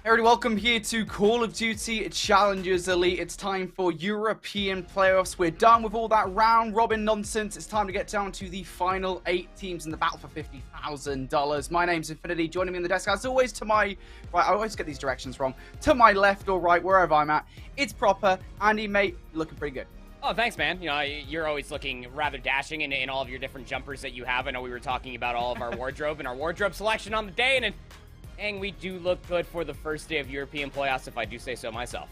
Everybody, welcome here to Call of Duty Challengers Elite. It's time for European playoffs. We're done with all that round robin nonsense. It's time to get down to the final 8 teams in the battle for $50,000. My name's Infinity. Joining me on the desk, as always, to my right. I always get these directions wrong. To my left or right, wherever I'm at, it's Proper. Andy, mate, you're looking pretty good. Oh, thanks, man. You know, you're always looking rather dashing in all of your different jumpers that you have. I know we were talking about all of our wardrobe and our wardrobe selection on the day, and we do look good for the first day of European playoffs, if I do say so myself.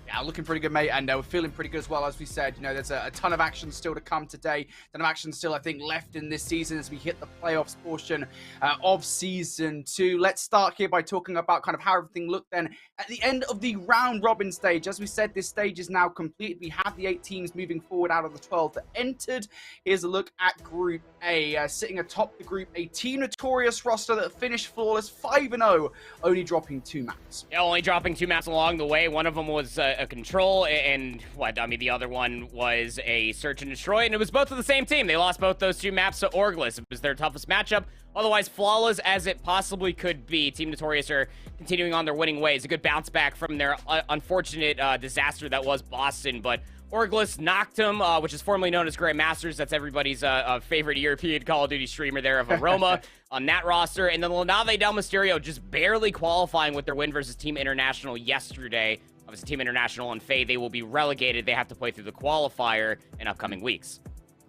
Yeah, looking pretty good, mate, and we're feeling pretty good as well. As we said, you know, there's a ton of action still to come today. A ton of action still, I think, left in this season as we hit the playoffs portion of Season 2. Let's start here by talking about kind of how everything looked then at the end of the round robin stage. As we said, this stage is now complete. We have the 8 teams moving forward out of the 12 that entered. Here's a look at Group A. Sitting atop the Group A, Team Notorious roster that finished flawless 5-0, only dropping 2 maps. Yeah, only dropping 2 maps along the way. One of them was a control, and the other one was a search and destroy, and it was both of the same team. They lost both those 2 maps to Orgless. It was their toughest matchup. Otherwise, flawless as it possibly could be. Team Notorious are continuing on their winning ways. A good bounce back from their unfortunate disaster that was Boston, but Orgless, Noctum, which is formerly known as Grandmasters, that's everybody's favorite European Call of Duty streamer there of Aroma on that roster. And then Mysterio just barely qualifying with their win versus Team International yesterday. Obviously, Team International and Faye, they will be relegated. They have to play through the qualifier in upcoming weeks.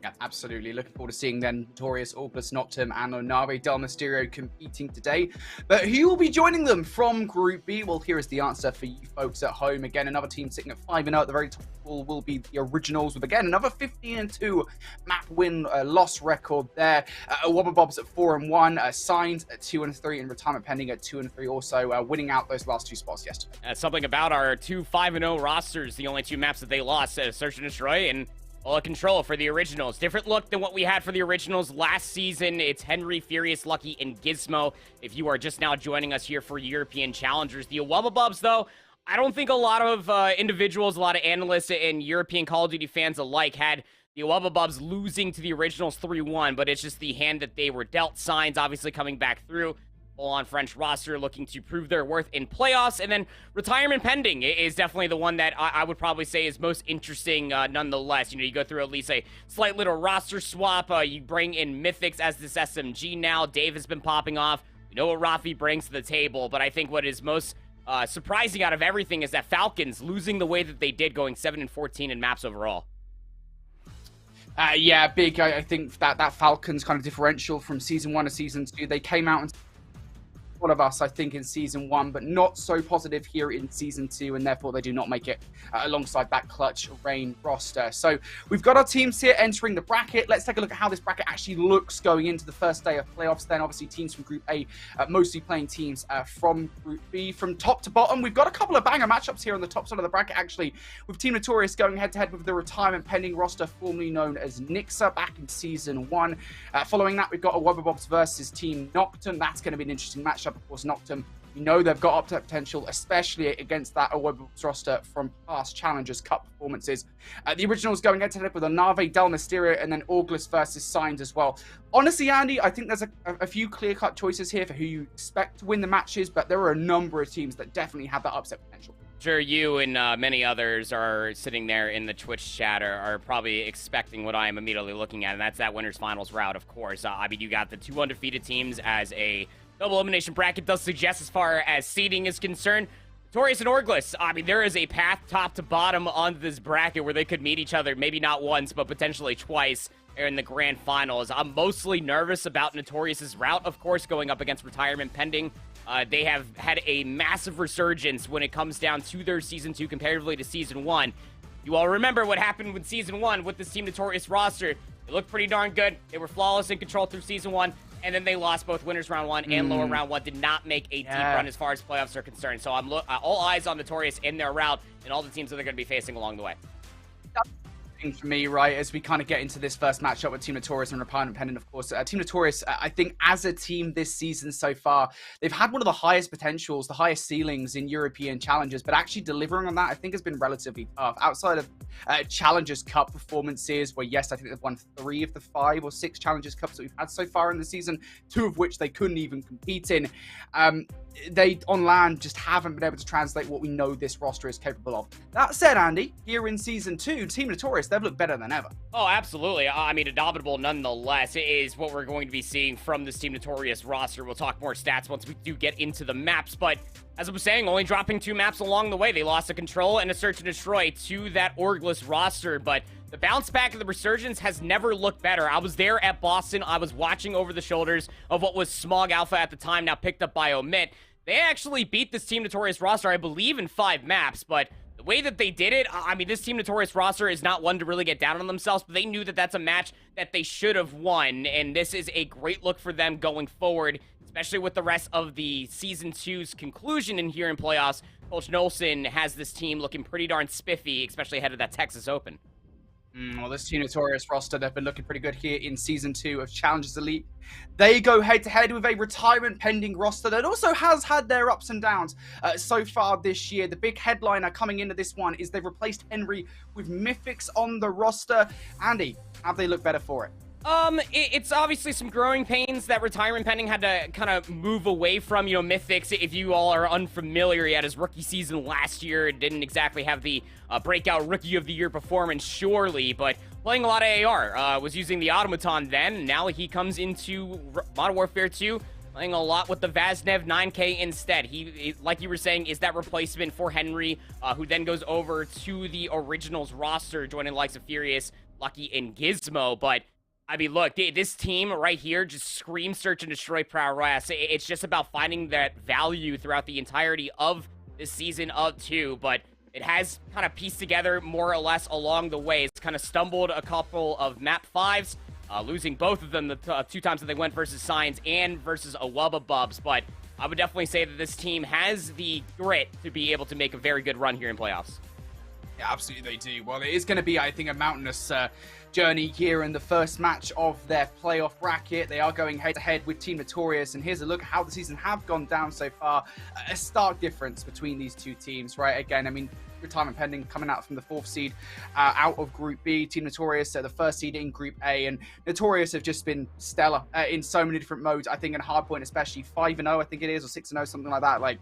Yeah, absolutely. Looking forward to seeing then Notorious, Orgless, Noctum, and Mysterio competing today. But who will be joining them from Group B? Well, here is the answer for you folks at home. Again, another team sitting at 5-0 at the very top will be the Originals, with again another 15-2 map win loss record there. Wobbabobs at 4-1, Signs at 2-3, and Retirement Pending at 2-3. Also winning out those last 2 spots yesterday. Something about our 2 5-0 rosters. The only 2 maps that they lost, Search and Destroy and Control for the Originals. Different look than what we had for the Originals last season. It's Henry, Furious, Lucky, and Gizmo. If you are just now joining us here for European Challengers. The Wobbabobs, though, I don't think a lot of individuals, a lot of analysts, and European Call of Duty fans alike had the Wobbabobs losing to the Originals 3-1, but it's just the hand that they were dealt. Signs obviously coming back through. Full-on French roster looking to prove their worth in playoffs. And then Retirement Pending is definitely the one that I would probably say is most interesting nonetheless. You know, you go through at least a slight little roster swap. You bring in Mythics as this SMG now. Dave has been popping off. You know what Rafi brings to the table. But I think what is most surprising out of everything is that Falcons losing the way that they did, going 7-14 in maps overall. Yeah, big. I think that Falcons kind of differential from Season 1 to Season 2. They came out and one of us, I think, in Season 1, but not so positive here in Season 2, and therefore they do not make it alongside that clutch rain roster. So we've got our teams here entering the bracket. Let's take a look at how this bracket actually looks going into the first day of playoffs. Then obviously teams from Group A mostly playing teams from Group B. From top to bottom, we've got a couple of banger matchups here on the top side of the bracket, actually, with Team Notorious going head-to-head with the Retirement Pending roster, formerly known as Nixa, back in Season 1. Following that, we've got a Wobbabobs versus Team Noctum. That's going to be an interesting matchup. Of course, Noctum, you know they've got upset potential, especially against that Wobbabobs roster from past Challengers Cup performances. The Originals going head-to-head with a Mysterio, and then Orgless versus Signs as well. Honestly, Andy, I think there's a few clear-cut choices here for who you expect to win the matches, but there are a number of teams that definitely have that upset potential. Sure, you and many others are sitting there in the Twitch chat are probably expecting what I am immediately looking at, and that's that winners finals route, of course. I mean, you got the 2 undefeated teams as a double elimination bracket does suggest as far as seeding is concerned. Notorious and Orgless, I mean, there is a path top to bottom on this bracket where they could meet each other, maybe not once, but potentially twice in the grand finals. I'm mostly nervous about Notorious's route, of course, going up against Retirement Pending. They have had a massive resurgence when it comes down to their Season 2 comparatively to Season 1. You all remember what happened with Season 1 with this Team Notorious roster. They looked pretty darn good. They were flawless in control through Season 1. And then they lost both winners round 1 and lower round 1. Did not make a deep run as far as playoffs are concerned. So I'm all eyes on Notorious in their route and all the teams that they're going to be facing along the way. thing for me, right, as we kind of get into this first matchup with Team Notorious and Retirement Pending, of course. Team Notorious, I think as a team this season so far, they've had one of the highest potentials, the highest ceilings in European challenges, but actually delivering on that, I think, has been relatively tough. Outside of Challengers Cup performances, where, yes, I think they've won 3 of the 5 or 6 Challengers Cups that we've had so far in the season, 2 of which they couldn't even compete in. They, on land, just haven't been able to translate what we know this roster is capable of. That said, Andy, here in Season 2, Team Notorious, they've looked better than ever. Oh, absolutely. I mean, indomitable nonetheless is what we're going to be seeing from this Team Notorious roster. We'll talk more stats once we do get into the maps, but as I was saying, only dropping 2 maps along the way. They lost a Control and a Search and Destroy to that Orgless roster, but the bounce back of the Resurgence has never looked better. I was there at Boston. I was watching over the shoulders of what was Smog Alpha at the time, now picked up by Omit. They actually beat this Team Notorious roster, I believe, in 5 maps, but the way that they did it, I mean, this Team Notorious roster is not one to really get down on themselves, but they knew that that's a match that they should have won, and this is a great look for them going forward, especially with the rest of the Season 2's conclusion in here in playoffs. Coach Nolson has this team looking pretty darn spiffy, especially ahead of that Texas Open. Well, this Team Notorious roster, they've been looking pretty good here in Season 2 of Challengers Elite. They go head-to-head with a retirement pending roster that also has had their ups and downs so far this year. The big headliner coming into this one is they've replaced Henry with Mythics on the roster. Andy, have they looked better for it? It's obviously some growing pains that Retirement Pending had to kind of move away from. You know, Mythics, if you all are unfamiliar, he had his rookie season last year. Didn't exactly have the breakout Rookie of the Year performance, surely, but playing a lot of AR. Was using the Automaton then, and now he comes into Modern Warfare 2, playing a lot with the Vaznev 9K instead. He, like you were saying, is that replacement for Henry, who then goes over to the Originals roster, joining the likes of Furious, Lucky, and Gizmo, but I mean, look, this team right here just screams Search and Destroy prowess. It's just about finding that value throughout the entirety of this season of 2, but it has kind of pieced together more or less along the way. It's kind of stumbled a couple of map 5s, losing both of them the 2 times that they went versus Signs and versus Awubba Bubs, but I would definitely say that this team has the grit to be able to make a very good run here in playoffs. Yeah, absolutely they do. Well, it is going to be, I think, a mountainous journey here in the first match of their playoff bracket. They are going head-to-head with Team Notorious, and here's a look at how the season have gone down so far. A stark difference between these 2 teams, right? Again, I mean, Retirement Pending coming out from the 4th seed out of Group B. Team Notorious, the 1st seed in Group A, and Notorious have just been stellar in so many different modes. I think in Hardpoint especially, 5-0, I think it is, or 6-0, something like that. Like,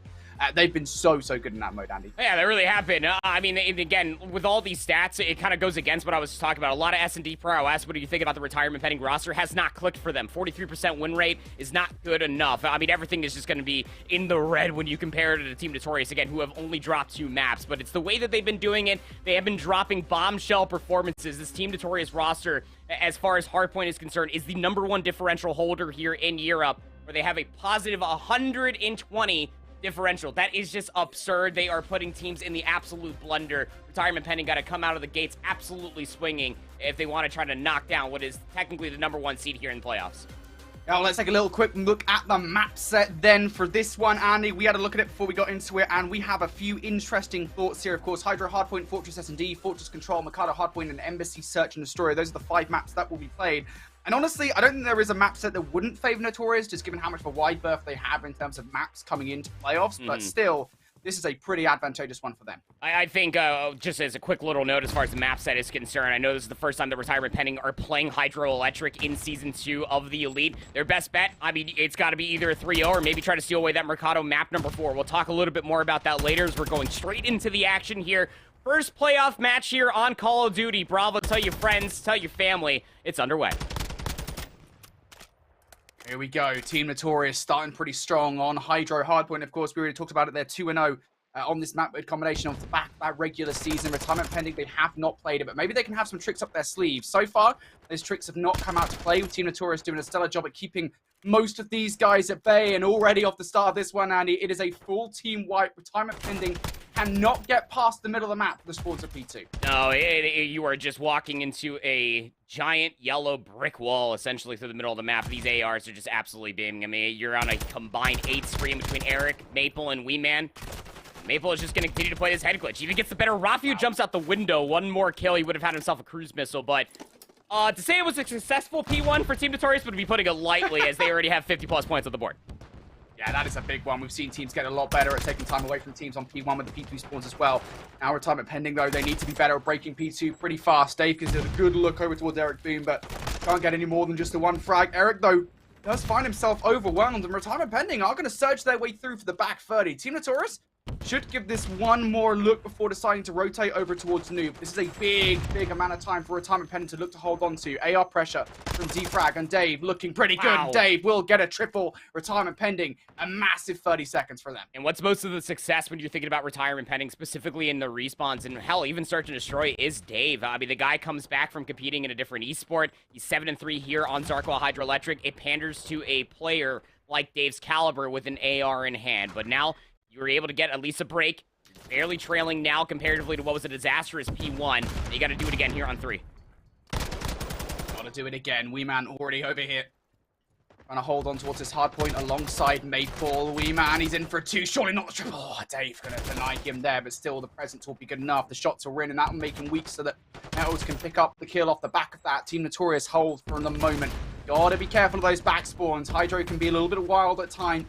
they've been so good in that mode, Andy. Yeah, they really have been. I mean, again, with all these stats, it kind of goes against what I was talking about. A lot of S&D prowess. What do you think about the Retirement Pending roster? Has not clicked for them. 43% win rate is not good enough. I mean, everything is just going to be in the red when you compare it to Team Notorious, again, who have only dropped 2 maps. But it's the way that they've been doing it. They have been dropping bombshell performances. This Team Notorious roster, as far as Hardpoint is concerned, is the #1 differential holder here in Europe, where they have a positive 120 differential. That is just absurd. They are putting teams in the absolute blunder. Retirement Pending got to come out of the gates absolutely swinging if they want to try to knock down what is technically the #1 seed here in the playoffs. Now, let's take a little quick look at the map set then for this one, Andy. We had a look at it before we got into it, and we have a few interesting thoughts here. Of course, Hydro, Hardpoint, Fortress S&D, Fortress Control, Mikado, Hardpoint, and Embassy, Search and Destroy. Those are the 5 maps that will be played. And honestly, I don't think there is a map set that wouldn't favor Notorious, just given how much of a wide berth they have in terms of maps coming into playoffs. But still, this is a pretty advantageous one for them. I think, just as a quick little note as far as the map set is concerned, I know this is the first time that Retirement Pending are playing Hydroelectric in Season 2 of the Elite. Their best bet, I mean, it's got to be either a 3-0 or maybe try to steal away that Mercado map #4. We'll talk a little bit more about that later as we're going straight into the action here. First playoff match here on Call of Duty. Bravo, tell your friends, tell your family, it's underway. Here we go. Team Notorious starting pretty strong on Hydro. Hardpoint, of course, we already talked about it. They're 2-0 on this map with combination of the back that regular season. Retirement Pending, they have not played it, but maybe they can have some tricks up their sleeves. So far, those tricks have not come out to play, with Team Notorious doing a stellar job at keeping most of these guys at bay. And already off the start of this one, Andy, it is a full team wipe. Retirement Pending cannot get past the middle of the map for the spawns of P2. No, you are just walking into a giant yellow brick wall, essentially, through the middle of the map. These ARs are just absolutely beaming. I mean, you're on a combined 8 screen between Eric, Maple, and Wee Man. Maple is just going to continue to play his head glitch. Even gets the better. Rafu jumps out the window. One more kill, he would have had himself a cruise missile. But to say it was a successful P1 for Team Notorious would be putting it lightly, as they already have 50+ points on the board. Yeah, that is a big one. We've seen teams get a lot better at taking time away from teams on P1 with the P2 spawns as well. Now retirement pending, though. They need to be better at breaking P2 pretty fast. Dave gives it a good look over towards Eric Boom, but can't get any more than just the one frag. Eric, though, does find himself overwhelmed, and retirement pending are going to surge their way through for the back 30. Team Notorious should give this one more look before deciding to rotate over towards Noob. This is a big amount of time for retirement pending to look to hold on to. AR pressure from Defrag, and Dave looking pretty good. Wow. Dave will get a triple. Retirement pending, a massive 30 seconds for them. And what's most of the success when you're thinking about retirement pending, specifically in the respawns, and hell, even Search and Destroy, is Dave. I mean, the guy comes back from competing in a different esport. He's 7-3 here on Zarqwa Hydroelectric. It panders to a player like Dave's caliber with an AR in hand. But now you were able to get at least a break. You're barely trailing now comparatively to what was a disastrous P1. You got to do it again here on 3. Gotta do it again. Wee Man already over here. Trying to hold on towards this hard point alongside Maple. Wee Man, he's in for 2. Surely not the triple. Oh, Dave gonna deny him there, but still the presence will be good enough. The shots are in, and that will make him weak so that Metals can pick up the kill off the back of that. Team Notorious hold for the moment. Gotta be careful of those back spawns. Hydro can be a little bit wild at time.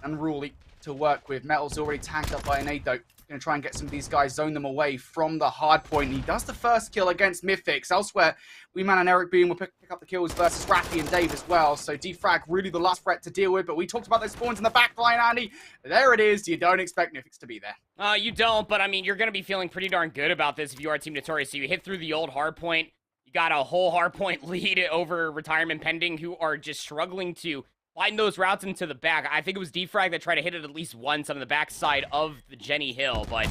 Unruly to work with. Metal's already tanked up by an Ado. Going to try and get some of these guys, zone them away from the hard point. He does the first kill against Mythics. Elsewhere, Wee Man and Eric Boom will pick up the kills versus Rafi and Dave as well. So Defrag really the last threat to deal with. But we talked about those spawns in the back line, Andy. There it is. You don't expect Mythics to be there. You don't, but I mean, you're going to be feeling pretty darn good about this if you are Team Notorious. So you hit through the old hard point. You got a whole hard point lead over retirement pending, who are just struggling to find those routes into the back. I think it was Defrag that tried to hit it at least once on the backside of the Jenny Hill, but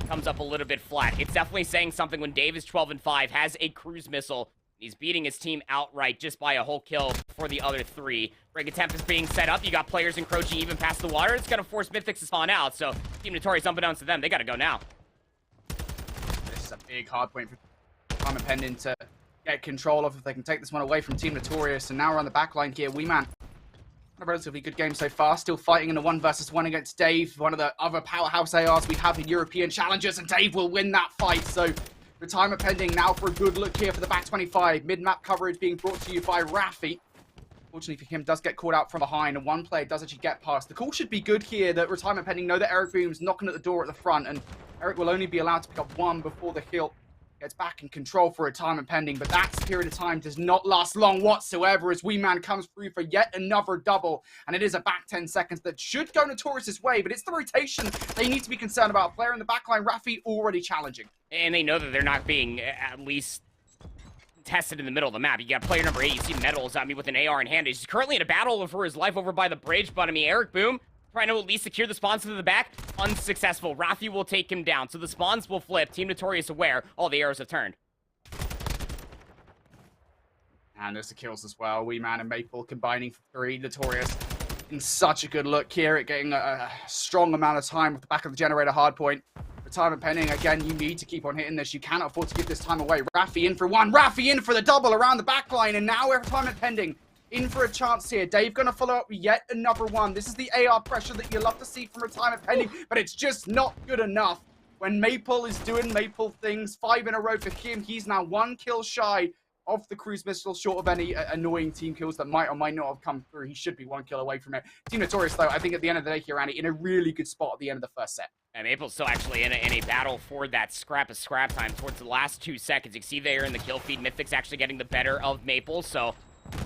comes up a little bit flat. It's definitely saying something when Dave is 12-5, has a cruise missile. He's beating his team outright just by a whole kill for the other 3. Break attempt is being set up. You got players encroaching even past the water. It's going to force Mythics to spawn out, so Team Notorious, unbeknownst to them, they got to go now. This is a big hard point for Time and Pendant to get control of if they can take this one away from Team Notorious. And now we're on the back line here. Wee Man, a relatively good game so far. Still fighting in a 1-versus-1 against Dave, one of the other powerhouse ARs we have in European Challengers, and Dave will win that fight. So retirement pending now for a good look here for the back 25. Mid-map coverage being brought to you by Rafi. Fortunately for him, does get caught out from behind, and one player does actually get past. The call should be good here that retirement pending know that Eric Boom's knocking at the door at the front, and Eric will only be allowed to pick up 1 before the hill gets back in control for retirement pending, but that period of time does not last long whatsoever as Wee Man comes through for yet another double, and it is a back 10 seconds that should go Notorious's way, but it's the rotation they need to be concerned about. Player in the backline, Rafi, already challenging. And they know that they're not being at least tested in the middle of the map. You got player number 8, you see Metals, with an AR in hand. He's currently in a battle for his life over by the bridge, but Eric Boom trying to at least secure the spawns to the back. Unsuccessful. Rafi will take him down. So the spawns will flip. Team Notorious aware. All the arrows have turned. And there's the kills as well. Wee Man and Maple combining for 3. Notorious in such a good look here at getting a strong amount of time with the back of the generator hardpoint. Retirement pending. Again, you need to keep on hitting this. You cannot afford to give this time away. Rafi in for 1. Rafi in for the double around the back line. And now retirement pending in for a chance here. Dave going to follow up with yet another 1. This is the AR pressure that you love to see from retirement pending, but it's just not good enough. When Maple is doing Maple things, 5 in a row for him. He's now 1 kill shy of the cruise missile, short of any annoying team kills that might or might not have come through. He should be 1 kill away from it. Team Notorious, though, I think at the end of the day here, Andy, in a really good spot at the end of the first set. And Maple's still actually in a battle for that scrap time towards the last 2 seconds. You can see there in the kill feed, Mythic's actually getting the better of Maple, so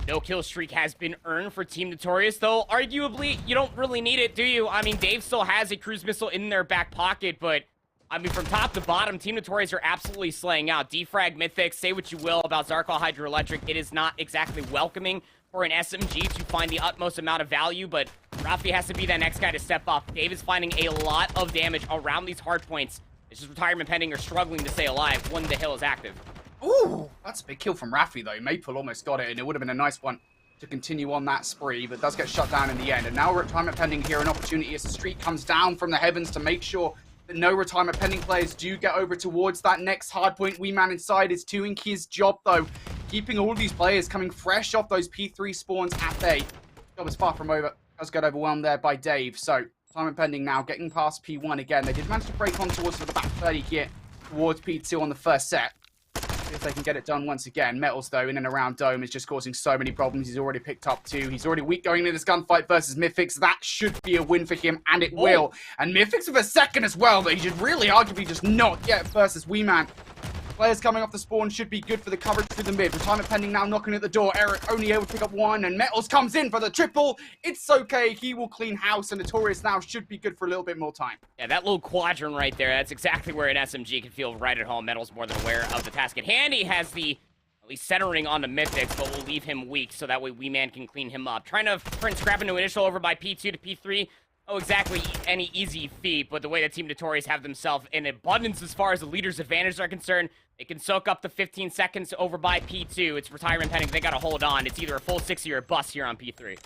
no kill streak has been earned for Team Notorious, though arguably you don't really need it, do you? Dave still has a cruise missile in their back pocket, but from top to bottom, Team Notorious are absolutely slaying out. Defrag Mythics, say what you will about Zarqwa Hydroelectric, it is not exactly welcoming for an SMG to find the utmost amount of value, but Rafi has to be that next guy to step up. Dave is finding a lot of damage around these hard points. It's just retirement pending or struggling to stay alive when the hill is active. Ooh, that's a big kill from Rafi, though. Maple almost got it, and it would have been a nice one to continue on that spree, but does get shut down in the end. And now retirement pending here, an opportunity as the streak comes down from the heavens to make sure that no retirement pending players do get over towards that next hard point. Wee Man inside is doing his job, though, keeping all these players coming fresh off those P3 spawns at bay. Job is far from over. Does get overwhelmed there by Dave, so Time Pending now getting past P1 again. They did manage to break on towards the back 30 here towards P2 on the first set. See if they can get it done once again. Metals, though, in and around Dome is just causing so many problems. He's already picked up 2. He's already weak going into this gunfight versus Mythix. That should be a win for him, and it will. And Mythix with a second as well, but he should really arguably just not get versus Wee Man. Players coming off the spawn should be good for the coverage through the mid. Retirement Pending now knocking at the door. Eric only able to pick up 1, and Metals comes in for the triple. It's okay. He will clean house, and Notorious now should be good for a little bit more time. Yeah, that little quadrant right there, that's exactly where an SMG can feel right at home. Metals more than aware of the task at hand. He has the, at least centering on the Mythics, but will leave him weak, so that way Wee Man can clean him up. Trying to print scrap into initial over by P2 to P3. Oh, exactly any easy feat, but the way that Team Notorious have themselves in abundance as far as the leader's advantage are concerned, they can soak up the 15 seconds over by P2. It's Retirement Pending. They got to hold on. It's either a full 60 or a bust here on P3.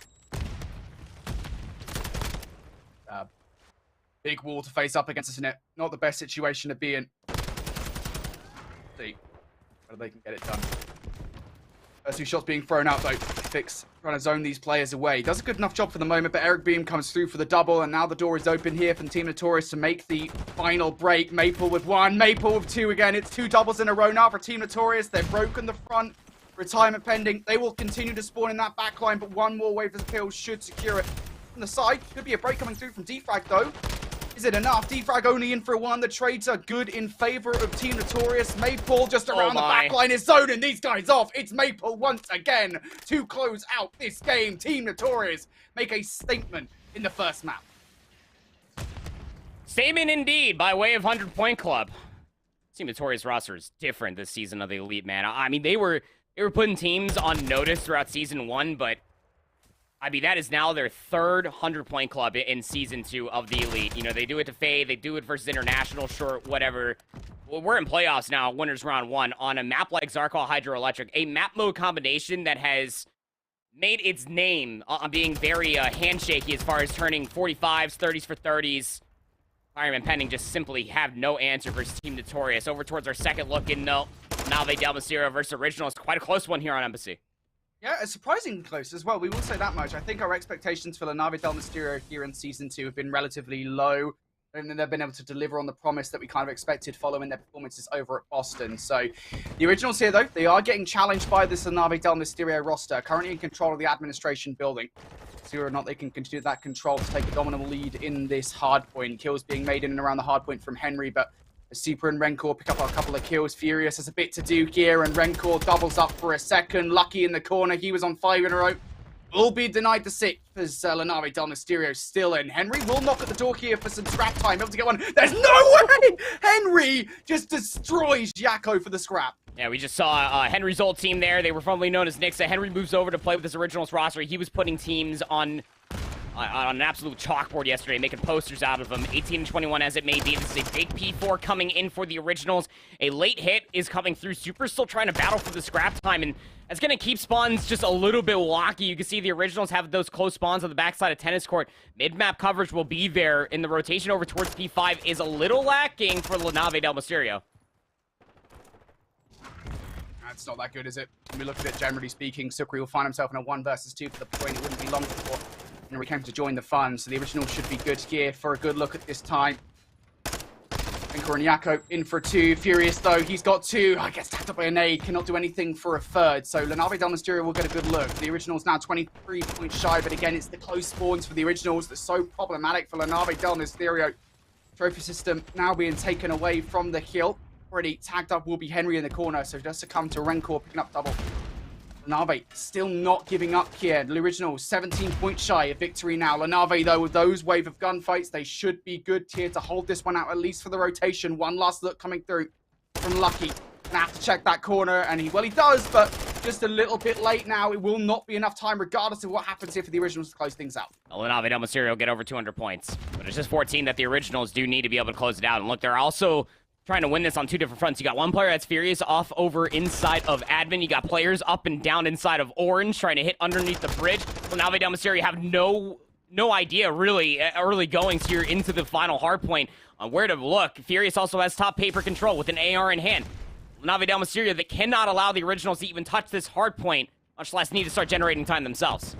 Big wall to face up against, isn't it? Not the best situation to be in. See whether they can get it done. First 2 shots being thrown out, though. Fix trying to zone these players away. Does a good enough job for the moment, but Eric Beam comes through for the double, and now the door is open here from Team Notorious to make the final break. Maple with 1, Maple with 2 again. It's 2 doubles in a row now for Team Notorious. They've broken the front. Retirement Pending. They will continue to spawn in that back line, but 1 more wave of kills should secure it. From the side, could be a break coming through from Defrag, though. Is it enough? Defrag only in for 1. The trades are good in favor of Team Notorious. Maple just around the back line is zoning these guys off. It's Maple once again to close out this game. Team Notorious make a statement in the first map. Statement indeed, by way of 100-point club. Team Notorious roster is different this season of the Elite, man. I mean, they were putting teams on notice throughout Season 1, but I mean, that is now their 3rd 100-point club in Season 2 of the Elite. You know, they do it to Faye, they do it versus International, sure, whatever. Well, we're in playoffs now, winners round 1, on a map like Zarkal Hydroelectric, a map mode combination that has made its name on being very handshaky as far as turning 45s, 30s for 30s. Fireman Pending just simply have no answer versus Team Notorious. Over towards our second look in, no. Now they Del Mysterio versus Original. It's quite a close one here on Embassy. Yeah, it's surprisingly close as well. We will say that much. I think our expectations for Lanave Del Mysterio here in Season 2 have been relatively low. And then they've been able to deliver on the promise that we kind of expected following their performances over at Boston. So the Originals here, though, they are getting challenged by this Lanave Del Mysterio roster, currently in control of the administration building. See whether or not they can continue that control to take a dominant lead in this hardpoint. Kills being made in and around the hardpoint from Henry, but Super and Rencor pick up a couple of kills. Furious has a bit to do here, and Rencor doubles up for a second. Lucky in the corner. He was on 5 in a row. Will be denied the 6th as Lanave Del Mysterio still in. Henry will knock at the door here for some scrap time. Able to get one. There's no way! Henry just destroys Jacko for the scrap. Yeah, we just saw Henry's old team there. They were formerly known as Nixa. Henry moves over to play with his Originals roster. He was putting teams on an absolute chalkboard yesterday, making posters out of them. 18 and 21 as it may be. This is a big P4 coming in for the Originals. A late hit is coming through. Super still trying to battle for the scrap time, and that's going to keep spawns just a little bit locky. You can see the Originals have those close spawns on the backside of Tennis Court. Mid-map coverage will be there, and the rotation over towards P5 is a little lacking for Lanave Del Mysterio. It's not that good, is it? When we look at it, generally speaking, Sukri will find himself in a 1 versus 2 for the point. It wouldn't be long before Henry came to join the fun, so the Original should be good here for a good look at this time. Rencor and Yako in for 2. Furious, though, he's got 2. I guess tapped up by a nade, cannot do anything for a 3rd. So Lanave Del Mysterio will get a good look. The Originals now 23 points shy, but again, it's the close spawns for the Originals that's so problematic for Lanave Del Mysterio. Trophy system now being taken away from the kill. Already tagged up will be Henry in the corner, so just to come to Rencor picking up double. Lanave still not giving up here. The Originals 17 points shy of victory now. Lanave, though, with those wave of gunfights, they should be good here to hold this one out, at least for the rotation. One last look coming through from Lucky. Gonna have to check that corner, and he does, but just a little bit late now. It will not be enough time, regardless of what happens here for the Originals to close things out. Lanave Del Mysterio get over 200 points, but it's just 14 that the Originals do need to be able to close it out. And look, they're also trying to win this on 2 different fronts. You got one player that's Furious off over inside of Admin. You got players up and down inside of Orange trying to hit underneath the bridge. Lanave Del Mysterio have no idea, really, early goings here into the final hardpoint on where to look. Furious also has top paper control with an AR in hand. Lanave Del Mysterio that cannot allow the Originals to even touch this hardpoint, much less need to start generating time themselves.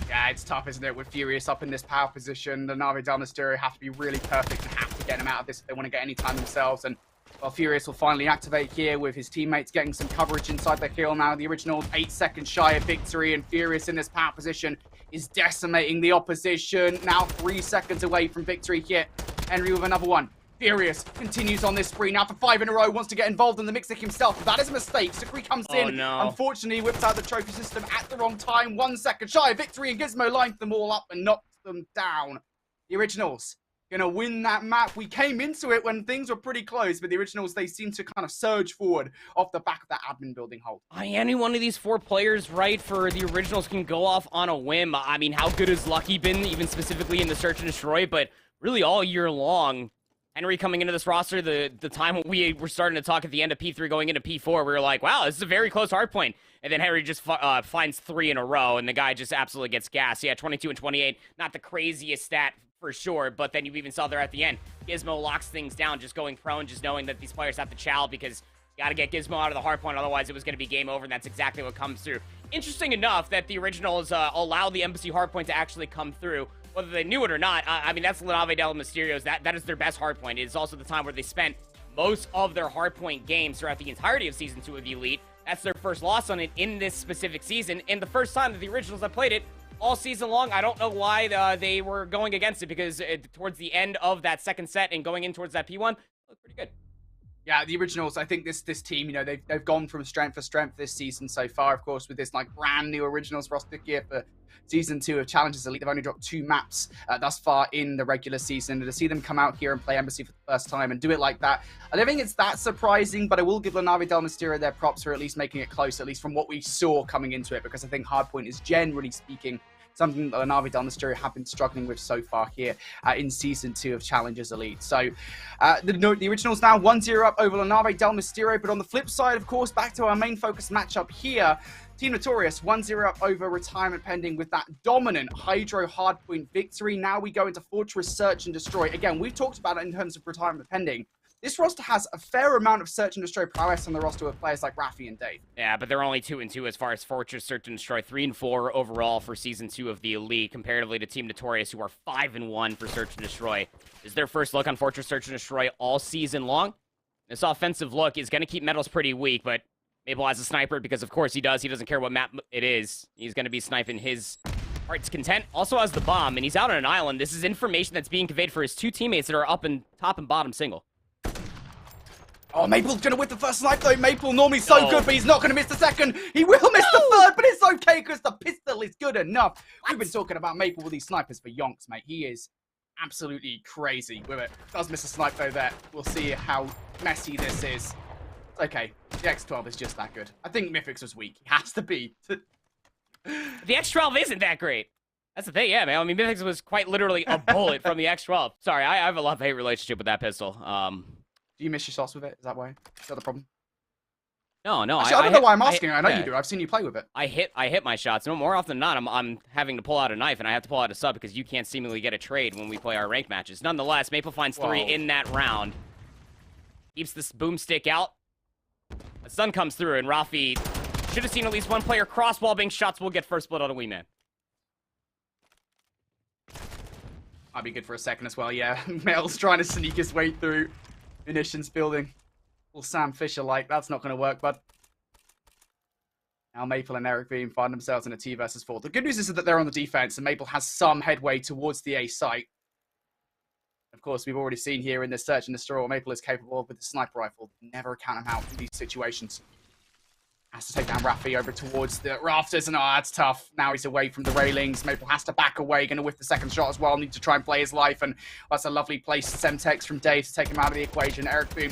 Yeah, it's tough, isn't it? With Furious up in this power position, the Na'Vi Del Mysterio have to be really perfect and have to get him out of this if they want to get any time themselves. And well, Furious will finally activate here with his teammates getting some coverage inside the hill now. The original 8 seconds shy of victory, and Furious in this power position is decimating the opposition. Now 3 seconds away from victory here. Henry with another one. Furious continues on this spree now for 5 in a row, wants to get involved in the mix himself. That is a mistake. Sakri comes in. No. Unfortunately, whips out the trophy system at the wrong time. 1 second shy of victory, and Gizmo lines them all up and knocks them down. The Originals gonna win that map. We came into it when things were pretty close, but the Originals, they seem to kind of surge forward off the back of that admin building hold. Any one of these 4 players, right, for the Originals can go off on a whim. I mean, how good has Lucky been, even specifically in the Search and Destroy, but really all year long. Henry coming into this roster, the time when we were starting to talk at the end of P3 going into P4, we were like, wow, this is a very close hardpoint. And then Henry just finds 3 in a row, and the guy just absolutely gets gassed. Yeah, 22 and 28, not the craziest stat for sure, but then you even saw there at the end, Gizmo locks things down, just going prone, just knowing that these players have to chow because you got to get Gizmo out of the hardpoint, otherwise it was going to be game over, and that's exactly what comes through. Interesting enough that the Originals allow the Embassy hardpoint to actually come through. Whether they knew it or not, I mean, that's Na'Vi Del Mysterios. That is their best hardpoint. It is also the time where they spent most of their hardpoint games throughout the entirety of Season 2 of the Elite. That's their first loss on it in this specific season, and the first time that the Originals have played it all season long. I don't know why they were going against it, because towards the end of that second set and going in towards that P1, it looked pretty good. Yeah, the Originals, I think this team, you know, they've gone from strength to strength this season so far, of course, with this like brand new Originals roster gear for Season 2 of Challengers Elite. They've only dropped 2 maps thus far in the regular season. And to see them come out here and play Embassy for the first time and do it like that, I don't think it's that surprising, but I will give Na'Vi Del Mysterio their props for at least making it close, at least from what we saw coming into it, because I think Hardpoint is generally speaking something that Na'Vi Del Mysterio have been struggling with so far here in Season 2 of Challengers Elite. So the Originals now 1-0 up over Na'Vi Del Mysterio, but on the flip side, of course, back to our main focus matchup here, Team Notorious 1-0 up over Retirement Pending with that dominant Hydro Hardpoint victory. Now we go into Fortress Search and Destroy. Again, we've talked about it in terms of Retirement Pending. This roster has a fair amount of Search and Destroy prowess on the roster with players like Rafi and Dave. Yeah, but they're only 2 and 2 as far as Fortress Search and Destroy, 3 and 4 overall for Season 2 of the Elite, comparatively to Team Notorious, who are 5 and 1 for Search and Destroy. This is their first look on Fortress Search and Destroy all season long. This offensive look is going to keep Metals pretty weak, but Maple has a sniper because, of course, he does. He doesn't care what map it is. He's going to be sniping his heart's content. Also has the bomb, and he's out on an island. This is information that's being conveyed for his 2 teammates that are up in top and bottom single. Oh, Maple's going to whip the first snipe, though. Maple normally so good, but he's not going to miss the second. He will miss the third, but it's okay because the pistol is good enough. We've been talking about Maple with these snipers for yonks, mate. He is absolutely crazy with it. Does miss a snipe, though, there. We'll see how messy this is. Okay, the X12 is just that good. I think Mythics was weak. He has to be. The X12 isn't that great. That's the thing, yeah, man. I mean, Mythics was quite literally a bullet from the X12. Sorry, I have a love-hate relationship with that pistol. Do you miss your sauce with it? Is that why? Is that the problem? No. Actually, I don't know why I'm asking. I know you do. I've seen you play with it. I hit my shots. No, more often than not, I'm having to pull out a knife, and I have to pull out a sub because you can't seemingly get a trade when we play our ranked matches. Nonetheless, Maple finds 3 in that round. Keeps this boomstick out. The sun comes through, and Rafi should have seen at least one player crosswall being shots. Will get first blood on a wee man. Might be good for a second as well, yeah. Mel's trying to sneak his way through munitions building. Well, Sam Fisher-like, that's not going to work, but now Maple and Eric Beam find themselves in a 2 versus 4. The good news is that they're on the defense, and Maple has some headway towards the A site. Of course, we've already seen here in this Search and Destroy what Maple is capable of with the sniper rifle. Never count him out in these situations. Has to take down Rafi over towards the rafters, and that's tough. Now he's away from the railings. Maple has to back away, going to whiff the second shot as well. Need to try and play his life, and that's a lovely place. Semtex from Dave to take him out of the equation. Eric Boom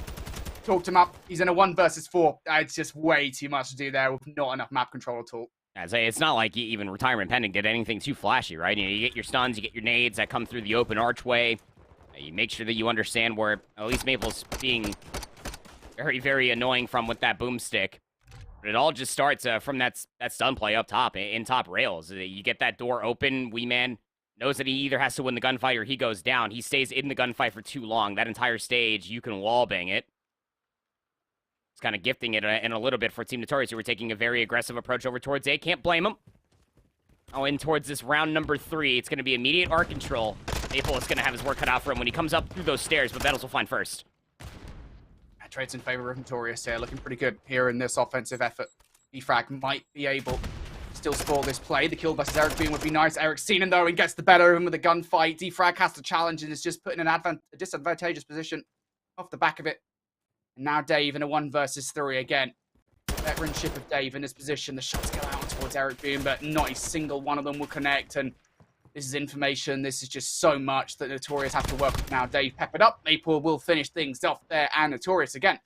talked him up. He's in a 1 versus 4. It's just way too much to do there with not enough map control at all. I'd say it's not like even Retirement Pending did anything too flashy, right? You know, you get your stuns, you get your nades that come through the open archway. You make sure that you understand where at least Maple's being very, very annoying from with that boomstick. But it all just starts from that stun play up top, in top rails. You get that door open, Wee Man knows that he either has to win the gunfight or he goes down. He stays in the gunfight for too long. That entire stage, you can wallbang it. It's kind of gifting it in a little bit for Team Notorious, who were taking a very aggressive approach over towards A. Can't blame him. Oh, in towards this round number 3. It's going to be immediate arc control. Maple is going to have his work cut out for him when he comes up through those stairs, but Metals will find first. Trades in favor of Notorious here, looking pretty good here in this offensive effort. Defrag might be able to still score this play. The kill versus Eric Boom would be nice. Eric's seen him though and gets the better of him with a gunfight. Defrag has to challenge and is just put in a disadvantageous position off the back of it. And now Dave in a 1 versus 3 again. Veteranship of Dave in his position. The shots go out towards Eric Boom, but not a single one of them will connect. And this is information. This is just so much that Notorious have to work with now. Dave peppered up. Maple will finish things off there. And Notorious again.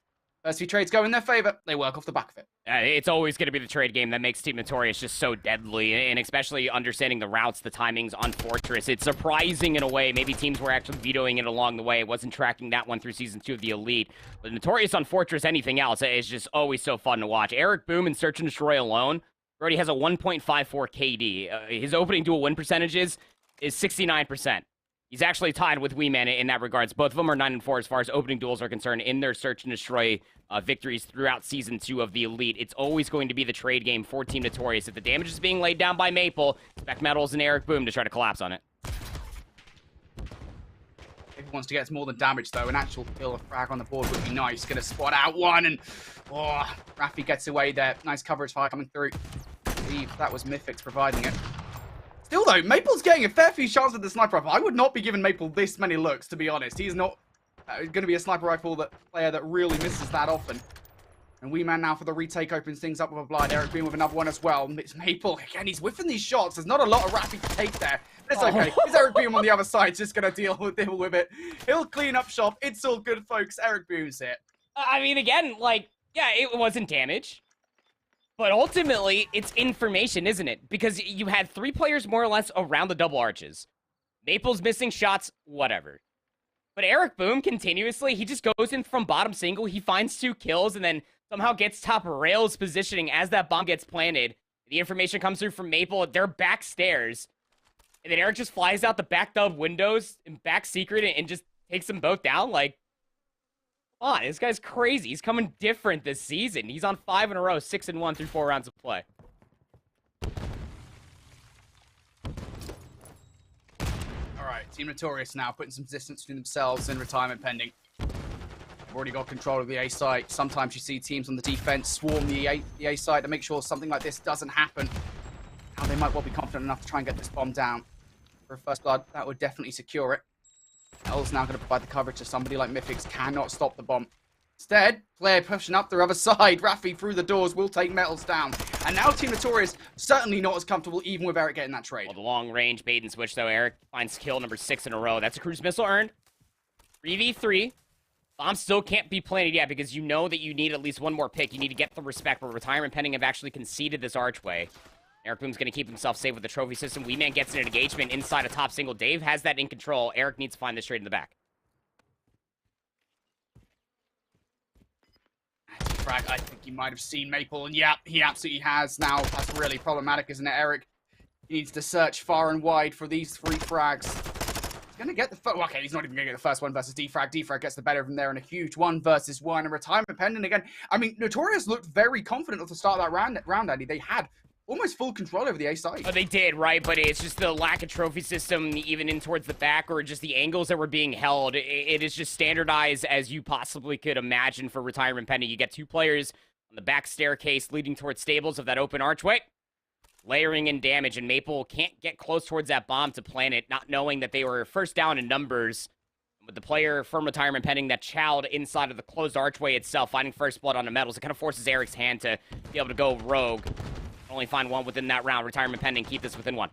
First few trades go in their favor. They work off the back of it. It's always going to be the trade game that makes Team Notorious just so deadly, and especially understanding the routes, the timings on Fortress. It's surprising in a way. Maybe teams were actually vetoing it along the way. It wasn't tracking that one through Season 2 of the Elite. But Notorious on Fortress, anything else, is just always so fun to watch. Eric Boom in Search and Destroy alone, Brody has a 1.54 KD. His opening duel win percentages is 69%. He's actually tied with Weeman in that regards. Both of them are 9-4 as far as opening duels are concerned in their Search and Destroy victories throughout Season 2 of the Elite. It's always going to be the trade game for Team Notorious. If the damage is being laid down by Maple, expect Metals and Eric Boom to try to collapse on it. If he wants to get more than damage, though, an actual kill of frag on the board would be nice. Gonna spot out one, and Rafi gets away there. Nice coverage fire coming through. I believe that was Mythix providing it. Still, though, Maple's getting a fair few shots with the sniper rifle. I would not be giving Maple this many looks, to be honest. He's not going to be a sniper rifle player that really misses that often. And Weeman now for the retake opens things up with a blind. Eric Boom with another one as well. It's Maple, again, he's whiffing these shots. There's not a lot of Rafi to take there. But it's okay. It's Eric Boom on the other side, just going to deal with it. He'll clean up shop. It's all good, folks. Eric Boom's it. I mean, again, like, yeah, it wasn't damage. But ultimately, it's information, isn't it? Because you had 3 players more or less around the double arches. Maple's missing shots, whatever. But Eric Boom continuously, he just goes in from bottom single, he finds 2 kills, and then somehow gets top rails positioning as that bomb gets planted. The information comes through from Maple, they're back stairs. And then Eric just flies out the back dub windows and back secret and just takes them both down. Like, come on, this guy's crazy. He's coming different this season. He's on 5 in a row, 6-1 through 4 rounds of play. All right, Team Notorious now putting some distance between themselves and retirement pending. They've already got control of the A site. Sometimes you see teams on the defense swarm the A site to make sure something like this doesn't happen. Now they might well be confident enough to try and get this bomb down. For a first blood, that would definitely secure it. L's now going to provide the coverage to somebody like Mythix. Cannot stop the bomb. Instead, Flair pushing up the other side. Rafi through the doors will take Metals down. And now Team Notorious certainly not as comfortable even with Eric getting that trade. Well, the long range bait and switch though. Eric finds kill number 6 in a row. That's a cruise missile earned. 3v3. Bomb still can't be planted yet because you know that you need at least one more pick. You need to get the respect, but retirement pending have actually conceded this archway. Eric Boom's going to keep himself safe with the trophy system. Weeman gets an engagement inside a top single. Dave has that in control. Eric needs to find this trade in the back. Frag, I think he might have seen Maple, and yeah, he absolutely has now. That's really problematic, isn't it, Eric? He needs to search far and wide for these 3 frags. He's going to get the first... Okay, he's not even going to get the first one versus Defrag. Defrag gets the better of him there in a huge 1 versus 1. And retirement pending again. I mean, Notorious looked very confident at the start of that round, Andy. They had almost full control over the A side. Oh, they did, right? But it's just the lack of trophy system, even in towards the back, or just the angles that were being held. It is just standardized as you possibly could imagine for retirement pending. You get 2 players on the back staircase leading towards stables of that open archway, layering in damage, and Maple can't get close towards that bomb to plant it, not knowing that they were first down in numbers. With the player from retirement pending that chowed inside of the closed archway itself, finding first blood on the Metals, it kind of forces Eric's hand to be able to go rogue. Only find 1 within that round. Retirement pending. Keep this within 1.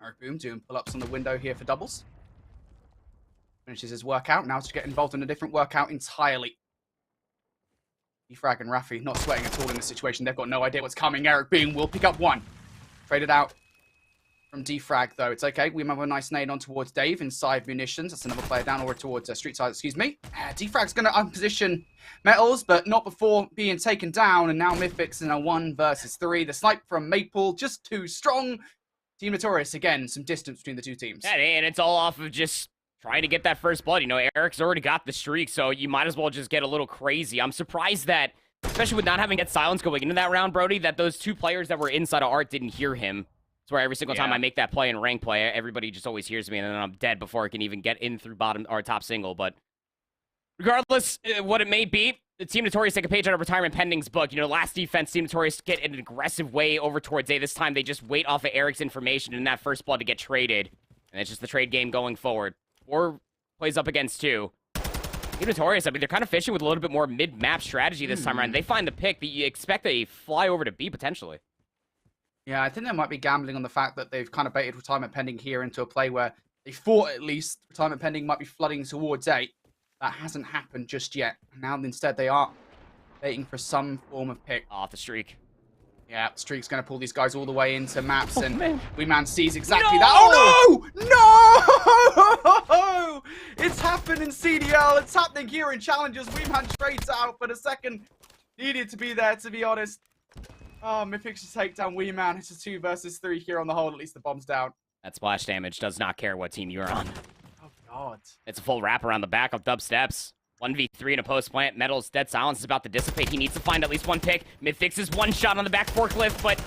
Eric Boom doing pull-ups on the window here for doubles. Finishes his workout. Now to get involved in a different workout entirely. Defrag and Rafi not sweating at all in this situation. They've got no idea what's coming. Eric Boom will pick up 1. Traded out from Defrag, though. It's okay. We have a nice nade on towards Dave inside munitions. That's another player down, or towards Street Side, excuse me. Defrag's going to unposition Metals, but not before being taken down. And now Mythix in a 1 versus 3. The snipe from Maple, just too strong. Team Notorious, again, some distance between the 2 teams. Yeah, and it's all off of just trying to get that first blood. You know, Eric's already got the streak, so you might as well just get a little crazy. I'm surprised that, especially with not having that silence going into that round, Brody, that those 2 players that were inside of Art didn't hear him. It's where every single time I make that play in rank play, everybody just always hears me, and then I'm dead before I can even get in through bottom or top single. But regardless, what it may be, the Team Notorious take a page out of Retirement Pending's book. You know, last defense, Team Notorious get in an aggressive way over towards A. This time, they just wait off of Eric's information in that first blood to get traded. And it's just the trade game going forward. 4 plays up against 2. Team Notorious, I mean, they're kind of fishing with a little bit more mid-map strategy this time around. They find the pick, but you expect a fly over to B, potentially. Yeah, I think they might be gambling on the fact that they've kind of baited Retirement Pending here into a play where they thought at least Retirement Pending might be flooding towards A. That hasn't happened just yet. Now instead they are waiting for some form of pick. Off the streak. Yeah, Streak's going to pull these guys all the way into maps, and Weeman sees exactly No! that. Oh, no! No! It's happened in CDL. It's happening here in Challengers. Weeman trades out for the second. Needed to be there, to be honest. Oh, Mythic's just take down Weeman. It's a 2 versus 3 here on the hold. At least the bomb's down. That splash damage does not care what team you're on. Oh, God. It's a full wrap around the back of Dub Steps. 1v3 in a post plant. Metal's dead silence is about to dissipate. He needs to find at least one pick. Mythix is one shot on the back forklift, but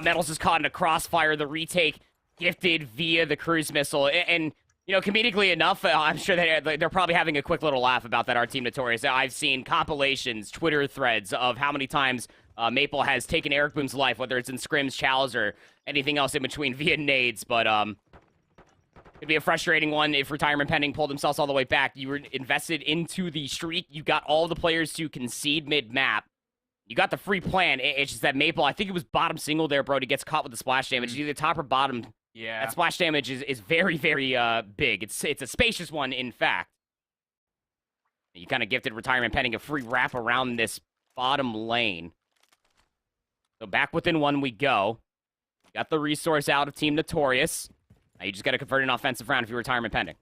Metal's is caught in a crossfire. The retake gifted via the cruise missile. And you know, comedically enough, I'm sure they're probably having a quick little laugh about that, our Team Notorious. I've seen compilations, Twitter threads of how many times Maple has taken Eric Boom's life, whether it's in scrims, chows, or anything else in between via nades. But it'd be a frustrating one if Retirement Pending pulled themselves all the way back. You were invested into the streak. You got all the players to concede mid-map. You got the free plan. It's just that Maple, I think it was bottom single there, bro. He gets caught with the splash damage. Either top or bottom. Yeah. That splash damage is very, very big. It's a spacious one, in fact. You kind of gifted Retirement Pending a free wrap around this bottom lane. So back within 1 we go. Got the resource out of Team Notorious. Now you just got to convert an offensive round if you're Retirement Pending.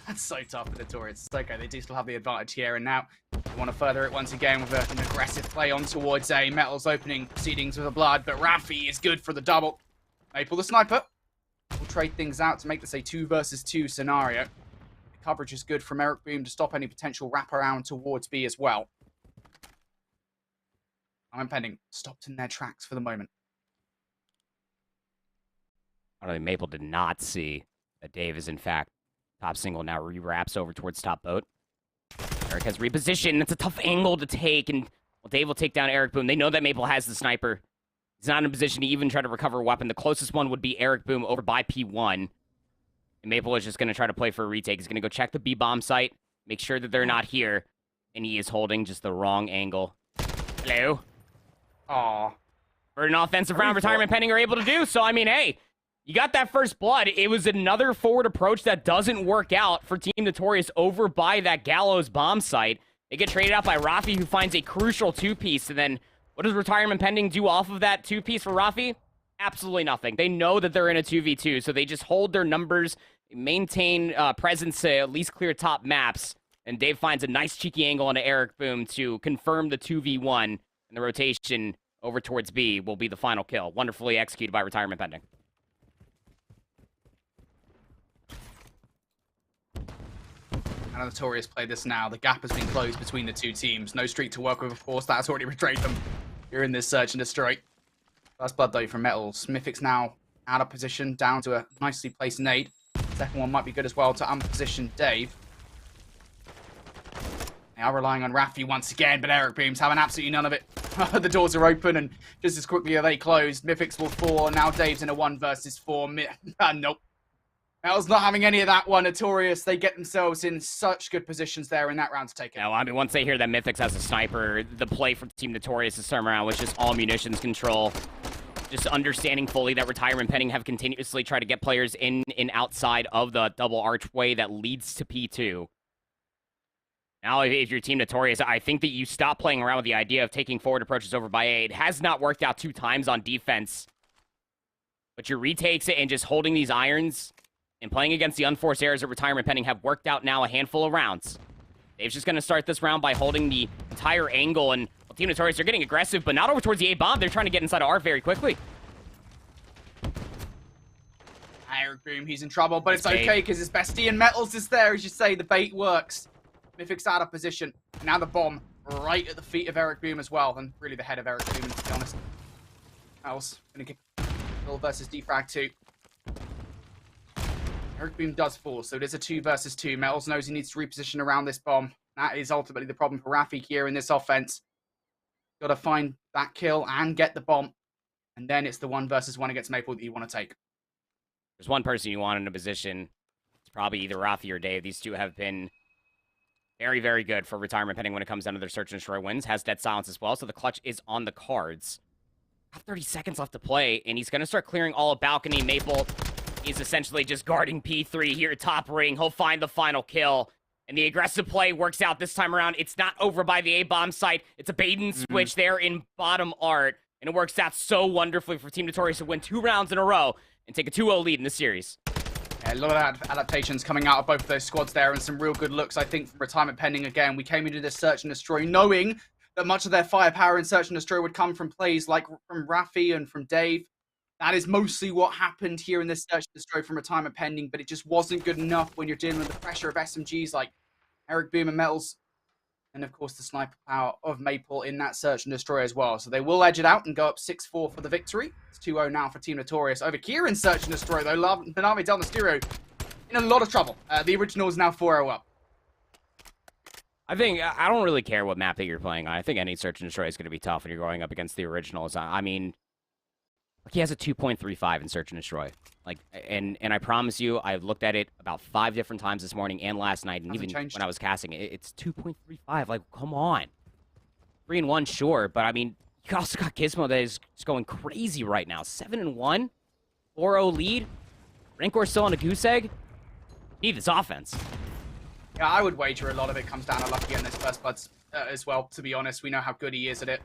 That's so tough for Notorious. It's okay, they do still have the advantage here, and now they want to further it once again with an aggressive play on towards A. Metal's opening proceedings with a blood, but Rafi is good for the double. Maple the sniper will trade things out to make this a 2 versus 2 scenario. The coverage is good from Eric Boom to stop any potential wraparound towards B as well. I'm Pending stopped in their tracks for the moment. I don't think Maple did not see that Dave is, in fact, top single. Now re-wraps over towards top boat. Eric has repositioned. It's a tough angle to take, and well, Dave will take down Eric Boom. They know that Maple has the sniper. He's not in a position to even try to recover a weapon. The closest one would be Eric Boom over by P1. And Maple is just going to try to play for a retake. He's going to go check the B-bomb site, make sure that they're not here, and he is holding just the wrong angle. Hello? Aww. For an offensive round, Retirement Pending are able to do. So, I mean, hey, you got that first blood. It was another forward approach that doesn't work out for Team Notorious over by that Gallows bomb site. They get traded out by Rafi, who finds a crucial 2-piece. And then what does Retirement Pending do off of that 2-piece for Rafi? Absolutely nothing. They know that they're in a 2v2, so they just hold their numbers, maintain presence to at least clear top maps. And Dave finds a nice cheeky angle on Eric Boom to confirm the 2v1. And the rotation over towards B will be the final kill. Wonderfully executed by Retirement Pending. And Notorious play this now. The gap has been closed between the two teams. No streak to work with, of course. That's already betrayed them. You're in this search and destroy. First blood, though, from Metals. Mythic's now out of position, down to a nicely placed nade. Second one might be good as well to unposition Dave. They are relying on Rafi once again, but Eric Boom's having absolutely none of it. The doors are open, and just as quickly are they closed. Mythic's will fall. Now Dave's in a 1 versus 4. Nope. Metals not having any of that one. Notorious, they get themselves in such good positions there in that round to take it. No, I mean, once they hear that Mythix has a sniper, the play for Team Notorious this time around was just all munitions control. Just understanding fully that Retirement Pending have continuously tried to get players in and outside of the double archway that leads to P2. Now, if you're Team Notorious, I think that you stop playing around with the idea of taking forward approaches over by A. It has not worked out 2 times on defense. But your retakes and just holding these irons and playing against the unforced errors of Retirement Pending have worked out now a handful of rounds. Dave's just going to start this round by holding the entire angle, and well, Team Notorious, they're getting aggressive, but not over towards the A-bomb. They're trying to get inside of R very quickly. Eric Boom, he's in trouble, but it's okay because his bestie and Metals is there. As you say, the bait works. Mythic's out of position. Now the bomb right at the feet of Eric Boom as well, and really the head of Eric Boom, to be honest. Else gonna get Bill versus Defrag 2. Eric Boom does fall, so it is a 2 versus 2. Metals knows he needs to reposition around this bomb. That is ultimately the problem for Rafik here in this offense. Got to find that kill and get the bomb. And then it's the 1 versus 1 against Maple that you want to take. There's one person you want in a position. It's probably either Rafi or Dave. These two have been very, very good for retirement pending when it comes down to their search and destroy wins. Has dead silence as well, so the clutch is on the cards. Have 30 seconds left to play, and he's going to start clearing all of balcony. Maple is essentially just guarding P3 here top ring. He'll find the final kill. And the aggressive play works out this time around. It's not over by the A-bomb site. It's a bait and switch there in bottom art. And it works out so wonderfully for Team Notorious to win 2 rounds in a row and take a 2-0 lead in the series. Yeah, a lot of adaptations coming out of both of those squads there, and some real good looks, I think, from retirement pending again. We came into this search and destroy knowing that much of their firepower in search and destroy would come from plays like from Rafi and from Dave. That is mostly what happened here in this search and destroy from retirement pending, but it just wasn't good enough when you're dealing with the pressure of SMGs like Eric Boom and Metals, and of course the sniper power of Maple in that search and destroy as well. So they will edge it out and go up 6-4 for the victory. It's 2-0 now for Team Notorious. Over here in search and destroy though, Benami Del Mysterio in a lot of trouble. The original is now 4-0 up. I think, I don't really care what map that you're playing on. I think any search and destroy is going to be tough when you're going up against the originals. I mean, like he has a 2.35 in search and destroy. Like, and I promise you, I've looked at it about 5 different times this morning and last night, and even when I was casting it, it's 2.35. Like, come on. 3-1, sure, but I mean, you also got Gizmo that is just going crazy right now. 7-1, 4-0 lead. Rancor still on a goose egg. Need this offense. Yeah, I would wager a lot of it comes down to Lucky in this first Bloods as well, to be honest. We know how good he is at it.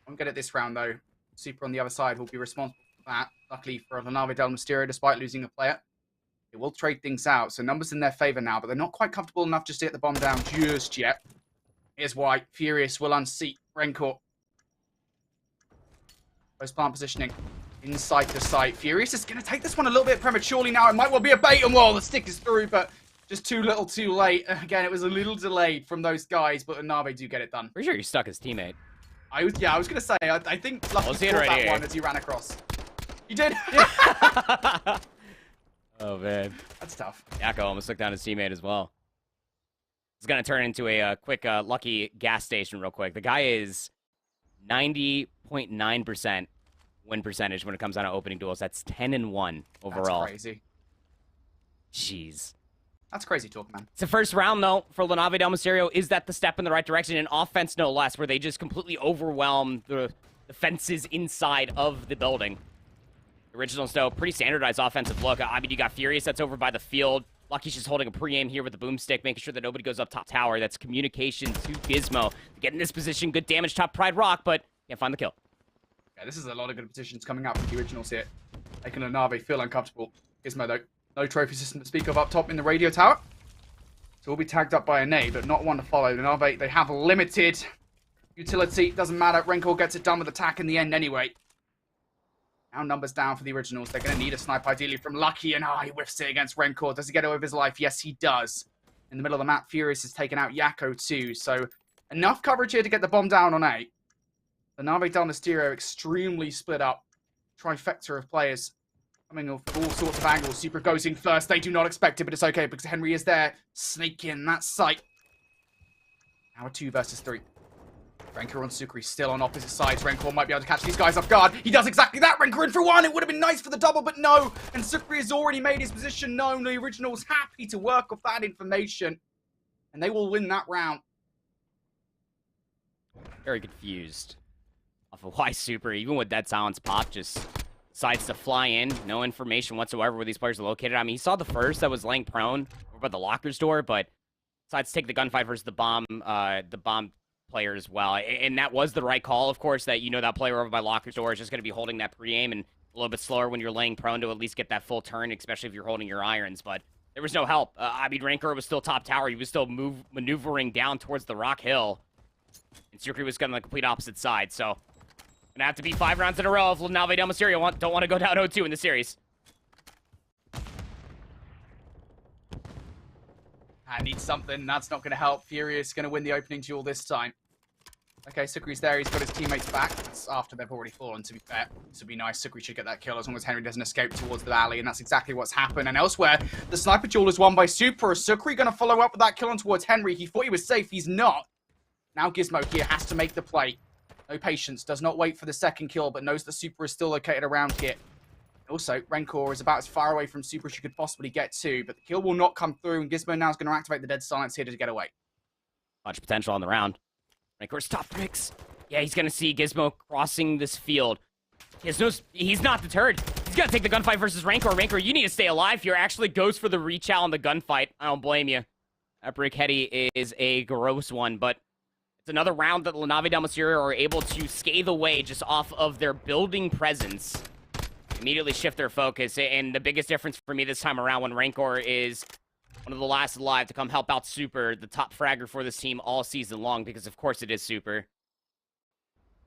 I'm good at this round, though. Super on the other side will be responsible for that. Luckily for Lenave Del Mysterio, despite losing a player, they will trade things out. So numbers in their favor now, but they're not quite comfortable enough just to get the bomb down just yet. Here's why. Furious will unseat Rancor. Post plant positioning inside the site. Furious is going to take this one a little bit prematurely now. It might well be a bait and wall. The stick is through, but just too little too late. Again, it was a little delayed from those guys, but Nave do get it done. Pretty sure he stuck his teammate. I was going to say, I think Lucky caught that one as he ran across. You did? Oh, man. That's tough. Yakko almost took down his teammate as well. It's going to turn into a quick Lucky gas station real quick. The guy is 90.9% win percentage when it comes down to opening duels. That's 10-1 overall. That's crazy. Jeez. That's crazy talk, man. It's the first round, though, for Lenave Del Mysterio. Is that the step in the right direction? In offense, no less, where they just completely overwhelm the fences inside of the building. The Originals, though, pretty standardized offensive look. I mean, you got Furious that's over by the field. Lucky's just holding a pre-aim here with the boomstick, making sure that nobody goes up top tower. That's communication to Gizmo. Get in this position, good damage top Pride Rock, but can't find the kill. Yeah, this is a lot of good positions coming out from the Originals here. Making Lenave feel uncomfortable. Gizmo, though. No trophy system to speak of up top in the radio tower. So we'll be tagged up by a nade, but not one to follow. Lenave, they have limited utility. Doesn't matter. Rancor gets it done with attack in the end anyway. Now numbers down for the Originals. They're going to need a snipe ideally from Lucky, and he whiffs it against Rancor. Does he get away with his life? Yes, he does. In the middle of the map, Furious has taken out Yakko too, so enough coverage here to get the bomb down on A. Lenave Del Mysterio extremely split up. Trifecta of players coming off all sorts of angles. Super goes in first. They do not expect it, but it's okay because Henry is there. Snake in that sight. Now a 2 versus 3. Rancor on Sukri still on opposite sides. Rancor might be able to catch these guys off guard. He does exactly that. Rancor in for 1. It would have been nice for the double, but no. And Sukri has already made his position known. The Originals happy to work off that information. And they will win that round. Very confused off of why Super, even with that silence pop, just decides to fly in. No information whatsoever where these players are located. I mean, he saw the first that was laying prone over by the locker's door, but decides to take the gunfight versus the bomb player as well. And that was the right call, of course, that that player over by locker's door is just going to be holding that pre-aim and a little bit slower when you're laying prone to at least get that full turn, especially if you're holding your irons. But there was no help. I mean, Rancor was still top tower. He was still maneuvering down towards the rock hill. And Sukri was going to the complete opposite side. So, gonna have to be 5 rounds in a row if Lenave Del Mysterio don't want to go down 0-2 in the series. I need something. That's not going to help. Furious going to win the opening duel this time. Okay, Sukri's there. He's got his teammates back. That's after they've already fallen, to be fair. This would be nice. Sukri should get that kill as long as Henry doesn't escape towards the valley, and that's exactly what's happened. And elsewhere, the sniper duel is won by Super. Is Sukri going to follow up with that kill on towards Henry? He thought he was safe. He's not. Now Gizmo here has to make the play. No patience. Does not wait for the second kill, but knows that Super is still located around here. Also, Rancor is about as far away from Super as she could possibly get to, but the kill will not come through, and Gizmo now is going to activate the Dead Silence here to get away. Much potential on the round. Rancor's top picks. Yeah, he's going to see Gizmo crossing this field. He's not deterred. He's going to take the gunfight versus Rancor. Rancor, you need to stay alive here. Actually goes for the reach out on the gunfight. I don't blame you. That Brickheady is a gross one, but it's another round that La Nave del Mysterio are able to scathe away just off of their building presence. Immediately shift their focus, and the biggest difference for me this time around when Rancor is one of the last alive to come help out Super, the top fragger for this team all season long, because of course it is Super.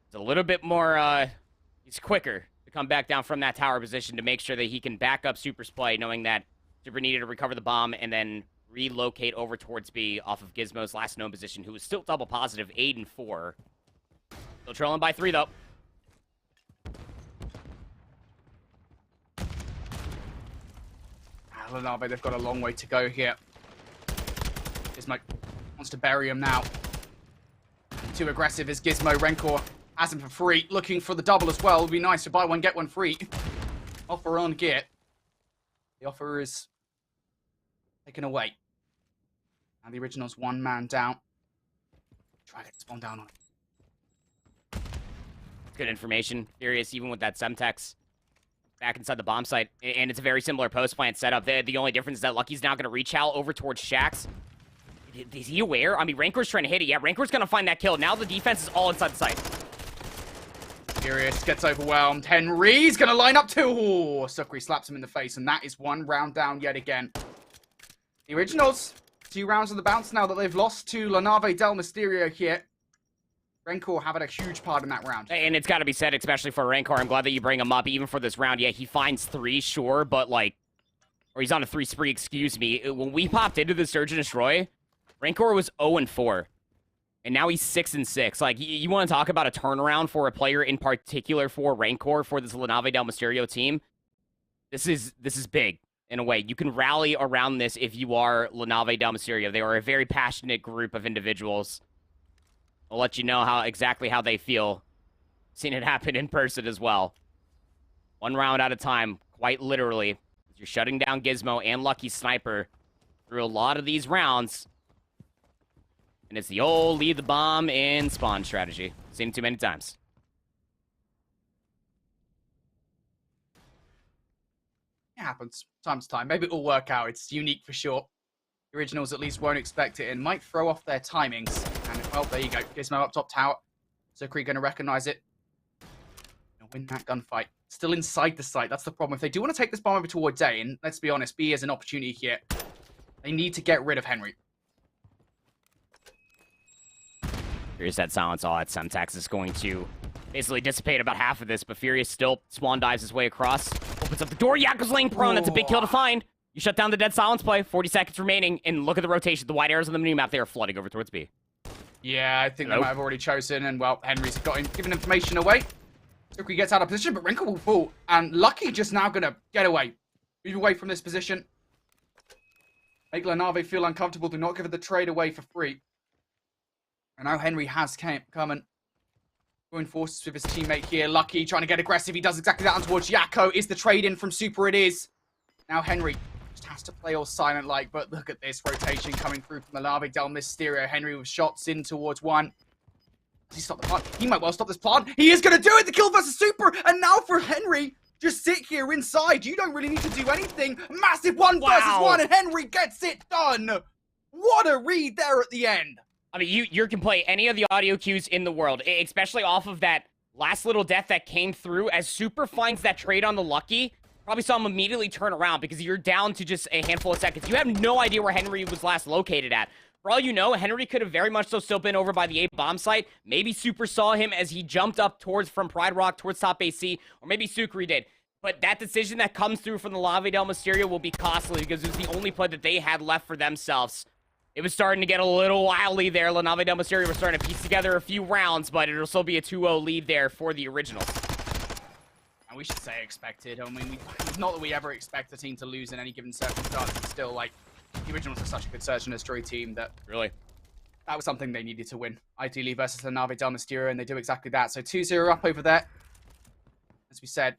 It's a little bit more, he's quicker to come back down from that tower position to make sure that he can back up Super's play, knowing that Super needed to recover the bomb and then relocate over towards B off of Gizmo's last known position, who is still double positive, 8 and 4. Still trailing by 3, though. La Nave, they've got a long way to go here. Gizmo wants to bury him now. Too aggressive is Gizmo. Rancor has him for free. Looking for the double as well. It would be nice to buy one, get one free. Offer on Git. The offer is taken away. And the original's one man down. Try to get spawn down on it. Good information. Furious, even with that Semtex back inside the bomb site, and it's a very similar post plant setup. The only difference is that Lucky's now going to reach out over towards Shax. Is he aware? I mean, Rancor's trying to hit it. Yeah, Rancor's going to find that kill. Now the defense is all inside the site. Furious gets overwhelmed. Henry's going to line up too. Oh, Sukri slaps him in the face, and that is one round down yet again. The originals, 2 rounds of the bounce now that they've lost to La Nave del Mysterio here. Rancor having a huge part in that round. And it's got to be said, especially for Rancor, I'm glad that you bring him up, even for this round. Yeah, he finds 3, sure, but like, or he's on a 3 spree, excuse me. When we popped into the Surge and Destroy, Rancor was 0 and 4. And now he's 6 and 6. Like, you want to talk about a turnaround for a player in particular for Rancor, for this La Nave del Mysterio team? This is big, in a way. You can rally around this if you are La Nave del Mysterio. They are a very passionate group of individuals. I'll let you know exactly how they feel. Seen it happen in person as well. 1 round at a time, quite literally. You're shutting down Gizmo and Lucky Sniper through a lot of these rounds. And it's the old leave the bomb in spawn strategy. Seen it too many times. It happens. Time to time. Maybe it'll work out. It's unique for sure. The originals at least won't expect it and might throw off their timings. And, well, there you go. Gizmo up top tower. Sukri going to recognize it. Gonna win that gunfight. Still inside the site. That's the problem. If they do want to take this bomb over towards A, and let's be honest, B is an opportunity here. They need to get rid of Henry. Here's that silence. All that Semtex is going to basically dissipate about half of this, but Furious still swan dives his way across. Opens up the door. Yakko's laying prone. That's a big kill to find. You shut down the dead silence play. 40 seconds remaining. And look at the rotation. The white arrows on the minimap, they are flooding over towards B. Yeah, I think they might have already chosen. And, well, Henry's given information away. Sukri gets out of position, but Rancor will fall. And Lucky just now going to get away. Move away from this position. Make La Nave feel uncomfortable. Do not give her the trade away for free. And now Henry has come and join forces with his teammate here. Lucky trying to get aggressive. He does exactly that on towards Yakko. Is the trade in from Super? It is. Now Henry just has to play all silent like, but look at this rotation coming through from the La Nave del Mysterio. Henry with shots in towards 1. Does he stop the plant? He might well stop this plant. He is going to do it. The kill versus Super. And now for Henry, just sit here inside. You don't really need to do anything. Massive 1 versus 1, and Henry gets it done. What a read there at the end. I mean, you can play any of the audio cues in the world, especially off of that last little death that came through. As Super finds that trade on the Lucky, probably saw him immediately turn around because you're down to just a handful of seconds. You have no idea where Henry was last located at. For all you know, Henry could have very much so still been over by the A bomb site. Maybe Super saw him as he jumped up from Pride Rock towards top AC, or maybe Sukri did. But that decision that comes through from the La Nave del Mysterio will be costly because it was the only play that they had left for themselves. It was starting to get a little wildly there. Na'Vi Del Mysterio was starting to piece together a few rounds, but it'll still be a 2-0 lead there for the Originals. And we should say expected. I mean, not that we ever expect a team to lose in any given circumstance, but still, like, the Originals are such a good search and destroy team that Really, that was something they needed to win, ideally, versus the Na'Vi Del Mysterio, and they do exactly that. So 2-0 up over there. As we said,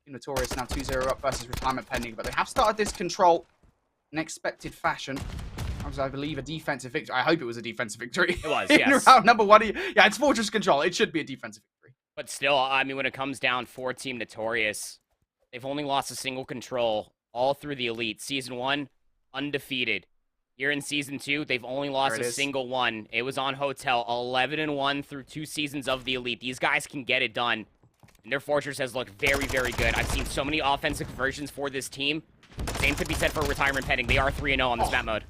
Notorious now 2-0 up versus Retirement Pending, but they have started this control in expected fashion. I believe a defensive victory. I hope it was a defensive victory. it was, in yes. round number 1. Yeah, it's Fortress Control. It should be a defensive victory. But still, I mean, when it comes down for Team Notorious, they've only lost a single control all through the Elite. Season 1, undefeated. Here in Season 2, they've only lost a single one. It was on Hotel, 11-1 through 2 seasons of the Elite. These guys can get it done. And their Fortress has looked very, very good. I've seen so many offensive conversions for this team. Same could be said for Retirement Pending. They are 3-0 on this map mode.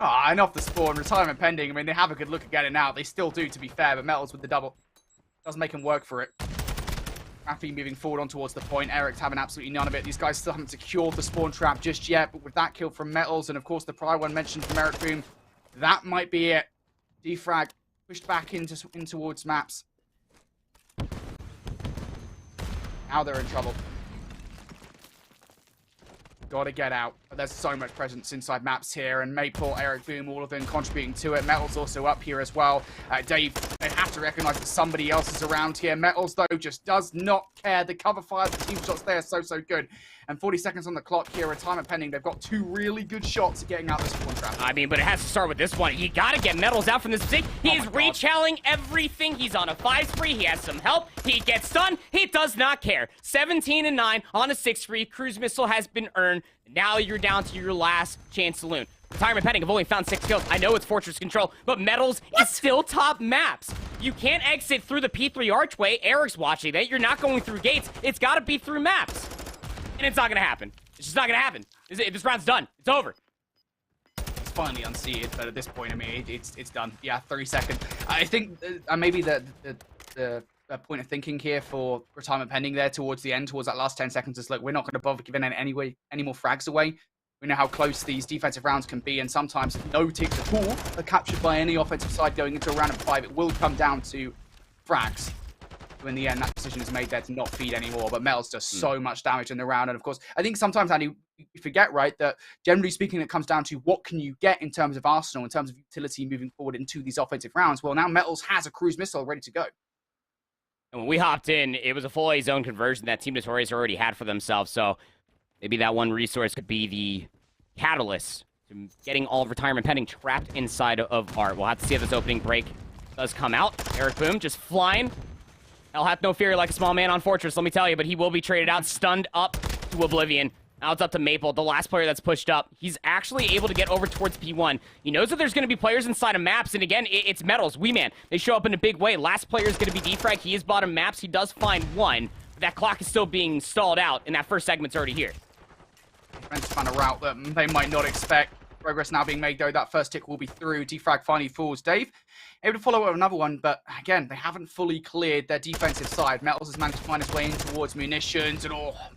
Oh, and off the spawn, Retirement Pending. I mean, they have a good look at getting out. They still do, to be fair, but Metals with the double does make them work for it. Rafi moving forward on towards the point. Eric's having absolutely none of it. These guys still haven't secured the spawn trap just yet, but with that kill from Metals and, of course, the prior one mentioned from Eric Boom, that might be it. Defrag pushed back in towards maps. Now they're in trouble. Gotta get out. But there's so much presence inside maps here, and Maple, Eric Boom, all of them contributing to it. Metals also up here as well. Dave, they have to recognize that somebody else is around here. Metals, though, just does not care. The cover fire, the team shots there, so good. And 40 seconds on the clock here, Retirement Pending. They've got 2 really good shots at getting out this spawn trap. I mean, but it has to start with this one. You gotta get Metals out from this position. He is rechalling everything. He's on a 5 spree. He has some help. He gets stunned. He does not care. 17-9 on a 6 spree. Cruise missile has been earned. Now you're down to your last chance saloon. Retirement Pending have only found 6 kills. I know it's Fortress Control, but Metals is still top maps. You can't exit through the P3 archway. Eric's watching that. You're not going through gates. It's gotta be through maps. And it's not gonna happen. It's just not gonna happen. This round's done. It's over. It's finally unseated, but at this point, I mean, it's done. Yeah, 30 seconds. I think maybe the point of thinking here for Retirement Pending there towards the end, towards that last 10 seconds, is look, we're not going to bother giving any more frags away. We know how close these defensive rounds can be, and sometimes if no ticks at all are captured by any offensive side going into a round of 5, it will come down to frags. So in the end, that decision is made there to not feed anymore, but Metals does so much damage in the round. And of course, I think sometimes, Andy, you forget, right, that generally speaking, it comes down to what can you get in terms of arsenal, in terms of utility moving forward into these offensive rounds. Well, now Metals has a cruise missile ready to go. And when we hopped in, it was a full A zone conversion that Team Notorious already had for themselves, so maybe that one resource could be the catalyst to getting all of Retirement Pending trapped inside of Art. We'll have to see if this opening break does come out. Eric Boom just flying. Hell hath no fear like a small man on Fortress, let me tell you, but he will be traded out, stunned up to Oblivion. Now it's up to Maple, the last player that's pushed up. He's actually able to get over towards P1. He knows that there's going to be players inside of maps, and again, it's Metals, Wee Man. They show up in a big way. Last player is going to be Defrag. He is bottom maps. He does find one, but that clock is still being stalled out, and that first segment's already here. Defense found a route that they might not expect. Progress now being made, though. That first tick will be through. Defrag finally falls. Dave able to follow up with another one, but again, they haven't fully cleared their defensive side. Metals has managed to find his way in towards munitions, and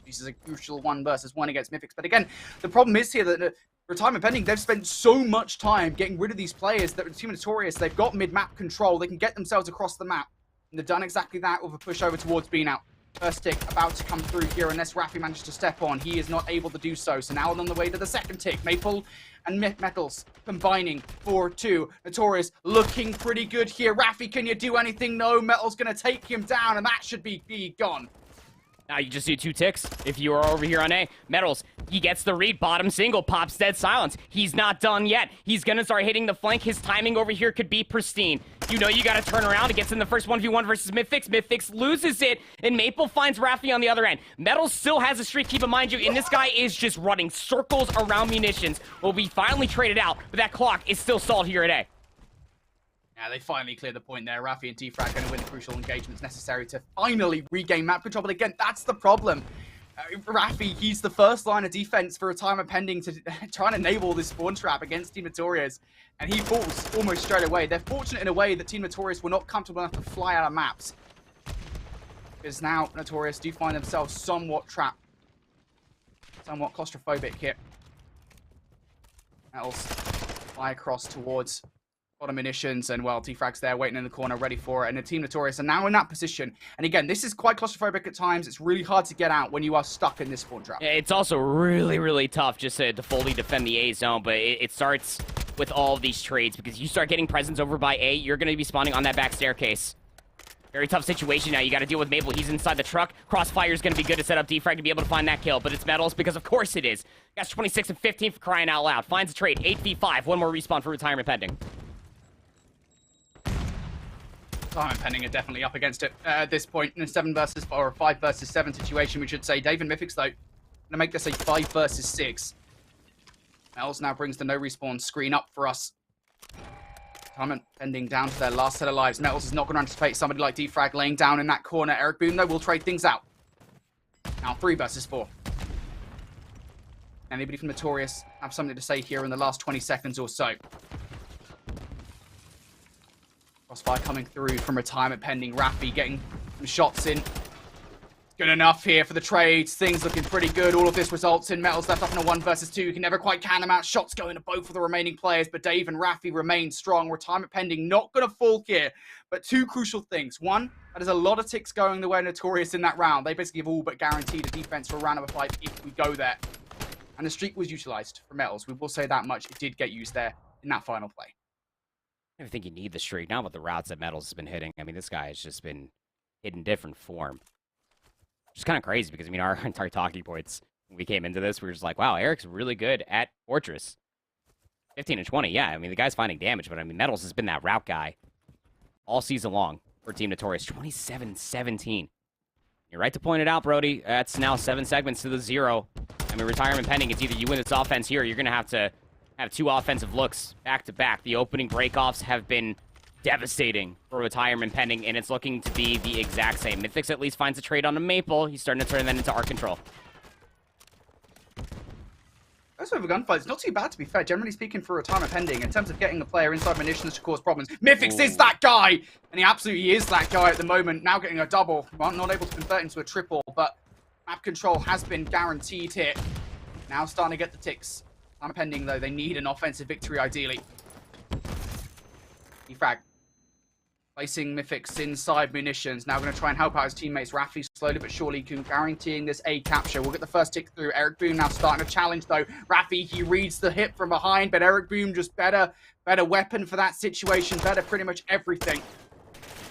this is a crucial 1-versus-1 against Mythics. But again, the problem is here that Retirement Pending, they've spent so much time getting rid of these players that Team Notorious, they've got mid-map control. They can get themselves across the map, and they've done exactly that with a push over towards Beanout. First tick about to come through here, unless Rafi manages to step on. He is not able to do so. So now on the way to the second tick. Maple and Metals combining 4-2. Notorious looking pretty good here. Rafi, can you do anything? No, Metals going to take him down, and that should be gone. Now you just see 2 ticks if you are over here on A. Metals, he gets the read, bottom single, pops dead silence. He's not done yet. He's gonna start hitting the flank. His timing over here could be pristine. You know you gotta turn around. It gets in the first 1v1 versus Mythics. Mythics loses it, and Maple finds Rafi on the other end. Metals still has a streak, keep in mind you, and this guy is just running circles around munitions. Well, we finally traded out, but that clock is still stalled here at A. Yeah, they finally cleared the point there. Rafi and Defrag going to win the crucial engagements necessary to finally regain map control. But again, that's the problem. Rafi, he's the first line of defense for Retirement Pending to try and enable this spawn trap against Team Notorious. And he falls almost straight away. They're fortunate in a way that Team Notorious were not comfortable enough to fly out of maps. Because now Notorious do find themselves somewhat trapped. Somewhat claustrophobic here. Metals Fly across towards bottom munitions, and well, Defrag's there waiting in the corner, ready for it. And the Team Notorious are now in that position. And again, this is quite claustrophobic at times. It's really hard to get out when you are stuck in this spawn trap. It's also really, really tough just to fully defend the A zone, but it starts with all of these trades because you start getting presence over by A, you're going to be spawning on that back staircase. Very tough situation now. You got to deal with Maple. He's inside the truck. Crossfire is going to be good to set up Defrag to be able to find that kill, but it's Metals because of course it is. That's 26 and 15 for crying out loud. Finds a trade. 8v5. One more respawn for retirement pending. Retirement pending are definitely up against it at this point in a 7 versus 4 or 5 versus 7 situation, we should say. Dave and Mythics, though, going to make this a 5 versus 6. Metals now brings the no respawn screen up for us. Retirement pending down to their last set of lives. Metals is not going to anticipate somebody like Defrag laying down in that corner. Eric Boone, though, will trade things out. Now 3 versus 4. Anybody from Notorious have something to say here in the last 20 seconds or so? Crossfire coming through from retirement pending. Raffi getting some shots in. Good enough here for the trades. Things looking pretty good. All of this results in Metals left up in a 1 versus 2. You can never quite can them out. Shots going to both of the remaining players, but Dave and Raffi remain strong. Retirement pending not going to fall here, but 2 crucial things. One, that is a lot of ticks going the way of Notorious in that round. They basically have all but guaranteed a defense for a round number 5 if we go there. And the streak was utilized for Metals. We will say that much. It did get used there in that final play. I don't think you need the streak. Not with the routes that Metals has been hitting. I mean, this guy has just been hit in different form. Which is kind of crazy because, I mean, our entire talking points when we came into this, we were just like, wow, Eric's really good at Fortress. 15 and 20, yeah. I mean, the guy's finding damage, but I mean, Metals has been that route guy all season long for Team Notorious. 27-17. You're right to point it out, Brody. That's now 7 segments to the 0. I mean, retirement pending. It's either you win this offense here or you're going to have 2 offensive looks back to back. The opening breakoffs have been devastating for retirement pending, and it's looking to be the exact same. Mythics at least finds a trade on a Maple. He's starting to turn that into art control. That's over gunfight. It's not too bad, to be fair. Generally speaking, for retirement pending, in terms of getting a player inside munitions to cause problems, Mythics is that guy, and he absolutely is that guy at the moment. Now getting a double, well, not able to convert into a triple, but map control has been guaranteed here. Now starting to get the ticks. Retirement pending, though, they need an offensive victory, ideally. Defrag. Placing Mythics inside munitions. Now going to try and help out his teammates. Raffi slowly but surely guaranteeing this A capture. We'll get the first tick through. Eric Boone now starting to challenge though. Raffi, he reads the hit from behind, but Eric Boone just better weapon for that situation. Better pretty much everything.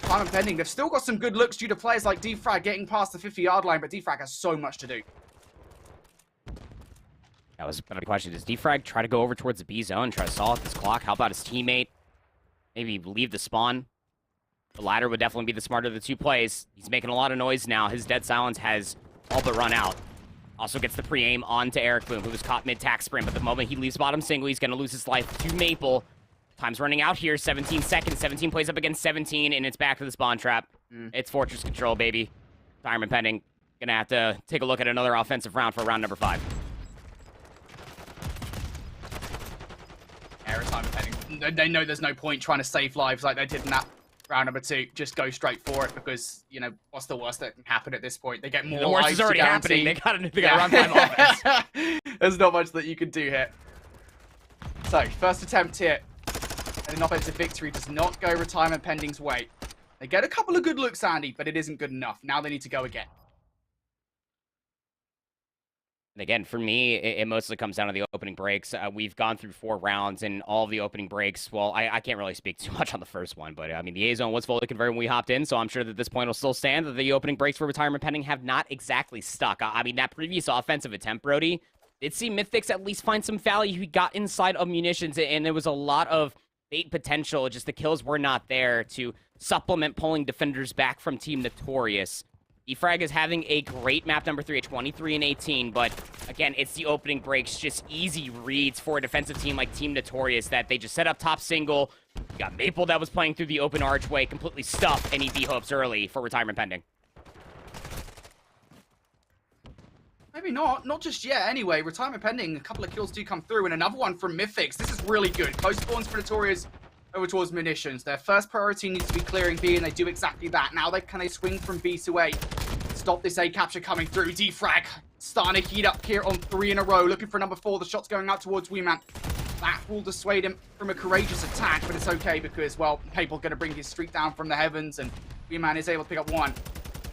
Time and pending. They've still got some good looks due to players like Defrag getting past the 50-yard line, but Defrag has so much to do. That was going to be a question. Does Defrag try to go over towards the B zone, try to stall at this clock, help out his teammate, maybe leave the spawn? The latter would definitely be the smarter of the 2 plays. He's making a lot of noise now. His dead silence has all but run out. Also gets the pre-aim onto Eric Boone, who was caught mid-tack sprint. But the moment he leaves bottom single, he's going to lose his life to Maple. Time's running out here. 17 seconds. 17 plays up against 17, and it's back to the spawn trap. It's Fortress control, baby. Retirement pending. Going to have to take a look at another offensive round for round number 5. Retirement pending. They know there's no point trying to save lives like they did in that round number 2. Just go straight for it because, you know, what's the worst that can happen at this point? They get more lives. The worst is already happening. They got runtime offense. There's not much that you can do here. So, first attempt here. And an offensive victory does not go retirement pending's way. They get a couple of good looks, Andy, but it isn't good enough. Now they need to go again. And again, for me, it mostly comes down to the opening breaks. We've gone through 4 rounds, and all of the opening breaks, well, I can't really speak too much on the first one, but I mean, the A zone was fully converted when we hopped in, so I'm sure that this point will still stand, that the opening breaks for retirement pending have not exactly stuck. I mean, that previous offensive attempt, Brody, did see Mythics at least find some value. He got inside of munitions, and there was a lot of bait potential, just the kills were not there to supplement pulling defenders back from Team Notorious. Defrag is having a great map number 3 at 23 and 18, but again, it's the opening breaks, just easy reads for a defensive team like Team Notorious that they just set up top single. You got Maple that was playing through the open archway, completely stuffed any B-hopes early for retirement pending. Maybe not. Not just yet. Anyway, retirement pending. A couple of kills do come through, and another one from Mythics. This is really good. Close spawns for Notorious over towards munitions. Their first priority needs to be clearing B, and they do exactly that. Now can they swing from B to A? Stop this A capture coming through. Defrag starting to heat up here on 3 in a row. Looking for number 4. The shot's going out towards Weeman. That will dissuade him from a courageous attack, but it's okay because, well, Maple going to bring his streak down from the heavens, and B-Man is able to pick up one.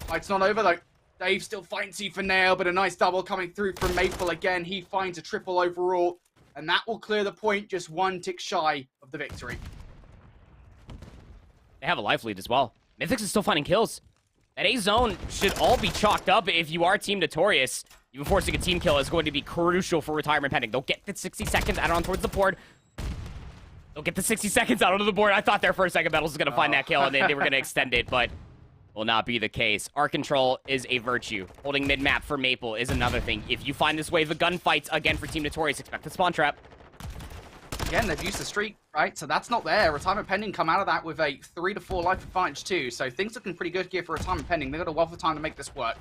Fight's not over, though. Dave still fighting tooth and nail, but a nice double coming through from Maple again. He finds a triple overall, and that will clear the point just one tick shy of the victory. They have a life lead as well. Mythics is still finding kills. That A zone should all be chalked up if you are Team Notorious. Even forcing a team kill is going to be crucial for retirement pending. They'll get the 60 seconds out on towards the board. They'll get the 60 seconds out onto the board. I thought there for a second Metals was going to find that kill and they were going to extend it, but will not be the case. Arc control is a virtue. Holding mid-map for Maple is another thing. If you find this wave of gunfights, again for Team Notorious, expect the spawn trap. Again, they've used the streak, right? So that's not there. Retirement pending come out of that with a 3 to 4 life advantage too. So things looking pretty good here for retirement pending. They've got a wealth of time to make this work.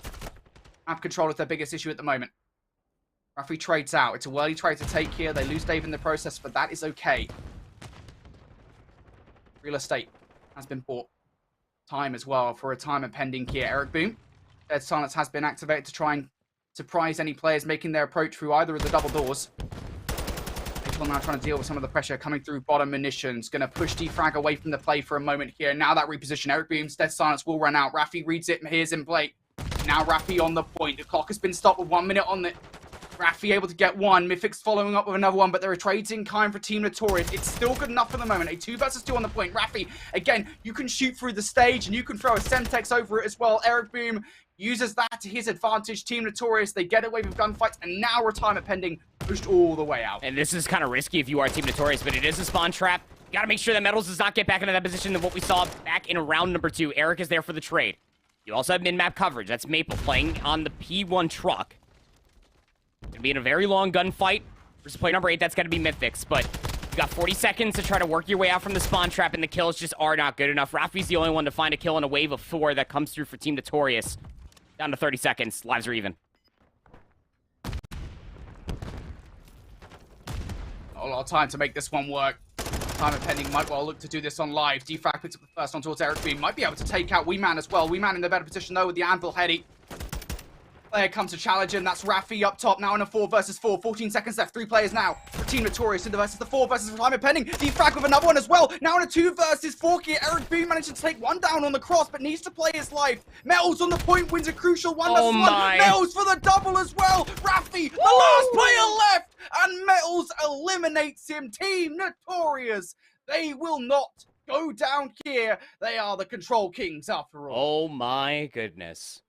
Map control is their biggest issue at the moment. Rafi trades out. It's a worthy trade to take here. They lose Dave in the process, but that is okay. Real estate has been bought. Time as well for retirement pending here. Eric Boom. Dead Silence has been activated to try and surprise any players making their approach through either of the double doors. People now trying to deal with some of the pressure coming through bottom munitions. Going to push defrag away from the play for a moment here. Now that reposition, Eric Boom's Dead Silence will run out. Rafi reads it and hears him play. Now Rafi on the point. The clock has been stopped with 1 minute on it. Rafi able to get one. Mythic's following up with another one, but there are trades in kind for Team Notorious. It's still good enough for the moment. A 2 versus 2 on the point. Rafi, again, you can shoot through the stage and you can throw a Semtex over it as well. Eric Boom uses that to his advantage. Team Notorious, they get away with gunfights, and now retirement pending pushed all the way out. And this is kind of risky if you are Team Notorious, but it is a spawn trap. You got to make sure that Metals does not get back into that position of what we saw back in round number 2. Eric is there for the trade. You also have mid-map coverage. That's Maple playing on the P1 truck. Gonna be in a very long gunfight. Versus player number 8, that's gonna be Mythics, but you got 40 seconds to try to work your way out from the spawn trap, and the kills just are not good enough. Rafi's the only one to find a kill in a wave of 4 that comes through for Team Notorious. Down to 30 seconds. Lives are even. A lot of time to make this one work. Retirement pending might well look to do this on live. Defrag picks up the first one towards Eric Beam. Might be able to take out Wee Man as well. Wee Man in the better position though with the anvil heady. Player comes to challenge him. That's Rafi up top now in a 4 versus 4. 14 seconds left. 3 players now for Team Notorious in the versus the 4 versus retirement pending. Defrag with another one as well. Now in a 2 versus 4 here. Eric Boom managed to take one down on the cross, but needs to play his life. Metals on the point wins a crucial 1 versus 1. Metals for the double as well. Rafi, the last player left, and Metals eliminates him. Team Notorious, they will not go down here. They are the Control Kings after all. Oh my goodness.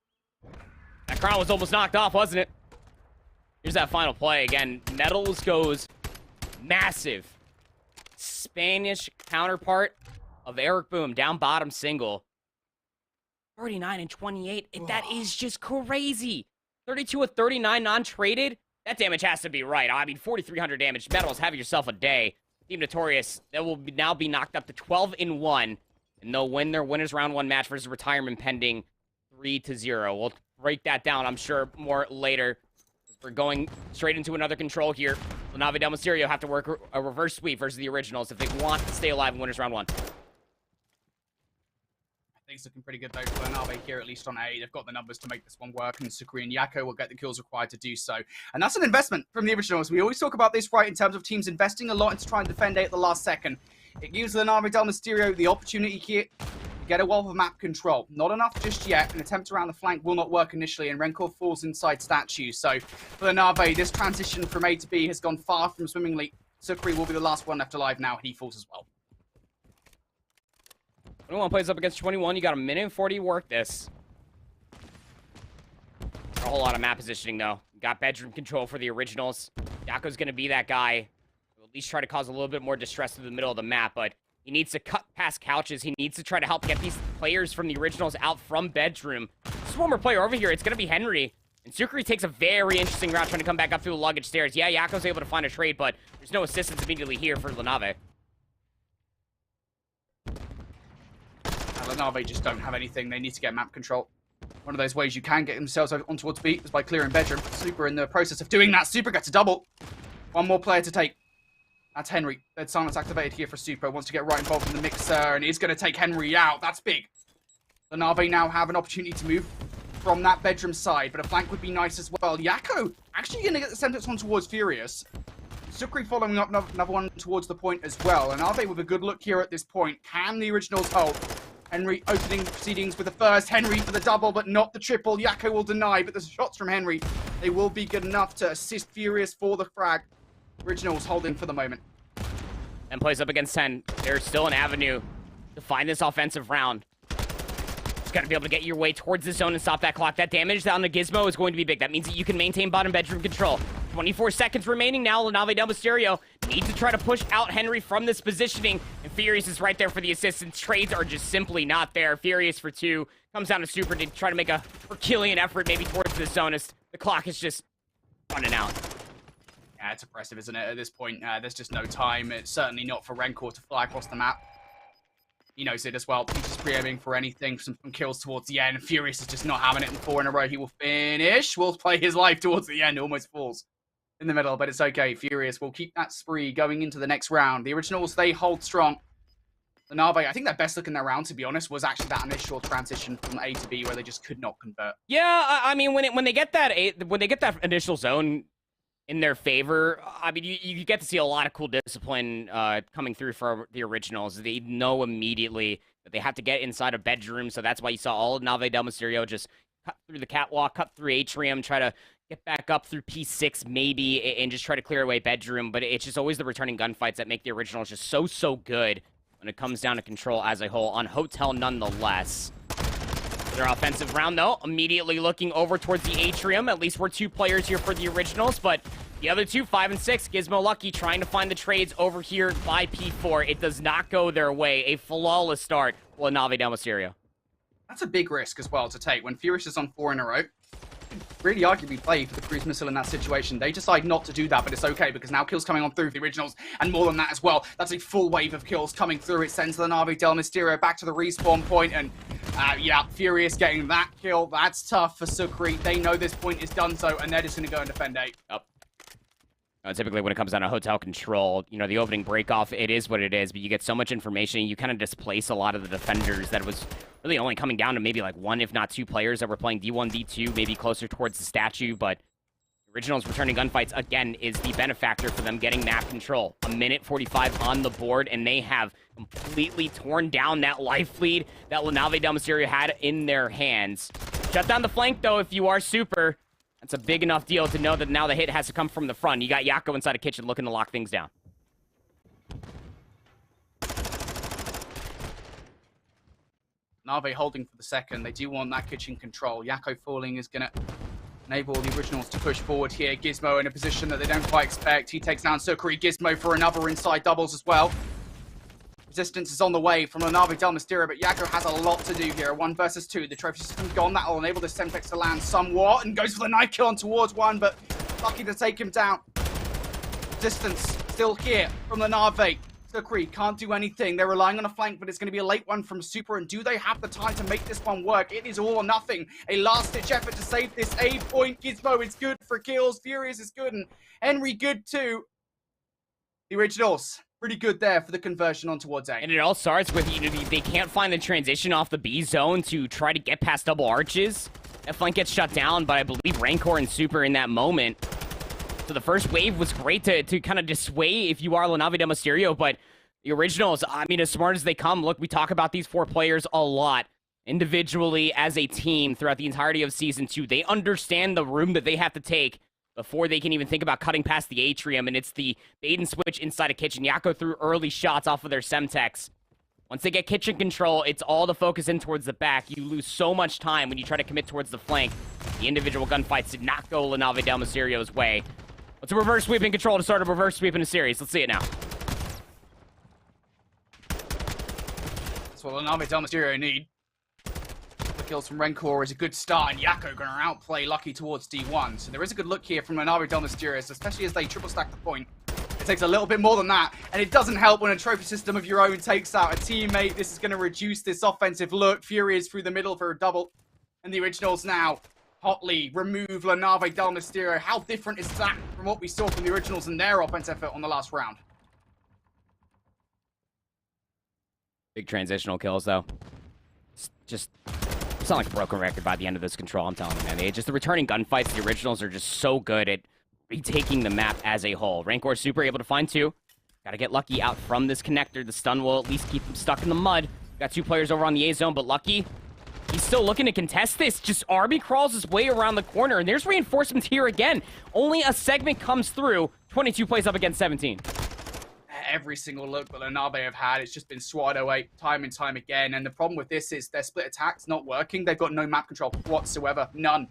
That crown was almost knocked off, wasn't it? Here's that final play again. Metals goes massive. Spanish counterpart of Eric Boom, down bottom single. 39 and 28. That is just crazy. 32 of 39 non-traded. That damage has to be right. I mean, 4,300 damage. Metals, have yourself a day. Team Notorious, that will now be knocked up to 12 and 1. And they'll win their winners round 1 match versus retirement pending 3-0. We'll break that down, I'm sure, more later. We're going straight into another control here. Lanave Del Mysterio have to work a reverse sweep versus the originals if they want to stay alive in winners round 1. Things looking pretty good though for Lanave here, at least on A. They've got the numbers to make this one work, and Sukri and Yako will get the kills required to do so. And that's an investment from the originals. We always talk about this, right, in terms of teams investing a lot into trying to defend A at the last second. It gives Lanave Del Mysterio the opportunity here to get a wealth of map control. Not enough just yet. An attempt around the flank will not work initially, and Renkov falls inside statue. So for Lanave, this transition from A to B has gone far from swimmingly. Sukri will be the last one left alive now, and he falls as well. 21 plays up against 21. You got a minute and 40 to work this. A whole lot of map positioning, though. Got bedroom control for the originals. Yako's going to be that guy who at least try to cause a little bit more distress through the middle of the map, but he needs to cut past couches. He needs to try to help get these players from the originals out from bedroom. Just one more player over here. It's going to be Henry. And Sukri takes a very interesting route trying to come back up through the luggage stairs. Yeah, Yako's able to find a trade, but there's no assistance immediately here for Lanave. Lanave just don't have anything. They need to get map control. One of those ways you can get themselves on towards B is by clearing bedroom. Super in the process of doing that. Super gets a double. One more player to take. That's Henry. Dead Silence activated here for Super. Wants to get right involved in the mixer, and is going to take Henry out. That's big. Lanave now have an opportunity to move from that bedroom side, but a flank would be nice as well. Yako actually going to get the sentence on towards Furious. Sukri following up another one towards the point as well. And are they with a good look here at this point? Can the originals hold? Henry opening proceedings with the first. Henry for the double, but not the triple. Yakko will deny, but the shots from Henry, they will be good enough to assist Furious for the frag. Originals holding for the moment. And plays up against 10. There's still an avenue to find this offensive round. Just got to be able to get your way towards the zone and stop that clock. That damage on the Gizmo is going to be big. That means that you can maintain bottom bedroom control. 24 seconds remaining now. LaNave Del Mysterio needs to try to push out Henry from this positioning. And Furious is right there for the assistance. Trades are just simply not there. Furious for 2. Comes down to Super to try to make a Herculean effort maybe towards the zone as the clock is just running out. Yeah, it's oppressive, isn't it? At this point, there's just no time. It's certainly not for Rencor to fly across the map. He knows it as well. He's just pre-aiming for anything, some kills towards the end. Furious is just not having it in 4 in a row. He will finish. Will play his life towards the end. Almost falls in the middle, but it's okay. Furious will keep that spree going into the next round. The originals, they hold strong. The Nave, I think their best look in their round, to be honest, was actually that initial transition from A to B where they just could not convert. Yeah, I mean, when they get that initial zone in their favor, I mean, you get to see a lot of cool discipline coming through for the originals. They know immediately that they have to get inside a bedroom, so that's why you saw all of Nave Del Mysterio just cut through the catwalk, cut through Atrium, try to get back up through P6 maybe, and just try to clear away bedroom. But it's just always the returning gunfights that make the originals just so good when it comes down to control as a whole on Hotel nonetheless. Their offensive round, though, immediately looking over towards the Atrium. At least we're 2 players here for the originals, but the other 2, 5 and 6, Gizmo Lucky trying to find the trades over here by P4. It does not go their way. A flawless start for LaNave Del Mysterio. That's a big risk as well to take. When Furious is on 4 in a row, really arguably play for the cruise missile in that situation. They decide not to do that, but it's okay because now kills coming on through the originals, and more than that as well. That's a full wave of kills coming through. It sends LaNave Del Mysterio back to the respawn point, and yeah, Furious getting that kill. That's tough for Sukri. They know this point is done so, and they're just going to go and defend A. Yep. Typically, when it comes down to hotel control, you know, the opening break-off, it is what it is, but you get so much information, you kind of displace a lot of the defenders that was really only coming down to maybe like 1, if not 2 players that were playing D1, D2, maybe closer towards the statue, but Originals returning gunfights, again, is the benefactor for them getting map control. 1:45 on the board, and they have completely torn down that life lead that LaNave Del Mysterio had in their hands. Shut down the flank, though, if you are super. That's a big enough deal to know that now the hit has to come from the front. You got Yakko inside a kitchen looking to lock things down. Nave holding for the second. They do want that kitchen control. Yakko falling is going to enable the Originals to push forward here. Gizmo in a position that they don't quite expect. He takes down Sukri. Gizmo for another inside doubles as well. Resistance is on the way from LaNave Del Mysterio, but Yakko has a lot to do here. 1 versus 2. The trophy system's gone. That will enable the Semtex to land somewhat, and goes for the knife kill on towards 1, but lucky to take him down. Resistance still here from LaNave. Sukri can't do anything. They're relying on a flank, but it's going to be a late one from Super, and do they have the time to make this one work? It is all or nothing. A last-ditch effort to save this A point. Gizmo is good for kills. Furious is good, and Henry good too. The Originals, pretty good there for the conversion on towards A. And it all starts with, you know, they can't find the transition off the B zone to try to get past double arches. That flank gets shut down, but I believe Rancor and Super in that moment. So the first wave was great to kind of dissuade if you are LaNave Del Mysterio, but the Originals, I mean, as smart as they come, look, we talk about these 4 players a lot, individually as a team throughout the entirety of Season 2. They understand the room that they have to take before they can even think about cutting past the Atrium, and it's the bait and switch inside a kitchen. Yakko threw early shots off of their Semtex. Once they get kitchen control, it's all the focus in towards the back. You lose so much time when you try to commit towards the flank. The individual gunfights did not go LaNave Del Mysterio's way. What's a reverse sweep in control to start a reverse sweep in a series? Let's see it now. That's what LaNave Del Mysterio need. The kills from Rancor is a good start, and Yakko going to outplay Lucky towards D1. So there is a good look here from LaNave Del Mysterio, especially as they triple stack the point. It takes a little bit more than that, and it doesn't help when a trophy system of your own takes out a teammate. This is going to reduce this offensive look. Fury is through the middle for a double, and the Originals now hotly remove LaNave Del Mysterio. How different is that from what we saw from the Originals and their offense effort on the last round? Big transitional kills, though. It's just sound like a broken record by the end of this control, I'm telling you, man. The returning gunfights, the Originals are just so good at retaking the map as a whole. Rancor super able to find 2. Gotta get Lucky out from this connector. The stun will at least keep him stuck in the mud. Got 2 players over on the A zone, but Lucky, he's still looking to contest this. Just Arby crawls his way around the corner, and there's reinforcements here again. Only a segment comes through. 22 plays up against 17. Every single look that Lenabe have had, it's just been SWAT 08 time and time again. And the problem with this is their split attack's not working. They've got no map control whatsoever. None.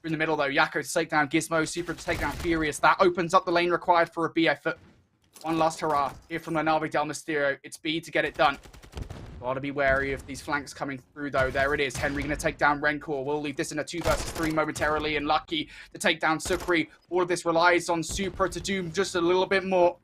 In the middle, though, Yakko to take down Gizmo, Super to take down Furious. That opens up the lane required for a B effort. One last hurrah here from Lenabe Del Mysterio. It's B to get it done. Gotta be wary of these flanks coming through, though. There it is. Henry gonna take down Rencor. We'll leave this in a 2 versus 3 momentarily, and Lucky to take down Sukri. All of this relies on Super to do just a little bit more.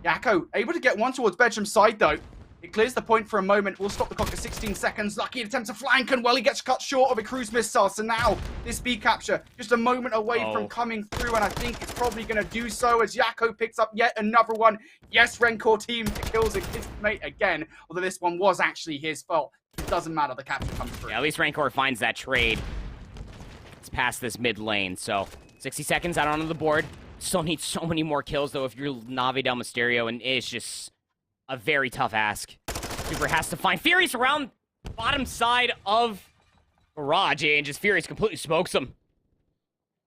Yakko able to get one towards Bedroom's side, though. It clears the point for a moment. We'll stop the clock at 16 seconds. Lucky attempts to flank, and well, he gets cut short of a cruise missile. So now, this B capture, just a moment away from coming through, and I think it's probably going to do so as Yakko picks up yet another one. Yes, Rencor team kills his mate again, although this one was actually his fault. It doesn't matter, the capture comes through. Yeah, at least Rancor finds that trade. It's past this mid lane, so 60 seconds out onto the board. Still need so many more kills, though, if you're Navi Del Mysterio, and it's just a very tough ask. Super has to find Furious around bottom side of Garage, and just Furious completely smokes him.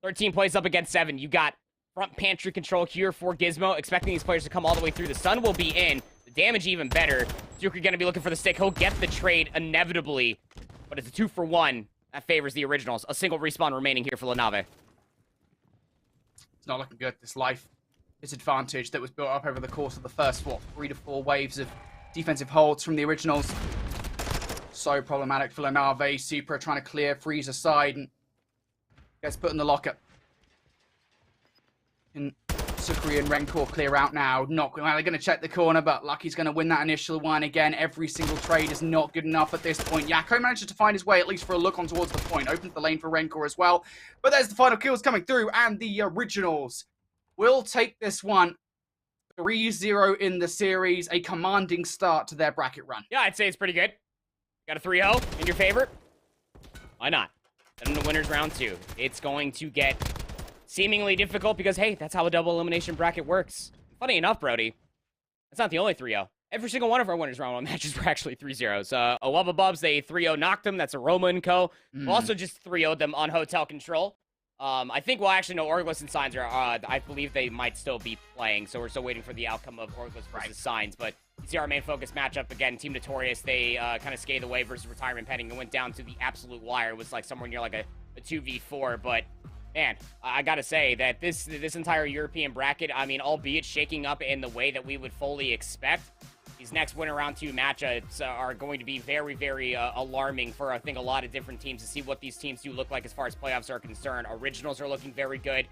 13 plays up against 7. You got front pantry control here for Gizmo, expecting these players to come all the way through. The stun will be in. The damage even better. Duker going to be looking for the stick. He'll get the trade inevitably, but it's a 2-for-1. That favors the originals. A single respawn remaining here for Lenabe. It's not looking good. This life disadvantage that was built up over the course of the first, 3 to 4 waves of defensive holds from the originals. So problematic for Lenabe. Super trying to clear, freeze aside, and gets put in the locker. And Sukri and Rencor clear out now. Not well, they're going to check the corner, but Lucky's going to win that initial one again. Every single trade is not good enough at this point. Yakko manages to find his way, at least for a look on towards the point. Opens the lane for Rencor as well. But there's the final kills coming through, and the originals will take this one 3-0 in the series. A commanding start to their bracket run. Yeah, I'd say it's pretty good. Got a 3-0 in your favor? Why not? Then in the winners round 2. It's going to get seemingly difficult because, hey, that's how a double elimination bracket works. Funny enough, Brody, that's not the only 3-0. Every single one of our winners round 1 matches were actually 3-0s. Awubba Bubs, they 3-0 Noctum. That's a Roma and Co. Also just 3-0'd them on Hotel Control. I think we'll actually know Orgless and Signs are, I believe they might still be playing, so we're still waiting for the outcome of Orgless versus Signs, but you see our main focus matchup again, Team Notorious, they kind of scathed away versus Retirement Pending and went down to the absolute wire. It was like somewhere near like a 2v4, but man, I gotta say that this entire European bracket, I mean, albeit shaking up in the way that we would fully expect, these next winner round 2 matchups are going to be very, very alarming for, I think, a lot of different teams to see what these teams do look like as far as playoffs are concerned. Originals are looking very good.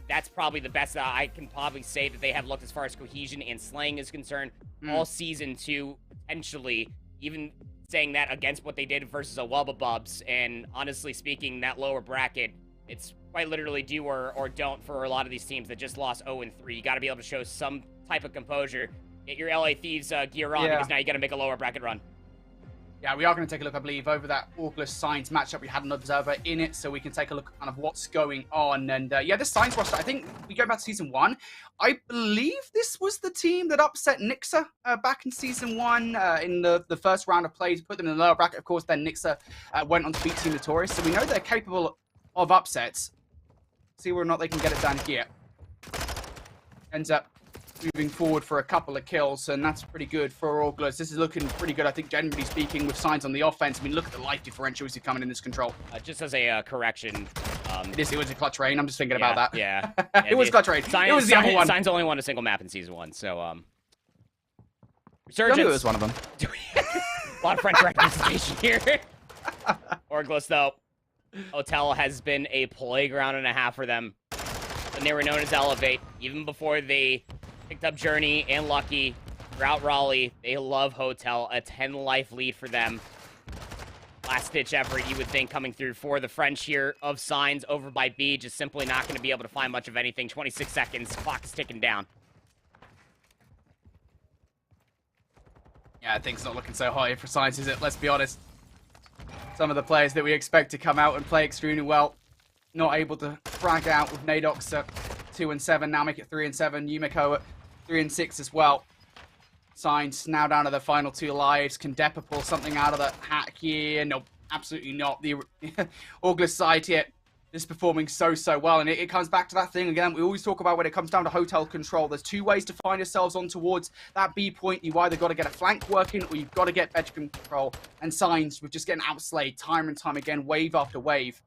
That's probably the best that I can probably say that they have looked as far as cohesion and slaying is concerned all season 2, potentially, even saying that against what they did versus Awubba Bubs. And honestly speaking, that lower bracket, it's quite literally do or don't for a lot of these teams that just lost 0-3. You got to be able to show some type of composure. Get your LA Thieves gear on, because now you got to make a lower bracket run. Yeah, we are going to take a look, I believe, over that Orgless Signs matchup. We had an observer in it, so we can take a look at kind of what's going on. And yeah, this Signs roster, I think we go back to Season 1. I believe this was the team that upset Nixa back in Season 1 in the first round of plays, put them in the lower bracket. Of course, then Nixa went on to beat Team Notorious, so we know they're capable of upsets. See whether or not they can get it done here. Ends up moving forward for a couple of kills, and that's pretty good for Orgless. This is looking pretty good, I think, generally speaking, with Signs on the offense. I mean, look at the life differential as he's coming in this control. Just as a correction, it was a clutch rain. I'm just thinking about that. Yeah. It was clutch rain. It was the other one. Signs only won a single map in Season 1, so Resurgence. It was one of them. A lot of French representation here. Orgless, though, Hotel has been a playground and a half for them. And they were known as Elevate, even before they picked up Journey and Lucky throughout Raleigh. They love Hotel. A 10-life lead for them. Last-ditch effort, you would think, coming through for the French here of Signs over by B. Just simply not going to be able to find much of anything. 26 seconds. Clock is ticking down. Yeah, things not looking so hot here for Signs, is it? Let's be honest. Some of the players that we expect to come out and play extremely well not able to frag out with Nadox at 2 and 7. Now make it 3 and 7. Yumiko at 3 and 6 as well. Signs now down to the final 2 lives. Can Depper pull something out of the hat here? No, absolutely not. The Orgless side here is performing so well. And it comes back to that thing again we always talk about when it comes down to hotel control. There's 2 ways to find yourselves on towards that B point. You either got to get a flank working or you've got to get bedroom control. And Signs with just getting outslayed time and time again, wave after wave.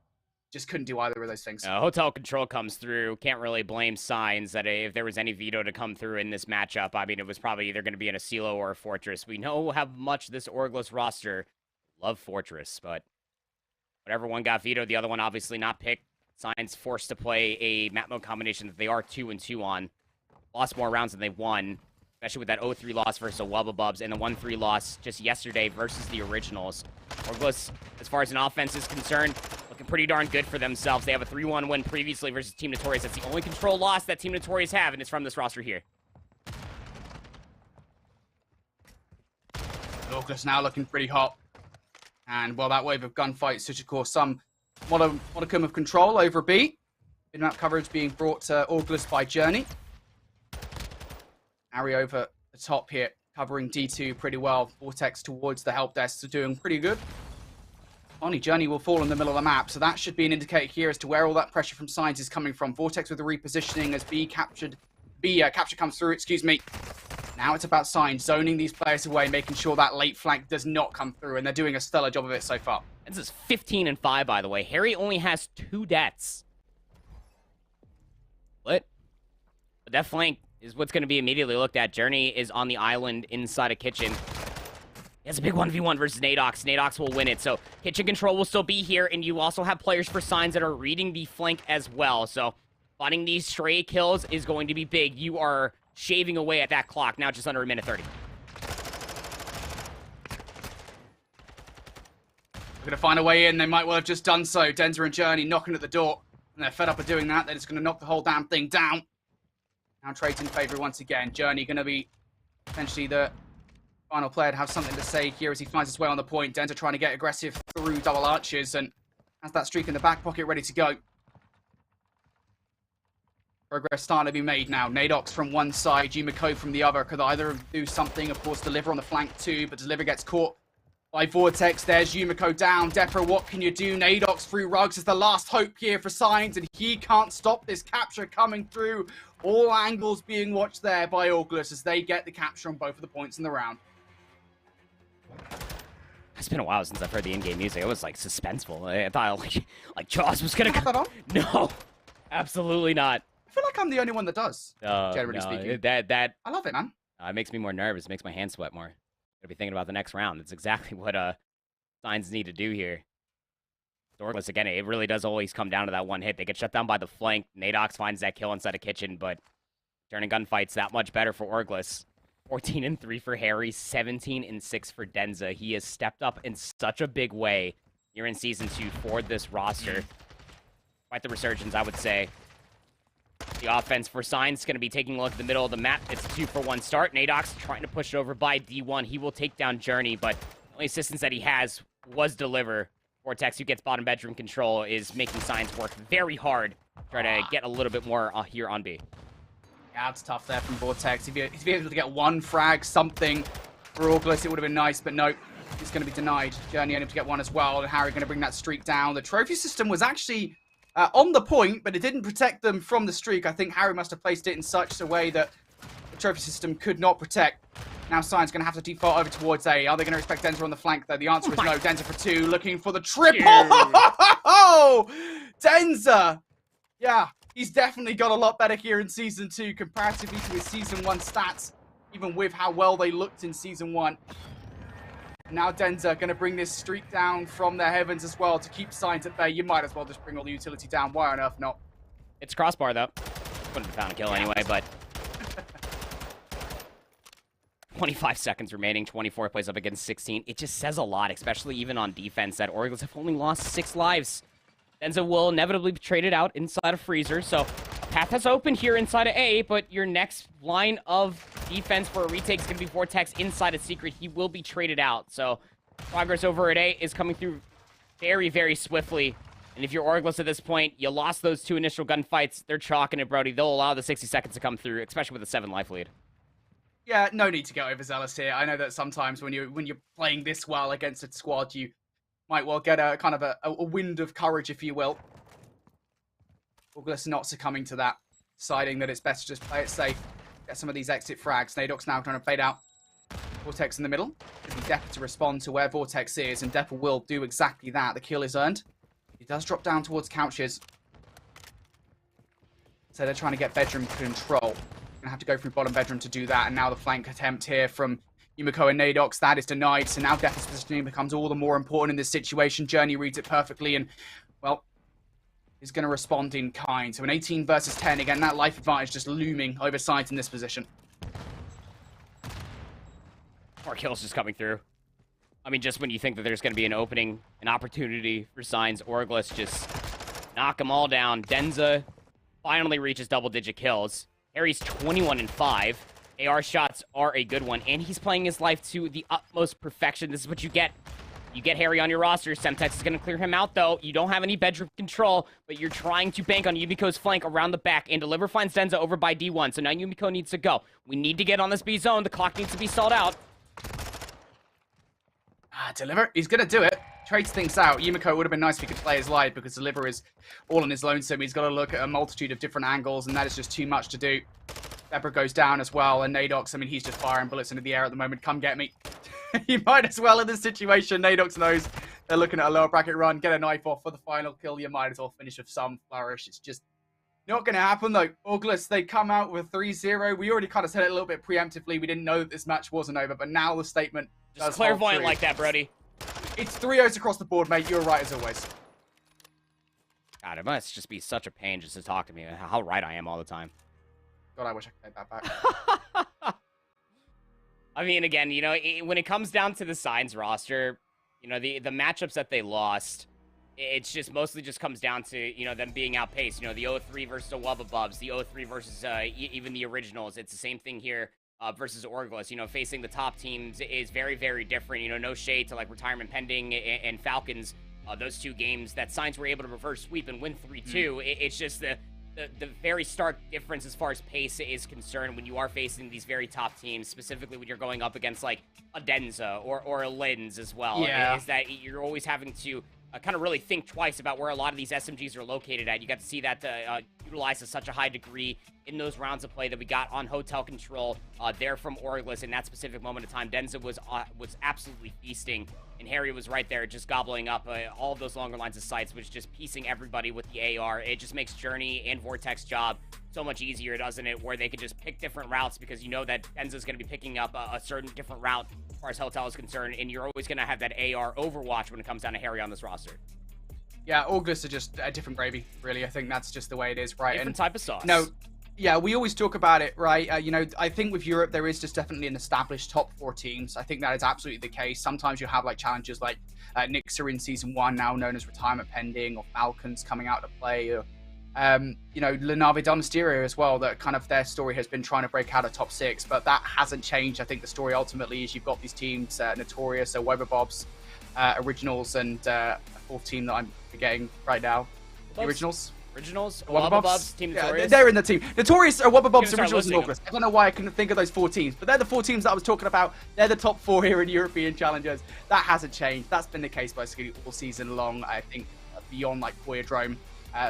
Just couldn't do either of those things. Hotel control comes through. Can't really blame Signs that if there was any veto to come through in this matchup, I mean, it was probably either going to be in a Silo or a Fortress. We know how much this Orgless roster love Fortress, but whatever one got vetoed, the other one obviously not picked. Signs forced to play a map mode combination that they are 2 and 2 on. Lost more rounds than they won, especially with that 0-3 loss versus the Wubbabubs and the 1-3 loss just yesterday versus the Originals. Orgless, as far as an offense is concerned, looking pretty darn good for themselves. They have a 3-1 win previously versus Team Notorious. That's the only control loss that Team Notorious have, and it's from this roster here. Orgless now looking pretty hot. And, well, that wave of gunfights should cause some modicum of control over B. In-map coverage being brought to Orgless by Journey. Harry over the top here, covering D2 pretty well. Vortex towards the help desk, so doing pretty good. Only Journey will fall in the middle of the map, so that should be an indicator here as to where all that pressure from Signs is coming from. Vortex with the repositioning as capture comes through, excuse me. Now it's about Signs zoning these players away, making sure that late flank does not come through, and they're doing a stellar job of it so far. This is 15 and 5, by the way. Harry only has 2 deaths. What? But that flank is what's going to be immediately looked at. Journey is on the island inside a kitchen. He has a big 1v1 versus Nadox. Nadox will win it, so kitchen control will still be here, and you also have players for Signs that are reading the flank as well. So finding these stray kills is going to be big. You are shaving away at that clock, now just under 1 minute 30. They're going to find a way in. They might well have just done so. Denza and Journey knocking at the door, and they're fed up of doing that. They're just going to knock the whole damn thing down. Now trades in favor once again. Journey going to be potentially the final player to have something to say here as he finds his way on the point. Denza trying to get aggressive through double arches and has that streak in the back pocket ready to go. Progress starting to be made now. Nadox from one side, Yumiko from the other. Could either do something? Of course, Deliver on the flank too, but Deliver gets caught by Vortex. There's Yumiko down. Depper, what can you do? Nadox through Rugs is the last hope here for Signs, and he can't stop this capture coming through. All angles being watched there by Orgless as they get the capture on both of the points in the round. It's been a while since I've heard the in-game music. It was like suspenseful. I thought like Jaws was gonna come. No, absolutely not. I feel like I'm the only one that does. Generally speaking, I love it, man. It makes me more nervous. It makes my hands sweat more. Gotta be thinking about the next round. That's exactly what Signs need to do here. Orgless, again, it really does always come down to that one hit. They get shut down by the flank. Nadox finds that kill inside a kitchen, but turning gunfights that much better for Orgless. 14 and 3 for Harry, 17 and 6 for Denza. He has stepped up in such a big way here in Season 2 for this roster. Quite the resurgence, I would say. The offense for Signs is going to be taking a look at the middle of the map. It's a 2-for-1 start. Nadox trying to push it over by D1. He will take down Journey, but the only assistance that he has was Deliver. Vortex, who gets bottom bedroom control, is making Signs work very hard. Try to get a little bit more here on B. Yeah, it's tough there from Vortex. If you're able to get one frag, something for Orgless, it would have been nice, but no, he's going to be denied. Journey able to get one as well, and Harry going to bring that streak down. The trophy system was actually on the point, but it didn't protect them from the streak. I think Harry must have placed it in such a way that the trophy system could not protect. Now Sign's going to have to default over towards A. Are they going to expect Denza on the flank, though? The answer is no. Denza for 2, looking for the triple. Oh, Denza! Yeah, he's definitely got a lot better here in Season 2 comparatively to his Season 1 stats, even with how well they looked in Season 1. And now Denza going to bring this streak down from the heavens as well to keep Signs at bay. You might as well just bring all the utility down. Why on earth not? It's crossbar, though. Wouldn't have found a kill anyway, but 25 seconds remaining, 24 plays up against 16. It just says a lot, especially even on defense, that Orgless have only lost 6 lives. Denza will inevitably be traded out inside of Freezer, so a path has opened here inside of A, but your next line of defense for a retake is going to be Vortex inside of Secret. He will be traded out, so progress over at A is coming through very, very swiftly. And if you're Orgless at this point, you lost those 2 initial gunfights. They're chalking it, Brody. They'll allow the 60 seconds to come through, especially with a 7 life lead. Yeah, no need to get overzealous here. I know that sometimes when you're playing this well against a squad, you might well get a kind of a wind of courage, if you will. Orgless not succumbing to that, deciding that it's best to just play it safe, get some of these exit frags. Nadoc's now trying to fade out. Vortex in the middle. Gives Depper to respond to where Vortex is, and Depper will do exactly that. The kill is earned. He does drop down towards couches. So they're trying to get bedroom control. Gonna have to go through bottom bedroom to do that, and now the flank attempt here from Yumiko and Nadox, that is denied, so now Depper's positioning becomes all the more important in this situation. Journey reads it perfectly, and, well, is going to respond in kind. So an 18 versus 10, again, that life advantage just looming over sides in this position. More kills just coming through. I mean, just when you think that there's going to be an opening, an opportunity for Signs, Orgless just knock them all down. Denza finally reaches double-digit kills. Harry's 21-5. AR shots are a good one, and he's playing his life to the utmost perfection. This is what you get. You get Harry on your roster. Semtex is going to clear him out, though. You don't have any bedroom control, but you're trying to bank on Yumiko's flank around the back, and Deliver finds Denza over by D1, so now Yumiko needs to go. We need to get on this B zone. The clock needs to be stalled out. Deliver, he's going to do it. Trades things out. Yumiko would have been nice if he could play his live, because Deliver is all on his lonesome. He's got to look at a multitude of different angles, and that is just too much to do. Pepper goes down as well, and Nadox, I mean, he's just firing bullets into the air at the moment. Come get me. You might as well in this situation. Nadox knows they're looking at a lower bracket run. Get a knife off for the final kill. You might as well finish with some flourish. It's just not going to happen, though. Orgless, they come out with 3-0. We already kind of said it a little bit preemptively. We didn't know that this match wasn't over, but now the statement just clairvoyant like that, Brody. It's 3-0s across the board, mate. You're right as always. God, it must just be such a pain just to talk to me. How right I am all the time. God, I wish I could take that back. I mean, again, you know, when it comes down to the Signs roster, you know, the matchups that they lost, it's just mostly just comes down to, you know, them being outpaced. You know, the 0-3 versus the Wubbabubs, the 0-3 versus even the originals. It's the same thing here versus Orgless. You know, facing the top teams is very, very different. You know, no shade to, like, Retirement Pending and Falcons. Those 2 games that Signs were able to reverse sweep and win 3-2. It's just the very stark difference as far as pace is concerned when you are facing these very top teams, specifically when you're going up against, like, a Denza or a Lens as well. Yeah. Is that you're always having to kind of really think twice about where a lot of these SMGs are located at. You got to see that utilized to such a high degree in those rounds of play that we got on Hotel Control there from Orgless in that specific moment of time. Denza was absolutely feasting, and Harry was right there just gobbling up all of those longer lines of sights, which just piecing everybody with the AR. It just makes Journey and Vortex job so much easier, doesn't it, where they can just pick different routes because you know that Denza's going to be picking up a certain different route as far as Hotel is concerned, and you're always going to have that AR overwatch when it comes down to Harry on this roster. Yeah, Orgless are just a different gravy, really. I think that's just the way it is, right? Different type of sauce. No, yeah, we always talk about it, right? You know, I think with Europe, there is just definitely an established top 4 teams. I think that is absolutely the case. Sometimes you have, like, challenges like Nixer in Season 1, now known as Retirement Pending, or Falcons coming out to play, or, you know, Lenave Del Mysterio as well, that kind of their story has been trying to break out of top 6, but that hasn't changed. I think the story ultimately is you've got these teams, Notorious, so Wubbabubs, Originals, and a 4th team that I'm forgetting right now. The Originals? Wubbabubs, Team Notorious. Yeah, they're in the team. Notorious, Wubbabubs, Originals, and them. Orgless. I don't know why I couldn't think of those 4 teams, but they're the 4 teams that I was talking about. They're the top 4 here in European Challengers. That hasn't changed. That's been the case basically all season long. I think beyond, like, Voyadrome,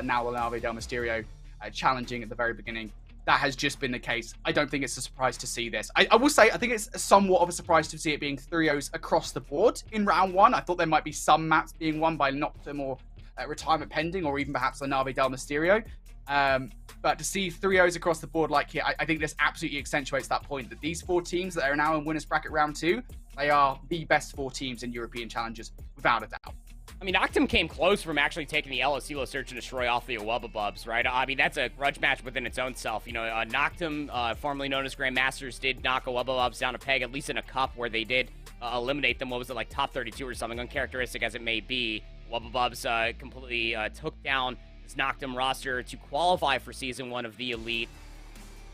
now Lenave Del Mysterio challenging at the very beginning. That has just been the case. I don't think it's a surprise to see this. I will say, I think it's somewhat of a surprise to see it being 3-0s across the board in round 1. I thought there might be some maps being won by Noctum or Retirement Pending, or even perhaps Lenave Del Mysterio. But to see 3-0s across the board like here, I think this absolutely accentuates that point that these 4 teams that are now in Winners Bracket round 2, they are the best 4 teams in European Challenges, without a doubt. I mean, Noctum came close from actually taking the LSELO Search and Destroy off the Wubbabubs, right? I mean, that's a grudge match within its own self. You know, Noctum, formerly known as Grandmasters, did knock a Wubbabubs down a peg, at least in a cup where they did eliminate them. What was it, like top 32 or something, uncharacteristic as it may be. Wubbabubs completely took down this Noctum roster to qualify for Season 1 of the Elite.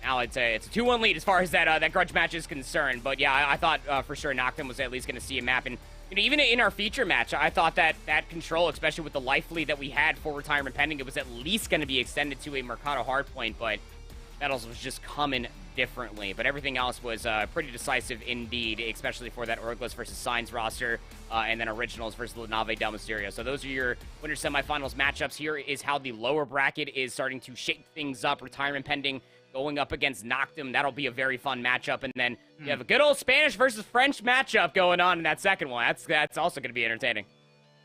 Now it's a 2-1 lead as far as that grudge match is concerned. But yeah, I thought for sure Noctum was at least going to see a map. And, you And even in our feature match, I thought that control, especially with the life lead that we had for Retirement Pending, it was at least going to be extended to a Mercado Hardpoint, but Metals was just coming differently. But everything else was pretty decisive indeed, especially for that Orgless versus Signs roster, and then Originals versus the Nave Del Mysterio. So those are your winter semifinals matchups. Here is how the lower bracket is starting to shake things up. Retirement Pending going up against Noctum. That'll be a very fun matchup. And then you have a good old Spanish versus French matchup going on in that second one. That's also going to be entertaining.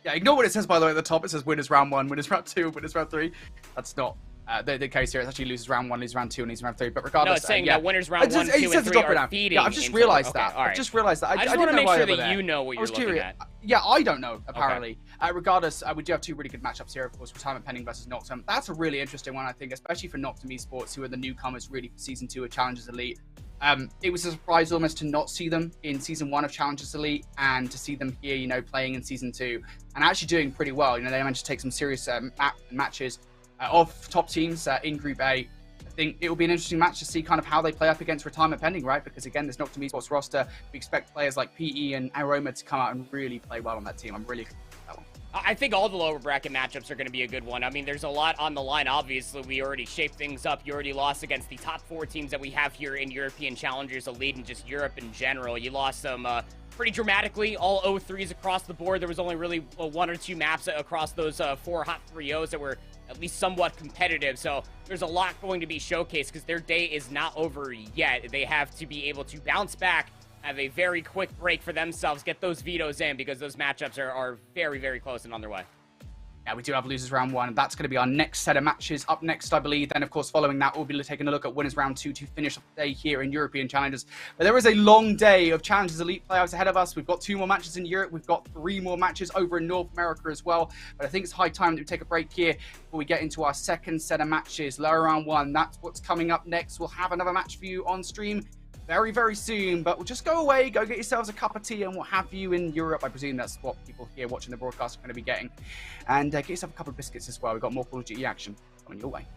Yeah, ignore what it says, by the way, at the top. It says winners round 1, winners round 2, winners round 3. That's not the case here. It's actually loses round 1, loses round 2, and loses round 3. But regardless, no, it's saying that winners round 1, 2, and 3 are feeding. Yeah, I've just realized that. Okay, right. I've just realized that. I just want to make sure that you know what you're looking at. Yeah, I don't know, apparently. Okay. Regardless, we do have 2 really good matchups here, of course, Retirement Pending versus Noctum. That's a really interesting one, I think, especially for Noctum Esports, who are the newcomers really for Season 2 of Challengers Elite. It was a surprise almost to not see them in Season 1 of Challengers Elite and to see them here, you know, playing in Season 2 and actually doing pretty well. You know, they managed to take some serious matches of top teams in Group A. I think it will be an interesting match to see kind of how they play up against Retirement Pending, right? Because again, this Noctum Esports roster, we expect players like PE and Aroma to come out and really play well on that team. I'm really excited for that one. I think all the lower bracket matchups are going to be a good one. I mean, there's a lot on the line. Obviously, we already shaped things up. You already lost against the top 4 teams that we have here in European Challengers Elite and just Europe in general. You lost them pretty dramatically, all 0-3s across the board. There was only really 1 or 2 maps across those 4 hot 3-0s that were at least somewhat competitive. So there's a lot going to be showcased because their day is not over yet. They have to be able to bounce back, have a very quick break for themselves, get those vetoes in because those matchups are very, very close and on their way. Yeah, we do have losers round 1, and that's going to be our next set of matches up next, I believe. Then, of course, following that, we'll be taking a look at winners round 2 to finish off the day here in European Challengers. But there is a long day of Challengers Elite playoffs ahead of us. We've got 2 more matches in Europe. We've got 3 more matches over in North America as well. But I think it's high time that we take a break here before we get into our second set of matches. Lower round 1, that's what's coming up next. We'll have another match for you on stream very, very soon, but we'll just go away, go get yourselves a cup of tea and what have you in Europe. I presume that's what people here watching the broadcast are going to be getting. And get yourself a couple of biscuits as well. We've got more Call of Duty action coming your way.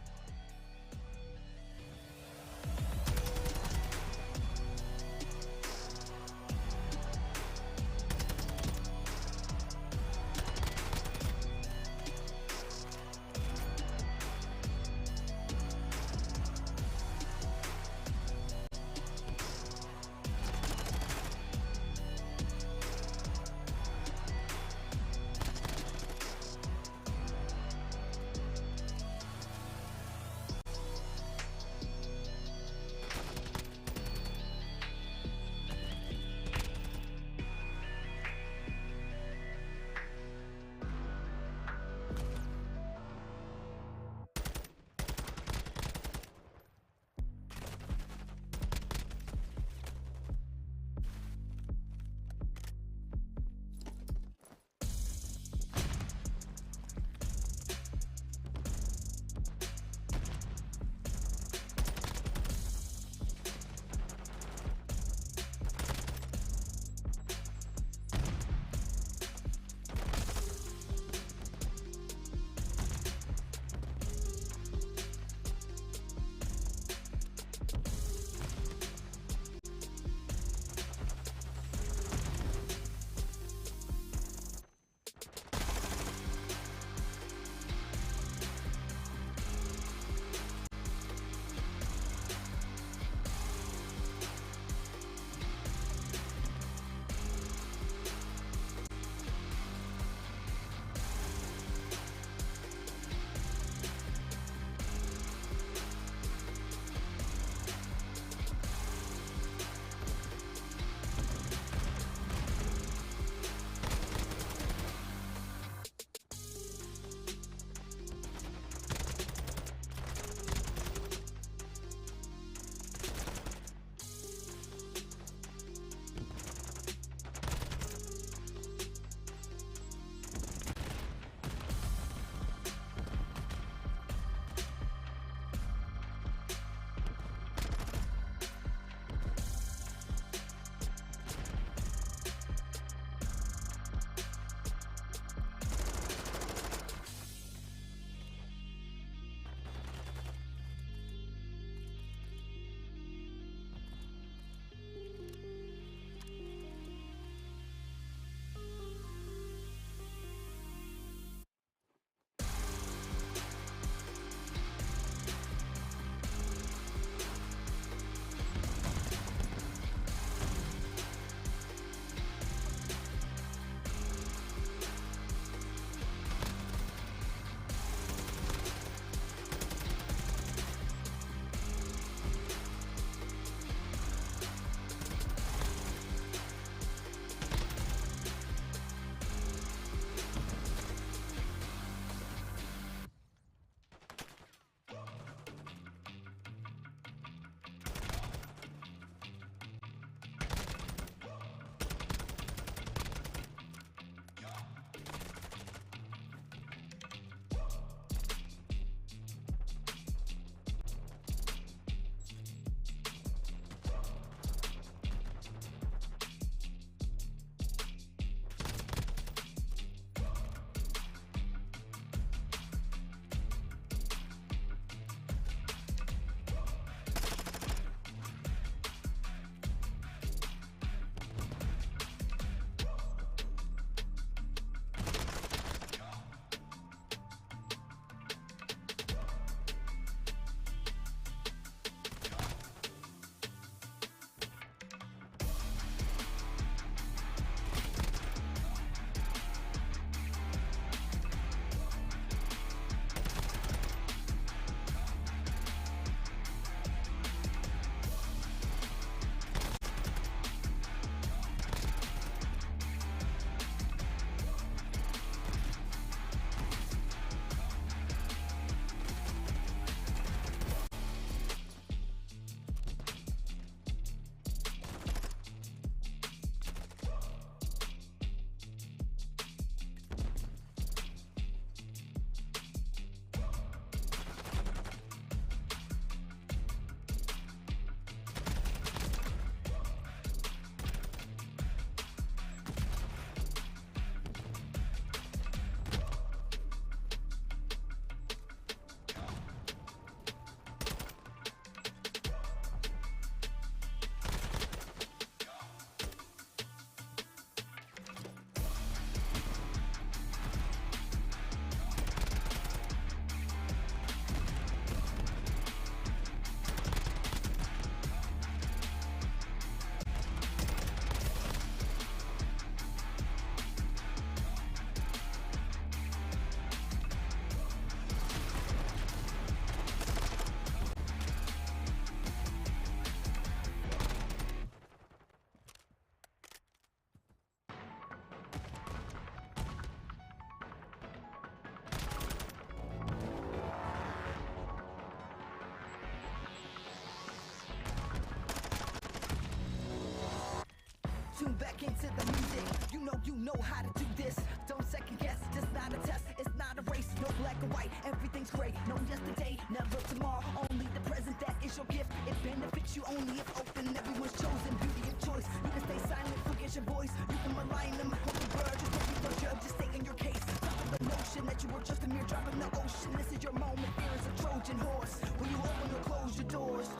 back into the music. You know how to do this. Don't second guess, just not a test. It's not a race, no black and white. Everything's great, no yesterday, never tomorrow. Only the present, that is your gift. It benefits you only if open. Everyone's chosen, beauty of choice. You can stay silent, forget your voice. You can malign them, hold the word. Just don't be no judge, just stay in your case. Stop with the notion that you were just a mere drop in the ocean. This is your moment, fear is a Trojan horse. When you open or close your doors.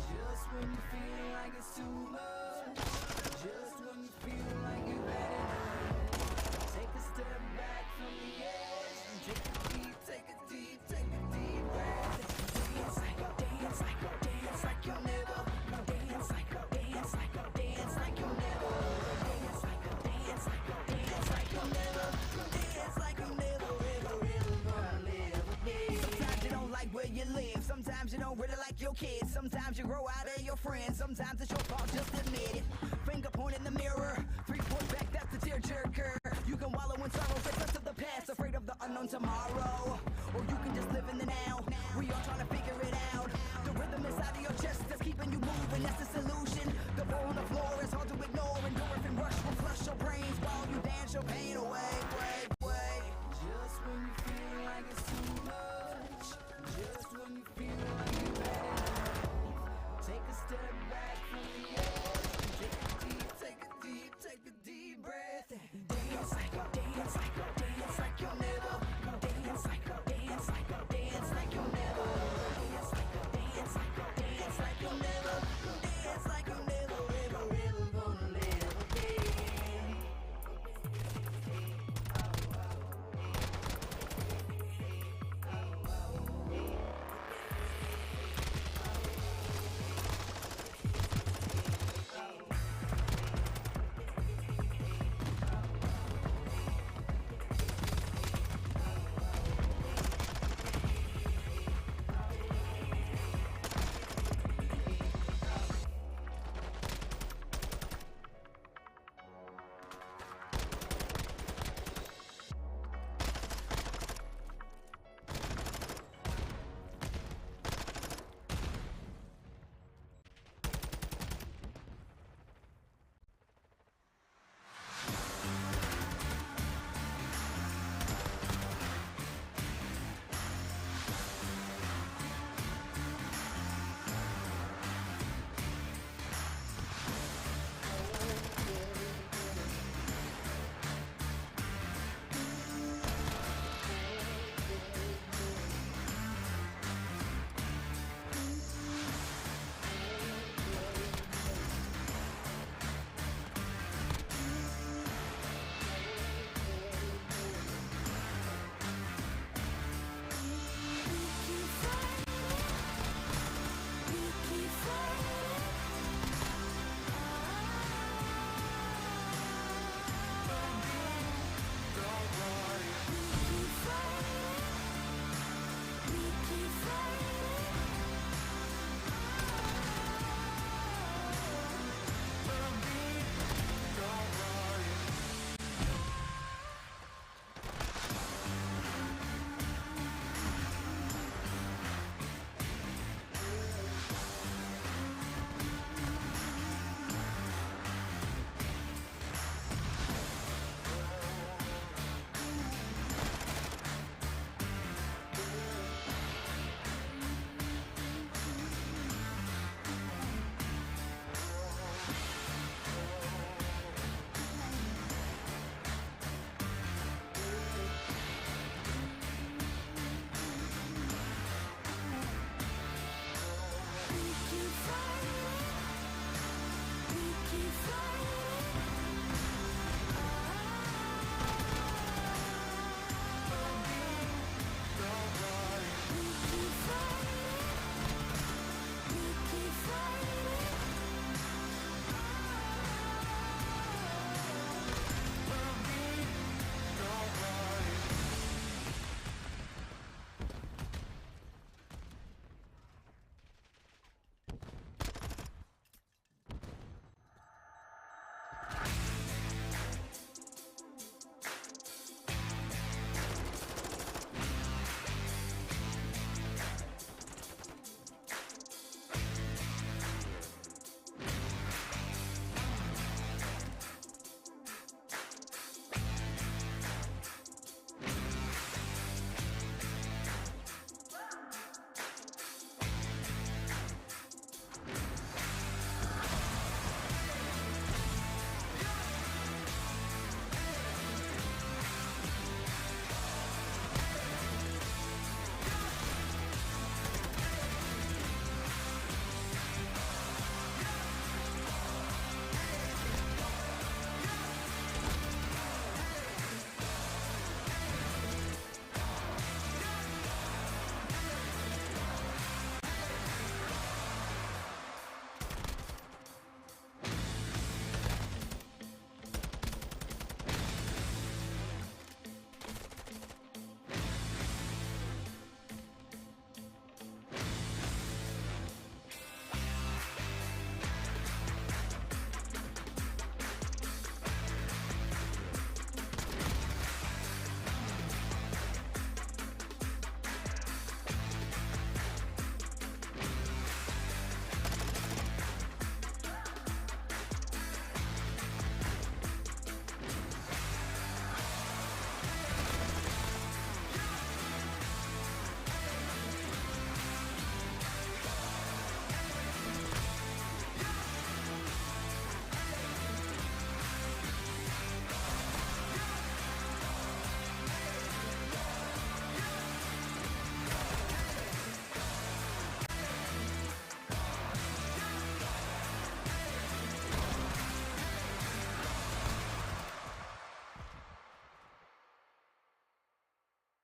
Just when you feel like it's too much. Just when you feel like you've had enough. Take a step back from the edge and take a deep breath. Dance like you'll never. Dance like you'll never. Dance like you'll never. Dance like you'll never ever gonna live with me. Sometimes you don't like where you live. Sometimes you don't really like your kids. Sometimes you grow out of your friends. Sometimes it's your fault, just admit it. Finger point in the mirror. 3 point back, that's a tearjerker. You can wallow in sorrow, reckless of the past, afraid of the unknown tomorrow. Or you can just live in the now. We all trying to figure it out. The rhythm inside of your chest that's keeping you moving. That's the solution. The ball on the floor is hard to ignore. Endorphin rush will flush your brains while you dance your pain away. Just when you feel like it's too much. Just when you feel like you've had enough. Take a step back from the edge. Take a deep breath. Dance like you'll never. Dance like you'll never. Dance like you'll never. Dance like you'll never. Dance like you'll never. Dance like you'll never ever gonna live again.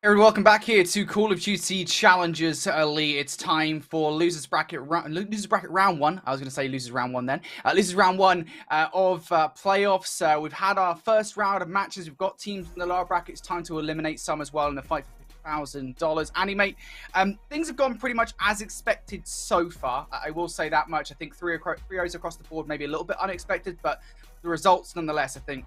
Everyone, welcome back here to Call of Duty Challengers Elite. It's time for losers bracket round one. I was going to say losers round one then. Losers round one of playoffs. We've had our first round of matches. We've got teams in the lower bracket. It's time to eliminate some as well in a fight for $50,000. Annie, mate, things have gone pretty much as expected so far. I will say that much. I think 3-0s across the board, maybe a little bit unexpected, but the results nonetheless, I think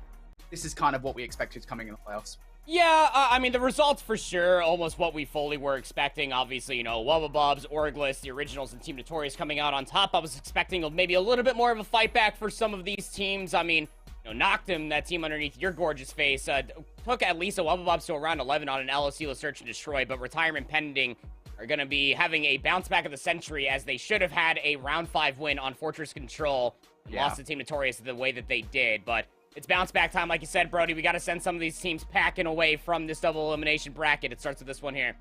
this is kind of what we expected coming in the playoffs. Yeah, I mean, the results for sure, almost what we fully were expecting. Obviously, you know, Wubbabubs, Orgless, the Originals, and Team Notorious coming out on top. I was expecting maybe a little bit more of a fight back for some of these teams. I mean, you know, Noctum, that team underneath your gorgeous face, took at least a Wubbabubs to around 11 on an LOC Search and Destroy, but Retirement Pending are going to be having a bounce back of the century, as they should have had a round 5 win on Fortress Control and lost to Team Notorious the way that they did, but it's bounce back time, like you said, Brody. We got to send some of these teams packing away from this double elimination bracket. It starts with this one here.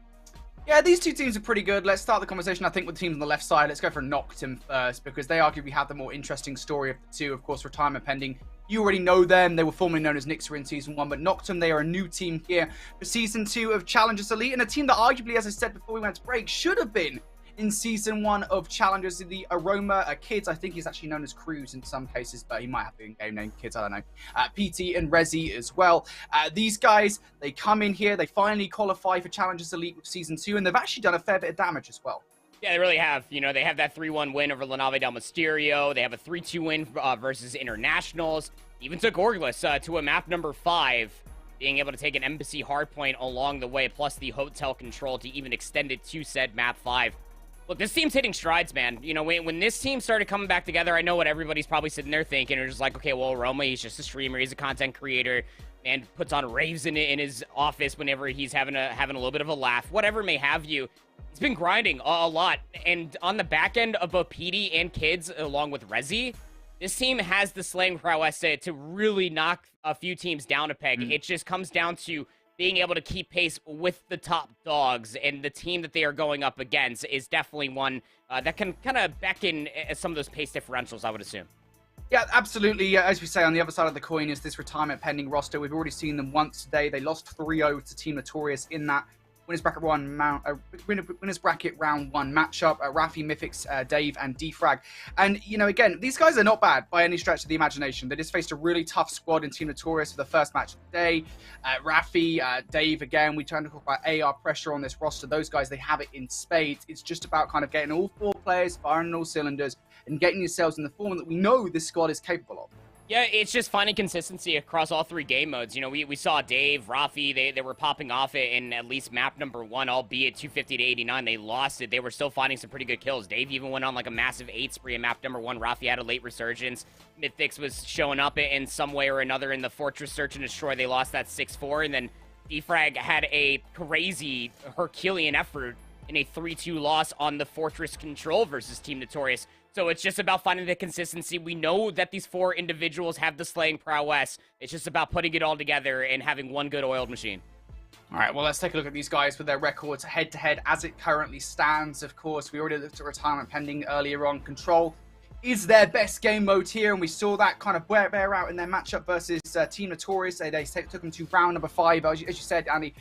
Yeah, these two teams are pretty good. Let's start the conversation, I think, with the teams on the left side. Let's go for Noctum first, because they arguably have the more interesting story of the two. Of course, Retirement Pending, you already know them. They were formerly known as Nixer in Season 1, but Noctum, they are a new team here for Season 2 of Challengers Elite, and a team that arguably, as I said before we went to break, should have been in Season 1 of Challengers. The Aroma Kids, I think he's actually known as Cruz in some cases, but he might have the in-game name Kids, I don't know. PT and Rezi as well. These guys, they come in here, they finally qualify for Challengers Elite with Season 2, and they've actually done a fair bit of damage as well. Yeah, they really have. You know, they have that 3-1 win over La Nave del Mysterio. They have a 3-2 win versus Internationals. Even took Orgless to a map number 5, being able to take an Embassy Hardpoint along the way, plus the Hotel Control to even extend it to said map 5. Look, this team's hitting strides, man. You know, when this team started coming back together, I know what everybody's probably sitting there thinking. They're just like, okay, well, Roma, he's just a streamer. He's a content creator, and puts on raves in his office whenever he's having a little bit of a laugh. Whatever may have you. He's been grinding a lot. And on the back end of both PD and Kids, along with Rezi, this team has the slaying prowess to really knock a few teams down a peg. It just comes down to being able to keep pace with the top dogs, and the team that they are going up against is definitely one that can kind of beckon some of those pace differentials, I would assume. Yeah, absolutely. As we say, on the other side of the coin is this Retirement Pending roster. We've already seen them once today. They lost 3-0 to Team Notorious in that Winners Bracket round 1 matchup. Rafi, Mythics, Dave, and Defrag. And, you know, again, these guys are not bad by any stretch of the imagination. They just faced a really tough squad in Team Notorious for the first match of the day. Rafi, Dave, again, we trying to talk about AR pressure on this roster. Those guys, they have it in spades. It's just about kind of getting all 4 players firing on all cylinders and getting yourselves in the form that we know this squad is capable of. Yeah, it's just finding consistency across all 3 game modes. You know, we saw Dave, Rafi, they were popping off it in at least map number 1, albeit 250 to 89. They lost it. They were still finding some pretty good kills. Dave even went on like a massive 8 spree in map number 1. Rafi had a late resurgence. Mythics was showing up in some way or another in the Fortress Search and Destroy. They lost that 6-4, and then Defrag had a crazy Herculean effort in a 3-2 loss on the Fortress Control versus Team Notorious. So it's just about finding the consistency. We know that these 4 individuals have the slaying prowess. It's just about putting it all together and having one good oiled machine. All right, well, let's take a look at these guys with their records head-to-head as it currently stands. Of course, we already looked at Retirement Pending earlier on. Control is their best game mode here, and we saw that kind of bear out in their matchup versus Team Notorious. They took them to round number 5, as you said, Annie,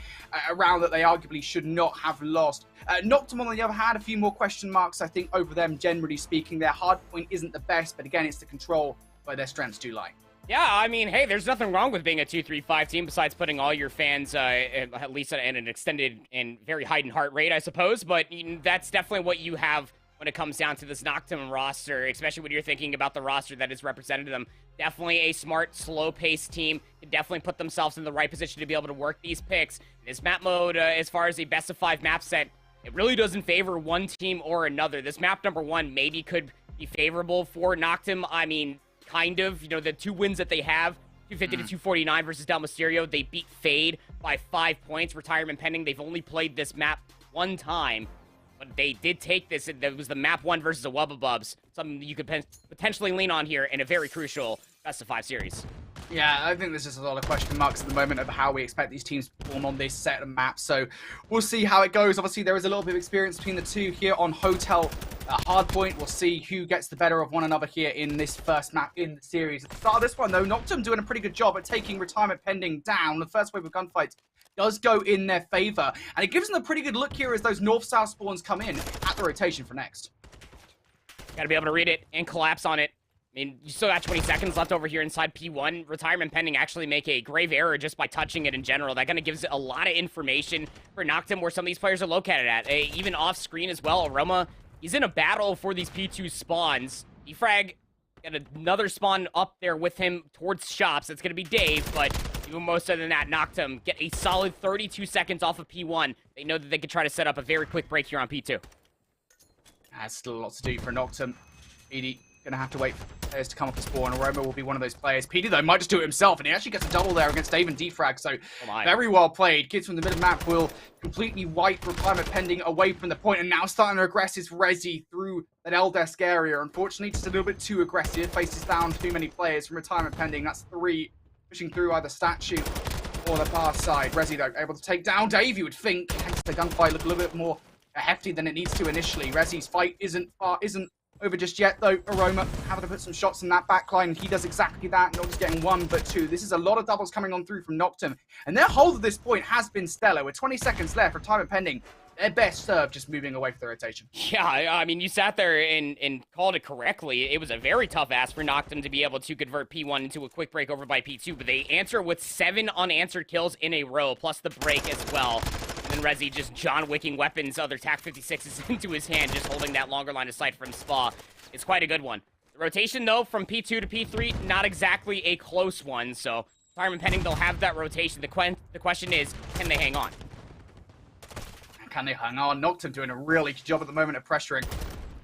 a round that they arguably should not have lost. Noctum, on the other hand, a few more question marks, I think, over them, generally speaking. Their hardpoint isn't the best, but again, it's the Control where their strengths do lie. Yeah, I mean, hey, there's nothing wrong with being a 2-3-5 team besides putting all your fans, at least in an extended and very heightened heart rate, I suppose, but that's definitely what you have when it comes down to this Noctum roster, especially when you're thinking about the roster that has represented them. Definitely a smart, slow-paced team. Can definitely put themselves in the right position to be able to work these picks. This map mode, as far as a best-of-5 map set, it really doesn't favor one team or another. This map number 1 maybe could be favorable for Noctum. I mean, kind of. You know, the 2 wins that they have, 250 to 249 versus Del Mysterio. They beat Fade by 5 points. Retirement Pending, they've only played this map 1 time. But they did take this. It was the map 1 versus a Wubbabubs. Something you could potentially lean on here in a very crucial best-of-5 series. Yeah, I think there's just a lot of question marks at the moment of how we expect these teams to perform on this set of maps. So we'll see how it goes. Obviously, there is a little bit of experience between the two here on Hotel Hardpoint, we'll see who gets the better of one another here in this first map in the series. At the start of this one, though, Noctum doing a pretty good job at taking Retirement Pending down. The first wave of gunfights does go in their favor, and it gives them a pretty good look here as those north-south spawns come in at the rotation for next. Gotta be able to read it and collapse on it. I mean, you still got 20 seconds left over here inside P1. Retirement Pending actually make a grave error just by touching it in general. That kind of gives a lot of information for Noctum where some of these players are located at. Even off-screen as well, Aroma, he's in a battle for these P2 spawns. Defrag got another spawn up there with him towards shops. It's going to be Dave, but even more so than that, Noctum get a solid 32 seconds off of P1. They know that they could try to set up a very quick break here on P2. There's still lots to do for Noctum. PD gonna have to wait for players to come up to spawn. Aroma will be one of those players. PD, though, might just do it himself, and he actually gets a double there against Dave and Defrag, so very well played. Kids from the middle map will completely wipe Retirement Pending away from the point, and now starting to aggress his Resi through that L-desk area. Unfortunately, just a little bit too aggressive. Faces down too many players from Retirement Pending. That's 3 pushing through either statue or the far side. Resi, though, able to take down Dave, you would think. Hence the gunfight look a little bit more hefty than it needs to initially. Resi's fight isn't over just yet, though. Aroma having to put some shots in that backline. He does exactly that, not just getting 1, but 2. This is a lot of doubles coming on through from Noctum, and their hold at this point has been stellar. With 20 seconds left, Retirement Pending, they're best served just moving away for the rotation. Yeah, I mean, you sat there and called it correctly. It was a very tough ask for Noctum to be able to convert P1 into a quick break over by P2, but they answer with 7 unanswered kills in a row, plus the break as well. And then Resi just John Wicking weapons, other TAC 56s into his hand, just holding that longer line of sight from Spa. It's quite a good one. The rotation, though, from P2 to P3, not exactly a close one, so Retirement Pending, they'll have that rotation. The question is, can they hang on? Can they hang on? Noctum doing a really good job at the moment of pressuring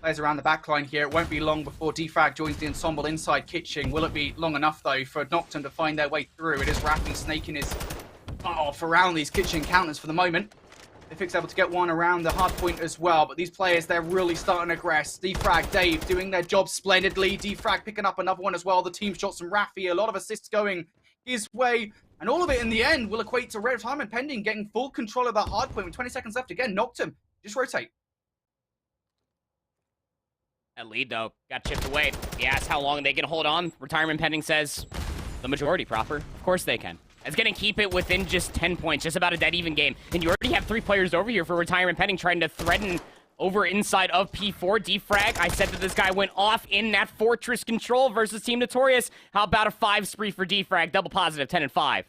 players around the backline here. It won't be long before Defrag joins the ensemble inside Kitchen. Will it be long enough, though, for Noctum to find their way through? It is Rafi snaking his butt off around these Kitchen counters for the moment. Ifix able to get one around the Hardpoint as well, but these players, they're really starting to aggress. Defrag, Dave doing their job splendidly. Defrag picking up another one as well. The team shots from Rafi, a lot of assists going his way, and all of it in the end will equate to Retirement Pending getting full control of that Hardpoint with 20 seconds left. Again, Noctum, just rotate. That lead, though, got chipped away. He asks how long they can hold on. Retirement Pending says the majority, proper. Of course they can. It's going to keep it within just 10 points, just about a dead even game. And you already have 3 players over here for Retirement Pending trying to threaten over inside of P4. Defrag, I said that this guy went off in that Fortress control versus Team Notorious. How about a 5 spree for Defrag? Double positive, 10 and 5.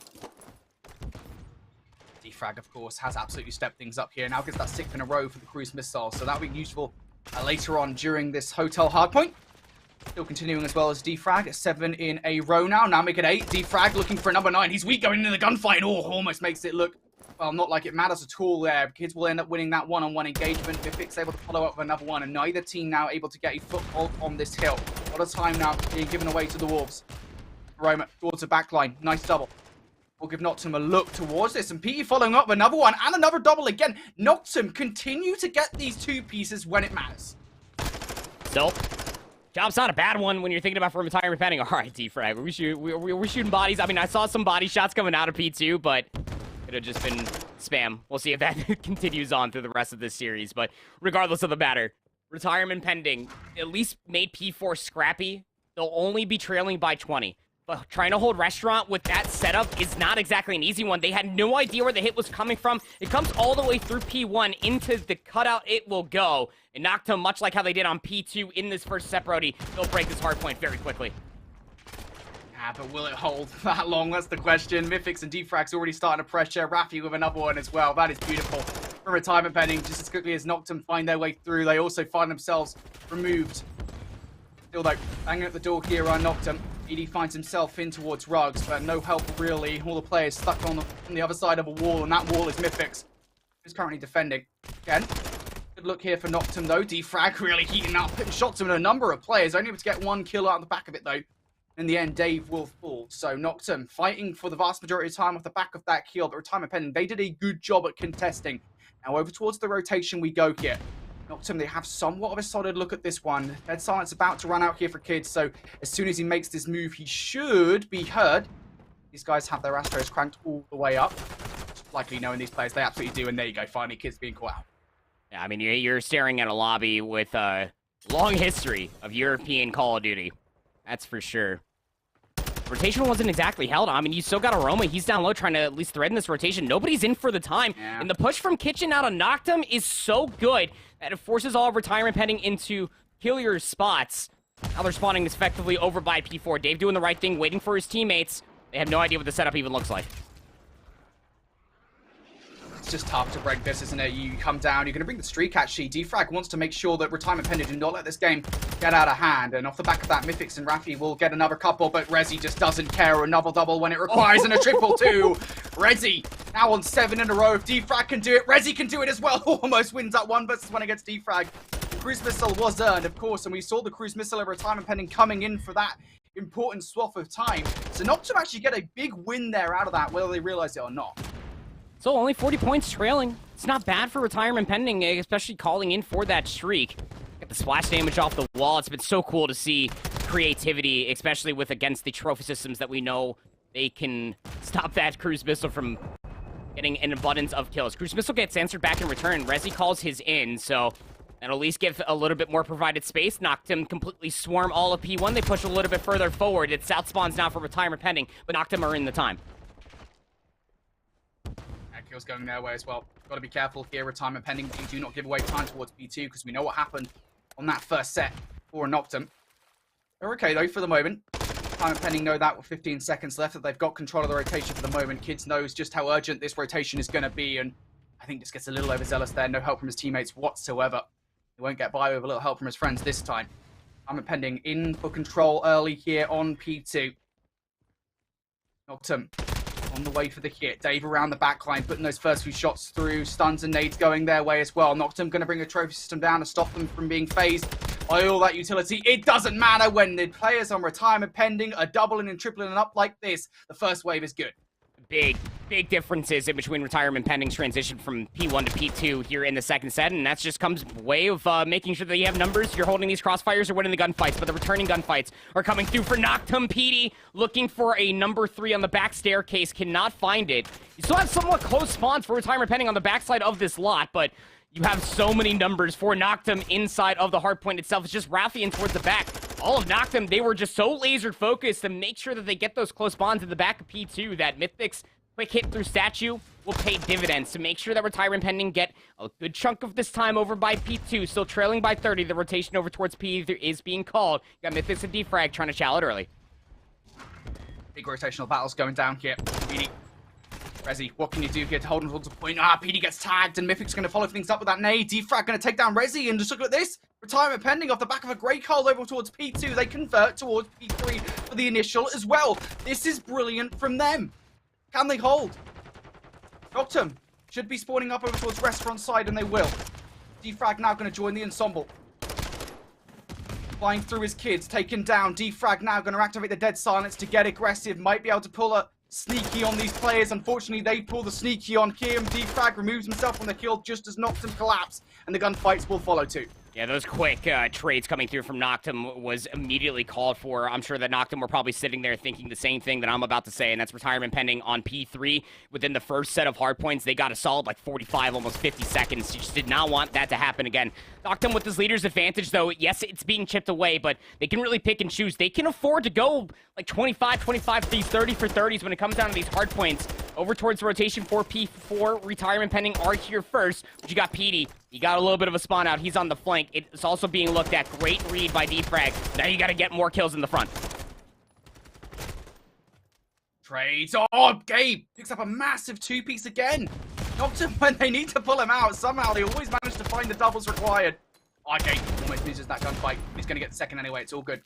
Defrag, of course, has absolutely stepped things up here. Now gets that 6th in a row for the cruise missile, so that'll be useful later on during this hotel hardpoint. Still continuing as well as Defrag at 7 in a row now. Now make it 8. Defrag looking for number 9. He's weak going into the gunfight. Oh, almost makes it look, well, not like it matters at all there. Kids will end up winning that one-on-one engagement. Ifix able to follow up with another one, and neither team now able to get a foothold on this hill. A lot of time now being given away to the Wolves. Roma towards the back line. Nice double. We'll give Noctum a look towards this, and Petey following up with another one, and another double again. Noctum continue to get these 2 pieces when it matters. So, job's not a bad one when you're thinking about for Retirement Pending. All right, Defrag, we're shooting bodies. I mean, I saw some body shots coming out of P2, but it have just been spam. We'll see if that continues on through the rest of this series. But regardless of the matter, Retirement Pending at least made P4 scrappy. They'll only be trailing by 20. But trying to hold Restaurant with that setup is not exactly an easy one. They had no idea where the hit was coming from. It comes all the way through P1 into the cutout. It will go. And Noctum, much like how they did on P2 in this first separate, they'll break this hard point very quickly. Yeah, but will it hold that long? That's the question. Mythics and Defrag's already starting to pressure. Rafi with another one as well. That is beautiful. For Retirement Pending, just as quickly as Noctum find their way through, they also find themselves removed. Still though, banging at the door here on Noctum. Edie finds himself in towards Rugs, but no help really. All the players stuck on the other side of a wall, and that wall is Mythics, who's currently defending. Again, good look here for Noctum though. Defrag really heating up, putting shots on a number of players. Only able to get 1 kill out of the back of it though. In the end, Dave will fall. So Noctum fighting for the vast majority of time off the back of that kill, but Retirement Pending, they did a good job at contesting. Now over towards the rotation we go here. Noctum, they have somewhat of a solid look at this one. Dead Silence about to run out here for Kids, so as soon as he makes this move, he should be heard. These guys have their Astros cranked all the way up. Likely knowing these players, they absolutely do, and there you go, finally Kids being caught out. Yeah, I mean, you're staring at a lobby with long history of European Call of Duty. That's for sure. Rotation wasn't exactly held. I mean, you still got Aroma. He's down low trying to at least threaten this rotation. Nobody's in for the time. Yeah. And the push from Kitchen out of Noctum is so good that it forces all of Retirement Pending into killer spots. Now they're spawning effectively over by P4. Dave doing the right thing, waiting for his teammates. They have no idea what the setup even looks like. It's just tough to break this, isn't it? You come down, you're going to bring the streak, actually. Defrag wants to make sure that Retirement Pending do not let this game get out of hand. And off the back of that, Mythics and Rafi will get another couple, but Rezi just doesn't care. A double when it requires, and a triple too. Rezi now on 7 in a row. If Defrag can do it, Rezi can do it as well. Almost wins that 1v1 against Defrag. The Cruise Missile was earned, of course, and we saw the Cruise Missile of Retirement Pending coming in for that important swath of time. So Noctum actually get a big win there out of that, whether they realize it or not. So only 40 points trailing. It's not bad for Retirement Pending, especially calling in for that streak. Get the splash damage off the wall. It's been so cool to see creativity, especially with against the trophy systems that we know they can stop that Cruise Missile from getting an abundance of kills. Cruise Missile gets answered back in return. Rezi calls his in, so that'll at least give a little bit more provided space. Noctum completely swarm all of P1. They push a little bit further forward. It's south spawns now for Retirement Pending, but Noctum are in the time. Kills going their way as well. Got to be careful here. Retirement Pending. You do not give away time towards B2 because we know what happened on that first set for Noctum. They're okay though for the moment. Retirement Pending know that with 15 seconds left that they've got control of the rotation for the moment. Kids knows just how urgent this rotation is going to be, and I think just gets a little overzealous there. No help from his teammates whatsoever. He won't get by with a little help from his friends this time. Retirement Pending in for control early here on P2. Noctum on the way for the hit. Dave around the backline, putting those first few shots through. Stuns and nades going their way as well. Noctum going to bring a trophy system down to stop them from being phased by all that utility. It doesn't matter when the players on Retirement Pending are doubling and tripling up like this. The first wave is good. Big differences in between Retirement Pending's transition from P1 to P2 here in the second set, and that just comes way of making sure that you have numbers. You're holding these crossfires or winning the gunfights, but the returning gunfights are coming through for Noctum. PD looking for a number 3 on the back staircase, cannot find it. You still have somewhat close spawns for Retirement Pending on the backside of this lot, but you have so many numbers for Noctum inside of the hardpoint itself. It's just Raffian towards the back. All of Noctum, they were just so laser focused to make sure that they get those close spawns in the back of P2 that Mythic's quick hit through statue will pay dividends to make sure that Retirement Pending get a good chunk of this time over by P2, still trailing by 30. The rotation over towards P is being called. You got Mythics and Defrag trying to chow it early. Big rotational battles going down here. PD. Rezi, what can you do here to hold him towards the point? PD gets tagged, and Mythic's going to follow things up with that nade. Defrag going to take down Rezi, and just look at this. Retirement Pending off the back of a great call over towards P2. They convert towards P3 for the initial as well. This is brilliant from them. Can they hold? Noctum should be spawning up over towards restaurant side, and they will. Defrag now going to join the ensemble. Flying through his kids, taken down. Defrag now going to activate the dead silence to get aggressive. Might be able to pull a sneaky on these players. Unfortunately, they pull the sneaky on him. Defrag removes himself from the kill just as Noctum collapse, and the gunfights will follow too. Yeah, those quick trades coming through from Noctum was immediately called for. I'm sure that Noctum were probably sitting there thinking the same thing that I'm about to say, and that's Retirement Pending on P3. Within the first set of hardpoints, they got a solid like 45, almost 50 seconds. You just did not want that to happen again. Noctum with his leader's advantage, though. Yes, it's being chipped away, but they can really pick and choose. They can afford to go like 25 for these 30 for 30s when it comes down to these hardpoints. Over towards the rotation for P4. Retirement Pending are here first. But you got PD. He got a little bit of a spawn out. He's on the flank. It's also being looked at. Great read by Defrag. Now you got to get more kills in the front. Trades. Oh, Gabe picks up a massive two-piece again. Noctum, when they need to pull him out, somehow they always manage to find the doubles required. Oh, Gabe almost loses that gunfight. He's going to get the second anyway. It's all good.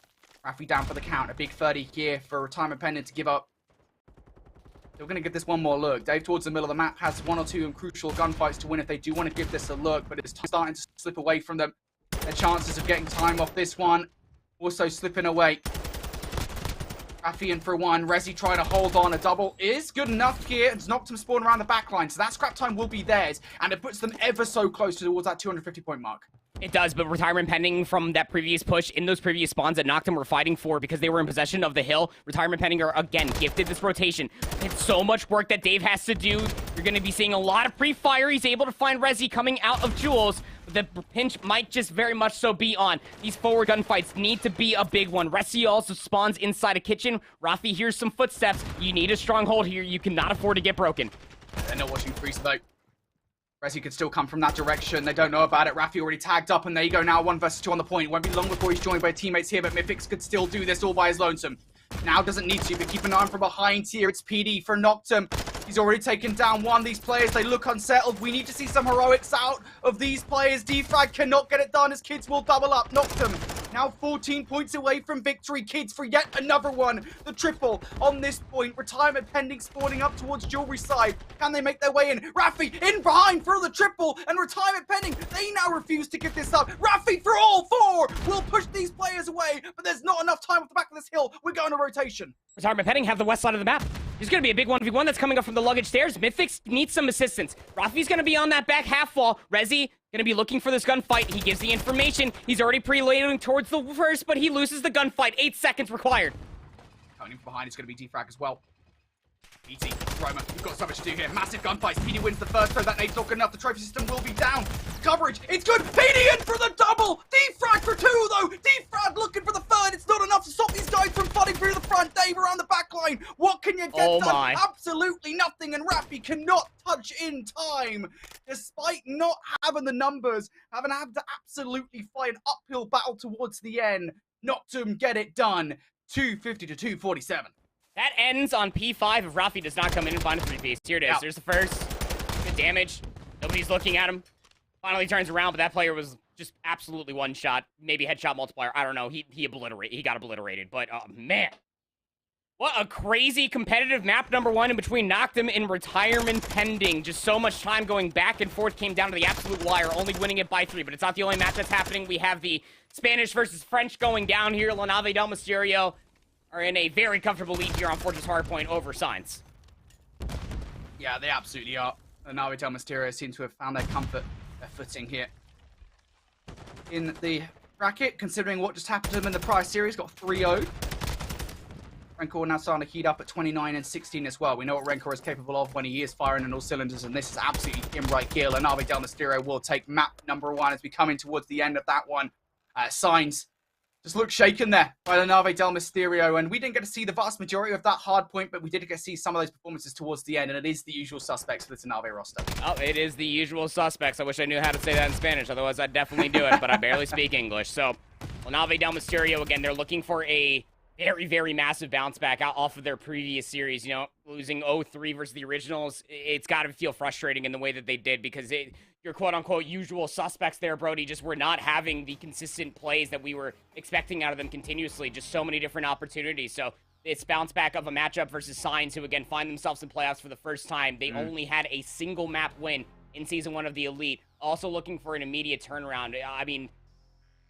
Raffi down for the count. A big 30 here for Retirement Pending to give up. We're going to give this one more look. Dave towards the middle of the map has 1 or 2 crucial gunfights to win if they do want to give this a look, but it's starting to slip away from them. Their chances of getting time off this one also slipping away. Raffi in for 1. Rezi trying to hold on. A double is good enough here. It's Noctum spawn around the backline, so that scrap time will be theirs, and it puts them ever so close towards that 250 point mark. It does, but retirement pending from that previous push in those previous spawns that Noctum were fighting for because they were in possession of the hill. Retirement pending are, again, gifted this rotation. It's so much work that Dave has to do. You're going to be seeing a lot of pre-fire. He's able to find Resi coming out of Jules. The pinch might just very much so be on. These forward gunfights need to be a big one. Resi also spawns inside a kitchen. Rafi hears some footsteps. You need a stronghold here. You cannot afford to get broken. They're not watching Priest, though. Resi could still come from that direction. They don't know about it. Rafi already tagged up, and there you go now. 1 versus 2 on the point. Won't be long before he's joined by teammates here, but Mythix could still do this all by his lonesome. Now doesn't need to, but keep an eye on from behind here. It's PD for Noctum. He's already taken down one. These players, they look unsettled. We need to see some heroics out of these players. Defrag cannot get it done as Kids will double up. Noctum now 14 points away from victory. Kids for yet another one. The triple on this point. Retirement pending spawning up towards Jewelry side. Can they make their way in? Rafi in behind for the triple, and retirement pending. They now refuse to give this up. Rafi for all 4 will push these players away, but there's not enough time off the back of this hill. We're going to rotation. Retirement pending have the west side of the map. There's going to be a big 1v1 that's coming up from the luggage stairs. Mythix needs some assistance. Rafi's going to be on that back half wall. Resi going to be looking for this gunfight. He gives the information. He's already pre-loading towards the first, but he loses the gunfight. 8 seconds required. Coming from behind is going to be Defrag as well. ET, Roma, we've got so much to do here. Massive gunfights. PD wins the first throw. That nade's not good enough. The trophy system will be down. Coverage, it's good. PD in for the double. Defrag for 2, though. Defrag looking for the third. It's not enough to stop these guys from flooding through the front. Dave around the back line. What can you get done? My. Absolutely nothing. And Rafi cannot touch in time. Despite not having the numbers, having had to absolutely fight an uphill battle towards the end. Noctum get it done. 250 to 247. That ends on P5 if Rafi does not come in and find a 3-piece. Here it is. There's the first. Good damage. Nobody's looking at him. Finally turns around, but that player was just absolutely one shot. Maybe headshot multiplier. I don't know. He got obliterated. But, man. What a crazy competitive map number 1 in between Noctum and retirement pending. Just so much time going back and forth. Came down to the absolute wire. Only winning it by 3. But it's not the only match that's happening. We have the Spanish versus French going down here. La Nave del Mysterio are in a very comfortable lead here on Fortress Hardpoint over Signs. Yeah, they absolutely are. And now del Mysterio seem to have found their comfort, their footing here in the bracket, considering what just happened to them in the prior series. Got 3-0. Rencor now starting to heat up at 29 and 16 as well. We know what Rencor is capable of when he is firing on all cylinders, and this is absolutely him right here. And now del Mysterio will take map number 1 as we come in towards the end of that one. Signs just look shaken there by La Nave del Mysterio, and we didn't get to see the vast majority of that hard point, but we did get to see some of those performances towards the end, and it is the usual suspects for the Nave roster. Oh, it is the usual suspects. I wish I knew how to say that in Spanish, otherwise I'd definitely do it, but I barely speak English. So, La Nave del Mysterio, again, they're looking for a very, very massive bounce back out off of their previous series. You know, losing 0-3 versus the originals, it's got to feel frustrating in the way that they did, because your quote-unquote usual suspects there, Brody, just were not having the consistent plays that we were expecting out of them continuously. Just so many different opportunities. So it's bounce back of a matchup versus Signs, who, again, find themselves in playoffs for the first time. They only had a single map win in Season 1 of the Elite. Also looking for an immediate turnaround. I mean,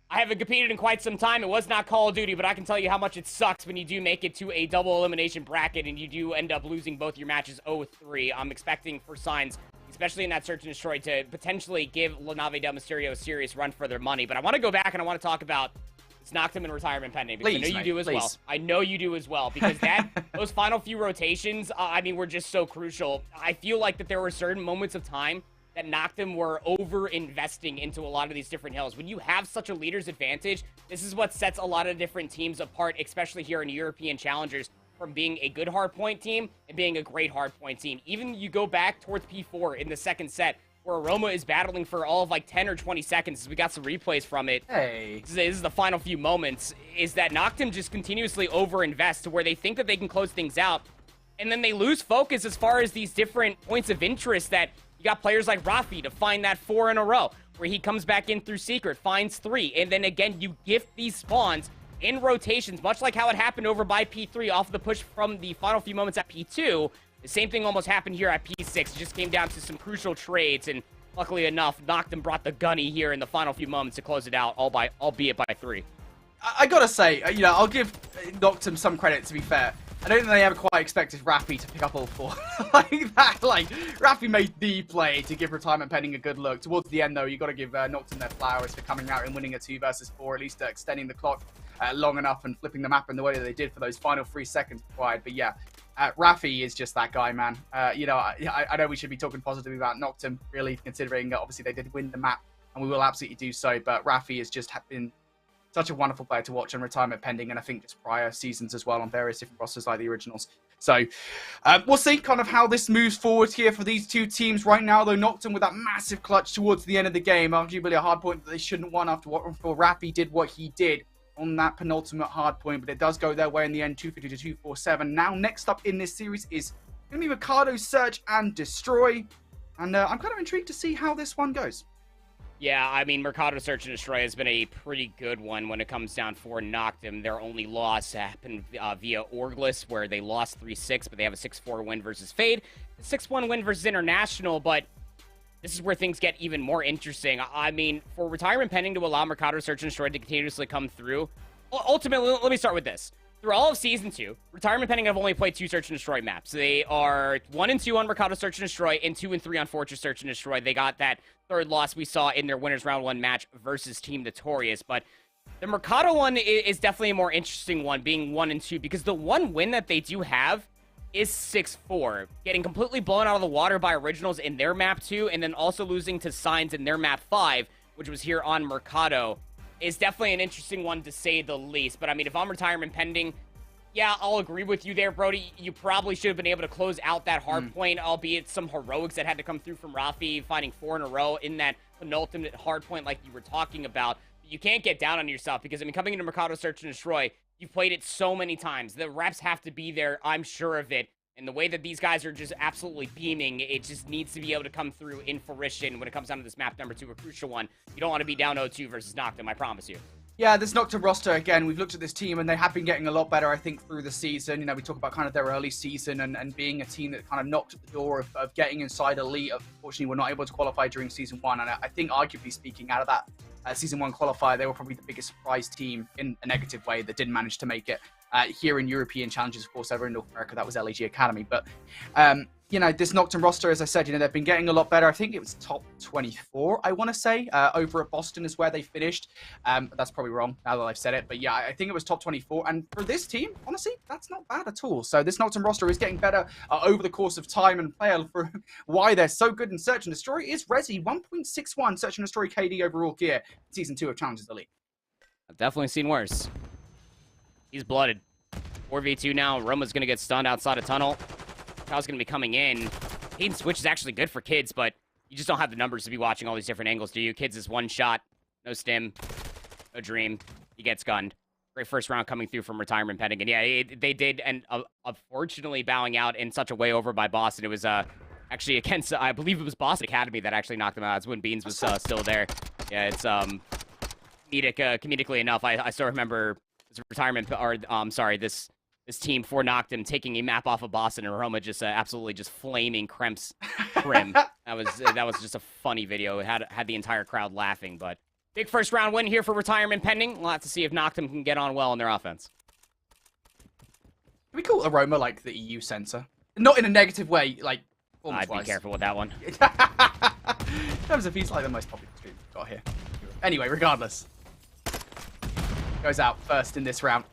I haven't competed in quite some time. It was not Call of Duty, but I can tell you how much it sucks when you do make it to a double elimination bracket and you do end up losing both your matches 0-3. I'm expecting for Signs, especially in that Search and Destroy, to potentially give La Nave del Mysterio a serious run for their money. But I want to go back and I want to talk about this Noctum and retirement pending, because I know you do as well. I know you do as well, because those final few rotations, I mean, were just so crucial. I feel like that there were certain moments of time that Noctum were over-investing into a lot of these different hills. When you have such a leader's advantage, this is what sets a lot of different teams apart, especially here in European Challengers, from being a good hardpoint team and being a great hardpoint team. Even you go back towards P4 in the second set, where Aroma is battling for all of like 10 or 20 seconds. We got some replays from it. Hey. This is the final few moments, is that Noctum just continuously over-invests to where they think that they can close things out, and then they lose focus as far as these different points of interest that you got players like Rafi to find that 4 in a row, where he comes back in through Secret, finds 3, and then again, you gift these spawns in rotations, much like how it happened over by P3 off the push from the final few moments at P2. The same thing almost happened here at P6. It just came down to some crucial trades, and luckily enough, Noctum brought the gunny here in the final few moments to close it out, albeit by 3. I gotta say, you know, I'll give Noctum some credit, to be fair. I don't think they ever quite expected Rafi to pick up all 4 like that. Like, Rafi made the play to give Retirement Pending a good look. Towards the end, though, you got to give Noctum their flowers for coming out and winning a 2 versus 4, at least extending the clock long enough and flipping the map in the way that they did for those final 3 seconds required. But yeah, Rafi is just that guy, man. You know, I know we should be talking positively about Noctum, really, considering obviously they did win the map, and we will absolutely do so. But Rafi has just been such a wonderful player to watch on Retirement Pending, and I think just prior seasons as well on various different rosters like the Originals. So we'll see kind of how this moves forward here for these 2 teams. Right now, though, Noctum with that massive clutch towards the end of the game, arguably a hard point that they shouldn't have won after Rafi did what he did on that penultimate hard point, but it does go their way in the end, 250 to 247. Now, next up in this series is going to be Mercado Search and Destroy, and I'm kind of intrigued to see how this one goes. Yeah, I mean, Mercado Search and Destroy has been a pretty good one when it comes down for Noctum. Their only loss happened via Orgless, where they lost 3-6, but they have a 6-4 win versus Fade, a 6-1 win versus International, but this is where things get even more interesting. I mean, for Retirement Pending to allow Mercado Search and Destroy to continuously come through, ultimately, let me start with this. Through all of Season 2, Retirement Pending have only played 2 Search and Destroy maps. They are 1-2 on Mercado Search and Destroy and 2-3 on Fortress Search and Destroy. They got that 3rd loss we saw in their Winners Round 1 match versus Team Notorious. But the Mercado one is definitely a more interesting one, being 1-2, because the one win that they do have is 6-4. Getting completely blown out of the water by Originals in their map 2, and then also losing to Signs in their map 5, which was here on Mercado, is definitely an interesting one to say the least. But I mean, if I'm Retirement Pending, yeah, I'll agree with you there, Brody. You probably should have been able to close out that hard point, albeit some heroics that had to come through from Rafi, finding 4 in a row in that penultimate hard point like you were talking about. But you can't get down on yourself because, I mean, coming into Mercado Search and Destroy, you've played it so many times. The reps have to be there, I'm sure of it. And the way that these guys are just absolutely beaming, it just needs to be able to come through in fruition when it comes down to this map number 2, a crucial one. You don't want to be down 0-2 versus Noctum, I promise you. Yeah, this Noctum roster, again, we've looked at this team, and they have been getting a lot better, I think, through the season. You know, we talk about kind of their early season and being a team that kind of knocked at the door of getting inside Elite. Unfortunately, we're not able to qualify during Season 1, and I think, arguably speaking, out of that Season 1 qualifier, they were probably the biggest surprise team in a negative way that didn't manage to make it. Here in European challenges, of course, over in North America, that was LAG Academy. But, you know, this Noctum roster, as I said, you know, they've been getting a lot better. I think it was top 24, I want to say, over at Boston is where they finished. That's probably wrong now that I've said it. But yeah, I think it was top 24. And for this team, honestly, that's not bad at all. So this Noctum roster is getting better over the course of time. And player for why they're so good in Search and Destroy is Resi, 1.61 Search and Destroy KD overall gear, Season 2 of Challenges Elite. I've definitely seen worse. He's blooded. 4v2 now. Roma's going to get stunned outside a tunnel. Kyle's going to be coming in. Hayden Switch is actually good for Kids, but you just don't have the numbers to be watching all these different angles, do you? Kids is one shot. No stim. No dream. He gets gunned. Great first round coming through from Retirement Pending. And yeah, they did, and unfortunately bowing out in such a way over by Boston. It was actually against, I believe it was Boston Academy that actually knocked them out. It's when Beans was still there. Yeah, it's comedically enough. I still remember this Retirement, or sorry, this team for Noctum taking a map off of Boston, and Roma just absolutely just flaming Kremp's Prim. That was just a funny video. It had the entire crowd laughing. But big first round win here for Retirement Pending. We'll have to see if Noctum can get on well in their offense. Can we call Aroma like the EU censor? Not in a negative way, like. I'd be careful with that one. In terms of he's like the most popular stream we've got here. Anyway, regardless. Goes out first in this round.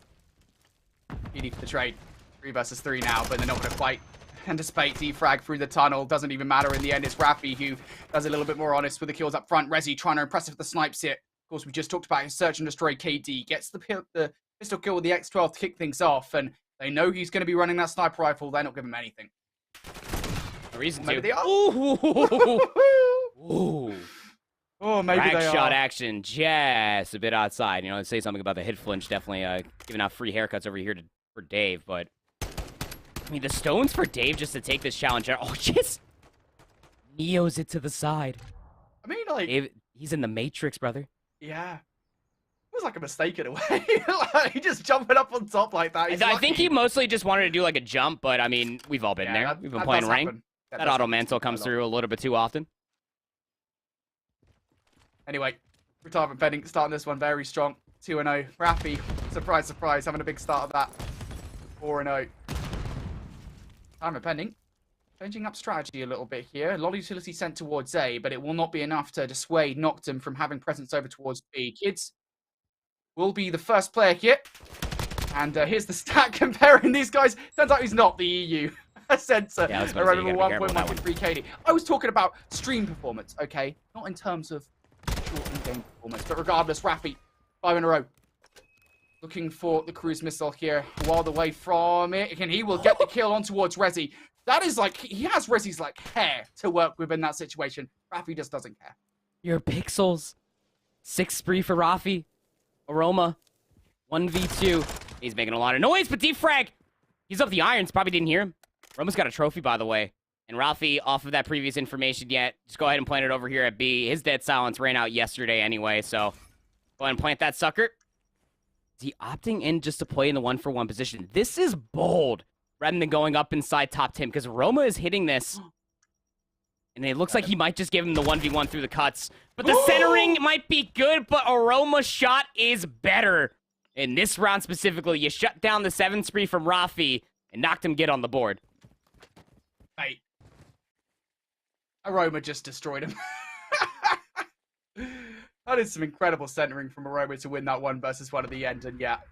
PD for the trade. 3 versus 3 now, but they're not going to quite anticipate defrag through the tunnel. Doesn't even matter in the end. It's Rafi who does a little bit more honest with the kills up front. Resi trying to impress with the snipes here. Of course, we just talked about his Search and Destroy KD. Gets the pistol kill with the X12 to kick things off, and they know he's going to be running that sniper rifle. They're not giving him anything. No reason Maybe to. they are. Ooh. Oh, maybe Drag they are. shot action just a bit outside. You know, let's say something about the hit flinch. Definitely giving out free haircuts over here for Dave. But, I mean, the stones for Dave just to take this challenge. Oh, just Neo's it to the side. I mean, like... Dave, he's in the Matrix, brother. Yeah. It was like a mistake in a way. Like, just jumping up on top like that. I think he mostly just wanted to do like a jump, but, I mean, we've all been there. We've been playing rank. That auto mantle comes through a little bit too often. Anyway, Retirement Pending starting this one very strong. 2-0. Rafi, surprise, surprise, having a big start of that. 4-0. Time pending. Changing up strategy a little bit here. A lot of utility sent towards A, but it will not be enough to dissuade Noctum from having presence over towards B. Kids will be the first player here. And here's the stat comparing these guys. Turns out he's not the EU sensor. Yeah, around 1.13 KD. I was talking about stream performance, okay? Not in terms of short in-game performance. But regardless, Rafi, 5 in a row. Looking for the cruise missile here. Wild away from it. And he will get the kill on towards Resi. That is like, he has Resi's like hair to work with in that situation. Rafi just doesn't care. Your pixels. 6 spree for Rafi. Aroma. 1v2. He's making a lot of noise, but defrag. He's up the irons. Probably didn't hear him. Aroma's got a trophy, by the way. And Rafi, off of that previous information yet, just go ahead and plant it over here at B. His dead silence ran out yesterday anyway, so go ahead and plant that sucker. Is he opting in just to play in the 1-for-1 position? This is bold, rather than going up inside top 10, because Aroma is hitting this. And it looks like he might just give him the 1v1 through the cuts. But the centering might be good, but Aroma's shot is better. In this round specifically, you shut down the 7 spree from Rafi and knocked him get on the board. Mate. Aroma just destroyed him. That is some incredible centering from Aroma to win that 1 versus 1 at the end. And yeah, to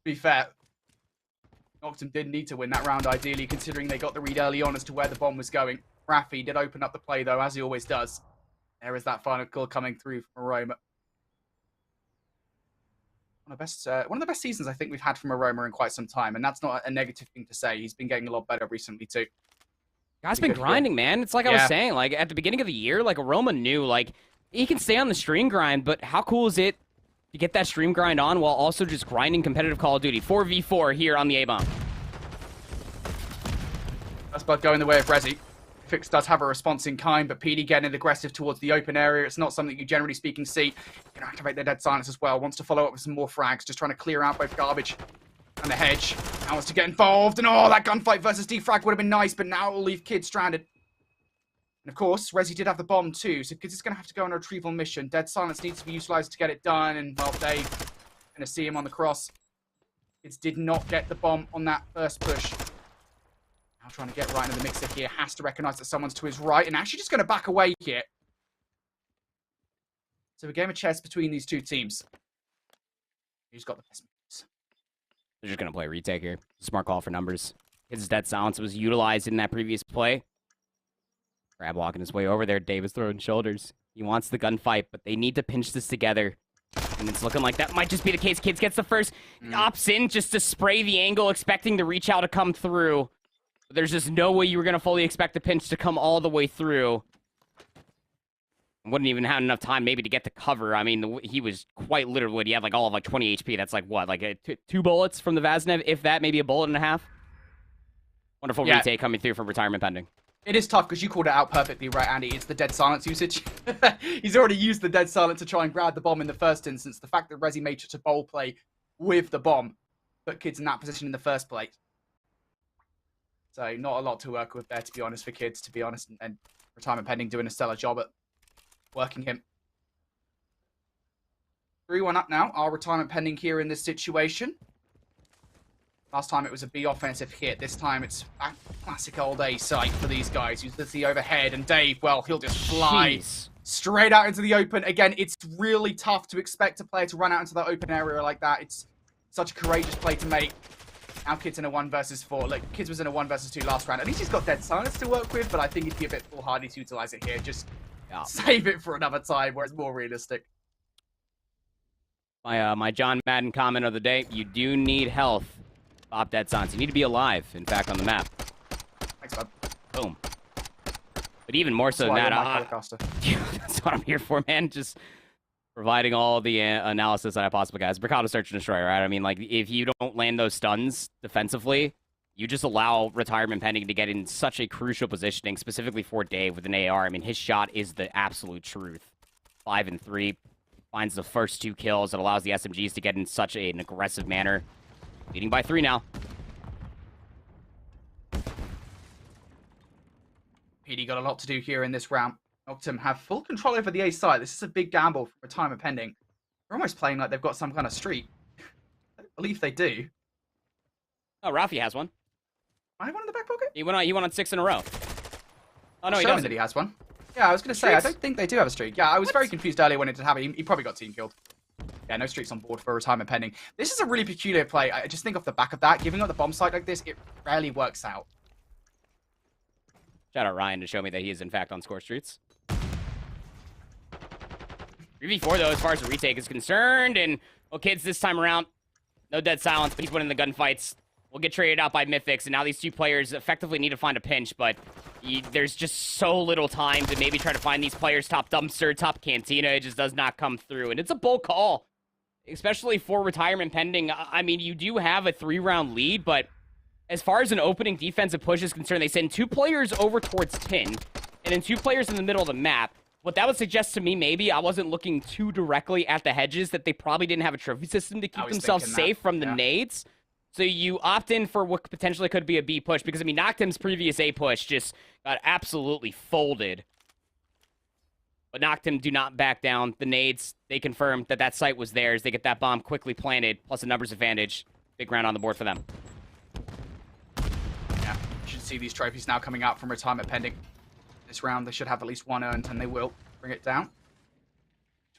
be fair, Noctum didn't need to win that round ideally, considering they got the read early on as to where the bomb was going. Rafi did open up the play though, as he always does. There is that final kill coming through from Aroma. One of the best seasons I think we've had from Aroma in quite some time, and that's not a negative thing to say. He's been getting a lot better recently too. Guy's been grinding, man. It's like I was saying, like at the beginning of the year, like Aroma knew, like he can stay on the stream grind, but how cool is it to get that stream grind on while also just grinding competitive Call of Duty? 4v4 here on the A-bomb. That's about going the way of Resi. Fix does have a response in kind, but PD getting aggressive towards the open area. It's not something you generally speaking see. Can activate their dead silence as well. Wants to follow up with some more frags, just trying to clear out both garbage and the hedge. Now wants to get involved, and oh, that gunfight versus defrag would have been nice, but now it will leave Kid stranded. And of course, Resi did have the bomb too, so Kids is going to have to go on a retrieval mission. Dead silence needs to be utilized to get it done, and well, they going to see him on the cross. Kids did not get the bomb on that first push. Now trying to get right into the mixer here. Has to recognize that someone's to his right, and actually just going to back away here. So a game of chess between these two teams. Who's got the best moves? They're just going to play a retake here. Smart call for numbers. His dead silence was utilized in that previous play. Crab walking his way over there. Davis throwing shoulders. He wants the gunfight, but they need to pinch this together. And it's looking like that might just be the case. Kids gets the first. Opts in just to spray the angle, expecting the reach out to come through. But there's just no way you were going to fully expect the pinch to come all the way through. Wouldn't even have enough time maybe to get the cover. I mean, he was quite literally, he had like all of like 20 HP. That's like what? Like 2 bullets from the Vaznev, if that, maybe a bullet and a half. Wonderful retake coming through from retirement pending. It is tough because you called it out perfectly, right, Andy? It's the dead silence usage. He's already used the dead silence to try and grab the bomb in the first instance. The fact that Resi made such a bold play with the bomb put Kids in that position in the first place. So not a lot to work with there, to be honest, for Kids, to be honest. And retirement pending doing a stellar job at working him. 3-1 up now. Our retirement pending here in this situation. Last time it was a B offensive hit. This time it's a classic old A site for these guys. Use the overhead, and Dave, well, he'll just fly straight out into the open. Again, it's really tough to expect a player to run out into that open area like that. It's such a courageous play to make. Now Kid's in a 1 versus 4. Look, Kids was in a 1 versus 2 last round. At least he's got dead silence to work with, but I think it'd be a bit foolhardy to utilize it here. Just save it for another time where it's more realistic. My John Madden comment of the day: you do need health. Pop dead silence. You need to be alive, in fact, on the map. Thanks, bud. Boom. But even more so than that, that's what I'm here for, man. Just providing all the analysis that I possibly got. It's Bricado Search and Destroy, right? I mean, like, if you don't land those stuns defensively, you just allow retirement pending to get in such a crucial positioning, specifically for Dave with an AR. I mean, his shot is the absolute truth. 5 and 3. Finds the first 2 kills. It allows the SMGs to get in such an aggressive manner. Leading by 3 now. PD got a lot to do here in this round. Noctum have full control over the A side. This is a big gamble for retirement pending. They're almost playing like they've got some kind of streak. I don't believe they do. Oh, Rafi has one. I have one in the back pocket? He went on 6 in a row. Oh, no, he Showing doesn't. that he has one. Yeah, I was going to say, I don't think they do have a streak. Yeah, I was very confused earlier when it did happen. He probably got team killed. Yeah, no streaks on board for retirement pending. This is a really peculiar play. I just think off the back of that, giving up the bomb site like this, it rarely works out. Shout out Ryan to show me that he is, in fact, on score streets. 3v4, though, as far as the retake is concerned. And, well, kids, this time around, no dead silence, but he's winning the gunfights. We'll get traded out by Mythics, and now these two players effectively need to find a pinch, but there's just so little time to maybe try to find these players top dumpster, top cantina. It just does not come through, and it's a bold call, especially for retirement pending. I mean, you do have a 3-round lead, but as far as an opening defensive push is concerned, they send 2 players over towards Tin, and then 2 players in the middle of the map. What that would suggest to me, maybe, I wasn't looking too directly at the hedges, that they probably didn't have a trophy system to keep themselves safe from the nades. So you opt in for what potentially could be a B push, because, I mean, Noctum's previous A push just got absolutely folded. But Noctum do not back down. The nades, they confirmed that that site was theirs. They get that bomb quickly planted, plus a numbers advantage. Big round on the board for them. Yeah, you should see these trophies now coming out from retirement pending. This round, they should have at least 1 earned, and they will bring it down.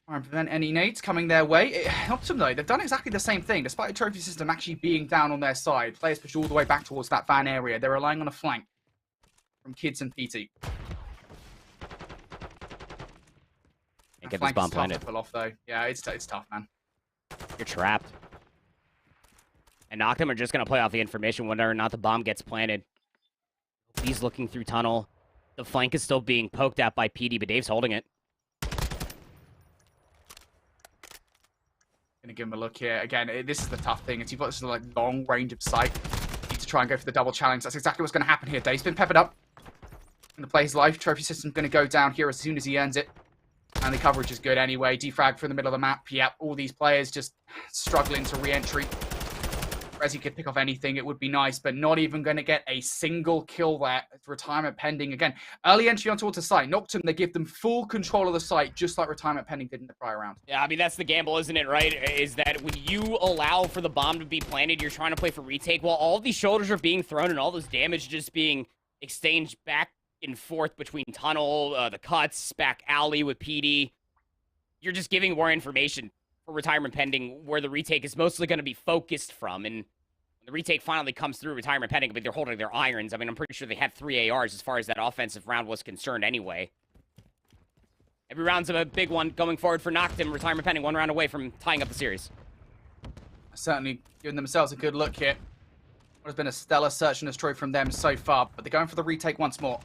Try and prevent any nades coming their way. It helps them, though. They've done exactly the same thing. Despite the trophy system actually being down on their side, players push all the way back towards that van area. They're relying on a flank from Kids and PT. Can't get this bomb planted. Pull off, though. Yeah, it's tough, man. You're trapped. And Noctum are just going to play off the information whether or not the bomb gets planted. He's looking through tunnel. The flank is still being poked at by PD, but Dave's holding it. Gonna give him a look here. Again, this is the tough thing. Is you've got this like long range of sight. You need to try and go for the double challenge. That's exactly what's going to happen here. Dave's been peppered up. Gonna play his life. Trophy system's gonna go down here as soon as he earns it. And the coverage is good anyway. Defrag from the middle of the map. Yep, all these players just struggling to re-entry. Resi could pick off anything, it would be nice, but not even going to get a single kill there. It's retirement pending. Again, early entry on towards the site. Noctum, they give them full control of the site, just like retirement pending did in the prior round. Yeah, I mean, that's the gamble, isn't it, right? Is that when you allow for the bomb to be planted, you're trying to play for retake, while all of these shoulders are being thrown and all this damage just being exchanged back and forth between tunnel, the cuts, back alley with PD. You're just giving more information for retirement pending, where the retake is mostly going to be focused from. And when the retake finally comes through retirement pending, but they're holding their irons. I mean, I'm pretty sure they had 3 ARs as far as that offensive round was concerned anyway. Every round's a big one going forward for Noctum. Retirement pending, 1 round away from tying up the series. Certainly giving themselves a good look here. What has been a stellar search and destroy from them so far, but they're going for the retake once more.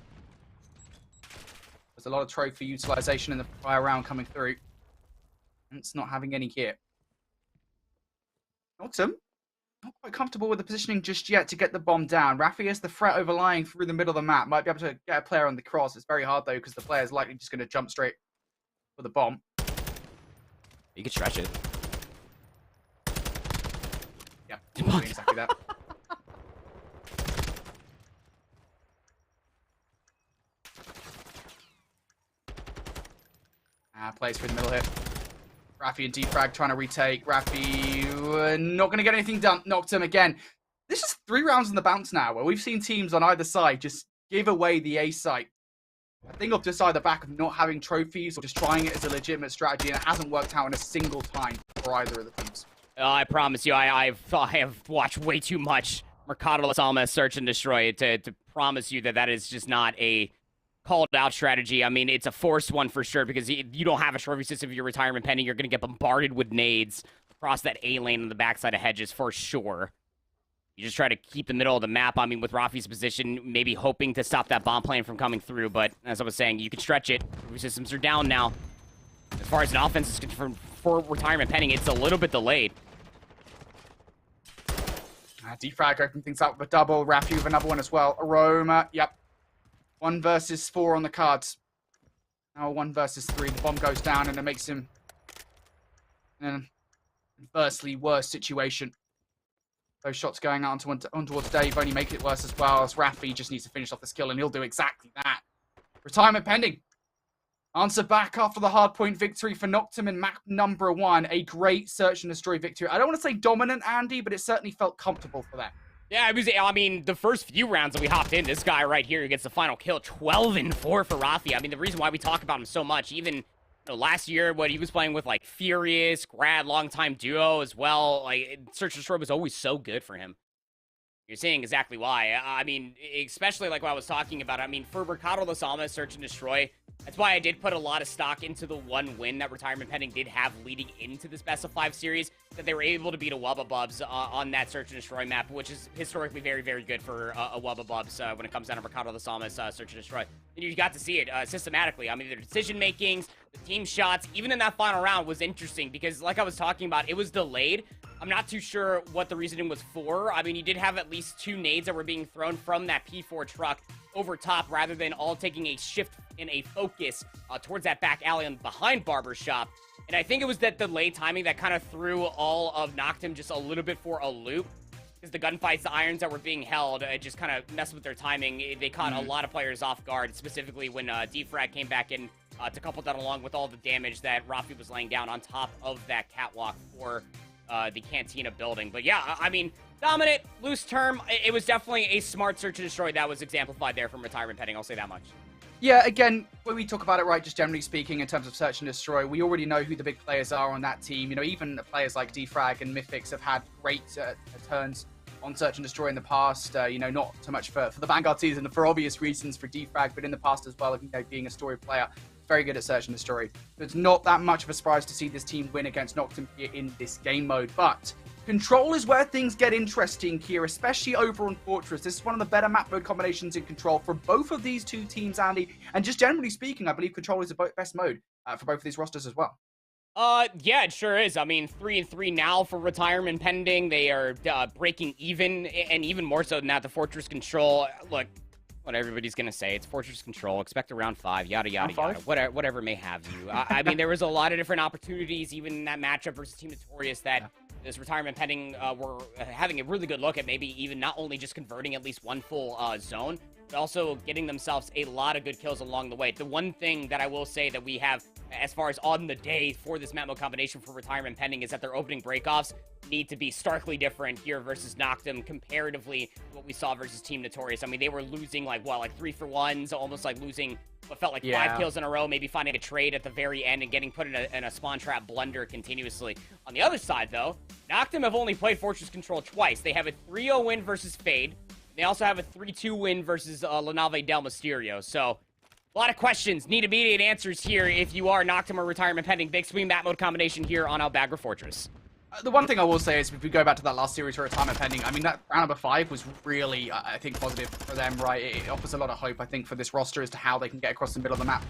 There's a lot of trophy utilization in the prior round coming through. And it's not having any here. Noctum, not quite comfortable with the positioning just yet to get the bomb down. Rafi is the threat overlying through the middle of the map. Might be able to get a player on the cross. It's very hard, though, because the player is likely just going to jump straight for the bomb. You could stretch it. Yeah, doing exactly that. Plays through the middle here. Rafi and defrag trying to retake. Rafi not going to get anything done. Noctum again. This is 3 rounds in the bounce now, where we've seen teams on either side just give away the A site. I think I've just either back of not having trophies or just trying it as a legitimate strategy, and it hasn't worked out in a single time for either of the teams. I promise you, I have watched way too much Mercado Las Almas Search and Destroy to promise you that that is just not a called out strategy. I mean, it's a forced one for sure, because you don't have a trophy system if you're retirement pending. You're going to get bombarded with nades across that A lane on the backside of hedges for sure. You just try to keep the middle of the map. I mean, with Rafi's position, maybe hoping to stop that bomb plane from coming through, but as I was saying, you can stretch it. Trophy systems are down now. As far as an offense is concerned for retirement pending, it's a little bit delayed. Defrag opening things up with a double. Rafi with another one as well. Aroma, yep. 1 versus 4 on the cards. Now 1 versus 3. The bomb goes down and it makes him in an inversely worse situation. Those shots going out on towards Dave only make it worse as well, as Rafi just needs to finish off this kill, and he'll do exactly that. Retirement pending. Answer back after the hardpoint victory for Noctum in map number 1. A great search and destroy victory. I don't want to say dominant, Andy, but it certainly felt comfortable for them. Yeah, I mean, the first few rounds that we hopped in, this guy right here who gets the final kill, 12-4 for Rafi. I mean, the reason why we talk about him so much, even last year, what he was playing with, like, Furious, Grad, longtime duo as well, like, Search and Destroy was always so good for him. You're seeing exactly why. I mean, especially like what I was talking about. I mean, for Mercado Las Almas, Search and Destroy, that's why I did put a lot of stock into the one win that Retirement Pending did have leading into this Best of 5 series, that they were able to beat a Wubba Bubs on that Search and Destroy map, which is historically very, very good for a Wubba Bubs when it comes down to Mercado Las Almas, Search and Destroy. And you got to see it systematically. I mean, their decision makings, the team shots, even in that final round was interesting because, like I was talking about, it was delayed. I'm not too sure what the reasoning was for. I mean, you did have at least 2 nades that were being thrown from that P4 truck over top rather than all taking a shift and a focus towards that back alley and behind Barbershop. And I think it was that delayed timing that kind of threw all of Noctum just a little bit for a loop. Because the gunfights, the irons that were being held, just kind of messed with their timing. They caught a lot of players off guard, specifically when Defrag came back in to couple that along with all the damage that Rafi was laying down on top of that catwalk for the Cantina building. But yeah, I mean, dominant, loose term. It was definitely a smart Search and Destroy that was exemplified there from Retirement Pending. I'll say that much. Yeah, again, when we talk about it, right, just generally speaking, in terms of Search and Destroy, we already know who the big players are on that team. You know, even players like Defrag and Mythics have had great turns on Search and Destroy in the past. You know, not so much for the Vanguard season for obvious reasons for Defrag, but in the past as well, you know, being a story player, very good at Search and Destroy. So it's not that much of a surprise to see this team win against Noctum here in this game mode, but Control is where things get interesting here, especially over on Fortress. This is one of the better map mode combinations in Control for both of these two teams, Andy. And just generally speaking, I believe Control is the best mode for both of these rosters as well. Yeah, it sure is. I mean, 3-3 now for Retirement Pending. They are breaking even, and even more so than that, the Fortress Control. Look, what everybody's gonna say, it's Fortress Control. Expect a round 5, yada yada yada. Whatever may have you. I mean, there was a lot of different opportunities, even in that matchup versus Team Notorious, that this Retirement Pending were having a really good look at maybe even not only just converting at least one full zone, but also getting themselves a lot of good kills along the way. The one thing that I will say that we have as far as on the day for this map mode combination for Retirement Pending is that their opening breakoffs need to be starkly different here versus Noctum comparatively to what we saw versus Team Notorious. I mean, they were losing like 3-for-1s, almost like losing what felt like 5 kills in a row, maybe finding a trade at the very end and getting put in a spawn trap blunder continuously. On the other side, though, Noctum have only played Fortress Control twice. They have a 3-0 win versus Fade. They also have a 3-2 win versus La Nave del Mysterio. So, a lot of questions. Need immediate answers here if you are Noctum or Retirement Pending. Big swing map mode combination here on Albagra Fortress. The one thing I will say is if we go back to that last series for Retirement Pending, I mean, that round number 5 was really, I think, positive for them, right? It offers a lot of hope, I think, for this roster as to how they can get across the middle of the map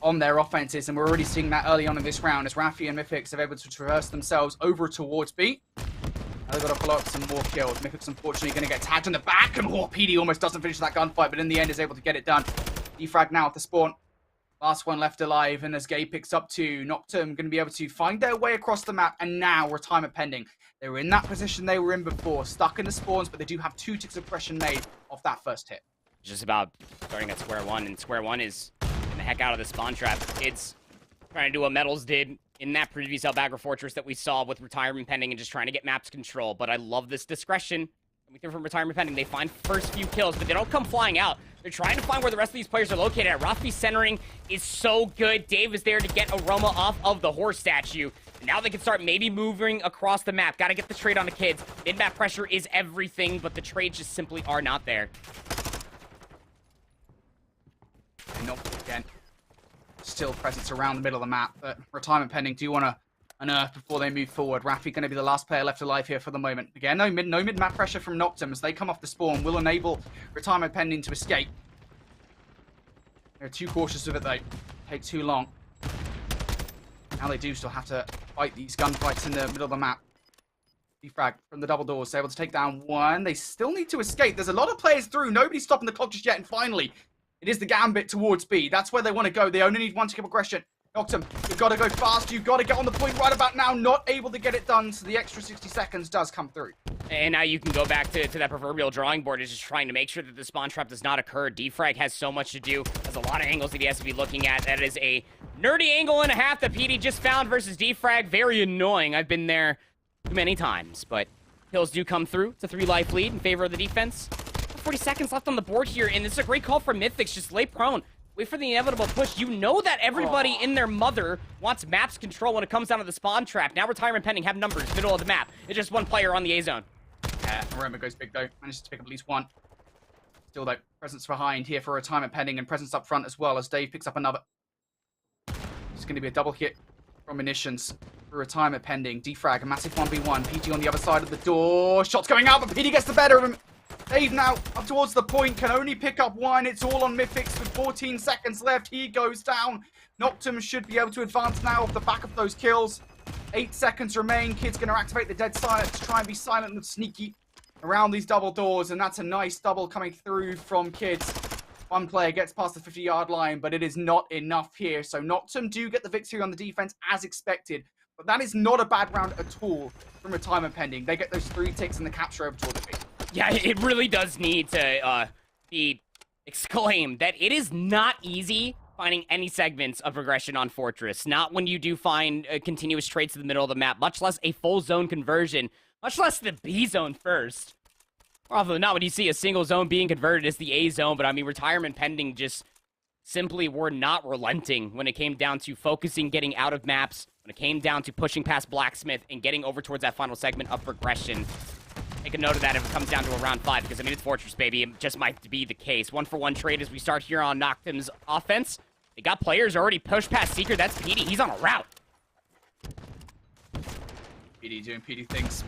on their offenses. And we're already seeing that early on in this round as Rafi and Mythics have able to traverse themselves over towards B. Now they've got to follow up some more kills. Mythics, unfortunately, going to get tagged in the back. And PD almost doesn't finish that gunfight, but in the end is able to get it done. Defrag now at the spawn. Last one left alive, and as Gabe picks up 2, Noctum going to be able to find their way across the map, and now Retirement Pending. They were in that position they were in before, stuck in the spawns, but they do have 2 ticks of pressure made off that first hit. Just about starting at square one, and square one is getting the heck out of the spawn trap. It's trying to do what Metals did in that previous Albagra Fortress that we saw with Retirement Pending and just trying to get maps control, but I love this discretion. From Retirement Pending, they find first few kills, but they don't come flying out. They're trying to find where the rest of these players are located at. Rafi's centering is so good. Dave is there to get Aroma off of the horse statue. And now they can start maybe moving across the map. Got to get the trade on the kids. Mid-map pressure is everything, but the trades just simply are not there. Nope, again. Still presence around the middle of the map, but Retirement Pending do want to unearth before they move forward. Rafi going to be the last player left alive here for the moment. Again, no mid-map pressure from Noctum as they come off the spawn. Will enable Retirement Pending to escape. They're too cautious of it though. Take too long. Now they do still have to fight these gunfights in the middle of the map. Defrag from the double doors, able to take down 1. They still need to escape. There's a lot of players through. Nobody's stopping the clock just yet. And finally, it is the gambit towards B. That's where they want to go. They only need 1 tick of aggression. Noctum, you've got to go fast. You've got to get on the point right about now. Not able to get it done, so the extra 60 seconds does come through. And now you can go back to that proverbial drawing board, is just trying to make sure that the spawn trap does not occur. Defrag has so much to do. Has a lot of angles that he has to be looking at. That is a nerdy angle and a half that PD just found versus Defrag. Very annoying. I've been there too many times, but Kills do come through. It's a 3-life lead in favor of the defense. 40 seconds left on the board here, and this is a great call from Mythics. Just lay prone. Wait for the inevitable push. You know that everybody in their mother wants maps control when it comes down to the spawn trap. Now Retirement Pending have numbers, middle of the map. It's just one player on the A zone. Yeah, Aroma goes big though. Manages to pick up at least one. Still though, presence behind here for Retirement Pending and presence up front as well as Dave picks up another. It's going to be a double hit from Munitions for Retirement Pending. Defrag, a massive 1v1. PT on the other side of the door. Shots going out, but PT gets the better of him. Dave now up towards the point, can only pick up one. It's all on Mythics with 14 seconds left. He goes down. Noctum should be able to advance now off the back of those kills. 8 seconds remain. Kid's going to activate the dead silence to try and be silent and sneaky around these double doors. And that's a nice double coming through from Kids. One player gets past the 50-yard line, but it is not enough here. So Noctum do get the victory on the defense as expected. But that is not a bad round at all from Retirement Pending. They get those 3 ticks and the capture over toward the feet. Yeah, it really does need to be exclaimed that it is not easy finding any segments of regression on Fortress. Not when you do find continuous traits in the middle of the map, much less a full zone conversion, much less the B zone first. More often than not, when you see a single zone being converted, it's the A zone, but I mean, Retirement Pending just simply were not relenting when it came down to focusing, getting out of maps, when it came down to pushing past Blacksmith and getting over towards that final segment of progression. Take a note of that if it comes down to a round 5, because, I mean, it's Fortress, baby. It just might be the case. 1-for-1 trade as we start here on Noctum's offense. They got players already pushed past Seeker. That's PD. He's on a route. PD doing PD things.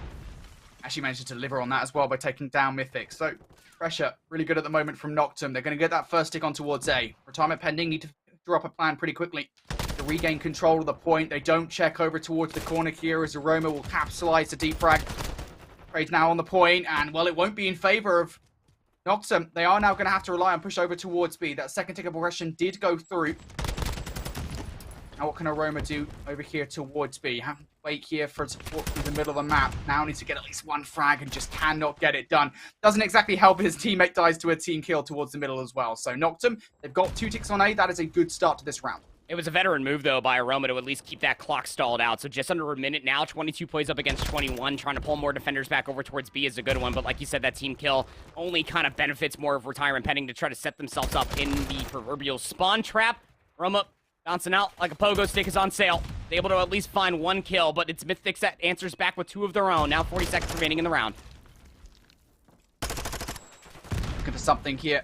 Actually managed to deliver on that as well by taking down Mythic. So, pressure really good at the moment from Noctum. They're going to get that first stick on towards A. Retirement Pending need to draw up a plan pretty quickly to regain control of the point. They don't check over towards the corner here as Aroma will capitalize the deep frag. Trade's now on the point, and, well, it won't be in favor of Noctum. They are now going to have to rely on push over towards B. That second tick of progression did go through. Now what can Aroma do over here towards B? Have to wait here for support through the middle of the map. Now needs to get at least one frag and just cannot get it done. Doesn't exactly help his teammate dies to a team kill towards the middle as well. So Noctum, they've got 2 ticks on A. That is a good start to this round. It was a veteran move, though, by Aroma to at least keep that clock stalled out. So just under a minute now, 22 plays up against 21. Trying to pull more defenders back over towards B is a good one. But like you said, that team kill only kind of benefits more of Retirement Pending to try to set themselves up in the proverbial spawn trap. Aroma bouncing out like a pogo stick is on sale. They're able to at least find 1 kill, but it's Mythics that answers back with 2 of their own. Now 40 seconds remaining in the round. Looking for something here.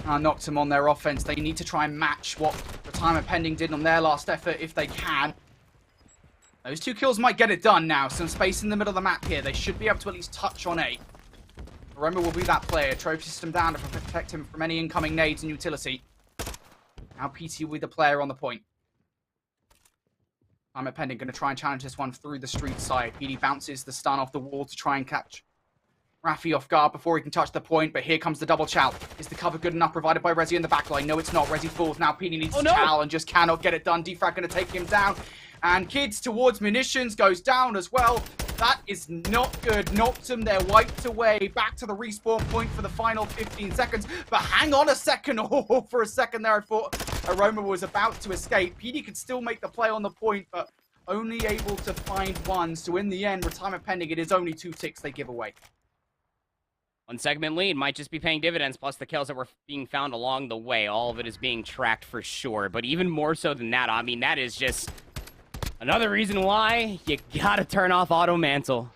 Noctum on their offense. They need to try and match what Retirement Pending did on their last effort if they can. Those 2 kills might get it done now. Some space in the middle of the map here. They should be able to at least touch on A. Aroma will be that player. Trophy system down to protect him from any incoming nades and utility. Now PT will be the player on the point. Retirement Pending going to try and challenge this one through the street side. PD bounces the stun off the wall to try and catch Raffi off guard before he can touch the point, but here comes the double chow. Is the cover good enough provided by Resi in the backline? No, it's not. Resi falls now. PD needs to chow and just cannot get it done. Defrag going to take him down. And Kids towards Munitions goes down as well. That is not good. Noctum, they're wiped away. Back to the respawn point for the final 15 seconds. But hang on a second. Oh, for a second there, I thought Aroma was about to escape. PD could still make the play on the point, but only able to find 1. So in the end, Retirement Pending, it is only 2 ticks they give away. 1 segment lead might just be paying dividends, plus the kills that were being found along the way. All of it is being tracked for sure. But even more so than that, I mean, that is just another reason why you gotta turn off Auto Mantle.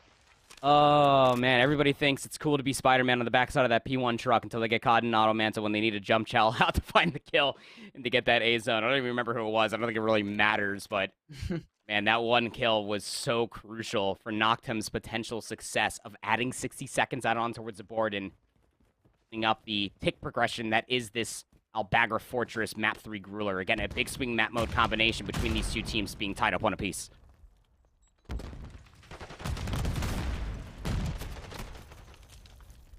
Oh, man, everybody thinks it's cool to be Spider-Man on the backside of that P1 truck until they get caught in Auto Mantle when they need to jump chow out to find the kill and to get that A zone. I don't even remember who it was. I don't think it really matters, but man, that 1 kill was so crucial for Noctum's potential success of adding 60 seconds out on towards the board and picking up the tick progression that is this Albagra Fortress Map 3 Grueler. Again, a big swing map mode combination between these 2 teams being tied up 1 apiece.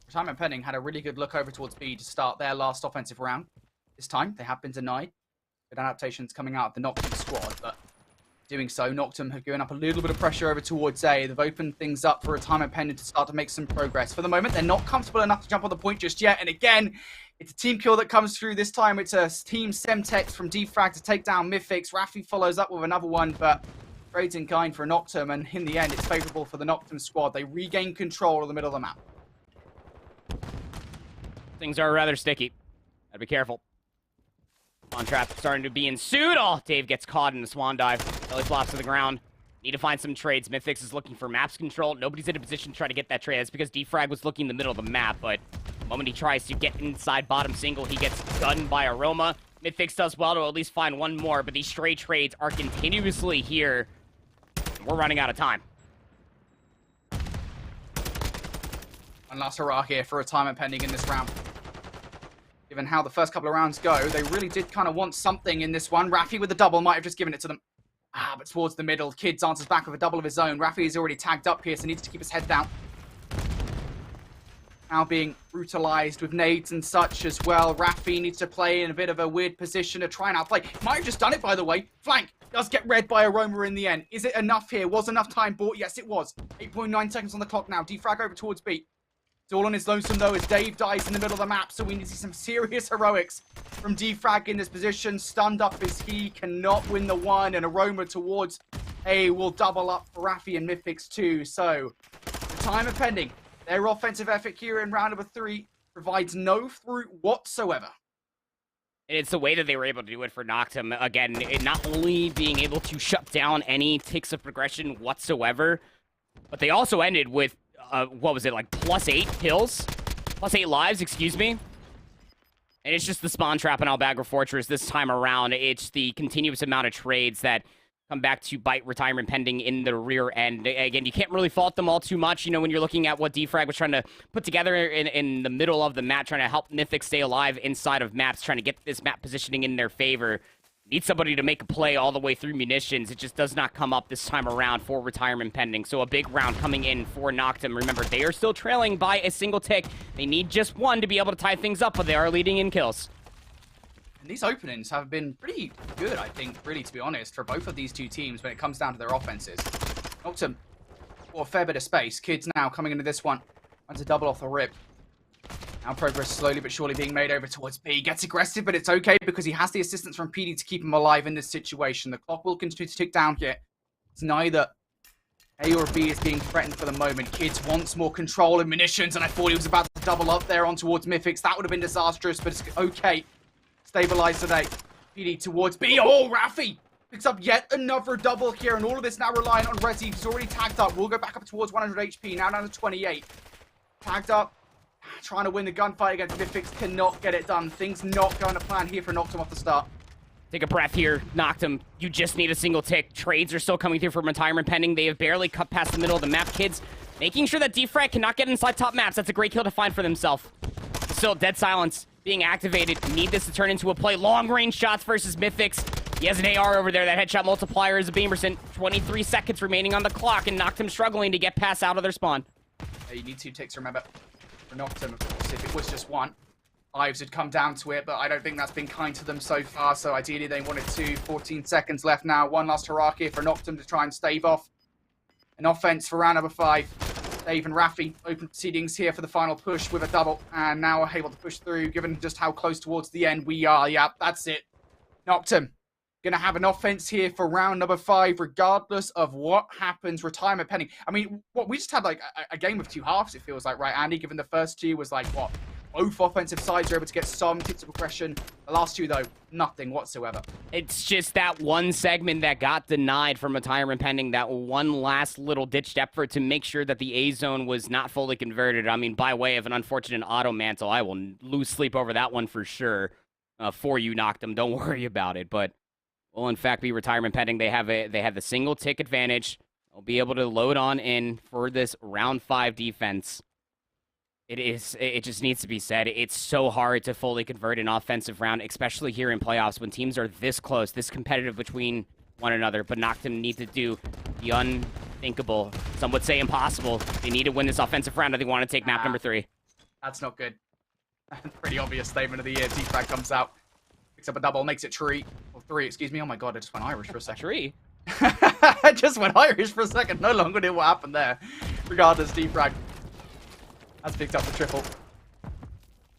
Retirement Pending had a really good look over towards B to start their last offensive round. This time, they have been denied. Good adaptations coming out of the Noctum squad, but doing so, Noctum have given up a little bit of pressure over towards A. They've opened things up for Retirement Pending to start to make some progress. For the moment, they're not comfortable enough to jump on the point just yet. And again, it's a team kill that comes through. This time, it's a team Semtex from Defrag to take down Mythics. Raffi follows up with another one, but Trades in kind for Noctum, and in the end, it's favorable for the Noctum squad. They regain control of the middle of the map. Things are rather sticky. Gotta be careful. Spawn trap starting to be ensued. Oh, Dave gets caught in the swan dive. Belly flops to the ground. Need to find some trades. Mythix is looking for maps control. Nobody's in a position to try to get that trade. That's because Defrag was looking in the middle of the map, but the moment he tries to get inside bottom single, he gets gunned by Aroma. Mythix does well to at least find one more, but these stray trades are continuously here. We're running out of time. One last hurrah here for retirement pending in this round. Given how the first couple of rounds go, they really did kind of want something in this one. Rafi with the double might have just given it to them. But towards the middle, Kids answers back with a double of his own. Rafi is already tagged up here, so needs to keep his head down. Now being brutalized with nades and such as well. Rafi needs to play in a bit of a weird position to try and outplay. Might have just done it, by the way. Flank does get read by Aroma in the end. Is it enough here? Was enough time bought? Yes, it was. 8.9 seconds on the clock now. Defrag over towards B. It's all on his lonesome, though, as Dave dies in the middle of the map, so we need to see some serious heroics from Defrag in this position. Stunned up as he cannot win the one, and Aroma towards A will double up for Rafi and Mythix too. So, retirement pending. Their offensive effort here in round number 3 provides no fruit whatsoever. It's the way that they were able to do it for Noctum. Again, not only being able to shut down any ticks of progression whatsoever, but they also ended with what was it, like +8 kills? +8 lives, excuse me. And it's just the spawn trap in Albagra Fortress this time around. It's the continuous amount of trades that come back to bite retirement pending in the rear end. Again, you can't really fault them all too much, you know, when you're looking at what Defrag was trying to put together in the middle of the map, trying to help Mythic stay alive inside of maps, trying to get this map positioning in their favor. Need somebody to make a play all the way through munitions. It just does not come up this time around for retirement pending. So a big round coming in for Noctum. Remember, they are still trailing by a single tick. They need just one to be able to tie things up, but they are leading in kills. And these openings have been pretty good, I think, really, to be honest, for both of these two teams when it comes down to their offenses. Noctum for a fair bit of space. Kids now coming into this one. Runs a double off the rip. Now progress slowly but surely being made over towards B. Gets aggressive, but it's okay because he has the assistance from PD to keep him alive in this situation. The clock will continue to tick down here. It's neither A or B is being threatened for the moment. Kids wants more control and munitions, and I thought he was about to double up there on towards Mythix. That would have been disastrous, but it's okay. Stabilized today. PD towards B. Oh, Rafi picks up yet another double here, and all of this now relying on Resi. He's already tagged up. We'll go back up towards 100 HP, now down to 28. Tagged up. Trying to win the gunfight against Mythix, cannot get it done. Things not going to plan here for Noctum off the start. Take a breath here, Noctum. You just need a single tick. Trades are still coming through from retirement pending. They have barely cut past the middle of the map, Kids. Making sure that Defrag cannot get inside top maps. That's a great kill to find for themselves. Still, dead silence being activated. Need this to turn into a play. Long-range shots versus Mythix. He has an AR over there. That headshot multiplier is a Beamerson. 23 seconds remaining on the clock, and Noctum struggling to get past out of their spawn. You need 2 ticks, remember. For Noctum, of course, if it was just 1, lives had come down to it, but I don't think that's been kind to them so far, so ideally they wanted 2. 14 seconds left now. One last hurrah here for Noctum to try and stave off an offense for round number 5. Dave and Rafi open proceedings here for the final push with a double, and now are able to push through, given just how close towards the end we are. Yeah, that's it. Noctum gonna have an offense here for round number 5, regardless of what happens. Retirement pending. I mean, what we just had like a game of 2 halves, it feels like, right, Andy? Given the first 2 was like, what, both offensive sides are able to get some ticks of progression. The last 2, though, nothing whatsoever. It's just that one segment that got denied from retirement pending, that one last little ditched effort to make sure that the A zone was not fully converted. I mean, by way of an unfortunate auto mantle, I will lose sleep over that one for sure. For you, Noctum, don't worry about it, but will in fact be retirement pending. They have the single tick advantage. They'll be able to load on in for this round 5 defense. It just needs to be said. It's so hard to fully convert an offensive round, especially here in playoffs when teams are this close, this competitive between one another. But Noctum need to do the unthinkable. Some would say impossible. They need to win this offensive round if they want to take map number 3. That's not good. Pretty obvious statement of the year. Defrag comes out. Picks up a double, makes it 3, excuse me. Oh my god, I just went Irish for a second. 3? I just went Irish for a second. No longer knew what happened there. Regardless, Defrag has picked up the triple.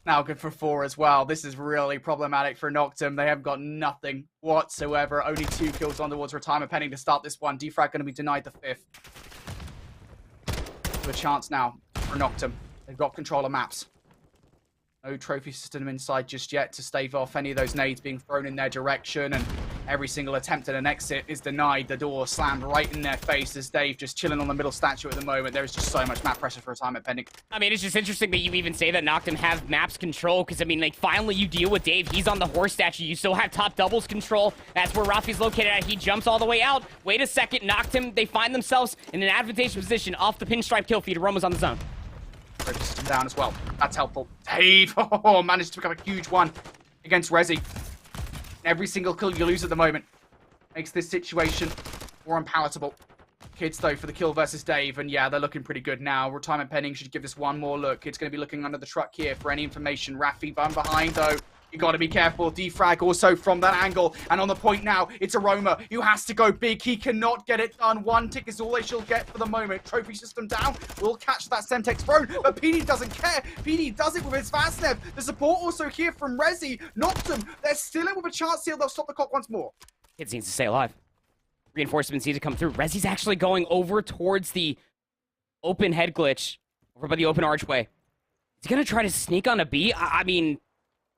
Now good for 4 as well. This is really problematic for Noctum. They have got nothing whatsoever. Only 2 kills on towards retirement pending to start this one. Defrag going to be denied the 5th. A chance now for Noctum. They've got control of maps. No trophy system inside just yet to stave off any of those nades being thrown in their direction, and every single attempt at an exit is denied. The door slammed right in their face as Dave just chilling on the middle statue at the moment. There is just so much map pressure for retirement pending. I mean, it's just interesting that you even say that Noctum have maps control, because, I mean, like, finally you deal with Dave. He's on the horse statue. You still have top doubles control. That's where Rafi's located at. He jumps all the way out. Wait a second. Noctum, they find themselves in an advantageous position off the pinstripe kill feed. Roma's on the zone. System down as well. That's helpful. Dave managed to pick up a huge one against Resi. Every single kill you lose at the moment makes this situation more unpalatable. Kids, though, for the kill versus Dave, and yeah, they're looking pretty good now. Retirement pending should give this one more look. Kids going to be looking under the truck here for any information. Rafi bun behind, though. You got to be careful. Defrag also from that angle. And on the point now, it's Aroma who has to go big. He cannot get it done. 1 tick is all they shall get for the moment. Trophy system down. Will catch that Semtex throne. But PD doesn't care. PD does it with his Fastnev. The support also here from Resi. Noctum, they're still in with a chance here. They'll stop the clock once more. Kids needs to stay alive. Reinforcements need to come through. Resi's actually going over towards the open head glitch. Over by the open archway. He's going to try to sneak on a B. I mean...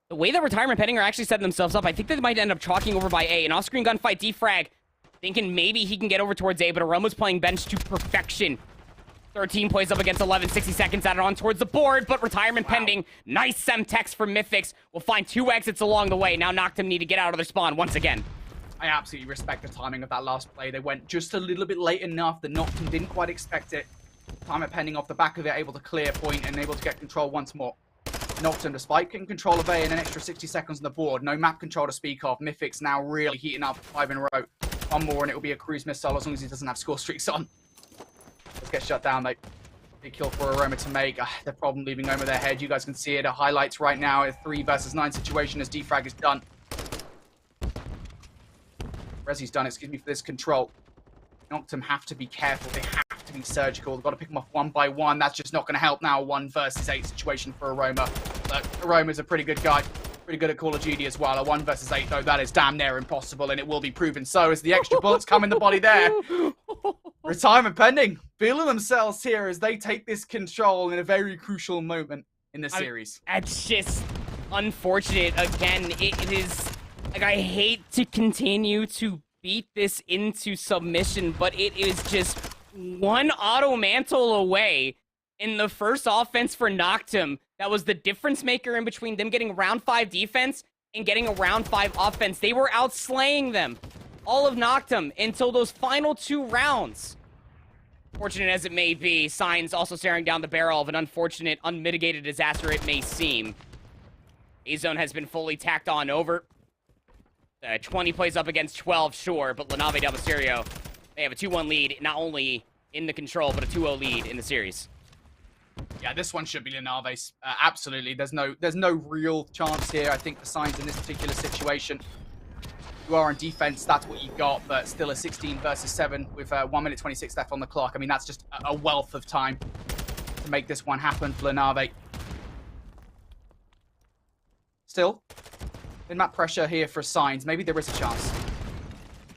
The way that retirement pending are actually setting themselves up, I think they might end up chalking over by A. An off-screen gunfight, Defrag, thinking maybe he can get over towards A, but Aroma's playing bench to perfection. 13 plays up against 11, 60 seconds added on towards the board, but retirement pending. Nice Semtex from Mythics. We'll find 2 exits along the way. Now Noctum need to get out of their spawn once again. I absolutely respect the timing of that last play. They went just a little bit late enough that Noctum didn't quite expect it. Retirement pending off the back of it, able to clear point and able to get control once more. Noctum, despite getting control of A in an extra 60 seconds on the board, no map control to speak of. Mythic's now really heating up 5 in a row. One more and it will be a cruise missile as long as he doesn't have score streaks on. Let's get shut down, mate. Big kill for Aroma to make. They're probably leaving over their head. You guys can see it at highlights right now. A 3 versus 9 situation as Defrag is done. Resi's done, excuse me, for this control. Noctum have to be careful. They have to be surgical. They've got to pick them off one by one. That's just not going to help now. 1 versus 8 situation for Aroma. But Aroma's a pretty good guy. Pretty good at Call of Duty as well. A 1 versus 8, though, that is damn near impossible, and it will be proven so as the extra bullets come in the body there. Retirement pending. Feeling themselves here as they take this control in a very crucial moment in the series. It's just unfortunate. Again, it is... Like, I hate to continue to beat this into submission, but it is just one auto mantle away in the first offense for Noctum. That was the difference maker in between them getting round 5 defense and getting a round 5 offense. They were outslaying them, all of Noctum, until those final 2 rounds. Fortunate as it may be, Signs also staring down the barrel of an unfortunate, unmitigated disaster it may seem. A-Zone has been fully tacked on over. 20 plays up against 12, sure, but Lenave Del Mysterio, they have a 2-1 lead, not only in the control, but a 2-0 lead in the series. Yeah, this one should be Lenave's. Absolutely. There's no real chance here, I think, for Signs in this particular situation. You are on defense, that's what you got, but still a 16 versus 7 with 1 minute 26 left on the clock. I mean, that's just a wealth of time to make this one happen for Lenave. Still, in map pressure here for Signs, maybe there is a chance.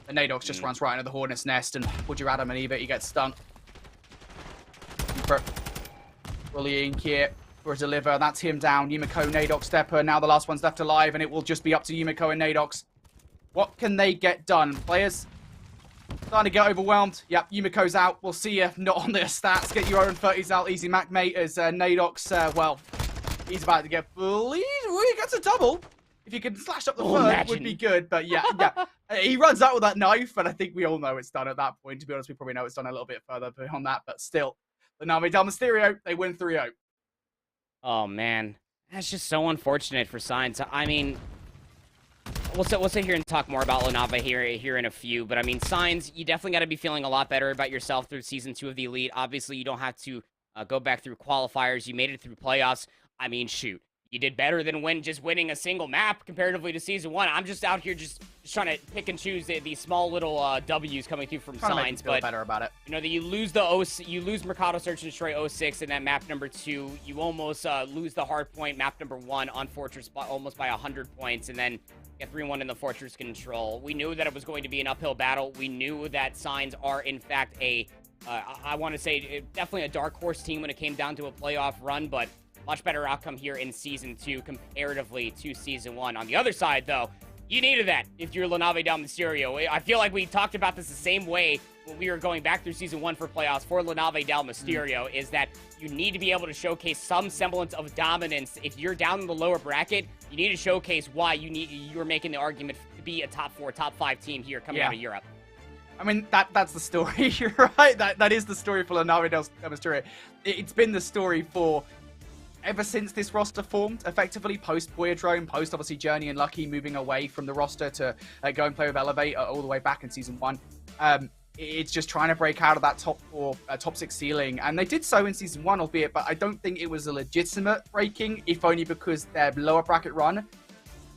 The Nadox just runs right into the Hornet's nest, and would you Adam and Eva, he gets stung. Bullying here for a deliver. That's him down. Yumiko, Nadox, Stepper. Now the last one's left alive, and it will just be up to Yumiko and Nadox. What can they get done? Players starting to get overwhelmed. Yep, Yumiko's out. We'll see you not on their stats. Get your own 30s out. Easy Mac, mate, as Nadox, well, he's about to get bullied. Ooh, he gets a double. If you can slash up the third, would be good. But yeah. He runs out with that knife, and I think we all know it's done at that point. To be honest, we probably know it's done a little bit further beyond that, but still. But now Del Mysterio, they win 3-0. Oh, man. That's just so unfortunate for Signs. I mean, we'll sit here and talk more about Lenave here in a few. But, I mean, Signs, you definitely got to be feeling a lot better about yourself through Season 2 of the Elite. Obviously, you don't have to go back through qualifiers. You made it through playoffs. I mean, shoot. you did better than just winning a single map comparatively to Season 1. I'm just out here just trying to pick and choose these small little W's coming through from signs. But better about it. You know, that you lose Mercado Search and Destroy 06 in that map number 2. You almost lose the Hardpoint map number 1 on Fortress almost by 100 points, and then get 3-1 in the Fortress control. We knew that it was going to be an uphill battle. We knew that signs are, in fact, I want to say, definitely a dark horse team when it came down to a playoff run, but much better outcome here in Season 2 comparatively to Season 1. On the other side, though, you needed that if you're La Nave del Mysterio. I feel like we talked about this the same way when we were going back through Season 1 for playoffs for La Nave del Mysterio, is that you need to be able to showcase some semblance of dominance. If you're down in the lower bracket, you need to showcase why you're making the argument to be a top 4, top 5 team here coming out of Europe. I mean, that's the story. You're right. That is the story for La Nave del Mysterio. It's been the story for ever since this roster formed, effectively, post Boyadrome, post obviously Journey and Lucky moving away from the roster to go and play with Elevate all the way back in Season 1. It's just trying to break out of that top 4, top 6 ceiling, and they did so in Season 1, albeit, but I don't think it was a legitimate breaking, if only because their lower bracket run,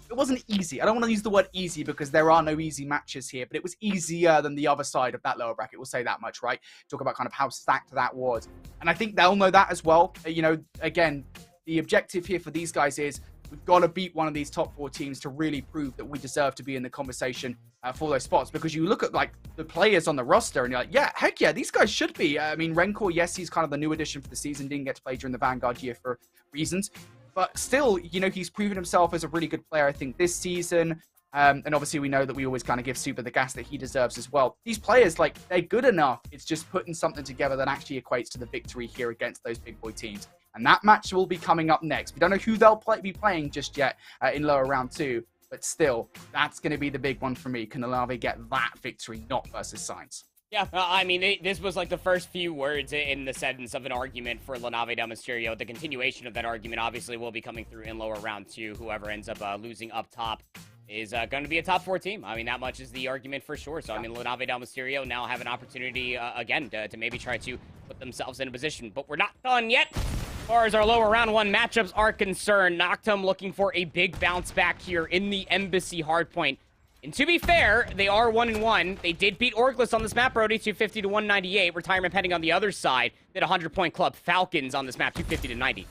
it wasn't easy. I don't want to use the word easy because there are no easy matches here, but it was easier than the other side of that lower bracket. We'll say that much, right? Talk about kind of how stacked that was. And I think they'll know that as well. You know, again, the objective here for these guys is we've got to beat one of these top 4 teams to really prove that we deserve to be in the conversation for those spots. Because you look at like the players on the roster and you're like, yeah, heck yeah, these guys should be. I mean, Rencor, yes, he's kind of the new addition for the season. Didn't get to play during the Vanguard year for reasons. But still, you know, he's proven himself as a really good player, I think, this season. And obviously, we know that we always kind of give Super the gas that he deserves as well. These players, like, they're good enough. It's just putting something together that actually equates to the victory here against those big boy teams. And that match will be coming up next. We don't know who they'll be playing just yet in lower round 2. But still, that's going to be the big one for me. Can Olave get that victory, not versus Signs? Yeah, I mean, this was like the first few words in the sentence of an argument for La Nave del Mysterio. The continuation of that argument obviously will be coming through in lower round 2. Whoever ends up losing up top is going to be a top 4 team. I mean, that much is the argument for sure. So, I mean, La Nave del Mysterio now have an opportunity again to maybe try to put themselves in a position. But we're not done yet. As far as our lower round 1 matchups are concerned, Noctum looking for a big bounce back here in the Embassy Hardpoint. And to be fair, they are 1-1. They did beat Orgless on this map, Brody, 250 to 198. Retirement pending on the other side. Did 100-point club Falcons on this map, 250 to 90.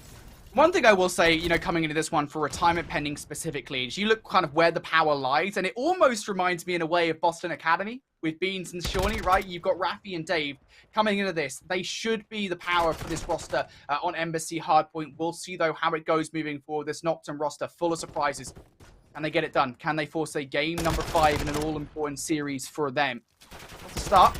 One thing I will say, you know, coming into this one for retirement pending specifically, is you look kind of where the power lies, and it almost reminds me in a way of Boston Academy with Beans and Shawnee, right? You've got Rafi and Dave coming into this. They should be the power for this roster on Embassy Hardpoint. We'll see, though, how it goes moving forward. This Noctum roster full of surprises. Can they get it done? Can they force a game number 5 in an all-important series for them? What's the start?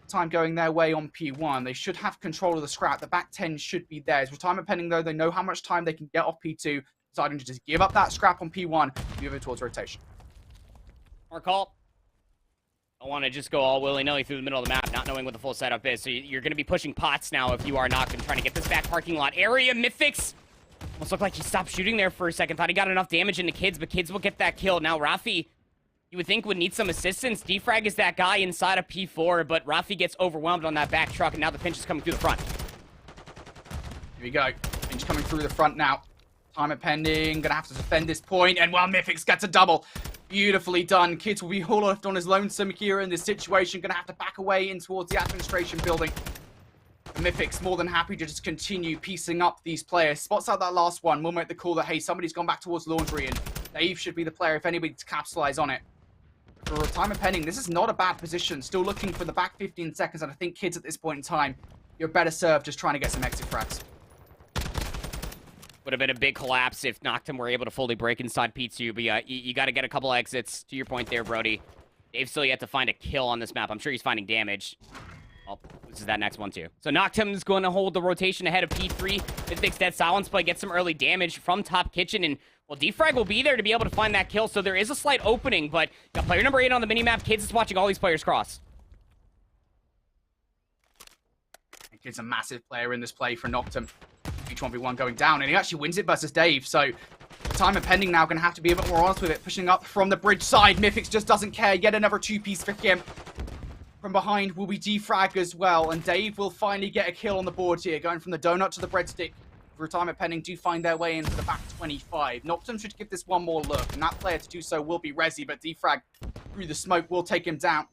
Time going their way on P1. They should have control of the scrap. The back 10 should be theirs. Retirement pending, though. They know how much time they can get off P2. Deciding to just give up that scrap on P1 and move it towards rotation. Our call. I want to just go all willy-nilly through the middle of the map, not knowing what the full setup is. So you're going to be pushing pots now if you are Noctum, trying to get this back parking lot area. Mythics almost looked like he stopped shooting there for a second. Thought he got enough damage into Kids, but Kids will get that kill. Now, Rafi, you would think would need some assistance. Defrag is that guy inside of P4, but Rafi gets overwhelmed on that back truck, and now the pinch is coming through the front. Here we go. Pinch coming through the front now. Timer pending. Gonna have to defend this point, and while Mythics gets a double. Beautifully done. Kids will be all left on his lonesome here in this situation. Gonna have to back away in towards the administration building. Mythics more than happy to just continue piecing up these players. Spots out that last one. We'll make the call that, hey, somebody's gone back towards Laundry, and Dave should be the player if anybody to capitalize on it. For retirement pending, this is not a bad position. Still looking for the back 15 seconds, and I think Kids at this point in time, you're better served just trying to get some exit frags. Would have been a big collapse if Noctum were able to fully break inside P2, but you got to get a couple exits. To your point there, Brody. Dave's still yet to find a kill on this map. I'm sure he's finding damage. Well, this is that next one, too. So Noctum's going to hold the rotation ahead of P3. Mythics Dead Silence play, get some early damage from Top Kitchen, and, well, Defrag will be there to be able to find that kill, so there is a slight opening, but got player number 8 on the minimap. Kids is watching all these players cross. Kids a massive player in this play for Noctum. Each 1v1 going down, and he actually wins it versus Dave, so Timer pending now, going to have to be a bit more honest with it. Pushing up from the bridge side, Mythics just doesn't care. Yet another 2-piece for him. From behind will be defrag as well, and Dave will finally get a kill on the board here, going from the donut to the breadstick. Retirement Pending do find their way into the back 25. Noctum should give this one more look, and that player to do so will be Rezi, but defrag through the smoke will take him down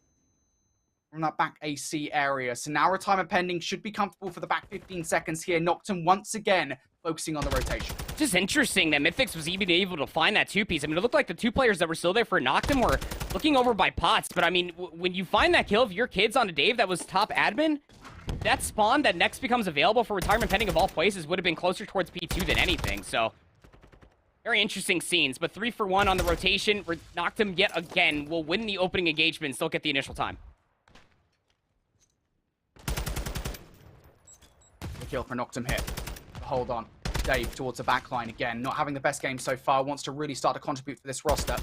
from that back AC area. So now Retirement Pending should be comfortable for the back 15 seconds here. Noctum once again focusing on the rotation. Just interesting that Mythics was even able to find that two-piece. I mean, it looked like the two players that were still there for Noctum were looking over by pots, but I mean, when you find that kill, if your kid's on a Dave that was top admin, that spawn that next becomes available for Retirement Pending of all places would have been closer towards P2 than anything, so very interesting scenes, but 3 for 1 on the rotation. Noctum yet again will win the opening engagement and still get the initial time. The kill for Noctum here. Hold on. Dave towards the back line again. Not having the best game so far. Wants to really start to contribute for this roster.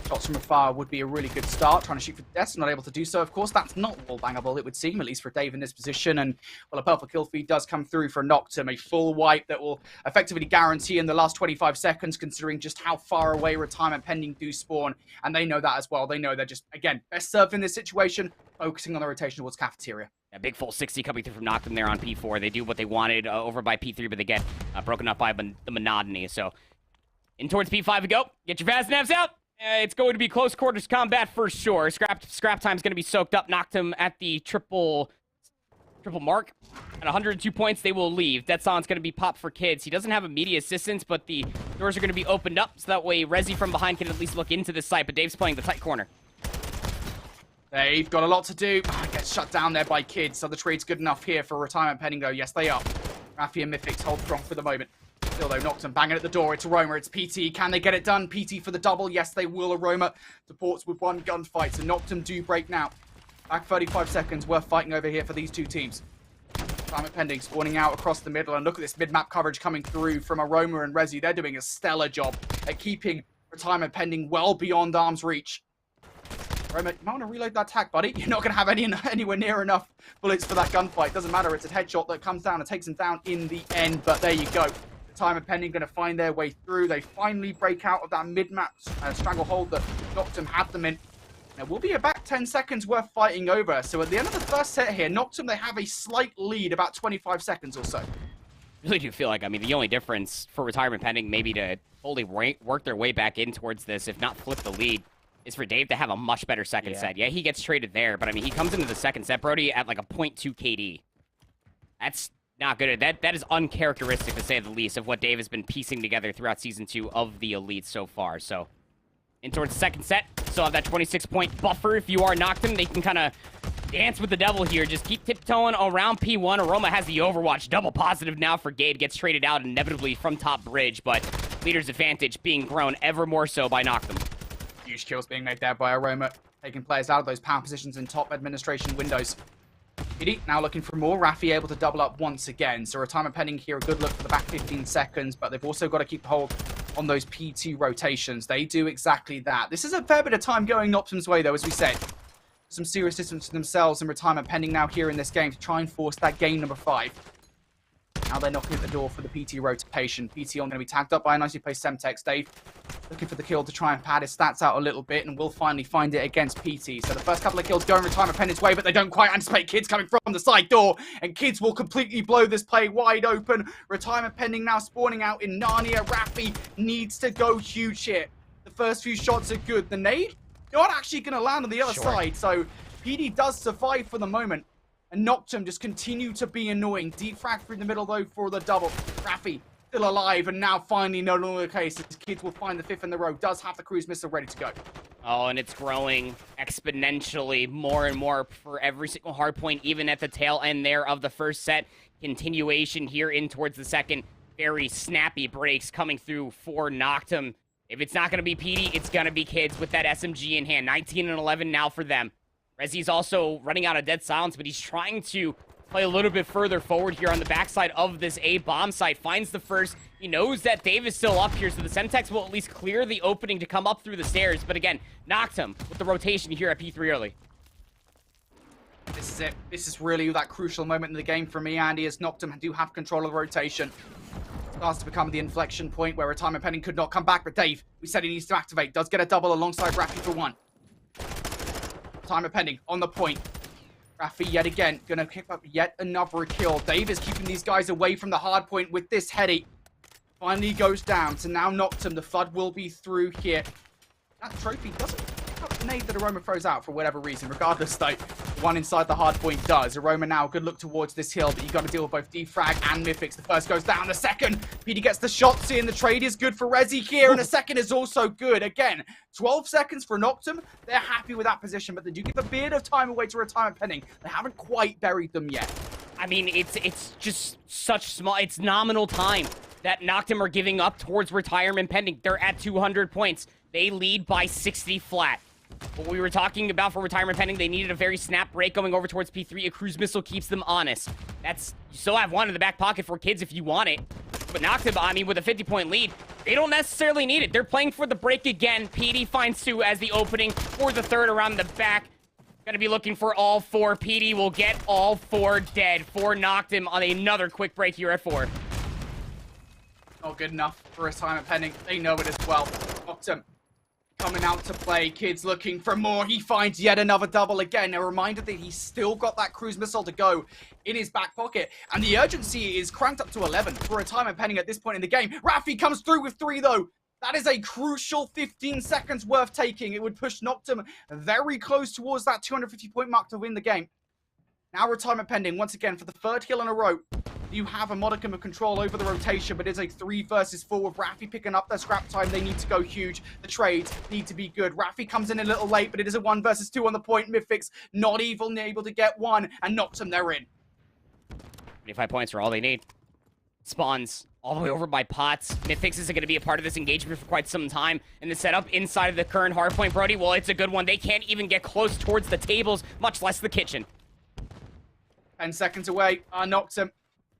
Shots from afar would be a really good start. Trying to shoot for death. Not able to do so, of course. That's not wall bangable, it would seem, at least for Dave in this position. And, well, a purple kill feed does come through for Noctum. A full wipe that will effectively guarantee in the last 25 seconds, considering just how far away Retirement Pending do spawn. And they know that as well. They know they're just, again, best served in this situation, focusing on the rotation towards Cafeteria. A big full 60 coming through from Noctum there on P4. They do what they wanted over by P3, but they get broken up by the monotony. So, in towards P5 we go. Get your fast navs out. It's going to be close quarters combat for sure. Scrap time's going to be soaked up. Noctum at the triple mark. At 102 points, they will leave. Detson's going to be popped for kids. He doesn't have immediate assistance, but the doors are going to be opened up, so that way Rezi from behind can at least look into this site, but Dave's playing the tight corner. They've got a lot to do. Gets shut down there by kids. So the trade's good enough here for Retirement Pending, though. Yes, they are. Rafi and Mythics hold strong for the moment. Still, though, Noctum banging at the door. It's Aroma. It's PT. Can they get it done? PT for the double. Yes, they will. Aroma supports with one gunfight. So Noctum do break now. Back 35 seconds. Worth fighting over here for these two teams. Retirement Pending spawning out across the middle. And look at this mid-map coverage coming through from Aroma and Rezi. They're doing a stellar job at keeping Retirement Pending well beyond arm's reach. Roma, you might want to reload that tack, buddy. You're not going to have anywhere near enough bullets for that gunfight. Doesn't matter. It's a headshot that comes down and takes him down in the end. But there you go. Retirement Pending going to find their way through. They finally break out of that mid-map stranglehold that Noctum had them in. Now, we'll be about 10 seconds worth fighting over. So at the end of the first set here, Noctum, they have a slight lead, about 25 seconds or so. Really do feel like, I mean, the only difference for Retirement Pending maybe to fully work their way back in towards this, if not flip the lead, is for Dave to have a much better second set. Yeah, he gets traded there, but I mean, he comes into the second set, Brody, at like a 0.2 KD. That's not good. That is uncharacteristic, to say the least, of what Dave has been piecing together throughout Season 2 of the Elite so far. So, in towards the second set, still have that 26-point buffer. If you are Noctum, they can kind of dance with the devil here. Just keep tiptoeing around P1. Aroma has the Overwatch. Double positive now for Gade. Gets traded out inevitably from top bridge, but leader's advantage being grown ever more so by Noctum. Huge kills being made there by Aroma, taking players out of those power positions in top administration windows. PD now looking for more. Rafi able to double up once again. So Retirement Pending here, a good look for the back 15 seconds, but they've also got to keep hold on those P2 rotations. They do exactly that. This is a fair bit of time going Noctum's way, though, as we said. Some serious distance to themselves and Retirement Pending now here in this game to try and force that game number 5. Now they're knocking at the door for the PT rotation. PT on going to be tagged up by a nicely placed Semtex. Dave looking for the kill to try and pad his stats out a little bit, and will finally find it against PT. So the first couple of kills go in Retirement Pending's way, but they don't quite anticipate kids coming from the side door, and kids will completely blow this play wide open. Retirement Pending now spawning out in Narnia. Rafi needs to go huge here. The first few shots are good. The nade not actually going to land on the other side, so PD does survive for the moment. And Noctum just continue to be annoying. Deep frag through the middle, though, for the double. Rafi still alive, and now finally no longer the case. His kids will find the 5th in the row. Does have the cruise missile ready to go. Oh, and it's growing exponentially more and more for every single hardpoint, even at the tail end there of the first set. Continuation here in towards the second. Very snappy breaks coming through for Noctum. If it's not going to be PD, it's going to be kids with that SMG in hand. 19 and 11 now for them. Rezi's also running out of dead silence, but he's trying to play a little bit further forward here on the backside of this A bomb site. Finds the first. He knows that Dave is still up here, so the Semtex will at least clear the opening to come up through the stairs. But again, Noctum with the rotation here at P3 early. This is it. This is really that crucial moment in the game for me, Andy, as Noctum do have control of the rotation. Starts to become the inflection point where Retirement Pending could not come back, but Dave, we said he needs to activate, does get a double alongside Rafi for 1. Retirement Pending on the point. Rafi yet again gonna pick up yet another kill. Dave is keeping these guys away from the hard point with this heady. Finally goes down. So now Noctum. The flood will be through here. That trophy doesn't pick up the nade that Aroma throws out for whatever reason. Regardless, though, the one inside the hard point does. Aroma now, good look towards this hill, but you got to deal with both Defrag and Mythics. The first goes down, the second. PD gets the shot, seeing the trade is good for Rezi here, and the second is also good. Again, 12 seconds for Noctum. They're happy with that position, but they do give a bit of time away to retirement pending. They haven't quite buried them yet. I mean, it's just such small, it's nominal time that Noctum are giving up towards retirement pending. They're at 200 points. They lead by 60 flat. What we were talking about for retirement pending, they needed a very snap break going over towards P3. A cruise missile keeps them honest. You still have one in the back pocket for kids if you want it. But Noctum, I mean, with a 50-point lead, they don't necessarily need it. They're playing for the break again. PD finds 2 as the opening for the third around the back. Gonna be looking for all 4. PD will get all 4 dead for Noctum on another quick break here at 4. Not good enough for retirement pending. They know it as well. Noctum coming out to play. Kids looking for more. He finds yet another double again. A reminder that he's still got that cruise missile to go in his back pocket. And the urgency is cranked up to 11 for retirement pending at this point in the game. Rafi comes through with 3 though. That is a crucial 15 seconds worth taking. It would push Noctum very close towards that 250-point mark to win the game. Now retirement pending once again for the 3rd kill in a row. You have a modicum of control over the rotation, but it's a 3 versus 4 with Rafi picking up their scrap time. They need to go huge. The trades need to be good. Rafi comes in a little late, but it is a 1 versus 2 on the point. Mythics not even able to get 1, and Noctum, they're in. 25 points are all they need. Spawns all the way over by Pots. Mythics isn't going to be a part of this engagement for quite some time. And the setup inside of the current hardpoint, Brody, well, it's a good one. They can't even get close towards the tables, much less the kitchen. 10 seconds away. Noctum.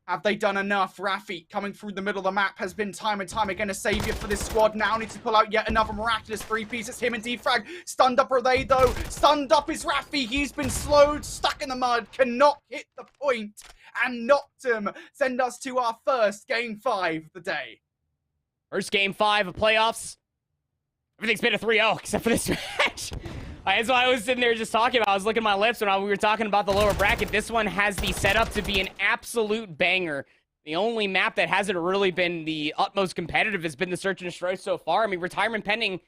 Have they done enough? Rafi coming through the middle of the map has been time and time again a savior for this squad. Now needs to pull out yet another miraculous 3-piece. It's him and Defrag. Stunned up are they though? Stunned up is Rafi. He's been slowed, stuck in the mud, cannot hit the point. And Noctum send us to our first game 5 of the day. First game 5 of playoffs. Everything's been a 3-0 except for this match. That's why I was sitting there just talking about. I was looking at my lips when we were talking about the lower bracket. This one has the setup to be an absolute banger. The only map that hasn't really been the utmost competitive has been the Search and Destroy so far. I mean, retirement pending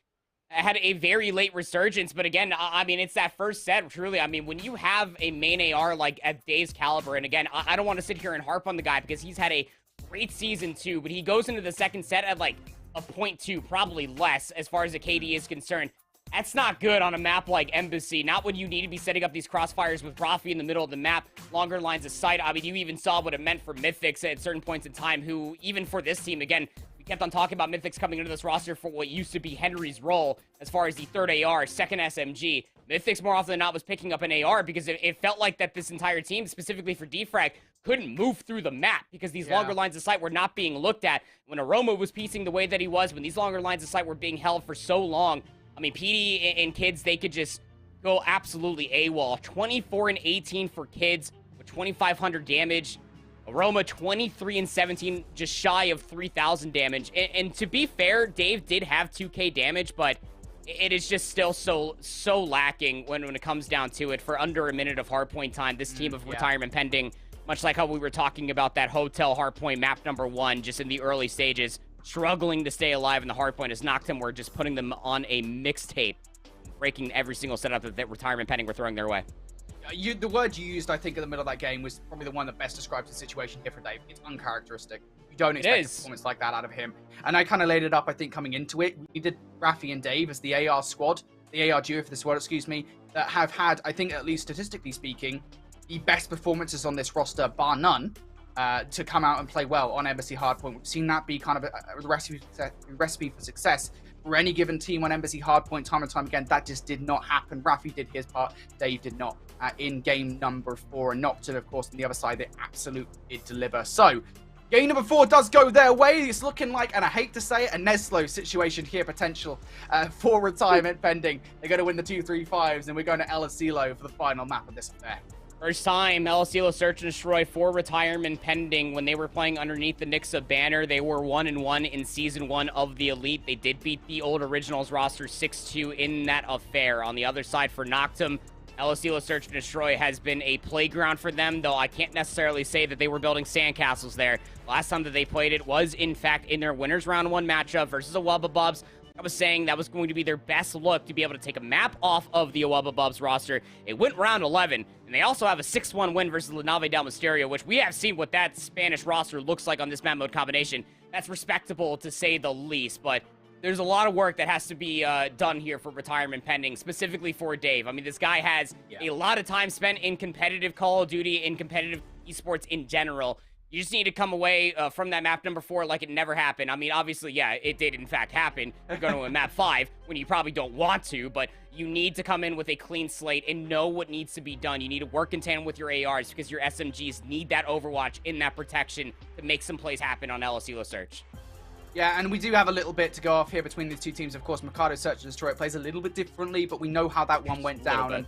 had a very late resurgence, but again, I mean, it's that first set, truly. I mean, when you have a main AR like at Dave's caliber, and again, I don't want to sit here and harp on the guy because he's had a great season too, but he goes into the second set at like a 0.2, probably less as far as the KD is concerned. That's not good on a map like Embassy. Not when you need to be setting up these crossfires with Rafi in the middle of the map, longer lines of sight. I mean, you even saw what it meant for Mythics at certain points in time, who, even for this team, again, we kept on talking about Mythics coming into this roster for what used to be Henry's role as far as the 3rd AR, 2nd SMG. Mythics, more often than not, was picking up an AR because it felt like that this entire team, specifically for Defrag, couldn't move through the map because these longer lines of sight were not being looked at. When Aroma was piecing the way that he was, when these longer lines of sight were being held for so long, I mean, PD and kids, they could just go absolutely AWOL. 24 and 18 for kids with 2,500 damage. Aroma 23 and 17, just shy of 3,000 damage. And to be fair, Dave did have 2K damage, but it is just still so lacking when it comes down to it. For under a minute of hardpoint time, this team of retirement pending, much like how we were talking about that hotel hardpoint map number 1, just in the early stages, struggling to stay alive in the hardpoint as Noctum were just putting them on a mixtape, breaking every single setup that retirement pending were throwing their way. The word you used, I think, in the middle of that game was probably the one that best describes the situation here for Dave. It's uncharacteristic. You don't expect a performance like that out of him. And I kind of laid it up, I think, coming into it. We did Rafi and Dave as the AR squad, the AR duo for the squad, excuse me, that have had, I think, at least statistically speaking, the best performances on this roster, bar none, to come out and play well on Embassy Hardpoint. We've seen that be kind of a recipe for success for any given team on Embassy Hardpoint time and time again. That just did not happen. Rafi did his part, Dave did not in game number 4. And Noctum, of course, on the other side, they absolutely did deliver. So, game number 4 does go their way. It's looking like, and I hate to say it, a Neslo situation here, potential for retirement pending. They're going to win the 2-3-5s, and we're going to El Asilo for the final map of this affair. First time El Asilo Search and Destroy for retirement pending. When they were playing underneath the Nixa banner, they were 1-1 in Season 1 of the Elite. They did beat the old Originals roster 6-2 in that affair. On the other side for Noctum, LSD Search and Destroy has been a playground for them, though I can't necessarily say that they were building sandcastles there. Last time that they played it was, in fact, in their Winners Round 1 matchup versus Awubabubs. I was saying that was going to be their best look to be able to take a map off of the Awubabubs roster. It went round 11, and they also have a 6-1 win versus La Nave del Mysterio, which we have seen what that Spanish roster looks like on this map mode combination. That's respectable, to say the least, but there's a lot of work that has to be done here for retirement pending, specifically for Dave. I mean, this guy has a lot of time spent in competitive Call of Duty, in competitive esports in general. You just need to come away from that map number 4 like it never happened. I mean, obviously, yeah, it did in fact happen. You're going to a map 5 when you probably don't want to, but you need to come in with a clean slate and know what needs to be done. You need to work in tandem with your ARs because your SMGs need that overwatch in that protection to make some plays happen on LSD Search. Yeah, and we do have a little bit to go off here between these two teams. Of course, Mikado Search and Destroy plays a little bit differently, but we know how that one went down. And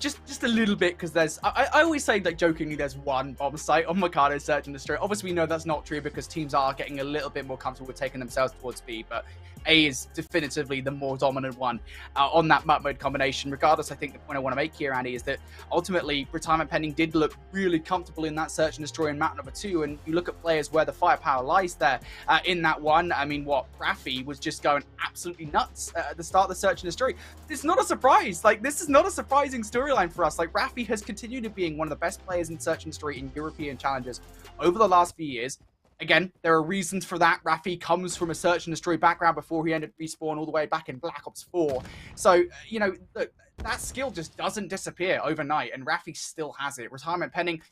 just a little bit, because there's... I always say, like, jokingly, there's one bomb site on Mikado Search and Destroy. Obviously, we know that's not true because teams are getting a little bit more comfortable with taking themselves towards B, but A is definitively the more dominant one on that map mode combination. Regardless, I think the point I want to make here, Andy, is that ultimately, Retirement Pending did look really comfortable in that Search and Destroy in map number 2, and you look at players where the firepower lies there in that one. I mean, Rafi was just going absolutely nuts at the start of the Search and Destroy. It's not a surprise. Like, this is not a surprising storyline for us. Like, Rafi has continued to being one of the best players in Search and Destroy in European challenges over the last few years. Again, there are reasons for that. Rafi comes from a Search and Destroy background before he ended Respawn all the way back in Black Ops 4. So, you know, that skill just doesn't disappear overnight, and Rafi still has it. Retirement Pending,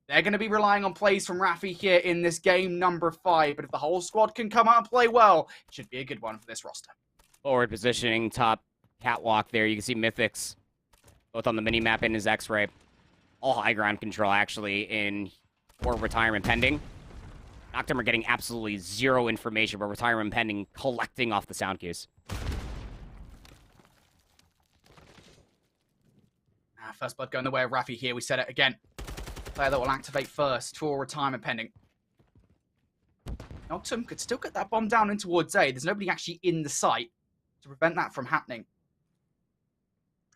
they're going to be relying on plays from Rafi here in this game number 5, but if the whole squad can come out and play well, it should be a good one for this roster. Forward positioning, top catwalk there. You can see Mythics both on the mini-map and his X-Ray. All high ground control, actually, for Retirement Pending. Noctum are getting absolutely zero information, but Retirement Pending collecting off the sound cues. First blood going the way of Rafi here. We said it again. Player that will activate first for Retirement Pending. Noctum could still get that bomb down in towards A. There's nobody actually in the site to prevent that from happening.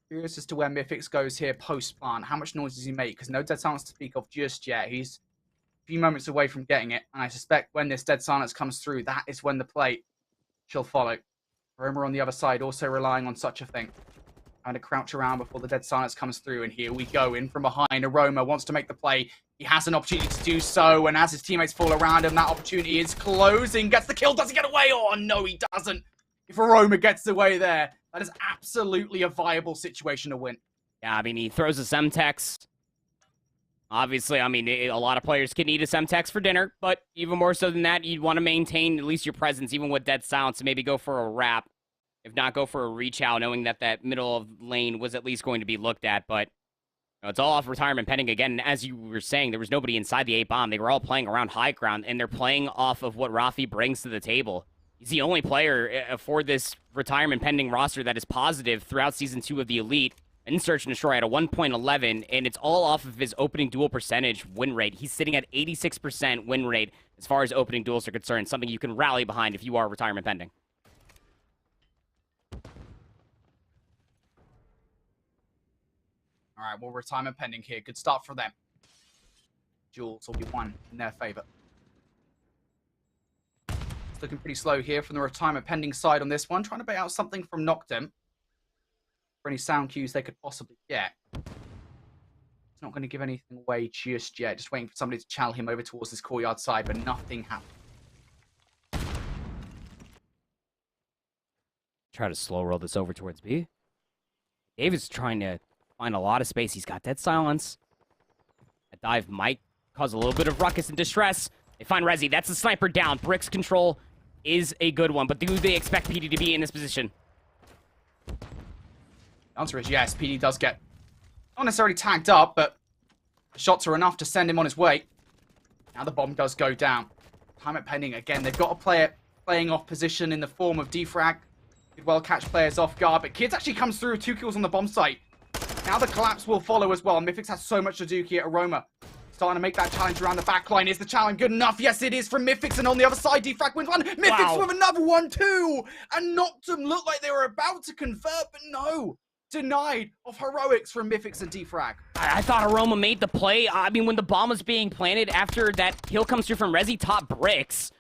Curious as to where Mythics goes here post-plant. How much noise does he make? Because no dead silence to speak of just yet. He's a few moments away from getting it. And I suspect when this dead silence comes through, that is when the play shall follow. Roma on the other side also relying on such a thing. Trying to crouch around before the dead silence comes through. And here we go, in from behind. Aroma wants to make the play. He has an opportunity to do so. And as his teammates fall around him, that opportunity is closing. Gets the kill. Does he get away? Oh, no, he doesn't. If Aroma gets away there, that is absolutely a viable situation to win. Yeah, I mean, he throws a Semtex. Obviously, I mean, a lot of players can eat a Semtex for dinner, but even more so than that, you'd want to maintain at least your presence, even with dead silence, and maybe go for a wrap. If not, go for a reach out, knowing that that middle of lane was at least going to be looked at, but it's all off Retirement Pending. Again, as you were saying, there was nobody inside the A-bomb. They were all playing around high ground, and they're playing off of what Rafi brings to the table. He's the only player for this Retirement Pending roster that is positive throughout Season 2 of the Elite in Search and Destroy at a 1.11, and it's all off of his opening duel percentage win rate. He's sitting at 86% win rate as far as opening duels are concerned, something you can rally behind if you are Retirement Pending. All right, well, Retirement Pending here. Good start for them. Duels will be won in their favor. It's looking pretty slow here from the Retirement Pending side on this one. Trying to bait out something from Noctum for any sound cues they could possibly get. It's not going to give anything away just yet. Just waiting for somebody to channel him over towards this courtyard side, but nothing happened. Try to slow roll this over towards B. David's trying to find a lot of space. He's got dead silence. A dive might cause a little bit of ruckus and distress. They find Rezi. That's the sniper down. Brick's control is a good one, but do they expect PD to be in this position? The answer is yes. PD does get not necessarily tagged up, but the shots are enough to send him on his way. Now the bomb does go down. Retirement Pending again. They've got a player playing off position in the form of defrag. Could well catch players off guard, but Kids actually comes through with 2 kills on the bomb site. Now the collapse will follow as well. Mythics has so much to do here. Aroma starting to make that challenge around the back line. Is the challenge good enough? Yes, it is from Mythics. And on the other side, defrag wins one. Mythics with another one too. And Noctum looked like they were about to convert, but no. denied of heroics from Mythics and Defrag. I thought Aroma made the play. I mean, when the bomb was being planted after that kill comes through from Resi top bricks,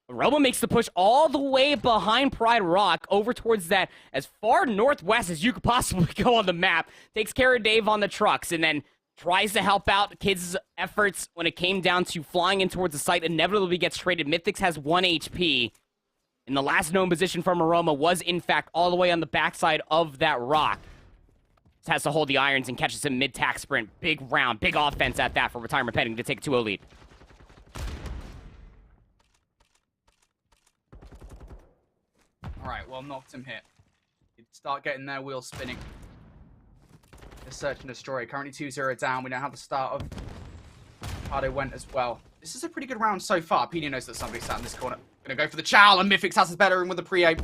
Aroma makes the push all the way behind Pride Rock over towards that as far northwest as you could possibly go on the map. Takes care of Dave on the trucks and then tries to help out Kids' efforts when it came down to flying in towards the site. Inevitably gets traded. Mythics has 1 HP. And the last known position from Aroma was, in fact, all the way on the backside of that rock. Just has to hold the irons and catches him mid-tack sprint. Big round, big offense at that for Retirement Pending to take a 2-0 lead. All right, well, Noctum hit. Start getting their wheels spinning. The search and destroy. Currently 2-0 down. We know how the start of Hardo went as well. This is a pretty good round so far. Pino knows that somebody sat in this corner. Gonna go for the chow, and Mythics has his better in with the pre-aim.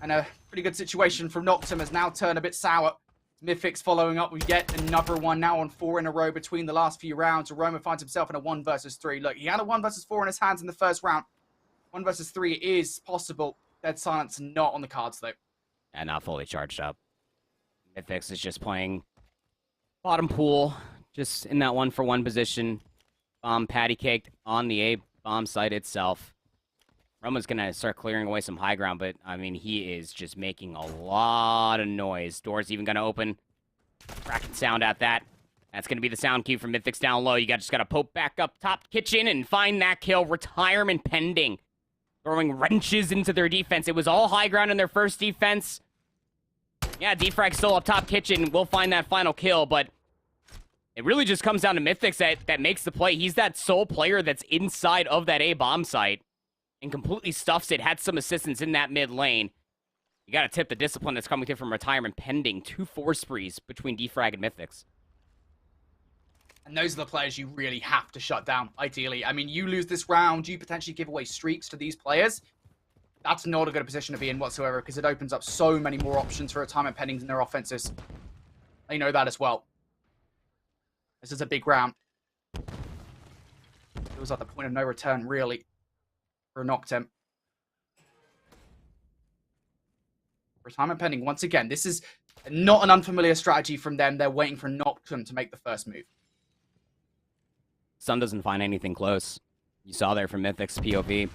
And a pretty good situation from Noctum has now turned a bit sour. Mythics following up. We get another one now on 4 in a row between the last few rounds. Aroma finds himself in a 1 versus 3. Look, he had a 1 versus 4 in his hands in the first round. 1 versus 3 is possible. Dead Silence not on the cards, though. And not fully charged up. Mythics is just playing bottom pool, just in that 1-for-1 position. Bomb patty caked on the A bomb site itself. Roma's gonna start clearing away some high ground, but I mean, he is just making a lot of noise. Door's even gonna open. Cracking sound at that. That's gonna be the sound cue from Mythics down low. You just gotta poke back up top kitchen and find that kill. Retirement Pending. Throwing wrenches into their defense. It was all high ground in their first defense. Yeah, Defrag still up top kitchen. We'll find that final kill, but it really just comes down to Mythics that makes the play. He's that sole player that's inside of that A bomb site and completely stuffs it. Had some assistance in that mid lane. You got to tip the discipline that's coming through from Retirement Pending. 2 4 sprees between Defrag and Mythics. And those are the players you really have to shut down, ideally. I mean, you lose this round, you potentially give away streaks to these players. That's not a good position to be in whatsoever, because it opens up so many more options for Retirement Pending in their offenses. They know that as well. This is a big round. It was at the point of no return, really, for Noctum. Retirement Pending, once again, this is not an unfamiliar strategy from them. They're waiting for Noctum to make the first move. Sun doesn't find anything close. You saw there from Mythic's POV.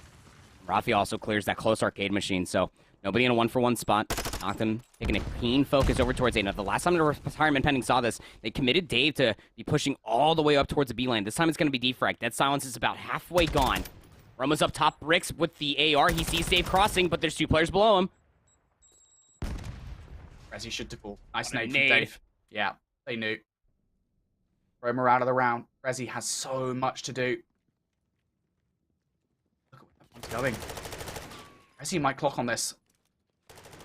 Rafi also clears that close arcade machine, so nobody in a 1-for-1 spot. Noctum taking a keen focus over towards A. Now, the last time the Retirement Pending saw this, they committed Dave to be pushing all the way up towards the B lane. This time it's going to be Defrag. Dead Silence is about halfway gone. Roma's up top bricks with the AR. He sees Dave crossing, but there's 2 players below him. As he should do. Nice nade from Dave. Yeah, they knew. Roma out of the round. Resi has so much to do. Look at where that one's going. Resi might clock on this.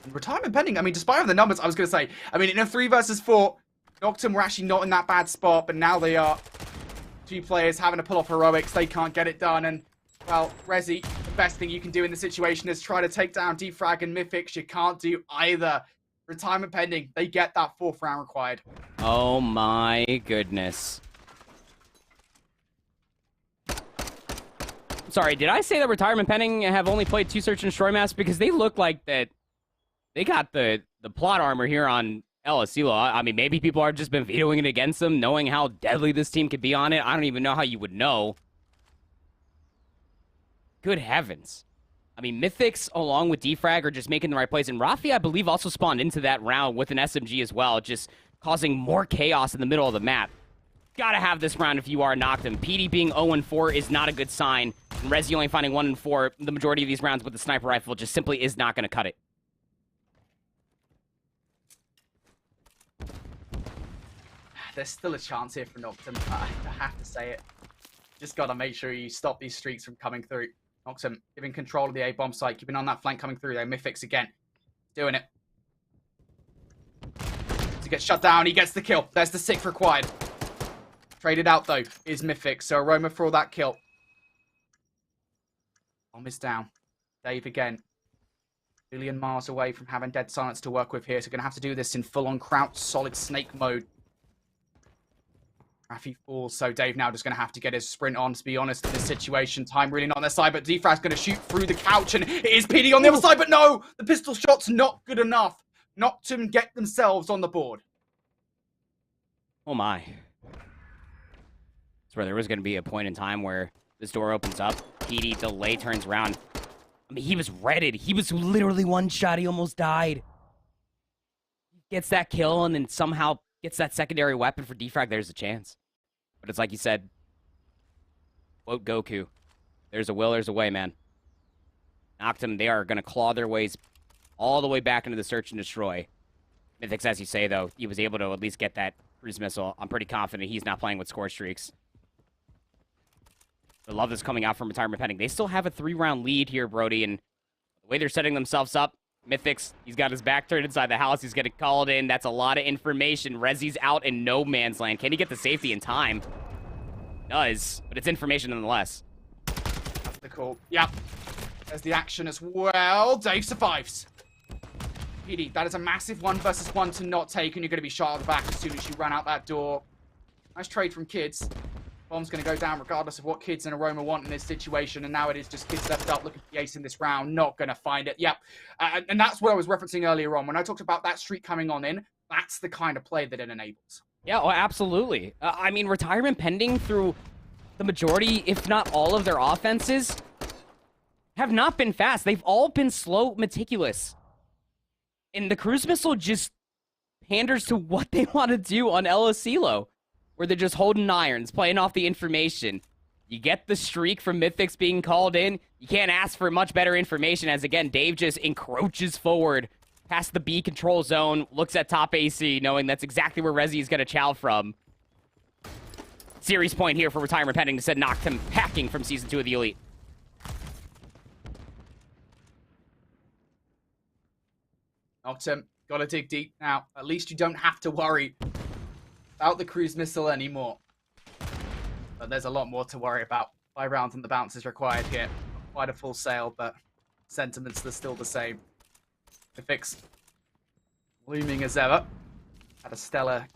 And Retirement Pending, I mean, despite the numbers, I was going to say, I mean, in a 3 versus 4, Noctum were actually not in that bad spot, but now they are 2 players having to pull off heroics. They can't get it done, and, well, Resi, the best thing you can do in the situation is try to take down Defrag and Mythics. You can't do either. Retirement Pending, they get that 4th round required. Oh my goodness. Sorry, did I say that Retirement Pending have only played 2 Search and Destroy maps? Because they look like that they got the plot armor here on El Asilo. I mean, maybe people have just been vetoing it against them, knowing how deadly this team could be on it. I don't even know how you would know. Good heavens. I mean, Mythics, along with Defrag, are just making the right plays. And Rafi, I believe, also spawned into that round with an SMG as well, just causing more chaos in the middle of the map. Gotta have this round if you are Noctum. PD being 0-4 is not a good sign. And Resi only finding 1-4 the majority of these rounds with the sniper rifle just simply is not going to cut it. There's still a chance here for Noctum. I have to say it. Just gotta make sure you stop these streaks from coming through. Noctum giving control of the A-bomb site, keeping on that flank coming through there. Mythics again. Doing it. To get shut down, he gets the kill. There's the 6th required. Traded out, though, is Mythics. So Aroma for all that kill. Bomb is down. Dave again. A billion miles away from having Dead Silence to work with here. So going to have to do this in full-on crouch, solid snake mode. Rafi falls, so Dave now just going to have to get his sprint on, to be honest, in this situation. Time really not on their side, but Defrag's going to shoot through the couch, and it is PD on the other side, but no! The pistol shot's not good enough. Noctum get themselves on the board. Oh my. Swear there was going to be a point in time where this door opens up. PD delay turns around. I mean, he was redded. He was literally one shot. He almost died. Gets that kill and then somehow gets that secondary weapon for defrag. There's a chance. But it's like you said. Quote Goku. There's a will, there's a way, man. Noctum, they are going to claw their ways all the way back into the search and destroy. Mythics, as you say, though, he was able to at least get that cruise missile. I'm pretty confident he's not playing with score streaks. I love this coming out from Retirement Pending. They still have a 3-round lead here, Brody, and the way they're setting themselves up, Mythics, he's got his back turned inside the house. He's getting called in. That's a lot of information. Rezi's out in no man's land. Can he get the safety in time? Does, but it's information nonetheless. That's the call. Yep. There's the action as well. Dave survives. PD, that is a massive 1 versus 1 to not take, and you're going to be shot at the back as soon as you run out that door. Nice trade from Kids. Bomb's going to go down regardless of what Kids and Aroma want in this situation, and now it is just Kids left up looking for the ace in this round, not going to find it. Yep. And that's what I was referencing earlier on. When I talked about that streak coming on in, that's the kind of play that it enables. Yeah, oh, absolutely. I mean, Retirement Pending through the majority, if not all of their offenses, have not been fast. They've all been slow, meticulous. And the cruise missile just panders to what they want to do on LSClo, where they're just holding irons, playing off the information. You get the streak from Mythics being called in. You can't ask for much better information as, again, Dave just encroaches forward past the B control zone, looks at top AC, knowing that's exactly where Rezi is going to chow from. Series point here for Retirement Pending to send Noctum packing from Season 2 of the Elite. Noctum, gotta dig deep now. At least you don't have to worry about the cruise missile anymore. But there's a lot more to worry about. 5 rounds on the bounce is required here. Not quite a full sale, but sentiments are still the same. Mythics looming as ever. Had a stellar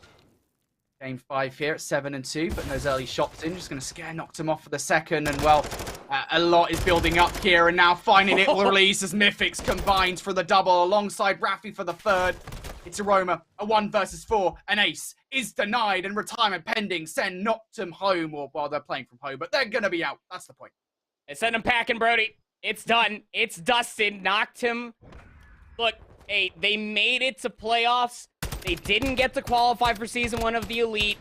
game 5 here at 7-2, but those early shots in. Just going to scare Noctum off for the second, and well, a lot is building up here, and now finding it will release as Mythics combines for the double alongside Raffi for the third. It's Aroma, a 1 versus 4, an ace is denied, and Retirement Pending send Noctum home, or while they're playing from home, but they're going to be out. That's the point. They send them packing, Brody. It's done. It's dusted. Noctum. Look, hey, they made it to playoffs. They didn't get to qualify for Season 1 of the Elite,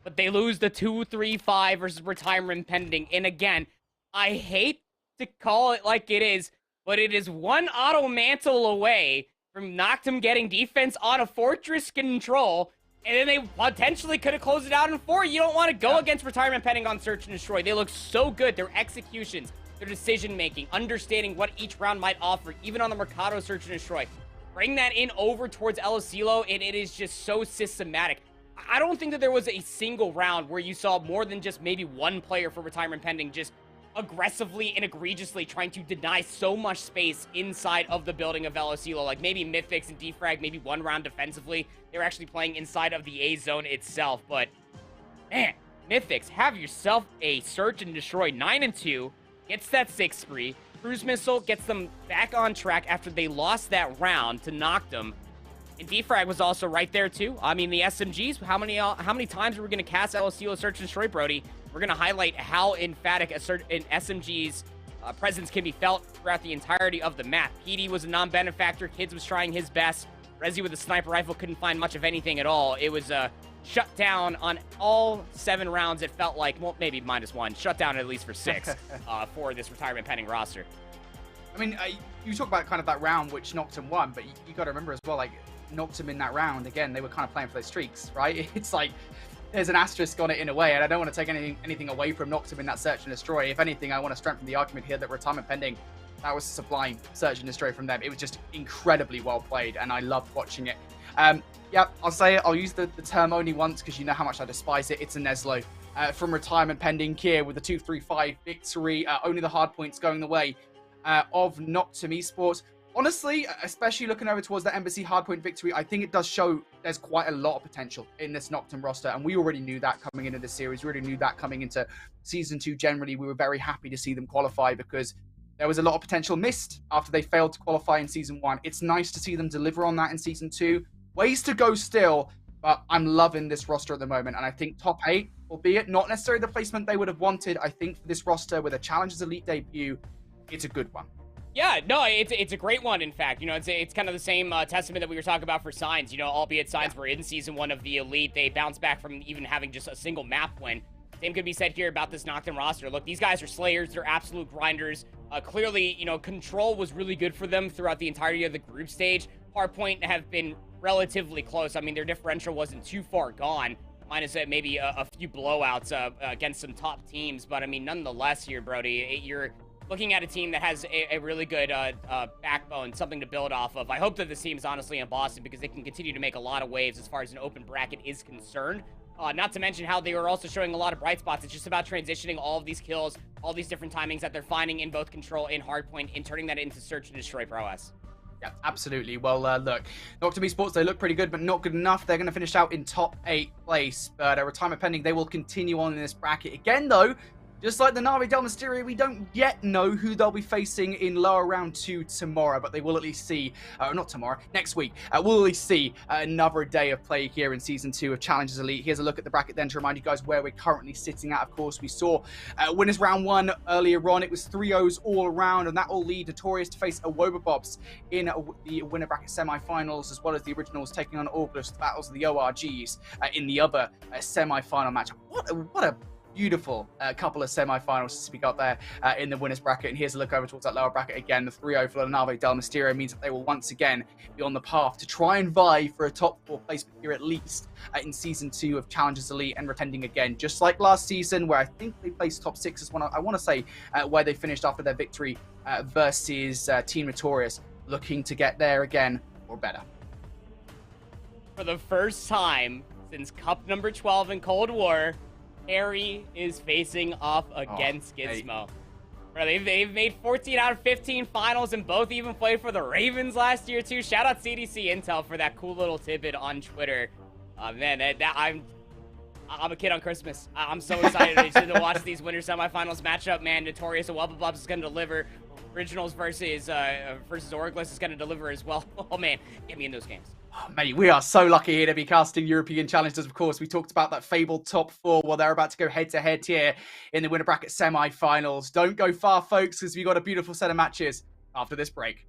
but they lose the 2-3-5 versus Retirement Pending. And again, I hate to call it like it is, but it is one auto mantle away from Noctum getting defense on a fortress control, and then they potentially could have closed it out in 4. You don't want to go against Retirement Pending on Search and Destroy. They look so good. Their executions, their decision-making, understanding what each round might offer, even on the Mercado Search and Destroy. Bring that in over towards LSClo, and it is just so systematic. I don't think that there was a single round where you saw more than just maybe one player for Retirement Pending just aggressively and egregiously trying to deny so much space inside of the building of LSClo. Like maybe Mythics and Defrag, maybe one round defensively. They're actually playing inside of the A zone itself. But, man, Mythics, have yourself a Search and Destroy 9-2. Gets that 6 spree. Cruise Missile gets them back on track after they lost that round to Noctum. And Defrag was also right there, too. I mean, the SMGs, how many times are we going to cast LSClo Search and Destroy, Brody? We're going to highlight how emphatic an SMG's presence can be felt throughout the entirety of the map. PD was a non-benefactor. Kids was trying his best. Rezi with a sniper rifle couldn't find much of anything at all. It was shut down on all 7 rounds, it felt like. Well, maybe -1. Shut down at least for 6 for this Retirement Pending roster. I mean, you talk about kind of that round which Noctum won, but you got to remember as well, like, Noctum in that round, again, they were kind of playing for those streaks, right? It's like, there's an asterisk on it in a way, and I don't want to take anything away from Noctum in that Search and Destroy. If anything, I want to strengthen the argument here that Retirement Pending, that was sublime Search and Destroy from them. It was just incredibly well played, and I loved watching it. Yeah, I'll say it. I'll use the term only once because you know how much I despise it. It's a Neslo from Retirement Pending here with a 2-3-5 victory. Only the hard points going the way of Noctum Esports. Honestly, especially looking over towards the Embassy hardpoint victory, I think it does show there's quite a lot of potential in this Noctum roster, and we already knew that coming into this series. We already knew that coming into Season 2 generally. We were very happy to see them qualify because there was a lot of potential missed after they failed to qualify in Season 1. It's nice to see them deliver on that in Season 2. Ways to go still, but I'm loving this roster at the moment. And I think top 8, albeit not necessarily the placement they would have wanted, I think for this roster with a Challengers Elite debut, it's a good one. Yeah, no, it's a great one, in fact. You know, it's kind of the same testament that we were talking about for Signs. You know, albeit Signs were in Season 1 of the Elite, they bounced back from even having just a single map win. Same could be said here about this Noctum roster. Look, these guys are slayers. They're absolute grinders. Clearly, you know, control was really good for them throughout the entirety of the group stage. Hardpoint have been relatively close. I mean, their differential wasn't too far gone, minus maybe a few blowouts against some top teams. But, I mean, nonetheless here, Brody, you're looking at a team that has a really good backbone, something to build off of. I hope that this team is honestly in Boston because they can continue to make a lot of waves as far as an open bracket is concerned. Not to mention how they were also showing a lot of bright spots. It's just about transitioning all of these kills, all these different timings that they're finding in both Control and Hardpoint, and turning that into Search and Destroy prowess. Yeah, absolutely. Well, look, Noctum Esports, they look pretty good, but not good enough. They're going to finish out in top 8 place, but retirement pending. They will continue on in this bracket. Again, though, just like the Na'Vi Del Mysterio, we don't yet know who they'll be facing in lower round 2 tomorrow, but they will at least see, not tomorrow, next week, we'll at least see another day of play here in Season 2 of Challengers Elite. Here's a look at the bracket then to remind you guys where we're currently sitting at. Of course, we saw winners round 1 earlier on. It was 3-0s all around, and that will lead Notorious to face Awobabobs in the winner bracket semi-finals, as well as the Originals taking on Orgless, the battles of the ORGs in the other semi-final match. What a beautiful couple of semi-finals we got there in the winners bracket. And here's a look over towards that lower bracket again. The 3-0 for the Na'Vi Del Mysterio means that they will once again be on the path to try and vie for a top 4 placement here at least in Season 2 of Challengers Elite, and pretending again, just like last season where I think they placed top 6 as one. I want to say where they finished after their victory versus Team Notorious, looking to get there again or better. For the first time since Cup number 12 in Cold War, Harry is facing off against Gizmo. Bro, they've made 14 out of 15 finals, and both even played for the Ravens last year too. Shout out CDC Intel for that cool little tidbit on Twitter. Man, I'm a kid on Christmas. I'm so excited to watch these winter semifinals match up. Man, Notorious and Wubba is going to deliver. Originals versus Orgless is going to deliver as well. Oh man, get me in those games. Oh, mate, we are so lucky here to be casting European challengers. Of course, we talked about that fabled top 4. Well, they're about to go head-to-head here in the winner bracket semi-finals. Don't go far, folks, because we've got a beautiful set of matches after this break.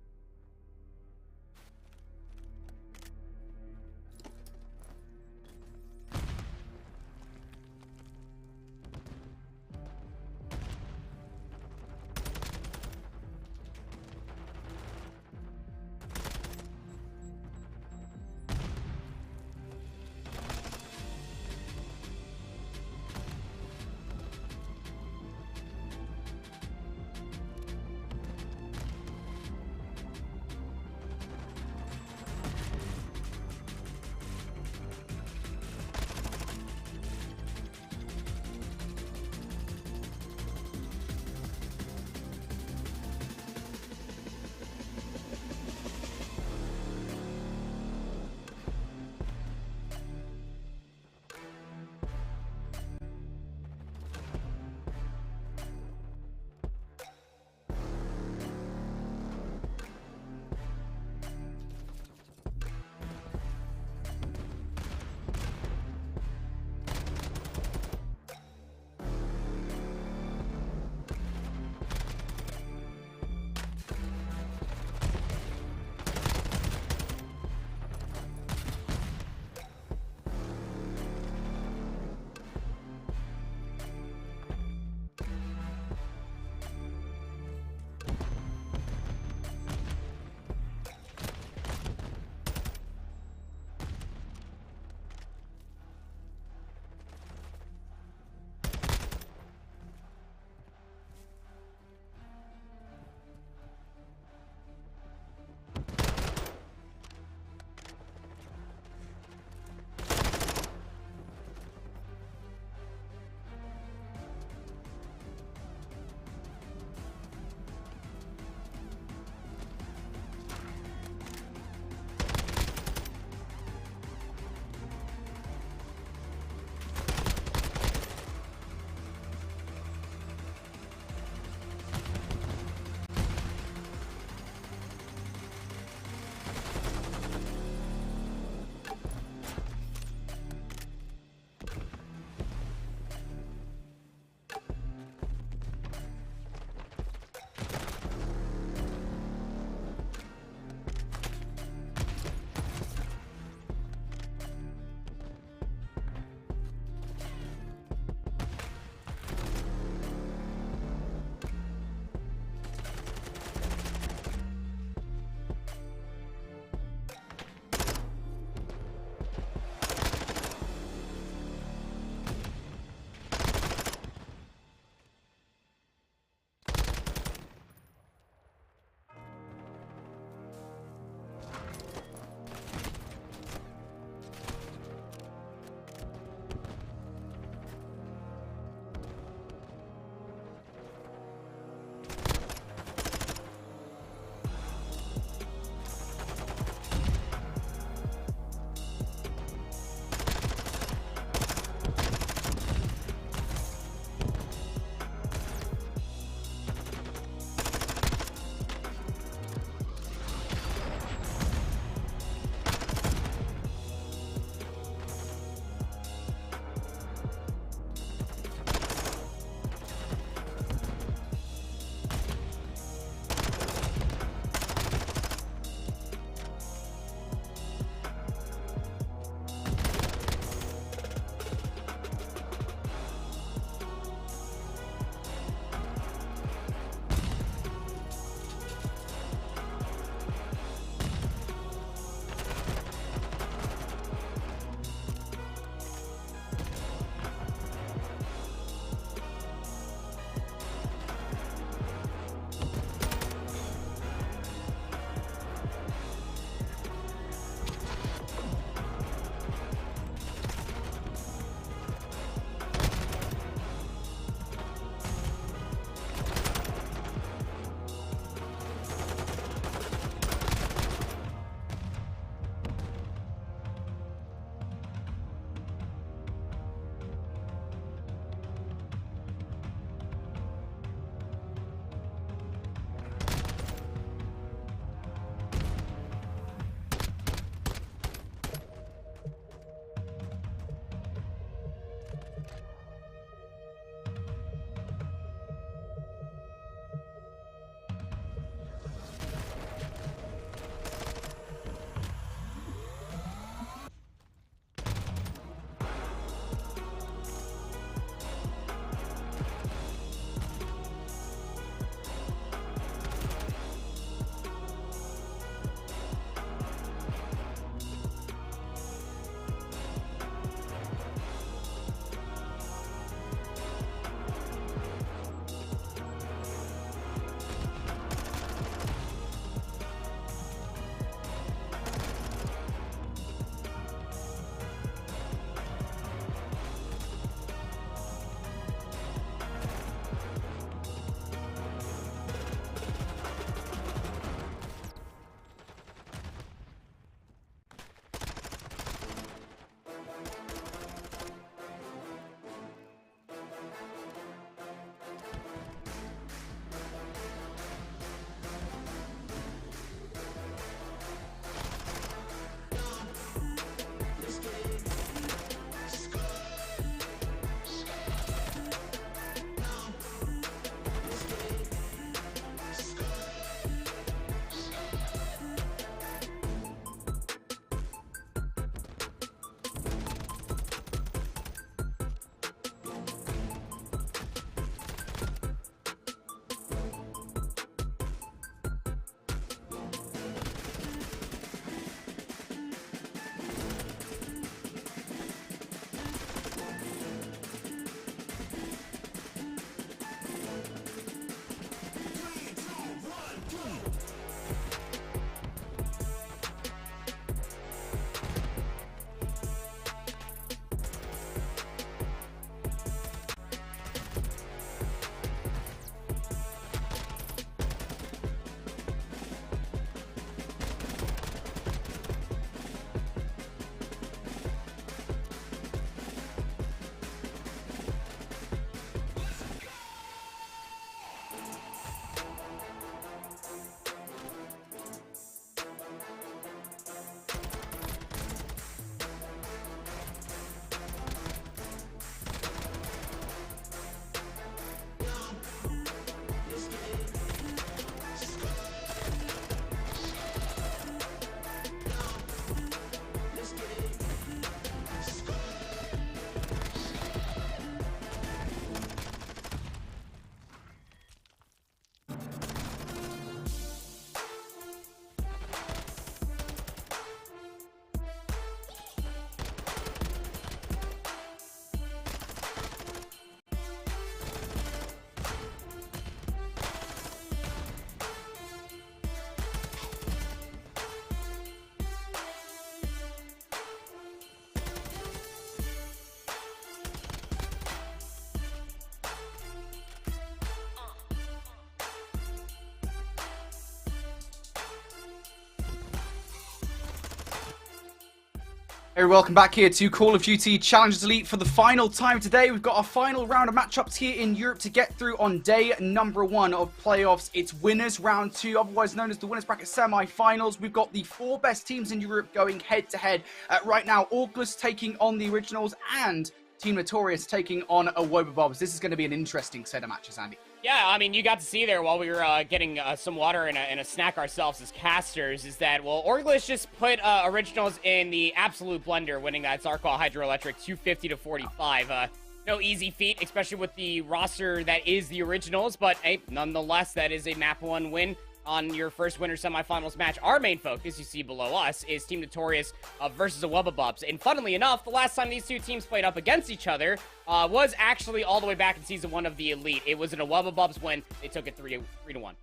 Hey, welcome back here to Call of Duty Challengers Elite for the final time today. We've got our final round of matchups here in Europe to get through on day number 1 of playoffs. It's winners round 2, otherwise known as the winners bracket semi-finals. We've got the 4 best teams in Europe going head-to-head. Right now, Orgless taking on the Originals and Team Notorious taking on Awobabobs. This is going to be an interesting set of matches, Andy. Yeah, I mean, you got to see there while we were getting some water and a snack ourselves as casters is that, well, Orgless just put Originals in the absolute blender, winning that Zarqwa Hydroelectric 250-45. No easy feat, especially with the roster that is the Originals, but hey, nonetheless, that is a map 1 win on your first winter semifinals match. Our main focus, you see below us, is Team Notorious versus Awobabobs. And funnily enough, the last time these two teams played up against each other was actually all the way back in Season 1 of the Elite. It was an Awobabobs win. They took it 3-1.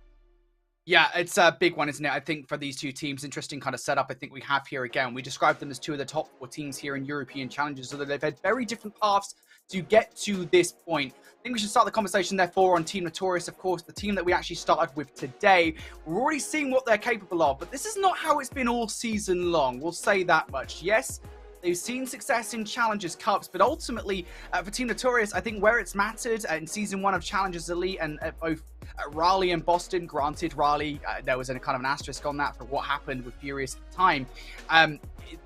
Yeah, it's a big one, isn't it? I think for these two teams, interesting kind of setup I think we have here again. We described them as 2 of the top 4 teams here in European Challenges, although they've had very different paths to get to this point. I think we should start the conversation, therefore, on Team Notorious, of course, the team that we actually started with today. We're already seeing what they're capable of, but this is not how it's been all season long. We'll say that much. Yes, they've seen success in Challengers Cups, but ultimately, for Team Notorious, I think where it's mattered in Season 1 of Challengers Elite and both Raleigh and Boston, granted, Raleigh, there was a kind of an asterisk on that for what happened with Furious at the time.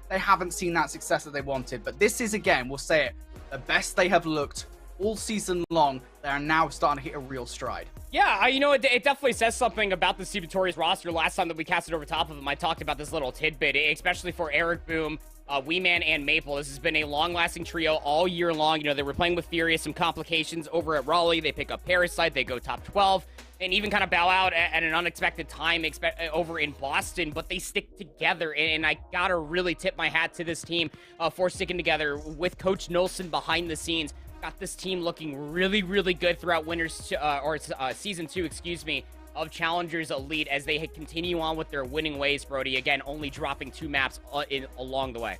They haven't seen that success that they wanted, but this is, again, we'll say it, the best they have looked all season long. They are now starting to hit a real stride. Yeah, you know, it definitely says something about the Team Notorious roster. Last time that we casted over top of them, I talked about this little tidbit, especially for Eric Boom, Weeman, and Maple. This has been a long-lasting trio all year long. You know, they were playing with Furious, some complications over at Raleigh. They pick up Parasite, they go top 12, and even kind of bow out at an unexpected time over in Boston, but they stick together, and I gotta really tip my hat to this team for sticking together with Coach Nolson behind the scenes. Got this team looking really, really good throughout Season 2, excuse me, of Challengers Elite as they continue on with their winning ways, Brody. Again, only dropping 2 maps along the way.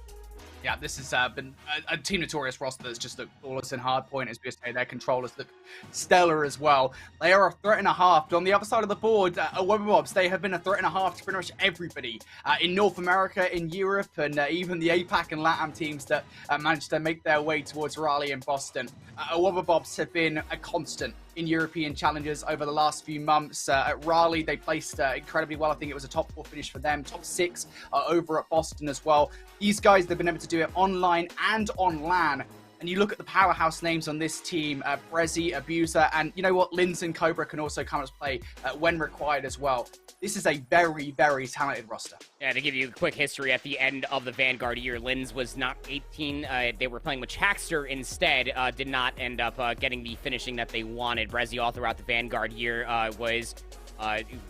Yeah, this has been a Team Notorious roster that's just looked flawless in Hardpoint. As we say, their controllers look stellar as well. They are a threat and a half. But on the other side of the board, Awobabobs, they have been a threat and a half to pretty much everybody in North America, in Europe, and even the APAC and LATAM teams that managed to make their way towards Raleigh and Boston. Awobabobs have been a constant in European challenges over the last few months. At Raleigh, they placed incredibly well. I think it was a top 4 finish for them, top 6 over at Boston as well. These guys, they've been able to do it online and on LAN. And you look at the powerhouse names on this team, Brezzy, Abuser, and you know what? Linz and Cobra can also come into play when required as well. This is a very, very talented roster. Yeah, to give you a quick history, at the end of the Vanguard year, Linz was not 18. They were playing with Chaxter instead. Did not end up getting the finishing that they wanted. Brezzy all throughout the Vanguard year was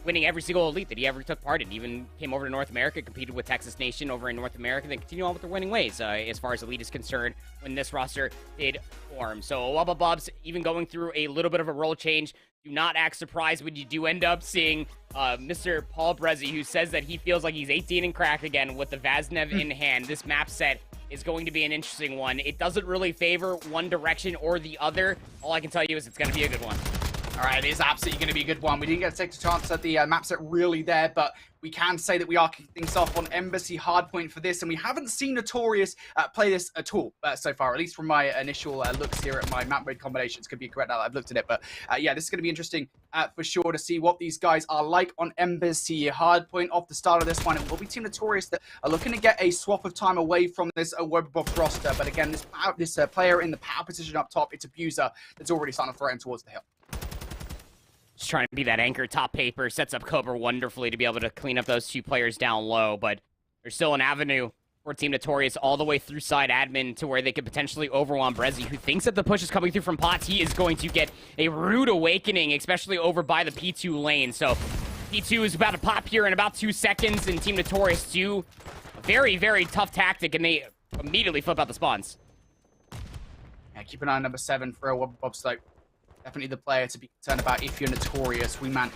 winning every single Elite that he ever took part in. Even came over to North America, competed with Texas Nation over in North America, then continue on with their winning ways as far as Elite is concerned when this roster did form. So Awobabobs, even going through a little bit of a role change, do not act surprised when you do end up seeing Mr. Paul Brezzy, who says that he feels like he's 18 and cracked again with the Vaznev in hand. This map set is going to be an interesting one. It doesn't really favor one direction or the other. All I can tell you is it's going to be a good one. All right, it is absolutely going to be a good one. We didn't get to take a chance at the map set really there, but we can say that we are kicking things off on Embassy Hardpoint for this, and we haven't seen Notorious play this at all so far, at least from my initial looks here at my map mode combinations. Could be correct now that I've looked at it, but yeah, this is going to be interesting for sure to see what these guys are like on Embassy Hardpoint off the start of this one. It will be Team Notorious that are looking to get a swap of time away from this Awobabobs roster, but again, this player in the power position up top, it's Abuser that's already starting to throw him towards the hill. Just trying to be that anchor top paper, sets up Cobra wonderfully to be able to clean up those 2 players down low, but there's still an avenue for Team Notorious all the way through side admin to where they could potentially overwhelm Brezzy, who thinks that the push is coming through from pots. He is going to get a rude awakening, especially over by the P2 lane. So P2 is about to pop here in about 2 seconds, and Team Notorious do a very, very tough tactic, and they immediately flip out the spawns. Yeah, keep an eye on number 7 for Awobabobs, though. Definitely the player to be concerned about if you're Notorious. We man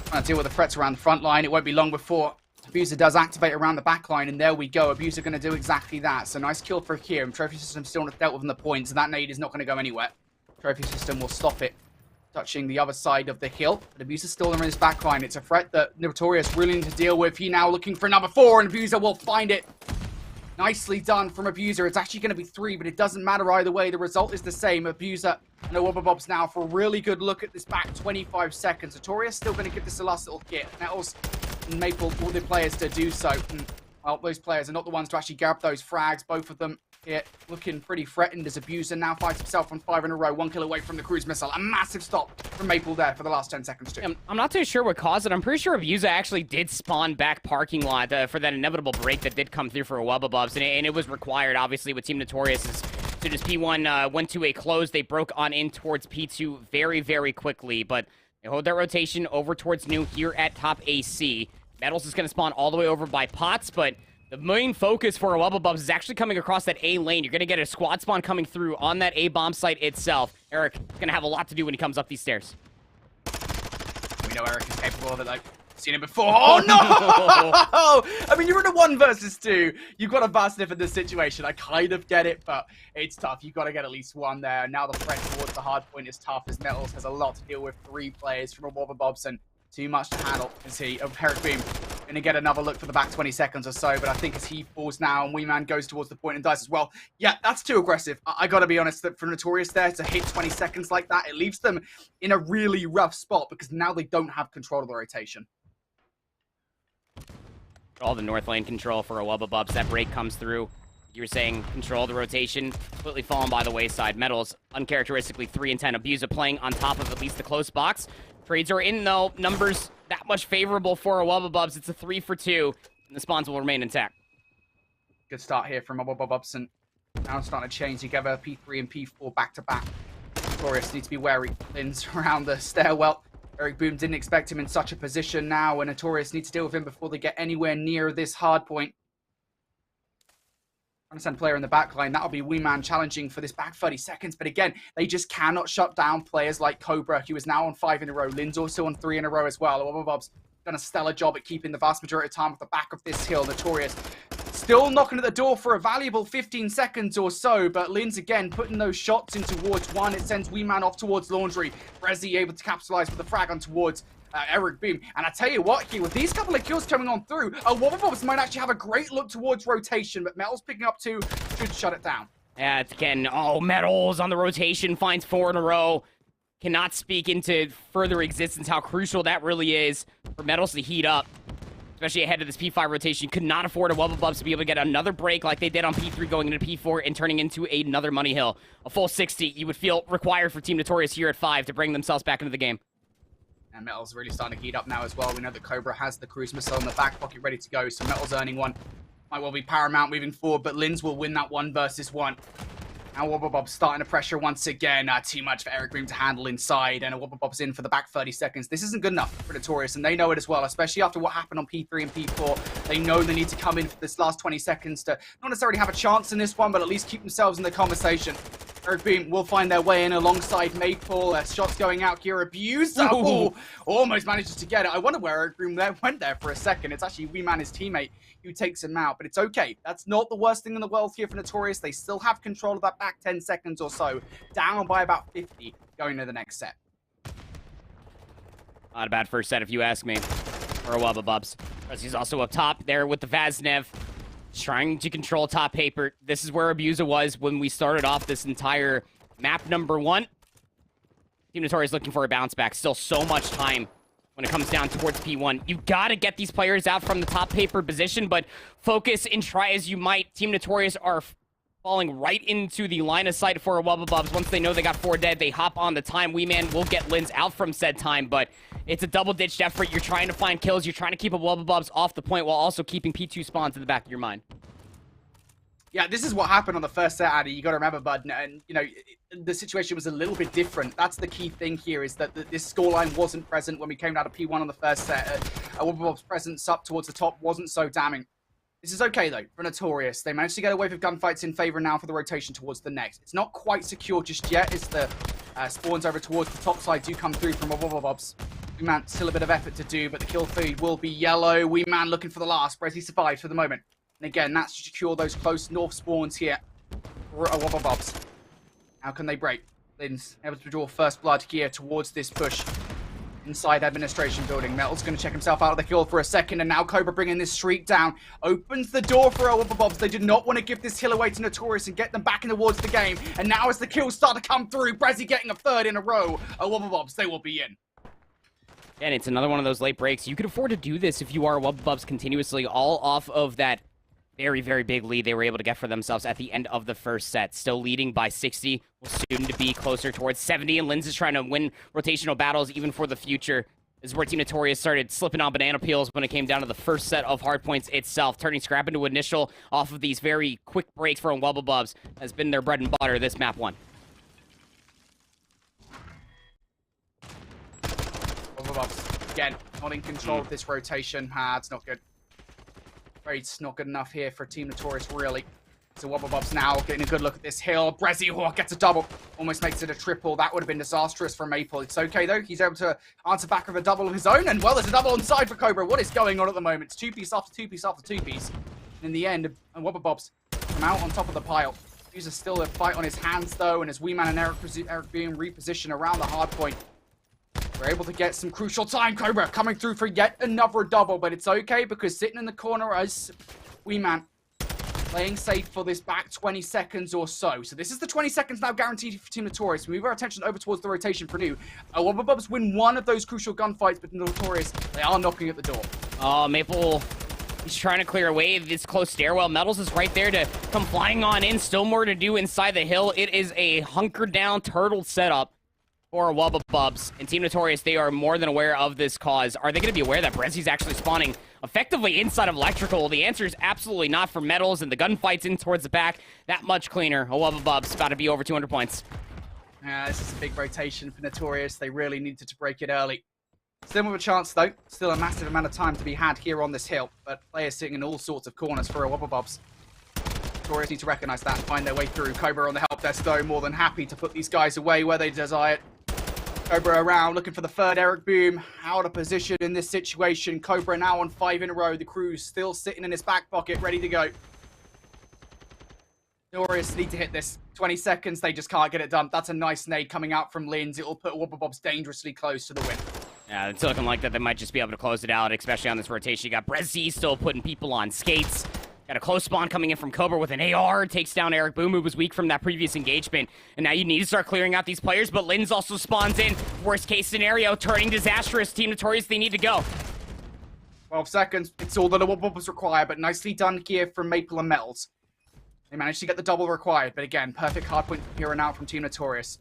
trying to deal with the threats around the front line. It won't be long before Abuser does activate around the back line, and there we go. Abuser going to do exactly that. So nice kill for Kieran. Trophy System still not dealt with on the point, so that nade is not going to go anywhere. Trophy System will stop it, touching the other side of the hill. But Abuser still in his back line. It's a threat that Notorious really need to deal with. He now looking for number 4, and Abuser will find it. Nicely done from Abuser. It's actually going to be 3, but it doesn't matter either way. The result is the same. Abuser and Awobabobs now for a really good look at this back 25 seconds. Notorious still going to give this a last little hit. Nettles and Maple, all the players to do so. Well, those players are not the ones to actually grab those frags. Both of them here looking pretty threatened as Abuser now finds himself on 5 in a row. 1 kill away from the cruise missile. A massive stop from Maple there for the last 10 seconds too. I'm not too sure what caused it. I'm pretty sure Abuser actually did spawn back parking lot for that inevitable break that did come through for Awobabobs, and it was required, obviously, with Team Notorious. As soon as P1 went to a close, they broke on in towards P2 very, very quickly, but they hold that rotation over towards New here at top AC. Metals is going to spawn all the way over by Pots, but the main focus for Awobabobs is actually coming across that A lane. You're going to get a squad spawn coming through on that A bomb site itself. Eric is going to have a lot to do when he comes up these stairs. We know Eric is capable of it, like, seen it before. Oh, no! I mean, you're in a 1 versus 2. You've got a vast sniff in this situation. I kind of get it, but it's tough. You've got to get at least 1 there. Now the threat towards the hard point is tough, as Metals has a lot to deal with. 3 players from Awobabobs and too much to handle as he, Eric Boom, going to get another look for the back 20 seconds or so, but I think as he falls now and Wee Man goes towards the point and dies as well, yeah, that's too aggressive. I got to be honest, that for Notorious there to hit 20 seconds like that, it leaves them in a really rough spot because now they don't have control of the rotation. All the north lane control for Awobabobs. That break comes through. You were saying control the rotation, completely fallen by the wayside. Metals, uncharacteristically 3 and 10. Abuser playing on top of at least the close box. Trades are in, though. Numbers that much favorable for Awobabobs. It's a 3 for 2, and the spawns will remain intact. Good start here from Awobabobs, and now it's starting to change together. P3 and P4 back-to-back. Notorious needs to be wary. Lynn's around the stairwell. Eric Boom didn't expect him in such a position now, and Notorious needs to deal with him before they get anywhere near this hard point. Send player in the back line. That'll be Wee Man challenging for this back 30 seconds. But again, they just cannot shut down players like Cobra. He was now on 5 in a row. Lynn's also on 3 in a row as well. Awobabobs done a stellar job at keeping the vast majority of time off the back of this hill. Notorious still knocking at the door for a valuable 15 seconds or so. But Lynn's again putting those shots in towards 1. It sends Wee Man off towards Laundry. Rezi able to capitalize with the frag on towards Eric Boom. And I tell you what, here, with these couple of kills coming on through, Awobabobs might actually have a great look towards rotation, but Metals picking up 2 should shut it down. Yeah, it's again, Metals on the rotation, finds 4 in a row. Cannot speak into further existence how crucial that really is for Metals to heat up, especially ahead of this P5 rotation. You could not afford Awobabobs to be able to get another break like they did on P3 going into P4 and turning into another money hill. A full 60 you would feel required for Team Notorious here at 5 to bring themselves back into the game. And Metals really starting to heat up now as well. We know that Cobra has the cruise missile in the back pocket ready to go, so Metals earning 1. Might well be paramount moving forward, but Lynn's will win that 1 versus 1. Now Awobabobs starting to pressure once again. Too much for Eric Boom to handle inside, and Awobabobs in for the back 30 seconds. This isn't good enough for Notorious, and they know it as well, especially after what happened on P3 and P4. They know they need to come in for this last 20 seconds to not necessarily have a chance in this one, but at least keep themselves in the conversation. Eric Boom will find their way in alongside Maple. Shots going out here. Abuser almost manages to get it. I wonder where Eric Boom went there for a second. It's actually Wee Man, his teammate, who takes him out. But it's okay. That's not the worst thing in the world here for Notorious. They still have control of that back 10 seconds or so. Down by about 50 going to the next set. Not a bad first set if you ask me. For Awobabobs. He's also up top there with the Vaznev. Trying to control top paper. This is where Abuser was when we started off this entire map number 1. Team Notorious looking for a bounce back. Still so much time when it comes down towards P1. You've got to get these players out from the top paper position, but focus and try as you might. Team Notorious are falling right into the line of sight for Awobabobs. Once they know they got 4 dead, they hop on the time. Wee Man will get Lynn's out from said time, but it's a double-ditched effort. You're trying to find kills. You're trying to keep Awobabobs off the point while also keeping P2 spawns in the back of your mind. Yeah, this is what happened on the first set, Addy. You got to remember, bud, and you know the situation was a little bit different. That's the key thing here, is that this scoreline wasn't present when we came down to P1 on the first set. Awobabob's presence up towards the top wasn't so damning. This is okay, though, for Notorious. They managed to get away with gunfights in favor now for the rotation towards the next. It's not quite secure just yet, as the spawns over towards the top side do come through from Awobabobs. Wee Man, still a bit of effort to do, but the kill feed will be yellow. Wee Man looking for the last, whereas he survives for the moment. And again, that's to secure those close north spawns here for Awobabobs. How can they break? Lynn's able to draw first blood here towards this push. inside administration building. Metal's going to check himself out of the kill for a second, and now Cobra bringing this streak down. Opens the door for Wubba. They did not want to give this kill away to Notorious and get them back in towards the game. And now as the kills start to come through, Brezzy getting a third in a row. Wubba, they will be in. And it's another one of those late breaks. You can afford to do this if you are Wubba continuously, all off of that very, very big lead they were able to get for themselves at the end of the first set. Still leading by 60, soon to be closer towards 70, and Linz is trying to win rotational battles even for the future. This is where Team Notorious started slipping on banana peels when it came down to the first set of Hardpoints itself. Turning scrap into initial off of these very quick breaks from Wubba has been their bread and butter this map one. Wubba, again, not in control of this rotation. It's not good. It's not good enough here for Team Notorious, really. So Wubba now getting a good look at this hill. Brezzy gets a double. Almost makes it a triple. That would have been disastrous for Maple. It's okay, though. He's able to answer back with a double of his own. And, well, there's a double inside for Cobra. What is going on at the moment? It's two-piece after two-piece after two-piece. And in the end, Wubba come out on top of the pile. Uses still a fight on his hands, though. And as Wee Man and Eric being repositioned around the hard point, we're able to get some crucial time. Cobra coming through for yet another double, but it's okay because sitting in the corner as Wee Man playing safe for this back 20 seconds or so. So this is the 20 seconds now guaranteed for Team Notorious. We move our attention over towards the rotation for new. Wubba win one of those crucial gunfights, but Notorious, they are knocking at the door. Oh, Maple, he's trying to clear away this close stairwell. Metals is right there to come flying on in. Still more to do inside the hill. It is a hunkered down turtle setup for Wubba and Team Notorious. They are more than aware of this cause. Are they going to be aware that Brezzy's actually spawning effectively inside of Electrical? The answer is absolutely not for Metals, and the gunfight's in towards the back. That much cleaner. Wubba's about to be over 200 points. This is a big rotation for Notorious. They really needed to break it early. Still with a chance, though. Still a massive amount of time to be had here on this hill, but players sitting in all sorts of corners for Wubba. Notorious need to recognize that and find their way through. Cobra on the help desk, though, more than happy to put these guys away where they desire it. Cobra around, looking for the third Eric Boom. Out of position in this situation. Cobra now on 5 in a row. The crew's still sitting in his back pocket, ready to go. Notorious need to hit this. 20 seconds, they just can't get it done. That's a nice nade coming out from Linz. It'll put Wubba dangerously close to the win. Yeah, it's looking like that they might just be able to close it out, especially on this rotation. You got Brezzy still putting people on skates. Got a close spawn coming in from Cobra with an AR. Takes down Eric Boom, who was weak from that previous engagement. And now you need to start clearing out these players, but Linz also spawns in. Worst case scenario, turning disastrous. Team Notorious, they need to go. 12 seconds. It's all that a Wubba require, but nicely done here from Maple and Metals. They managed to get the double required, but again, perfect hardpoint here and out from Team Notorious.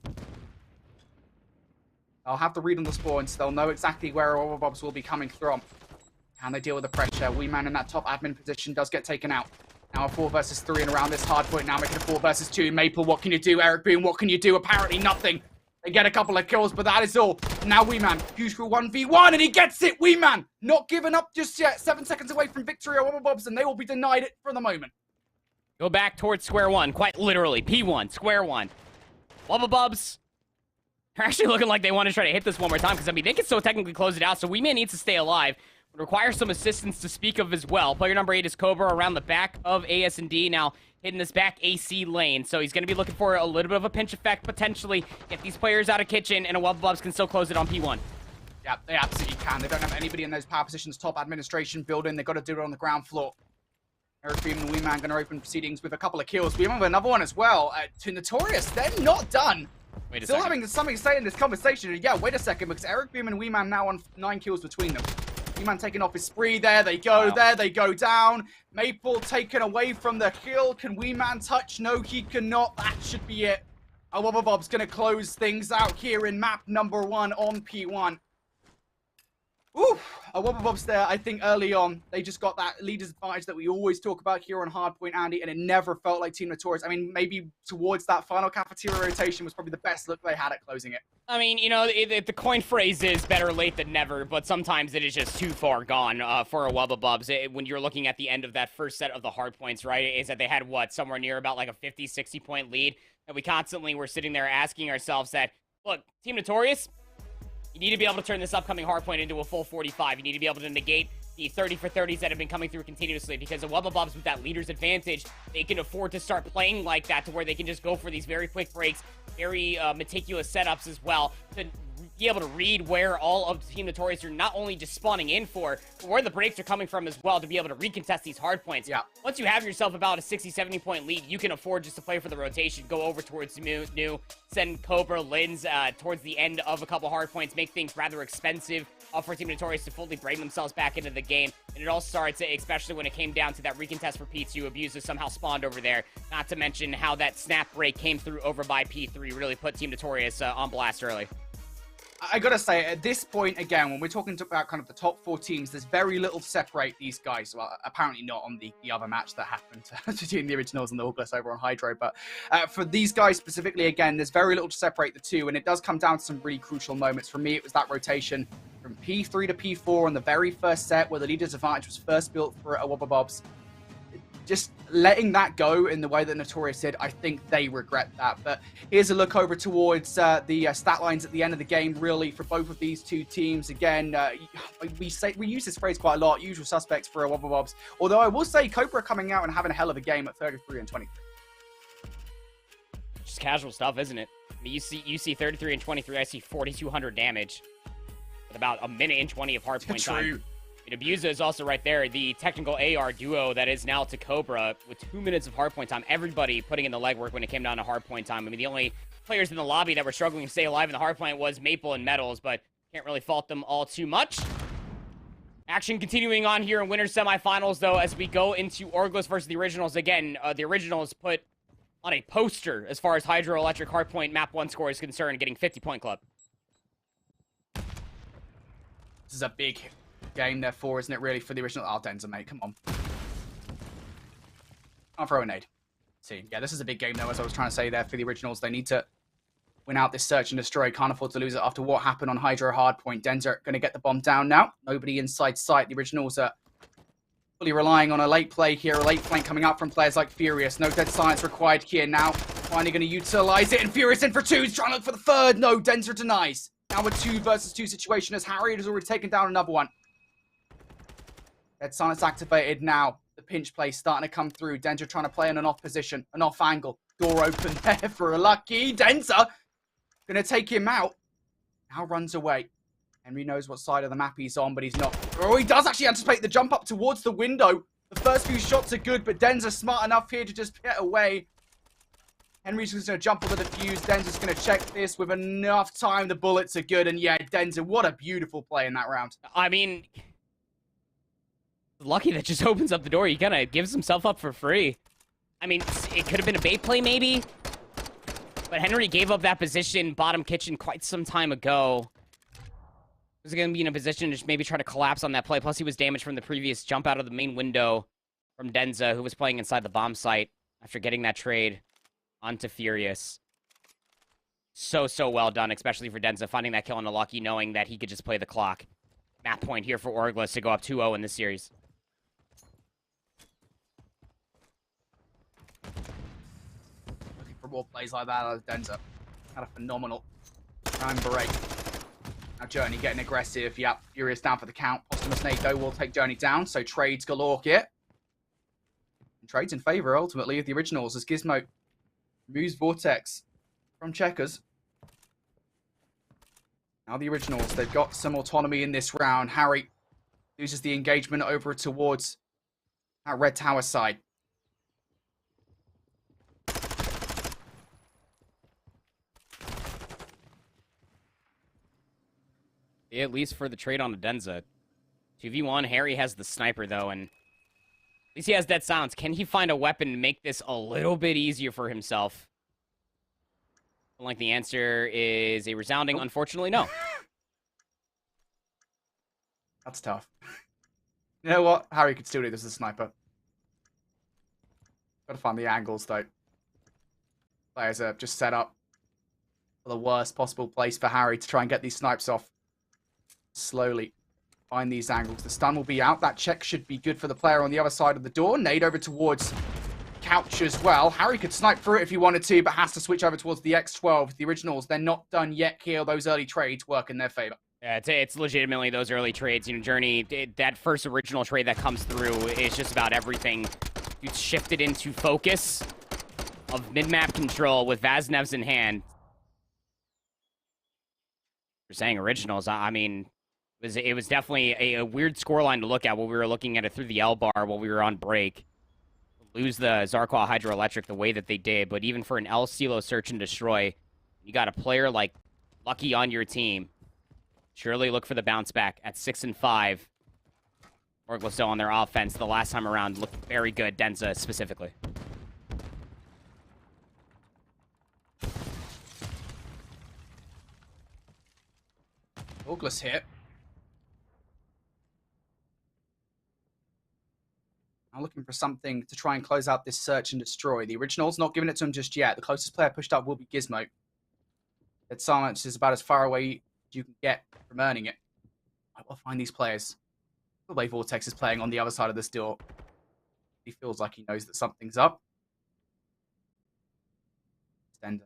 I'll have to read on the spawns. They'll know exactly where Wubba will be coming from. Can they deal with the pressure? Wee Man in that top admin position does get taken out. Now a 4 versus 3 and around this hard point. Now making a 4 versus 2. Maple, what can you do? Eric Boom, what can you do? Apparently nothing. They get a couple of kills, but that is all. Now Wee Man, huge for 1v1, and he gets it! Wee Man, not giving up just yet. 7 seconds away from victory over Wubba, and they will be denied it for the moment. Go back towards square one, quite literally. P1, square one. Wubba, they're actually looking like they want to try to hit this one more time, because, I mean, they can still technically close it out, so Wee Man needs to stay alive. Requires some assistance to speak of as well. Player number 8 is Cobra around the back of S&D, now hitting this back AC lane. So he's going to be looking for a little bit of a pinch effect, potentially. Get these players out of kitchen, and Wubba can still close it on P1. Yeah, they absolutely can. They don't have anybody in those power positions. Top administration building. They've got to do it on the ground floor. Eric Beam and Wee Man going to open proceedings with a couple of kills. We have another one as well. To Notorious, they're not done. Wait a Still second. having something to say in this conversation. Yeah, wait a second, because Eric Beam and Wee Man now on 9 kills between them. Wee Man taking off his spree. There they go. Wow. There they go down. Maple taken away from the kill. Can Wee Man touch? No, he cannot. That should be it. Wubba's going to close things out here in map number 1 on P1. Oof, Wubba's there. I think early on, they just got that leader's advantage that we always talk about here on Hardpoint, Andy, and it never felt like Team Notorious. I mean, maybe towards that final cafeteria rotation was probably the best look they had at closing it. I mean, you know, the coin phrase is better late than never, but sometimes it is just too far gone for a Wubba. When you're looking at the end of that first set of the Hardpoints, right, is that they had, what, somewhere near about like a 50, 60-point lead, and we constantly were sitting there asking ourselves that, look, Team Notorious, you need to be able to turn this upcoming hardpoint into a full 45. You need to be able to negate the 30 for 30s that have been coming through continuously, because the Wubba with that leader's advantage, they can afford to start playing like that to where they can just go for these very quick breaks, very meticulous setups as well, to be able to read where all of Team Notorious are not only just spawning in for, but where the breaks are coming from as well to be able to recontest these hard points. Yeah. Once you have yourself about a 60, 70-point lead, you can afford just to play for the rotation, go over towards New, send Cobra, Linz towards the end of a couple hard points, make things rather expensive for Team Notorious to fully bring themselves back into the game. And it all starts, especially when it came down to that recontest for P2. Abuses somehow spawned over there. Not to mention how that snap break came through over by P3, really put Team Notorious on blast early. I gotta say, at this point, again, when we're talking about kind of the top 4 teams, there's very little to separate these guys. Well, apparently not on the other match that happened between the Originals and the Orgless over on Hydro. But for these guys specifically, again, there's very little to separate the two. And it does come down to some really crucial moments. For me, it was that rotation from P3 to P4 on the very first set where the leader's advantage was first built for a Wobbabobs. Just letting that go in the way that Notorious did, I think they regret that. But here's a look over towards the stat lines at the end of the game, really, for both of these two teams. Again, we use this phrase quite a lot, usual suspects for a Wobbabobs. Although I will say Cobra coming out and having a hell of a game at 33 and 23. Just casual stuff, isn't it? I mean, you see 33 and 23, I see 4,200 damage with about a minute and 20 of hardpoint time. And Abusa is also right there, the technical AR duo that is now to Cobra with 2 minutes of hardpoint time. Everybody putting in the legwork when it came down to hardpoint time. I mean, the only players in the lobby that were struggling to stay alive in the hardpoint was Maple and Metals, but can't really fault them all too much. Action continuing on here in winners semifinals, though, as we go into Orgless versus the Originals. Again, the Originals put on a poster as far as Hydroelectric Hardpoint Map 1 score is concerned, getting 50-point club. This is a big game, therefore, isn't it, really, for the Original? Oh, Denza, mate, come on. I'll throw a nade. See, yeah, this is a big game, though, as I was trying to say there for the Originals. They need to win out this search and destroy. Can't afford to lose it after what happened on Hydro Hardpoint. Denza going to get the bomb down now. Nobody inside sight. The Originals are fully relying on a late play here, a late flank coming up from players like Furious. No dead silence required here now. Finally going to utilize it, and Furious in for 2. He's trying to look for the 3rd. No, Denza denies. Now a 2 versus 2 situation as Harry has already taken down another one. Dead silence activated now. The pinch play starting to come through. Denza trying to play in an off position, an off angle. Door open there for a lucky. Denza going to take him out. Now runs away. Henry knows what side of the map he's on, but he's not. Oh, he does actually anticipate the jump up towards the window. The first few shots are good, but Denza's smart enough here to just get away. Henry's just going to jump over the defuse. Denza's going to check this with enough time. The bullets are good, and yeah, Denza, what a beautiful play in that round. I mean, lucky that just opens up the door. He kind of gives himself up for free. I mean, it could have been a bait play maybe, but Henry gave up that position, bottom kitchen, quite some time ago. He was going to be in a position to just maybe try to collapse on that play. Plus, he was damaged from the previous jump out of the main window from Denza, who was playing inside the bomb site after getting that trade onto Furious. So well done, especially for Denza, finding that kill on a lucky, knowing that he could just play the clock. Map point here for Orgless to go up 2-0 in this series. Looking for more plays like that out of Denza. Had a phenomenal time break. Now Journey getting aggressive. Yep, Furious down for the count. Posthumous nade though will take Journey down. So trades galore here. And trades in favor ultimately of the Originals as Gizmo moves Vortex from Checkers. Now the Originals, they've got some autonomy in this round. Harry loses the engagement over towards that red tower side. Yeah, at least for the trade on the Denza. 2v1, Harry has the sniper, though, and at least he has dead silence. Can he find a weapon to make this a little bit easier for himself? I like the answer is a resounding, unfortunately, no. That's tough. You know what? Harry could still do this as a sniper. Gotta find the angles, though. Players are just set up for the worst possible place for Harry to try and get these snipes off. Slowly find these angles. The stun will be out. That check should be good for the player on the other side of the door. Nade over towards Couch as well. Harry could snipe through it if he wanted to, but has to switch over towards the X12. The Originals, they're not done yet here. Those early trades work in their favor. Yeah, it's legitimately those early trades. You know, Journey, that first original trade that comes through is just about everything. You shifted into focus of mid-map control with Vaznevs in hand. For saying originals, I mean, it was definitely a weird scoreline to look at while we were looking at it through the L bar while we were on break. Lose the Zarqwa Hydroelectric the way that they did, but even for an El Silo Search and Destroy, you got a player like Lucky on your team. Surely look for the bounce back at 6-5. Orgless on their offense the last time around looked very good, Denza specifically. Orgless hit. I'm looking for something to try and close out this search and destroy. The original's not giving it to him just yet. The closest player pushed up will be Gizmo. Dead Silence is about as far away as you can get from earning it. I will find these players. The way Vortex is playing on the other side of this door. He feels like he knows that something's up. Stender.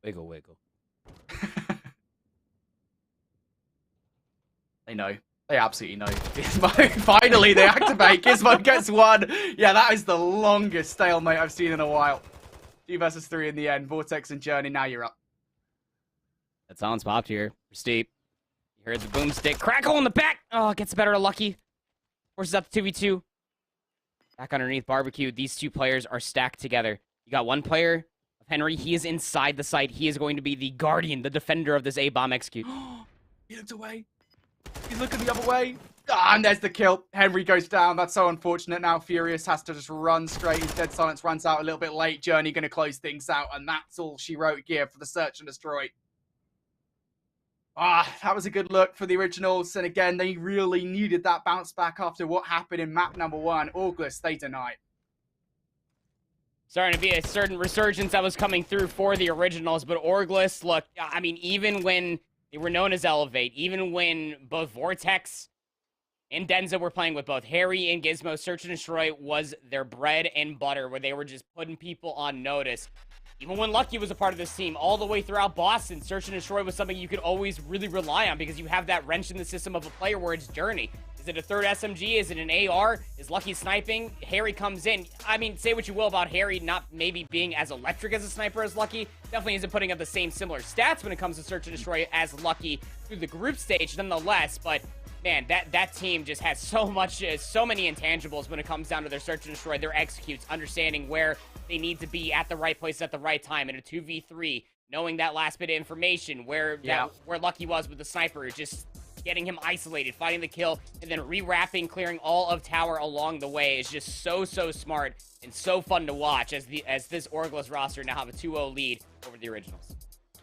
Wiggle, wiggle. They know. They absolutely know. Gizmo, finally, they activate. Gizmo gets one. Yeah, that is the longest stalemate I've seen in a while. 2 versus 3 in the end. Vortex and Journey, now you're up. That sounds popped here for Steep. You heard the boomstick. Crackle in the back. Oh, it gets better to Lucky. Forces up to 2v2. Back underneath Barbecue. These two players are stacked together. You got one player of Henry. He is inside the site. He is going to be the guardian, the defender of this A-bomb execute. He looked away. He's looking the other way. Ah, and there's the kill. Henry goes down. That's so unfortunate. Now Furious has to just run straight. His Dead Silence runs out a little bit late. Journey going to close things out. And that's all she wrote here for the search and destroy. Ah, that was a good look for the originals. And again, they really needed that bounce back after what happened in map number 1. Orgless, they denied. Starting to be a certain resurgence that was coming through for the originals. But Orgless, look, I mean, even when they were known as Elevate, even when both Vortex and Denza were playing with both Harry and Gizmo, Search and Destroy was their bread and butter, where they were just putting people on notice. Even when Lucky was a part of this team, all the way throughout Boston, Search and Destroy was something you could always really rely on because you have that wrench in the system of a player where it's Journey. Is it a third SMG? Is it an AR? Is Lucky sniping? Harry comes in. I mean, say what you will about Harry not maybe being as electric as a sniper as Lucky. Definitely isn't putting up the same similar stats when it comes to Search and Destroy as Lucky through the group stage nonetheless. But man, that team just has so many intangibles when it comes down to their Search and Destroy, their executes, understanding where they need to be at the right place at the right time in a 2v3, knowing that last bit of information, where Lucky was with the sniper, just getting him isolated, finding the kill, and then rewrapping, clearing all of tower along the way is just so smart and so fun to watch as this Orgless roster now have a 2-0 lead over the originals.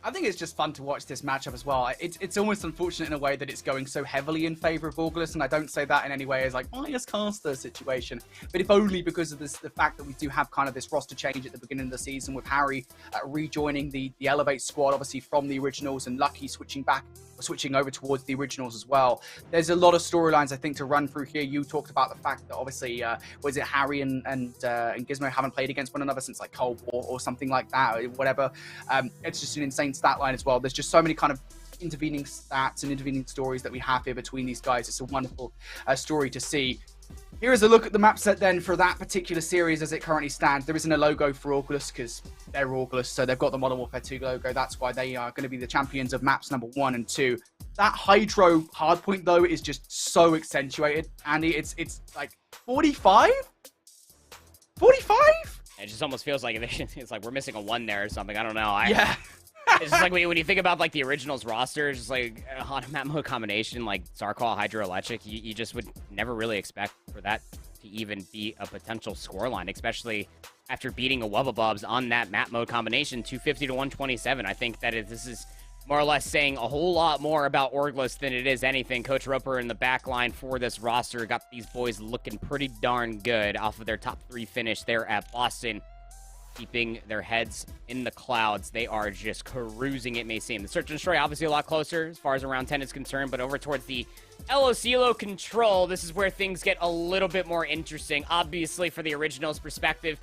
I think it's just fun to watch this matchup as well. It's almost unfortunate in a way that it's going so heavily in favor of Orgless, and I don't say that in any way as like bias caster situation, but if only because of the fact that we do have kind of this roster change at the beginning of the season with Harry rejoining the Elevate squad, obviously from the originals, and Lucky switching over towards the originals as well. There's a lot of storylines I think to run through here. You talked about the fact that obviously was it Harry and Gizmo haven't played against one another since like Cold War or something like that, or whatever. It's just an insane stat line as well. There's just so many kind of intervening stats and intervening stories that we have here between these guys. It's a wonderful story to see. Here is a look at the map set then for that particular series as it currently stands. There isn't a logo for Orgless because they're Orgless, so they've got the Modern Warfare 2 logo. That's why they are going to be the champions of maps number 1 and 2. That Hydro hardpoint though is just so accentuated, Andy. It's like 45? 45? It just almost feels like it's like we're missing a 1 there or something. I don't know. Yeah. It's just like when you think about like the originals roster, it's just like on a map mode combination like Zarqwa Hydroelectric, you just would never really expect for that to even be a potential scoreline, especially after beating a Wubbabubs on that map mode combination, 250 to 127. I think that this is more or less saying a whole lot more about Orgless than it is anything. Coach Roper in the back line for this roster got these boys looking pretty darn good off of their top 3 finish there at Boston. Keeping their heads in the clouds. They are just cruising, it may seem. The Search and Destroy obviously a lot closer as far as around 10 is concerned, but over towards the LOCLO control, this is where things get a little bit more interesting. Obviously, for the originals perspective,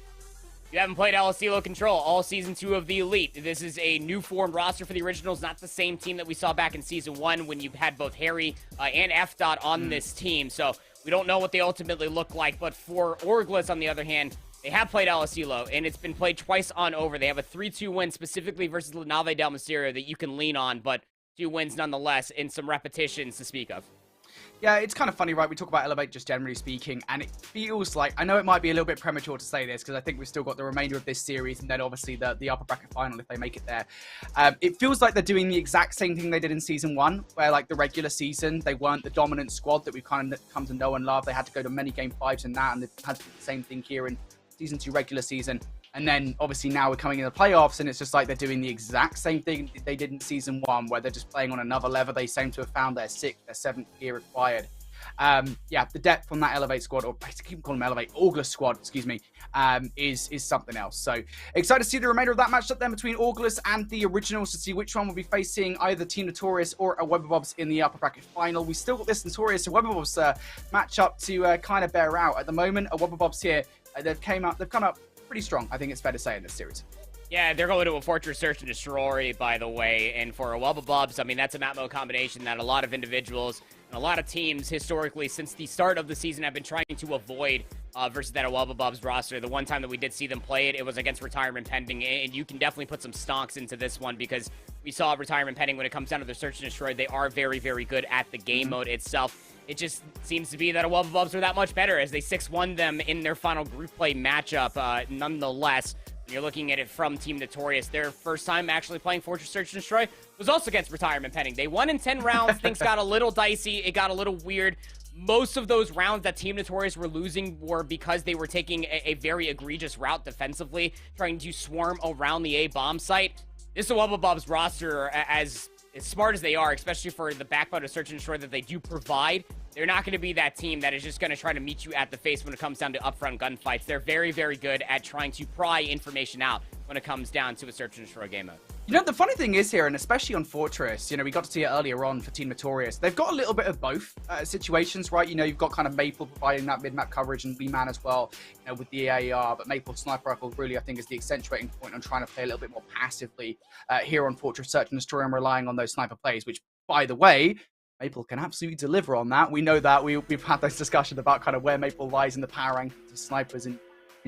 you haven't played LOCLO control all season 2 of the Elite. This is a new formed roster for the originals, not the same team that we saw back in season 1 when you had both Harry and F-Dot on this team. So we don't know what they ultimately look like, but for Orgless, on the other hand, They have played LSULO, and it's been played twice on over. They have a 3-2 win specifically versus La Nave del Mysterio that you can lean on, but 2 wins nonetheless, and some repetitions to speak of. Yeah, it's kind of funny, right? We talk about Elevate just generally speaking, and it feels like, I know it might be a little bit premature to say this, because I think we've still got the remainder of this series, and then obviously the upper bracket final if they make it there. It feels like they're doing the exact same thing they did in Season 1, where like the regular season, they weren't the dominant squad that we've kind of come to know and love. They had to go to many Game 5s in that, and they've had to do the same thing here in Season 2 regular season. And then, obviously, now we're coming in the playoffs, and it's just like they're doing the exact same thing they did in Season 1, where they're just playing on another level. They seem to have found their 6th, their 7th gear required. Yeah, the depth from that Elevate squad, or I keep calling them Elevate, Orgless squad, excuse me, is something else. So, excited to see the remainder of that matchup then between Orgless and the Originals to see which one will be facing either Team Notorious or a Webberbobs in the upper bracket final. We still got this Notorious and Webberbobs matchup to kind of bear out. At the moment, a Webberbobs here, they've come up pretty strong, I think it's fair to say, in this series. Yeah, they're going to a Fortress Search and Destroy, by the way, and for a Wubba I mean, that's a map mode combination that a lot of individuals and a lot of teams historically since the start of the season have been trying to avoid versus that Wubba roster. The one time that we did see them play it, it was against Retirement Pending, and you can definitely put some stonks into this one because we saw Retirement Pending when it comes down to their Search and Destroy. They are very, very good at the game mode itself. It just seems to be that Wubba are that much better as they 6-1 them in their final group play matchup. Nonetheless, when you're looking at it from Team Notorious, their first time actually playing Fortress Search and Destroy was also against Retirement Pending. They won in 10 rounds. Things got a little dicey. It got a little weird. Most of those rounds that Team Notorious were losing were because they were taking a very egregious route defensively, trying to swarm around the A bomb site. This Wubba roster, as smart as they are, especially for the backbone of Search and Destroy that they do provide, they're not going to be that team that is just going to try to meet you at the face when it comes down to upfront gunfights. They're very, very good at trying to pry information out when it comes down to a Search and Destroy game mode. You know, the funny thing is here, and especially on Fortress, you know, we got to see it earlier on for Team Notorious. They've got a little bit of both situations, right? You know, you've got kind of Maple providing that mid-map coverage and B-Man as well, you know, with the AAR. But Maple Sniper Rifle really, I think, is the accentuating point on trying to play a little bit more passively here on Fortress Search and Destroy and relying on those sniper plays, which, by the way, Maple can absolutely deliver on that. We know that. We've had those discussions about kind of where Maple lies in the power rank of snipers in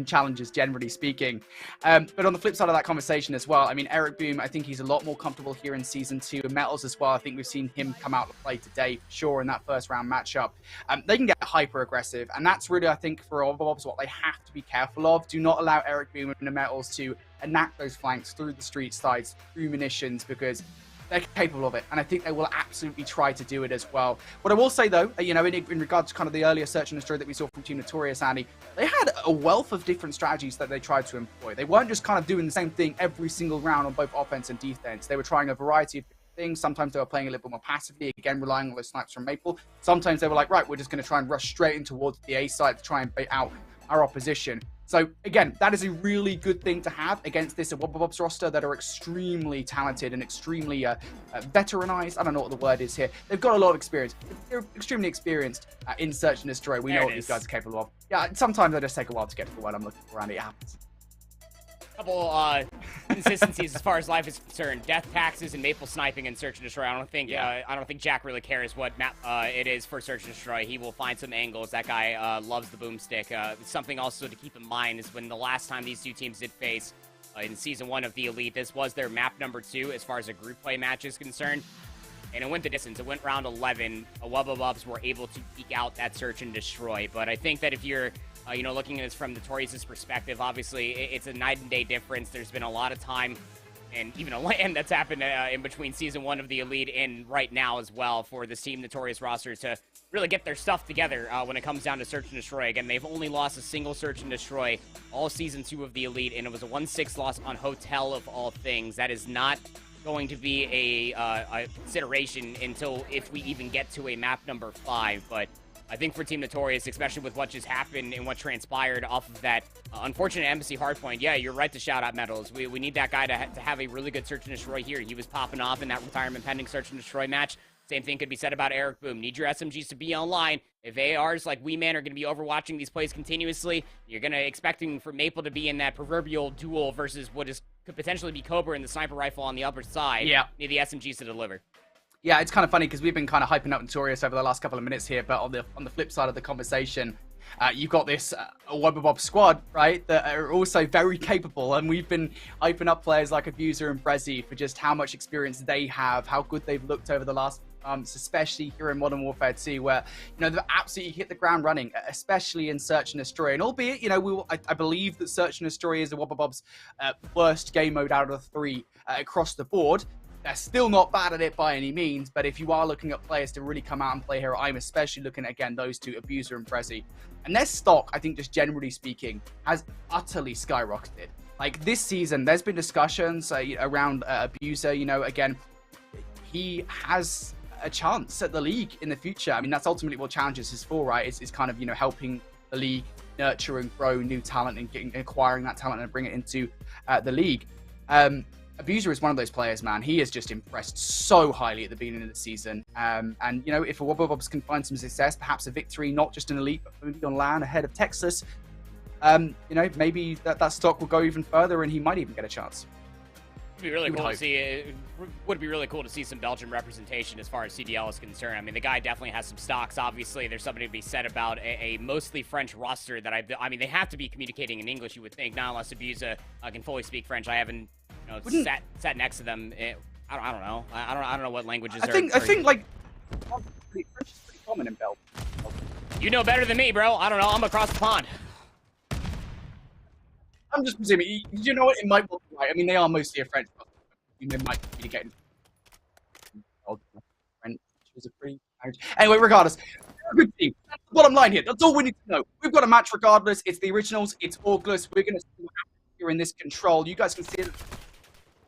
challenges, generally speaking. But on the flip side of that conversation as well, I mean, Eric Boom, I think he's a lot more comfortable here in Season 2. Metals as well, I think we've seen him come out to play today, for sure, in that first round matchup. They can get hyper-aggressive, and that's really, I think, for Orgless, what they have to be careful of. Do not allow Eric Boom and the Metals to enact those flanks through the street sides, through munitions, because they're capable of it, and I think they will absolutely try to do it as well. What I will say, though, you know, in regards to kind of the earlier Search and Destroy that we saw from Team Notorious, Andy, they had a wealth of different strategies that they tried to employ. They weren't just kind of doing the same thing every single round on both offense and defense. They were trying a variety of things. Sometimes they were playing a little bit more passively, again, relying on those snipes from Maple. Sometimes they were like, right, we're just going to try and rush straight in towards the A side to try and bait out our opposition. So, again, that is a really good thing to have against this Wubba roster that are extremely talented and extremely veteranized. I don't know what the word is here. They've got a lot of experience. They're extremely experienced in Search and Destroy. We know what these guys are capable of. Yeah, sometimes they just take a while to get to the word I'm looking for, and it happens. Couple consistencies as far as life is concerned. Death taxes and Maple sniping and Search and Destroy. I don't think Jack really cares what map it is for Search and Destroy. He will find some angles. That guy loves the boomstick. Something also to keep in mind is when the last time these two teams did face in Season 1 of the Elite, this was their map number 2 as far as a group play match is concerned. And it went the distance. It went round 11. Wubba were able to eke out that Search and Destroy. But I think that if you're you know, looking at this from Notorious's perspective, obviously it's a night and day difference. There's been a lot of time and even a land that's happened in between Season 1 of the Elite and right now as well for this Team Notorious roster to really get their stuff together when it comes down to Search and Destroy. Again, they've only lost a single Search and Destroy all Season 2 of the Elite, and it was a 1-6 loss on Hotel of all things. That is not going to be a consideration until if we even get to a map number 5, but I think for Team Notorious, especially with what just happened and what transpired off of that unfortunate Embassy Hardpoint, yeah, you're right to shout out Metals. We need that guy to have a really good Search and Destroy here. He was popping off in that Retirement Pending Search and Destroy match. Same thing could be said about Eric Boom. Need your SMGs to be online. If ARs like Weeman are going to be overwatching these plays continuously, you're going to expecting for Maple to be in that proverbial duel versus what could potentially be Cobra and the sniper rifle on the upper side. Yeah. Need the SMGs to deliver. Yeah, it's kind of funny because we've been kind of hyping up Notorious over the last couple of minutes here, but on the flip side of the conversation, You've got this Wobberbob squad, right, that are also very capable, and we've been hyping up players like Abuser and Brezzy for just how much experience they have, how good they've looked over the last months, especially here in Modern Warfare 2, where, you know, they've absolutely hit the ground running, especially in Search and Destroy. And albeit, you know, I believe that Search and Destroy is the Wobberbob's worst game mode out of the 3 across the board. They're still not bad at it by any means, but if you are looking at players to really come out and play here, I'm especially looking at, again, those two, Abuser and Brezzy. And their stock, I think, just generally speaking, has utterly skyrocketed. Like, this season, there's been discussions around Abuser, you know, again, he has a chance at the league in the future. I mean, that's ultimately what Challenges is for, right? It's kind of, you know, helping the league nurture and grow new talent and acquiring that talent and bring it into the league. Abuser is one of those players, man. He has just impressed so highly at the beginning of the season. And, you know, if a Wobberbobs can find some success, perhaps a victory, not just in Elite, but maybe on LAN ahead of Texas, you know, maybe that stock will go even further and he might even get a chance. Would be really cool to see. It would be really cool to see some Belgian representation as far as CDL is concerned. I mean, the guy definitely has some stocks. Obviously, there's something to be said about a mostly French roster that I mean, they have to be communicating in English, you would think, not unless Abuser can fully speak French. I haven't, you know, sat next to them. I don't know. I don't know what languages. I think like French is pretty common in Belgium. You know better than me, bro. I don't know. I'm across the pond. I'm just presuming. You know what? It might be right. I mean, they are mostly a French. They might communicate in French. Is a pretty language. Anyway, regardless, good team. That's the bottom line here. That's all we need to know. We've got a match regardless. It's the originals. It's Orgless. We're going to see what happens here in this control. You guys can see it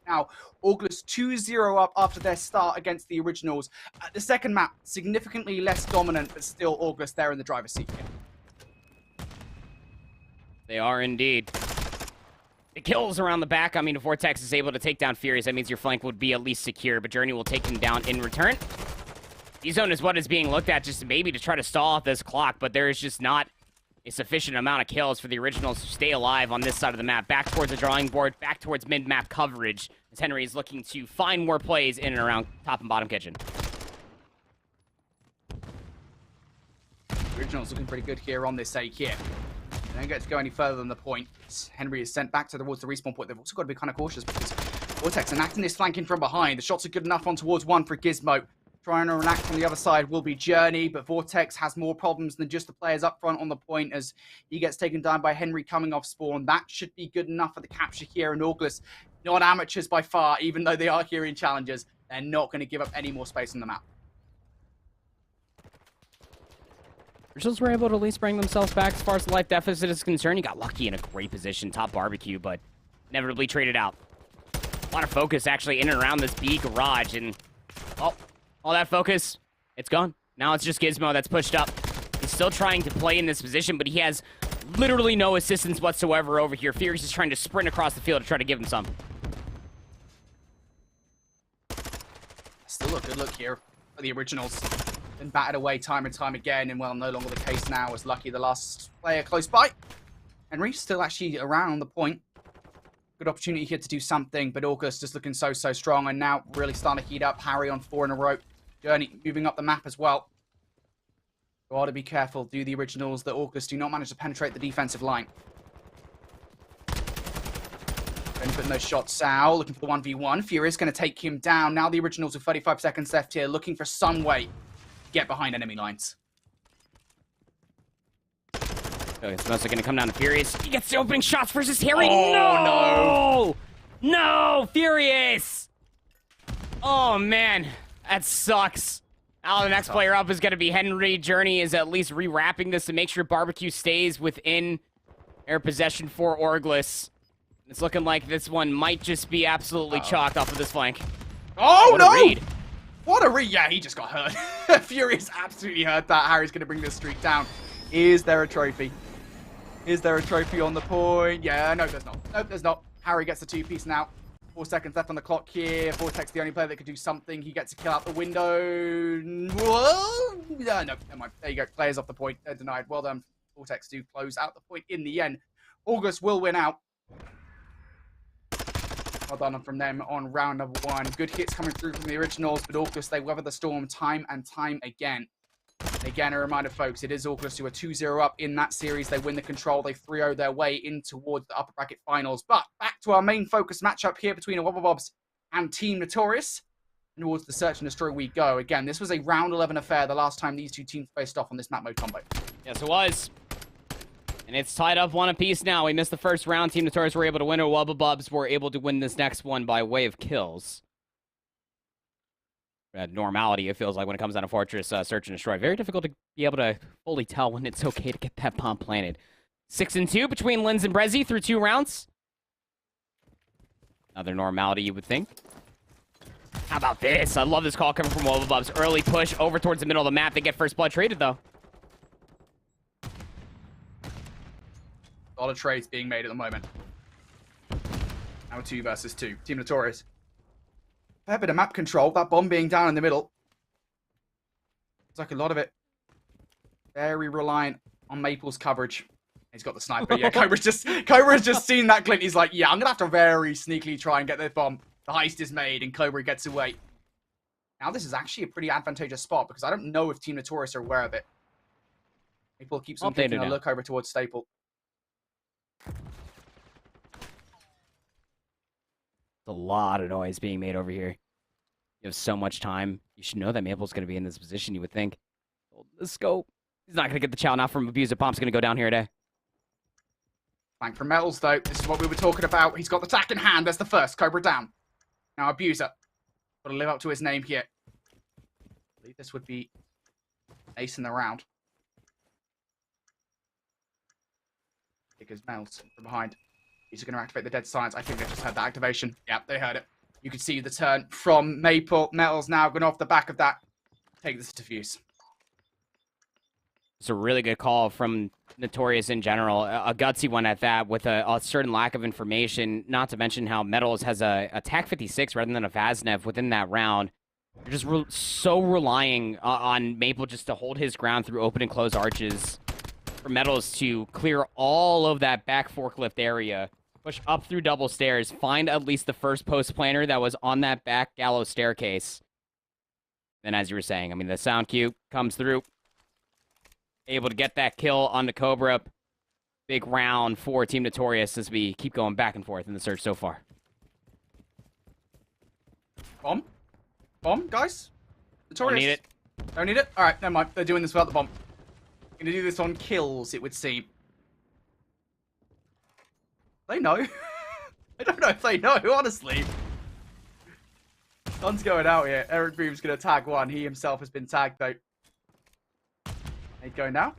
now. Orgless 2-0 up after their start against the originals. The second map, significantly less dominant, but still Orgless there in the driver's seat here. They are indeed. The kills around the back. I mean, if Vortex is able to take down Furious, that means your flank would be at least secure, but Journey will take him down in return. D-Zone is what is being looked at, just maybe to try to stall off this clock, but there is just not a sufficient amount of kills for the originals to stay alive on this side of the map. Back towards the drawing board, back towards mid-map coverage, as Henry is looking to find more plays in and around top and bottom kitchen. Originals looking pretty good here on this A here. They don't get to go any further than the point. Henry is sent back towards the respawn point. They've also got to be kind of cautious because Vortex enacting this flanking from behind. The shots are good enough on towards one for Gizmo. Trying to enact from the other side will be Journey, but Vortex has more problems than just the players up front on the point as he gets taken down by Henry coming off spawn. That should be good enough for the capture here. And Orgless, not amateurs by far, even though they are here in challenges. They're not going to give up any more space on the map. Originals were able to at least bring themselves back as far as the life deficit is concerned. He got lucky in a great position, top barbecue, but inevitably traded out. A lot of focus actually in and around this B garage, and all that focus, it's gone. Now it's just Gizmo that's pushed up. He's still trying to play in this position, but he has literally no assistance whatsoever over here. Furious is trying to sprint across the field to try to give him some. Still a good look here for the originals. Been battered away time and time again, and well, no longer the case now as Lucky, the last player close by. Henry's still actually around the point. Good opportunity here to do something, but Orgless just looking so strong, and now really starting to heat up. Harry on 4 in a row. Journey moving up the map as well. Got to be careful. Do the originals, the Orgless do not manage to penetrate the defensive line. Only putting those shots out, looking for the 1v1. Furious going to take him down. Now the originals with 35 seconds left here, looking for some way to get behind enemy lines. It's mostly going to come down to Furious. He gets the opening shots versus Harry. Oh, no! Furious! Oh, man. That sucks. Now the next player up is going to be Henry. Journey is at least rewrapping this to make sure Barbecue stays within air possession for Orgless. It's looking like this one might just be absolutely chalked off of this flank. Oh, what a read. What a read. Yeah, he just got hurt. Furious absolutely hurt that. Harry's going to bring this streak down. Is there a trophy? Is there a trophy on the point? Yeah, no, there's not. Nope, there's not. Harry gets the 2-piece now. 4 seconds left on the clock here. Vortex, the only player that could do something. He gets a kill out the window. Whoa! No, never mind. There you go. Players off the point. They're denied. Well done. Vortex do close out the point in the end. August will win out. Well done from them on round number 1. Good hits coming through from the originals, but August, they weather the storm time and time again. Again, a reminder, folks, it is Orgless who are 2-0 up in that series. They win the control. They 3-0 their way in towards the upper bracket finals. But back to our main focus matchup here between the Wobbabobs and Team Notorious. And towards the Search and Destroy we go. Again, this was a round 11 affair the last time these two teams faced off on this map mode combo. Yes, it was. And it's tied up 1 apiece now. We missed the first round. Team Notorious were able to win, or Wobbabobs were able to win this next one by way of kills. Normality, it feels like, when it comes down to Fortress Search and Destroy. Very difficult to be able to fully tell when it's okay to get that bomb planted. 6-2 between Linz and Brezzy through 2 rounds. Another normality, you would think. How about this? I love this call coming from Wobbabobs. Early push over towards the middle of the map. They get first blood traded, though. A lot of trades being made at the moment. Now 2 versus 2. Team Notorious. Fair bit of map control. That bomb being down in the middle. It's like a lot of it. Very reliant on Maple's coverage. He's got the sniper. Yeah, Cobra's just seen that glint. He's like, yeah, I'm going to have to very sneakily try and get this bomb. The heist is made and Cobra gets away. Now this is actually a pretty advantageous spot because I don't know if Team Notorious are aware of it. Maple keeps on taking a look over towards Staple. A lot of noise being made over here. You have so much time. You should know that Maple's going to be in this position, you would think. The scope. He's not going to get the chow now from Abuser. Pomp's going to go down here today. Flank from Metals, though. This is what we were talking about. He's got the tack in hand. There's the first. Cobra down. Now Abuser. Got to live up to his name here. I believe this would be ace in the round. Because Metals from behind. He's going to activate the dead silence. I think they just heard that activation. Yep, they heard it. You can see the turn from Maple. Metal's now going off the back of that. Take this to Fuse. It's a really good call from Notorious in general. A gutsy one at that with a certain lack of information. Not to mention how Metals has a TAC 56 rather than a Vaznev within that round. You're just so relying on Maple just to hold his ground through open and close arches. For Metals to clear all of that back forklift area. Push up through double stairs. Find at least the first post planner that was on that back gallows staircase. Then, as you were saying, I mean, the sound cue comes through. Able to get that kill on the Cobra. Big round for Team Notorious as we keep going back and forth in the search so far. Bomb? Bomb, guys? Notorious. Don't need it. Don't need it? Alright, never mind. They're doing this without the bomb. Gonna do this on kills, it would seem. They know. I don't know if they know, honestly. Sun's going out here. Eric Beam's going to tag one. He himself has been tagged, though. They go now.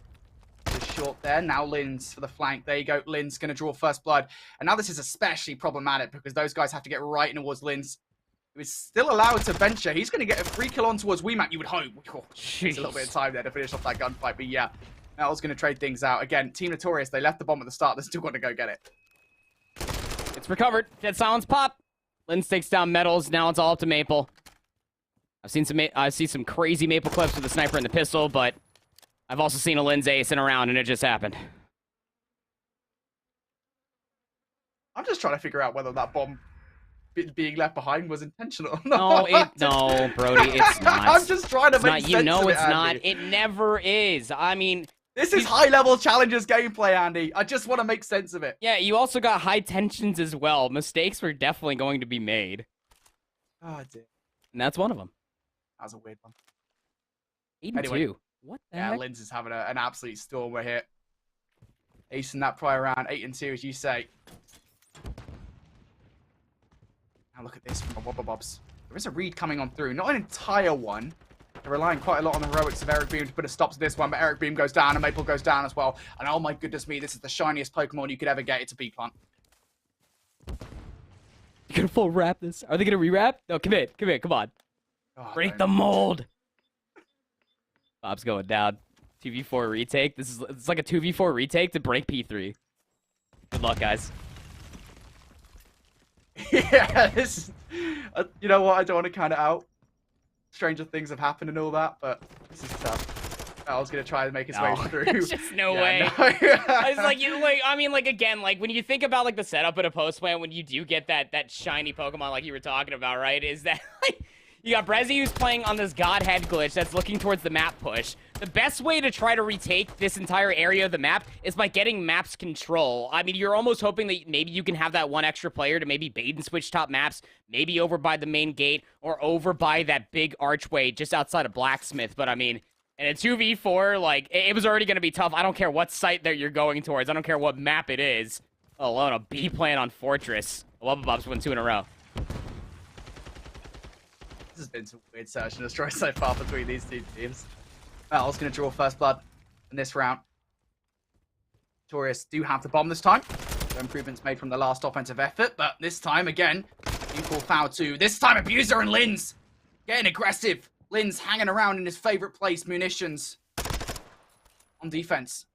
Just short there. Now Linz for the flank. There you go. Linz going to draw first blood. And now this is especially problematic because those guys have to get right in towards Linz. He was still allowed to venture. He's going to get a free kill on towards WeMap, you would hope. Oh, a little bit of time there to finish off that gunfight. But yeah, Metal's going to trade things out. Again, Team Notorious, they left the bomb at the start. They're still going to go get it. It's recovered. Dead silence pop. Linz takes down Metals. Now it's all up to Maple. I've seen some crazy Maple clips with the sniper and the pistol, but I've also seen a Linz ace in a round, and it just happened. I'm just trying to figure out whether that bomb being left behind was intentional. No, Brody, it's not. I'm just trying to make sense you know of it, it's Andy. not. It never is. I mean... This is high-level challenges gameplay, Andy. I just want to make sense of it. Yeah, you also got high tensions as well. Mistakes were definitely going to be made. Oh, dear. And that's one of them. That was a weird one. 8 and Anyway. 2. What the Yeah, heck? Linz is having an absolute storm. We're here. Ace in that prior round. 8 and 2, as you say. Now look at this from the Wobbabobs. There is a read coming on through. Not an entire one. They're relying quite a lot on the heroics of Eric Beam to put a stop to this one, but Eric Beam goes down and Maple goes down as well. And oh my goodness me, this is the shiniest Pokemon you could ever get. It's a B-plant. You gonna full wrap this? Are they gonna re-wrap? No, commit, come on. Oh, Break the mold. Bob's going down. 2v4 retake. It's like a 2v4 retake to break P3. Good luck, guys. Yeah, this is, you know what? I don't want to count it out. Stranger things have happened and all that, but this is tough. I was gonna try to make his way through. There's just no way. No. It's like, again, like when you think about like the setup in a post plan, when you do get that shiny Pokemon like you were talking about, right? Is that like you got Brezzy who's playing on this Godhead glitch that's looking towards the map push. The best way to try to retake this entire area of the map is by getting maps control. I mean, you're almost hoping that maybe you can have that one extra player to maybe bait and switch top maps, maybe over by the main gate or over by that big archway just outside of Blacksmith. But I mean, in a 2v4, like, it was already going to be tough. I don't care what site that you're going towards. I don't care what map it is, let alone a B plan on Fortress. Wubbabobs win 2 in a row. This has been some weird search and destroy so far between these two teams. Battle's going to draw first blood in this round. Notorious do have the bomb this time. No improvements made from the last offensive effort, but this time, again, equal foul 2. This time, Abuser and Linz getting aggressive. Linz hanging around in his favorite place, munitions. On defense.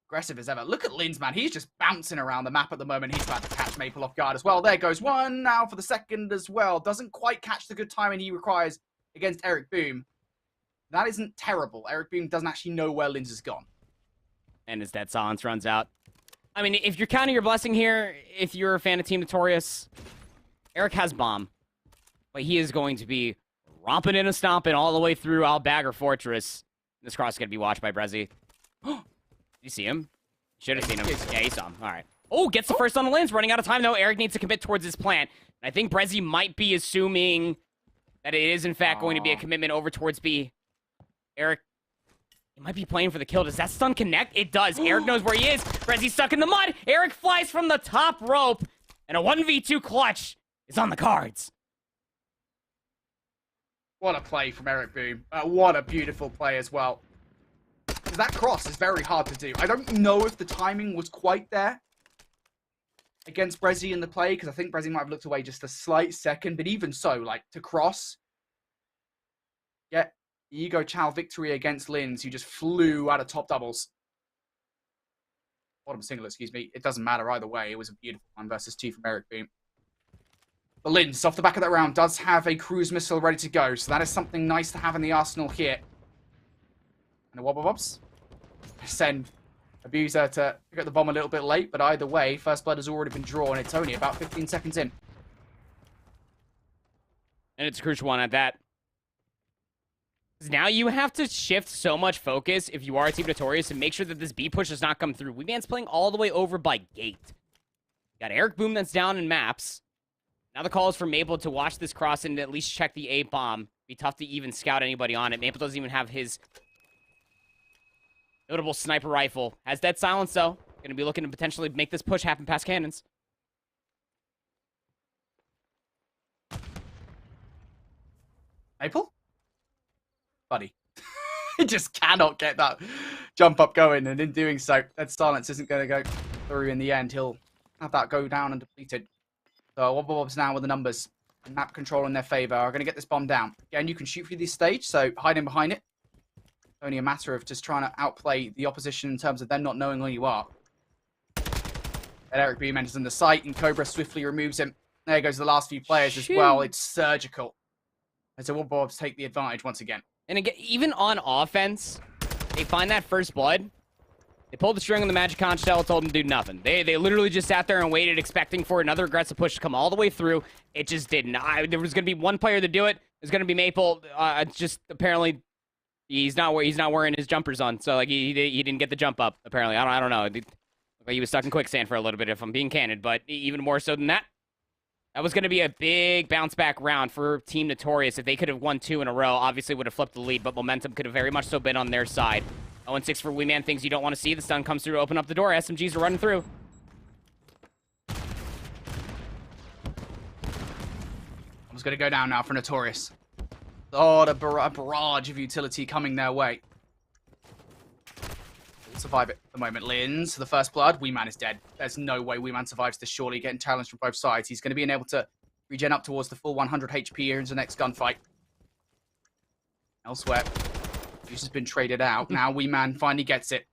Aggressive as ever. Look at Linz, man. He's just bouncing around the map at the moment. He's about to catch Maple off guard as well. There goes one now for the second as well. Doesn't quite catch the good timing he requires against Eric Boom. That isn't terrible. Eric Boom doesn't actually know where Linz has gone. And his dead silence runs out. I mean, if you're counting your blessing here, if you're a fan of Team Notorious, Eric has bomb. But he is going to be romping and stomping all the way through Albagger Fortress. This cross is going to be watched by Brezzy. Did you see him? Should have seen him. Yeah, he saw him. All right. Oh, gets the first on the Linz. Running out of time, though. Eric needs to commit towards his plant. And I think Brezzy might be assuming that it is, in fact, going to be a commitment over towards B. Eric, he might be playing for the kill. Does that stun connect? It does. Eric knows where he is. Brezzy's stuck in the mud. Eric flies from the top rope. And a 1v2 clutch is on the cards. What a play from Eric Boom. What a beautiful play as well. That cross is very hard to do. I don't know if the timing was quite there against Brezzy in the play, because I think Brezzy might have looked away just a slight second. But even so, like, to cross, yeah, Ego Chow victory against Linz, who just flew out of top doubles. Bottom single, excuse me. It doesn't matter either way. It was a beautiful 1 versus 2 from Eric Boom. But Linz, off the back of that round, does have a cruise missile ready to go. So that is something nice to have in the arsenal here. And the Wobbabobs send Abuser to pick up the bomb a little bit late. But either way, first blood has already been drawn. It's only about 15 seconds in. And it's a crucial one at that. Now you have to shift so much focus if you are Team Notorious and make sure that this B push does not come through. Weeman's playing all the way over by gate. Got Eric Boom that's down in maps. Now the call is for Maple to watch this cross and at least check the A bomb. Be tough to even scout anybody on it. Maple doesn't even have his notable sniper rifle. Has dead silence though. Gonna be looking to potentially make this push happen past cannons. Maple? Buddy. He just cannot get that jump up going, and in doing so, that silence isn't going to go through in the end. He'll have that go down and depleted. So Wobbabobs now with the numbers and map control in their favor are going to get this bomb down. Again, you can shoot through this stage, so hiding behind it. It's only a matter of just trying to outplay the opposition in terms of them not knowing where you are. And Eric Boom enters in the site, and Cobra swiftly removes him. There goes the last few players as well. It's surgical. And so Wobbabobs take the advantage once again. And again, even on offense, they find that first blood. They pulled the string on the Magic Conch Shell, told them to do nothing. They literally just sat there and waited, expecting for another aggressive push to come all the way through. It just didn't. There was going to be one player to do it. It was going to be Maple. Just apparently, he's not wearing his jumpers on, so like he didn't get the jump up. Apparently, I don't know. He was stuck in quicksand for a little bit, if I'm being candid. But even more so than that, that was going to be a big bounce back round for Team Notorious. If they could have won 2 in a row, obviously would have flipped the lead, but momentum could have very much so been on their side. 0-6 for Weeman, things you don't want to see. The stun comes through to open up the door. SMGs are running through. I was going to go down now for Notorious. Oh, a barrage of utility coming their way. We'll survive it at the moment. Linz, the first blood. Weeman is dead. There's no way Weeman survives this, surely. Getting challenged from both sides. He's going to be able to regen up towards the full 100 HP here into the next gunfight. Elsewhere, Juice has been traded out. Now Weeman finally gets it.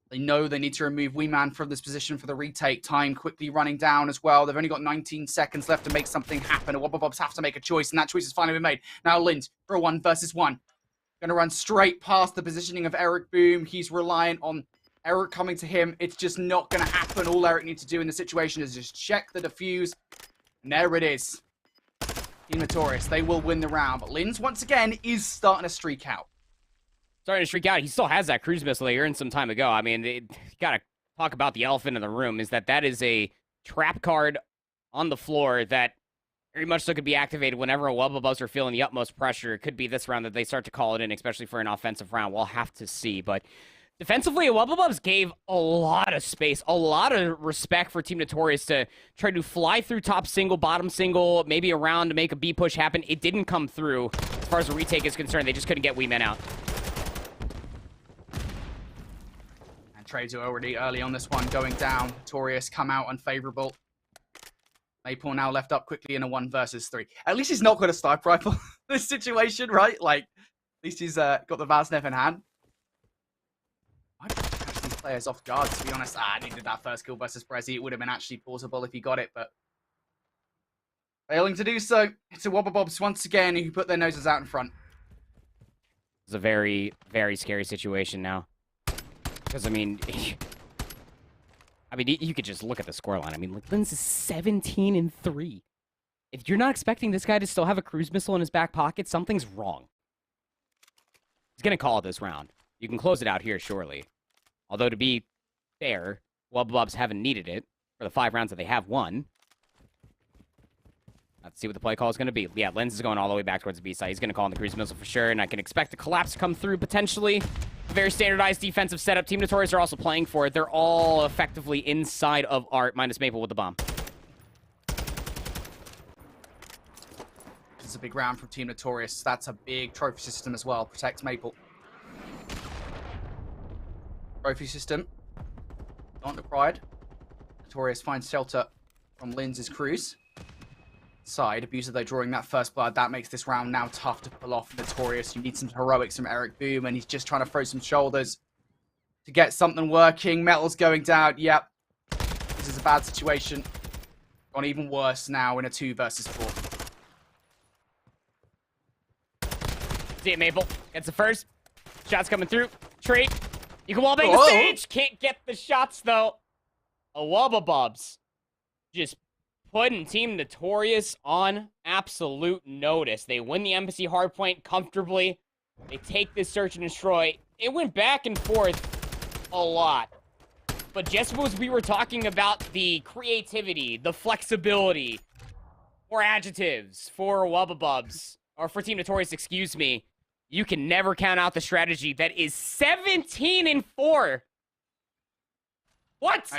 They know they need to remove Weeman from this position for the retake. Time quickly running down as well. They've only got 19 seconds left to make something happen. The Wobbabobs have to make a choice, and that choice has finally been made. Now Linz for a 1 versus 1. Going to run straight past the positioning of Eric Boom. He's reliant on Eric coming to him. It's just not going to happen. All Eric needs to do in this situation is just check the defuse. And there it is. Team Notorious, they will win the round. But Linz, once again, is starting to streak out. starting to streak out. He still has that cruise missile they earned some time ago. I mean, you gotta talk about the elephant in the room, is that is a trap card on the floor that very much so could be activated whenever a Wubba are feeling the utmost pressure. It could be this round that they start to call it in, especially for an offensive round. We'll have to see. But defensively, Wubba gave a lot of space, a lot of respect for Team Notorious to try to fly through top single, bottom single, maybe around to make a B push happen. It didn't come through. As far as the retake is concerned, they just couldn't get Wee Men out. And trades are already early on this one going down. Notorious come out unfavorable. Maple now left up quickly in a 1 versus 3. At least he's not got a sniper rifle in this situation, right? Like, at least he's got the Vaznev in hand. I catch these players off guard, to be honest. Needed that first kill versus Prezi. It would have been actually plausible if he got it, but failing to do so. It's a Wobbabobs once again who put their noses out in front. It's a very, very scary situation now. Because, I mean, you could just look at the scoreline. I mean, like, Lens is 17-3. If you're not expecting this guy to still have a cruise missile in his back pocket, something's wrong. He's going to call it this round. You can close it out here, surely. Although, to be fair, Wubba haven't needed it for the 5 rounds that they have won. Let's see what the play call is going to be. Yeah, Lens is going all the way back towards the B side. He's going to call in the cruise missile for sure, and I can expect a collapse to come through potentially. Very standardized defensive setup. Team Notorious are also playing for it. They're all effectively inside of Art, minus Maple with the bomb. It's a big round from Team Notorious. That's a big trophy system as well. Protects Maple. Trophy system. Not required. Notorious finds shelter from Linz's cruise. Side. Abuser, though, drawing that first blood. That makes this round now tough to pull off Notorious. You need some heroics from Eric Boom, and he's just trying to throw some shoulders to get something working. Metal's going down. Yep. This is a bad situation. Gone even worse now in a 2 versus 4. See it, Maple. Gets the first. Shots coming through. Trade. You can wallbang the stage. Can't get the shots, though. A Wubba just putting Team Notorious on absolute notice. They win the Embassy Hardpoint comfortably. They take this search and destroy. It went back and forth a lot. But just as we were talking about the creativity, the flexibility, or adjectives for Wubba or for Team Notorious, excuse me, you can never count out the strategy that is 17-4. What?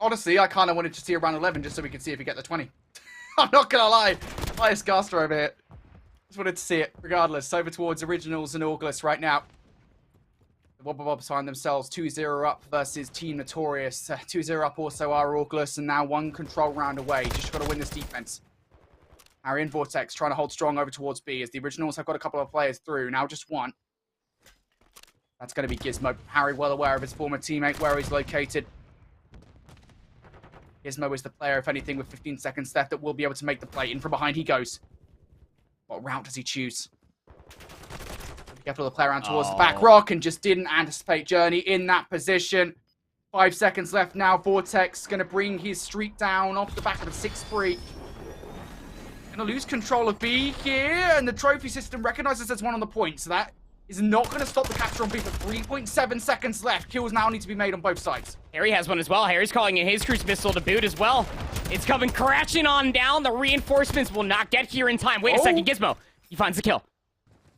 Honestly, I kind of wanted to see around 11 just so we could see if we get the 20. I'm not going to lie. Highest caster over here. Just wanted to see it. Regardless, over towards Originals and Orgless right now. The Wubba find themselves 2-0 up versus Team Notorious. 2-0 up also are Orgless, and now 1 control round away. Just got to win this defense. Harry and Vortex trying to hold strong over towards B as the Originals have got a couple of players through. Now just 1. That's going to be Gizmo. Harry well aware of his former teammate, where he's located. Gizmo is the player, if anything, with 15 seconds left that will be able to make the play. In from behind he goes. What route does he choose? Be careful of the play around towards the back rock and just didn't anticipate Journey in that position. 5 seconds left now. Vortex going to bring his streak down off the back of a 6-3. Going to lose control of B here, and the trophy system recognizes there's 1 on the point, so that is not going to stop the capture on B for 3.7 seconds left. Kills now need to be made on both sides. Harry has one as well. Harry's calling in his cruise missile to boot as well. It's coming crashing on down. The reinforcements will not get here in time. Wait a second, Gizmo. He finds the kill.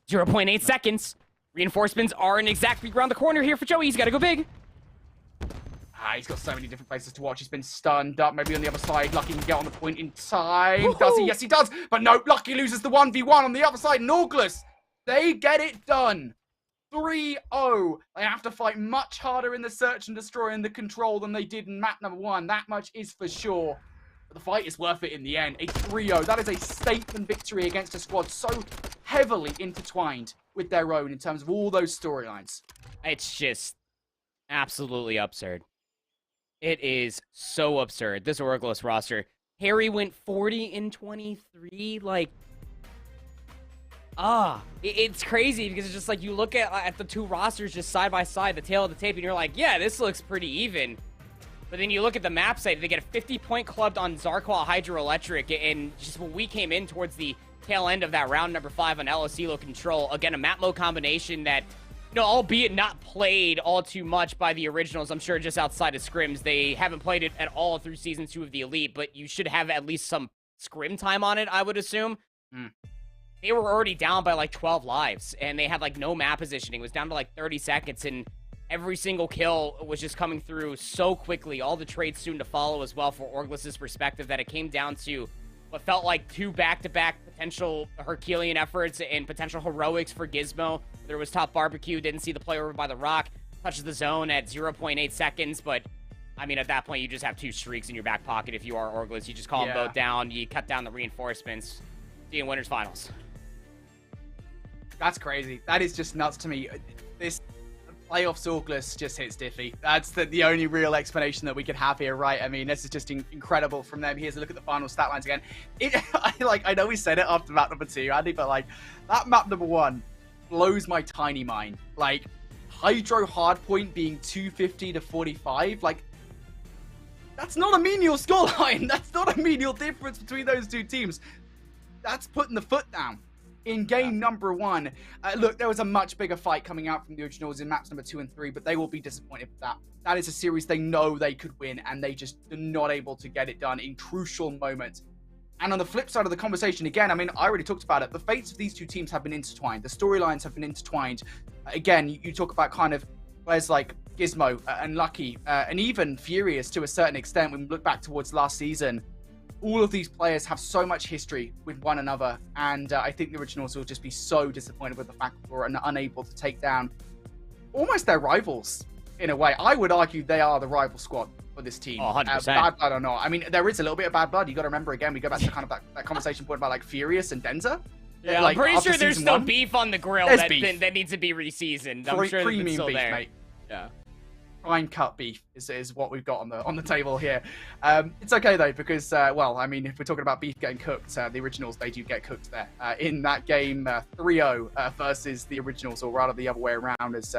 0.8 seconds. Reinforcements are in exactly around the corner here for Joey. He's got to go big. He's got so many different places to watch. He's been stunned up. Maybe on the other side, Lucky can get on the point in time. Does he? Yes, he does. But no, Lucky loses the 1v1 on the other side. Orgless, they get it done. 3-0. They have to fight much harder in the search and destroy and the control than they did in map number 1. That much is for sure. But the fight is worth it in the end. A 3-0. That is a statement victory against a squad so heavily intertwined with their own in terms of all those storylines. It's just absolutely absurd. It is so absurd. This Orgless roster. Harry went 40-23. Like, it's crazy because it's just like you look at the 2 rosters just side by side, the tail of the tape, and you're like, yeah, this looks pretty even. But then you look at the map site, they get a 50-point clubbed on Zarqwa Hydroelectric, and just when we came in towards the tail end of that round number 5 on LSELO control, again, a map mode combination that No, albeit not played all too much by the originals. I'm sure just outside of scrims, they haven't played it at all through Season 2 of the Elite, but you should have at least some scrim time on it, I would assume. They were already down by like 12 lives, and they had like no map positioning. It was down to like 30 seconds, and every single kill was just coming through so quickly. All the trades soon to follow as well for Orgless' perspective, that it came down to what felt like 2 back-to-back potential Herculean efforts and potential heroics for Gizmo. There was top barbecue, didn't see the play over by the rock, touches the zone at 0.8 seconds, but I mean, at that point, you just have 2 streaks in your back pocket if you are Orgless. You just call them both down, you cut down the reinforcements. See you in Winners Finals. That's crazy. That is just nuts to me. This playoffs Orgless just hits diffy. That's the only real explanation that we could have here, right? I mean, this is just incredible from them. Here's a look at the final stat lines again. I know we said it after map number 2, Andy, but like that map number 1 blows my tiny mind. Like Hydro Hardpoint being 250 to 45, like that's not a menial scoreline. That's not a menial difference between those 2 teams. That's putting the foot down. In game number 1, look, there was a much bigger fight coming out from the originals in maps number 2 and 3, but they will be disappointed with that. That is a series they know they could win, and they just are not able to get it done in crucial moments. And on the flip side of the conversation, again, I mean, I already talked about it. The fates of these 2 teams have been intertwined. The storylines have been intertwined. Again, you talk about kind of players like Gizmo and Lucky, and even Furious to a certain extent when we look back towards last season. All of these players have so much history with one another, and I think the originals will just be so disappointed with the fact that we're unable to take down almost their rivals in a way. I would argue they are the rival squad for this team. 100%. Bad blood or not. I mean, there is a little bit of bad blood. You got to remember, again, we go back to kind of that conversation point about like Furious and Denza. Yeah, like, I'm pretty sure there's still 1, beef on the grill that needs to be reseasoned. I'm sure it's still beef, there. Mate. Yeah. Prime cut beef is what we've got on the table here. It's okay though, because well, I mean, if we're talking about beef getting cooked, the originals, they do get cooked there in that game 3-0 versus the originals, or rather the other way around. As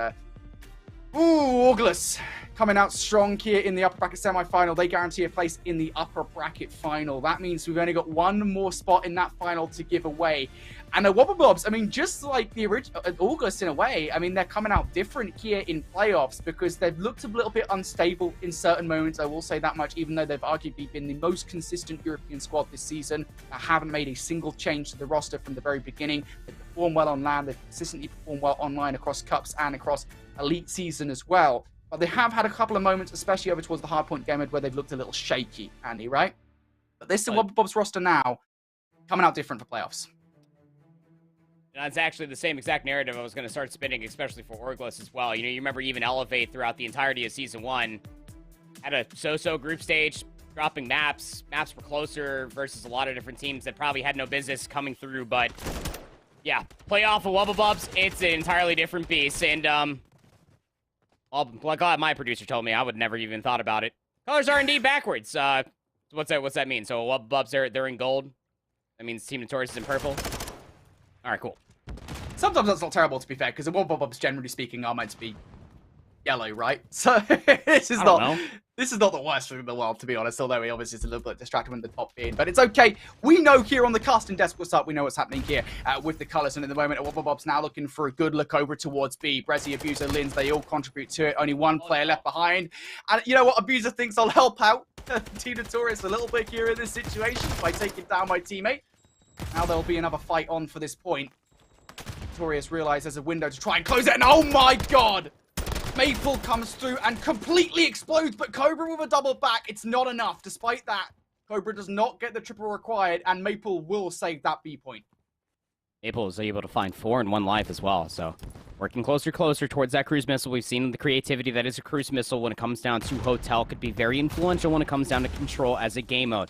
Orgless coming out strong here in the upper bracket semi-final. They guarantee a place in the upper bracket final. That means we've only got 1 more spot in that final to give away. And the Wobbabobs, I mean, just like the original Orgless in a way, I mean, they're coming out different here in playoffs because they've looked a little bit unstable in certain moments. I will say that much, even though they've arguably been the most consistent European squad this season. They haven't made a single change to the roster from the very beginning. They've performed well on land. They've consistently performed well online across cups and across elite season as well. But they have had a couple of moments, especially over towards the Hardpoint game, where they've looked a little shaky, Andy, right? But this is the Wobbabobs roster now, coming out different for playoffs. That's actually the same exact narrative I was going to start spinning, especially for Orgless as well. You know, you remember even Elevate throughout the entirety of Season 1 had a so-so group stage, dropping maps. Maps were closer versus a lot of different teams that probably had no business coming through. But, yeah, playoff of Wobbabobs, it's an entirely different beast. And, I'm glad my producer told me. I would never even thought about it. Colors are indeed backwards. What's that mean? So Wobbabobs, they're in gold. That means Team Notorious is in purple. All right, cool. Sometimes that's not terrible, to be fair, because the Wobbabobs, generally speaking, are meant to be yellow, right? So this is not the worst thing in the world, to be honest, although he obviously is a little bit distracted when the top being. But it's okay. We know here on the casting desk what's up. We know what's happening here with the colours. And in the moment, Wobbabobs now looking for a good look over towards B. Brezzy, Abuser, Linz, they all contribute to it. Only 1 player left behind. And you know what? Abuser thinks I'll help out Team Notorious a little bit here in this situation by taking down my teammate. Now there'll be another fight on for this point. Notorious realizes there's a window to try and close it, and oh my god! Maple comes through and completely explodes, but Cobra with a double back, it's not enough. Despite that, Cobra does not get the triple required, and Maple will save that B point. Maple is able to find 4 and 1 life as well, so working closer towards that cruise missile. We've seen the creativity that is a cruise missile when it comes down to Hotel. Could be very influential when it comes down to control as a game mode.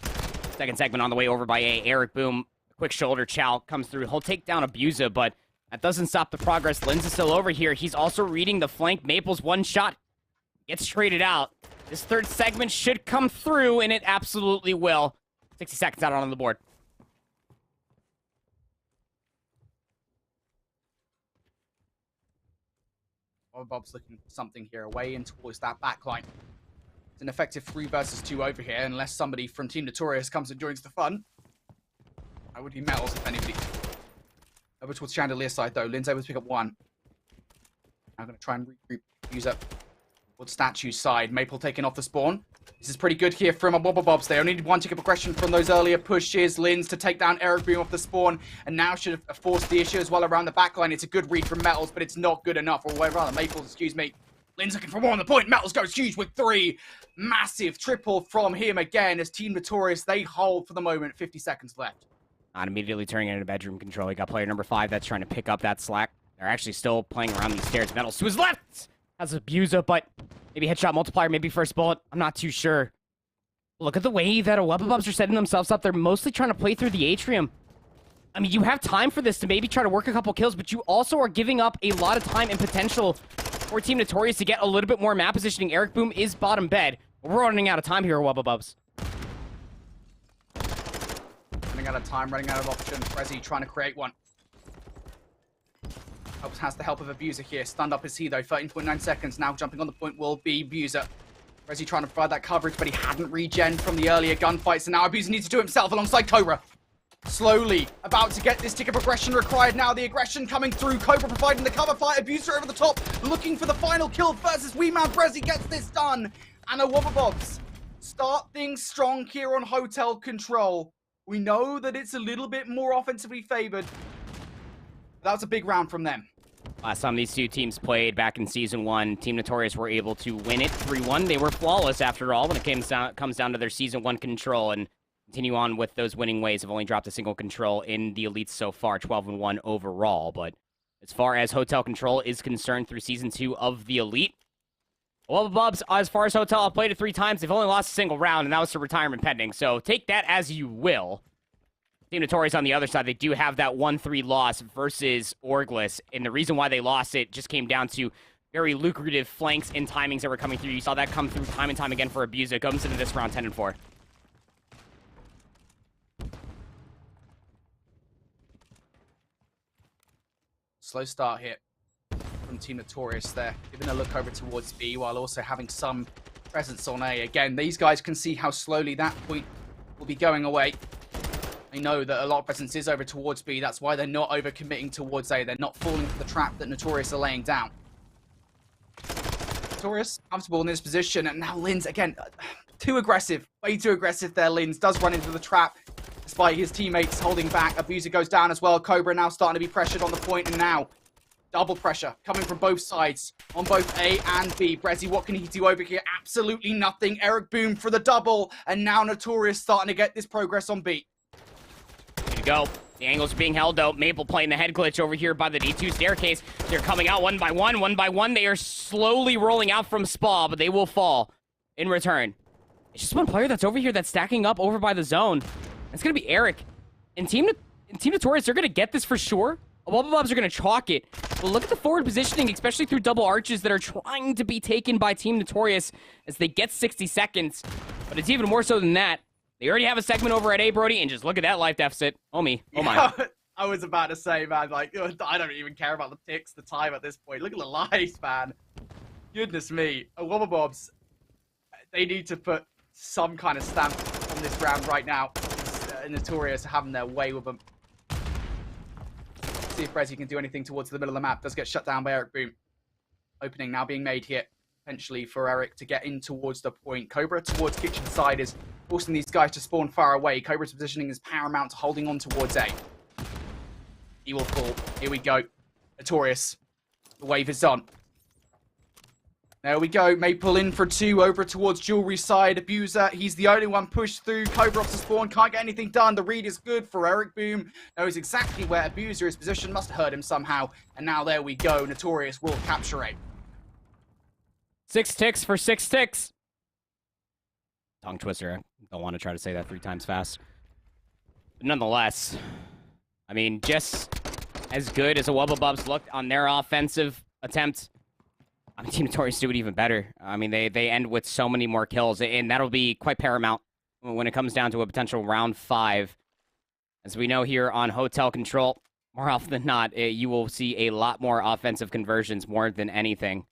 Second segment on the way over by A. Eric Boom, quick shoulder chow comes through. He'll take down Abuser, but that doesn't stop the progress. Linz is still over here. He's also reading the flank. Maple's 1 shot gets traded out. This third segment should come through, and it absolutely will. 60 seconds out on the board. Bob's looking for something here, away and towards that backline. It's an effective 3 versus 2 over here, unless somebody from Team Notorious comes and joins the fun. I would be metals if anybody. Over towards Chandelier side though. Linz able to pick up 1. Now going to try and regroup Abuser towards Statue side. Maple taking off the spawn. This is pretty good here from a Wobbabobs. They only need one ticket progression from those earlier pushes. Lins to take down Eric Boom off the spawn, and now should have forced the issue as well around the backline. It's a good read from Metals, but it's not good enough. Or rather, Maples, excuse me. Lins looking for more on the point. Metals goes huge with 3. Massive triple from him again as Team Notorious, they hold for the moment. 50 seconds left. Not immediately turning into bedroom control. We got player number 5 that's trying to pick up that slack. They're actually still playing around these stairs. Metals to his left! Has Abuser, but maybe headshot multiplier, maybe first bullet. I'm not too sure. Look at the way that Wobbabobs are setting themselves up. They're mostly trying to play through the atrium. I mean, you have time for this to maybe try to work a couple kills, but you also are giving up a lot of time and potential for Team Notorious to get a little bit more map positioning. Eric Boom is bottom bed. We're running out of time here, Wobbabobs. Running out of time, running out of options. Rezi trying to create one. Has the help of Abuser here. Stunned up is he, though. 13.9 seconds. Now jumping on the point will be Abuser. Rezi trying to provide that coverage, but he hadn't regen from the earlier gunfights, so now Abuser needs to do it himself alongside Cobra. Slowly about to get this ticket progression required now. The aggression coming through. Cobra providing the cover fire. Abuser over the top, looking for the final kill versus Weeman. Rezi gets this done. And the Wobbabobs start things strong here on Hotel Control. We know that it's a little bit more offensively favored. That was a big round from them. Last time these two teams played back in Season 1, Team Notorious were able to win it 3-1. They were flawless after all when it comes down to their Season 1 control, and continue on with those winning ways. Have only dropped a single control in the Elites so far, 12-1 overall. But as far as Hotel Control is concerned through Season 2 of the Elite, Wobbabobs, as far as Hotel, I've played it 3 times. They've only lost a single round, and that was to retirement pending. So take that as you will. Team Notorious on the other side, they do have that 1-3 loss versus Orgless, and the reason why they lost it just came down to very lucrative flanks and timings that were coming through. You saw that come through time and time again for Abuser. Comes into this round 10-4. Slow start here from Team Notorious there, giving a look over towards B while also having some presence on A. Again, these guys can see how slowly that point will be going away. They know that a lot of presence is over towards B. That's why they're not overcommitting towards A. They're not falling for the trap that Notorious are laying down. Notorious comfortable in this position, and now Lins again, too aggressive, way too aggressive there. Lins does run into the trap despite his teammates holding back. Abuser goes down as well. Cobra now starting to be pressured on the point, and now double pressure coming from both sides on both A and B. Brezzy, what can he do over here? Absolutely nothing. Eric Boom for the double, and now Notorious starting to get this progress on B. Good to go. The angles are being held, though. Maple playing the head glitch over here by the D2 staircase. They're coming out one by one, one by one. They are slowly rolling out from Spa, but they will fall in return. It's just one player that's over here that's stacking up over by the zone. It's going to be Eric. And Team Notorious, they're going to get this for sure. Wobbabobs are going to chalk it. But look at the forward positioning, especially through double arches that are trying to be taken by Team Notorious as they get 60 seconds. But it's even more so than that. They already have a segment over at A, Brody, and just look at that life deficit. Oh, me. Oh, my. I was about to say, man, like, I don't even care about the ticks, the time at this point. Look at the lives, man. Goodness me. Wobbabobs, they need to put some kind of stamp on this round right now. Notorious having their way with them. See if Brezzy can do anything towards the middle of the map. Does get shut down by Eric Boom. Opening now being made here, potentially for Eric to get in towards the point. Cobra towards kitchen side is forcing these guys to spawn far away. Cobra's positioning is paramount to holding on towards A. He will fall. Here we go. Notorious. The wave is on. There we go. Maple in for 2 over towards Jewelry side. Abuser, he's the only one pushed through. Cobra off the spawn. Can't get anything done. The read is good for Eric Boom. Knows exactly where Abuser is positioned. Must have heard him somehow. And now there we go. Notorious will capture A. 6 ticks for 6 ticks. Tongue twister. I don't want to try to say that 3 times fast. But nonetheless, I mean, just as good as the Wobbabobs looked on their offensive attempt, I mean, Team Notorious do it even better. I mean, they end with so many more kills, and that'll be quite paramount when it comes down to a potential round 5. As we know here on Hotel Control, more often than not, you will see a lot more offensive conversions more than anything.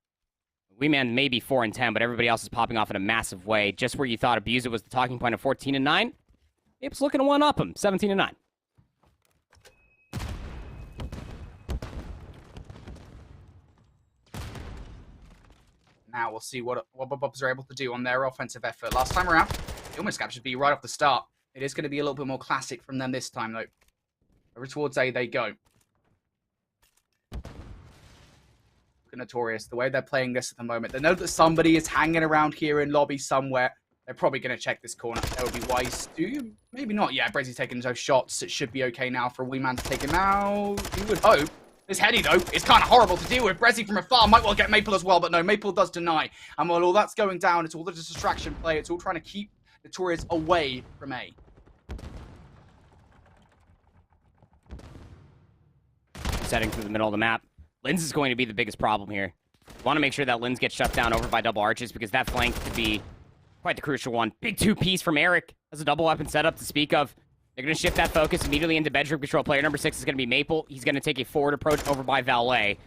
Weeman may be 4-10, but everybody else is popping off in a massive way. Just where you thought Abuser was the talking point of 14-9, Ape's looking to one-up him, 17-9. Now we'll see what Wobbabobs are able to do on their offensive effort. Last time around, they almost captured B right off the start. It is going to be a little bit more classic from them this time, though. Over towards A they go. Notorious, the way they're playing this at the moment. They know that somebody is hanging around here in lobby somewhere. They're probably going to check this corner. That would be wise. Maybe not. Yeah, Brezi's taking those shots. It should be okay now for a wee man to take him out. You would hope. This heady, though, is kind of horrible to deal with. Brezi from afar might well get Maple as well, but no, Maple does deny. And while all that's going down, it's all the distraction play. It's all trying to keep Notorious away from A. Setting through the middle of the map. Linz is going to be the biggest problem here. We want to make sure that Linz gets shut down over by double arches because that flank could be quite the crucial one. Big 2-piece from Eric as a double weapon setup to speak of. They're going to shift that focus immediately into bedroom control. Player number 6 is going to be Maple. He's going to take a forward approach over by Valet.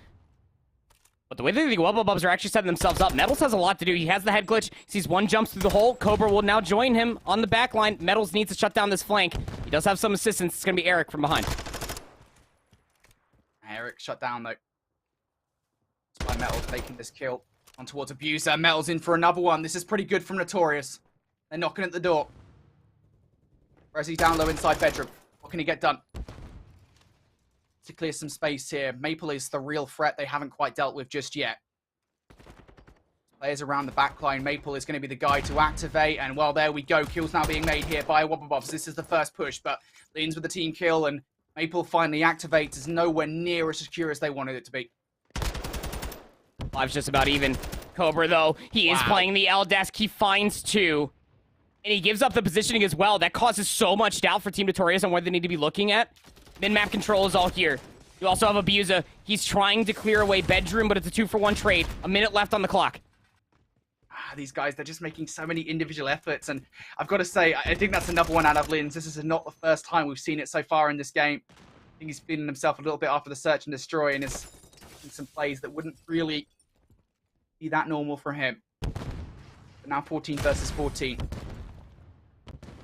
But the way that the Wobbabobs are actually setting themselves up, Metals has a lot to do. He has the head glitch. Sees one jumps through the hole. Cobra will now join him on the back line. Metals needs to shut down this flank. He does have some assistance. It's going to be Eric from behind. Eric shut down, though. That's why Metals taking this kill on towards Abuser. Metals in for another one. This is pretty good from Notorious. They're knocking at the door. Brezi down low inside bedroom. What can he get done? To clear some space here. Maple is the real threat they haven't quite dealt with just yet. Players around the back line. Maple is going to be the guy to activate. And well, there we go. Kills now being made here by Wobbabobs. This is the first push, but leans with the team kill. And Maple finally activates. Is nowhere near as secure as they wanted it to be. Live's just about even. Cobra, though, he is playing the L desk. He finds 2. And he gives up the positioning as well. That causes so much doubt for Team Notorious on where they need to be looking at. Min-map control is all here. You also have Abuser. He's trying to clear away bedroom, but it's a 2-for-1 trade. A minute left on the clock. These guys, they're just making so many individual efforts. And I've got to say, I think that's another one out of Linz. This is not the first time we've seen it so far in this game. I think he's feeling himself a little bit after the search and destroy and is making some plays that wouldn't really be that normal for him. But now 14 versus 14.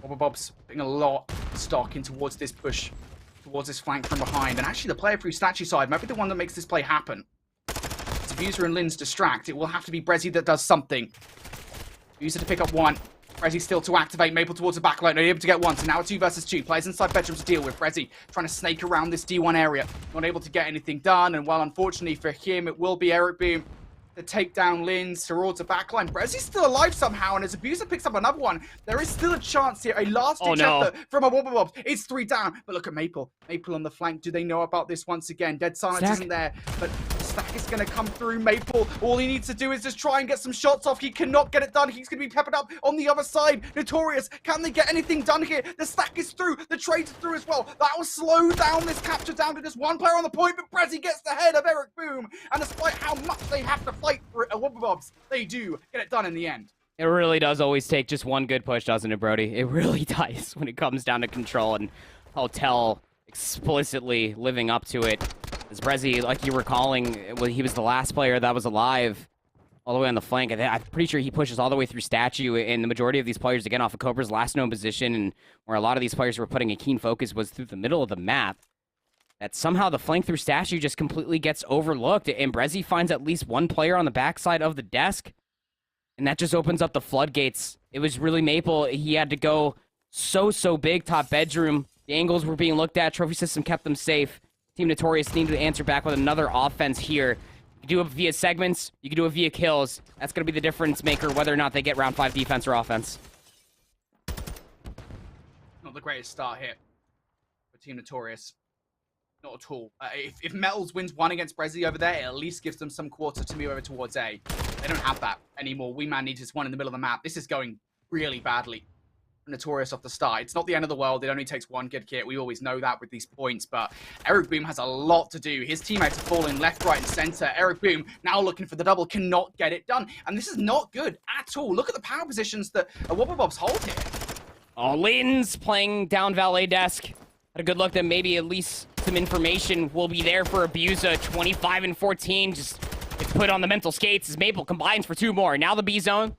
Wobbabobs putting a lot of stock in towards this push, towards this flank from behind. And actually the player through statue side might be the one that makes this play happen. As Abuser and Linz distract, it will have to be Brezi that does something. Abuser to pick up 1. Brezi still to activate. Maple towards the back line. Not able to get 1. So now a 2 versus 2. Players inside bedroom to deal with. Brezi trying to snake around this D1 area. Not able to get anything done. And while unfortunately for him, it will be Eric Boom to take down Linz towards the back line. Brezi's still alive somehow, and as Abuser picks up another one, there is still a chance here. A last-ditch effort from a Wobbabobs. It's 3 down, but look at Maple. Maple on the flank. Do they know about this once again? Dead silence isn't there, but Stack is going to come through. Maple, all he needs to do is just try and get some shots off. He cannot get it done. He's going to be peppered up on the other side. Notorious, can they get anything done here? The Stack is through. The trade's through as well. That will slow down this capture down to just 1 player on the point, but Brezi gets the head of Eric Boom. And despite how much they have to fight for it, Wobbabobs, they do get it done in the end. It really does always take just one good push, doesn't it, Brody? It really does when it comes down to control, and Hotel explicitly living up to it. As Brezi, like you were calling, he was the last player that was alive all the way on the flank. I'm pretty sure he pushes all the way through statue, and the majority of these players, again, off of Cobra's last known position, and where a lot of these players were putting a keen focus was through the middle of the map. That somehow the flank through statue just completely gets overlooked, and Brezi finds at least 1 player on the backside of the desk, and that just opens up the floodgates. It was really Maple. He had to go so big top bedroom. The angles were being looked at. Trophy system kept them safe. Team Notorious needed to answer back with another offense here. You can do it via segments. You can do it via kills. That's going to be the difference maker, whether or not they get round 5 defense or offense. Not the greatest start here for Team Notorious. Not at all. If Metals wins 1 against Brezi over there, it at least gives them some quarter to move over towards A. They don't have that anymore. Wee Man needs this 1 in the middle of the map. This is going really badly. Notorious off the start. It's not the end of the world. It only takes 1 good kit. We always know that with these points, but Eric Boom has a lot to do. His teammates are falling left, right, and center. Eric Boom now looking for the double, cannot get it done. And this is not good at all. Look at the power positions that Wobbabobs hold here. Oh, Linz playing down Valet desk. Had a good look that maybe at least some information will be there for Abuser. 25 and 14 just gets put on the mental skates as Maple combines for 2 more. Now the B zone.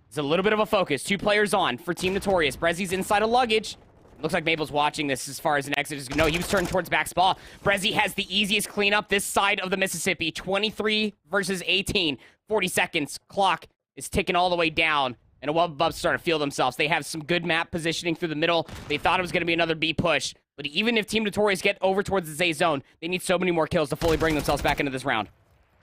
It's a little bit of a focus. 2 players on for Team Notorious. Brezi's inside of luggage. Looks like Maple's watching this as far as an exit is going to go. He was turned towards back spa. Brezi has the easiest cleanup this side of the Mississippi. 23 versus 18. 40 seconds. Clock is ticking all the way down. And a Wubba starting to feel themselves. They have some good map positioning through the middle. They thought it was going to be another B push. But even if Team Notorious get over towards the Z zone, they need so many more kills to fully bring themselves back into this round.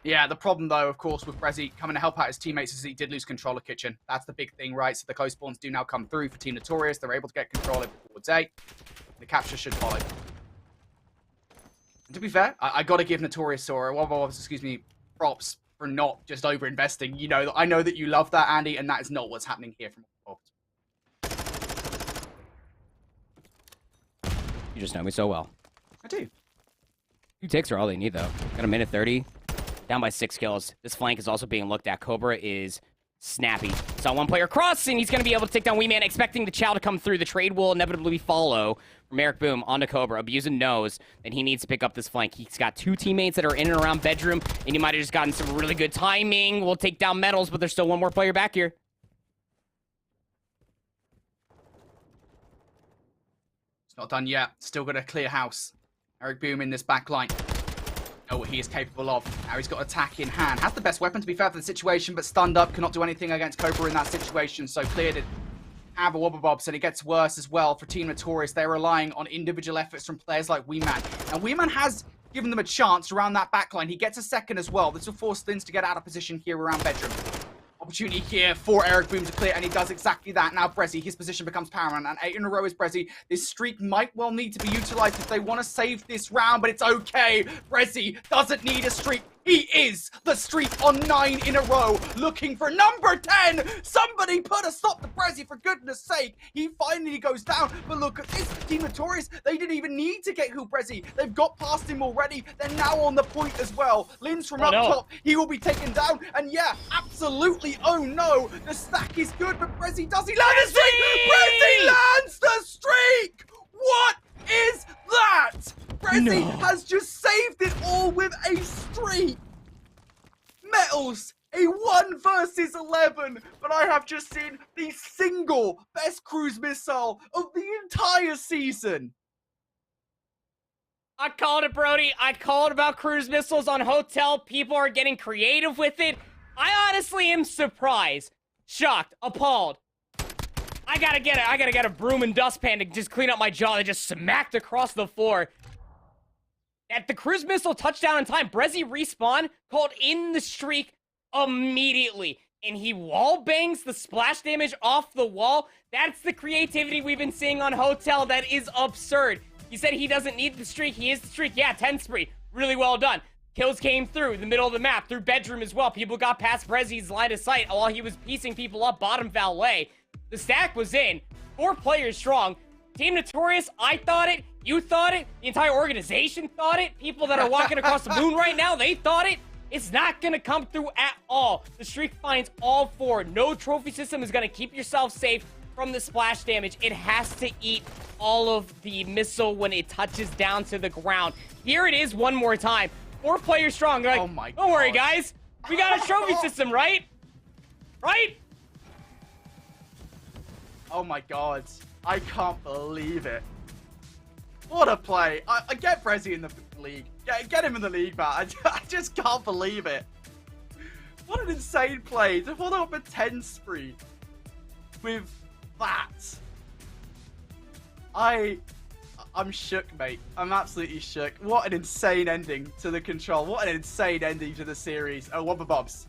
Yeah, the problem, though, of course, with Brezzy coming to help out his teammates is he did lose control of Kitchen. That's the big thing, right? So the close spawns do now come through for Team Notorious. They're able to get control over towards A. The capture should follow. And to be fair, I got to give Notorious or, excuse me, props for not just over-investing. You know, I know that you love that, Andy, and that is not what's happening here from You just know me so well. I do. 2 ticks are all they need, though. Got a minute 30. Down by 6 kills. This flank is also being looked at. Cobra is snappy. Saw one player cross, and he's going to be able to take down Wee Man, expecting the Chow to come through. The trade will inevitably follow from Eric Boom onto Cobra. Abusing knows that he needs to pick up this flank. He's got 2 teammates that are in and around bedroom, and he might have just gotten some really good timing. We'll take down Metals, but there's still one more player back here. It's not done yet. Still got a clear house. Eric Boom in this back line. Know what he is capable of. Now he's got attack in hand. Has the best weapon, to be fair, for the situation, but stunned up. Cannot do anything against Cobra in that situation. So cleared it. Have a Wubba Bobs, and it gets worse as well for Team Notorious. They're relying on individual efforts from players like Wee Man. And Wee Man has given them a chance around that backline. He gets a second as well. This will force Thins to get out of position here around bedroom. Opportunity here for Eric Boom to clear, and he does exactly that. Now Brezzy, his position becomes paramount, and 8 in a row is Brezzy. This streak might well need to be utilized if they want to save this round, but it's okay. Brezzy doesn't need a streak. He is the streak on 9 in a row, looking for number 10. Somebody put a stop to Brezzy, for goodness sake. He finally goes down, but look at this. Team Notorious, they didn't even need to get Brezzy. They've got past him already. They're now on the point as well. Lin's from up top. He will be taken down, and yeah, absolutely. Oh no, the stack is good, but Brezzy, does he land the streak? Brezzy lands the streak! What is that? Brezzy has just saved it all with a streak. Metals, a 1 versus 11, but I have just seen the single best cruise missile of the entire season. I called it, Brody. I called about cruise missiles on Hotel. People are getting creative with it. I honestly am surprised, shocked, appalled. I gotta get a broom and dustpan to just clean up my jaw that just smacked across the floor. At the cruise missile touchdown in time, Brezzy respawn, called in the streak immediately. And he wall bangs the splash damage off the wall. That's the creativity we've been seeing on Hotel. That is absurd. He said he doesn't need the streak. He is the streak. Yeah, 10 spree. Really well done. Kills came through the middle of the map, through bedroom as well. People got past Brezzy's line of sight while he was piecing people up bottom valet. The stack was in. 4 players strong. Team Notorious, I thought it. You thought it. The entire organization thought it. People that are walking across the moon right now, they thought it. It's not going to come through at all. The streak finds all 4. No trophy system is going to keep yourself safe from the splash damage. It has to eat all of the missile when it touches down to the ground. Here it is one more time. 4 players strong. They're like, oh my don't worry, guys. We got a trophy system, right? Right? Oh my god. I can't believe it. What a play. I get Brezzy in the league. Get him in the league, man. I just can't believe it. What an insane play to follow up a 10 spree with that. I'm shook, mate. I'm absolutely shook. What an insane ending to the Control. What an insane ending to the series. Oh, Wubba Bobs,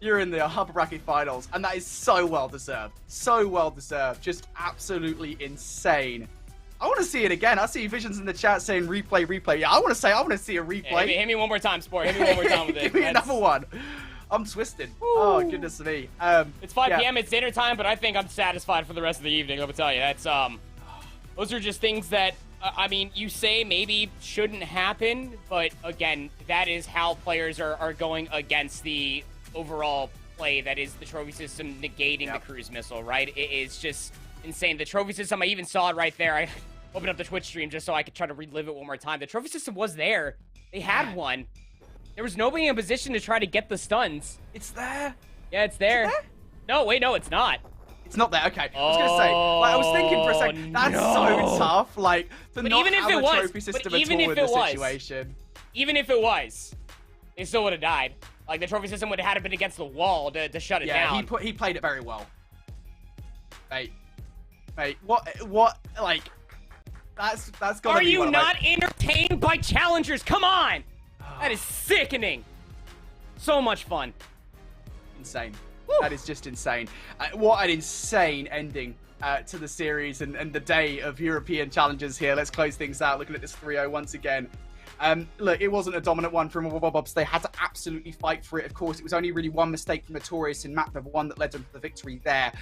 you're in the upper bracket finals, and that is so well deserved. So well deserved. Just absolutely insane. I want to see it again. I see Visions in the chat saying replay, replay. Yeah, I want to see a replay. Yeah, hit me one more time, Sport. Hit me one more time with it. Give me another one. I'm twisted. Woo. Oh, goodness me. It's 5 p.m. It's dinner time, but I think I'm satisfied for the rest of the evening. Let me tell you, that's those are just things that I mean, you say maybe shouldn't happen, but again, that is how players are going against the overall play. That is the trophy system negating the cruise missile, right? It is just insane. The trophy system, I even saw it right there. I opened up the Twitch stream just so I could try to relive it one more time. The trophy system was there. They had one. There was nobody in a position to try to get the stuns. It's there. Yeah, it's there. No, wait, no, it's not. It's not there. Okay. I was gonna say, like, I was thinking for a second. That's so tough. Like, to not have a trophy system at all in this situation. Even if it was, they still would have died. Like, the trophy system would have had to been against the wall to shut it down. Yeah, he played it very well. Mate, what, like, that's gotta be Are you one of not entertained by challengers? Come on! That is sickening. So much fun. Insane. Woo. That is just insane. What an insane ending to the series and the day of European challenges here. Let's close things out looking at this 3-0 once again. Look, it wasn't a dominant one from Wobbobs. They had to absolutely fight for it. Of course, it was only really one mistake from Notorious in map number 1 that led them to the victory there.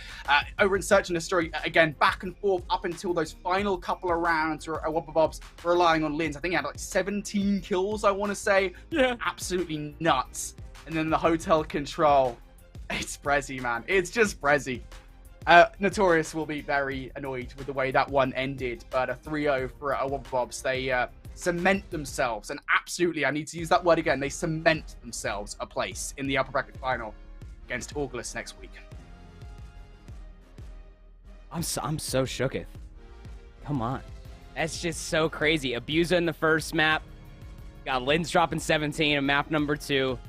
Over in Search and Destroy, again, back and forth up until those final couple of rounds where Wobbobs relying on Lins. I think he had like 17 kills, I want to say. Yeah. Absolutely nuts. And then the hotel control. It's Brezzy, man. It's just Brezzy. Notorious will be very annoyed with the way that one ended, but a 3-0 for Wobbobs. They cement themselves, and absolutely, I need to use that word again, they cement themselves a place in the upper bracket final against Orgless next week. I'm so shooketh. Come on. That's just so crazy. Abuser in the first map. Got Lins dropping 17 in map number 2.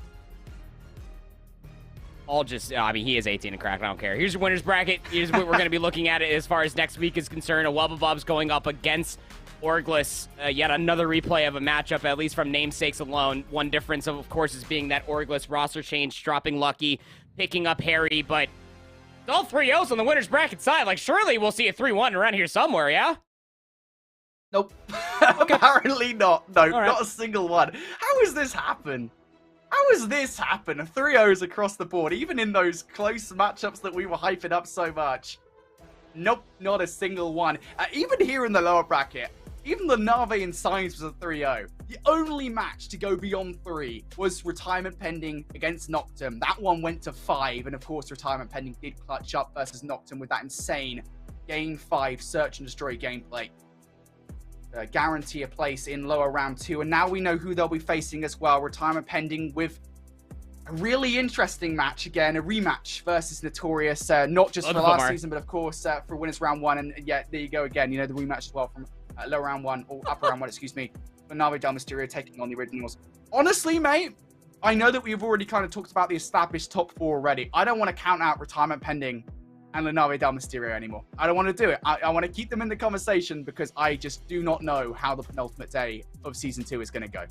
All just, I mean, he is 18 and cracked. I don't care. Here's your winner's bracket. Here's what we're going to be looking at it as far as next week is concerned. A Wobbobs going up against Orgless. Yet another replay of a matchup, at least from namesakes alone. One difference, of course, is being that Orgless roster change, dropping Lucky, picking up Harry, but it's all 3-0s on the winner's bracket side. Like, surely we'll see a 3-1 around here somewhere, yeah? Nope. Apparently not. No, right. Not a single one. How has this happened? How has this happened? 3-0s across the board, even in those close matchups that we were hyping up so much. Nope, not a single one. Even here in the lower bracket, even the Nave and Signs was a 3-0. The only match to go beyond 3 was Retirement Pending against Noctum. That one went to 5, and of course Retirement Pending did clutch up versus Noctum with that insane Game 5 Search and Destroy gameplay. Guarantee a place in lower round 2, and now we know who they'll be facing as well. Retirement Pending with a really interesting match again, a rematch versus Notorious, not just for last season, but of course for winners round 1. And yeah, there you go again. You know, the rematch as well from lower round 1 or upper round 1, excuse me. For Mysterio taking on the originals. Honestly, mate, I know that we've already kind of talked about the established top 4 already. I don't want to count out Retirement Pending and Nave Mysterio anymore. I don't want to do it. I want to keep them in the conversation because I just do not know how the penultimate day of Season 2 is going to go.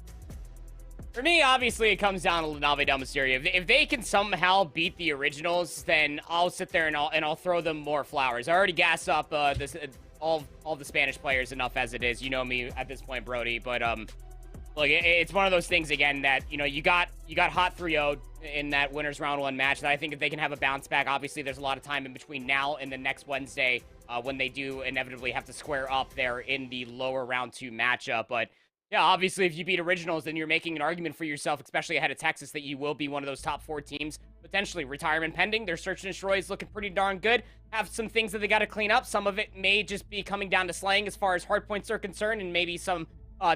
For me, obviously, it comes down to Nave Mysterio. If they can somehow beat the originals, then I'll sit there and I'll throw them more flowers. I already gassed up all the Spanish players enough as it is. You know me at this point, Brody. But look, it's one of those things again that, you know, you got hot 3-0 in that winners round 1 match that I think if they can have a bounce back, obviously there's a lot of time in between now and the next Wednesday when they do inevitably have to square up there in the lower round 2 matchup. But yeah, obviously if you beat originals, then you're making an argument for yourself, especially ahead of Texas, that you will be one of those top 4 teams. Potentially Retirement Pending. Their Search and Destroy is looking pretty darn good. Have some things that they got to clean up. Some of it may just be coming down to slaying as far as hardpoints are concerned, and maybe some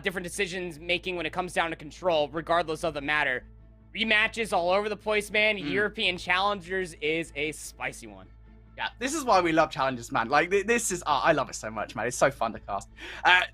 different decisions making when it comes down to control, regardless of the matter. Rematches all over the place, man. European Challengers is a spicy one. Yeah, this is why we love challenges, man. Like, this is... I love it so much, man. It's so fun to cast.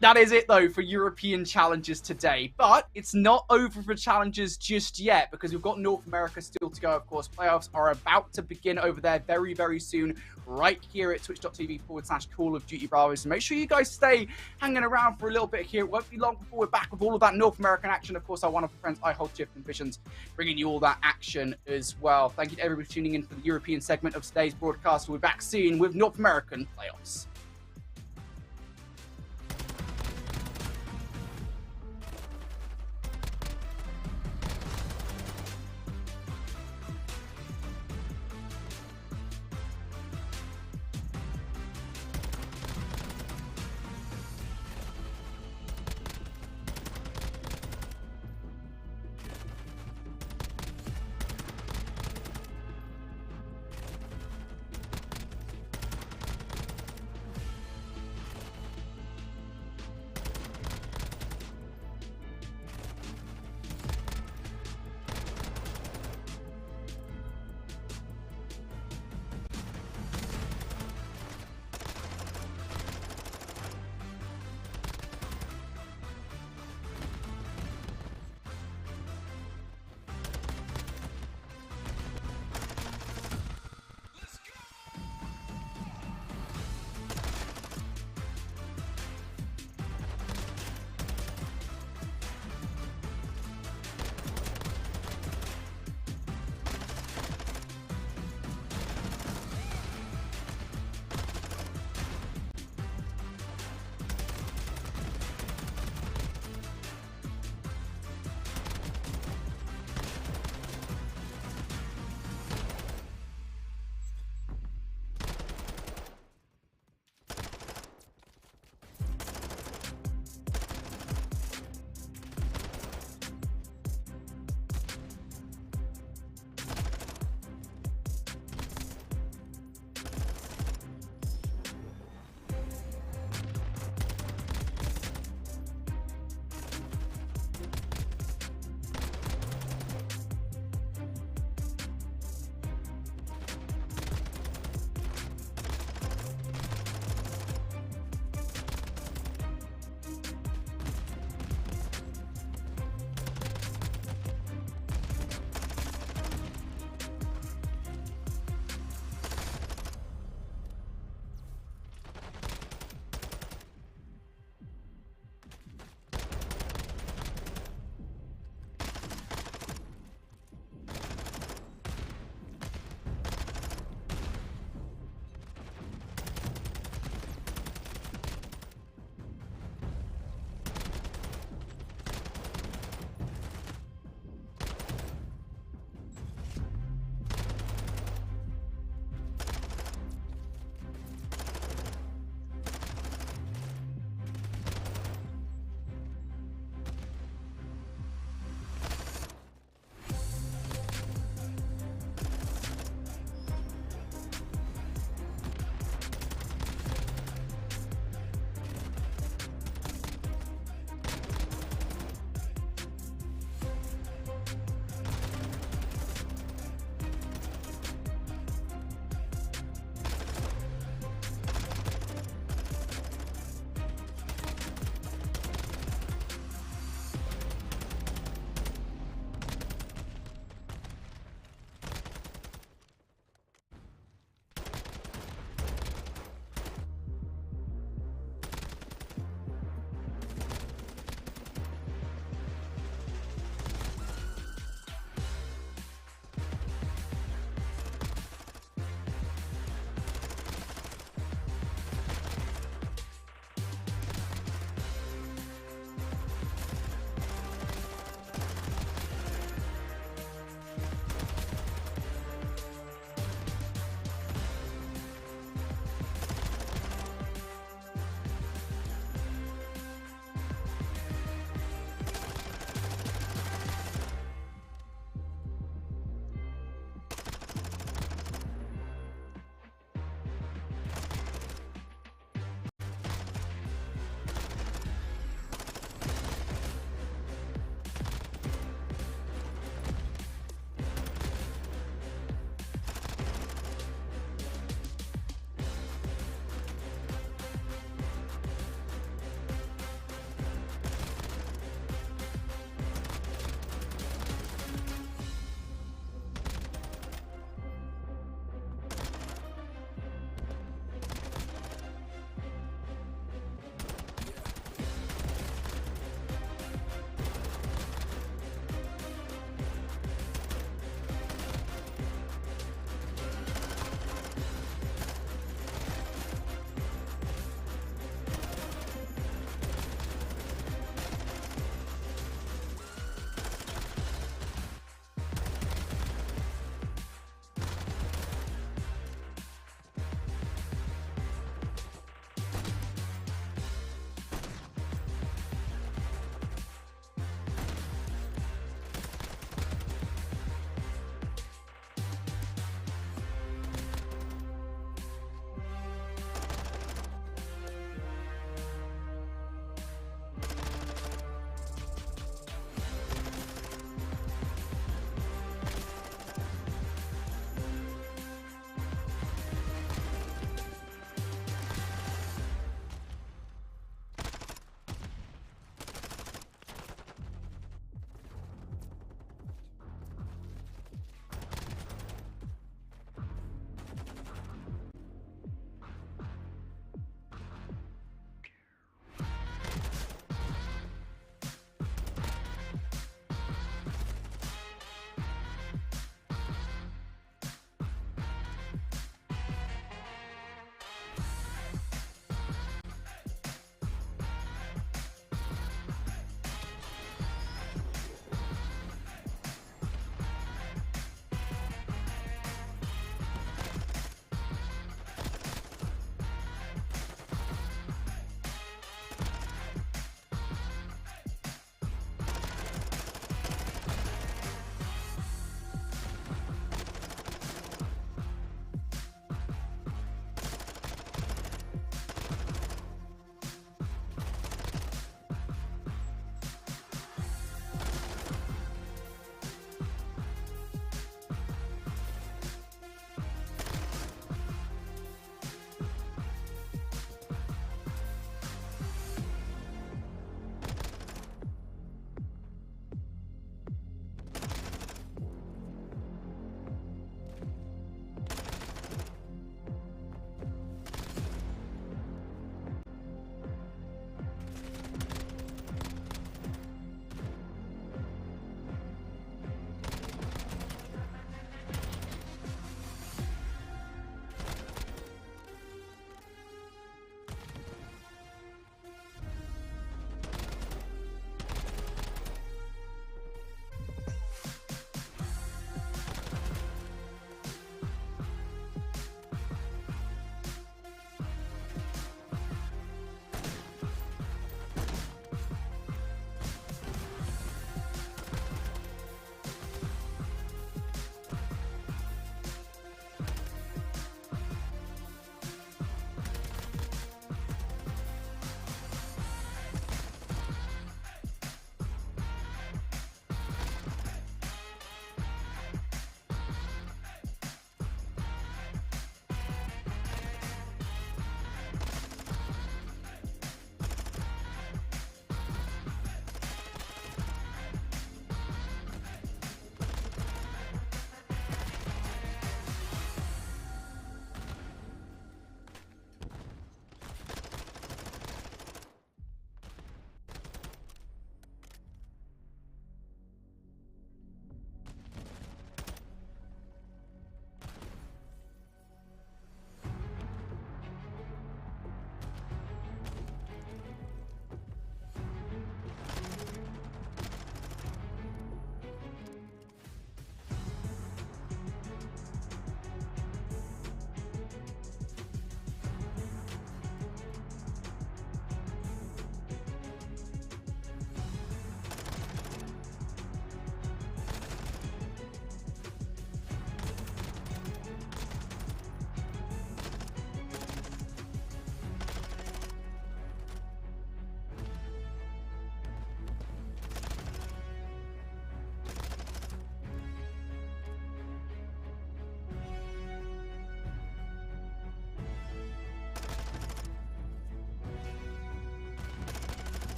That is it, though, for European challenges today. But it's not over for challenges just yet, because we've got North America still to go, of course. Playoffs are about to begin over there very, very soon, right here at twitch.tv/Call of Duty Bravo. So make sure you guys stay hanging around for a little bit here. It won't be long before we're back with all of that North American action. Of course, our wonderful friends, I Hold Shift and Visions, bringing you all that action as well. Thank you to everybody for tuning in for the European segment of today's broadcast. We're back soon with North American playoffs.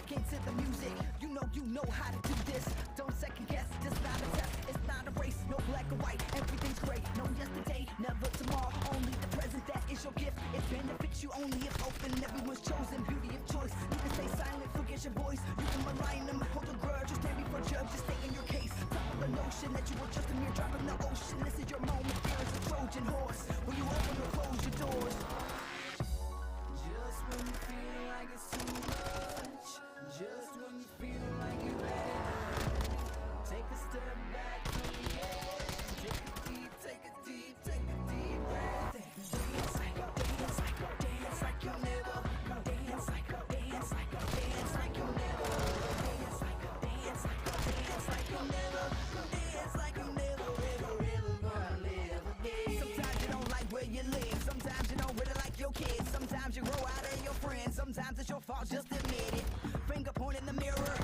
rocking to the music. You know how to do this. Don't second guess, this not a test, it's not a race. No black or white, everything's great. No yesterday, never tomorrow, only the present. That is your gift. It benefits you only if open. Everyone's chosen, beauty of choice. You can stay silent, forget your voice. You can malign them, hold a grudge, or stand before judge, just stay in your case. Top of the notion that you were just a mere drop in the ocean. This is your moment, fear is a Trojan horse. Will you open or close your doors? Just when you feel like it's too much, just when you feel like you let it hurt, take a step back from the edge. Take a deep breath. Dance like you'll never. Dance like you'll never. Dance like you'll never. Dance like you'll never ever gonna live again. Sometimes you don't like where you live. Sometimes you don't really like your kids. Sometimes you grow out of your friends. Sometimes it's your fault, just admit it. Finger point in the mirror.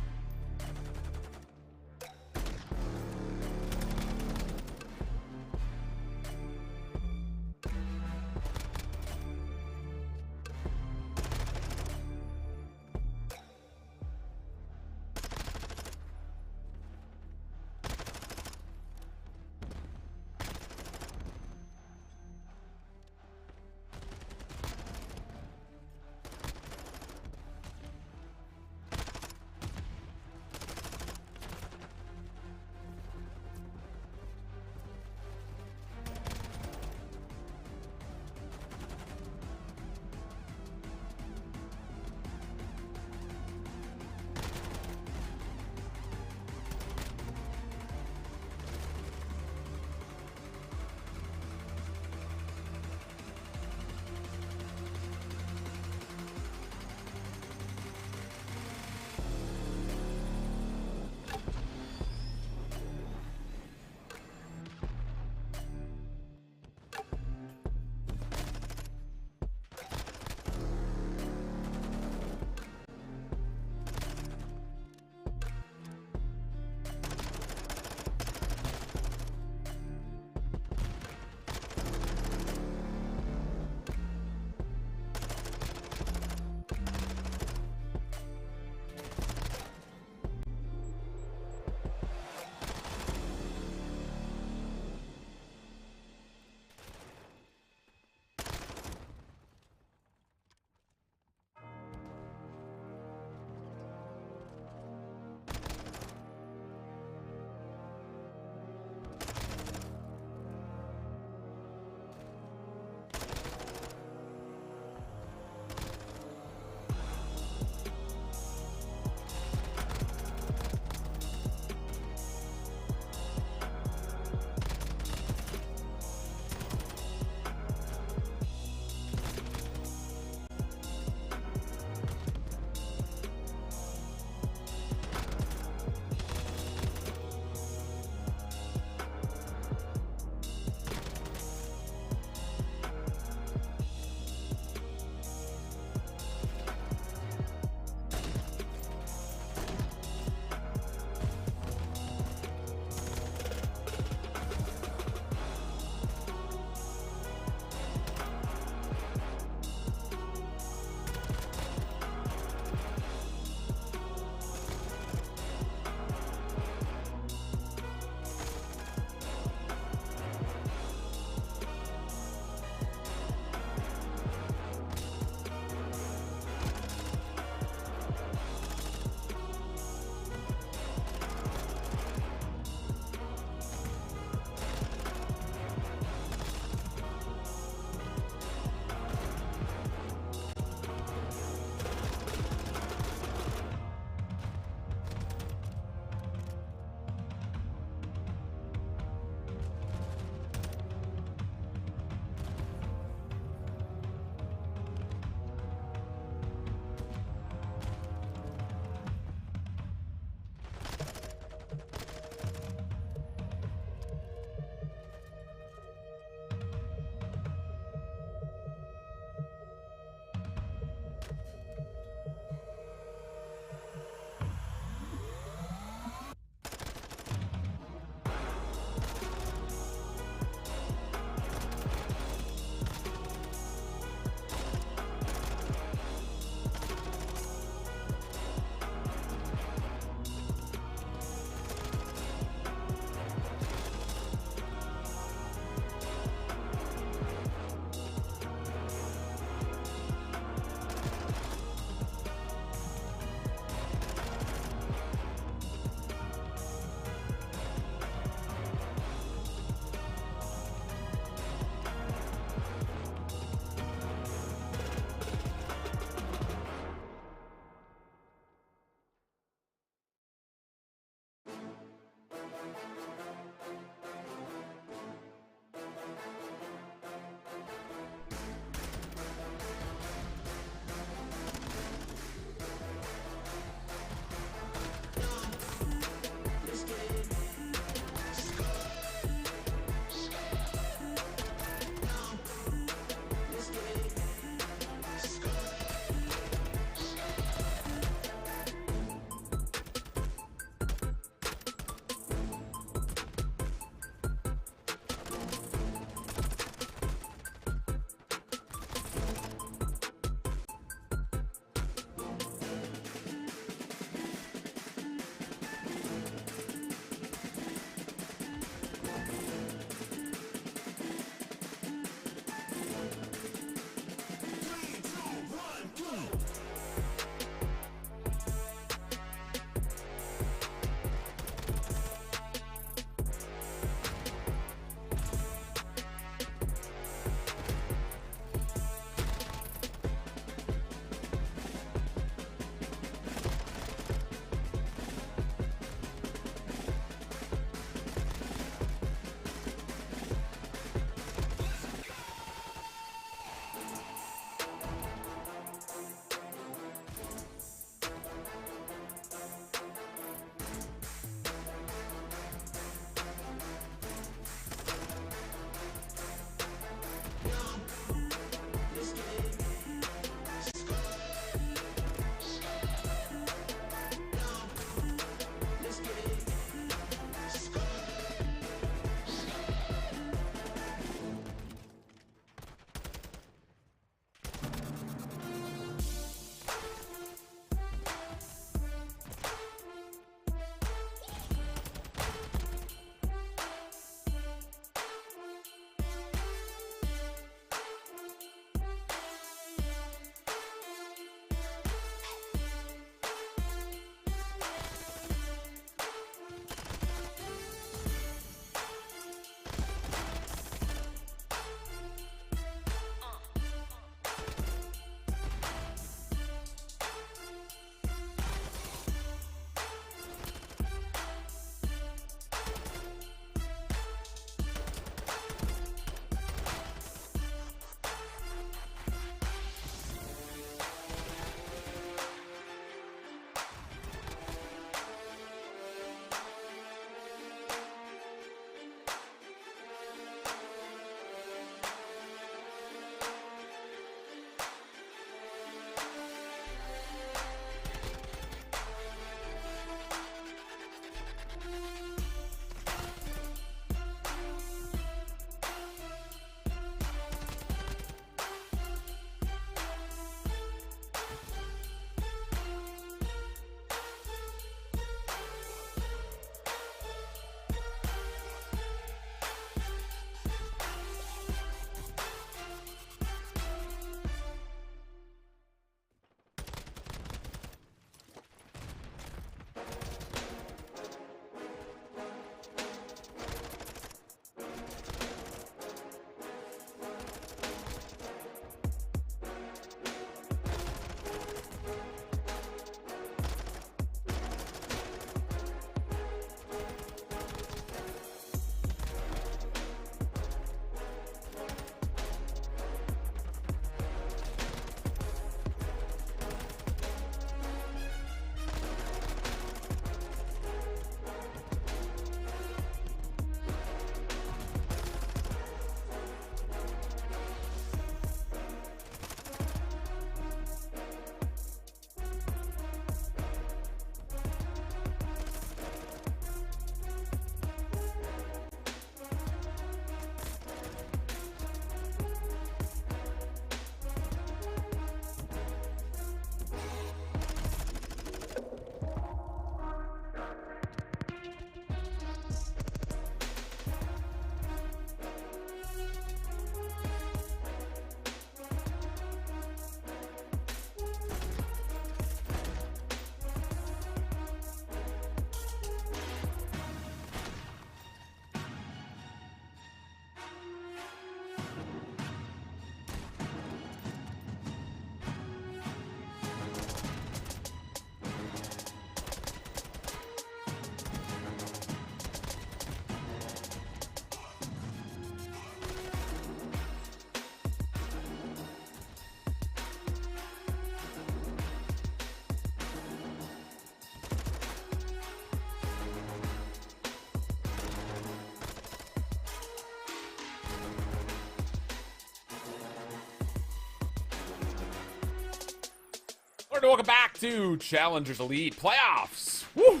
everyone, welcome back to Challengers Elite Playoffs. Woo!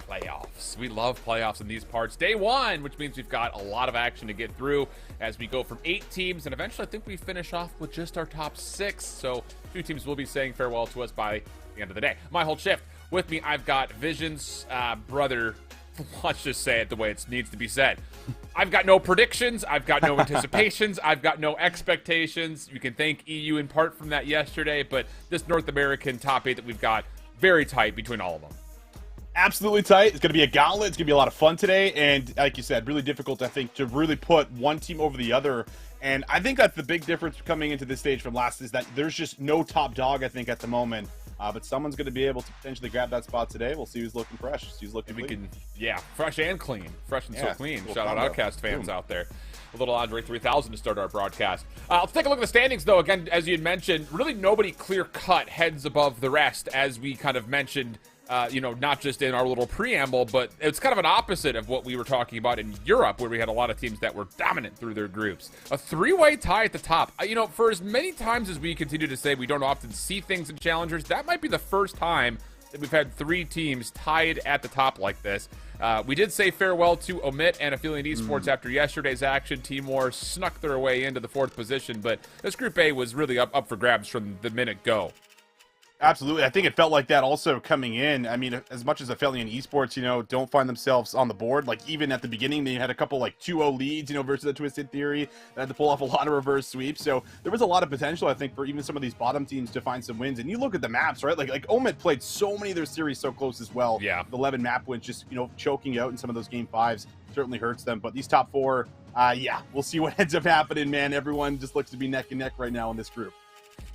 Playoffs. We love playoffs in these parts. Day one, which means we've got a lot of action to get through as we go from 8 teams, and eventually I think we finish off with just our top 6. So 2 teams will be saying farewell to us by the end of the day. My whole shift. With me, I've got Vision's brother. Let's just say it the way it needs to be said. I've got no predictions. I've got no anticipations. I've got no expectations. You can thank EU in part from that yesterday, but this North American top 8 that we've got, very tight between all of them. Absolutely tight. It's going to be a gauntlet. It's going to be a lot of fun today. And like you said, really difficult, I think, to really put one team over the other. And I think that's the big difference coming into this stage from last is that there's just no top dog, I think, at the moment. But someone's going to be able to potentially grab that spot today. We'll see who's looking fresh. See who's looking clean. Yeah, fresh and clean. Fresh and so clean. Shout out Outcast fans out there. A little Andre 3000 to start our broadcast. Let's take a look at the standings, though. Again, as you had mentioned, really nobody clear-cut heads above the rest, as we kind of mentioned, not just in our little preamble, but it's kind of an opposite of what we were talking about in Europe, where we had a lot of teams that were dominant through their groups. A 3-way tie at the top. For as many times as we continue to say we don't often see things in Challengers, that might be the first time that we've had 3 teams tied at the top like this. We did say farewell to Omit and Affiliate Esports after yesterday's action. Team War snuck their way into the 4th position, but this Group A was really up for grabs from the minute go. Absolutely. I think it felt like that also coming in. I mean, as much as Affiliate Esports, don't find themselves on the board, like even at the beginning, they had a couple like 2-0 leads, versus a Twisted Theory that had to pull off a lot of reverse sweeps. So there was a lot of potential, I think, for even some of these bottom teams to find some wins. And you look at the maps, right? Like Omid played so many of their series so close as well. Yeah. The 11 map wins just, choking out in some of those game 5s certainly hurts them. But these top 4, we'll see what ends up happening, man. Everyone just looks to be neck and neck right now in this group.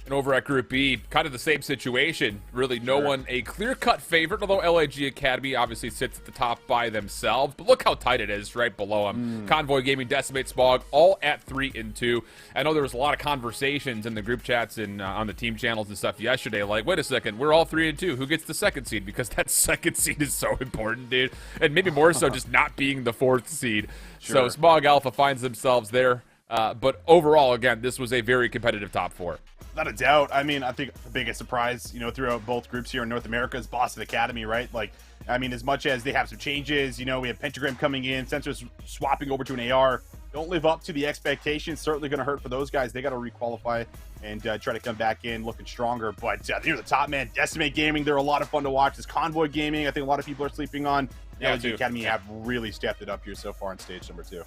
And over at Group B, kind of the same situation. Really no one a clear-cut favorite, although LAG Academy obviously sits at the top by themselves. But look how tight it is right below them. Convoy Gaming, Decimate, Smog, all at 3 and 2. I know there was a lot of conversations in the group chats and on the team channels and stuff yesterday, like, wait a second, we're all 3 and 2. Who gets the 2nd seed? Because that 2nd seed is so important, dude. And maybe more so just not being the 4th seed. Sure. So Smog Alpha finds themselves there. But overall, again, this was a very competitive top 4. Not a doubt. I mean, I think the biggest surprise, throughout both groups here in North America is Boston Academy, right? Like, I mean, as much as they have some changes, we have Pentagram coming in, Sensors swapping over to an AR, don't live up to the expectations. Certainly going to hurt for those guys. They got to requalify and try to come back in looking stronger. But they're the top, man. Decimate Gaming, they're a lot of fun to watch. This Convoy Gaming, I think a lot of people are sleeping on. Yeah, the Academy have really stepped it up here so far in stage number 2.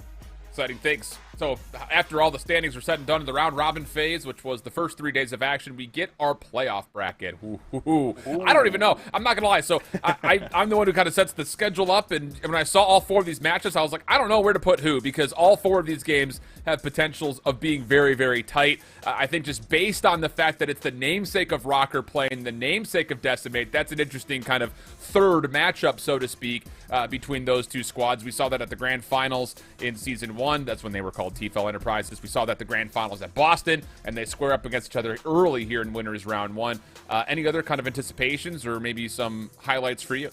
Exciting things. So after all the standings were said and done in the round robin phase, which was the first 3 days of action, we get our playoff bracket. Ooh. I don't even know. I'm not gonna lie. So I'm the one who kind of sets the schedule up, and when I saw all 4 of these matches, I was like, I don't know where to put who, because all 4 of these games have potentials of being very, very tight. I think just based on the fact that it's the namesake of Rocker playing the namesake of Decimate, that's an interesting kind of third matchup, so to speak, between those 2 squads. We saw that at the grand finals in season 1. That's when they were called TFL Enterprises. We saw that the grand finals at Boston, and they square up against each other early here in winners round 1. Any other kind of anticipations or maybe some highlights for you?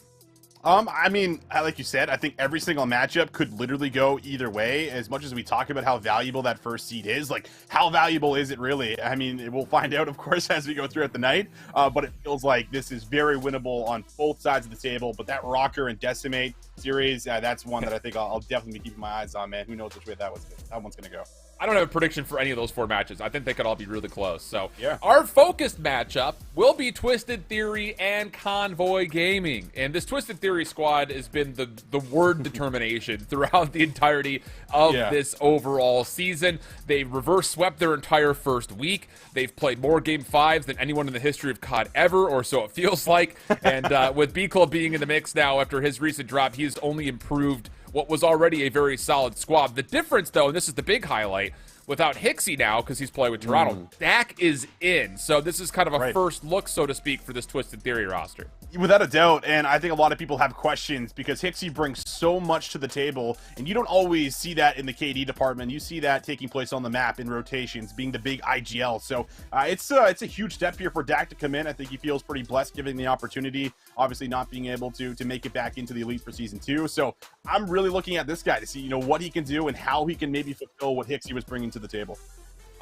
I mean, like you said, I think every single matchup could literally go either way. As much as we talk about how valuable that first seed is, like, how valuable is it really? I mean, we'll find out, of course, as we go throughout the night, but it feels like this is very winnable on both sides of the table. But that Rocker and Decimate series, that's one that I think I'll definitely be keeping my eyes on, man. Who knows which way that one's going to go. I don't have a prediction for any of those 4 matches. I think they could all be really close. So yeah. Our focused matchup will be Twisted Theory and Convoy Gaming. And this Twisted Theory squad has been the word determination throughout the entirety of this overall season. They reverse swept their entire first week. They've played more Game 5s than anyone in the history of COD ever, or so it feels like. And with B-Club being in the mix now after his recent drop, he's only improved what was already a very solid squad. The difference, though, and this is the big highlight, without Hixie now, because he's playing with Toronto, Dak is in. So this is kind of a first look, so to speak, for this Twisted Theory roster. Without a doubt, and I think a lot of people have questions because Hixie brings so much to the table, and you don't always see that in the KD department. You see that taking place on the map in rotations, being the big IGL. So it's a huge step here for Dak to come in. I think he feels pretty blessed given the opportunity, obviously not being able to make it back into the Elite for Season 2. So I'm really looking at this guy to see, what he can do and how he can maybe fulfill what Hixie was bringing to the table.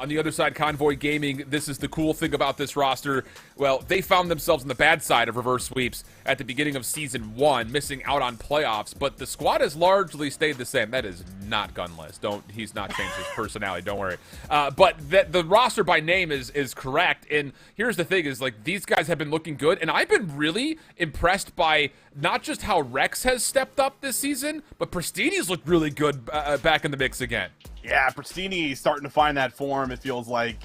On the other side, Convoy Gaming, this is the cool thing about this roster. Well, they found themselves on the bad side of reverse sweeps at the beginning of Season 1, missing out on playoffs, but the squad has largely stayed the same. That is not Gunless. He's not changed his personality, don't worry. But the roster by name is correct, and here's the thing, is like, these guys have been looking good, and I've been really impressed by not just how Rex has stepped up this season, but Pristini's looked really good back in the mix again. Yeah, Pristini starting to find that form, it feels like,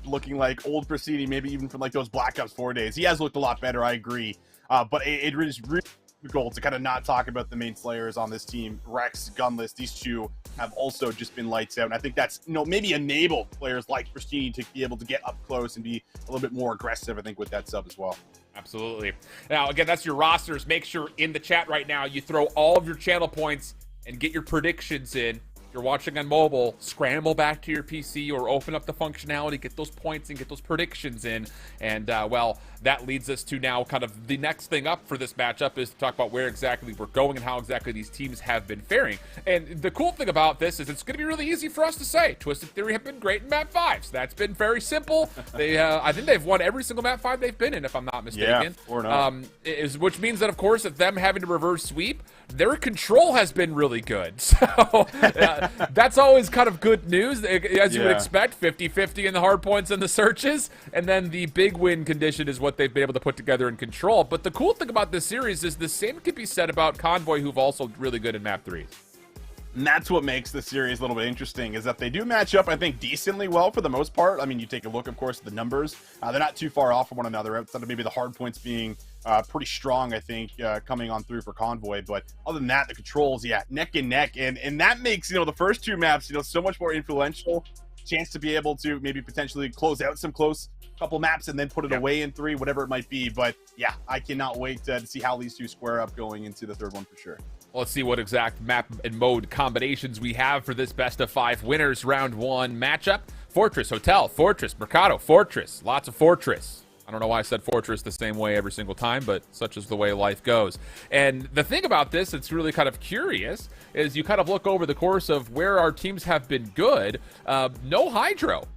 looking like old Pristini, maybe even from like those Black Ops 4 days. He has looked a lot better, I agree. But it is really difficult to kind of not talk about the main slayers on this team. Rex, Gunless, these two have also just been lights out. And I think that's, maybe enabled players like Pristini to be able to get up close and be a little bit more aggressive, I think, with that sub as well. Absolutely. Now, again, that's your rosters. Make sure in the chat right now you throw all of your channel points and get your predictions in. If you're watching on mobile, scramble back to your PC or open up the functionality, get those points and get those predictions in. And, well, that leads us to now kind of the next thing up for this matchup is to talk about where exactly we're going and how exactly these teams have been faring. And the cool thing about this is it's going to be really easy for us to say. Twisted Theory have been great in Map 5s. That's been very simple. I think they've won every single Map 5 they've been in, if I'm not mistaken. Yeah, or not. Which means that, of course, if them having to reverse sweep, their control has been really good. So that's always kind of good news, as you would expect. 50-50 in the hard points and the searches, and then the big win condition is what they've been able to put together in control. But the cool thing about this series is the same could be said about Convoy, who've also really good in Map 3s. And that's what makes the series a little bit interesting, is that they do match up, I think, decently well for the most part. I mean, you take a look, of course, at the numbers. They're not too far off from one another, outside of maybe the hard points being pretty strong, I think, coming on through for Convoy. But other than that, the controls, neck and neck. And that makes, the first two maps, so much more influential. Chance to be able to maybe potentially close out some close couple maps and then put it away in 3, whatever it might be. But yeah, I cannot wait to see how these two square up going into the third one for sure. Let's see what exact map and mode combinations we have for this best of 5 winners round 1 matchup. Fortress, Hotel, Fortress, Mercado, Fortress, lots of Fortress. I don't know why I said Fortress the same way every single time, but such is the way life goes. And the thing about this that's really kind of curious is you kind of look over the course of where our teams have been good. No Hydro,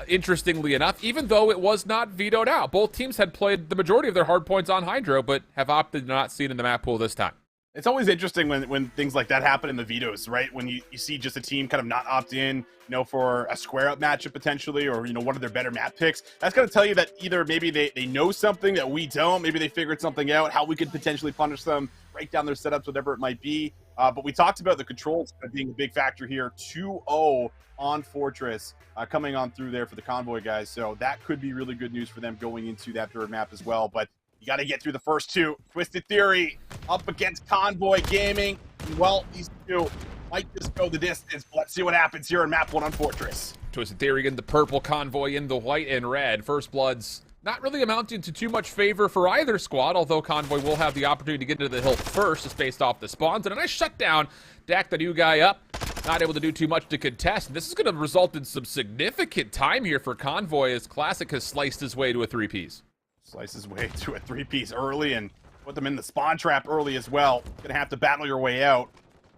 interestingly enough, even though it was not vetoed out. Both teams had played the majority of their hard points on Hydro, but have opted to not see it in the map pool this time. It's always interesting when things like that happen in the vetoes, right? When you see just a team kind of not opt in, for a square-up matchup potentially, or, one of their better map picks. That's going to tell you that either maybe they know something that we don't, maybe they figured something out, how we could potentially punish them, break down their setups, whatever it might be. But we talked about the controls being a big factor here. 2-0 on Fortress coming on through there for the Convoy guys. So that could be really good news for them going into that third map as well. But you got to get through the first two. Twisted Theory up against Convoy Gaming. Well, these two might just go the distance. But let's see what happens here in map 1 on Fortress. Twisted Theory in the purple, Convoy in the white and red. First Bloods not really amounting to too much favor for either squad, although Convoy will have the opportunity to get into the hill first, just based off the spawns. And a nice shutdown. Dak, the new guy, up. Not able to do too much to contest. This is going to result in some significant time here for Convoy, as Classic has sliced his way to a 3-piece. Slice his way to a 3-piece early and put them in the spawn trap early as well. Gonna have to battle your way out.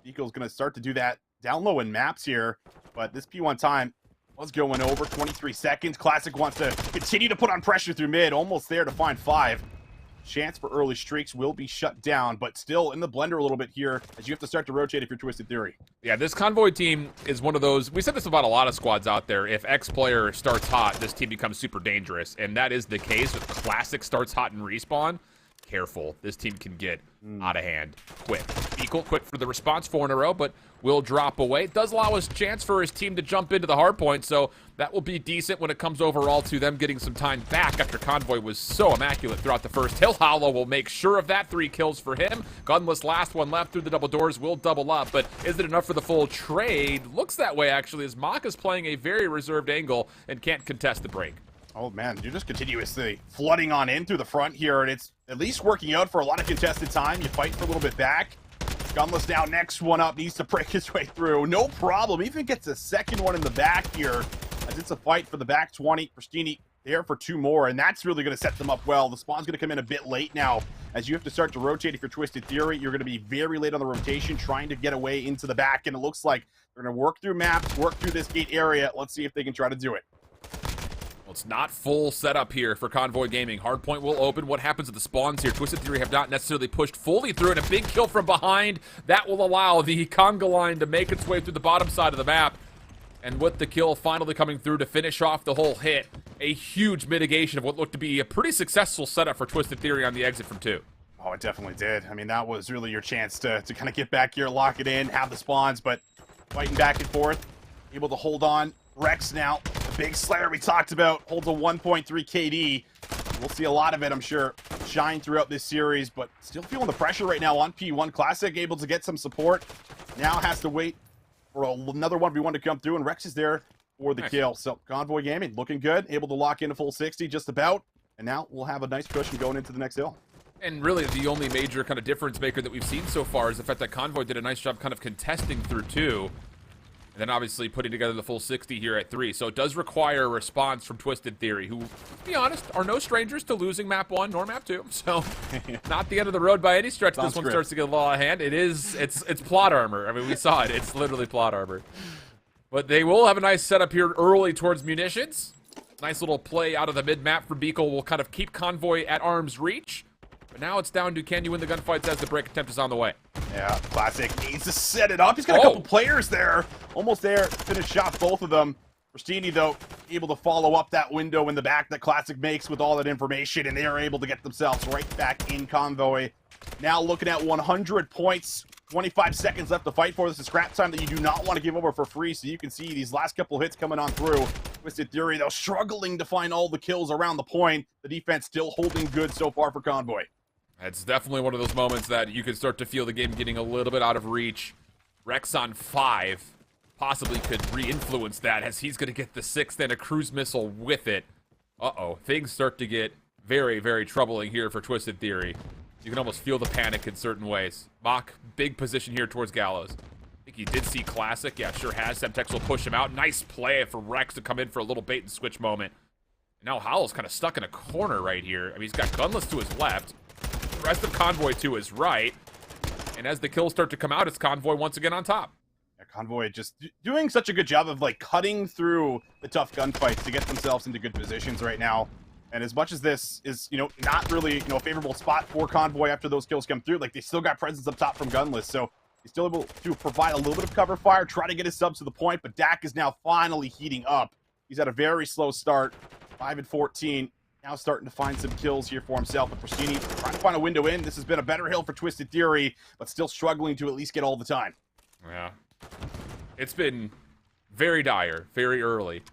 Eco's gonna start to do that down low in maps here, but this P1 time was going over 23 seconds. Classic wants to continue to put on pressure through mid, almost there to find 5. Chance for early streaks will be shut down, but still in the blender a little bit here, as you have to start to rotate if you're Twisted Theory. Yeah, this Convoy team is one of those, we said this about a lot of squads out there, if X player starts hot, this team becomes super dangerous, and that is the case with Classic starts hot and respawn. Careful, this team can get out of hand quick. Quick for the response, 4 in a row, but will drop away. It does allow us a chance for his team to jump into the hard point, so that will be decent when it comes overall to them getting some time back after Convoy was so immaculate throughout the first. Hill Hollow will make sure of that. 3 kills for him. Gunless, last one left through the double doors, will double up, but is it enough for the full trade? Looks that way, actually, as Mock is playing a very reserved angle and can't contest the break. Oh man, you're just continuously flooding on in through the front here, and it's at least working out for a lot of contested time. You fight for a little bit back. Gunless now, next one up, needs to break his way through. No problem, even gets a second one in the back here, as it's a fight for the back 20. Pristini there for 2 more, and that's really going to set them up well. The spawn's going to come in a bit late now, as you have to start to rotate. If you're Twisted Theory, you're going to be very late on the rotation, trying to get away into the back, and it looks like they're going to work through maps, work through this gate area. Let's see if they can try to do it. Well, it's not full setup here for Convoy Gaming. Hardpoint will open. What happens at the spawns here? Twisted Theory have not necessarily pushed fully through, and a big kill from behind. That will allow the conga line to make its way through the bottom side of the map. And with the kill finally coming through to finish off the whole hit, a huge mitigation of what looked to be a pretty successful setup for Twisted Theory on the exit from 2. Oh, it definitely did. I mean, that was really your chance to kind of get back here, lock it in, have the spawns, but fighting back and forth, able to hold on. Rex now, the big Slayer we talked about, holds a 1.3 KD. We'll see a lot of it, I'm sure, shine throughout this series, but still feeling the pressure right now on P1 Classic, able to get some support. Now has to wait for another 1v1 to come through, and Rex is there for the kill. So Convoy Gaming looking good, able to lock in a full 60 just about, and now we'll have a nice cushion going into the next hill. And really the only major kind of difference maker that we've seen so far is the fact that Convoy did a nice job kind of contesting through 2, and then obviously putting together the full 60 here at 3. So it does require a response from Twisted Theory, who, to be honest, are no strangers to losing map 1 nor map 2. So not the end of the road by any stretch. This one starts to get a little out of hand. It's plot armor. I mean, we saw it. It's literally plot armor. But they will have a nice setup here early towards munitions. Nice little play out of the mid-map for Beagle will kind of keep Convoy at arm's reach. But now it's down to can you win the gunfights as the break attempt is on the way. Yeah, Classic needs to set it up. He's got a couple players there. Almost there. Finish off both of them. Rustini, though, able to follow up that window in the back that Classic makes with all that information, and they are able to get themselves right back in Convoy. Now looking at 100 points. 25 seconds left to fight for. This is scrap time that you do not want to give over for free, so you can see these last couple hits coming on through. Twisted Theory, though, struggling to find all the kills around the point. The defense still holding good so far for Convoy. It's definitely one of those moments that you can start to feel the game getting a little bit out of reach. Rex on 5 possibly could re-influence that as he's going to get the 6th and a cruise missile with it. Uh-oh. Things start to get very, very troubling here for Twisted Theory. You can almost feel the panic in certain ways. Mach, big position here towards Gallows. I think he did see Classic. Yeah, sure has. Semtex will push him out. Nice play for Rex to come in for a little bait and switch moment. And now Howell's kind of stuck in a corner right here. I mean, he's got Gunless to his left. The rest of Convoy to his right. And as the kills start to come out, it's Convoy once again on top. Yeah, Convoy just doing such a good job of, like, cutting through the tough gunfights to get themselves into good positions right now. And as much as this is, not really, a favorable spot for Convoy after those kills come through, like, they still got presence up top from Gunless. So he's still able to provide a little bit of cover fire, try to get his subs to the point, but Dak is now finally heating up. He's had a very slow start, 5 and 14. Now starting to find some kills here for himself. But Pristini trying to find a window in. This has been a better hill for Twisted Theory, but still struggling to at least get all the time. Yeah. It's been very dire, very early.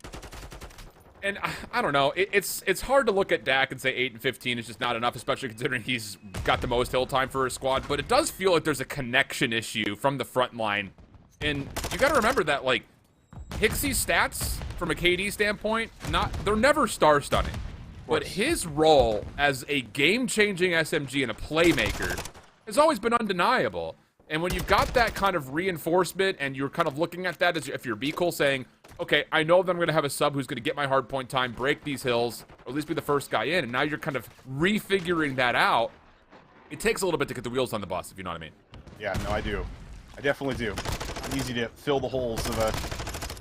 And I don't know. It's hard to look at Dak and say 8 and 15 is just not enough, especially considering he's got the most hill time for his squad. But it does feel like there's a connection issue from the front line. And you got to remember that, like, Hixie's stats, from a KD standpoint, they're never star-stunning. But his role as a game-changing SMG and a playmaker has always been undeniable. And when you've got that kind of reinforcement and you're kind of looking at that as if you're Beagle saying, okay, I know that I'm going to have a sub who's going to get my hardpoint time, break these hills, or at least be the first guy in, and now you're kind of refiguring that out. It takes a little bit to get the wheels on the bus, if you know what I mean. Yeah, no, I do. I definitely do. Not easy to fill the holes of a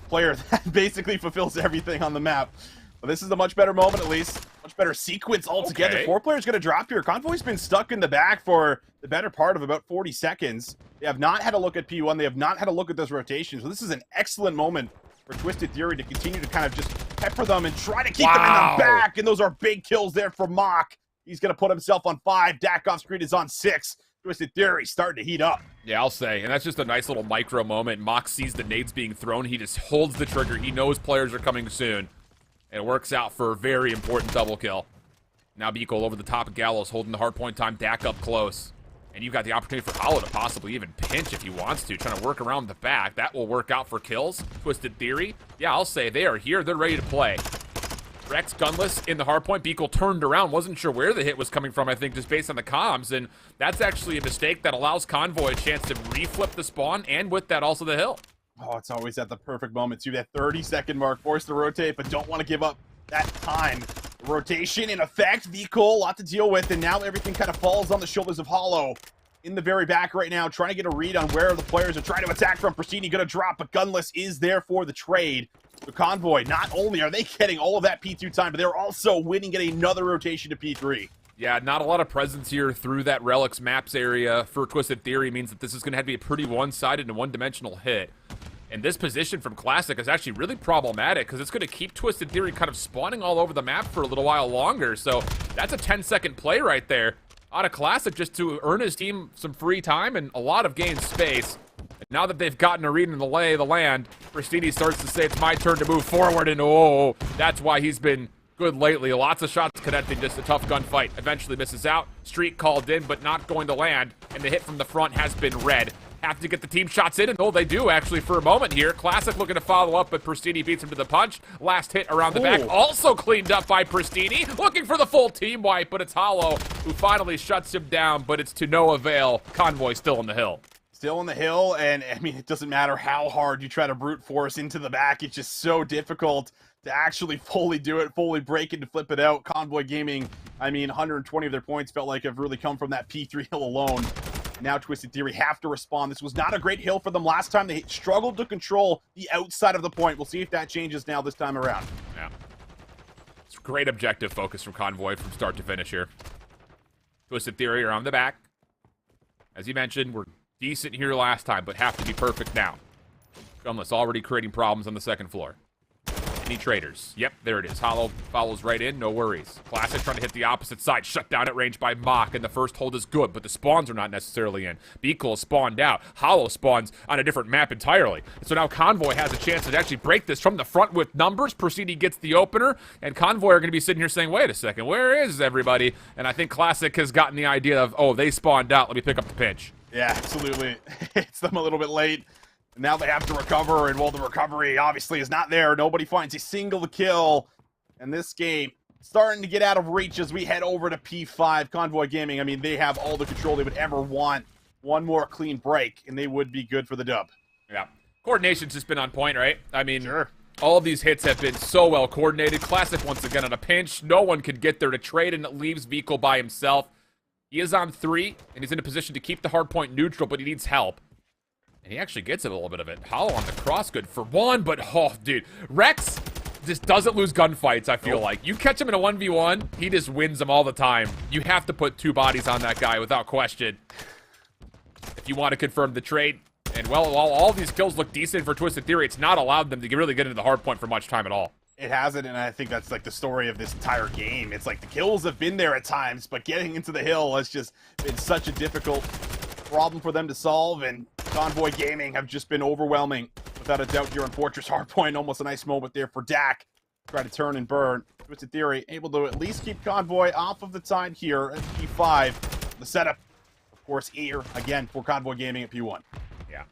player that basically fulfills everything on the map. But this is a much better moment, at least. Much better sequence altogether. Okay. 4 players going to drop here. Convoy's been stuck in the back for the better part of about 40 seconds. They have not had a look at P1. They have not had a look at those rotations. So this is an excellent moment for Twisted Theory to continue to kind of just pepper them and try to keep them in the back. And those are big kills there for Mach. He's going to put himself on 5. Dak off screen is on 6. Twisted Theory starting to heat up. Yeah, I'll say. And that's just a nice little micro moment. Mach sees the nades being thrown. He just holds the trigger. He knows players are coming soon. And it works out for a very important double kill. Now Beagle over the top of Gallows, holding the hardpoint time. Dak up close. And you've got the opportunity for Hollow to possibly even pinch if he wants to, trying to work around the back. That will work out for kills. Twisted Theory. Yeah, I'll say they are here. They're ready to play. Rex gunless in the hardpoint. Beagle turned around. Wasn't sure where the hit was coming from, I think, just based on the comms. And that's actually a mistake that allows Convoy a chance to reflip the spawn, and with that, also the hill. Oh, it's always at the perfect moment, too. That 30-second mark, forced to rotate, but don't want to give up that time. Rotation in effect. V-Cole, a lot to deal with, and now everything kind of falls on the shoulders of Hollow. In the very back right now, trying to get a read on where the players are trying to attack from. Pristini gonna drop, but Gunless is there for the trade. The Convoy, not only are they getting all of that P2 time, but they're also winning at another rotation to P3. Yeah, not a lot of presence here through that Relics maps area for Twisted Theory means that this is going to have to be a pretty one-sided and one-dimensional hit. And this position from Classic is actually really problematic because it's going to keep Twisted Theory kind of spawning all over the map for a little while longer. So that's a 10-second play right there out of Classic just to earn his team some free time and a lot of gained space. And now that they've gotten a read in the lay of the land, Pristini starts to say it's my turn to move forward, and oh, that's why he's been good lately. Lots of shots connecting, just a tough gunfight. Eventually misses out. Streak called in, but not going to land. And the hit from the front has been red. Have to get the team shots in, and oh, they do actually for a moment here. Classic looking to follow up, but Pristini beats him to the punch. Last hit around the back, also cleaned up by Pristini. Looking for the full team wipe, but it's Hollow who finally shuts him down, but it's to no avail. Convoy still on the hill. Still on the hill, and I mean, it doesn't matter how hard you try to brute force into the back. It's just so difficult to actually fully do it, fully break it, and flip it out. Convoy Gaming, I mean, 120 of their points felt like have really come from that P3 hill alone. Now Twisted Theory have to respond. This was not a great hill for them last time. They struggled to control the outside of the point. We'll see if that changes now this time around. Yeah. It's great objective focus from Convoy from start to finish here. Twisted Theory are on the back. As you mentioned, we're decent here last time, but have to be perfect now. Gunless already creating problems on the second floor. Any traders? Yep, there it is. Hollow follows right in, no worries. Classic trying to hit the opposite side, shut down at range by Mock, and the first hold is good, but the spawns are not necessarily in. Beakle spawned out. Hollow spawns on a different map entirely. So now Convoy has a chance to actually break this from the front with numbers. Pristini gets the opener, and Convoy are going to be sitting here saying, wait a second, where is everybody? And I think Classic has gotten the idea of, oh, they spawned out, let me pick up the pinch. Yeah, absolutely. It's them a little bit late. Now they have to recover, and while the recovery obviously is not there, nobody finds a single kill. And this game starting to get out of reach as we head over to P5. Convoy Gaming, I mean, they have all the control they would ever want. One more clean break, and they would be good for the dub. Yeah. Coordination's just been on point, right? I mean, sure. All of these hits have been so well coordinated. Classic once again on a pinch. No one could get there to trade, and it leaves Beakle by himself. He is on 3, and he's in a position to keep the hardpoint neutral, but he needs help. And he actually gets a little bit of it. Hollow on the cross, good for 1, but oh, dude. Rex just doesn't lose gunfights, I feel like. You catch him in a 1v1, he just wins them all the time. You have to put 2 bodies on that guy without question. If you want to confirm the trade. And well, while all these kills look decent for Twisted Theory, it's not allowed them to really get into the hardpoint for much time at all. It hasn't, and I think that's like the story of this entire game. It's like the kills have been there at times, but getting into the hill has just been such a difficult problem for them to solve, and Convoy Gaming have just been overwhelming, without a doubt, here on Fortress Hardpoint. Almost a nice moment there for Dak. Try to turn and burn. Twisted Theory able to at least keep Convoy off of the tide here at P5. The setup, of course, here again for Convoy Gaming at P1. Yeah.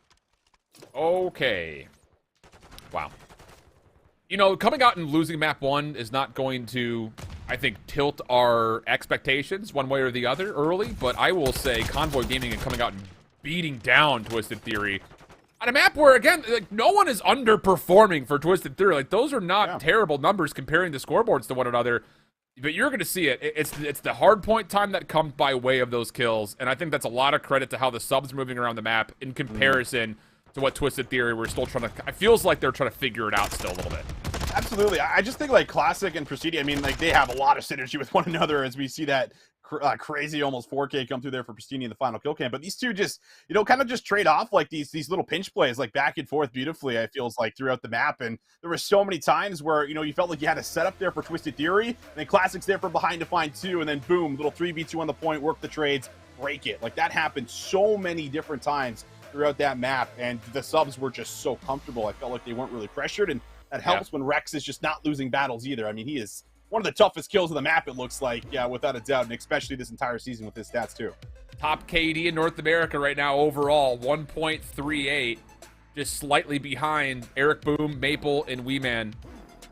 Okay. Wow. You know, coming out and losing map 1 is not going to, I think, tilt our expectations one way or the other early, but I will say Convoy Gaming and coming out and beating down Twisted Theory on a map where, again, like, no one is underperforming for Twisted Theory. Like, those are not terrible numbers comparing the scoreboards to one another, but you're going to see it. It's the hard point time that comes by way of those kills, and I think that's a lot of credit to how the subs are moving around the map in comparison to what Twisted Theory we're still trying to... It feels like they're trying to figure it out still a little bit. Absolutely. I just think, like, Classic and Pristini, I mean, like, they have a lot of synergy with one another as we see that crazy almost 4K come through there for Pristini in the final kill cam. But these two just, you know, kind of just trade off, like, these little pinch plays, like, back and forth beautifully, it feels like, throughout the map. And there were so many times where, you know, you felt like you had a setup there for Twisted Theory, and then Classic's there from behind to find 2, and then boom, little 3v2 on the point, work the trades, break it. Like, that happened so many different times throughout that map, and the subs were just so comfortable. I felt like they weren't really pressured, and that helps when Rex is just not losing battles either. I mean, he is one of the toughest kills on the map, it looks like, yeah, without a doubt, and especially this entire season with his stats, too. Top KD in North America right now overall, 1.38, just slightly behind Eric Boom, Maple, and Weeman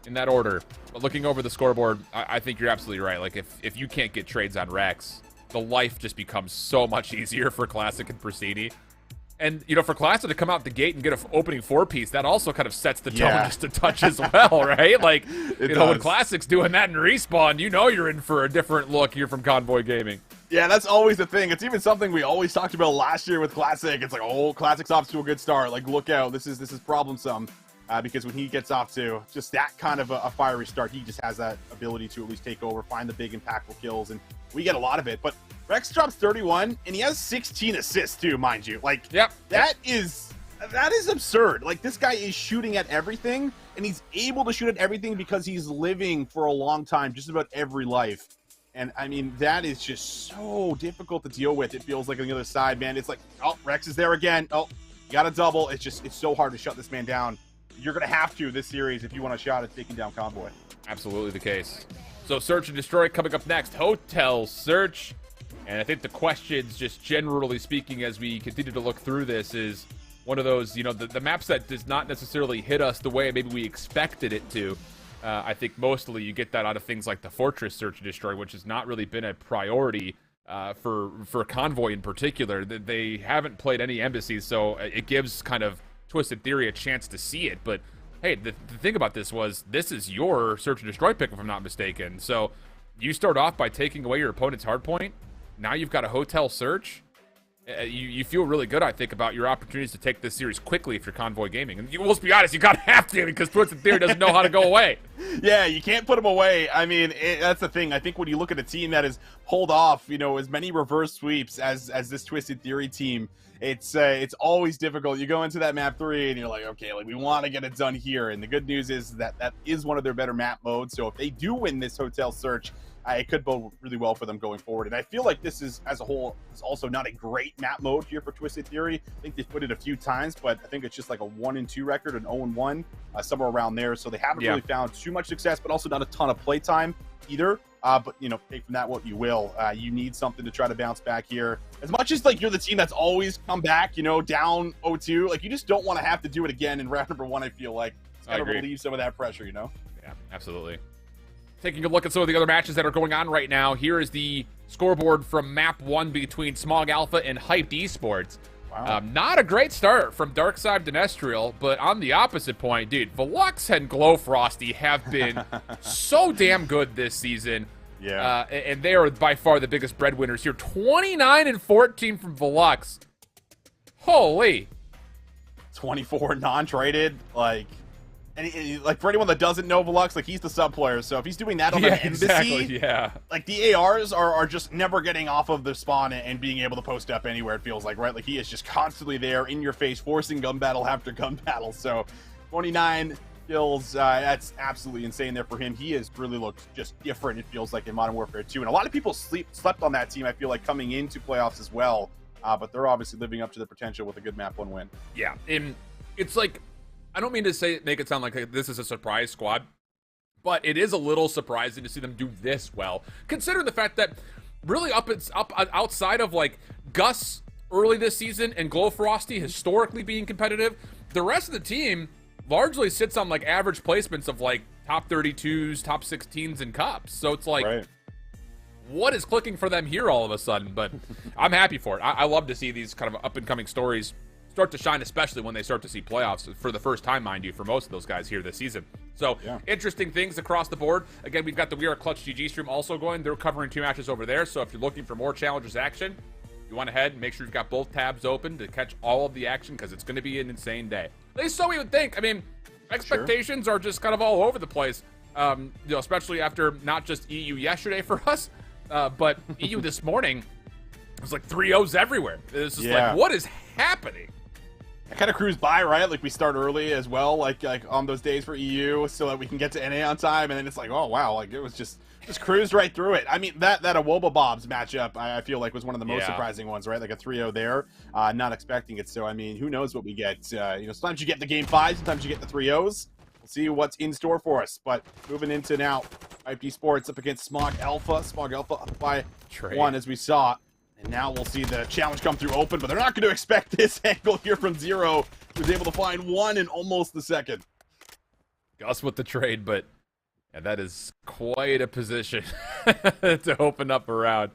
in that order. But looking over the scoreboard, I think you're absolutely right. Like, if you can't get trades on Rex, the life just becomes so much easier for Classic and Pristini. And, you know, for Classic to come out the gate and get an opening 4-piece, that also kind of sets the tone just a touch as well, right? Like, you know, when Classic's doing that in Respawn, you know you're in for a different look here from Convoy Gaming. Yeah, that's always the thing. It's even something we always talked about last year with Classic. It's like, oh, Classic's off to a good start. Like, look out. This is problemsome. Because when he gets off to just that kind of a fiery start, he just has that ability to at least take over, find the big impactful kills, and we get a lot of it. But Rex drops 31, and he has 16 assists too, mind you. Like, that is absurd. Like, this guy is shooting at everything, and he's able to shoot at everything because he's living for a long time, just about every life. And, I mean, that is just so difficult to deal with. It feels like on the other side, man. It's like, oh, Rex is there again. Oh, you got a double. It's so hard to shut this man down. You're going to have to this series if you want a shot at taking down Convoy. Absolutely the case. So Search and Destroy coming up next. Hotel Search. And I think the questions, just generally speaking, as we continue to look through this, is one of those, you know, the map set does not necessarily hit us the way maybe we expected it to. I think mostly you get that out of things like the Fortress Search and Destroy, which has not really been a priority for Convoy in particular. They haven't played any embassies, so it gives kind of Twisted Theory a chance to see it. But hey, the thing about this is your Search and Destroy pick, if I'm not mistaken. So you start off by taking away your opponent's hardpoint. Now you've got a Hotel Search. You feel really good, I think, about your opportunities to take this series quickly if you're Convoy Gaming. And let's be honest, you gotta have to, because Twisted Theory doesn't know how to go away. Yeah, you can't put him away. I mean, that's the thing. I think when you look at a team that has pulled off, you know, as many reverse sweeps as this Twisted Theory team, it's always difficult. You go into that map 3 and you're like, okay, like, we want to get it done here. And the good news is that is one of their better map modes. So if they do win this Hotel Search, it could bode really well for them going forward. And I feel like this is, as a whole, is also not a great map mode here for Twisted Theory. I think they've put it a few times, but I think it's just like a 1-2 record, an 0-1, somewhere around there. So they haven't really found too much success, but also not a ton of playtime either. But, you know, take from that what you will. You need something to try to bounce back here. As much as, like, you're the team that's always come back, you know, down 0-2, like, you just don't want to have to do it again in round number 1, I feel like. It's got to relieve some of that pressure, you know? Yeah, absolutely. Taking a look at some of the other matches that are going on right now, here is the scoreboard from Map 1 between Smog Alpha and Hyped Esports. Wow. Not a great start from Darkside Dinestrial, but on the opposite point, dude, Velux and Glowfrosty have been so damn good this season. Yeah. And they are by far the biggest breadwinners here. 29-14 from Velux. Holy. 24 non-traded, like... And like, for anyone that doesn't know Velux, like, he's the sub player. So if he's doing that on an embassy, like, the ARs are just never getting off of the spawn and being able to post up anywhere, it feels like, right? Like, he is just constantly there in your face, forcing gun battle after gun battle. So 29 kills, that's absolutely insane there for him. He has really looked just different, it feels like, in Modern Warfare 2. And a lot of people slept on that team, I feel like, coming into playoffs as well. But they're obviously living up to the potential with a good map 1 win. Yeah, and it's like, I don't mean to make it sound like this is a surprise squad, but it is a little surprising to see them do this well, considering the fact that really outside of like Gus early this season and Glowfrosty historically being competitive, the rest of the team largely sits on like average placements of like top 32s, top 16s, and cups. So it's like, what is clicking for them here all of a sudden? But I'm happy for it. I love to see these kind of up and coming stories start to shine, especially when they start to see playoffs for the first time, mind you, for most of those guys here this season. So interesting things across the board. Again, we've got the We Are Clutch GG stream also going. They're covering 2 matches over there. So if you're looking for more Challengers action, you want to head and make sure you've got both tabs open to catch all of the action, because it's going to be an insane day. At least so we would think. I mean, expectations are just kind of all over the place, you know, especially after not just EU yesterday for us, but EU this morning. It was like 3-0s everywhere. It's just like, what is happening? I kind of cruise by, right? Like, we start early as well, like on those days for EU, so that we can get to NA on time, and then it's like, oh wow, like, it was just cruised right through it. I mean, that Awoba Bobs matchup, I feel like, was one of the most surprising ones, right? Like a 3-0 there, not expecting it. So I mean, who knows what we get? You know, sometimes you get the game 5, sometimes you get the 3-0s. We'll see what's in store for us. But moving into now, Hyped Esports up against Smog Alpha. Smog Alpha up by 1, as we saw. And now we'll see the challenge come through open, but they're not going to expect this angle here from Zero, who's able to find 1 in almost the second. Gus with the trade, but that is quite a position to open up a round.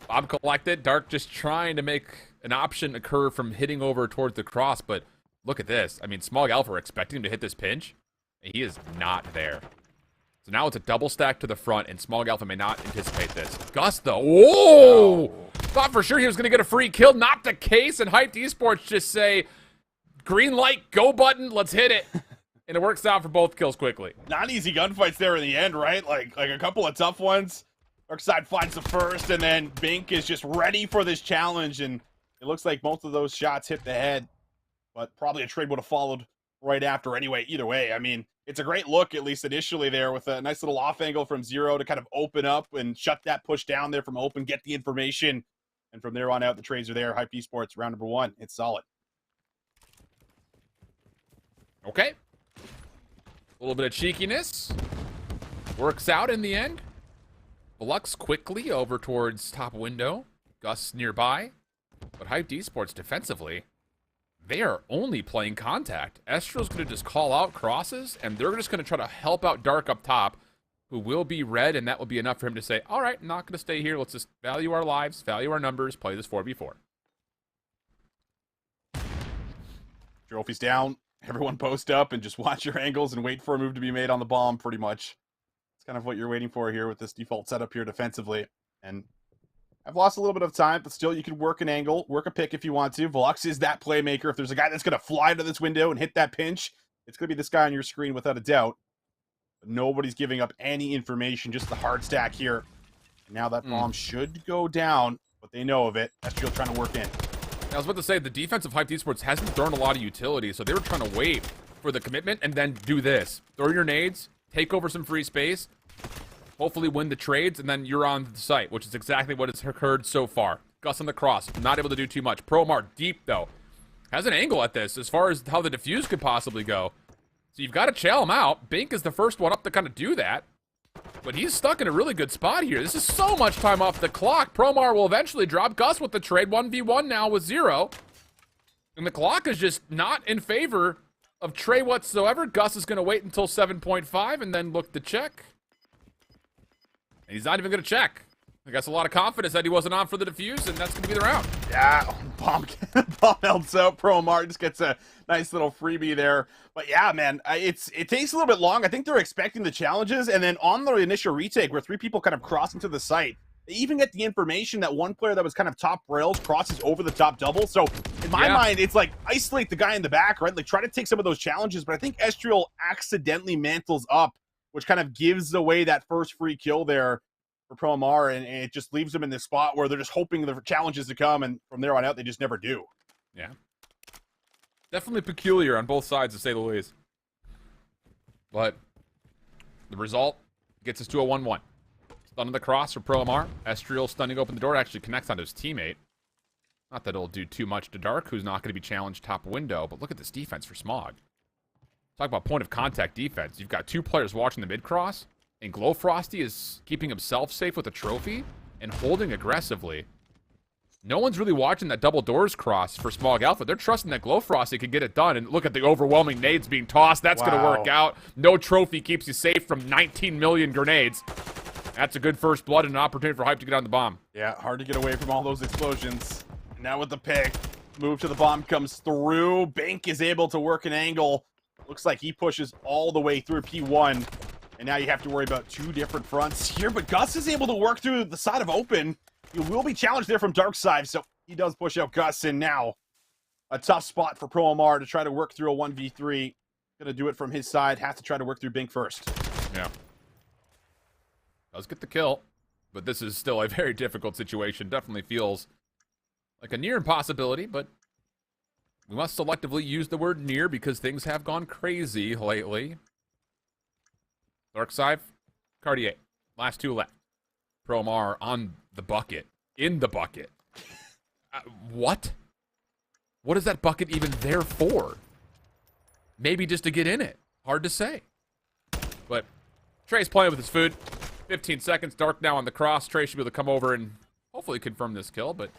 Bomb collected. Dark just trying to make an option occur from hitting over towards the cross, but look at this. I mean, Smog Alpha are expecting him to hit this pinch. He is not there. So now it's a double stack to the front, and Smog Alpha may not anticipate this. Gus, though. Whoa! Thought for sure he was going to get a free kill. Not the case, and Hyped Esports just say, green light, go button, let's hit it. And it works out for both kills quickly. Not easy gunfights there in the end, right? Like a couple of tough ones. Darkside finds the first, and then Bink is just ready for this challenge, and it looks like most of those shots hit the head, but probably a trade would have followed right after anyway. Either way, I mean, it's a great look, at least initially there, with a nice little off angle from Zero to kind of open up and shut that push down there from open, get the information, and from there on out, the trades are there. Hyped Esports, round number 1. It's solid. Okay. A little bit of cheekiness. Works out in the end. Lux quickly over towards top window. Gus nearby. But Hyped Esports defensively, they are only playing contact. Estrel's going to just call out crosses, and they're just going to try to help out Dark up top, who will be red, and that will be enough for him to say, all right, not going to stay here. Let's just value our lives, value our numbers, play this 4v4. Trophy's down. Everyone post up and just watch your angles and wait for a move to be made on the bomb, pretty much. It's kind of what you're waiting for here with this default setup here defensively. And I've lost a little bit of time, but still you can work an angle, work a pick if you want to. Velux is that playmaker. If there's a guy that's going to fly to this window and hit that pinch, it's going to be this guy on your screen without a doubt. But nobody's giving up any information, just the hard stack here. And now that bomb should go down, but they know of it. Estriel trying to work in. I was about to say, the defense of Hyped Esports hasn't thrown a lot of utility, so they were trying to wait for the commitment and then do this. Throw your nades, take over some free space, hopefully win the trades, and then you're on the site, which is exactly what has occurred so far. Gus on the cross, not able to do too much. Promar deep, though. Has an angle at this as far as how the defuse could possibly go. So you've got to chail him out. Bink is the first one up to kind of do that. But he's stuck in a really good spot here. This is so much time off the clock. Promar will eventually drop Gus with the trade. 1v1 now with Zero. And the clock is just not in favor of Trey whatsoever. Gus is going to wait until 7.5 and then look to check. And he's not even going to check. I guess a lot of confidence that he wasn't on for the defuse, and that's going to be the round. Yeah, bomb helps out. Promar just gets a nice little freebie there. But yeah, man, it takes a little bit long. I think they're expecting the challenges, and then on the initial retake where 3 people kind of cross into the site, they even get the information that one player that was kind of top rails crosses over the top double. So in my mind, it's like isolate the guy in the back, right? Like try to take some of those challenges. But I think Estriel accidentally mantles up, which kind of gives away that first free kill there for Promar, and it just leaves them in this spot where they're just hoping the challenges to come, and from there on out, they just never do. Yeah. Definitely peculiar on both sides, to say the least. But the result gets us to a 1-1. Stun on the cross for Promar. Estriel stunning open the door, actually connects onto his teammate. Not that it'll do too much to Dark, who's not going to be challenged top window, but look at this defense for Smog. Talk about point of contact defense. You've got 2 players watching the mid-cross, and Glow Frosty is keeping himself safe with a trophy and holding aggressively. No one's really watching that double doors cross for Smog Alpha. They're trusting that Glow Frosty can get it done. And look at the overwhelming nades being tossed. That's going to work out. No trophy keeps you safe from 19 million grenades. That's a good first blood and an opportunity for Hype to get on the bomb. Yeah, hard to get away from all those explosions. And now with the pick, move to the bomb comes through. Bank is able to work an angle. Looks like he pushes all the way through P1. And now you have to worry about 2 different fronts here. But Gus is able to work through the side of open. He will be challenged there from Dark Side. So he does push out Gus. And now a tough spot for Promar to try to work through a 1v3. Gonna do it from his side. Has to try to work through Bink first. Yeah. Does get the kill. But this is still a very difficult situation. Definitely feels like a near impossibility. But we must selectively use the word near because things have gone crazy lately. Dark Side, Cartier. Last 2 left. Promar on the bucket. In the bucket. What? What is that bucket even there for? Maybe just to get in it. Hard to say. But Trey's playing with his food. 15 seconds. Dark now on the cross. Trey should be able to come over and hopefully confirm this kill. But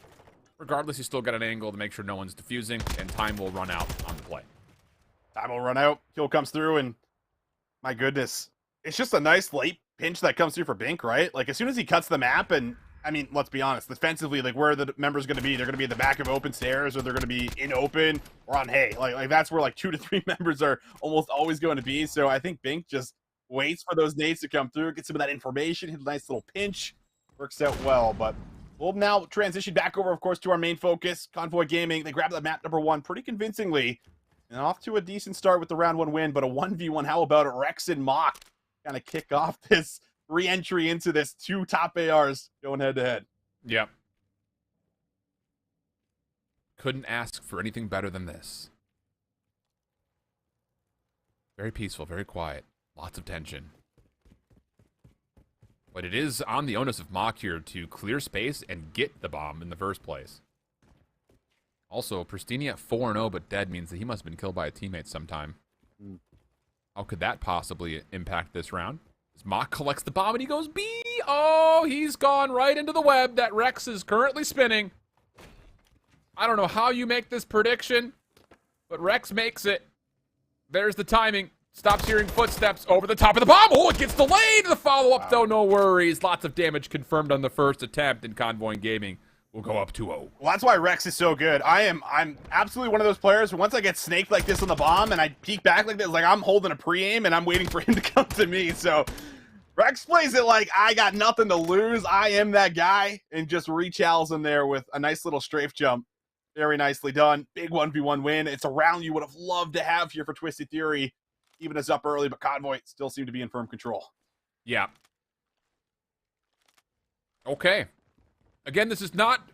regardless, he's still got an angle to make sure no one's defusing. And time will run out on the play. Time will run out. Kill comes through, and my goodness. It's just a nice late pinch that comes through for Bink, right? Like, as soon as he cuts the map and I mean, let's be honest. Defensively, like, where are the members going to be? They're going to be at the back of open stairs, or they're going to be in open or on hay. Like that's where like 2 to 3 members are almost always going to be. So I think Bink just waits for those nades to come through, get some of that information, hit a nice little pinch, works out well. But we'll now transition back over, of course, to our main focus, Convoy Gaming. They grabbed the map number 1 pretty convincingly, and off to a decent start with the round 1 win. But a 1v1, how about it? Rex and Mock kind of kick off this re-entry into this. 2 top ARs going head to head. Yep. Couldn't ask for anything better than this. Very peaceful, very quiet. Lots of tension. But it is on the onus of Mock here to clear space and get the bomb in the first place. Also, Pristini at 4-0 but dead means that he must have been killed by a teammate sometime. How could that possibly impact this round? Mock collects the bomb and he goes B. Oh, he's gone right into the web that Rex is currently spinning. I don't know how you make this prediction, but Rex makes it. There's the timing. Stops hearing footsteps over the top of the bomb. Oh, it gets delayed. The follow-up, though, no worries. Lots of damage confirmed on the first attempt, and Convoy Gaming will go up 2-0. Well, that's why Rex is so good. I'm absolutely one of those players who once I get snaked like this on the bomb and I peek back like this, like I'm holding a pre-aim and I'm waiting for him to come to me. So Rex plays it like I got nothing to lose. I am that guy, and just re-chows him there with a nice little strafe jump. Very nicely done. Big 1v1 win. It's a round you would have loved to have here for Twisted Theory. Even us up early, but Convoy still seem to be in firm control. Yeah. Okay. Again, this is not,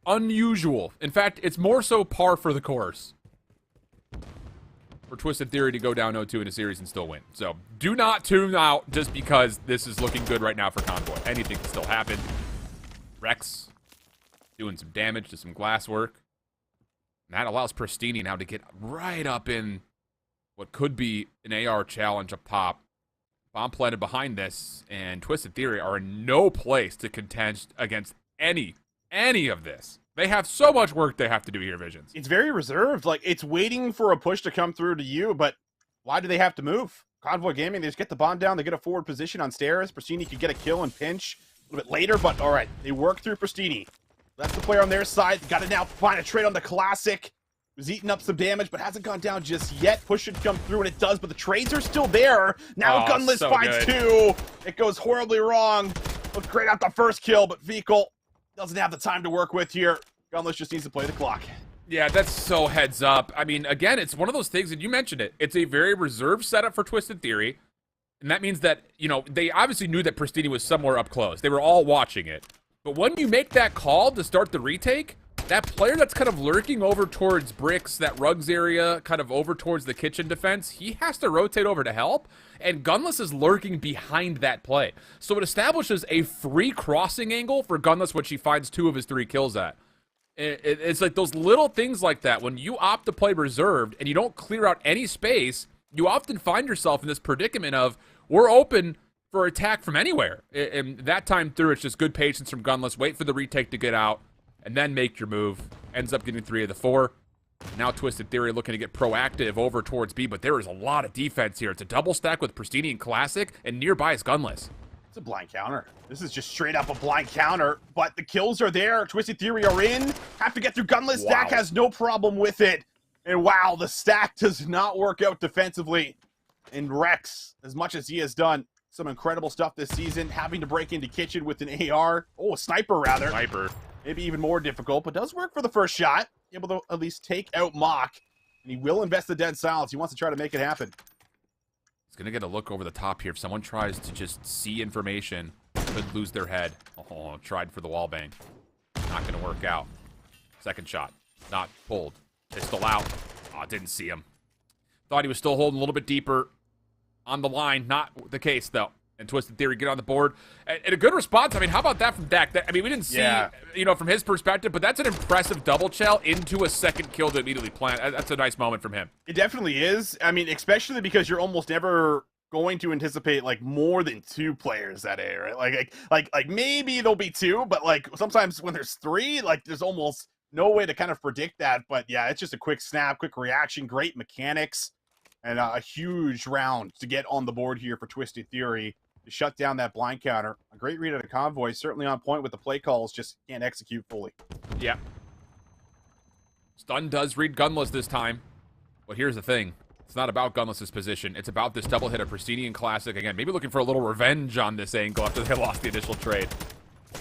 unusual. In fact, it's more so par for the course for Twisted Theory to go down 0-2 in a series and still win. So do not tune out just because this is looking good right now for Convoy. Anything can still happen. Rex doing some damage to some glass work. And that allows Pristini now to get right up in what could be an AR challenge up top. Bomb planted behind this, and Twisted Theory are in no place to contend against any of this. They have so much work they have to do here, Visions. It's very reserved. Like, it's waiting for a push to come through to you, but why do they have to move? Convoy Gaming, they just get the bomb down, they get a forward position on stairs. Pristini could get a kill and pinch a little bit later, but all right, they work through Pristini. That's the player on their side. Got to now find a trade on the Classic. Was eating up some damage, but hasn't gone down just yet. Push should come through, and it does, but the trades are still there. Now Gunless so finds good. 2. It goes horribly wrong. Looked great out the first kill, but Vehicle doesn't have the time to work with here. Gunless just needs to play the clock. Yeah, that's so heads up. I mean, again, it's one of those things, and you mentioned it. It's a very reserved setup for Twisted Theory, and that means that, they obviously knew that Pristini was somewhere up close. They were all watching it. But when you make that call to start the retake, that player that's kind of lurking over towards bricks, that rugs area, kind of over towards the kitchen defense, he has to rotate over to help, and Gunless is lurking behind that play. So it establishes a free crossing angle for Gunless, which he finds 2 of his 3 kills at. It's like those little things like that. When you opt to play reserved and you don't clear out any space, you often find yourself in this predicament of, we're open for attack from anywhere. And that time through, it's just good patience from Gunless. Wait for the retake to get out, and then make your move. Ends up getting 3 of the 4. Now Twisted Theory looking to get proactive over towards B, but there is a lot of defense here. It's a double stack with Pristini and Classic, and nearby is Gunless. It's a blind counter. This is just straight up a blind counter, but the kills are there. Twisted Theory are in. Have to get through Gunless. Wow. Stack has no problem with it. And wow, the stack does not work out defensively. And Rex, as much as he has done some incredible stuff this season, having to break into kitchen with an AR. Oh, a sniper rather. Sniper. Maybe even more difficult, but does work for the first shot. Able to at least take out Mock. And he will invest the dead silence. He wants to try to make it happen. He's going to get a look over the top here. If someone tries to just see information, could lose their head. Oh, tried for the wall bang. Not going to work out. Second shot. Not pulled. Pistol out. Oh, didn't see him. Thought he was still holding a little bit deeper on the line. Not the case, though. And Twisted Theory get on the board. And a good response. I mean, how about that from Dak? We didn't see, from his perspective, but that's an impressive double chow into a second kill to immediately plant. That's a nice moment from him. It definitely is. I mean, especially because you're almost never going to anticipate, more than 2 players that A, right? Like maybe there'll be 2, but, sometimes when there's 3, there's almost no way to kind of predict that. But, yeah, it's just a quick snap, quick reaction, great mechanics, and a huge round to get on the board here for Twisted Theory. to shut down that blind counter. A great read at a Convoy, certainly on point with the play calls, just can't execute fully. Yeah. Stun does read Gunless this time. But here's the thing. It's not about Gunless's position. It's about this double hit of Pristini and Classic. Again, maybe looking for a little revenge on this angle after they lost the initial trade.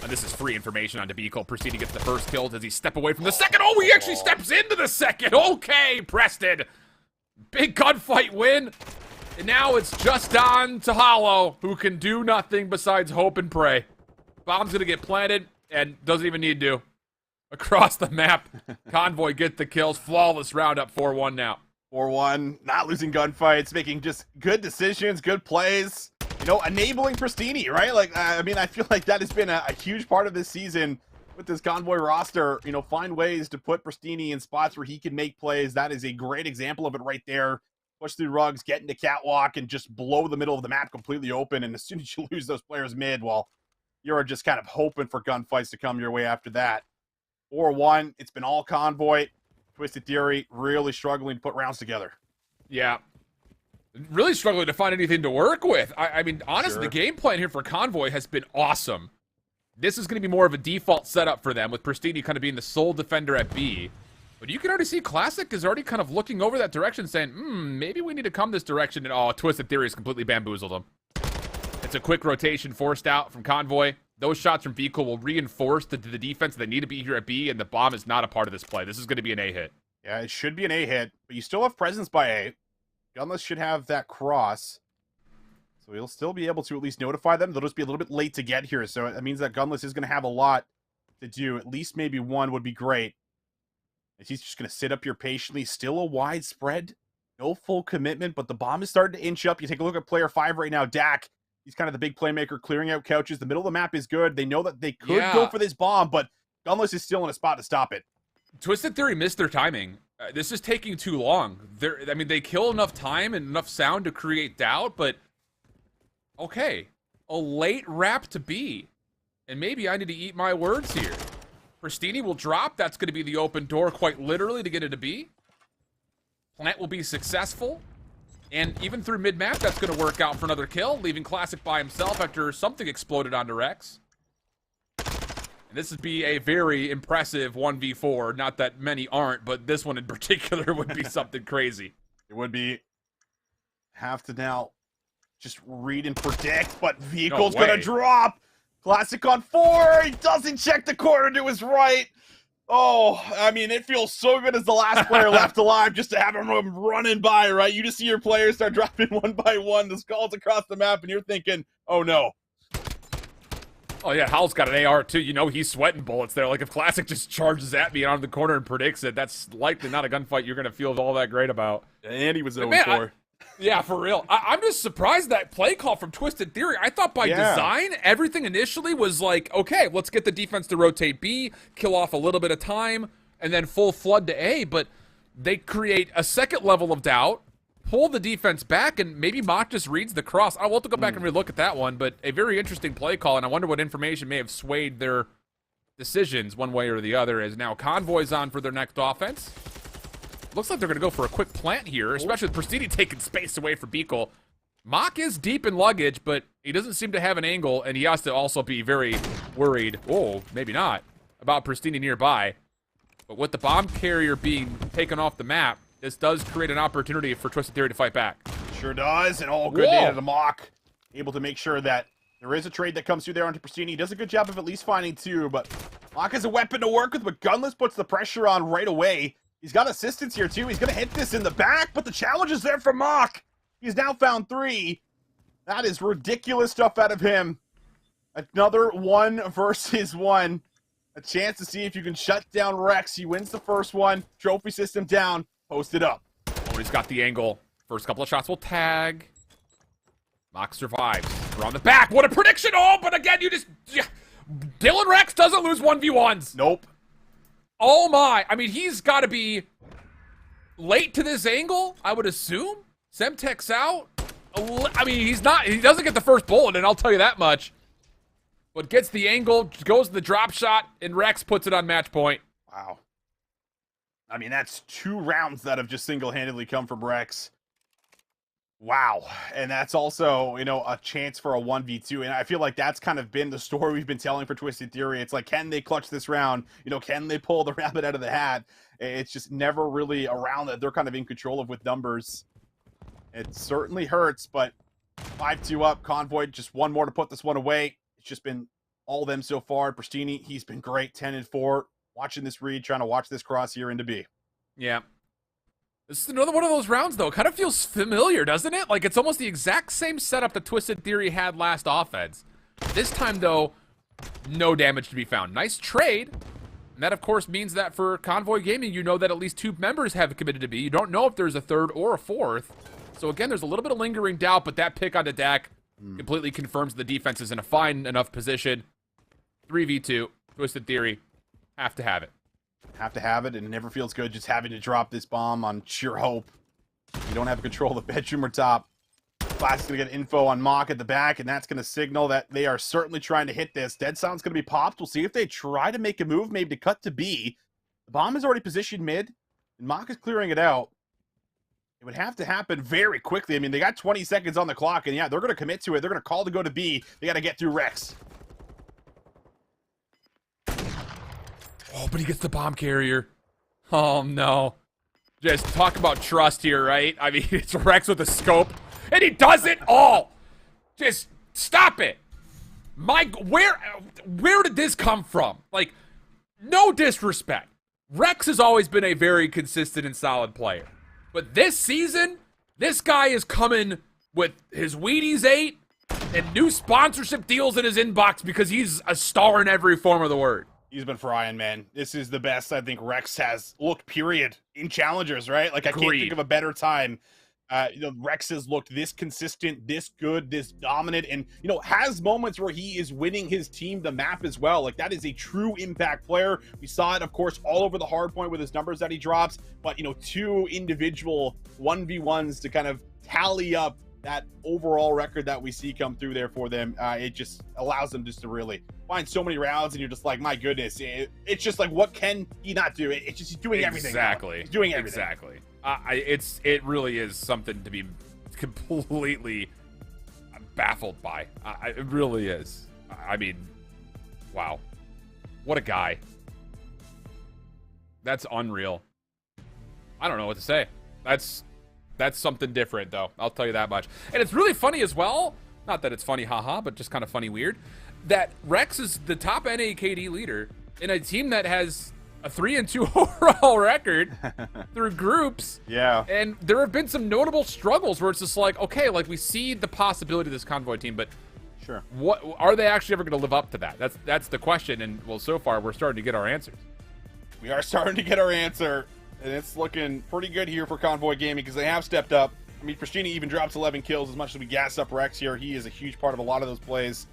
And this is free information on Debico. Pristini gets the first kill. Does he step away from the second? Oh, he actually steps into the second. Okay, Preston. Big gunfight win. And now it's just on to Hollow, who can do nothing besides hope and pray. Bomb's going to get planted and doesn't even need to. Across the map, Convoy get the kills. Flawless roundup, 4-1 now. 4-1, not losing gunfights, making just good decisions, good plays. You know, enabling Pristini, right? Like, I mean, I feel like that has been a huge part of this season with this Convoy roster. You know, find ways to put Pristini in spots where he can make plays. That is a great example of it right there. Push through rugs, get into catwalk, and just blow the middle of the map completely open. And as soon as you lose those players mid, well, you're just kind of hoping for gunfights to come your way after that. 4-1, it's been all Convoy. Twisted Theory really struggling to put rounds together. Yeah. Really struggling to find anything to work with. I mean, honestly, the game plan here for Convoy has been awesome. This is going to be more of a default setup for them, with Pristini kind of being the sole defender at B. But you can already see Classic is already kind of looking over that direction, saying, maybe we need to come this direction. And, oh, Twisted Theory has completely bamboozled him. It's a quick rotation forced out from Convoy. Those shots from Vehicle will reinforce the defense. They need to be here at B, and the bomb is not a part of this play. This is going to be an A hit. Yeah, it should be an A hit, but you still have presence by A. Gunless should have that cross. So he'll still be able to at least notify them. They'll just be a little bit late to get here. So that means that Gunless is going to have a lot to do. At least maybe one would be great. As he's just going to sit up here patiently. Still a wide spread. No full commitment, but the bomb is starting to inch up. You take a look at player 5 right now, Dak. He's kind of the big playmaker, clearing out couches. The middle of the map is good. They know that they could go for this bomb, but Gunless is still in a spot to stop it. Twisted Theory missed their timing. This is taking too long. I mean, they kill enough time and enough sound to create doubt, but okay. A late wrap to B. And maybe I need to eat my words here. Pristini will drop. That's going to be the open door, quite literally, to get into B. Plant will be successful. And even through mid-map, that's going to work out for another kill, leaving Classic by himself after something exploded onto Rex. And this would be a very impressive 1v4. Not that many aren't, but this one in particular would be something crazy. It would be. Have to now just read and predict, but Vehicle's going to drop. Classic on 4. He doesn't check the corner to his right. Oh, I mean, it feels so good as the last player left alive just to have him running by, right? You just see your players start dropping one by one, the skulls across the map, and you're thinking, oh no. Oh yeah, Howl's got an AR too. You know he's sweating bullets there. Like if Classic just charges at me out of the corner and predicts it, that's likely not a gunfight you're going to feel all that great about. And he was 0-4. Yeah, for real. I'm just surprised that play call from Twisted Theory. I thought by design, everything initially was like, okay, let's get the defense to rotate B, kill off a little bit of time, and then full flood to A. But they create a second level of doubt, pull the defense back, and maybe Mock just reads the cross. I'll have to go back and relook at that one, but a very interesting play call, and I wonder what information may have swayed their decisions one way or the other, as now Convoy's on for their next offense. Looks like they're going to go for a quick plant here, especially with Pristini taking space away for Beekle. Mock is deep in luggage, but he doesn't seem to have an angle, and he has to also be very worried, maybe not, about Pristini nearby. But with the bomb carrier being taken off the map, this does create an opportunity for Twisted Theory to fight back. Sure does, and good data to Mock. Able to make sure that there is a trade that comes through there onto Pristini. He does a good job of at least finding 2, but Mock is a weapon to work with, but Gunless puts the pressure on right away. He's got assistance here, too. He's going to hit this in the back, but the challenge is there for Mock. He's now found 3. That is ridiculous stuff out of him. Another 1 versus 1. A chance to see if you can shut down Rex. He wins the first one. Trophy system down. Post it up. Oh, he's got the angle. First couple of shots will tag. Mock survives. They're on the back. What a prediction! Oh, but again, Dylan Rex doesn't lose 1v1s. Nope. Oh my, I mean, he's got to be late to this angle, I would assume. Semtex out. I mean, he doesn't get the first bullet, and I'll tell you that much. But gets the angle, goes to the drop shot, and Rex puts it on match point. Wow. I mean, that's 2 rounds that have just single-handedly come from Rex. Wow. And that's also, you know, a chance for a 1v2. And I feel like that's kind of been the story we've been telling for Twisted Theory. It's like, can they clutch this round? You know, can they pull the rabbit out of the hat? It's just never really a round that they're kind of in control of with numbers. It certainly hurts, but 5-2 up. Convoy, just one more to put this one away. It's just been all them so far. Pristini, he's been great, 10-4. Watching this read, trying to watch this cross here into B. Yeah. This is another one of those rounds, though. It kind of feels familiar, doesn't it? Like, it's almost the exact same setup that Twisted Theory had last offense. This time, though, no damage to be found. Nice trade. And that, of course, means that for Convoy Gaming, you know that at least 2 members have committed to B. You don't know if there's a 3rd or a 4th. So, again, there's a little bit of lingering doubt, but that pick on the deck completely confirms the defense is in a fine enough position. 3v2, Twisted Theory, have to have it. Have to have it, and it never feels good just having to drop this bomb on sheer hope. You don't have control of the bedroom or top. Class is going to get info on Mock at the back, and that's going to signal that they are certainly trying to hit this. Dead Sound's going to be popped. We'll see if they try to make a move, maybe to cut to B. The bomb is already positioned mid, and Mock is clearing it out. It would have to happen very quickly. I mean, they got 20 seconds on the clock, and yeah, they're going to commit to it. They're going to call to go to B. They got to get through Rex. Oh, but he gets the bomb carrier. Oh, no. Just talk about trust here, right? I mean, it's Rex with a scope, and he does it all. Just stop it. Where did this come from? Like, no disrespect. Rex has always been a very consistent and solid player. But this season, this guy is coming with his Wheaties 8 and new sponsorship deals in his inbox because he's a star in every form of the word. He's been frying, man. This is the best I think Rex has looked, period, in Challengers, right? Like, I can't think of a better time. You know, Rex has looked this consistent, this good, this dominant, and, you know, has moments where he is winning his team the map as well. Like, that is a true impact player. We saw it, of course, all over the Hardpoint with his numbers that he drops, but, you know, 2 individual 1v1s to kind of tally up that overall record that we see come through there for them. It just allows them just to really find so many rounds, and you're just like, my goodness, it's just like, what can he not do? It's just, he's doing everything. Exactly. He's doing everything. Exactly. It really is something to be completely baffled by. It really is. I mean, wow. What a guy. That's unreal. I don't know what to say. That's something different, though. I'll tell you that much. And it's really funny as well. Not that it's funny, haha, but just kind of funny weird. That Rex is the top NAKD leader in a team that has a 3-2 overall record through groups. Yeah. And there have been some notable struggles where it's just like, okay, like we see the possibility of this Convoy team, but sure, what are they actually ever going to live up to that? That's the question. And well, so far we're starting to get our answers. We are starting to get our answer, and it's looking pretty good here for Convoy Gaming because they have stepped up. I mean, Pristini even drops 11 kills. As much as we gas up Rex here, he is a huge part of a lot of those plays.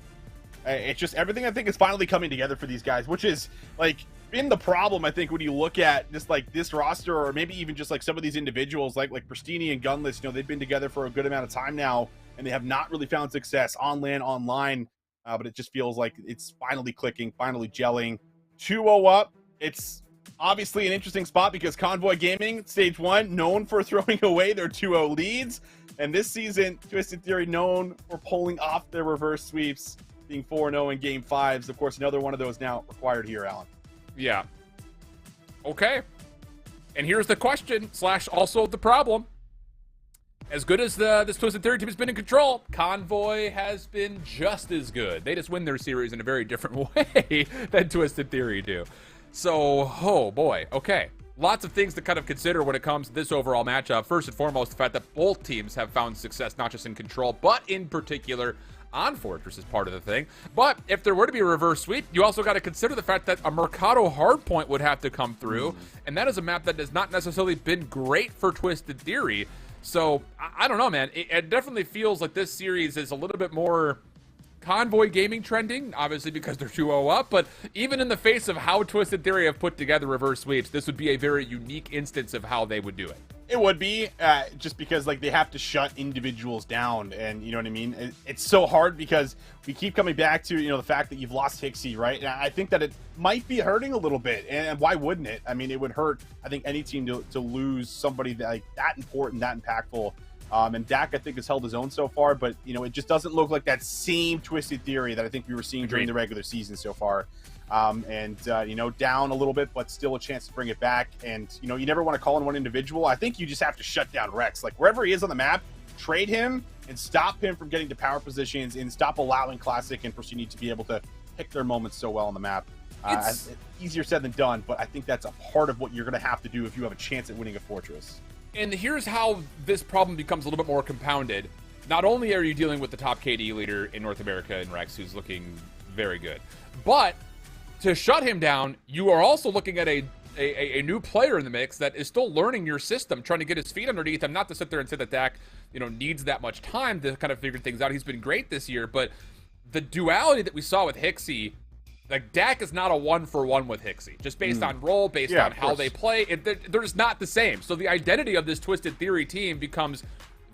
It's just everything I think is finally coming together for these guys, which is like been the problem, I think, when you look at just like this roster, or maybe even just like some of these individuals like Pristini and Gunless. You know, they've been together for a good amount of time now, and they have not really found success on land, online. But it just feels like it's finally clicking, finally gelling. 2-0 up. It's obviously an interesting spot because Convoy Gaming, stage 1, known for throwing away their 2-0 leads. And this season, Twisted Theory known for pulling off their reverse sweeps, being 4-0 in game 5s. Of course, another one of those now required here, Alan. Yeah. Okay. And here's the question, / also the problem. As good as this Twisted Theory team has been in control, Convoy has been just as good. They just win their series in a very different way than Twisted Theory do. So, oh boy, okay. Lots of things to kind of consider when it comes to this overall matchup. First and foremost, the fact that both teams have found success, not just in control, but in particular on Fortress is part of the thing. But if there were to be a reverse sweep, you also got to consider the fact that a Mercado Hardpoint would have to come through, and that is a map that has not necessarily been great for Twisted Theory. So, I don't know, man. It definitely feels like this series is a little bit more Convoy Gaming trending, obviously because they're 2-0 up, but even in the face of how Twisted Theory have put together reverse sweeps, this would be a very unique instance of how they would do it. It would be, just because like they have to shut individuals down, and you know what I mean? It's so hard because we keep coming back to, you know, the fact that you've lost Hixie, right? And I think that it might be hurting a little bit, and why wouldn't it? I mean, it would hurt, I think, any team to lose somebody that important, that impactful And Dak, I think, has held his own so far, but, you know, it just doesn't look like that same Twisted Theory that I think we were seeing during the regular season so far. You know, down a little bit, but still a chance to bring it back. And, you know, you never want to call in one individual. I think you just have to shut down Rex. Like, wherever he is on the map, trade him and stop him from getting to power positions and stop allowing Classic and Prestige to be able to pick their moments so well on the map. It's easier said than done, but I think that's a part of what you're going to have to do if you have a chance at winning a Fortress. And here's how this problem becomes a little bit more compounded. Not only are you dealing with the top KD leader in North America in Rex, who's looking very good, but to shut him down, you are also looking at a new player in the mix that is still learning your system, trying to get his feet underneath him. Not to sit there and say that Dak, you know, needs that much time to kind of figure things out. He's been great this year, but the duality that we saw with Hixie, like, Dak is not a 1-for-1 with Hixie, just based on role, based on how they play. They're just not the same. So the identity of this Twisted Theory team becomes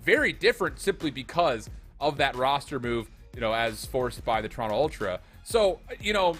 very different simply because of that roster move, you know, as forced by the Toronto Ultra. So, you know,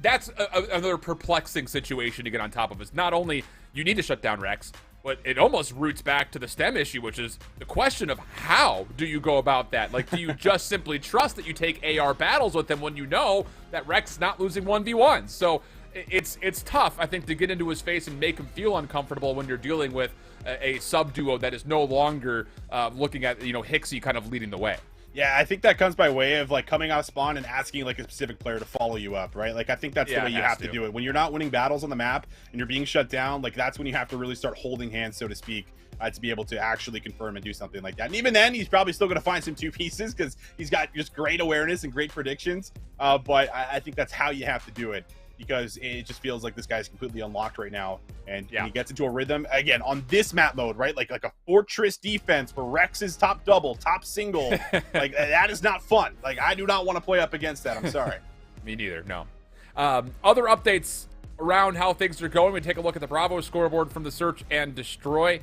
that's another perplexing situation to get on top of. Is not only you need to shut down Rex, but it almost roots back to the STEM issue, which is the question of how do you go about that? Like, do you just simply trust that you take AR battles with him when you know that Rex is not losing 1v1? So it's tough, I think, to get into his face and make him feel uncomfortable when you're dealing with a sub-duo that is no longer looking at, you know, Hixie kind of leading the way. Yeah, I think that comes by way of, like, coming out spawn and asking, like, a specific player to follow you up, right? Like, I think that's the way you have to do it. When you're not winning battles on the map and you're being shut down, like, that's when you have to really start holding hands, so to speak, to be able to actually confirm and do something like that. And even then, he's probably still going to find some two pieces because he's got just great awareness and great predictions. But I think that's how you have to do it, because it just feels like this guy's completely unlocked right now. And he gets into a rhythm again on this map mode, right? Like a Fortress defense for Rex's top double, top single. Like, that is not fun. Like, I do not want to play up against that. I'm sorry. Me neither. No. Other updates around how things are going. We take a look at the Bravo scoreboard from the Search and Destroy.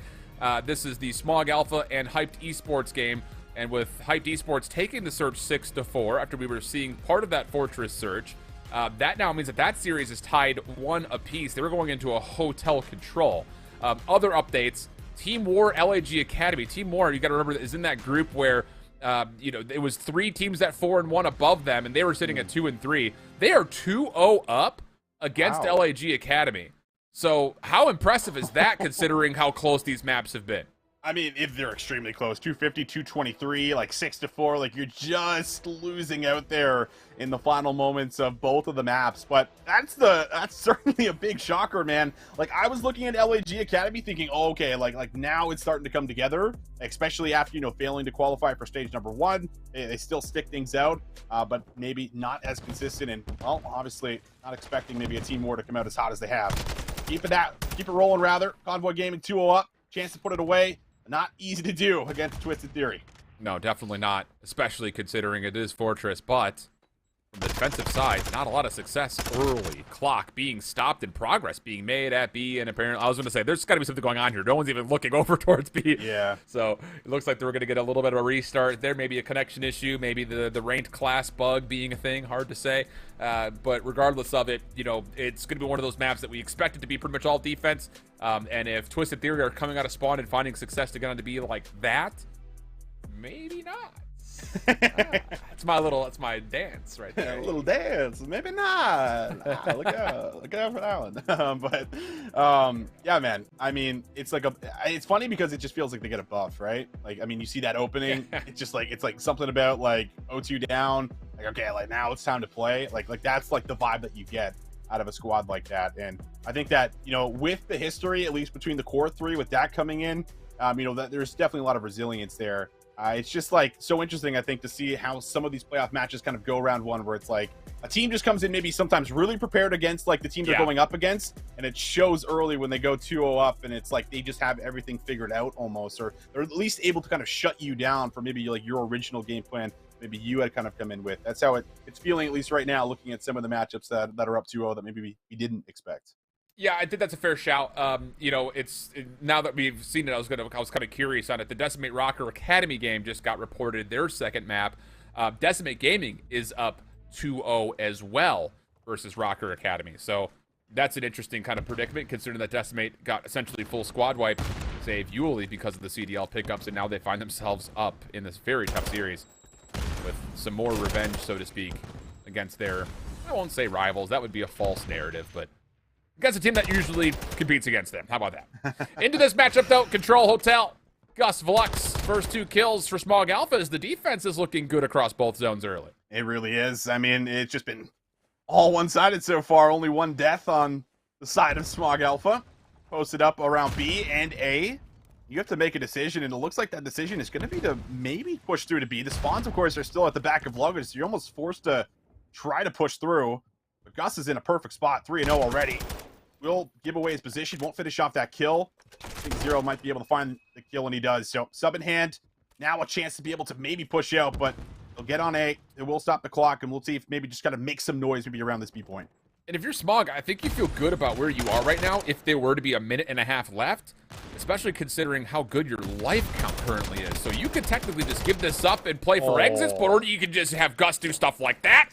This is the Smog Alpha and Hyped Esports game. And with Hyped Esports taking the Search 6-4 after we were seeing part of that Fortress Search, that now means that series is tied 1 apiece. They were going into a hotel control. Other updates, Team War LAG Academy. Team War, you got to remember, is in that group where, you know, it was 3 teams at 4-1 above them, and they were sitting at 2-3. They are 2-0 up against LAG Academy. So how impressive is that, considering how close these maps have been? I mean, if they're extremely close, 250, 223, like 6-4, like, you're just losing out there in the final moments of both of the maps. But that's certainly a big shocker, man. Like, I was looking at LAG Academy thinking, oh, okay, like now it's starting to come together, especially after, you know, failing to qualify for stage number 1. They still stick things out, but maybe not as consistent. And, well, obviously not expecting maybe a Team War to come out as hot as they have. Keep it rolling, rather. Convoy Gaming 2-0 up, chance to put it away. Not easy to do against Twisted Theory. No, definitely not, especially considering it is Fortress, but from the defensive side, not a lot of success early. Clock being stopped and progress being made at B, and apparently, I was going to say, there's got to be something going on here. No one's even looking over towards B. Yeah. So it looks like they're going to get a little bit of a restart there, maybe a connection issue, maybe the ranked class bug being a thing, hard to say. But regardless of it, you know, it's going to be one of those maps that we expect it to be pretty much all defense. And if Twisted Theory are coming out of spawn and finding success to get on to be like that, maybe not. That's my dance right there. A little dance, maybe not. Look out for that one. Yeah, man. I mean, it's funny because it just feels like they get a buff, right? Like, I mean, you see that opening, it's like something about like 0-2 down. Like, okay, like now it's time to play. Like that's like the vibe that you get out of a squad like that. And I think that, you know, with the history, at least between the core 3, with that coming in, you know, that there's definitely a lot of resilience there. It's just like so interesting, I think, to see how some of these playoff matches kind of go round one, where it's like a team just comes in maybe sometimes really prepared against like the team they're going up against, and it shows early when they go 2-0 up, and it's like they just have everything figured out almost, or they're at least able to kind of shut you down for maybe like your original game plan maybe you had kind of come in with. That's how it's feeling, at least right now, looking at some of the matchups that are up 2-0 that maybe we didn't expect. Yeah, I think that's a fair shout. You know, now that we've seen it, I was kind of curious on it. The Decimate Rocker Academy game just got reported, their second map. Decimate Gaming is up 2-0 as well versus Rocker Academy. So that's an interesting kind of predicament, considering that Decimate got essentially full squad wipe. save Yuli because of the CDL pickups, and now they find themselves up in this very tough series with some more revenge, so to speak, against their, I won't say rivals, that would be a false narrative, but against a team that usually competes against them. How about that? Into this matchup, though, Control Hotel, Gus Velux, first 2 kills for Smog Alpha as the defense is looking good across both zones early. It really is. I mean, it's just been all one-sided so far. Only 1 death on the side of Smog Alpha. Posted up around B and A. You have to make a decision, and it looks like that decision is going to be to maybe push through to B. The spawns, of course, are still at the back of luggage, so you're almost forced to try to push through. But Gus is in a perfect spot, 3-0 already. Will give away his position, won't finish off that kill. I think Zero might be able to find the kill, and he does. So, sub in hand. Now a chance to be able to maybe push out, but they'll get on A. It will stop the clock, and we'll see if maybe just kind of make some noise maybe around this B point. And if you're Smog, I think you feel good about where you are right now if there were to be a minute and a half left, especially considering how good your life count currently is. So you could technically just give this up and play for exits, but or you could just have Gus do stuff like that.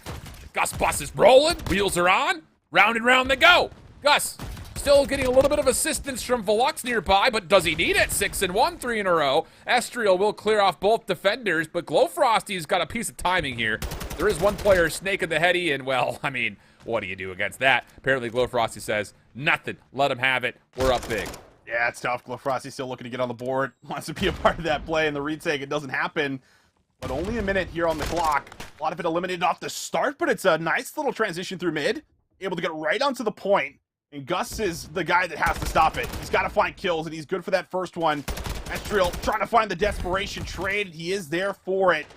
Gus bus is rolling, wheels are on, round and round they go. Gus still getting a little bit of assistance from Velux nearby, but does he need it? 6-1, 3 in a row. Estriel will clear off both defenders, but Glowfrosty's got a piece of timing here. There is one player snaking the heady, and well, I mean, what do you do against that? Apparently Glowfrosty says, nothing, let him have it, we're up big. Yeah, it's tough. Glowfrosty's still looking to get on the board, wants to be a part of that play, and the retake, it doesn't happen. But only a minute here on the clock. A lot of it eliminated off the start, but it's a nice little transition through mid. Able to get right onto the point. And Gus is the guy that has to stop it. He's got to find kills, and he's good for that first one. Estriel trying to find the desperation trade. He is there for it.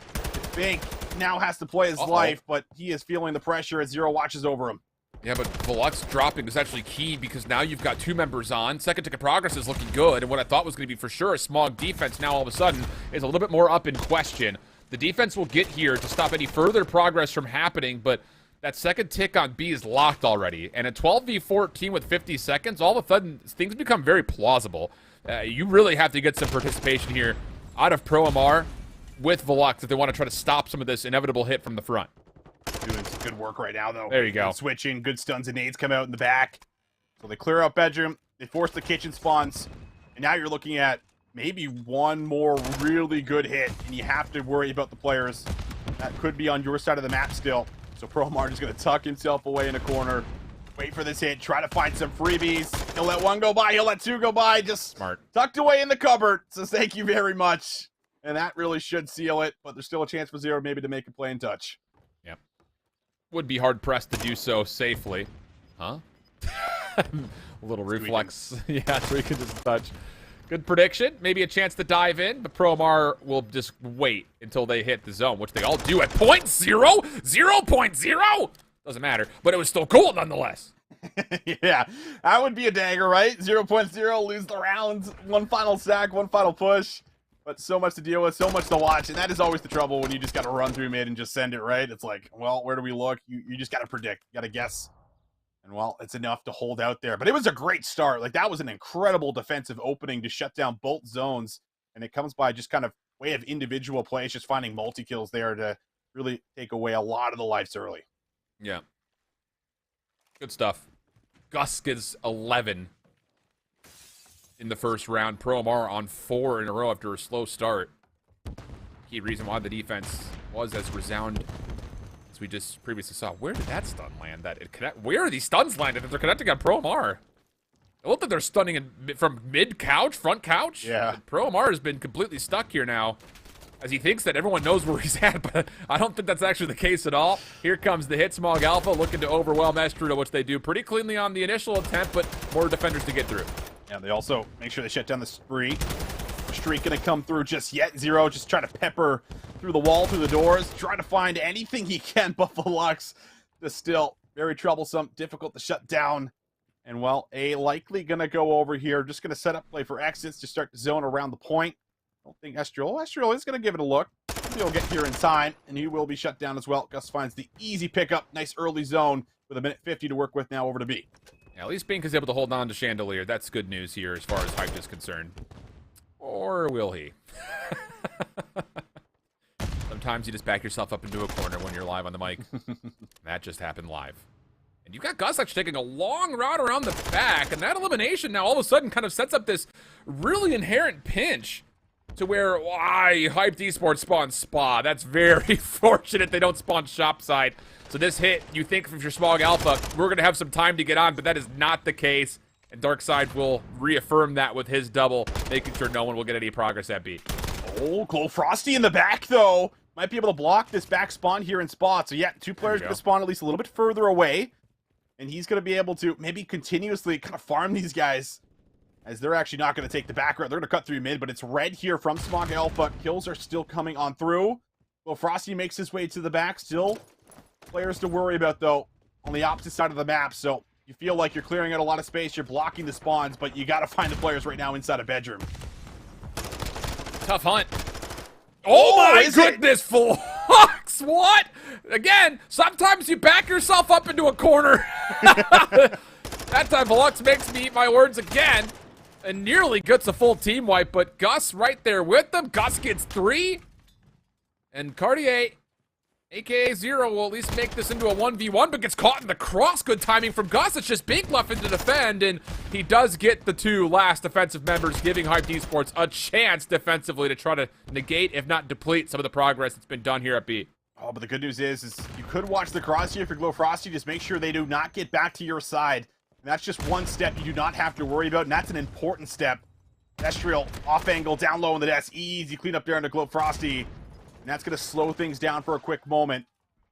Fink now has to play his life, but he is feeling the pressure as Zero watches over him. Yeah, but Velux dropping is actually key because now you've got 2 members on. Second ticket progress is looking good, and what I thought was going to be for sure a Smog defense now all of a sudden is a little bit more up in question. The defense will get here to stop any further progress from happening, but that second tick on B is locked already. And a 12v14 with 50 seconds, all of a sudden, things become very plausible. You really have to get some participation here out of Pro MR with Velux if they want to try to stop some of this inevitable hit from the front. Doing some good work right now, though. There you go. Good switching, good stuns and nades come out in the back. So they clear out bedroom, they force the kitchen spawns, and now you're looking at maybe one more really good hit, and you have to worry about the players that could be on your side of the map still. So Promar is going to tuck himself away in a corner, wait for this hit, try to find some freebies. He'll let 1 go by, he'll let 2 go by, just smart. Tucked away in the cupboard. So thank you very much. And that really should seal it, but there's still a chance for Zero maybe to make a play in touch. Yep. Would be hard-pressed to do so safely. Huh? A little reflex. Yeah, so we can just touch. Good prediction. Maybe a chance to dive in, but Promar will just wait until they hit the zone, which they all do at 0.0? 0.0? Doesn't matter, but it was still cool nonetheless. Yeah, that would be a dagger, right? 0.0, lose the rounds, 1 final sack, 1 final push. But so much to deal with, so much to watch, and that is always the trouble when you just got to run through mid and just send it, right? It's like, well, where do we look? You just got to predict, you got to guess. And, well, it's enough to hold out there. But it was a great start. Like, that was an incredible defensive opening to shut down both zones. And it comes by just kind of way of individual plays, just finding multi-kills there to really take away a lot of the lives early. Yeah. Good stuff. Gus gets 11 in the first round. Promar on 4 in a row after a slow start. Key reason why the defense was as resound as we just previously saw. Where did that stun land? Where are these stuns landed if they're connecting on Promar? It looked like they're stunning from mid-couch, front couch. Yeah. Promar has been completely stuck here now as he thinks that everyone knows where he's at, but I don't think that's actually the case at all. Here comes the hit. Smog Alpha looking to overwhelm Estrudo, which they do pretty cleanly on the initial attempt, but more defenders to get through. Yeah, they also make sure they shut down the spree. The streak gonna come through just yet. Zero just trying to pepper through the wall, through the doors, trying to find anything he can. Buffalux is still very troublesome, difficult to shut down. And, well, A likely gonna go over here. Just gonna set up play for exits to start the zone around the point. I don't think Estriel is gonna give it a look. He'll get here in time, and he will be shut down as well. Gus finds the easy pickup. Nice early zone with 1:50 to work with now over to B. Yeah, at least Bink is able to hold on to Chandelier. That's good news here as far as hype is concerned. Or will he? Sometimes you just back yourself up into a corner when you're live on the mic. That just happened live. And you've got Gus actually taking a long route around the back, and that elimination now all of a sudden kind of sets up this really inherent pinch to where, why, Hyped Esports spawns Spa. That's very fortunate they don't spawn Shopside. So this hit, you think if you're Smog Alpha, we're going to have some time to get on, but that is not the case. And Darkside will reaffirm that with his double, making sure no one will get any progress at B. Oh, Glow Frosty in the back, though. Might be able to block this back spawn here in spot. So, yeah, 2 players going to spawn at least a little bit further away. And he's going to be able to maybe continuously kind of farm these guys, as they're actually not going to take the back route. They're going to cut through mid, but it's red here from Smog Alpha. Kills are still coming on through. Glow Frosty makes his way to the back. Still players to worry about, though, on the opposite side of the map. So you feel like you're clearing out a lot of space. You're blocking the spawns, but you got to find the players right now inside a bedroom. Tough hunt. Oh my goodness, Flux! What? Again, sometimes you back yourself up into a corner. That time, Flux makes me eat my words again. And nearly gets a full team wipe, but Gus right there with them. Gus gets 3. And Cartier, aka Zero, will at least make this into a 1v1, but gets caught in the cross. Good timing from Gus. It's just Big Bluff into defend, and he does get the 2 last defensive members, giving Hyped Esports a chance defensively to try to negate, if not deplete, some of the progress that's been done here at B. Oh, but the good news is you could watch the cross here for Glow Frosty. Just make sure they do not get back to your side. And that's just one step you do not have to worry about, and that's an important step. Estriel off angle, down low on the desk. Easy clean up there into Glow Frosty. And that's going to slow things down for a quick moment.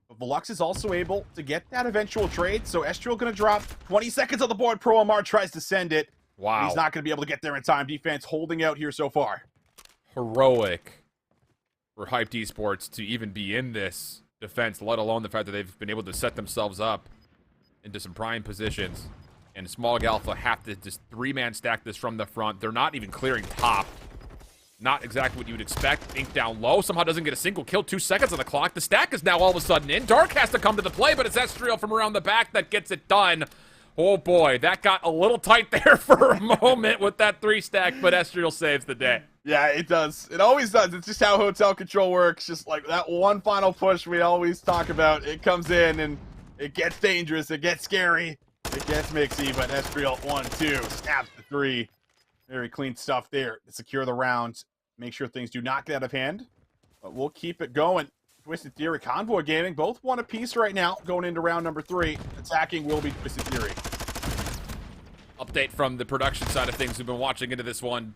But Velux is also able to get that eventual trade. So Estriel going to drop 20 seconds on the board. Pro Amar tries to send it. Wow. He's not going to be able to get there in time. Defense holding out here so far. Heroic for Hyped Esports to even be in this defense, let alone the fact that they've been able to set themselves up into some prime positions. And Smog Alpha have to just 3-man stack this from the front. They're not even clearing top. Not exactly what you would expect. Ink down low. Somehow doesn't get a single kill. 2 seconds on the clock. The stack is now all of a sudden in. Dark has to come to the play, but it's Estriel from around the back that gets it done. Oh boy, that got a little tight there for a moment with that 3-stack, but Estriel saves the day. Yeah, it does. It always does. It's just how Hotel Control works. Just like that one final push we always talk about. It comes in and it gets dangerous. It gets scary. It gets mixy, but Estriel 1-2 snaps the 3. Very clean stuff there to secure the round. Make sure things do not get out of hand. But we'll keep it going. Twisted Theory, Convoy Gaming, both 1 apiece right now going into round number 3. Attacking will be Twisted Theory. Update from the production side of things. We've been watching into this one.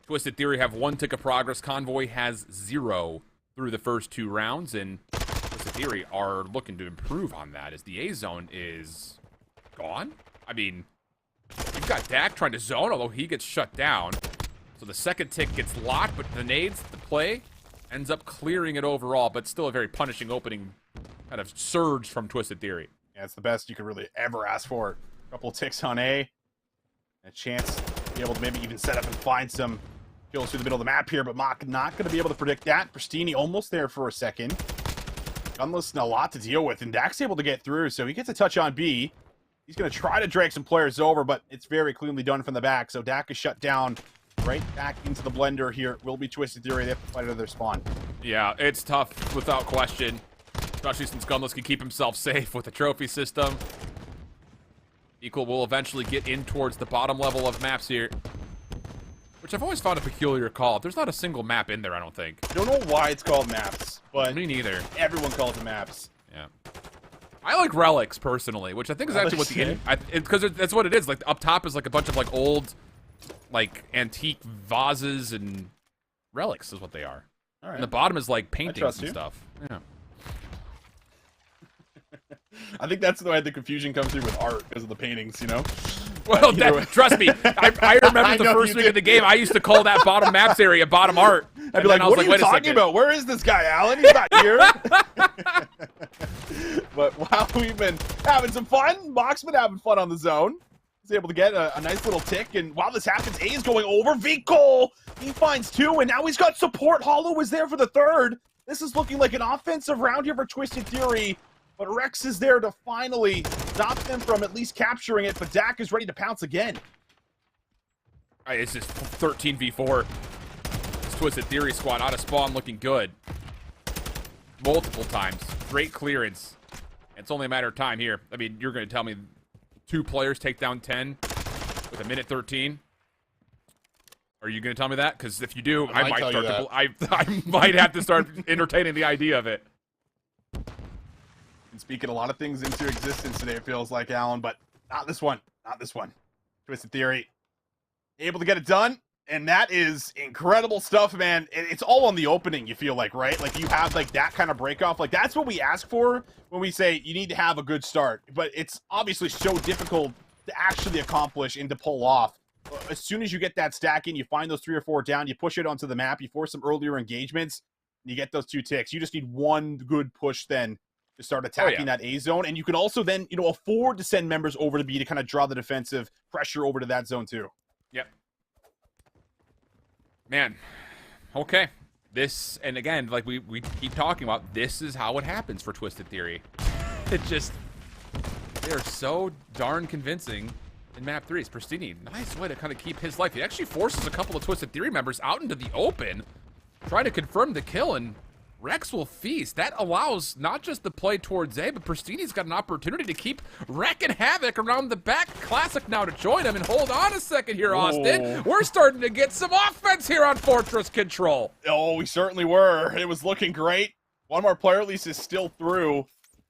Twisted Theory have 1 tick of progress. Convoy has 0 through the first 2 rounds. And Twisted Theory are looking to improve on that as the A zone is gone. I mean, you've got Dak trying to zone, although he gets shut down. So the second tick gets locked, but the nades, the play, ends up clearing it overall, but still a very punishing opening kind of surge from Twisted Theory. Yeah, it's the best you could really ever ask for. A couple of ticks on A. A chance to be able to maybe even set up and find some kills through the middle of the map here, but Mach not going to be able to predict that. Pristini almost there for a second. Gunless and a lot to deal with, and Dak's able to get through, so he gets a touch on B. He's going to try to drag some players over, but it's very cleanly done from the back, so Dak is shut down. Right back into the blender here. Will be Twisted Theory. They have to fight out of their spawn. Yeah, it's tough without question. Especially since Gunless can keep himself safe with the trophy system. Equal will eventually get in towards the bottom level of maps here. Which I've always found a peculiar call. There's not a single map in there, I don't think. I don't know why it's called maps, but me neither. Everyone calls it maps. Yeah. I like relics, personally, which I think is actually what the... Because that's what it is. Like, up top is like a bunch of like old... like antique vases and relics is what they are. All right. And the bottom is like paintings and stuff. Yeah. I think that's the way the confusion comes through with art because of the paintings, you know? Well, trust me, I remember the first week of the game, I used to call that bottom maps area bottom art. I'd be like, what are you talking about? Where is this guy, Alan? He's not here. But wow, we've been having some fun. Mock's been having fun on the zone. He's able to get a nice little tick, and while this happens, A is going over. V. Cole, he finds 2, and now he's got support. Hollow is there for the 3rd. This is looking like an offensive round here for Twisted Theory, but Rex is there to finally stop them from at least capturing it, but Dak is ready to pounce again. All right, it's just 13v4. This Twisted Theory squad out of spawn looking good. Multiple times. Great clearance. It's only a matter of time here. I mean, you're going to tell me 2 players take down 10 with a minute 13? Are you going to tell me that? Because if you do, I might start to. I might have to start entertaining the idea of it. And speaking a lot of things into existence today, it feels like, Alan, but not this one. Not this one. Twisted Theory able to get it done, and that is incredible stuff, man. It's all on the opening, you feel like, right? Like, you have, like, that kind of break-off. Like, that's what we ask for when we say you need to have a good start. But it's obviously so difficult to actually accomplish and to pull off. As soon as you get that stack in, you find those 3 or 4 down, you push it onto the map, you force some earlier engagements, and you get those 2 ticks. You just need one good push then to start attacking that A zone. And you can also then, you know, afford to send members over to B to kind of draw the defensive pressure over to that zone too. Yep. Man. Okay. This, and again, like we keep talking about, this is how it happens for Twisted Theory. It just, they're so darn convincing. In map 3, it's Pristini. Nice way to kind of keep his life. He actually forces a couple of Twisted Theory members out into the open, trying to confirm the kill, and Rex will feast. That allows not just the play towards A, but Pristini's got an opportunity to keep wrecking havoc around the back. Classic now to join him, and hold on a second here, Austin. We're starting to get some offense here on Fortress Control. Oh, we certainly were. It was looking great. One more player at least is still through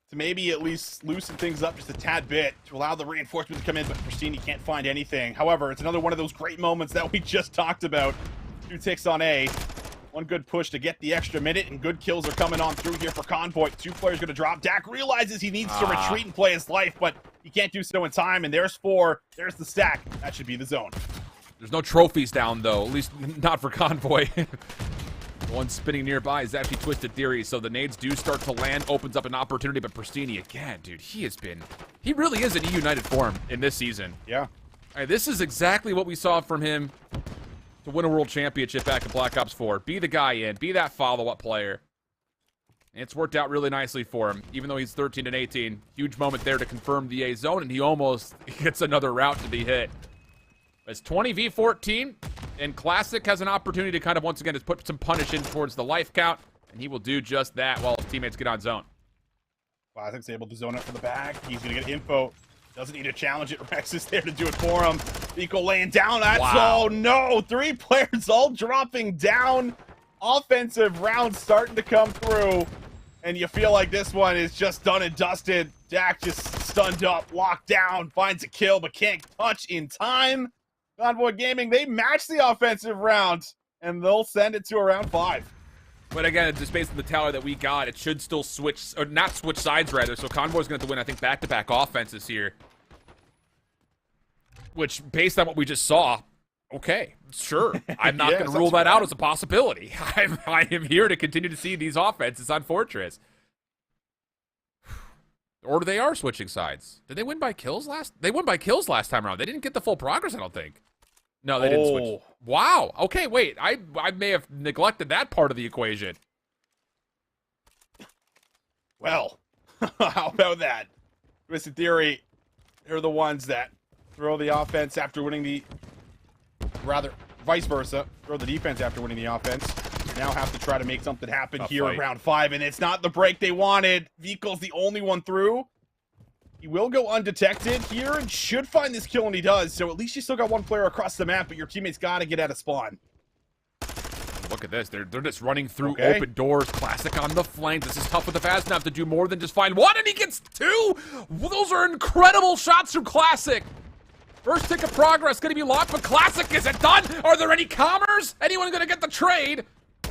to maybe at least loosen things up just a tad bit to allow the reinforcements to come in, but Pristini can't find anything. However, it's another one of those great moments that we just talked about. 2 ticks on A. One good push to get the extra minute, and good kills are coming on through here for Convoy. 2 players going to drop. Dak realizes he needs to retreat and play his life, but he can't do so in time, and there's 4. There's the stack. That should be the zone. There's no trophies down, though, at least not for Convoy. The one spinning nearby is actually Twisted Theory, so the nades do start to land, opens up an opportunity, but Pristini, again, dude, he really is in E United form in this season. Yeah. All right, this is exactly what we saw from him to win a world championship back in Black Ops 4. Be the guy in, be that follow-up player. And it's worked out really nicely for him, even though he's 13 and 18. Huge moment there to confirm the A zone, and he almost gets another route to be hit. It's 20v14, and Classic has an opportunity to kind of, once again, just put some punish in towards the life count, and he will do just that while his teammates get on zone. Classic's able to zone up for the back. He's going to get info. Doesn't need to challenge it. Rex is there to do it for him. Vico laying down. That's, oh no, 3 players all dropping down. Offensive round starting to come through, and you feel like this one is just done and dusted. Dak just stunned up, locked down, finds a kill, but can't touch in time. Convoy Gaming, they match the offensive round, and they'll send it to a round 5. But again, just based on the tally that we got, it should still switch, or not switch sides, rather. So Convoy's going to have to win, I think, back-to-back offenses here. Which, based on what we just saw, okay, sure. I'm not going to rule that out as a possibility. I am here to continue to see these offenses on Fortress. Or they are switching sides. Did they win by kills last? They won by kills last time around. They didn't get the full progress, I don't think. No, they didn't switch. Wow. Okay, wait. I may have neglected that part of the equation. Well, how about that? Twisted Theory, they're the ones that throw the offense after winning the... Rather, vice versa. Throw the defense after winning the offense. Now have to try to make something happen here in round 5, and it's not the break they wanted. Vico's the only one through. He will go undetected here and should find this kill, and he does. So at least you still got 1 player across the map, but your teammates got to get out of spawn. Look at this. They're just running through open doors. Classic on the flank. This is tough with the fast enough to do more than just find 1, and he gets 2. Those are incredible shots from Classic. First tick of progress going to be locked, but Classic, is it done? Are there any comers? Anyone going to get the trade?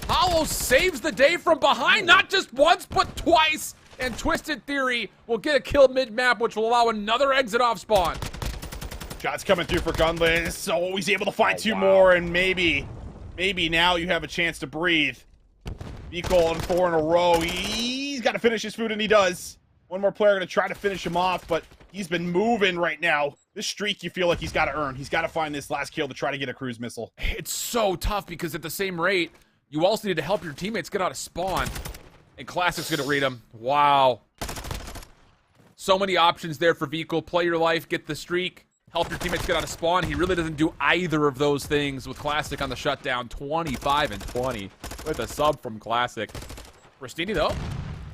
Hollow saves the day from behind, not just once, but twice. And Twisted Theory will get a kill mid-map, which will allow another exit off spawn. Shots coming through for Gunless. So he's able to find 2 more, and maybe now you have a chance to breathe. Vico on 4 in a row. He's got to finish his food, and he does. 1 more player going to try to finish him off, but he's been moving right now. This streak, you feel like he's got to earn. He's got to find this last kill to try to get a cruise missile. It's so tough because at the same rate, you also need to help your teammates get out of spawn. And Classic's going to read him. Wow. So many options there for Vico. Play your life, get the streak, help your teammates get out of spawn. He really doesn't do either of those things with Classic on the shutdown. 25 and 20 with a sub from Classic. Pristini, though.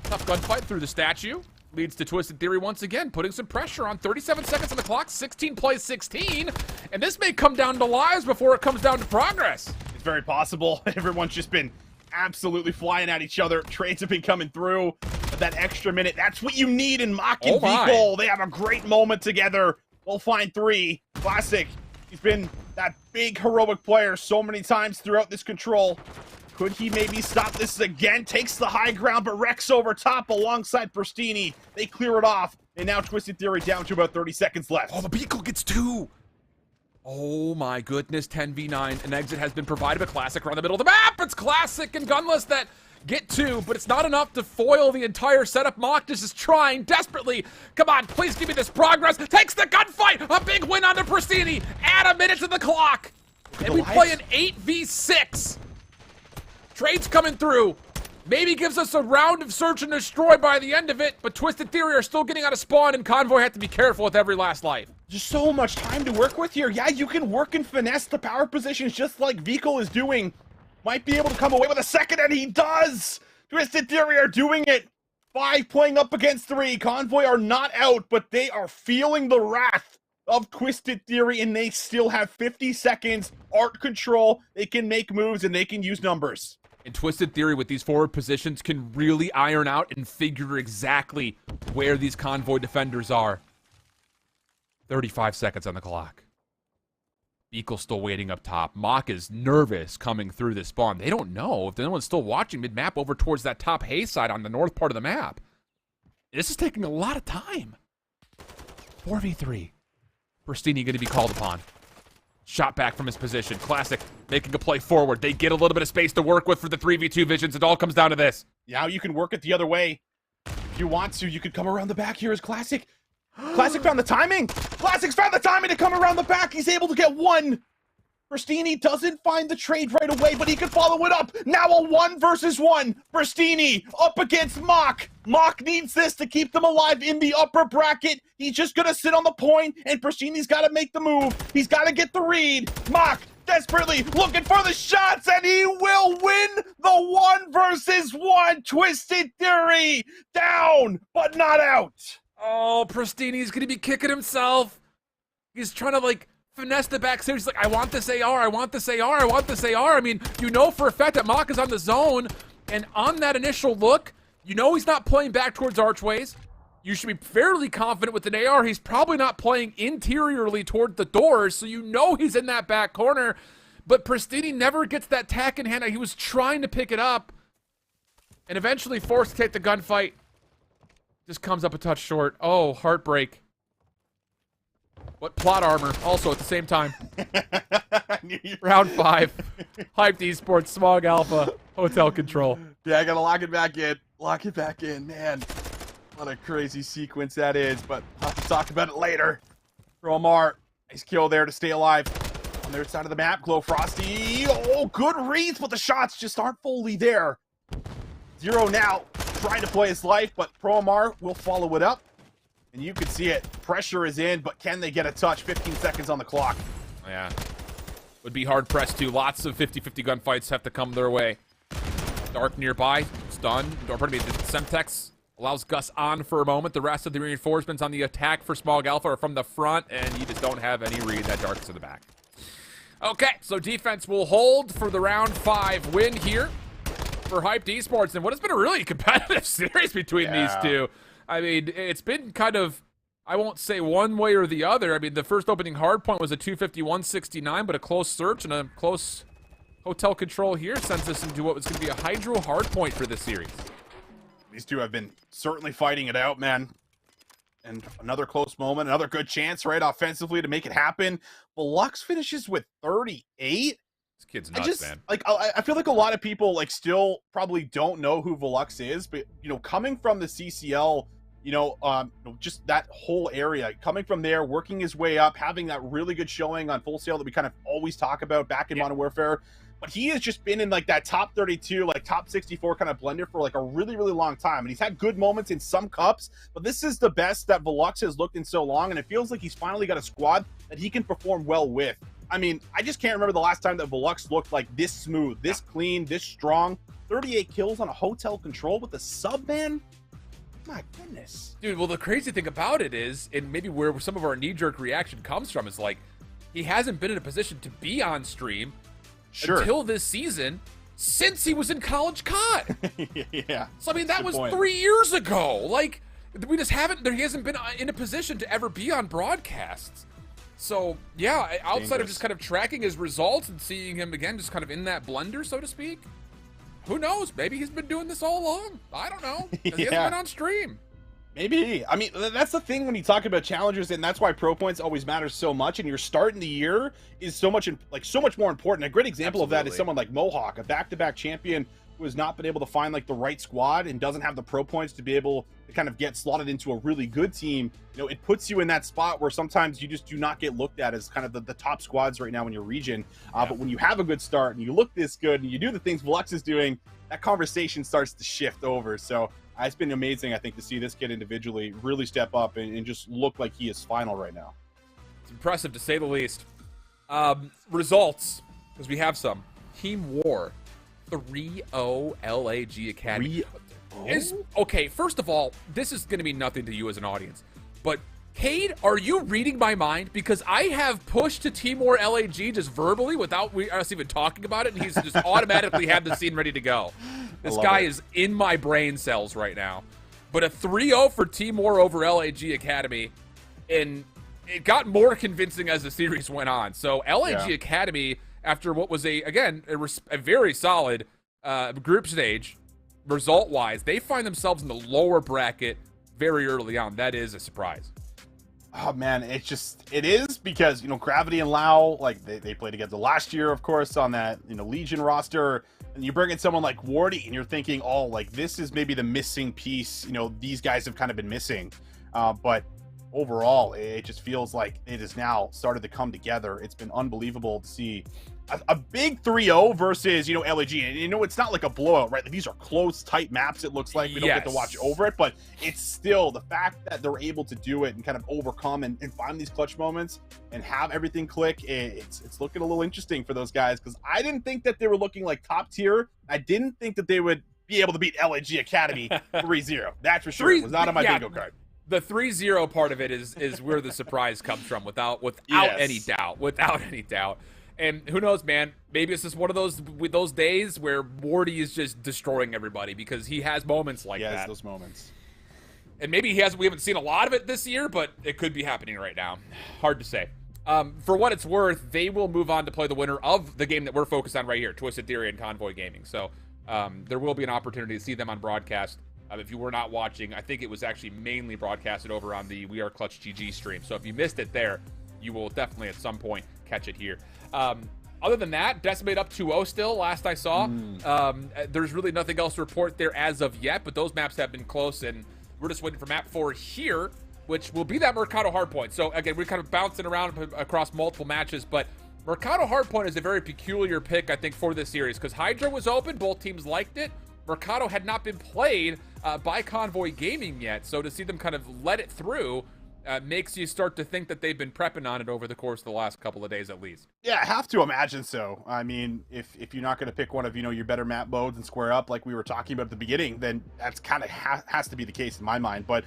Tough gunfight through the statue. leads to Twisted Theory once again, putting some pressure on. 37 seconds on the clock, 16 plays 16. And this may come down to lives before it comes down to progress. It's very possible. Everyone's just been absolutely flying at each other. Trades have been coming through. But that extra minute, that's what you need in Mach and Vico. They have a great moment together. They'll find 3. Classic. He's been that big heroic player so many times throughout this control. Could he maybe stop this again? Takes the high ground, but Rex over top alongside Pristini. They clear it off. And now Twisted Theory down to about 30 seconds left. Oh, the Beagle gets 2. Oh my goodness, 10v9. An exit has been provided, but Classic around the middle of the map. It's Classic and Gunless that get 2, but it's not enough to foil the entire setup. Noctus is trying desperately. Come on, please give me this progress. Takes the gunfight. A big win onto Pristini. Add a minute to the clock. And we play an 8v6. Trades coming through. Maybe gives us a round of search and destroy by the end of it, but Twisted Theory are still getting out of spawn, and Convoy have to be careful with every last life. There's so much time to work with here. Yeah, you can work and finesse the power positions just like Vico is doing. Might be able to come away with a second, and he does! Twisted Theory are doing it. 5 playing up against 3. Convoy are not out, but they are feeling the wrath of Twisted Theory, and they still have 50 seconds. Art control. They can make moves, and they can use numbers. And Twisted Theory with these forward positions can really iron out and figure exactly where these Convoy defenders are. 35 seconds on the clock. Beakle's still waiting up top. Mach is nervous coming through this spawn. They don't know if anyone's still watching mid-map over towards that top hay side on the north part of the map. This is taking a lot of time. 4v3. Pristini going to be called upon. Shot back from his position. Classic making a play forward. They get a little bit of space to work with for the 3v2 visions. It all comes down to this. Now you can work it the other way. If you want to, you could come around the back here as Classic. Classic found the timing. Classic's found the timing to come around the back. He's able to get 1. Pristini doesn't find the trade right away, but he can follow it up. Now a 1 versus 1. Pristini up against Mach. Mach needs this to keep them alive in the upper bracket. He's just going to sit on the point, and Pristini's got to make the move. He's got to get the read. Mach desperately looking for the shots, and he will win the 1 versus 1. Twisted Theory down, but not out. Oh, Pristini's going to be kicking himself. He's trying to, like, finesse the back series. He's like, I want this AR, I want this AR, I want this AR. I mean, you know for a fact that Mach is on the zone, and on that initial look, you know he's not playing back towards archways. You should be fairly confident with an AR. He's probably not playing interiorly toward the doors, so you know he's in that back corner. But Pristini never gets that tack in hand. He was trying to pick it up, and eventually forced to take the gunfight. Just comes up a touch short. Oh, heartbreak. What plot armor, also at the same time. Round 5. Hyped Esports, Smog Alpha, Hotel Control. Yeah, I gotta lock it back in. Lock it back in, man. What a crazy sequence that is, but I'll have to talk about it later. Romar, nice kill there to stay alive. On their side of the map, Glow Frosty. Oh, good reads, but the shots just aren't fully there. 0 now, trying to play his life, but Promar will follow it up. And you can see it. Pressure is in, but can they get a touch? 15 seconds on the clock. Yeah. Would be hard pressed too. Lots of 50-50 gunfights have to come their way. Dark nearby. Stun. Pardon me, the Semtex allows Gus on for a moment. The rest of the reinforcements on the attack for Smog Alpha are from the front, and you just don't have any read. That Dark's in the back. Okay, so defense will hold for the round 5 win here for Hyped Esports. And what has been a really competitive series between these two. I mean, it's been kind of, I won't say one way or the other. I mean, the first opening hardpoint was a 251-69, but a close search and a close hotel control here sends us into what was going to be a Hydro hardpoint for this series. These two have been certainly fighting it out, man. And another close moment, another good chance, right, offensively to make it happen. Velux finishes with 38. This kid's nuts, man. Like, I feel like a lot of people, like, still probably don't know who Velux is, but, you know, coming from the CCL, you know, just that whole area, coming from there, working his way up, having that really good showing on Full Sail that we kind of always talk about back in Modern Warfare. But he has just been in, like, that top 32, like, top 64 kind of blender for, like, a really, really long time. And he's had good moments in some cups, but this is the best that Velux has looked in so long, and it feels like he's finally got a squad that he can perform well with. I mean, I just can't remember the last time that Velux looked like this smooth, this clean, this strong. 38 kills on a hotel control with a sub, man. My goodness. Dude, well, the crazy thing about it is, and maybe where some of our knee-jerk reaction comes from, is like, he hasn't been in a position to be on stream until this season since he was in College COD. Yeah. So, I mean, that was 3 years ago. Like, we just haven't, he hasn't been in a position to ever be on broadcasts. So, yeah, outside of just kind of tracking his results and seeing him again just kind of in that blender, so to speak, who knows? Maybe he's been doing this all along. I don't know. 'Cause he hasn't been on stream. Maybe. I mean, that's the thing when you talk about challengers, and that's why pro points always matter so much. And your start in the year is so much more important. A great example of that is someone like Mohawk, a back-to-back champion who has not been able to find like the right squad and doesn't have the pro points to be able to kind of get slotted into a really good team. You know, it puts you in that spot where sometimes you just do not get looked at as kind of the top squads right now in your region. But when you have a good start and you look this good and you do the things Velux is doing, that conversation starts to shift over. So it's been amazing, I think, to see this kid individually really step up and just look like he is final right now. It's impressive, to say the least. Results, because we have some. Team War, 3-0 LAG Academy. 3-0? Okay, first of all, this is going to mean nothing to you as an audience. But, Cade, are you reading my mind? Because I have pushed to Team War LAG just verbally without us even talking about it, and he's just automatically had the scene ready to go. This guy is in my brain cells right now. But a 3-0 for Team War over LAG Academy, and it got more convincing as the series went on. So LAG Academy, after what was a very solid group stage, result-wise, they find themselves in the lower bracket very early on. That is a surprise. Oh man, it is because, you know, Gravity and Lau, like they played together last year, of course, on that, you know, Legion roster, and you bring in someone like Wardy and you're thinking, oh, like this is maybe the missing piece, you know, these guys have kind of been missing. But overall, it just feels like it has now started to come together. It's been unbelievable to see a big 3-0 versus, you know, LAG. And, you know, it's not like a blowout, right? Like, these are close, tight maps, it looks like. We don't get to watch over it, but it's still the fact that they're able to do it and kind of overcome and find these clutch moments and have everything click. It's looking a little interesting for those guys, because I didn't think that they were looking like top tier. I didn't think that they would be able to beat LAG Academy 3-0. That's for sure. It was not on my bingo card. The 3-0 part of it is where the surprise comes from, without any doubt. And who knows, man? Maybe it's just one of those days where Wardy is just destroying everybody, because he has moments like that. He has those moments. And maybe we haven't seen a lot of it this year, but it could be happening right now. Hard to say. For what it's worth, they will move on to play the winner of the game that we're focused on right here, Twisted Theory and Convoy Gaming. So there will be an opportunity to see them on broadcast. If you were not watching, I think it was actually mainly broadcasted over on the We Are Clutch GG stream. So if you missed it there, you will definitely at some point catch it here. Other than that, Decimate up 2-0 still, last I saw. There's really nothing else to report there as of yet, but those maps have been close, and we're just waiting for map 4 here, which will be that Mercado Hardpoint. So again, we're kind of bouncing around across multiple matches, but Mercado Hardpoint is a very peculiar pick, I think, for this series, because Hydra was open, both teams liked it. Mercado had not been played by Convoy Gaming yet, so to see them kind of let it through makes you start to think that they've been prepping on it over the course of the last couple of days at least. Yeah, I have to imagine so. I mean, if you're not going to pick one of, you know, your better map modes and square up like we were talking about at the beginning, then that's kind of has to be the case in my mind. But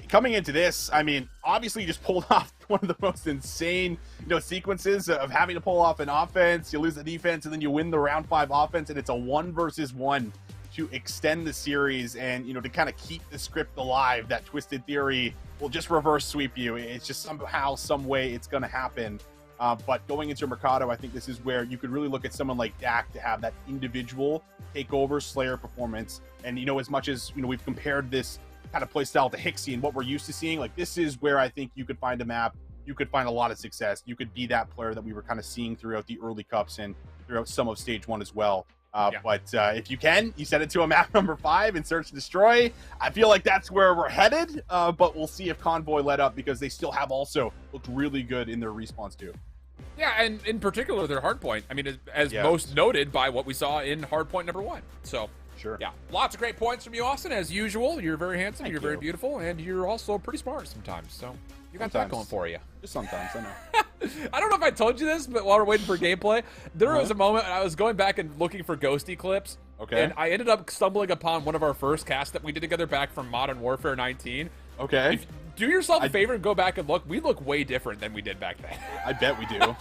coming into this, I mean, obviously you just pulled off one of the most insane, you know, sequences of having to pull off an offense, you lose the defense, and then you win the round 5 offense, and it's a 1 versus 1 to extend the series and, you know, to kind of keep the script alive that Twisted Theory will just reverse sweep you. It's just somehow, some way it's going to happen. But going into Mercado, I think this is where you could really look at someone like Dak to have that individual takeover Slayer performance. And, you know, as much as, you know, we've compared this kind of play style to Hixie and what we're used to seeing, like, this is where I think you could find a map, you could find a lot of success. You could be that player that we were kind of seeing throughout the early cups and throughout some of stage 1 as well. But if you can, you send it to a map number 5 and Search and Destroy. I feel like that's where we're headed, but we'll see if Convoy let up, because they still have also looked really good in their response too. Yeah, and in particular, their Hardpoint. I mean, as most noted by what we saw in Hardpoint number 1. So, sure. Yeah, lots of great points from you, Austin, as usual. You're very handsome, you're very beautiful, and you're also pretty smart sometimes. So, you got that going for you. Just sometimes, I know. I don't know if I told you this, but while we're waiting for gameplay, there was a moment I was going back and looking for Ghosty clips, Okay. And I ended up stumbling upon one of our first casts that we did together back from Modern Warfare 19. Okay. Do yourself a favor and go back and look. We look way different than we did back then. I bet we do.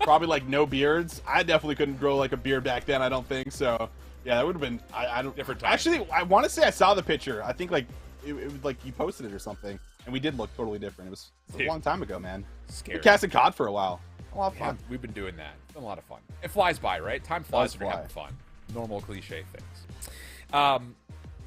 Probably like no beards. I definitely couldn't grow like a beard back then. I don't think so. Yeah, that would have been. I don't. Different time. Actually, I want to say I saw the picture. I think like it was like you posted it or something, and we did look totally different. It was a long time ago, man. Scary. We casted COD for a while. A lot of fun. We've been doing that. It's been a lot of fun. It flies by, right? Time flies when you're having fun. Normal cliche things.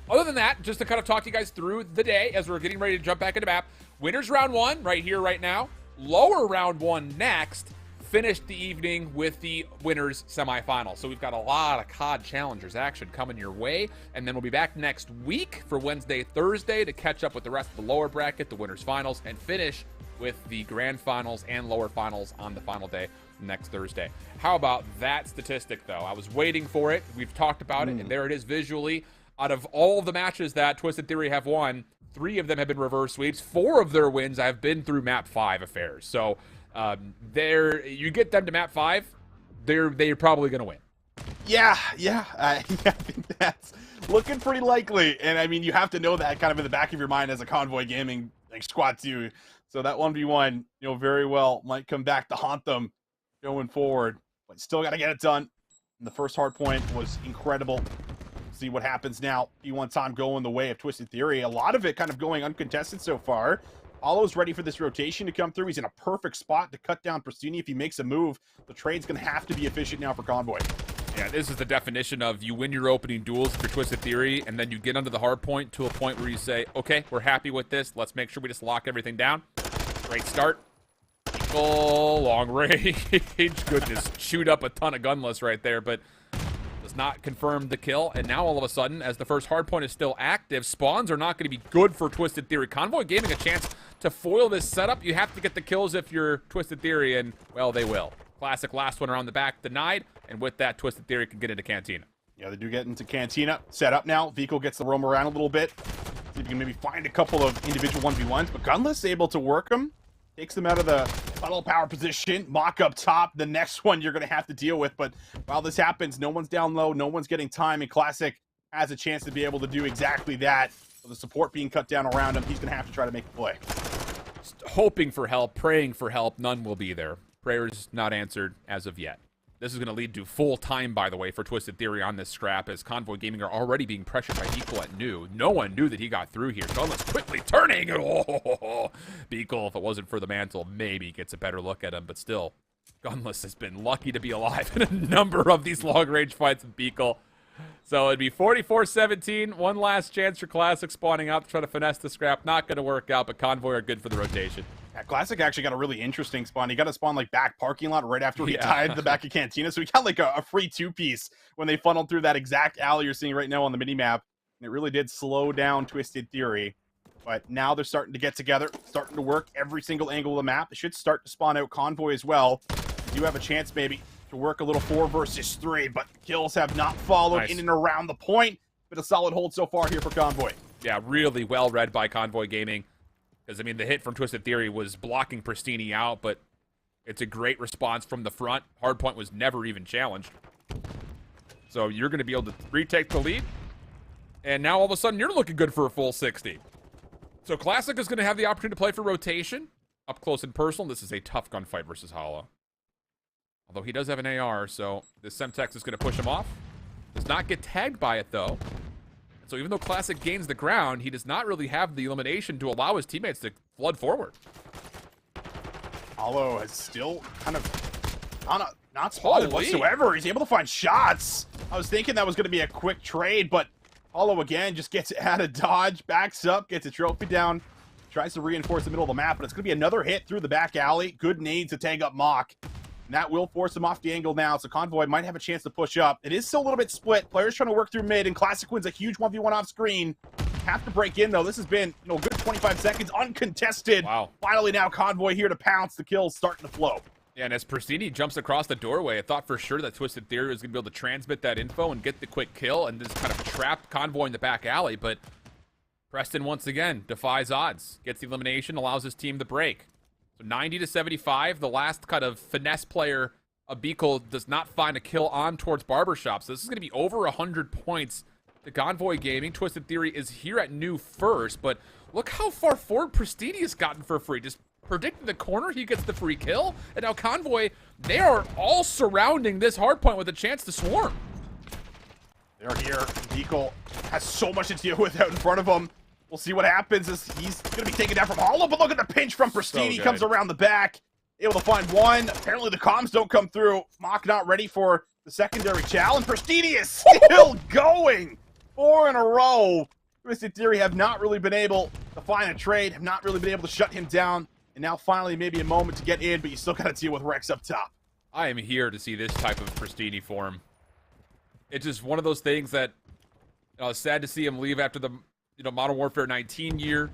Other than that, just to kind of talk to you guys through the day as we're getting ready to jump back into map. Winners round 1 right here, right now. Lower round 1 next. Finished the evening with the winners semifinal. So we've got a lot of COD Challengers action coming your way. And then we'll be back next week for Wednesday, Thursday to catch up with the rest of the lower bracket, the winners finals, and finish with the grand finals and lower finals on the final day next Thursday. How about that statistic, though? I was waiting for it. We've talked about it, and there it is visually. Out of all the matches that Twisted Theory have won, 3 of them have been reverse sweeps. 4 of their wins have been through map 5 affairs. So you get them to map 5, they're probably going to win. Yeah. I think that's looking pretty likely. And I mean, you have to know that kind of in the back of your mind as a Convoy Gaming like squad 2. So that 1v1, very well might come back to haunt them going forward. But still got to get it done. And the first Hardpoint was incredible. See what happens now. P1 time going the way of Twisted Theory. A lot of it kind of going uncontested so far. Olo's ready for this rotation to come through. He's in a perfect spot to cut down Pristini. If he makes a move, the trade's going to have to be efficient now for Convoy. Yeah, this is the definition of you win your opening duels for Twisted Theory, and then you get onto the hard point to a point where you say, okay, we're happy with this. Let's make sure we just lock everything down. Great start. Oh, long range. Goodness, chewed up a ton of gunless right there, but does not confirm the kill. And now all of a sudden, as the first hard point is still active, spawns are not going to be good for Twisted Theory. Convoy Gaming a chance to foil this setup. You have to get the kills if you're Twisted Theory, and, well, they will. Classic last one around the back denied, and with that, Twisted Theory can get into Cantina. Yeah, they do get into Cantina. Set up now. Vico gets to roam around a little bit. See if you can maybe find a couple of individual 1v1s, but Gunless able to work them. Takes them out of the funnel power position. Mock up top. The next one you're going to have to deal with, but while this happens, no one's down low. No one's getting time, and Classic has a chance to be able to do exactly that. With the support being cut down around him, he's going to have to try to make a play. Just hoping for help, praying for help. None will be there. Prayers not answered as of yet. This is going to lead to full time, by the way, for Twisted Theory on this scrap, as Convoy Gaming are already being pressured by Beagle at new. No one knew that he got through here. Gunless quickly turning. Oh, Beagle, if it wasn't for the mantle, maybe gets a better look at him, but still, Gunless has been lucky to be alive in a number of these long-range fights with Beagle. So it'd be 44-17. One last chance for Classic spawning out to try to finesse the scrap. Not going to work out, but Convoy are good for the rotation. Yeah, Classic actually got a really interesting spawn. He got a spawn like back parking lot right after he died the back of Cantina. So he got like a free 2-piece when they funneled through that exact alley you're seeing right now on the minimap. And it really did slow down Twisted Theory. But now they're starting to get together, starting to work every single angle of the map. It should start to spawn out Convoy as well. You have a chance maybe to work a little 4 versus 3, but kills have not followed in and around the point. But a solid hold so far here for Convoy. Yeah, really well read by Convoy Gaming. Because, I mean, the hit from Twisted Theory was blocking Pristini out, but it's a great response from the front. Hardpoint was never even challenged. So you're going to be able to retake the lead. And now all of a sudden you're looking good for a full 60. So Classic is going to have the opportunity to play for rotation. Up close and personal. This is a tough gunfight versus Hollow. Although he does have an AR, so this Semtex is going to push him off. Does not get tagged by it, though. So even though Classic gains the ground, he does not really have the elimination to allow his teammates to flood forward. Hollow is still kind of not spotted whatsoever. He's able to find shots. I was thinking that was going to be a quick trade, but Hollow again just gets out of dodge, backs up, gets a trophy down, tries to reinforce the middle of the map, but it's going to be another hit through the back alley. Good nades to tag up Mock. And that will force him off the angle now, so Convoy might have a chance to push up. It is still a little bit split. Players trying to work through mid, and Classic wins a huge 1v1 off screen. Have to break in, though. This has been a good 25 seconds, uncontested. Wow. Finally now Convoy here to pounce. The kills starting to flow. Yeah, and as Pristini jumps across the doorway, I thought for sure that Twisted Theory was going to be able to transmit that info and get the quick kill and just kind of trap Convoy in the back alley, but Preston once again defies odds. Gets the elimination, allows his team to break. So 90-75, the last kind of finesse player Beekle does not find a kill on towards Barbershop. So this is going to be over 100 points to Convoy Gaming. Twisted Theory is here at new first, but look how far forward Pristini has gotten for free. Just predicting the corner, he gets the free kill. And now Convoy, they are all surrounding this hardpoint with a chance to swarm. They're here. Beekle has so much to deal with out in front of him. We'll see what happens as he's going to be taken down from Hollow, but look at the pinch from Pristini. Comes around the back, able to find one. Apparently the comms don't come through. Mock not ready for the secondary challenge. Pristini is still going. 4 in a row. Twisted Theory have not really been able to find a trade, have not really been able to shut him down. And now finally maybe a moment to get in, but you still got to deal with Rex up top. I am here to see this type of Pristini form. It's just one of those things that, you know, it's sad to see him leave after the, you know, Modern Warfare 19 year.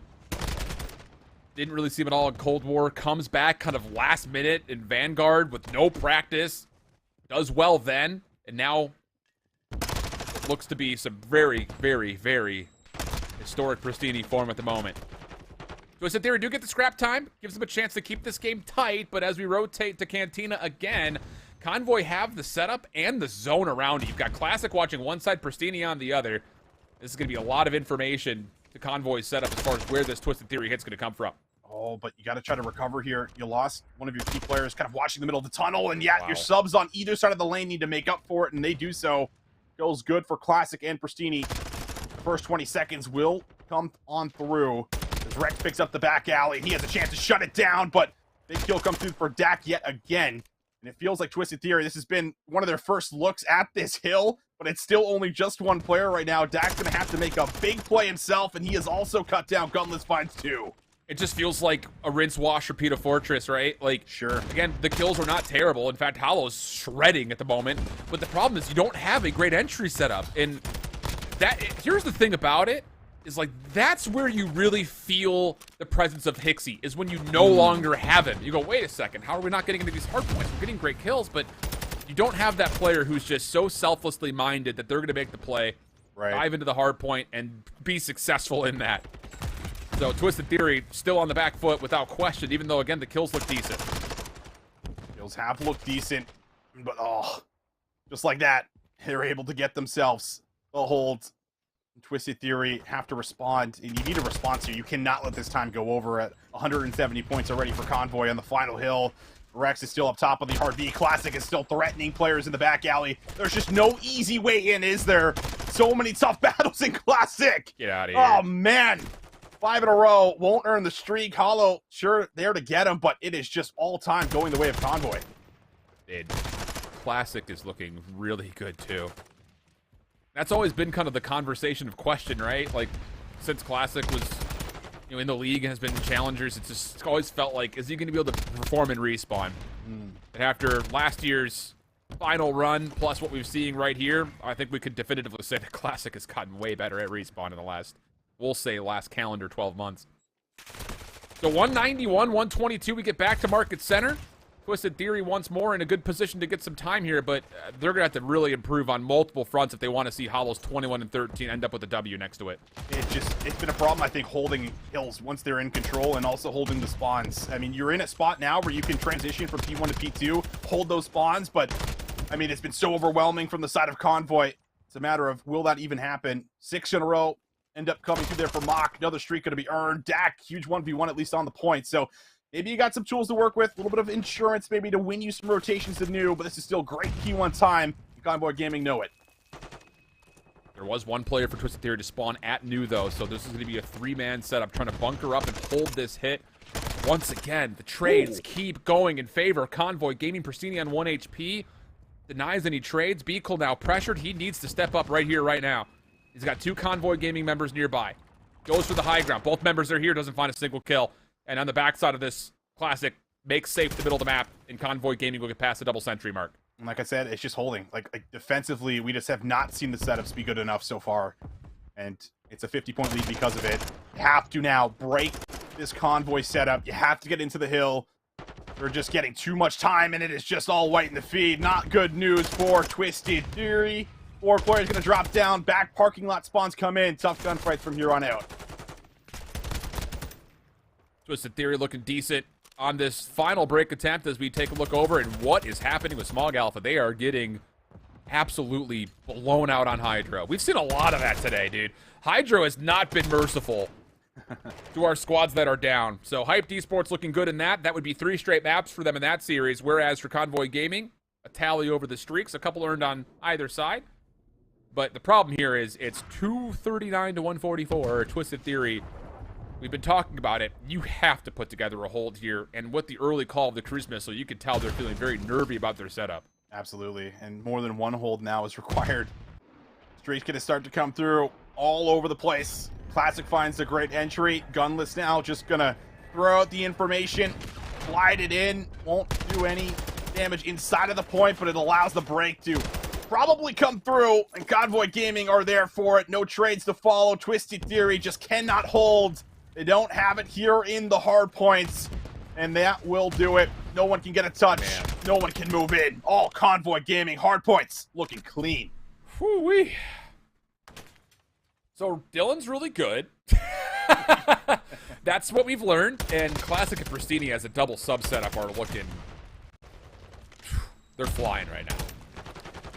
Didn't really see him at all in Cold War. Comes back kind of last minute in Vanguard with no practice. Does well then. And now it looks to be some very, very, very historic Pristini form at the moment. Twisted Theory do get the scrap time. Gives them a chance to keep this game tight. But as we rotate to Cantina again, Convoy have the setup and the zone around you. You've got Classic watching one side, Pristini on the other. This is going to be a lot of information to Convoy's setup as far as where this Twisted Theory hit's going to come from. Oh, but you got to try to recover here. You lost one of your key players kind of watching the middle of the tunnel, and yet your subs on either side of the lane need to make up for it, and they do so. Goes good for Classic and Pristini. The first 20 seconds will come on through. As Rex picks up the back alley, he has a chance to shut it down, but big kill comes through for Dak yet again. And it feels like Twisted Theory, this has been one of their first looks at this hill, but it's still only just one player right now. Dak's going to have to make a big play himself, and he has also cut down Gunless finds 2. It just feels like a rinse, wash, repeat of Fortress, right? Like, sure. Again, the kills are not terrible. In fact, Hollow's shredding at the moment. But the problem is you don't have a great entry setup. And here's the thing about it, is like, that's where you really feel the presence of Hixie, is when you no longer have him. You go, wait a second, how are we not getting into these hard points? We're getting great kills, but you don't have that player who's just so selflessly minded that they're going to make the play, dive into the hard point, and be successful in that. So Twisted Theory still on the back foot without question, even though, again, the kills look decent. Kills have looked decent, but just like that, they're able to get themselves a hold. Twisted Theory have to respond, and you need a response here. You cannot let this time go over at 170 points already for Convoy on the final hill. Rex is still up top of the hard B. Classic is still threatening players in the back alley. There's just no easy way in, is there? So many tough battles in Classic. Get out of here. Oh, man. 5 in a row. Won't earn the streak. Hollow, sure, there to get him, but it is just all time going the way of Convoy. Classic is looking really good, too. That's always been kind of the conversation of question, right? Like, since Classic was, you know, in the league and has been in challengers, it's always felt like, is he going to be able to perform in Respawn? And after last year's final run, plus what we're seeing right here, I think we could definitively say that Classic has gotten way better at Respawn in the last, we'll say, last calendar 12 months. So 191, 122, we get back to Market Center. Twisted Theory once more in a good position to get some time here, but they're going to have to really improve on multiple fronts if they want to see Hollow's 21 and 13 end up with a W next to it. It's been a problem, I think, holding hills once they're in control and also holding the spawns. I mean, you're in a spot now where you can transition from P1 to P2, hold those spawns, but, I mean, it's been so overwhelming from the side of Convoy. It's a matter of, will that even happen? 6 in a row end up coming through there for Mock. Another streak going to be earned. Dak, huge 1v1 at least on the point, so maybe you got some tools to work with, a little bit of insurance maybe to win you some rotations to new, but this is still great P1 time. Convoy Gaming know it. There was one player for Twisted Theory to spawn at new, though, so this is going to be a 3-man setup, trying to bunker up and hold this hit. Once again, the trades keep going in favor of Convoy. Gaming Pristini on 1 HP. Denies any trades. Beekle now pressured. He needs to step up right here, right now. He's got 2 Convoy Gaming members nearby. Goes for the high ground. Both members are here, doesn't find a single kill. And on the backside of this Classic, makes safe the middle of the map, and Convoy Gaming will get past the double sentry mark. And like I said, it's just holding. Like defensively, we just have not seen the setups be good enough so far. And it's a 50-point lead because of it. You have to now break this Convoy setup. You have to get into the hill. They're just getting too much time, and it is just all white in the feed. Not good news for Twisted Theory. 4 players going to drop down. Back parking lot spawns come in. Tough gunfights from here on out. Twisted Theory looking decent. on this final break attempt as we take a look over and what is happening with Smog Alpha. They are getting absolutely blown out on Hydro. We've seen a lot of that today, dude. Hydro has not been merciful to our squads that are down. So Hyped Esports looking good in that. That would be 3 straight maps for them in that series, whereas for Convoy Gaming, a tally over the streaks, a couple earned on either side. But the problem here is it's 239 to 144, or Twisted Theory. We've been talking about it. You have to put together a hold here. And with the early call of the cruise missile, you can tell they're feeling very nervy about their setup. Absolutely. And more than one hold now is required. Streak's going to start to come through all over the place. Classic finds a great entry. Gunless now just going to throw out the information, glide it in. Won't do any damage inside of the point, but it allows the break to probably come through. And Convoy Gaming are there for it. No trades to follow. Twisted Theory just cannot hold. They don't have it here in the hard points, and that will do it. No one can get a touch. Man. No one can move in. All Convoy Gaming hard points looking clean. Whew-wee. So Dylan's really good. That's what we've learned. And Classic and Pristini as a double sub setup are looking... They're flying right now.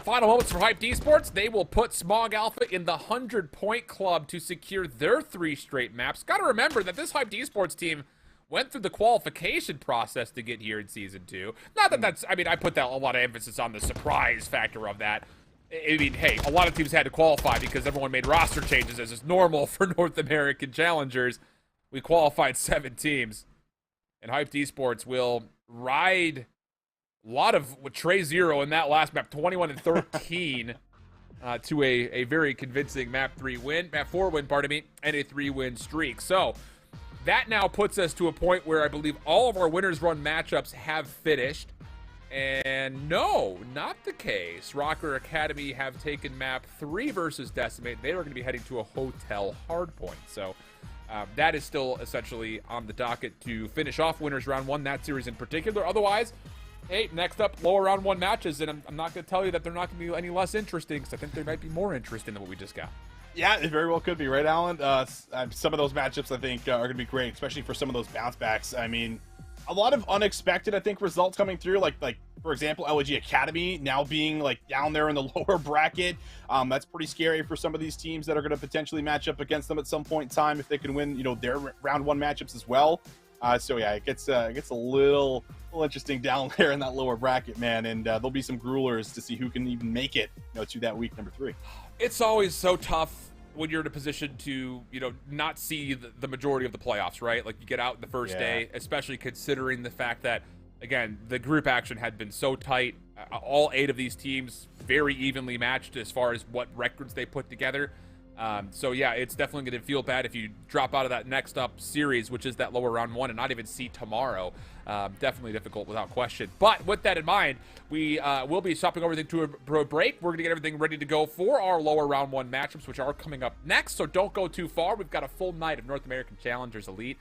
Final moments for Hyped Esports. They will put Smog Alpha in the 100-point club to secure their 3 straight maps. Got to remember that this Hyped Esports team went through the qualification process to get here in Season 2. Not that that's... I mean, I put that a lot of emphasis on the surprise factor of that. I mean, hey, a lot of teams had to qualify because everyone made roster changes, as is normal for North American challengers. We qualified 7 teams. And Hyped Esports will ride... A lot of Trey Zero in that last map, 21 and 13, to a very convincing map 4 win, pardon me, and a 3-win streak. So that now puts us to a point where I believe all of our winners run matchups have finished. And no, not the case. Rocker Academy have taken map 3 versus Decimate. They are going to be heading to a hotel hardpoint. So that is still essentially on the docket to finish off winners round 1, that series in particular. Otherwise, hey, next up, lower round 1 matches, and I'm not going to tell you that they're not going to be any less interesting, because I think they might be more interesting than what we just got. Yeah, it very well could be, right, Alan? Some of those matchups, I think, are going to be great, especially for some of those bounce backs. I mean, a lot of unexpected, I think, results coming through, like for example, LG Academy now being, like, down there in the lower bracket. That's pretty scary for some of these teams that are going to potentially match up against them at some point in time if they can win, you know, their round 1 matchups as well. So yeah, it gets a little interesting down there in that lower bracket, man, and there'll be some gruelers to see who can even make it, you know, to that week number 3. It's always so tough when you're in a position to, you know, not see the majority of the playoffs, right? Like, you get out the first day, especially considering the fact that, again, the group action had been so tight. All 8 of these teams very evenly matched as far as what records they put together. So yeah, it's definitely going to feel bad if you drop out of that next up series, which is that lower round 1, and not even see tomorrow. Definitely difficult without question. But with that in mind, we will be stopping everything to a break. We're going to get everything ready to go for our lower round 1 matchups, which are coming up next. So don't go too far. We've got a full night of North American Challengers Elite.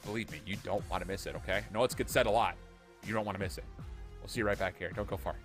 Believe me, you don't want to miss it, okay? I know it's get said a lot. You don't want to miss it. We'll see you right back here. Don't go far.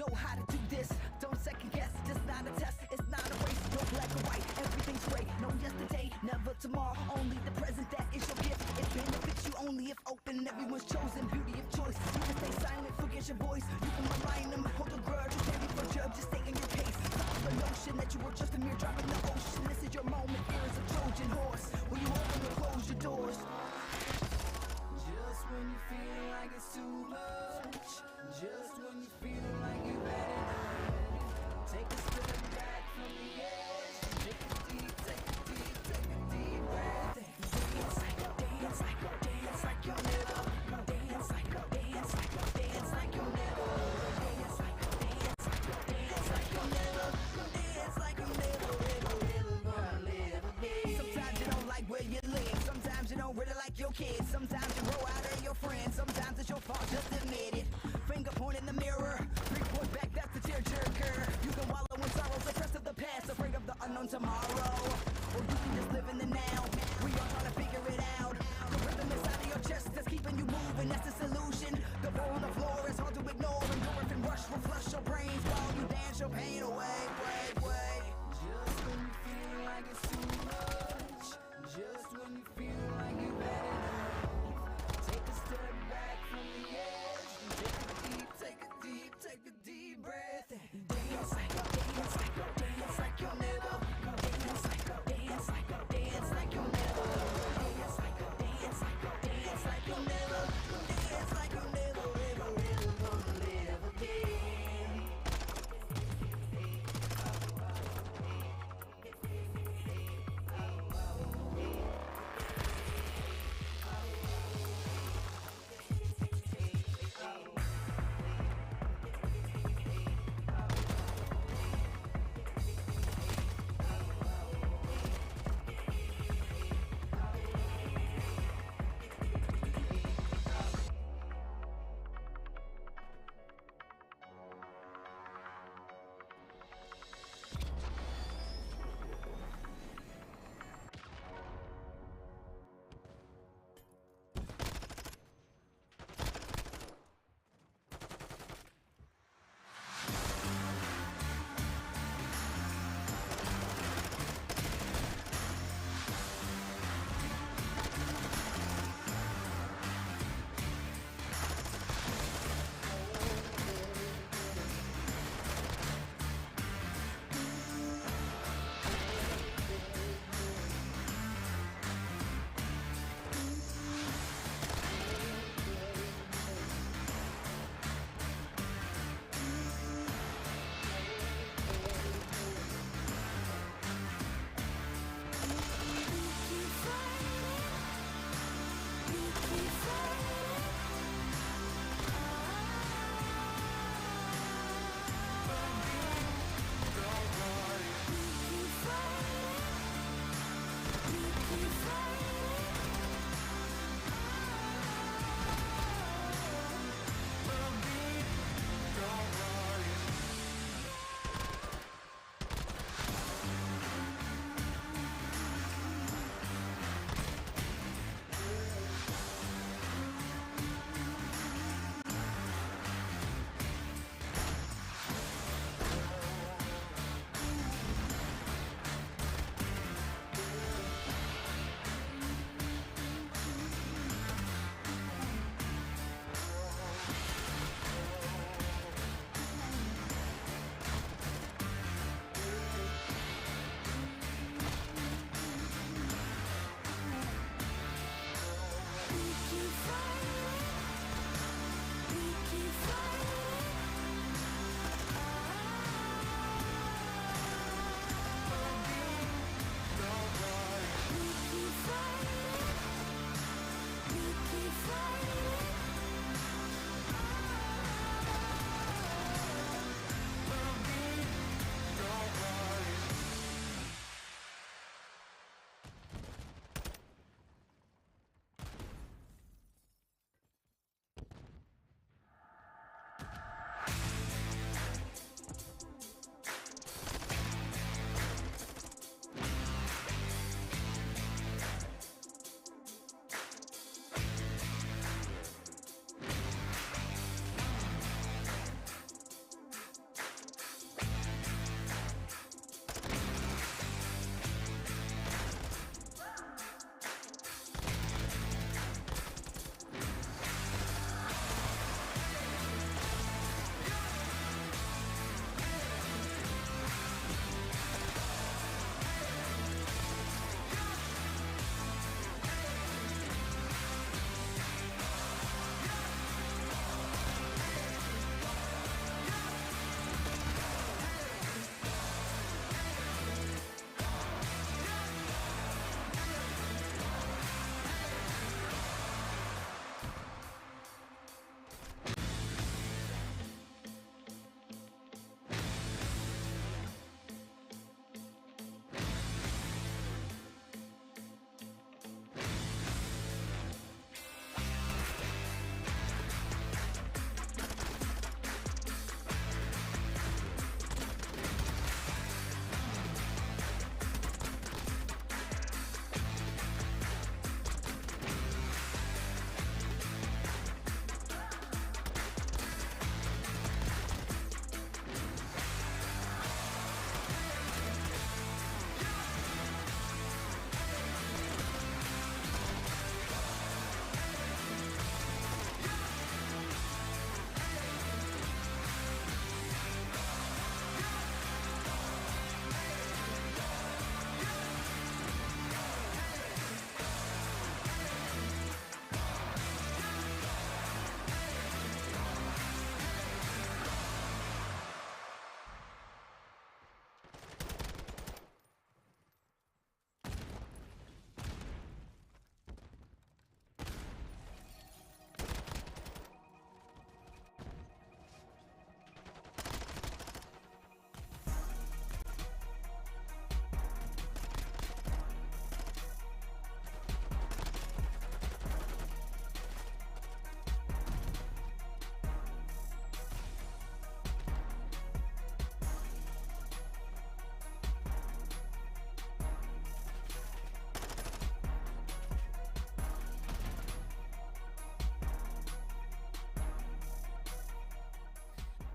know how to do this. Don't second guess, just not a test. It's not a race, no black or white. Everything's great, no yesterday, never tomorrow. Only the present, that is your gift. It benefits you only if open. Everyone's chosen, beauty of choice. You can stay silent, forget your voice. You can remind them, hold a grudge. You can't be for judge, just stay in your case. Stop the notion that you were just a mere drop in the ocean. This is your moment, here is a Trojan horse. Will you open or close your doors? Just when you feel like it's too much, just when you feel like you've had enough, take a step back from the edge, take a deep breath, and dance like you'll never, dance like you'll never, dance like you'll never, Sometimes you don't like where you live, sometimes you don't really like your kids, sometimes you grow out of your friends, sometimes it's your fault, just admit it. Finger point in the mirror, 3 points back, that's the tearjerker. You can wallow in sorrows, the crest of the past, afraid of the unknown tomorrow. Or you can just live in the now, we all trying to figure it out. The rhythm inside of your chest that's keeping you moving, that's the solution. The ball on the floor is hard to ignore, endorphin rush will flush your brains while you dance your pain away, Just when you feel like it's too much, just when you feel like you've had enough,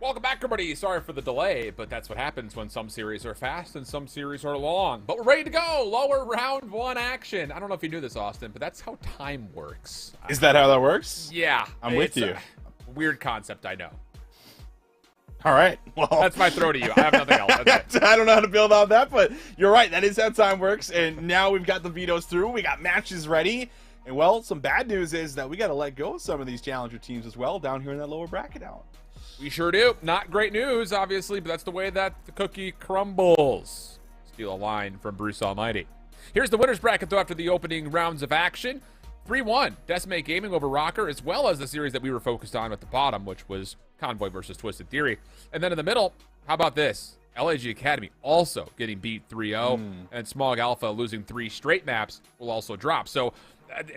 Welcome back, everybody. Sorry for the delay, but that's what happens when some series are fast and some series are long. But we're ready to go. Lower round 1 action. I don't know if you knew this, Austin, but that's how time works. Is that how that works? Yeah. I'm with you. A weird concept, I know. All right. Well, that's my throw to you. I have nothing else. That's it. I don't know how to build on that, but you're right. That is how time works. And now we've got the vetoes through. We got matches ready. And, well, some bad news is that we got to let go of some of these challenger teams as well down here in that lower bracket out. We sure do. Not great news, obviously, but that's the way that the cookie crumbles. Steal a line from Bruce Almighty. Here's the winner's bracket, though, after the opening rounds of action. 3-1, Decimate Gaming over Rocker, as well as the series that we were focused on at the bottom, which was Convoy versus Twisted Theory. And then in the middle, how about this? LAG Academy also getting beat 3-0, and Smog Alpha losing 3 straight maps will also drop. So,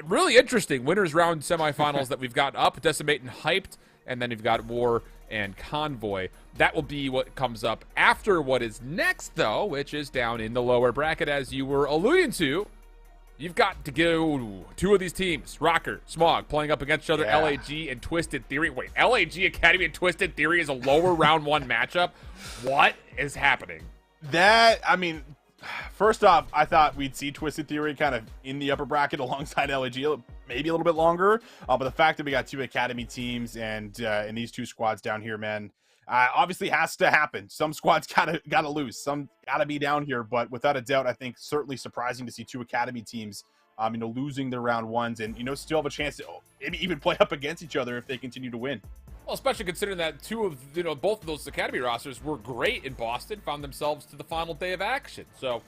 really interesting winners round semifinals that we've got up. Decimate and Hyped, and then you've got War and Convoy. That will be what comes up after what is next, though, which is down in the lower bracket, as you were alluding to. You've got to go 2 of these teams, Rocker, Smog, playing up against each other, LAG and Twisted Theory. Wait, LAG Academy and Twisted Theory is a lower round 1 matchup? What is happening? That, I mean, first off, I thought we'd see Twisted Theory kind of in the upper bracket alongside LAG, maybe a little bit longer. But the fact that we got 2 Academy teams and these 2 squads down here, man, obviously has to happen. Some squads gotta lose. Some gotta be down here. But without a doubt, I think certainly surprising to see 2 Academy teams, losing their round 1s and still have a chance to maybe even play up against each other if they continue to win. Well, especially considering that 2 of both of those Academy rosters were great in Boston, found themselves to the final day of action. So,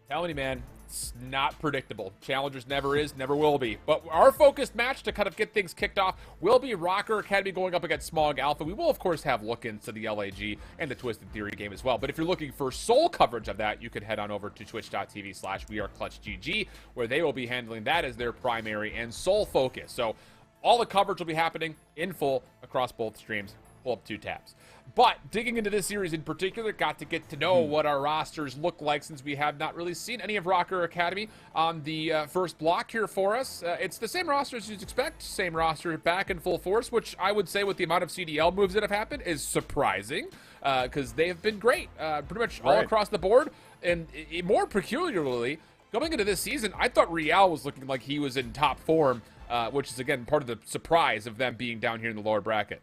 telling you, man, it's not predictable. Challengers never is, never will be. But our focused match to kind of get things kicked off will be Rocker Academy going up against Smog Alpha. We will, of course, have look-ins to the LAG and the Twisted Theory game as well. But if you're looking for sole coverage of that, you can head on over to twitch.tv/weareclutchgg, where they will be handling that as their primary and sole focus. So all the coverage will be happening in full across both streams. Pull up 2 tabs. But digging into this series in particular, got to get to know what our rosters look like, since we have not really seen any of Rocker Academy on the first block here for us. It's the same roster as you'd expect, same roster back in full force, which I would say with the amount of CDL moves that have happened is surprising, because they have been great pretty much all across the board. And more peculiarly, going into this season, I thought Real was looking like he was in top form, which is, again, part of the surprise of them being down here in the lower bracket.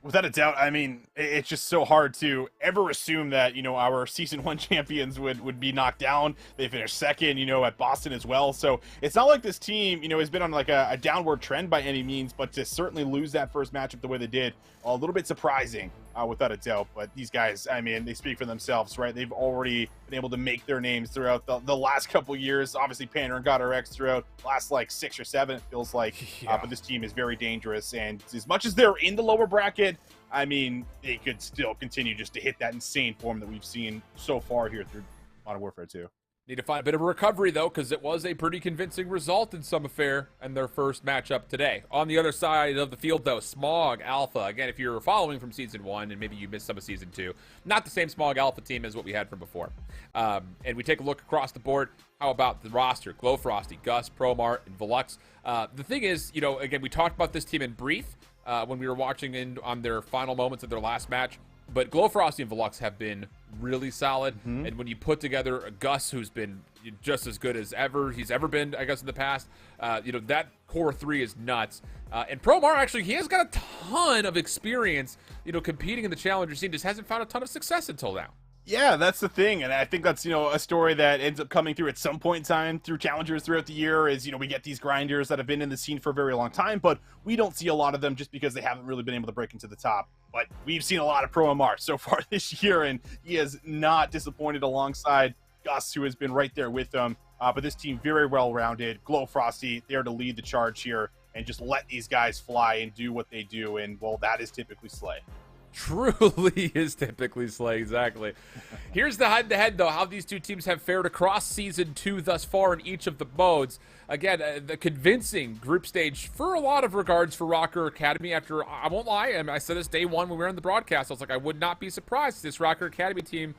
Without a doubt, I mean, it's just so hard to ever assume that, our Season 1 champions would be knocked down. They finished second, at Boston as well. So it's not like this team, has been on like a downward trend by any means, but to certainly lose that first matchup the way they did, a little bit surprising, without a doubt. But these guys, I mean, they speak for themselves, right? They've already been able to make their names throughout the last couple years. Obviously, Panda and God RX throughout last like 6 or 7, it feels like. But this team is very dangerous. And as much as they're in the lower bracket, I mean, they could still continue just to hit that insane form that we've seen so far here through Modern Warfare 2. Need to find a bit of a recovery, though, because it was a pretty convincing result in some affair in their first matchup today. On the other side of the field, though, Smog Alpha. Again, if you're following from Season 1 and maybe you missed some of Season 2, not the same Smog Alpha team as what we had from before. And we take a look across the board. How about the roster? Glow Frosty, Gus, Promart, and Velux. The thing is, again, we talked about this team in brief when we were watching on their final moments of their last match. But Glow Frosty and Velux have been really solid. And when you put together a Gus who's been just as good as he's ever been, I guess, in the past, that core 3 is nuts. And Promar, actually, he has got a ton of experience, competing in the challenger scene, just hasn't found a ton of success until now. Yeah, that's the thing, and I think that's, a story that ends up coming through at some point in time through challengers throughout the year is, we get these grinders that have been in the scene for a very long time, but we don't see a lot of them just because they haven't really been able to break into the top. But we've seen a lot of Pro MR so far this year, and he has not disappointed alongside Gus, who has been right there with them. But this team, very well-rounded. Glow Frosty there to lead the charge here and just let these guys fly and do what they do, and, well, that is typically Slay. Truly is typically Slay, exactly. Here's the head-to-head, though, how these two teams have fared across Season 2 thus far in each of the modes. Again, the convincing group stage for a lot of regards for Rocker Academy. After, I won't lie, I said this day one when we were on the broadcast, I was like, I would not be surprised if this Rocker Academy team,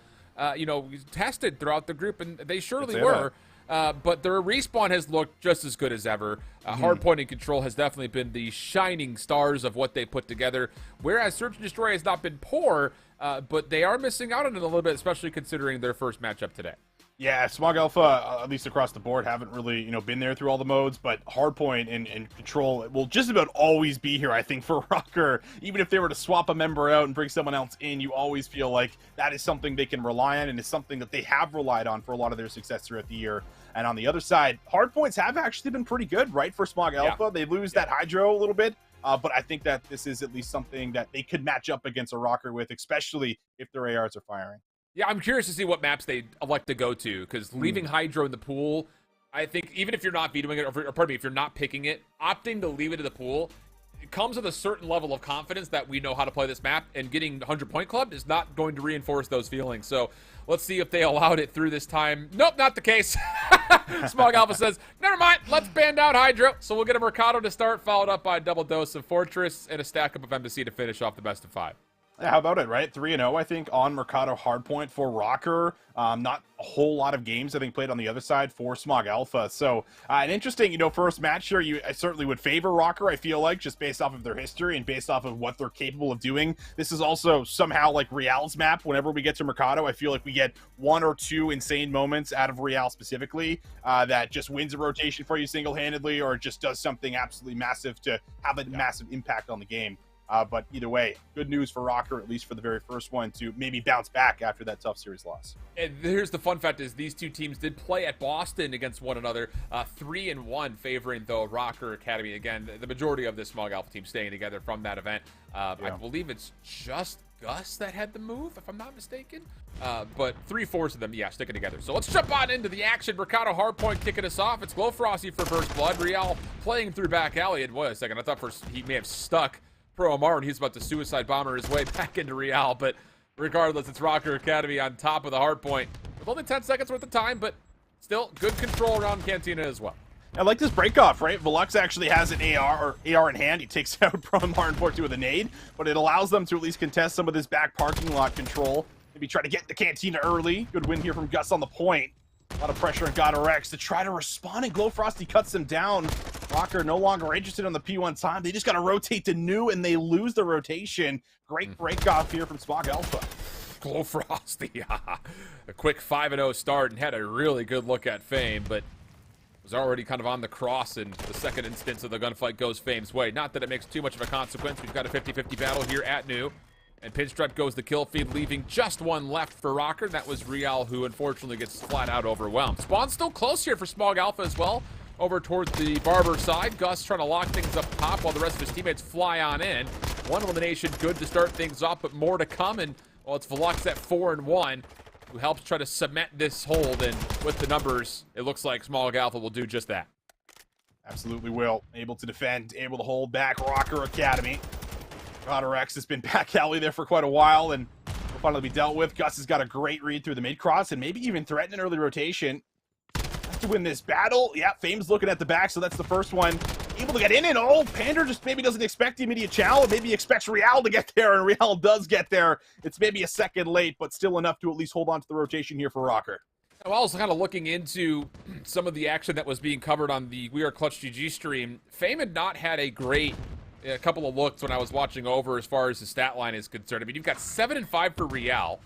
tested throughout the group, and they surely were. but their respawn has looked just as good as ever. Hardpoint and Control has definitely been the shining stars of what they put together, whereas Search and Destroy has not been poor, but they are missing out on it a little bit, especially considering their first matchup today. Yeah, Smog Alpha, at least across the board, haven't really, been there through all the modes, but Hardpoint and Control will just about always be here, I think, for Rocker. Even if they were to swap a member out and bring someone else in, you always feel like that is something they can rely on, and it's something that they have relied on for a lot of their success throughout the year. And on the other side, Hardpoints have actually been pretty good, right, for Smog Alpha. They lose that Hydro a little bit, but I think that this is at least something that they could match up against a Rocker with, especially if their ARs are firing. Yeah, I'm curious to see what maps they elect to go to, because leaving Hydro in the pool, I think even if you're not vetoing it, or pardon me, if you're not picking it, opting to leave it in the pool, it comes with a certain level of confidence that we know how to play this map, and getting 100 point club is not going to reinforce those feelings. So let's see if they allowed it through this time. Nope, not the case. Smog Alpha says, never mind, let's ban down Hydro. So we'll get a Mercado to start, followed up by a double dose of Fortress and a stack up of Embassy to finish off the best of 5. Yeah, how about it, right? 3-0, I think, on Mercado Hardpoint for Rocker. Not a whole lot of games, I think, played on the other side for Smog Alpha. So, an interesting, first match here. I certainly would favor Rocker, I feel like, just based off of their history and based off of what they're capable of doing. This is also somehow like Real's map. Whenever we get to Mercado, I feel like we get 1 or 2 insane moments out of Real specifically that just wins a rotation for you single-handedly, or just does something absolutely massive to have a massive impact on the game. But either way, good news for Rocker, at least for the very first one, to maybe bounce back after that tough series loss. And here's the fun fact is these two teams did play at Boston against one another, 3-1 favoring, though, Rocker Academy. Again, the majority of this Smog Alpha team staying together from that event. I believe it's just Gus that had the move, if I'm not mistaken. But 3/4 of them, sticking together. So let's jump on into the action. Mercado Hardpoint kicking us off. It's Glowfrosty for first blood. Real playing through back alley. And wait a second, I thought first he may have stuck Pro Omar, and he's about to suicide bomber his way back into Real, but regardless, it's Rocker Academy on top of the Hardpoint with only 10 seconds worth of time, but still good control around Cantina as well. I like this break-off, right? Velux actually has an AR in hand. He takes out Pro Omar and Port 2 with a nade, but it allows them to at least contest some of this back parking lot control. Maybe try to get the Cantina early. Good win here from Gus on the point. A lot of pressure on Godorex to try to respond, and Glowfrosty cuts them down. Rocker no longer interested on the P1 time. They just got to rotate to new, and they lose the rotation. Great break-off here from Smog Alpha. Glowfrosty, a quick 5-0 start, and had a really good look at Fame, but was already kind of on the cross, and the second instance of the gunfight goes Fame's way. Not that it makes too much of a consequence. We've got a 50-50 battle here at new. And Pinstripe goes the kill feed, leaving just one left for Rocker. That was Real, who unfortunately gets flat out overwhelmed. Spawn's still close here for Smog Alpha as well. Over towards the Barber side. Gus trying to lock things up top while the rest of his teammates fly on in. One elimination good to start things off, but more to come. And, well, it's Velux at 4-1, who helps try to cement this hold. And with the numbers, it looks like Smog Alpha will do just that. Absolutely will. Able to defend, able to hold back Rocker Academy. Godorex has been back alley there for quite a while, and will finally be dealt with. Gus has got a great read through the mid-cross, and maybe even threaten an early rotation. Has to win this battle. Yeah, Fame's looking at the back, so that's the first one. Able to get in, and Pander just maybe doesn't expect the immediate challenge. Maybe expects Real to get there, and Real does get there. It's maybe a second late, but still enough to at least hold on to the rotation here for Rocker. I'm also kind of looking into some of the action that was being covered on the We Are Clutch GG stream. Fame had not had a couple of looks when I was watching over as far as the stat line is concerned. I mean, you've got 7 and 5 for Real.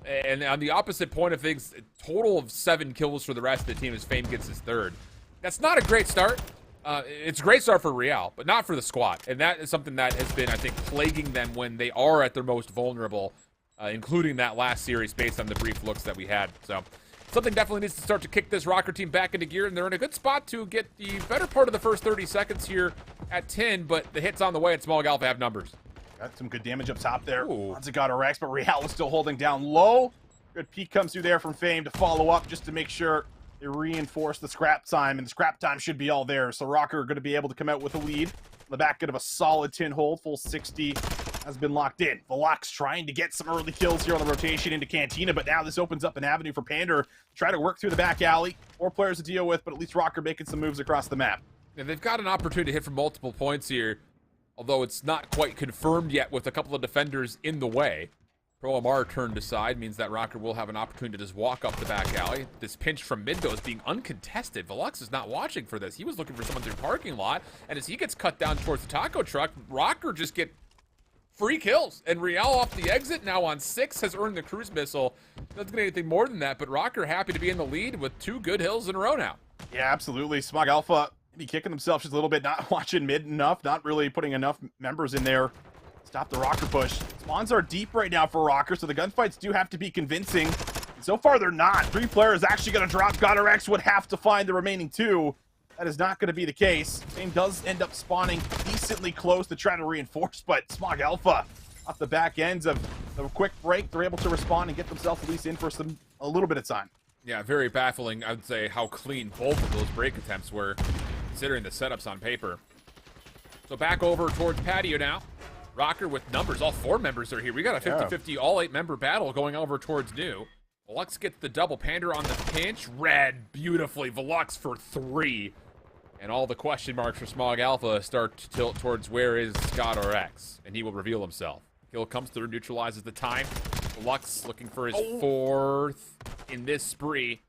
And on the opposite point of things, a total of 7 kills for the rest of the team as Fame gets his third. That's not a great start. It's a great start for Real, but not for the squad. And that is something that has been, I think, plaguing them when they are at their most vulnerable, including that last series based on the brief looks that we had. So something definitely needs to start to kick this Rocker team back into gear, and they're in a good spot to get the better part of the first 30 seconds here at 10, but the hits on the way at Smog Alpha have numbers. Got some good damage up top there. Lots of Godorex, but Real is still holding down low. Good peek comes through there from Fame to follow up just to make sure they reinforce the scrap time, and the scrap time should be all there. So Rocker are going to be able to come out with a lead. On the back end of a solid 10 hold, full 60 has been locked in. Velux trying to get some early kills here on the rotation into Cantina, but now this opens up an avenue for Pander to try to work through the back alley. 4 players to deal with, but at least Rocker making some moves across the map. And they've got an opportunity to hit from multiple points here, although it's not quite confirmed yet with a couple of defenders in the way. Pro Amar turned aside means that Rocker will have an opportunity to just walk up the back alley. This pinch from mid, though, is being uncontested. Velux is not watching for this. He was looking for someone through the parking lot, and as he gets cut down towards the taco truck, Rocker just get free kills. And Real off the exit, now on 6, has earned the cruise missile. Doesn't get anything more than that, but Rocker happy to be in the lead with 2 good hills in a row now. Yeah, absolutely. Smog Alpha maybe kicking themselves just a little bit, not watching mid enough, not really putting enough members in there. Stop the Rocker push. Spawns are deep right now for Rocker, so the gunfights do have to be convincing. And so far, they're not. 3 players actually going to drop. Goddard X would have to find the remaining 2. That is not going to be the case. Same does end up spawning decently close to try to reinforce, but Smog Alpha off the back ends of the quick break, they're able to respond and get themselves at least in for a little bit of time. Yeah, very baffling, I would say, how clean both of those break attempts were, considering the setups on paper. So back over towards patio now. Rocker with numbers. All 4 members are here. We got a 50-50 all 8-member battle going over towards new. Velux gets the double. Pander on the pinch. Red beautifully. Velux for 3. And all the question marks for Smog Alpha start to tilt towards where is Scott RX. And he will reveal himself. Kill comes through, neutralizes the time. Velux looking for his 4th in this spree.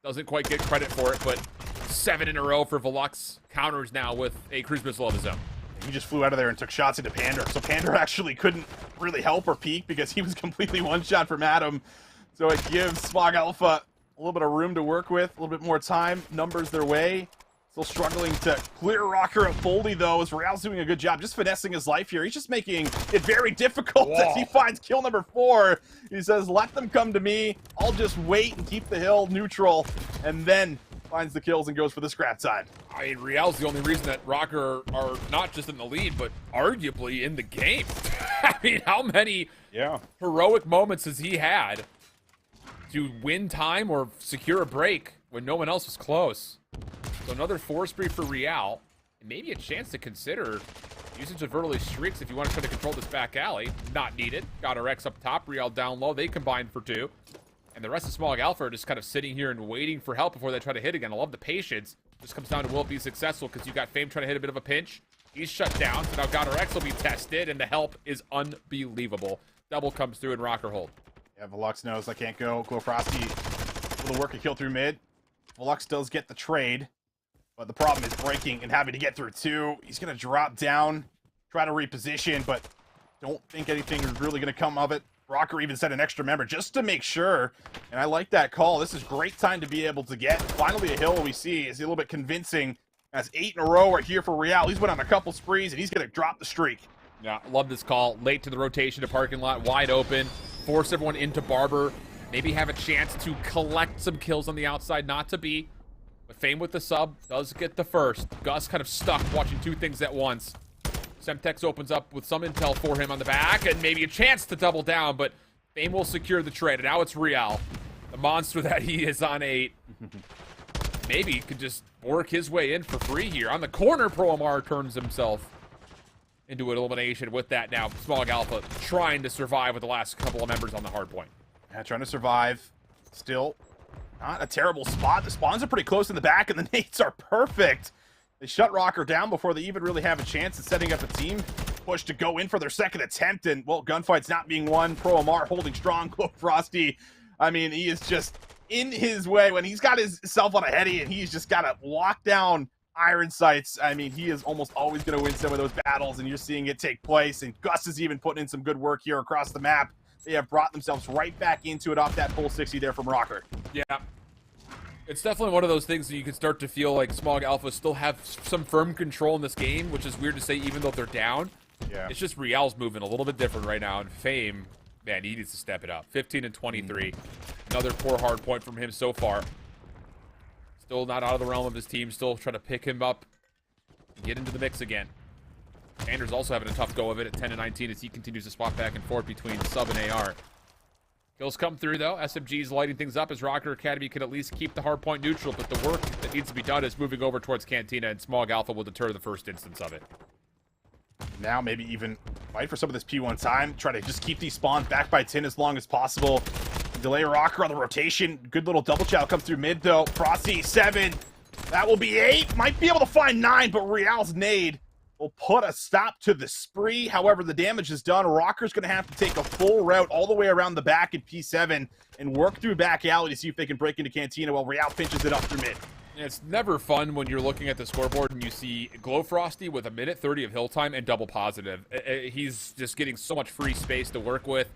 Doesn't quite get credit for it, but 7 in a row for Velux. Counters now with a cruise missile of his own. He just flew out of there and took shots into Pander. So Pander actually couldn't really help or peek because he was completely one-shot from Adam. So it gives Smog Alpha a little bit of room to work with, a little bit more time. Numbers their way. Still struggling to clear Rocker up fully, though, as Real's doing a good job just finessing his life here. He's just making it very difficult as he finds kill number 4. He says, let them come to me. I'll just wait and keep the hill neutral, and then finds the kills and goes for the scrap side. I mean, Real's the only reason that Rocker are not just in the lead, but arguably in the game. I mean, how many heroic moments has he had to win time or secure a break when no one else was close? So another 4 spree for Real, and maybe a chance to consider usage of early streaks if you want to try to control this back alley. Not needed. Got our X up top, Real down low. They combined for 2. And the rest of Smog Alpha are just kind of sitting here and waiting for help before they try to hit again. I love the patience. Just comes down to will it be successful, because you got Fame trying to hit a bit of a pinch. He's shut down, so now Goddard X will be tested, and the help is unbelievable. Double comes through and Rocker hold. Yeah, Velux knows I can't go. Frosty able to work a kill through mid. Velux does get the trade, but the problem is breaking and having to get through 2. He's going to drop down, try to reposition, but don't think anything is really going to come of it. Rocker even set an extra member just to make sure, and I like that call. This is great time to be able to get. Finally, a hill we see is a little bit convincing, as 8 in a row are here for Real. He's went on a couple sprees, and he's going to drop the streak. Yeah, love this call. Late to the rotation to parking lot, wide open. Force everyone into Barber. Maybe have a chance to collect some kills on the outside, not to be. But Fame with the sub does get the first. Gus kind of stuck watching 2 things at once. Semtex opens up with some intel for him on the back, and maybe a chance to double down, but Fame will secure the trade. And now it's Real, the monster that he is on 8. Maybe he could just work his way in for free here. On the corner, Pro Amar turns himself into an elimination with that now. Smog Alpha trying to survive with the last couple of members on the hardpoint. Yeah, trying to survive. Still not a terrible spot. The spawns are pretty close in the back, and the nades are perfect. They shut Rocker down before they even really have a chance at setting up a team push to go in for their second attempt. And, well, gunfight's not being won. Pro Amar holding strong. Clo Frosty, I mean, he is just in his way. When he's got himself on a heady and he's just got to lock down iron sights, I mean, he is almost always going to win some of those battles, and you're seeing it take place. And Gus is even putting in some good work here across the map. They have brought themselves right back into it off that full 60 there from Rocker. Yeah. It's definitely one of those things that you can start to feel like Smog Alpha still have some firm control in this game, which is weird to say even though they're down. Yeah. It's just Real's moving a little bit different right now, and Fame, man, he needs to step it up. 15 and 23. Another poor hard point from him so far. Still not out of the realm of his team, still trying to pick him up and get into the mix again. Anders also having a tough go of it at 10 and 19 as he continues to swap back and forth between sub and AR. Kills come through, though. SMG's lighting things up as Rocker Academy can at least keep the hard point neutral, but the work that needs to be done is moving over towards Cantina, and Smog Alpha will deter the first instance of it. Now maybe even fight for some of this P1 time. Try to just keep these spawns back by 10 as long as possible. Delay Rocker on the rotation. Good little double chow comes through mid, though. Frosty, 7. That will be 8. Might be able to find 9, but Real's nade will put a stop to the spree. However, the damage is done. Rocker's going to have to take a full route all the way around the back in P7 and work through back alley to see if they can break into Cantina while Real pinches it up through mid. It's never fun when you're looking at the scoreboard and you see Glowfrosty with a minute 30 of hill time and double positive. He's just getting so much free space to work with.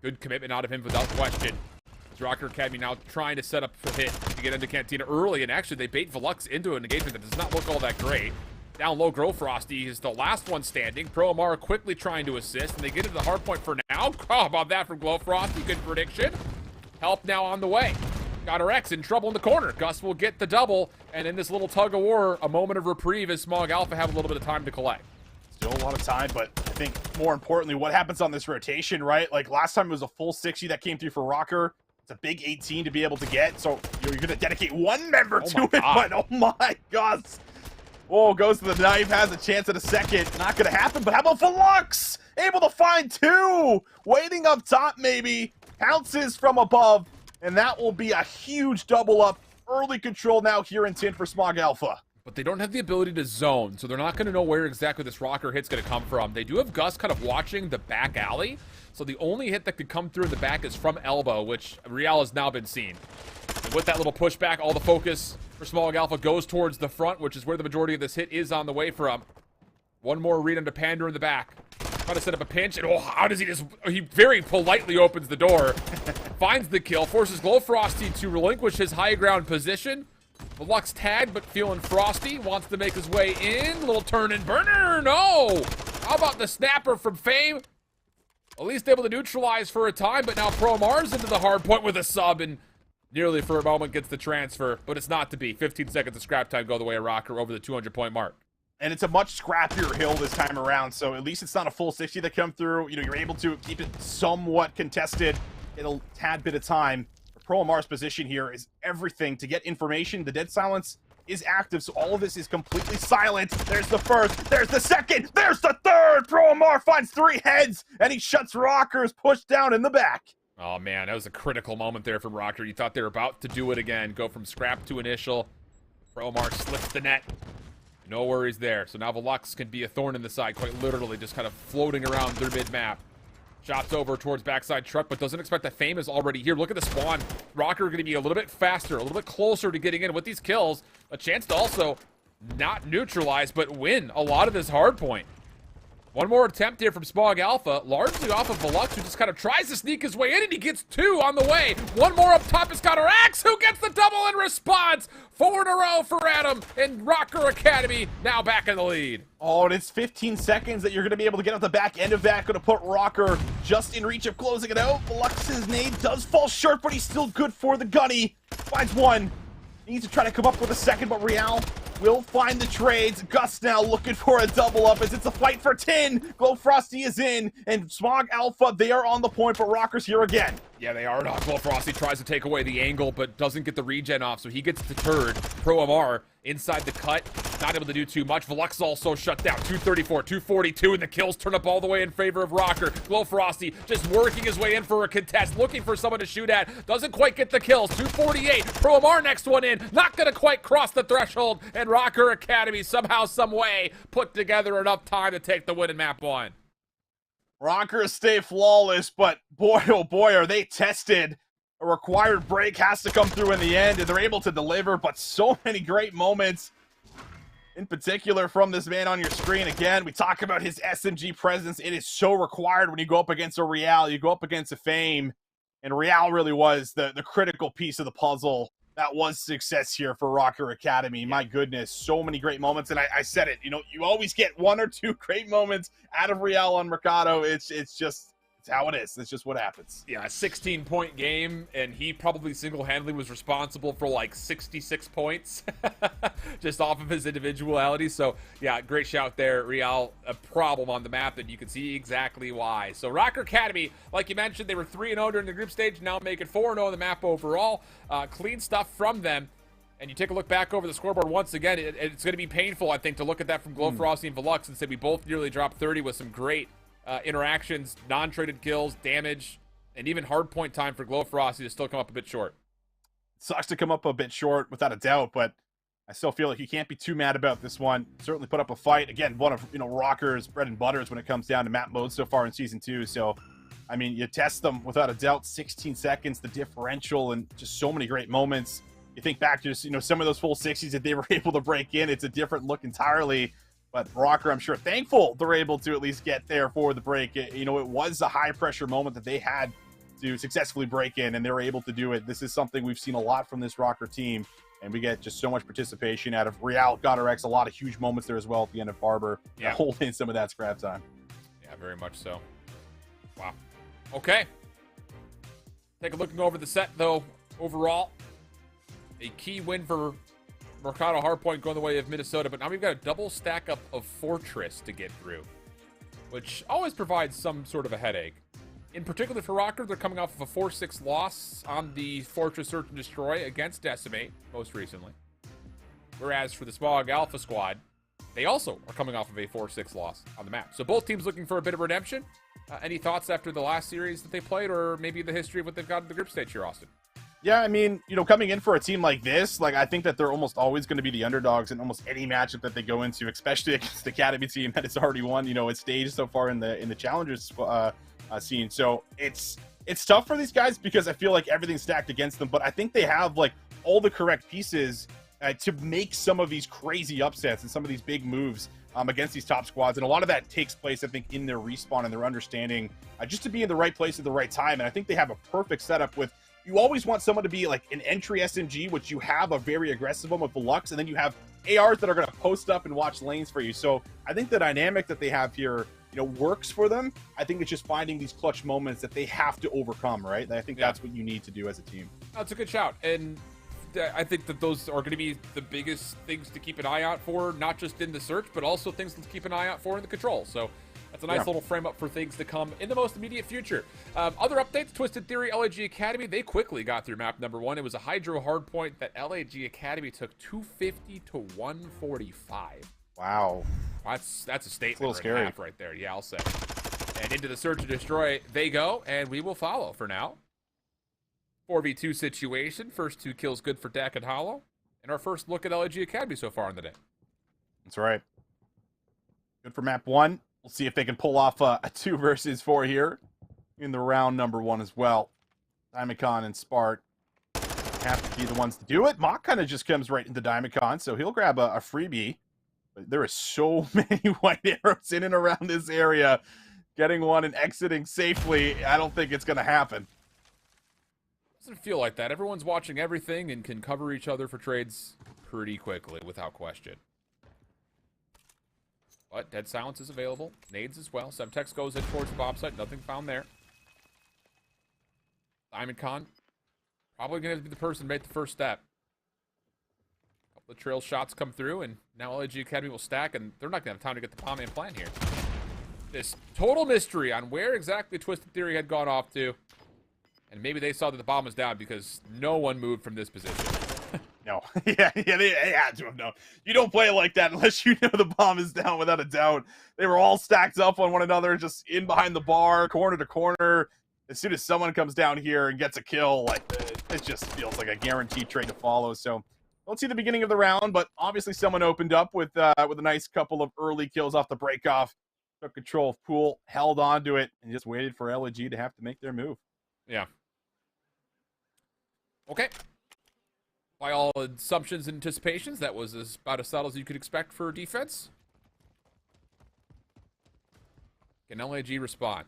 Good commitment out of him without question. Rocker Academy now trying to set up for hit to get into Cantina early, and actually they bait Velux into an engagement that does not look all that great. Down low, Glowfrosty is the last one standing. Pro Amar quickly trying to assist, and they get into the hardpoint for now. How about that from Glowfrosty? Good prediction. Help now on the way. Got her X in trouble in the corner. Gus will get the double, and in this little tug of war, a moment of reprieve as Smog Alpha have a little bit of time to collect. Still a lot of time, but I think more importantly, what happens on this rotation, right? Like last time it was a full 60 that came through for Rocker. It's a big 18 to be able to get, so you're going to dedicate one member to it, but oh my gosh. Oh, goes to the knife, has a chance at a second. Not going to happen, but how about Velux? Able to find two. Waiting up top, maybe. Pounces from above, and that will be a huge double up. Early control now here in Tin for Smog Alpha. But they don't have the ability to zone, so they're not going to know where exactly this Rocker hit's going to come from. They do have Gus kind of watching the back alley, so the only hit that could come through in the back is from elbow, which Real has now been seen. And with that little pushback, all the focus for Smog Alpha goes towards the front, which is where the majority of this hit is on the way from. One more read into Panda in the back. Trying to set up a pinch, and oh, how does he just... He very politely opens the door, finds the kill, forces Glowfrosty to relinquish his high ground position. Velux tagged, but feeling frosty, wants to make his way in. Little turn and burner, no! How about the snapper from Fame? At least able to neutralize for a time, but now Pro Mars into the hard point with a sub, and nearly for a moment gets the transfer, but it's not to be. 15 seconds of scrap time go the way of Rocker over the 200-point mark. And it's a much scrappier hill this time around, so at least it's not a full 60 that come through. You know, you're able to keep it somewhat contested in a tad bit of time. Pro Amar's position here is everything to get information. The dead silence is active, so all of this is completely silent. There's the first, there's the second, there's the third! Pro Amar finds 3 heads, and he shuts Rocker's push down in the back. Oh man, that was a critical moment there from Rocker. You thought they were about to do it again, go from scrap to initial. Pro Amar slips the net. No worries there. So now Velux can be a thorn in the side, quite literally, just kind of floating around their mid-map. Shots over towards backside truck, but doesn't expect that Fame is already here. Look at the spawn. Rocker going to be a little bit faster, a little bit closer to getting in with these kills. A chance to also not neutralize, but win a lot of this hard point. One more attempt here from Smog Alpha, largely off of Velux, who just kind of tries to sneak his way in, and he gets 2 on the way. One more up top is Connor Axe, who gets the double in response. 4 in a row for Adam, and Rocker Academy now back in the lead. Oh, and it's 15 seconds that you're going to be able to get out the back end of that. Going to put Rocker just in reach of closing it out. Velux's nade does fall short, but he's still good for the gunny. Finds 1. Needs to try to come up with a second, but Real will find the trades. Gus now looking for a double up as it's a fight for 10. Glowfrosty is in, and Smog Alpha, they are on the point, but Rocker's here again. Yeah, they are not. Glowfrosty tries to take away the angle, but doesn't get the regen off, so he gets deterred. Pro Amar inside the cut, not able to do too much. Velux also shut down. 234, 242, and the kills turn up all the way in favor of Rocker. Glowfrosty just working his way in for a contest, looking for someone to shoot at. Doesn't quite get the kills. 248. Pro Amar next one in. Not going to quite cross the threshold, and Rocker Academy somehow, some way, put together enough time to take the win in map 1. Rockers stay flawless, but boy, oh boy, are they tested. A required break has to come through in the end, and they're able to deliver, but so many great moments, in particular from this man on your screen. Again, we talk about his SMG presence. It is so required when you go up against a Real, you go up against a Fame, and Real really was the critical piece of the puzzle. That was success here for Rocker Academy. My goodness, so many great moments. And I said it, you know, you always get 1 or 2 great moments out of Real on Mercado. It's how it is. It's just what happens. Yeah, a 16-point game, and he probably single-handedly was responsible for like 66 points just off of his individuality. So, yeah, great shout there. Real, a problem on the map, and you can see exactly why. So, Rocker Academy, like you mentioned, they were 3-0 during the group stage, now making 4-0 on the map overall. Clean stuff from them. And you take a look back over the scoreboard once again, it's going to be painful, I think, to look at that from Glowfrosty and Velux and say we both nearly dropped 30 with some great interactions, non-traded kills, damage, and even hard point time for Glowfrosty to still come up a bit short. Sucks to come up a bit short, without a doubt, but I still feel like you can't be too mad about this one. Certainly put up a fight. Again, one of, Rocker's bread and butters when it comes down to map mode so far in Season 2. So, I mean, you test them without a doubt. 16 seconds, the differential, and just so many great moments. You think back to, some of those full 60s that they were able to break in. It's a different look entirely. But Rocker, I'm sure, thankful they're able to at least get there for the break. It was a high-pressure moment that they had to successfully break in, and they were able to do it. This is something we've seen a lot from this Rocker team. And we get just so much participation out of Real, GodRX, a lot of huge moments there as well at the end of Barber. Yeah. Holding some of that scrap time. Yeah, very much so. Wow. Okay. Looking over the set, though, overall. A key win for Mercado Hardpoint going the way of Minnesota. But now we've got a double stack up of Fortress to get through, which always provides some sort of a headache. In particular for Rocker, they're coming off of a 4-6 loss on the Fortress Search and Destroy against Decimate, most recently. Whereas for the Smog Alpha Squad, they also are coming off of a 4-6 loss on the map. So both teams looking for a bit of redemption. Any thoughts after the last series that they played, or maybe the history of what they've got in the group stage here, Austin? Yeah, I mean, coming in for a team like this, I think that they're almost always going to be the underdogs in almost any matchup that they go into, especially against the Academy team that has already won, its stage so far in the Challengers scene. So it's tough for these guys because I feel like everything's stacked against them, but I think they have all the correct pieces to make some of these crazy upsets and some of these big moves against these top squads. And a lot of that takes place, I think, in their respawn and their understanding just to be in the right place at the right time. And I think they have a perfect setup with, you always want someone to be like an entry SMG, which you have a very aggressive one with the Lux, and then you have ARs that are going to post up and watch lanes for you. So I think the dynamic that they have here, works for them. I think it's just finding these clutch moments that they have to overcome, right? I think that's what you need to do as a team. That's a good shout. And I think that those are going to be the biggest things to keep an eye out for, not just in the search, but also things to keep an eye out for in the control. So that's a nice little frame up for things to come in the most immediate future. Other updates, Twisted Theory, LAG Academy, they quickly got through map number 1. It was a Hydro Hardpoint that LAG Academy took 250 to 145. Wow. That's a statement. It's a little scary right there. Yeah, I'll say. And into the Search and Destroy they go, and we will follow for now. 4v2 situation. First 2 kills good for Dak and Hollow. And our first look at LAG Academy so far in the day. That's right. Good for map 1. We'll see if they can pull off a 2 versus 4 here in the round number 1 as well. Diamondcon and Spart have to be the ones to do it. Mock kind of just comes right into Diamondcon, so he'll grab a freebie. But there are so many white arrows in and around this area. Getting one and exiting safely, I don't think it's going to happen. Doesn't feel like that. Everyone's watching everything and can cover each other for trades pretty quickly, without question. But Dead Silence is available. Nades as well. Semtex goes in towards the bomb site. Nothing found there. Diamondcon probably going to be the person who made the first step. A couple of trail shots come through, and now LAG Academy will stack, and they're not going to have time to get the bomb and plan here. This total mystery on where exactly Twisted Theory had gone off to. And maybe they saw that the bomb was down because no one moved from this position. No. yeah, they had to have known. You don't play it like that unless you know the bomb is down, without a doubt. They were all stacked up on one another, just in behind the bar, corner to corner. As soon as someone comes down here and gets a kill, it just feels like a guaranteed trade to follow. So don't see the beginning of the round, but obviously someone opened up with a nice couple of early kills off the break-off. Took control of pool, held on to it, and just waited for LAG to have to make their move. Yeah. Okay. By all assumptions and anticipations, that was about as subtle as you could expect for defense. Can LAG respond?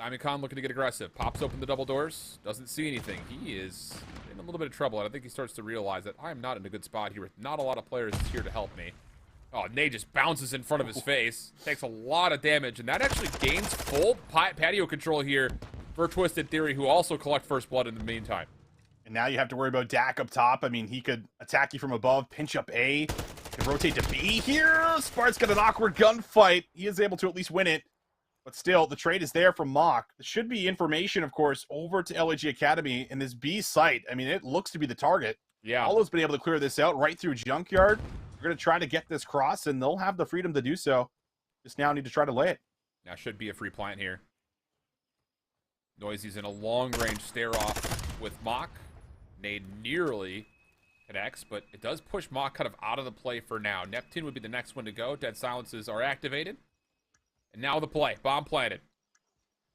Diamondcon looking to get aggressive. Pops open the double doors. Doesn't see anything. He is in a little bit of trouble, and I think he starts to realize that I'm not in a good spot here with not a lot of players here to help me. Oh, Nade just bounces in front of his face. Takes a lot of damage, and that actually gains full patio control here for Twisted Theory, who also collect first blood in the meantime. And now you have to worry about Dak up top. I mean, he could attack you from above, pinch up A, can rotate to B here. Spart's got an awkward gunfight. He is able to at least win it. But still, the trade is there from Mock. There should be information, of course, over to LAG Academy in this B site. I mean, it looks to be the target. Yeah. Hollow's been able to clear this out right through Junkyard. We're going to try to get this cross, and they'll have the freedom to do so. Just now need to try to lay it. Now should be a free plant here. Noisy's in a long-range stare-off with Mock. Nade nearly connects, but it does push Mach kind of out of the play for now. Neptune would be the next one to go. Dead silences are activated. And now the play. Bomb planted.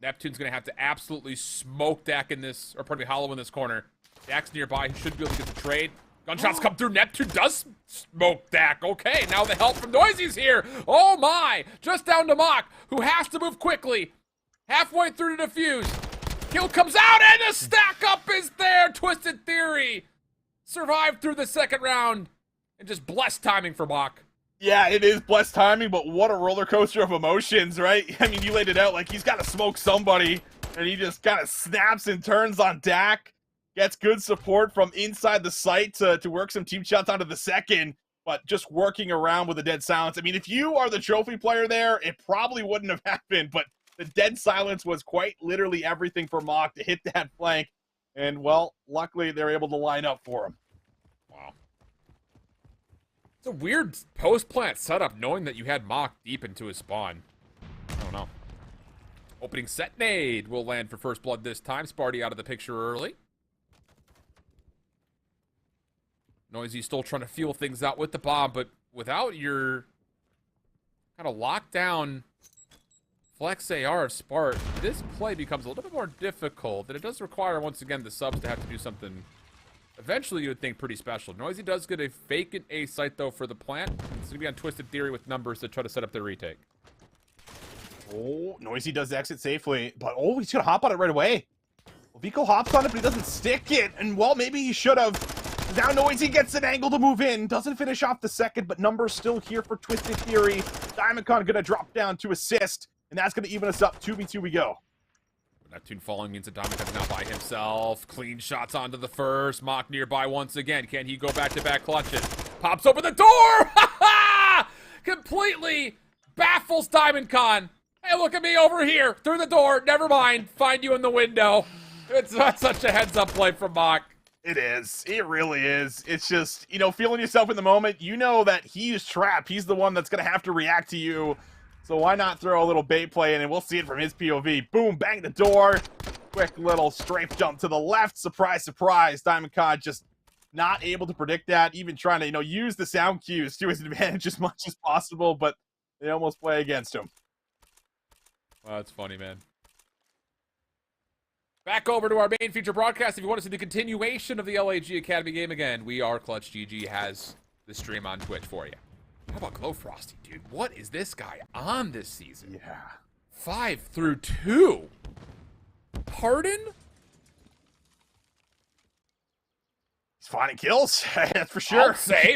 Neptune's going to have to absolutely smoke Dak in this, or pardon me, Hollow in this corner. Dak's nearby. He should be able to get the trade. Gunshots come through. Neptune does smoke Dak. Okay, now the help from Noisy's here. Oh my! Just down to Mach, who has to move quickly. Halfway through to defuse. Kill comes out, and the stack up is there. Twisted Theory survived through the second round. And just blessed timing for Mach. Yeah, it is blessed timing, but what a roller coaster of emotions, right? I mean, you laid it out like he's got to smoke somebody, and he just kind of snaps and turns on Dak. Gets good support from inside the site to work some team shots onto the second, but just working around with the dead silence. I mean, if you are the trophy player there, it probably wouldn't have happened, but the dead silence was quite literally everything for Mach to hit that flank, and, well, luckily they're able to line up for him. Wow. It's a weird post-plant setup, knowing that you had Mach deep into his spawn. I don't know. Opening set nade will land for first blood this time. Sparty out of the picture early. Noisy still trying to feel things out with the bomb, but without your kind of lockdown flex AR of Spart, this play becomes a little bit more difficult, and it does require, once again, the subs to have to do something eventually you would think pretty special. Noisy does get a vacant A site, though, for the plant. It's going to be on Twisted Theory with numbers to try to set up their retake. Oh, Noisy does exit safely, but oh, he's going to hop on it right away. Well, Vico hops on it, but he doesn't stick it, and well, maybe he should have. Now Noisy gets an angle to move in, doesn't finish off the second, but numbers still here for Twisted Theory. DiamondCon going to drop down to assist, and that's going to even us up. 2v2 we go. Neptune falling means that DiamondCon's now by himself. Clean shots onto the first. Mach nearby once again. Can he go back-to-back clutches? Pops open the door! Ha ha! Completely baffles DiamondCon. Hey, look at me over here. Through the door. Never mind. Find you in the window. It's not such a heads-up play from Mach. It is. It really is. It's just, you know, feeling yourself in the moment. You know that he's trapped. He's the one that's going to have to react to you. So why not throw a little bait play in, and we'll see it from his POV. Boom, bang the door. Quick little strafe jump to the left. Surprise, surprise. DiamondCon just not able to predict that. Even trying to, you know, use the sound cues to his advantage as much as possible, but they almost play against him. Well, that's funny, man. Back over to our main feature broadcast. If you want to see the continuation of the LAG Academy game again, we are Clutch GG has the stream on Twitch for you. How about Glow Frosty, dude? What is this guy on this season? Yeah. 5 through 2. Pardon? He's finding kills, that's for sure. I'll say.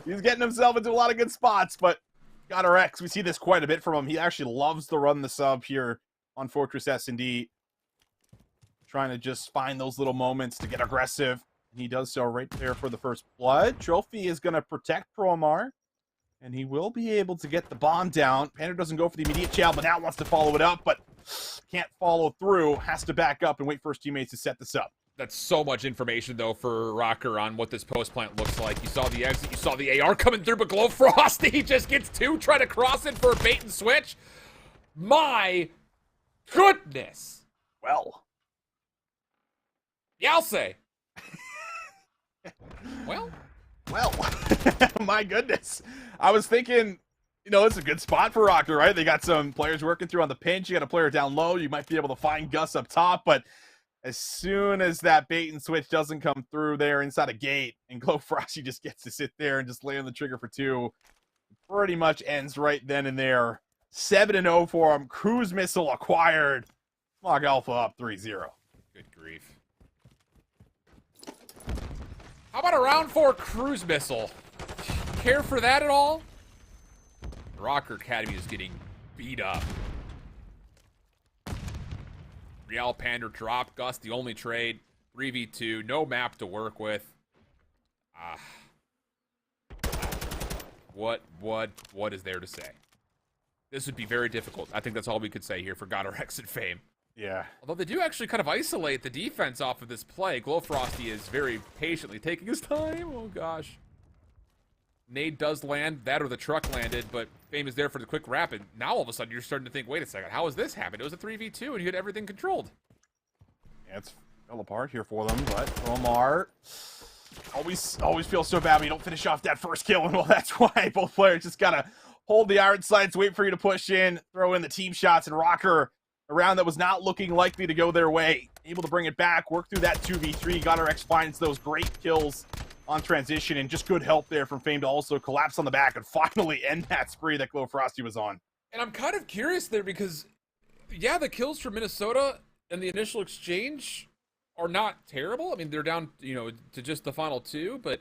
He's getting himself into a lot of good spots, but got our X. We see this quite a bit from him. He actually loves to run the sub here on Fortress S&D. Trying to just find those little moments to get aggressive. And he does so right there for the first blood. Trophy is going to protect Promar. And he will be able to get the bomb down. Panda doesn't go for the immediate chow, but now wants to follow it up, but can't follow through. Has to back up and wait for his teammates to set this up. That's so much information, though, for Rocker on what this post plant looks like. You saw the exit, you saw the AR coming through, but Glow Frosty he just gets 2, trying to cross it for a bait and switch. My goodness. Well. Yeah, I'll say. Well. My goodness. I was thinking, you know, it's a good spot for Rocker, right? They got some players working through on the pinch. You got a player down low. You might be able to find Gus up top, but as soon as that bait and switch doesn't come through there inside a gate, and Glow Frosty just gets to sit there and just lay on the trigger for 2, pretty much ends right then and there. 7-0 for him. Cruise missile acquired. Smog Alpha up 3-0. Good grief. How about a round 4 cruise missile? Care for that at all? Rocker Academy is getting beat up. Real Pander drop. Gus, the only trade. 3v2. No map to work with. What is there to say? This would be very difficult. I think that's all we could say here for God or Exit Fame. Yeah. Although they do actually kind of isolate the defense off of this play. Glow Frosty is very patiently taking his time. Oh, gosh. Nade does land. That or the truck landed, but Fame is there for the quick wrap. And now all of a sudden you're starting to think, wait a second, how has this happened? It was a 3v2 and you had everything controlled. Yeah, it's fell apart here for them, but Omar always feels so bad when you don't finish off that first kill, and well, that's why both players just gotta hold the iron sights, wait for you to push in, throw in the team shots, and Rocker, a round that was not looking likely to go their way, able to bring it back, work through that 2v3. GodRx finds those great kills on transition, and just good help there from Fame to also collapse on the back and finally end that spree that Glow Frosty was on. And I'm kind of curious there because, yeah, the kills for Minnesota and the initial exchange are not terrible. I mean, they're down, to just the final 2, but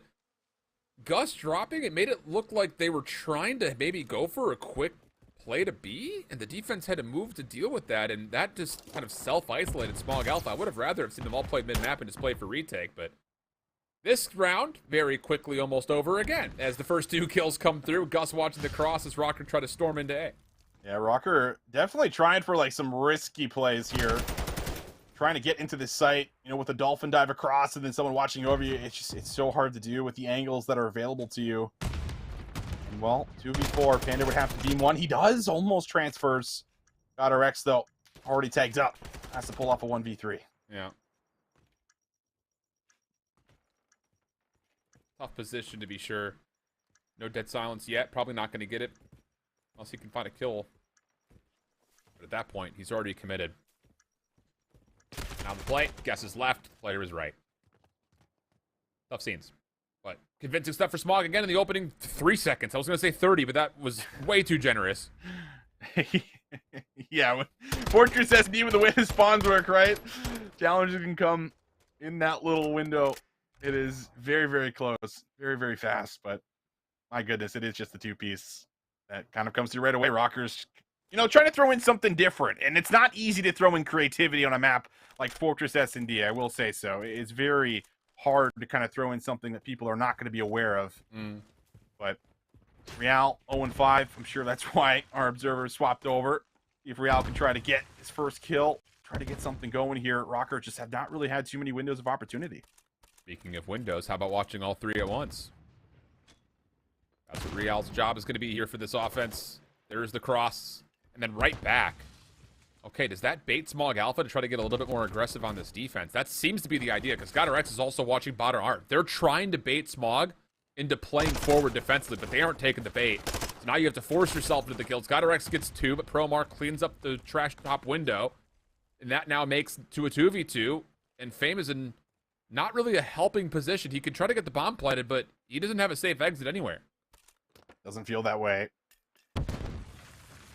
Gus dropping, it made it look like they were trying to maybe go for a quick play to B, and the defense had to move to deal with that, and that just kind of self-isolated Smog Alpha. I would have rather have seen them all play mid-map and just play for retake, but this round, very quickly almost over again, as the first 2 kills come through. Gus watching the cross as Rocker tried to storm into A. Yeah, Rocker definitely trying for like some risky plays here. Trying to get into this site, with a dolphin dive across and then someone watching over you. It's so hard to do with the angles that are available to you. And well, 2v4, Panda would have to beam one. He does, almost transfers. GodRx, though, already tagged up. Has to pull off a 1v3. Yeah. Tough position to be sure. No dead silence yet. Probably not going to get it. Unless he can find a kill. But at that point, he's already committed. Now the play. Guess is left. Player is right. Tough scenes. But convincing stuff for Smog again in the opening 3 seconds. I was going to say 30, but that was way too generous. Yeah, Fortress S&D with the way the spawns work, right? Challenges can come in that little window. It is very, very close. Very, very fast. But my goodness, it is just the 2-piece that kind of comes through right away. Rockers, trying to throw in something different. And it's not easy to throw in creativity on a map like Fortress S&D, I will say so. It's very hard to kind of throw in something that people are not going to be aware of. But Real 0-5, I'm sure that's why our observers swapped over. See if Real can try to get his first kill, try to get something going here. Rocker just have not really had too many windows of opportunity. Speaking of windows, how about watching all 3 at once? That's what Real's job is going to be here for this offense. There's the cross, and then right back. Okay, does that bait Smog Alpha to try to get a little bit more aggressive on this defense? That seems to be the idea, because GodRx is also watching bottom art. They're trying to bait Smog into playing forward defensively, but they aren't taking the bait. So now you have to force yourself into the kills. GodRx gets 2, but Promar cleans up the trash top window, and that now makes to a 2v2, and Fame is in not really a helping position. He could try to get the bomb planted, but he doesn't have a safe exit anywhere. Doesn't feel that way.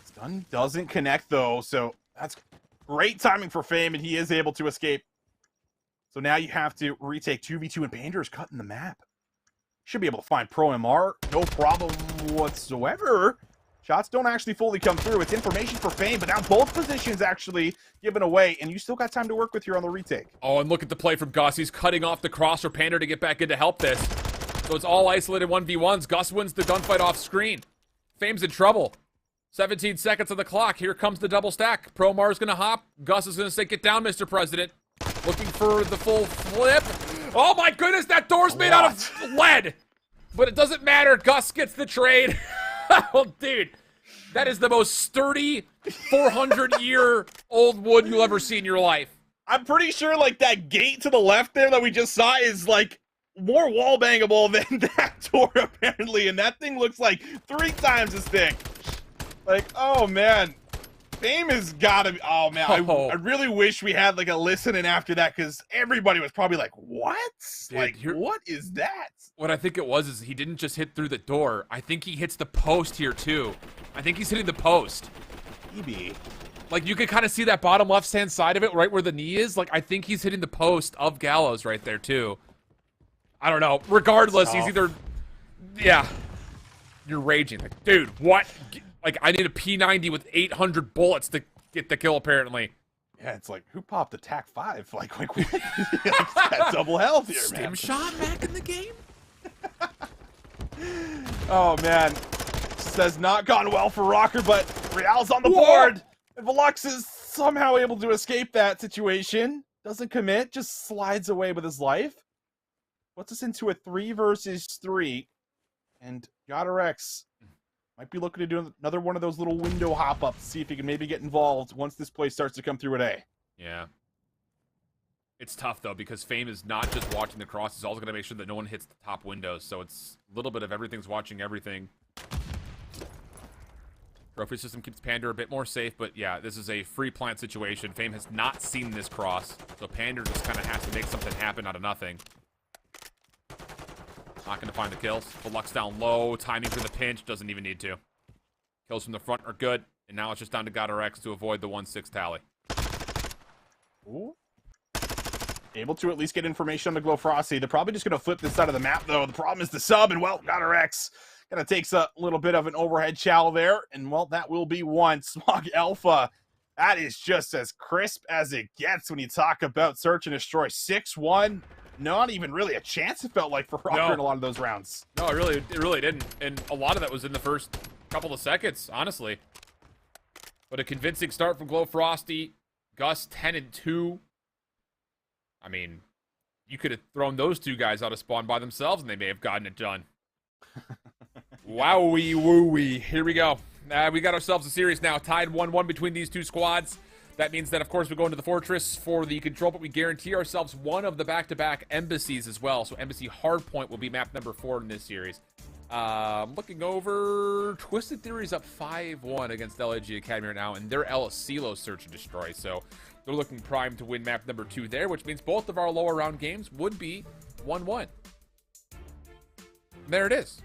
Stun doesn't connect, though, so that's great timing for Fame, and he is able to escape. So now you have to retake 2v2, and Pander's cutting the map. Should be able to find Pro MR, no problem whatsoever. Shots don't actually fully come through. It's information for Fame, but now both positions actually given away, and you still got time to work with here on the retake. Oh, and look at the play from Gus. He's cutting off the cross for Pander to get back in to help this. So it's all isolated 1v1s. Gus wins the gunfight off screen. Fame's in trouble. 17 seconds on the clock. Here comes the double stack. Promar's going to hop. Gus is going to say, get down, Mr. President. Looking for the full flip. Oh my goodness, that door's made out of lead. But it doesn't matter. Gus gets the trade. Oh, dude. That is the most sturdy 400-year-old wood you'll ever see in your life. I'm pretty sure, like, that gate to the left there that we just saw is, like, more wall bangable than that door, apparently. And that thing looks like 3 times as thick. Like, oh, man. Fame has got to be... Oh, man. I really wish we had, like, a listening after that, because everybody was probably like, what? Dude, like, what is that? What I think it was is he didn't just hit through the door. I think he hits the post here, too. I think he's hitting the post. Maybe. Like, you can kind of see that bottom left-hand side of it, right where the knee is. Like, I think he's hitting the post of Gallows right there, too. I don't know. Regardless, he's either... Yeah. You're raging. Like, dude, what? Like, I need a P90 with 800 bullets to get the kill, apparently. Yeah, it's like, who popped the TAC 5? Like what? Got double health here, man. Stim shot back in the game? Oh, man. This has not gone well for Rocker, but Real's on the board. And Velux is somehow able to escape that situation. Doesn't commit, just slides away with his life. Puts us into a 3 versus 3. And GodRx might be looking to do another one of those little window hop-ups, see if he can maybe get involved once this play starts to come through at A. Yeah. It's tough, though, because Fame is not just watching the cross. He's also going to make sure that no one hits the top windows. So it's a little bit of everything's watching everything. Trophy system keeps Pander a bit more safe, but yeah, this is a free plant situation. Fame has not seen this cross, so Pander just kind of has to make something happen out of nothing. Not going to find the kills. Deluxe down low. Timing for the pinch. Doesn't even need to. Kills from the front are good, and now it's just down to GodRX to avoid the 1-6 tally. Ooh. Able to at least get information on the Glow Frosty. They're probably just going to flip this side of the map, though. The problem is the sub, and, well, GodRX kind of takes a little bit of an overhead chow there, and, well, that will be one. Smog Alpha, that is just as crisp as it gets when you talk about Search and Destroy. 6-1, not even really a chance, it felt like, for Rocker in a lot of those rounds. No, it really didn't, and a lot of that was in the first couple of seconds, honestly. But a convincing start from Glow Frosty. Gus 10-2. I mean, you could have thrown those two guys out of spawn by themselves, and they may have gotten it done. Wowie wooey. Here we go. We got ourselves a series now, tied 1-1 between these two squads. That means that, of course, we go into the Fortress for the control, but we guarantee ourselves one of the back-to-back embassies as well. So Embassy Hardpoint will be map number 4 in this series. Looking over, Twisted Theory's up 5-1 against LAG Academy right now, and they're El Asilo Search and Destroy. So they're looking primed to win map number 2 there, which means both of our lower round games would be 1-1. There it is.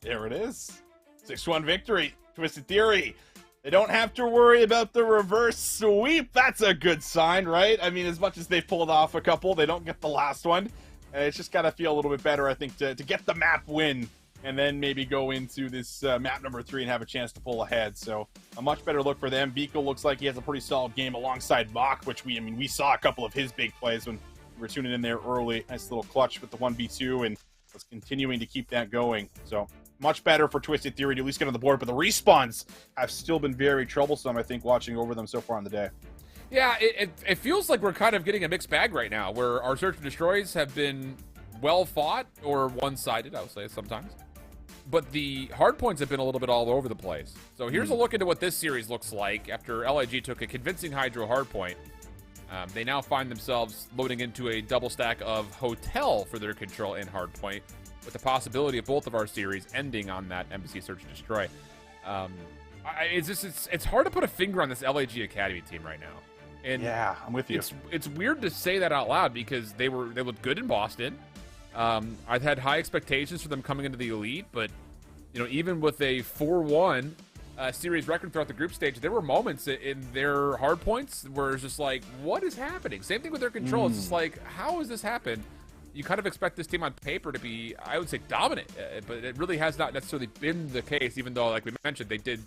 There it is. 6-1 victory. Twisted Theory. They don't have to worry about the reverse sweep. That's a good sign, right? I mean, as much as they've pulled off a couple, they don't get the last one. And it's just got to feel a little bit better, I think, to get the map win and then maybe go into this map number 3 and have a chance to pull ahead. So a much better look for them. Biko looks like he has a pretty solid game alongside Mock, which we saw a couple of his big plays when we were tuning in there early. Nice little clutch with the 1v2 and was continuing to keep that going. So much better for Twisted Theory to at least get on the board, but the respawns have still been very troublesome, I think, watching over them so far in the day. Yeah, it feels like we're kind of getting a mixed bag right now, where our Search and Destroys have been well fought, or one-sided, I would say, sometimes. But the hardpoints have been a little bit all over the place. So here's a look into what this series looks like after LIG took a convincing Hydro hardpoint. They now find themselves loading into a double stack of Hotel for their control in hardpoint, with the possibility of both of our series ending on that Embassy Search and Destroy. It's hard to put a finger on this LAG Academy team right now. And yeah, I'm with you. It's weird to say that out loud because they looked good in Boston. I've had high expectations for them coming into the Elite, but you know, even with a 4-1 series record throughout the group stage, there were moments in their hard points where it's just like, what is happening? Same thing with their control. It's just like, how has this happened? You kind of expect this team on paper to be, I would say, dominant, but it really has not necessarily been the case, even though, like we mentioned, they did,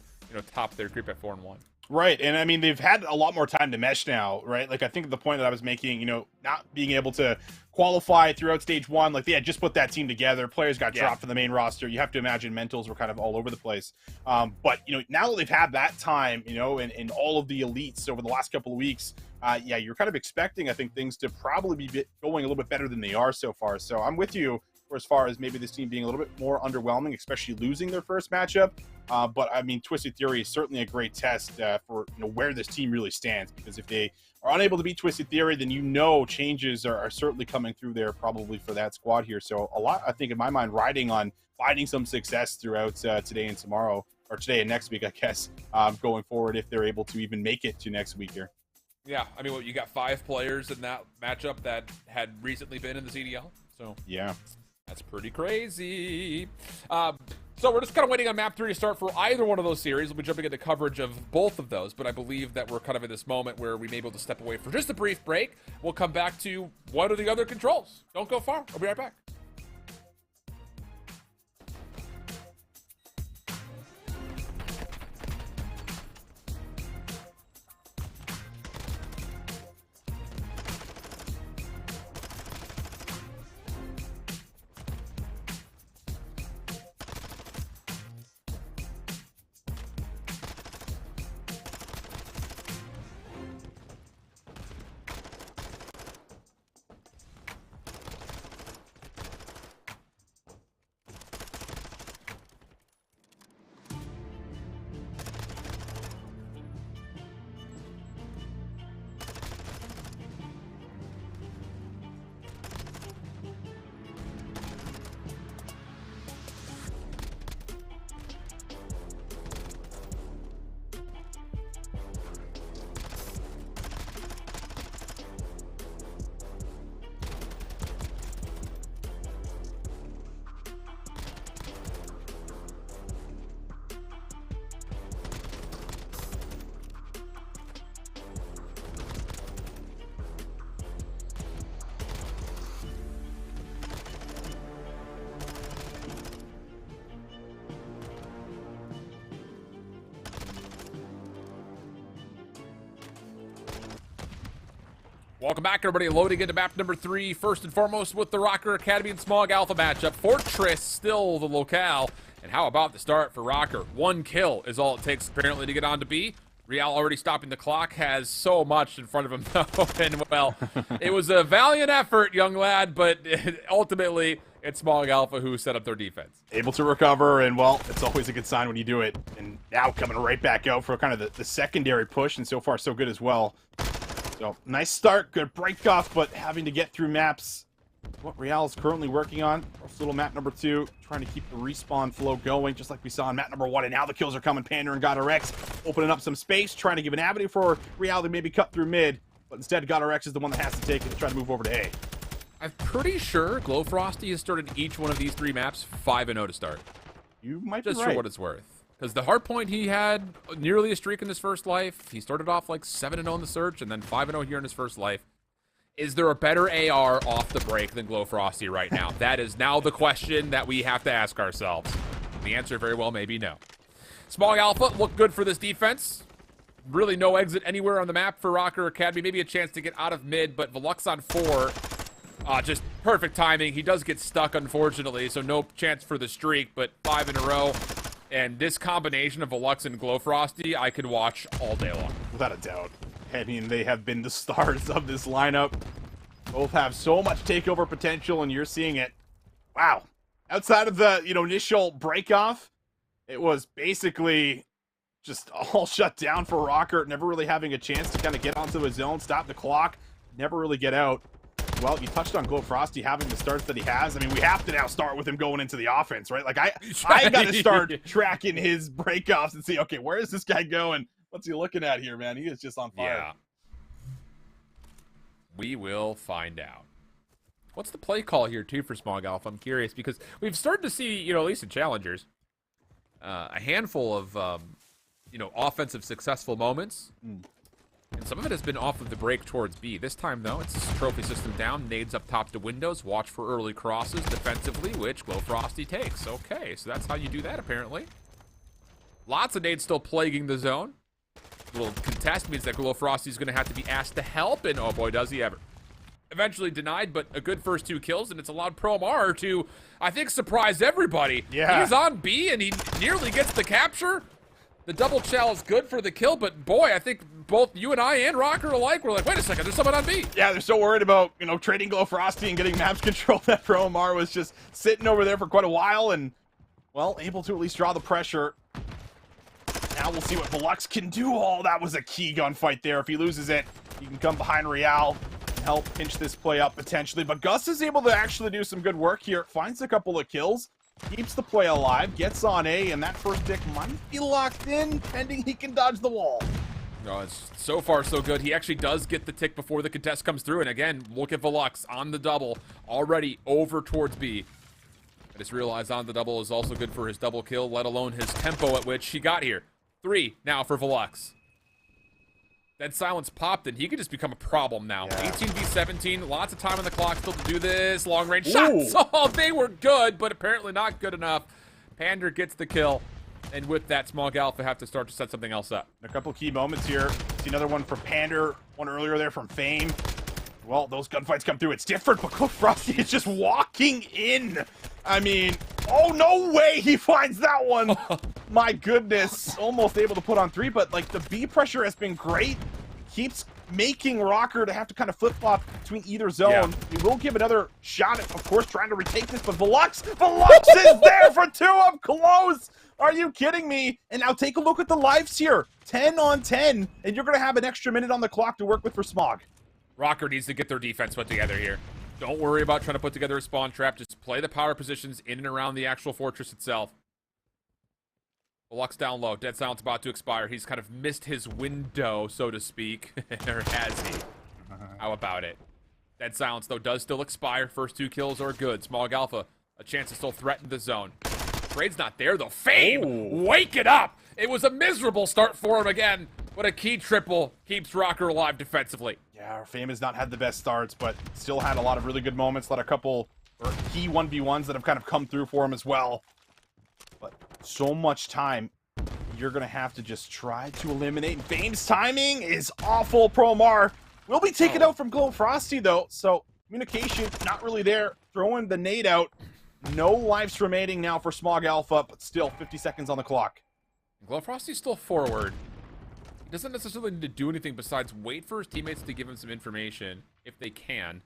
top their group at 4-1. Right, and I mean, they've had a lot more time to mesh now, right? Like, I think the point that I was making, not being able to qualify throughout stage 1, like, they had just put that team together. Players got dropped from the main roster. You have to imagine mentals were kind of all over the place. But, now that they've had that time, and all of the elites over the last couple of weeks, you're kind of expecting, I think, things to probably be going a little bit better than they are so far. So I'm with you as far as maybe this team being a little bit more underwhelming, especially losing their first matchup. But I mean, Twisted Theory is certainly a great test for where this team really stands, because if they are unable to beat Twisted Theory, then changes are certainly coming through there probably for that squad here. So a lot, I think, in my mind, riding on finding some success throughout today and tomorrow, or today and next week, I guess, going forward, if they're able to even make it to next week here. Yeah, I mean, you got 5 players in that matchup that had recently been in the CDL, so yeah. That's pretty crazy. So we're just kind of waiting on map 3 to start for either one of those series. We'll be jumping into coverage of both of those, but I believe that we're kind of in this moment where we may be able to step away for just a brief break. We'll come back to one of the other controls. Don't go far. I'll be right back. Welcome back, everybody. Loading into map number 3. First and foremost with the Rocker Academy and Smog Alpha matchup. Fortress still the locale. And how about the start for Rocker? 1 kill is all it takes, apparently, to get on to B. Real already stopping the clock, has so much in front of him, though. And, well, it was a valiant effort, young lad, but ultimately, it's Smog Alpha who set up their defense. Able to recover, and, well, it's always a good sign when you do it. And now coming right back out for kind of the secondary push, and so far so good as well. So, nice start, good break off, but having to get through maps. What Real is currently working on. First little map number 2, trying to keep the respawn flow going, just like we saw in map number 1. And now the kills are coming. Panda and GodRx opening up some space, trying to give an avenue for Real to maybe cut through mid. But instead, GodRx is the one that has to take it to try to move over to A. I'm pretty sure Glowfrosty has started each one of these 3 maps 5-0 to start. You might be Just right. for what it's worth. Because the Hardpoint, he had nearly a streak in his first life. He started off like 7-0 in the search, and then 5-0 here in his first life. Is there a better AR off the break than Glowfrosty right now? That is now the question that we have to ask ourselves. The answer very well may be no. Smog Alpha looked good for this defense. Really no exit anywhere on the map for Rocker Academy. Maybe a chance to get out of mid, but Velux on 4. Just perfect timing. He does get stuck, unfortunately, so no chance for the streak, but 5 in a row. And this combination of Velux and Glowfrosty, I could watch all day long. Without a doubt. I mean, they have been the stars of this lineup. Both have so much takeover potential, and you're seeing it. Wow. Outside of the, initial break-off, it was basically just all shut down for Rocker, never really having a chance to kind of get onto his zone, stop the clock, never really get out. Well, you touched on Glowfrosty having the starts that he has. I mean, we have to now start with him going into the offense, right? Like, I got to start tracking his breakoffs and see, okay, where is this guy going? What's he looking at here, man? He is just on fire. Yeah. We will find out. What's the play call here, too, for Smog Alpha? I'm curious, because we've started to see, at least in Challengers, a handful of, offensive successful moments. And some of it has been off of the break towards B. This time, though, it's trophy system down, nades up top to windows, watch for early crosses defensively, which Glowfrosty takes. Okay, so that's how you do that, apparently. Lots of nades still plaguing the zone. Little contest means that Glowfrosty's going to have to be asked to help, and oh boy, does he ever. Eventually denied, but a good first 2 kills, and it's allowed Promar to, I think, surprise everybody. Yeah. He's on B, and he nearly gets the capture. The double chow is good for the kill, but boy, I think both you and I and Rocker alike were like, wait a second, there's someone on B. Yeah, they're so worried about, trading Glowfrosty and getting maps control that Promar was just sitting over there for quite a while and, well, able to at least draw the pressure. Now we'll see what Velux can do. Oh, that was a key gunfight there. If he loses it, he can come behind Real and help pinch this play up potentially. But Gus is able to actually do some good work here. Finds a couple of kills. Keeps the play alive, gets on A, and that first pick might be locked in, pending he can dodge the wall. No, it's so far so good. He actually does get the tick before the contest comes through. And again, look at Velux on the double, already over towards B. I just realized on the double is also good for his double kill, let alone his tempo at which he got here. 3 now for Velux. That silence popped, and he could just become a problem now. Yeah. 18v17, lots of time on the clock still to do this. Long-range shots. Oh, they were good, but apparently not good enough. Pander gets the kill, and with that, Smog Alpha have to start to set something else up. A couple key moments here. See another one from Pander, one earlier there from Fame. Well, those gunfights come through. It's different, but Glowfrosty is just walking in. I mean, oh, no way he finds that one. My goodness. Almost able to put on 3, but, like, the B pressure has been great. Keeps making Rocker to have to kind of flip-flop between either zone. Yeah. He will give another shot at, of course, trying to retake this, but Velux is there for 2 up close. Are you kidding me? And now take a look at the lives here. 10 on 10, and you're going to have an extra minute on the clock to work with for Smog. Rocker needs to get their defense put together here. Don't worry about trying to put together a spawn trap. Just play the power positions in and around the actual fortress itself. Velux down low. Dead silence about to expire. He's kind of missed his window, so to speak. Or has he? How about it? Dead silence, though, does still expire. First 2 kills are good. Smog Alpha, a chance to still threaten the zone. Trade's not there, though. Fame! Wake it up! It was a miserable start for him again, but a key triple keeps Rocker alive defensively. Yeah, Fame has not had the best starts, but still had a lot of really good moments. Let a couple key 1v1s that have kind of come through for him as well. But so much time, you're going to have to just try to eliminate. Fame's timing is awful. Promar Will be taken out from Glow Frosty, though, so communication not really there. Throwing the nade out. No lives remaining now for Smog Alpha, but still 50 seconds on the clock. Glow Frosty's still forward. He doesn't necessarily need to do anything besides wait for his teammates to give him some information, if they can.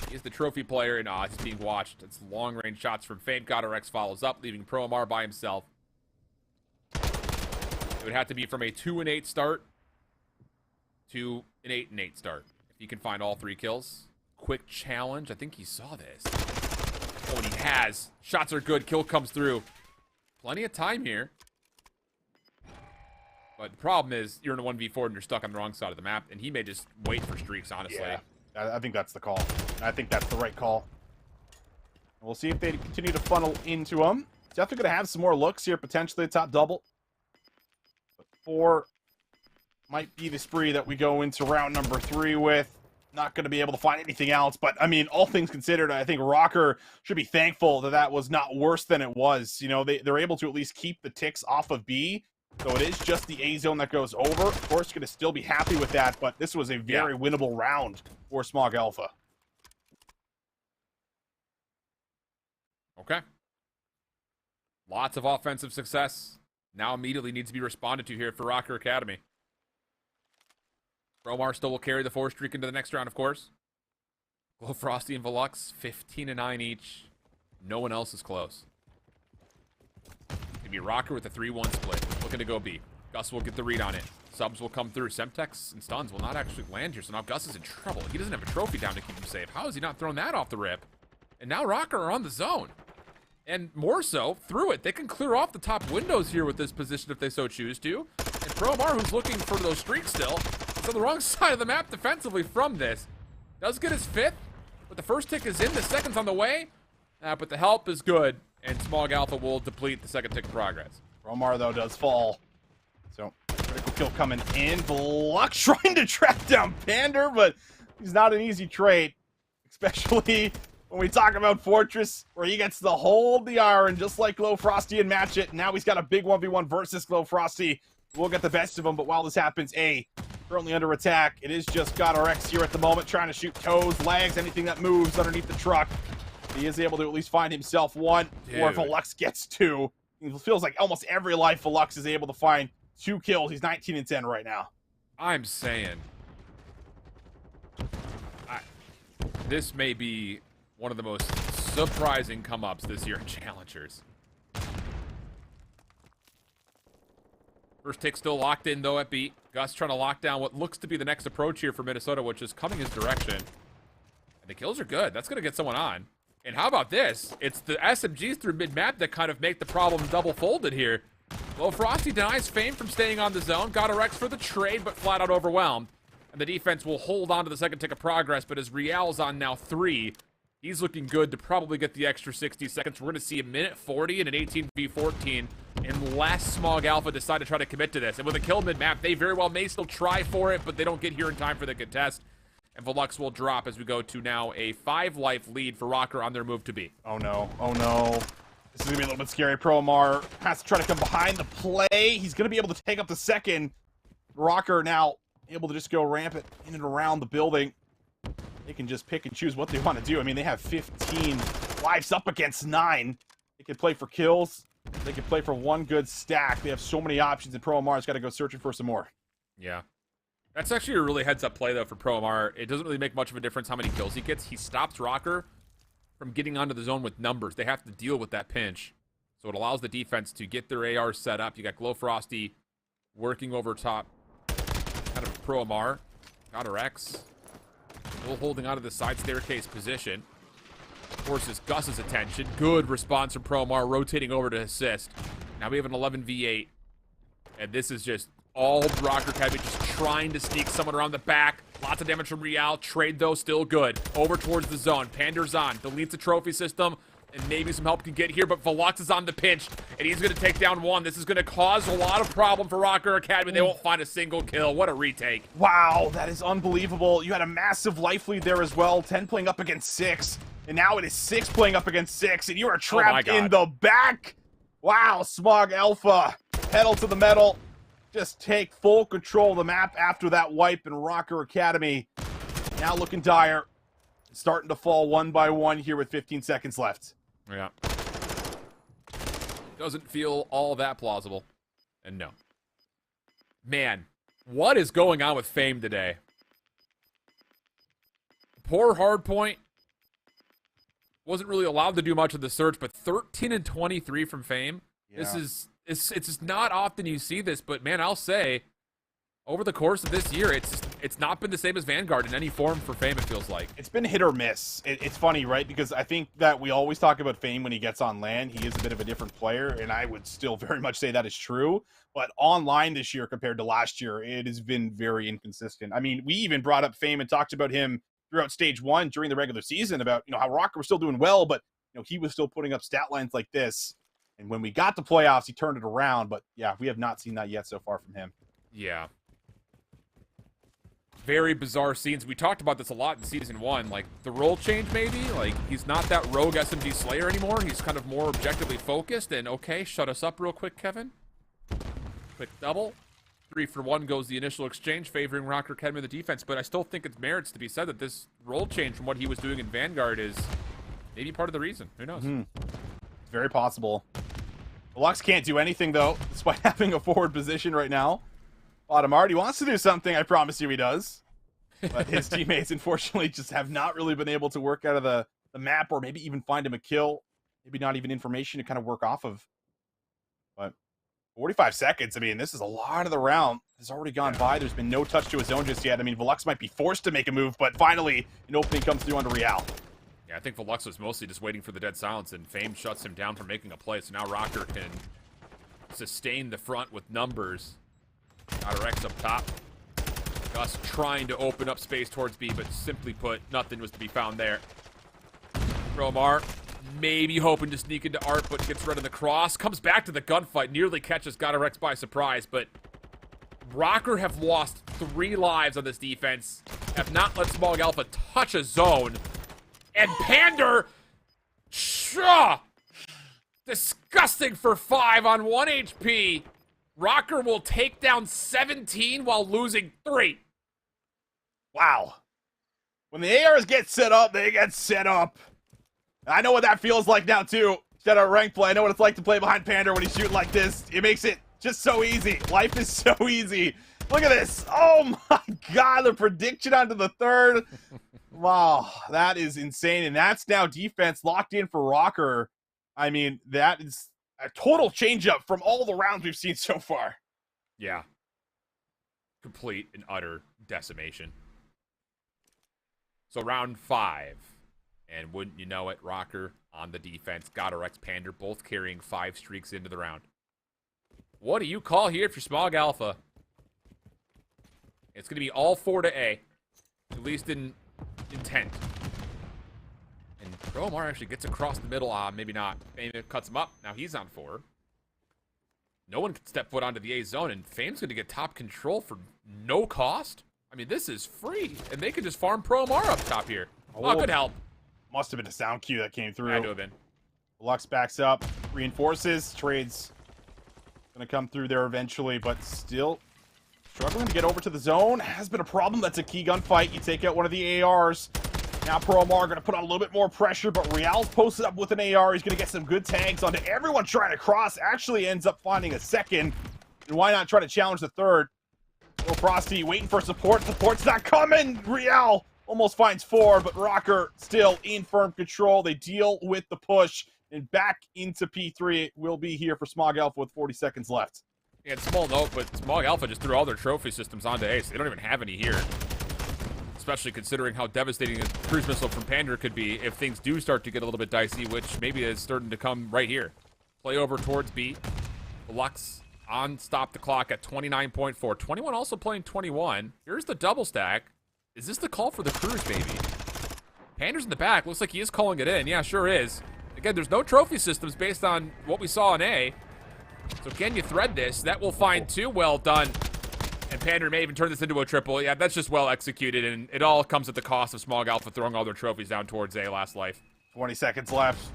He is the trophy player, and he's being watched. It's long-range shots from Faint. GodRX follows up, leaving ProMR by himself. It would have to be from a 2-8 start to an 8-8 start. If he can find all 3 kills. Quick challenge. I think he saw this. Oh, and he has. Shots are good. Kill comes through. Plenty of time here. But the problem is, you're in a 1v4 and you're stuck on the wrong side of the map, and he may just wait for streaks, honestly. Yeah, I think that's the call. I think that's the right call. We'll see if they continue to funnel into him. Definitely going to have some more looks here, potentially a top double. But 4 might be the spree that we go into round number 3 with. Not going to be able to find anything else, but I mean, all things considered, I think Rocker should be thankful that that was not worse than it was. You know, they're able to at least keep the ticks off of B. So it is just the A zone that goes over. Of course, going to still be happy with that, but this was a very winnable round for Smog Alpha. Okay. Lots of offensive success. Now immediately needs to be responded to here for Rocker Academy. ProMar still will carry the 4 streak into the next round, of course. Glow Frosty and Velux, 15-9 each. No one else is close. Gonna be Rocker with a 3-1 split. Looking to go B. Gus will get the read on it. Subs will come through. Semtex and stuns will not actually land here, so now Gus is in trouble. He doesn't have a trophy down to keep him safe. How is he not throwing that off the rip? And now Rocker are on the zone. And more so, through it. They can clear off the top windows here with this position if they so choose to. And ProMar, who's looking for those streaks still, is on the wrong side of the map defensively from this. Does get his 5th, but the first tick is in. The second's on the way. But the help is good, and Smog Alpha will deplete the second tick of progress. ProMar, though, does fall. So, critical kill coming in. Velux trying to track down Pander, but he's not an easy trade. Especially when we talk about Fortress, where he gets to hold the iron, just like Glow Frosty and match it. Now he's got a big 1v1 versus Glow Frosty. We'll get the best of him, but while this happens, A, currently under attack. It is just GodRX here at the moment, trying to shoot toes, legs, anything that moves underneath the truck. He is able to at least find himself 1, or if Velux gets 2. It feels like almost every life Velux is able to find 2 kills. He's 19-10 right now. I'm saying, this may be one of the most surprising come-ups this year in Challengers. First tick still locked in, though, at B. Gus trying to lock down what looks to be the next approach here for Minnesota, which is coming his direction. And the kills are good. That's going to get someone on. And how about this? It's the SMGs through mid-map that kind of make the problem double-folded here. Well, Frosty denies Fame from staying on the zone. GodRX for the trade, but flat out overwhelmed. And the defense will hold on to the second tick of progress, but as Real's on now 3, he's looking good to probably get the extra 60 seconds. We're going to see a minute 40 and an 18v14 unless Smog Alpha decide to try to commit to this. And with a kill mid-map, they very well may still try for it, but they don't get here in time for the contest. And Velux will drop as we go to now a 5-life lead for Rocker on their move to B. Oh no, oh no. This is going to be a little bit scary. ProMar has to try to come behind the play. He's going to be able to take up the second. Rocker now able to just go rampant in and around the building. They can just pick and choose what they want to do. I mean, they have 15 lives up against 9. They can play for kills. They can play for 1 good stack. They have so many options, and ProMar's got to go searching for some more. Yeah. That's actually a really heads-up play, though, for ProMar. It doesn't really make much of a difference how many kills he gets. He stops Rocker from getting onto the zone with numbers. They have to deal with that pinch. So it allows the defense to get their AR set up. You got Glow Frosty working over top kind of ProMar. GodRX still holding onto the side staircase position. Forces Gus's attention. Good response from ProMar, rotating over to assist. Now we have an 11v8. And this is just all Rocker Academy just trying to sneak someone around the back. Lots of damage from Real. Trade, though, still good. Over towards the zone. Pander's on. Deletes the trophy system. And maybe some help can get here, but Velux is on the pinch. And he's going to take down 1. This is going to cause a lot of problem for Rocker Academy. They won't find a single kill. What a retake. Wow, that is unbelievable. You had a massive life lead there as well. 10 playing up against 6. And now it is 6 playing up against 6. And you are trapped in the back. Wow, Smog Alpha. Pedal to the metal. just take full control of the map after that wipe, and Rocker Academy now looking dire. Starting to fall one by one here with 15 seconds left. Yeah. Doesn't feel all that plausible. And no. Man, what is going on with Fame today? Poor Hardpoint wasn't really allowed to do much of the search, but 13 and 23 from Fame. Yeah. It's just not often you see this, but man, I'll say, over the course of this year, it's not been the same as Vanguard in any form for Fame, it feels like. It's been hit or miss. It's funny, right? Because I think that we always talk about Fame when he gets on LAN. He is a bit of a different player, and I would still very much say that is true. But online this year compared to last year, it has been very inconsistent. I mean, we even brought up Fame and talked about him throughout stage 1 during the regular season about, how Rocker was still doing well, but, he was still putting up stat lines like this. And when we got to playoffs, he turned it around. But, yeah, we have not seen that yet so far from him. Yeah. Very bizarre scenes. We talked about this a lot in Season 1. Like, the role change, maybe? Like, he's not that rogue SMG Slayer anymore. He's kind of more objectively focused. And, okay, shut us up real quick, Kevin. Quick double. 3 for 1 goes the initial exchange, favoring Rocker Academy in the defense. But I still think it merits to be said that this role change from what he was doing in Vanguard is maybe part of the reason. Who knows? It's very possible. Lux can't do anything, though, despite having a forward position right now. Audemars, he wants to do something, I promise you he does. But his teammates, unfortunately, just have not really been able to work out of the map or maybe even find him a kill. Maybe not even information to kind of work off of. But 45 seconds, I mean, this is a lot of the round. Has already gone by. There's been no touch to his zone just yet. I mean, Velux might be forced to make a move, but finally, an opening comes through onto Real. Yeah, I think Velux was mostly just waiting for the dead silence, and Fame shuts him down from making a play, so now Rocker can sustain the front with numbers. Got Rex up top. Gus trying to open up space towards B, but simply put, nothing was to be found there. Romar maybe hoping to sneak into Art, but gets rid of the cross. Comes back to the gunfight, nearly catches Gotarex by surprise, but Rocker have lost 3 lives on this defense, have not let Smog Alpha touch a zone. And Pander, disgusting for 5 on 1 HP. Rocker will take down 17 while losing 3. Wow. When the ARs get set up, they get set up. I know what that feels like now, too. Instead of ranked play, I know what it's like to play behind Pander when he's shooting like this. It makes it just so easy. Life is so easy. Look at this. Oh, my God. The prediction onto the 3rd. Wow, that is insane. And that's now defense locked in for Rocker. I mean, that is a total change-up from all the rounds we've seen so far. Yeah. Complete and utter decimation. So round 5. And wouldn't you know it, Rocker on the defense. Gotarex, Pander both carrying 5 streaks into the round. What do you call here if you're Smog Alpha? It's going to be all 4 to A. At least in intent. And Promar actually gets across the middle. Maybe not. Fame cuts him up. Now he's on 4. No one can step foot onto the A zone, and Fame's going to get top control for no cost. I mean, this is free, and they could just farm Promar up top here. Oh, good help. Must have been a sound cue that came through. Had to have been. Lux backs up, reinforces, trades. Going to come through there eventually, but still struggling to get over to the zone. Has been a problem. That's a key gunfight. You take out one of the ARs. Now Promar going to put on a little bit more pressure, but Real's posted up with an AR. He's going to get some good tags onto everyone trying to cross. Actually ends up finding a 2nd. And why not try to challenge the 3rd? Little Frosty waiting for support. Support's not coming. Real almost finds 4, but Rocker still in firm control. They deal with the push, and back into P3 will be here for Smog Alpha with 40 seconds left. Yeah, it's a small note, but Smog Alpha just threw all their trophy systems onto Ace. They don't even have any here. Especially considering how devastating a cruise missile from Pander could be if things do start to get a little bit dicey, which maybe is starting to come right here. Play over towards B. Lux on stop the clock at 29.4. 21 also playing 21. Here's the double stack. Is this the call for the cruise, baby? Pander's in the back. Looks like he is calling it in. Yeah, sure is. Again, there's no trophy systems based on what we saw in A. So can you thread this? That will find 2. Well done. And Pander may even turn this into a triple. Yeah, that's just well executed, and it all comes at the cost of Smog Alpha throwing all their trophies down towards A last life. 20 seconds left.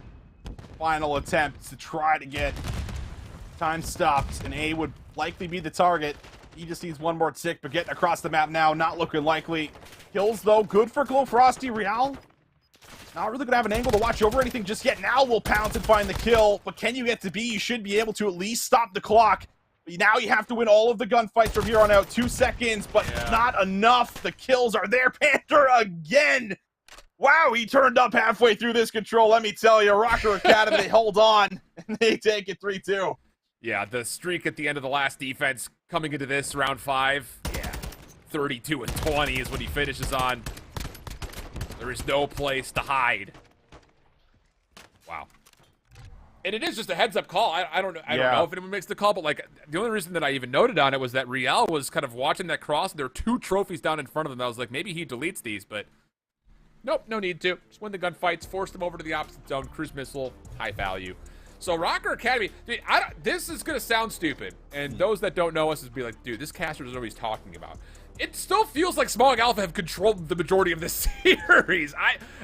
Final attempt to try to get time stopped, and A would likely be the target. He just needs one more tick, but getting across the map now, not looking likely. Kills, though, good for Glow Frosty. Real, not really going to have an angle to watch over anything just yet. Now will pounce and find the kill, but can you get to B? You should be able to at least stop the clock. But now you have to win all of the gunfights from here on out. 2 seconds, but not enough. The kills are there. Panther again. Wow, he turned up halfway through this control. Let me tell you, Rocker Academy, they hold on, and they take it 3-2. Yeah, the streak at the end of the last defense coming into this round 5. Yeah, 32-20 is what he finishes on. There is no place to hide. Wow. And it is just a heads-up call. I don't know if anyone makes the call, but like the only reason that I even noted on it was that Riel was kind of watching that cross. There were 2 trophies down in front of him. I was like, maybe he deletes these, but nope, no need to. Just win the gunfights, force them over to the opposite zone, cruise missile, high value. So Rocker Academy, dude, this is going to sound stupid. And those that don't know us is be like, dude, this caster doesn't know what he's talking about. It still feels like Smog Alpha have controlled the majority of this series.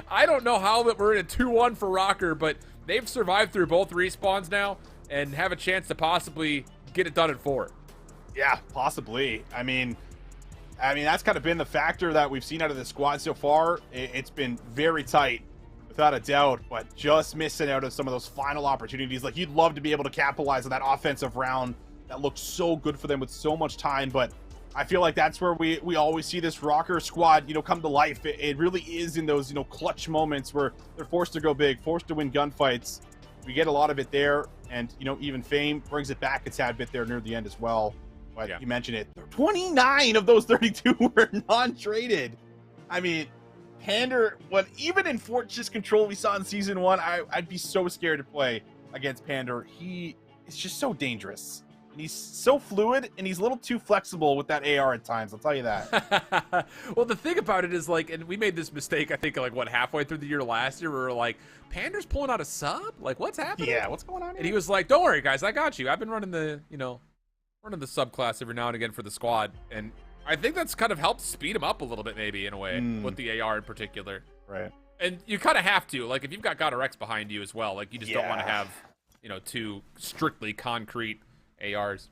I don't know how that we're in a 2-1 for Rocker, but they've survived through both respawns now and have a chance to possibly get it done in 4. Yeah, possibly. I mean, that's kind of been the factor that we've seen out of the squad so far. It's been very tight, without a doubt, but just missing out on some of those final opportunities. Like, you'd love to be able to capitalize on that offensive round that looked so good for them with so much time, but I feel like that's where we always see this Rocker squad, come to life. It really is in those, clutch moments where they're forced to go big, forced to win gunfights. We get a lot of it there, and, even Fame brings it back a tad bit there near the end as well. But you mentioned it. 29 of those 32 were non-traded. I mean, Pander, even in Fortress Control we saw in Season 1, I'd be so scared to play against Pander. He is just so dangerous. And he's so fluid, and he's a little too flexible with that AR at times, I'll tell you that. Well, the thing about it is, like, and we made this mistake, I think, like, halfway through the year last year, where we were like, Pander's pulling out a sub? Like, what's happening? Yeah, what's going on here? And he was like, don't worry, guys, I got you. I've been running the, running the subclass every now and again for the squad, and I think that's kind of helped speed him up a little bit, maybe, in a way, with the AR in particular. Right. And you kind of have to, like, if you've got God or X behind you as well, like, you just don't want to have, 2 strictly concrete ARs.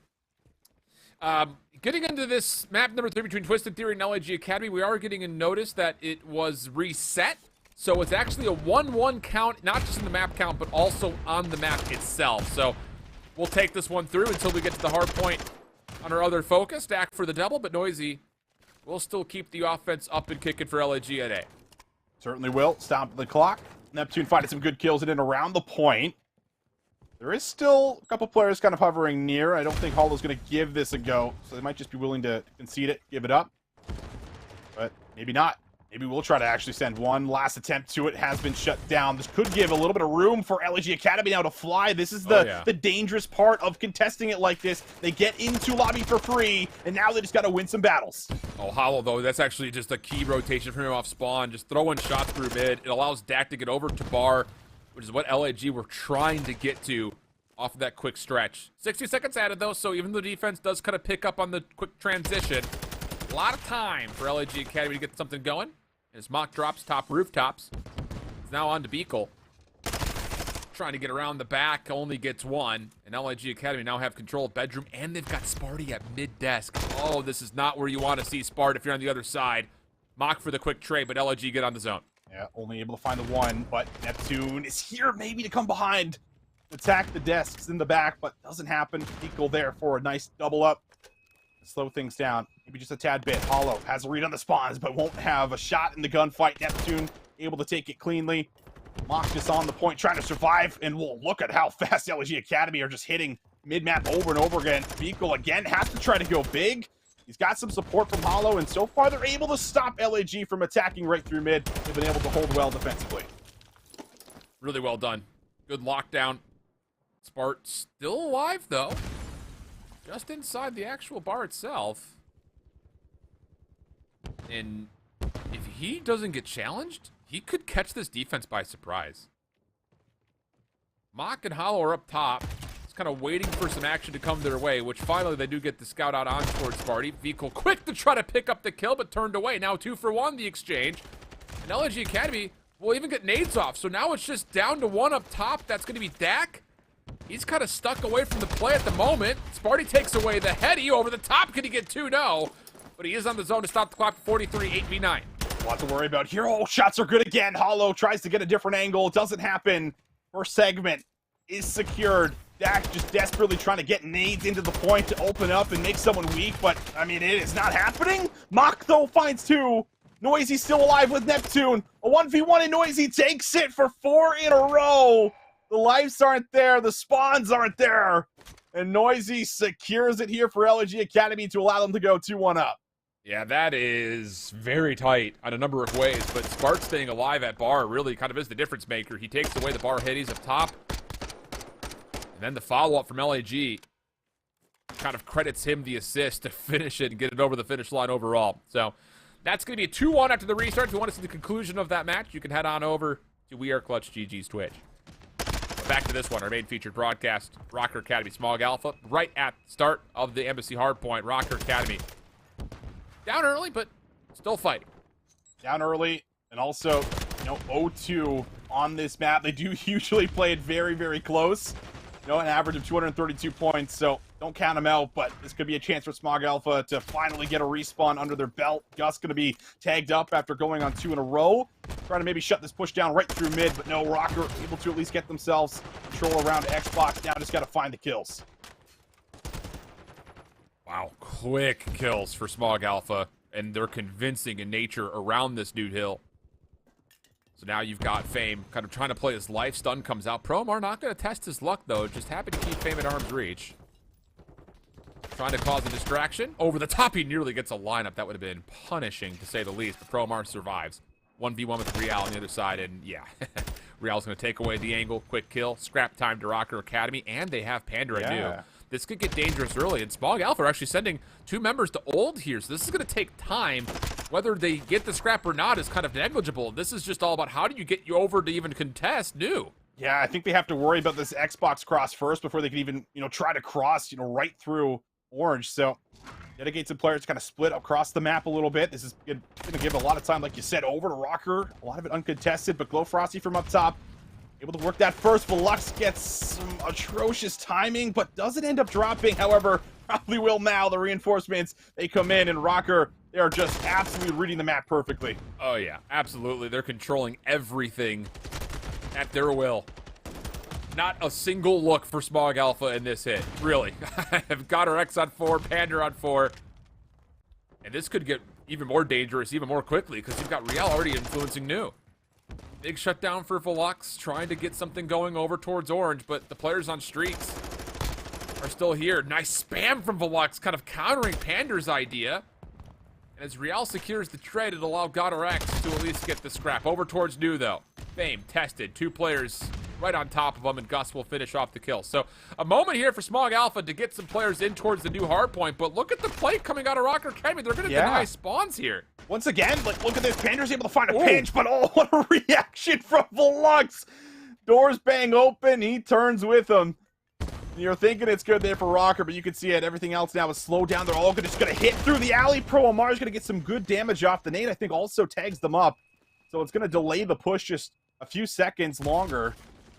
Getting into this map number 3 between Twisted Theory and LIG Academy, we are getting a notice that it was reset. So it's actually a 1-1 count, not just in the map count, but also on the map itself. So we'll take this one through until we get to the hard point on our other focus. Stack for the double, but Noisy will still keep the offense up and kicking for LIG at A. Certainly will. Stop the clock. Neptune finding some good kills in and around the point. There is still a couple players kind of hovering near. I don't think Hollow's going to give this a go, so they might just be willing to concede it, give it up. But maybe not. Maybe we'll try to actually send one last attempt to it. Has been shut down. This could give a little bit of room for LG Academy now to fly. This is the dangerous part of contesting it like this. They get into lobby for free, and now they just got to win some battles. Oh, Hollow, though, that's actually just a key rotation from him off spawn. Just throwing shots through mid. It allows Dak to get over to bar, which is what LAG were trying to get to off of that quick stretch. 60 seconds added, though, so even though the defense does kind of pick up on the quick transition, a lot of time for LAG Academy to get something going. As Mock drops top rooftops, he's now on to Beakle. Trying to get around the back, only gets one. And LIG Academy now have control of bedroom, and they've got Sparty at mid-desk. Oh, this is not where you want to see Spart if you're on the other side. Mock for the quick trade, but LIG get on the zone. Yeah, only able to find the one, but Neptune is here maybe to come behind. Attack the desks in the back, but doesn't happen. Beakle there for a nice double up. Slow things down. Maybe just a tad bit. Hollow has a read on the spawns, but won't have a shot in the gunfight. Neptune able to take it cleanly. Mock just on the point, trying to survive. And we'll look at how fast LG Academy are just hitting mid-map over and over again. Beakle again has to try to go big. He's got some support from Hollow, and so far they're able to stop LAG from attacking right through mid. They've been able to hold well defensively. Really well done. Good lockdown. Spart still alive, though. Just inside the actual bar itself. And if he doesn't get challenged, he could catch this defense by surprise. Mock and Hollow are up top. Just kind of waiting for some action to come their way, which finally they do get the scout out on towards Sparty. Vehicle quick to try to pick up the kill, but turned away. Now 2 for 1, the exchange. And LG Academy will even get nades off. So now it's just down to 1 up top. That's going to be Dak. He's kind of stuck away from the play at the moment. Sparty takes away the heady over the top. Can he get 2? No. But he is on the zone to stop the clock. 43, 8v9. A lot to worry about here. Oh, shots are good again. Hollow tries to get a different angle. It doesn't happen. First segment is secured. Dak just desperately trying to get nades into the point to open up and make someone weak, but, I mean, it is not happening. Mach, though, finds 2. Noisy still alive with Neptune. A 1v1 and Noisy takes it for 4 in a row. The lives aren't there. The spawns aren't there. And Noisy secures it here for LG Academy to allow them to go 2-1 up. Yeah, that is very tight on a number of ways, but Spart staying alive at bar really kind of is the difference maker. He takes away the bar hitties up top, and then the follow-up from LAG kind of credits him the assist to finish it and get it over the finish line overall. So that's going to be a 2-1 after the restart. If you want to see the conclusion of that match, you can head on over to We Are Clutch GG's Twitch. But back to this one, our main featured broadcast, Rocker Academy Smog Alpha, right at the start of the Embassy Hardpoint. Rocker Academy down early, but still fighting. Down early, and also, 0-2 on this map. They do usually play it very, very close. An average of 232 points, so don't count them out, but this could be a chance for Smog Alpha to finally get a respawn under their belt. Gus going to be tagged up after going on 2 in a row. Trying to maybe shut this push down right through mid, but no, Rocker able to at least get themselves control around Xbox. Now just got to find the kills. Wow, quick kills for Smog Alpha, and they're convincing in nature around this nude hill. So now you've got Fame kind of trying to play his life. Stun comes out. Promar not going to test his luck, though. Just happy to keep Fame at arm's reach. Trying to cause a distraction. Over the top, he nearly gets a lineup. That would have been punishing, to say the least, but Promar survives. 1v1 with Real on the other side, and yeah, Real's going to take away the angle. Quick kill. Scrap time to Rocker Academy, and they have Panda anew. This could get dangerous early, and Smog Alpha are actually sending 2 members to Old here, so this is going to take time. Whether they get the scrap or not is kind of negligible. This is just all about how do you get you over to even contest new. Yeah, I think they have to worry about this Xbox cross first before they can even, try to cross, right through Orange. So, Dedicates and players kind of split across the map a little bit. This is going to give a lot of time, like you said, over to Rocker. A lot of it uncontested, but Glow Frosty from up top able to work that first. Velux gets some atrocious timing, but doesn't end up dropping. However, probably will now. The reinforcements, they come in, and Rocker, they are just absolutely reading the map perfectly. Oh, yeah, absolutely. They're controlling everything at their will. Not a single look for Smog Alpha in this hit, really. I've got our X on 4, Panda on 4. And this could get even more dangerous, even more quickly, because you've got Real already influencing new. Big shutdown for Velux, trying to get something going over towards Orange, but the players on streets are still here. Nice spam from Velux, kind of countering Pander's idea. And as Real secures the trade, it'll allow GodRX to at least get the scrap. Over towards new, though. Fame, tested. 2 players right on top of them, and Gus will finish off the kill. So a moment here for Smog Alpha to get some players in towards the new hardpoint, but look at the play coming out of Rocker Academy. They're going to deny spawns here. Once again, look at this. Pander's able to find a pinch, but oh, what a reaction from Velux. Doors bang open. He turns with him. You're thinking it's good there for Rocker, but you can see it. Everything else now is slowed down. They're all just going to hit through the alley. Pro Amar's going to get some good damage off the nade. I think also tags them up. So it's going to delay the push just a few seconds longer.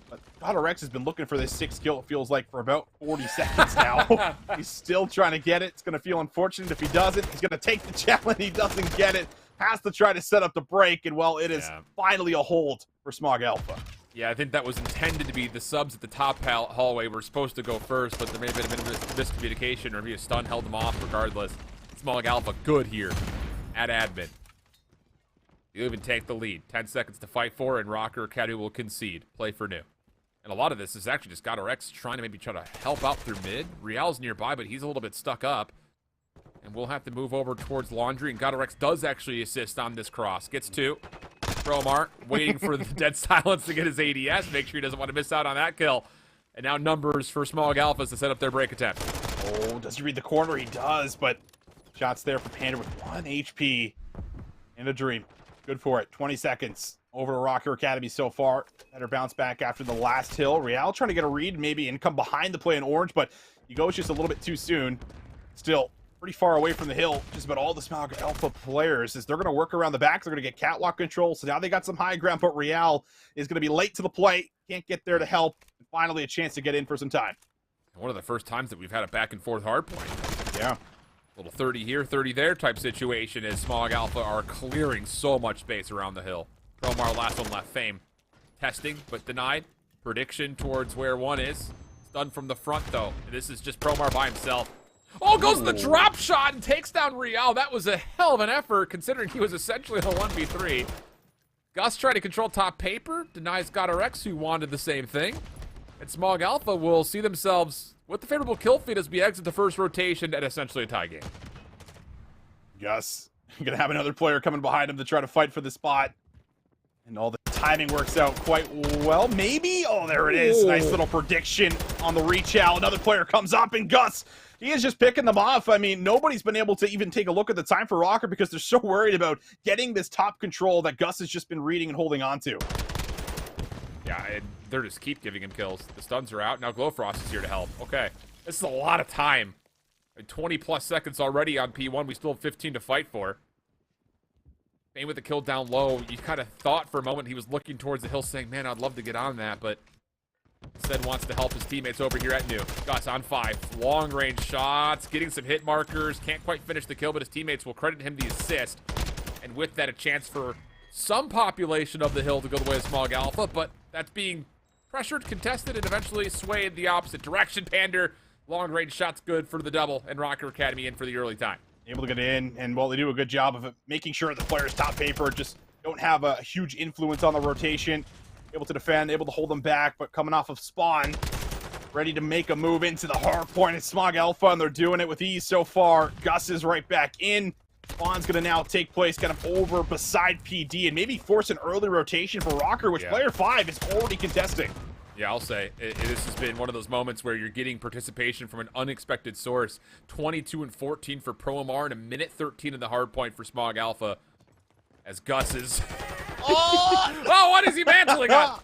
But GodRX has been looking for this 6 kill, it feels like, for about 40 seconds now. He's still trying to get it. It's going to feel unfortunate if he doesn't. He's going to take the challenge. He doesn't get it. Has to try to set up the break, and, well, it is finally a hold for Smog Alpha. Yeah, I think that was intended to be the subs at the top hallway were supposed to go first, but there may have been a bit of miscommunication, or maybe a stun held them off regardless. Smog Alpha good here at admin. You even take the lead. 10 seconds to fight for, and Rocker Academy will concede. Play for new. And a lot of this is actually just GodRX trying to maybe try to help out through mid. Real's nearby, but he's a little bit stuck up. And we'll have to move over towards Laundry, and GodRX does actually assist on this cross. Gets 2. Promar waiting for the dead silence to get his ADS. Make sure he doesn't want to miss out on that kill. And now numbers for Smog Alphas to set up their break attempt. Oh, does he read the corner? He does, but shots there for Panda with 1 HP. In a dream. Good for it. 20 seconds. Over to Rocker Academy so far. Better bounce back after the last hill. Real trying to get a read maybe and come behind the play in Orange, but he goes just a little bit too soon. Still, pretty far away from the hill. Just about all the Smog Alpha players, as they're going to work around the back. They're going to get catwalk control. So now they got some high ground, but Real is going to be late to the plate. Can't get there to help. And finally, a chance to get in for some time. One of the first times that we've had a back and forth hardpoint. Yeah. Little 30 here, 30 there type situation as Smog Alpha are clearing so much space around the hill. Promar last one left. Fame. Testing, but denied. Prediction towards where one is. Stunned from the front, though. And this is just Promar by himself. Oh, goes the drop shot and takes down Real. That was a hell of an effort, considering he was essentially the 1v3. Gus trying to control top paper. Denies GodRx, who wanted the same thing. And Smog Alpha will see themselves with the favorable kill feed as we exit the first rotation at essentially a tie game. Gus going to have another player coming behind him to try to fight for the spot. And all the timing works out quite well. Maybe? Oh, there it is. Nice little prediction on the reach out. Another player comes up, and Gus, he is just picking them off. I mean, nobody's been able to even take a look at the time for Rocker because they're so worried about getting this top control that Gus has just been reading and holding on to. Yeah, and they're just keep giving him kills. The stuns are out. Now Glowfrost is here to help. Okay. This is a lot of time. 20-plus seconds already on P1. We still have 15 to fight for. Fame with the kill down low. You kind of thought for a moment he was looking towards the hill saying, man, I'd love to get on that, but instead wants to help his teammates over here at New. Gus on 5. Long-range shots. Getting some hit markers. Can't quite finish the kill, but his teammates will credit him the assist. And with that, a chance for some population of the hill to go the way of Smog Alpha, but that's being pressured, contested, and eventually swayed the opposite direction. Pander, long-range shots good for the double, and Rocker Academy in for the early time. Able to get in, and well, they do a good job of making sure the players top paper just don't have a huge influence on the rotation. Able to defend, able to hold them back, but coming off of spawn, ready to make a move into the hard point. It's Smog Alpha, and they're doing it with ease so far. Gus is right back in. Spawn's going to now take place kind of over beside PD and maybe force an early rotation for Rocker, which player 5 is already contesting. Yeah, I'll say, this has been one of those moments where you're getting participation from an unexpected source. 22 and 14 for Promar and a minute 13 in the hard point for Smog Alpha. As Gus is... oh, what is he mantling on?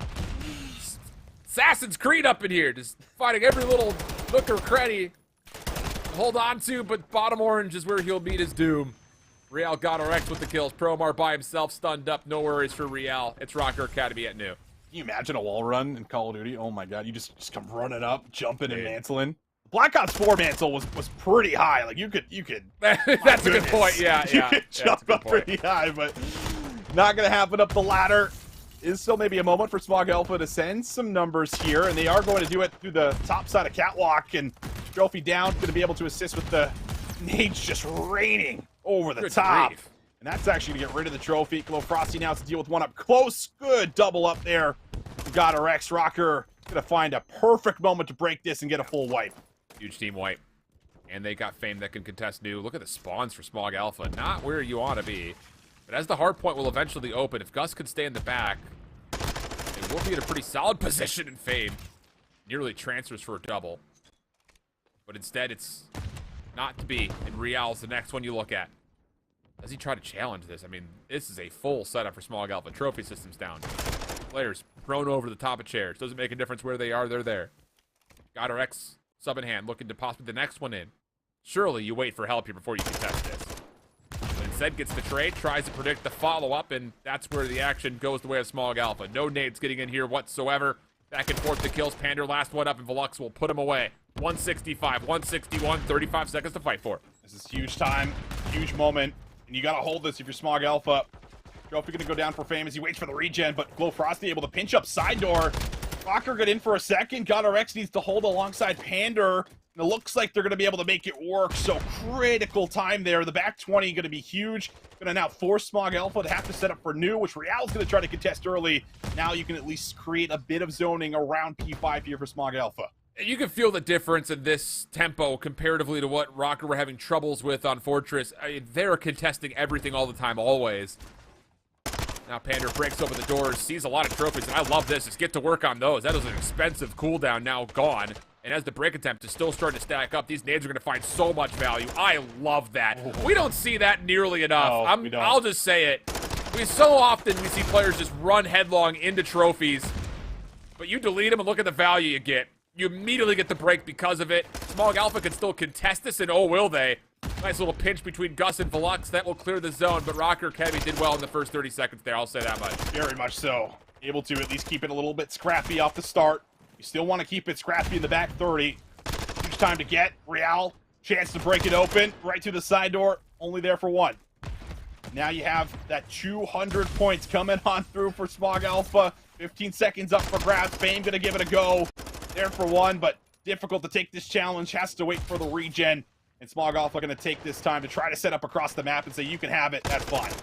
Assassin's Creed up in here, just fighting every little nook or cranny to hold on to, but bottom orange is where he'll meet his doom. Real GodRx with the kills. Promar by himself, stunned up. No worries for Real. It's Rocker Academy at New. Can you imagine a wall run in Call of Duty? Oh my god, you just come running up, jumping and mantling. Black Ops 4 mantle was pretty high. Like you could That's a good point. Yeah, you could jump up pretty high, but not gonna happen up the ladder. Is still maybe a moment for Smog Alpha to send some numbers here, and they are going to do it through the top side of Catwalk, and Trophy down, going to be able to assist with the nades just raining over the top. Grief. And that's actually going to get rid of the trophy. Glow Frosty now to deal with one up close. Good double up there. GodRx. Rocker going to find a perfect moment to break this and get a full wipe. Huge team wipe. And they got Fame that can contest New. Look at the spawns for Smog Alpha. Not where you want to be. But as the hard point will eventually open, if Gus could stay in the back, they will be in a pretty solid position in Fame. Nearly transfers for a double. But instead, it's not to be. And Real's the next one you look at. Does he try to challenge this? I mean, this is a full setup for Smog Alpha. Trophy system's down. Players thrown over the top of chairs. Doesn't make a difference where they are. They're there. GodRx sub in hand, looking to possibly the next one in. Surely you wait for help here before you contest this. But instead gets the trade, tries to predict the follow-up, and that's where the action goes the way of Smog Alpha. No nades getting in here whatsoever. Back and forth to kills. Pander last one up, and Velux will put him away. 165, 161, 35 seconds to fight for. This is huge time, huge moment, and you got to hold this if you're Smog Alpha. Trophy going to go down for Fame as he waits for the regen, but Glow Frosty able to pinch up side door. Rocker got in for a second. GodRx needs to hold alongside Pander. And it looks like they're going to be able to make it work. So critical time there. The back 20 going to be huge. Going to now force Smog Alpha to have to set up for New, which Real's going to try to contest early. Now you can at least create a bit of zoning around P5 here for Smog Alpha. You can feel the difference in this tempo comparatively to what Rocker were having troubles with on Fortress. They're contesting everything all the time, always. Now Pander breaks open the doors, sees a lot of trophies, and I love this. Just get to work on those. That is an expensive cooldown now gone. And as the break attempt is still starting to stack up, these nades are going to find so much value. I love that. Oh. We don't see that nearly enough. No, I'll just say it. So often we see players just run headlong into trophies, but you delete them and look at the value you get. You immediately get the break because of it. Smog Alpha can still contest this, and oh, will they? Nice little pinch between Gus and Velux. That will clear the zone, but Rocker Academy did well in the first 30 seconds there. I'll say that much. Very much so. Able to at least keep it a little bit scrappy off the start. You still want to keep it scrappy in the back 30. Huge time to get. Real, chance to break it open. Right to the side door. Only there for one. Now you have that 200 points coming on through for Smog Alpha. 15 seconds up for grabs. Fame gonna give it a go. There for one, but difficult to take this challenge. Has to wait for the regen. And Smog Alpha gonna take this time to try to set up across the map and say, you can have it. That's fine.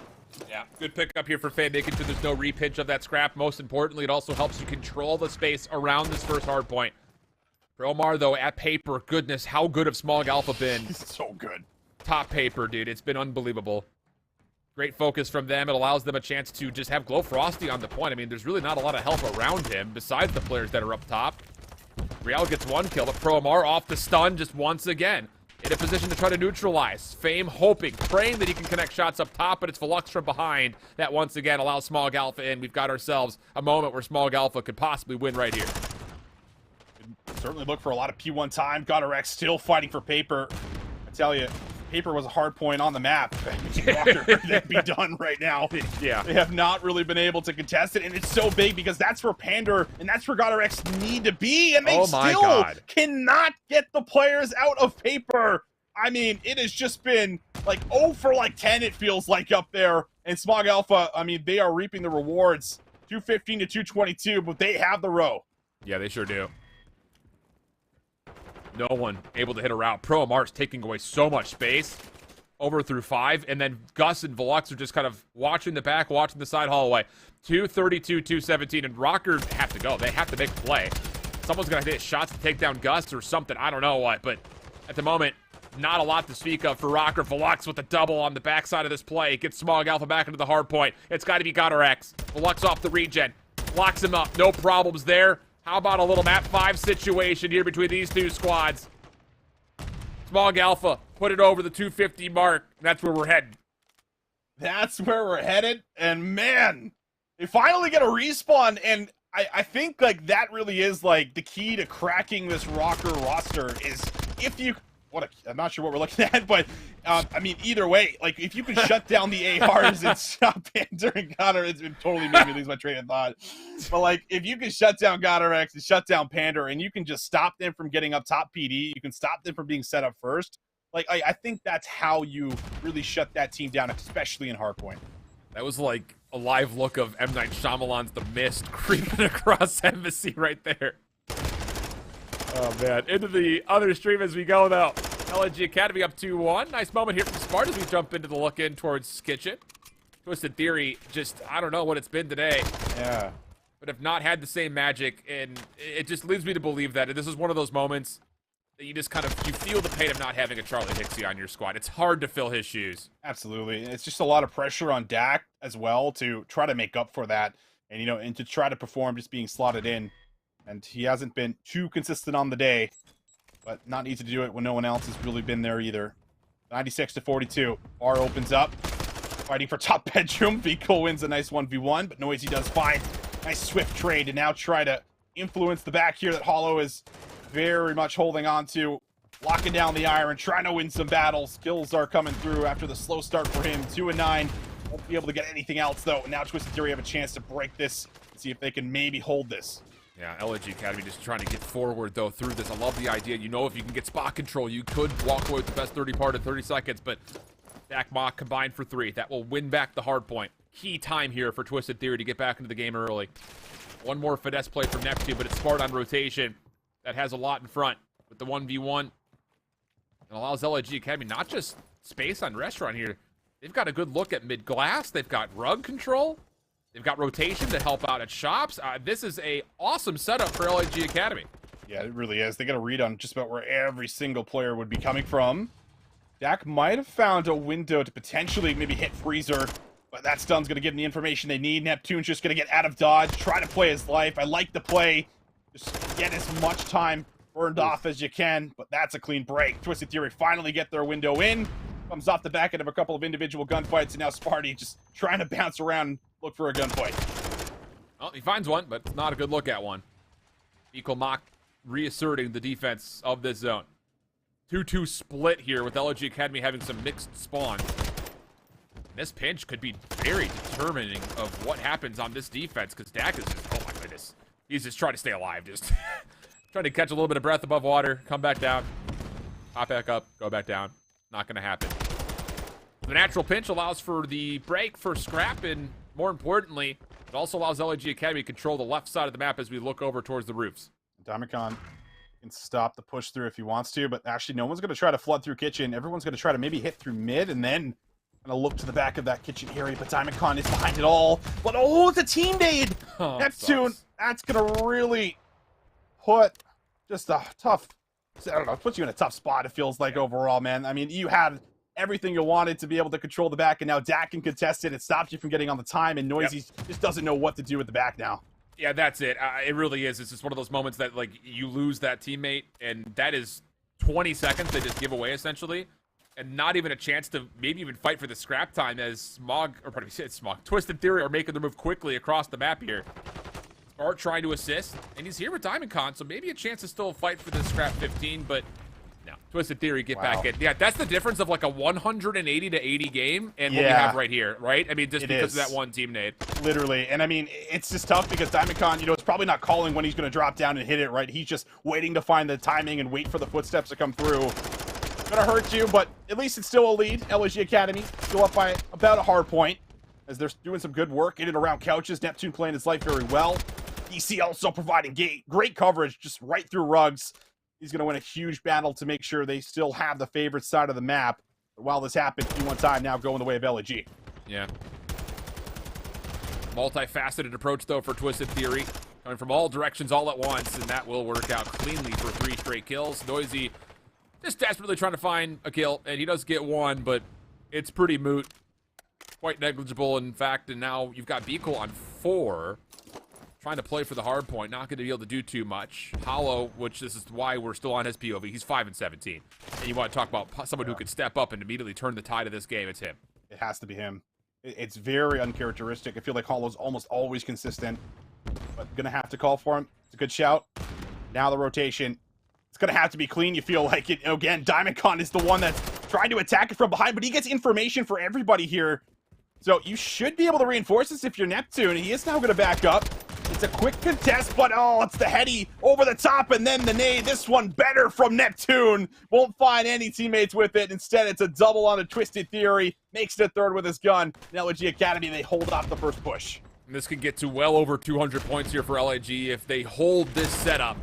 Yeah, good pickup here for Fame, making sure there's no repinch of that scrap. Most importantly, it also helps you control the space around this first hard point. For Omar, though, at paper, goodness, how good have Smog Alpha been? He's so good. Top paper, dude. It's been unbelievable. Great focus from them. It allows them a chance to just have Glow Frosty on the point. I mean, there's really not a lot of help around him besides the players that are up top. Real gets one kill, but Pro Omar off the stun just once again. In a position to try to neutralize. Fame hoping, praying that he can connect shots up top, but it's Velux from behind that once again allows Smog Alpha in. We've got ourselves a moment where Smog Alpha could possibly win right here. Certainly look for a lot of P1 time. Gotter still fighting for paper. I tell you, paper was a hard point on the map. Walker, they'd be done right now. Yeah. They have not really been able to contest it, and it's so big because that's where Pander and that's where Gotter need to be, and they still cannot get the players out of paper. I mean, it has just been like 0 for like 10, it feels like up there. And Smog Alpha, I mean, they are reaping the rewards. 215 to 222, but they have the row. Yeah, they sure do. No one able to hit a route. Pro Amar's taking away so much space. Over through 5, and then Gus and Velux are just kind of watching the back, watching the side hallway. 232, 217, and Rocker have to go. They have to make a play. Someone's going to hit shots to take down Gus or something. I don't know what, but at the moment, not a lot to speak of for Rocker. Velux with a double on the backside of this play. Gets Smog Alpha back into the hard point. It's got to be Gotter. Velux off the regen. Locks him up. No problems there. How about a little map 5 situation here between these two squads? Smog Alpha put it over the 250 mark. That's where we're heading. That's where we're headed. And man, they finally get a respawn. And I think like that really is like the key to cracking this Rocker roster is if you, I'm not sure what we're looking at, but I mean, either way, like if you can shut down the ARs and stop Pander and Gotter, it's totally made me lose my train of thought. But like if you can shut down Gotter and shut down Pander and you can just stop them from getting up top PD, you can stop them from being set up first. Like I think that's how you really shut that team down, especially in Hardpoint. That was like a live look of M. Night Shyamalan's The Mist creeping across Embassy right there. Oh, man. Into the other stream as we go, though. LNG Academy up 2-1. Nice moment here from Smart as we jump into the look-in towards Kitchen. Twisted Theory, just, I don't know what it's been today. Yeah. But have not had the same magic, and it just leads me to believe that this is one of those moments that you just kind of, you feel the pain of not having a Charlie Hixie on your squad. It's hard to fill his shoes. Absolutely. It's just a lot of pressure on Dak as well to try to make up for that. And, you know, and to try to perform just being slotted in. And he hasn't been too consistent on the day, but not easy to do it when no one else has really been there either. 96 to 42. Bar opens up. Fighting for top bedroom. Vico wins a nice 1v1, but Noisy does fine. Nice swift trade to now try to influence the back here that Hollow is very much holding on to. Locking down the iron, trying to win some battles. Kills are coming through after the slow start for him. 2-9. Won't be able to get anything else, though. Now Twisted Theory have a chance to break this. See if they can maybe hold this. Yeah, LNG Academy just trying to get forward, though, through this. I love the idea. You know, if you can get spot control, you could walk away with the best 30 part in 30 seconds, but Dak Mock combined for 3. That will win back the hard point. Key time here for Twisted Theory to get back into the game early. One more finesse play from Neptune, but it's smart on rotation. That has a lot in front with the 1v1. And allows LNG Academy not just space on restaurant here. They've got a good look at mid-glass. They've got rug control. They've got rotation to help out at shops. This is a awesome setup for LNG Academy. Yeah, it really is. They got a read on just about where every single player would be coming from. Dak might have found a window to potentially maybe hit Freezer, but that stun's going to give them the information they need. Neptune's just going to get out of dodge, try to play his life. I like the play. Just get as much time burned off as you can, but that's a clean break. Twisted Theory finally get their window in. Comes off the back end of a couple of individual gunfights, and now Sparty just trying to bounce around and look for a gunfight. Well, he finds one, but it's not a good look at one. Equal Mock reasserting the defense of this zone. 2-2 split here with LG Academy having some mixed spawns. This pinch could be very determining of what happens on this defense, because Dak is just, oh my goodness. He's just trying to stay alive, just trying to catch a little bit of breath above water, come back down, hop back up, go back down. Not going to happen. The natural pinch allows for the break for Scrap, and more importantly, it also allows LG Academy to control the left side of the map as we look over towards the roofs. Diamondcon can stop the push through if he wants to, but actually no one's going to try to flood through kitchen. Everyone's going to try to maybe hit through mid and then kind of look to the back of that kitchen area, but Diamondcon is behind it all. But oh, it's a team nade! Oh, Neptune, that's going to really put just a tough, I don't know, puts you in a tough spot, it feels like, overall, man. I mean, you had everything you wanted to be able to control the back, and now Dak can contest it. It stops you from getting on the time, and Noisy just doesn't know what to do with the back now. Yeah, that's it. It really is. It's just one of those moments that, like, you lose that teammate, and that is 20 seconds they just give away, essentially, and not even a chance to maybe even fight for the scrap time as Smog, or pardon me, Smog, Twisted Theory are making the move quickly across the map here. Art trying to assist, and he's here with Diamondcon, so maybe a chance to still fight for the scrap 15, but no. Twisted Theory get back in. Yeah, that's the difference of like a 180 to 80 game and what we have right here, right? I mean, just because of that one team nade. Literally, and I mean, it's just tough because Diamondcon, you know, it's probably not calling when he's going to drop down and hit it, right? He's just waiting to find the timing and wait for the footsteps to come through. Gonna hurt you, but at least it's still a lead. LSG Academy still up by about a hard point as they're doing some good work in and around couches. Neptune playing his life very well. DC also providing great coverage just right through rugs. He's going to win a huge battle to make sure they still have the favorite side of the map. But while this happens, P1 time now going the way of LG. Yeah. Multifaceted approach, though, for Twisted Theory. Coming from all directions all at once, and that will work out cleanly for 3 straight kills. Noisy just desperately trying to find a kill, and he does get one, but it's pretty moot. Quite negligible, in fact, and now you've got Beagle on 4. Trying to play for the hard point, not going to be able to do too much. Hollow, which this is why we're still on his POV, he's 5 and 17. And you want to talk about someone who could step up and immediately turn the tide of this game, it's him. It has to be him. It's very uncharacteristic. I feel like Hollow's almost always consistent, but gonna have to call for him. It's a good shout. Now the rotation. It's gonna have to be clean. You feel like it. Again, Diamondcon is the one that's trying to attack it from behind, but he gets information for everybody here. So you should be able to reinforce this if you're Neptune. He is now gonna back up. It's a quick contest, but oh, it's the heady over the top and then the nade. This one better from Neptune. Won't find any teammates with it. Instead, it's a double on a Twisted Theory. Makes it a third with his gun. LG Academy, they hold off the first push. And this could get to well over 200 points here for LAG if they hold this setup.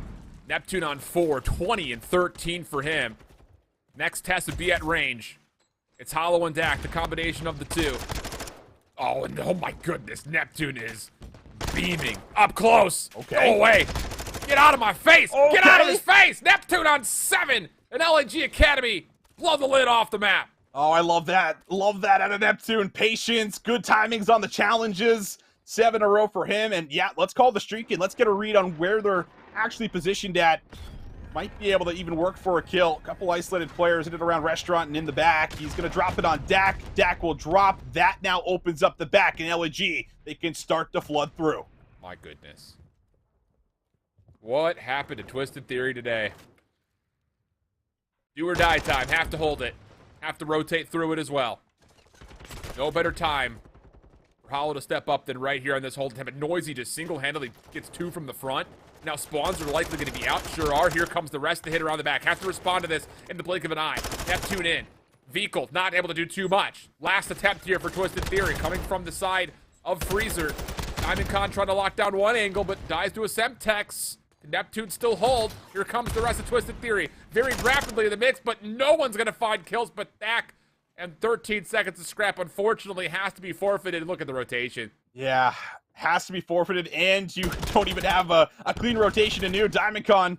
Neptune on 4, 20 and 13 for him. Next test would be at range. It's Hollow and Dak, the combination of the two. Oh, and oh my goodness, Neptune is beaming up close. Okay. Go away. Get out of my face. Okay. Get out of his face. Neptune on 7. And LAG Academy blow the lid off the map. Oh, I love that. Love that out of Neptune. Patience, good timings on the challenges. 7 in a row for him. And yeah, let's call the streak and let's get a read on where they're actually positioned at. Might be able to even work for a kill. A couple isolated players in and around restaurant and in the back. He's going to drop it on Dak. Dak will drop. That now opens up the back. And LG, they can start to flood through. My goodness. What happened to Twisted Theory today? Do or die time. Have to hold it. Have to rotate through it as well. No better time for Hollow to step up than right here on this hold time. But Noisy just single-handedly gets 2 from the front. Now spawns are likely going to be out. Sure are. Here comes the rest of the hit around the back. Have to respond to this in the blink of an eye. Neptune in. Vehicle not able to do too much. Last attempt here for Twisted Theory coming from the side of Freezer. Diamondcon trying to lock down one angle, but dies to a Semtex. Neptune still hold. Here comes the rest of Twisted Theory. Very rapidly in the mix, but no one's going to find kills but Dak. And 13 seconds of scrap, unfortunately, has to be forfeited. Look at the rotation. Yeah, has to be forfeited, and you don't even have a clean rotation anew. Diamondcon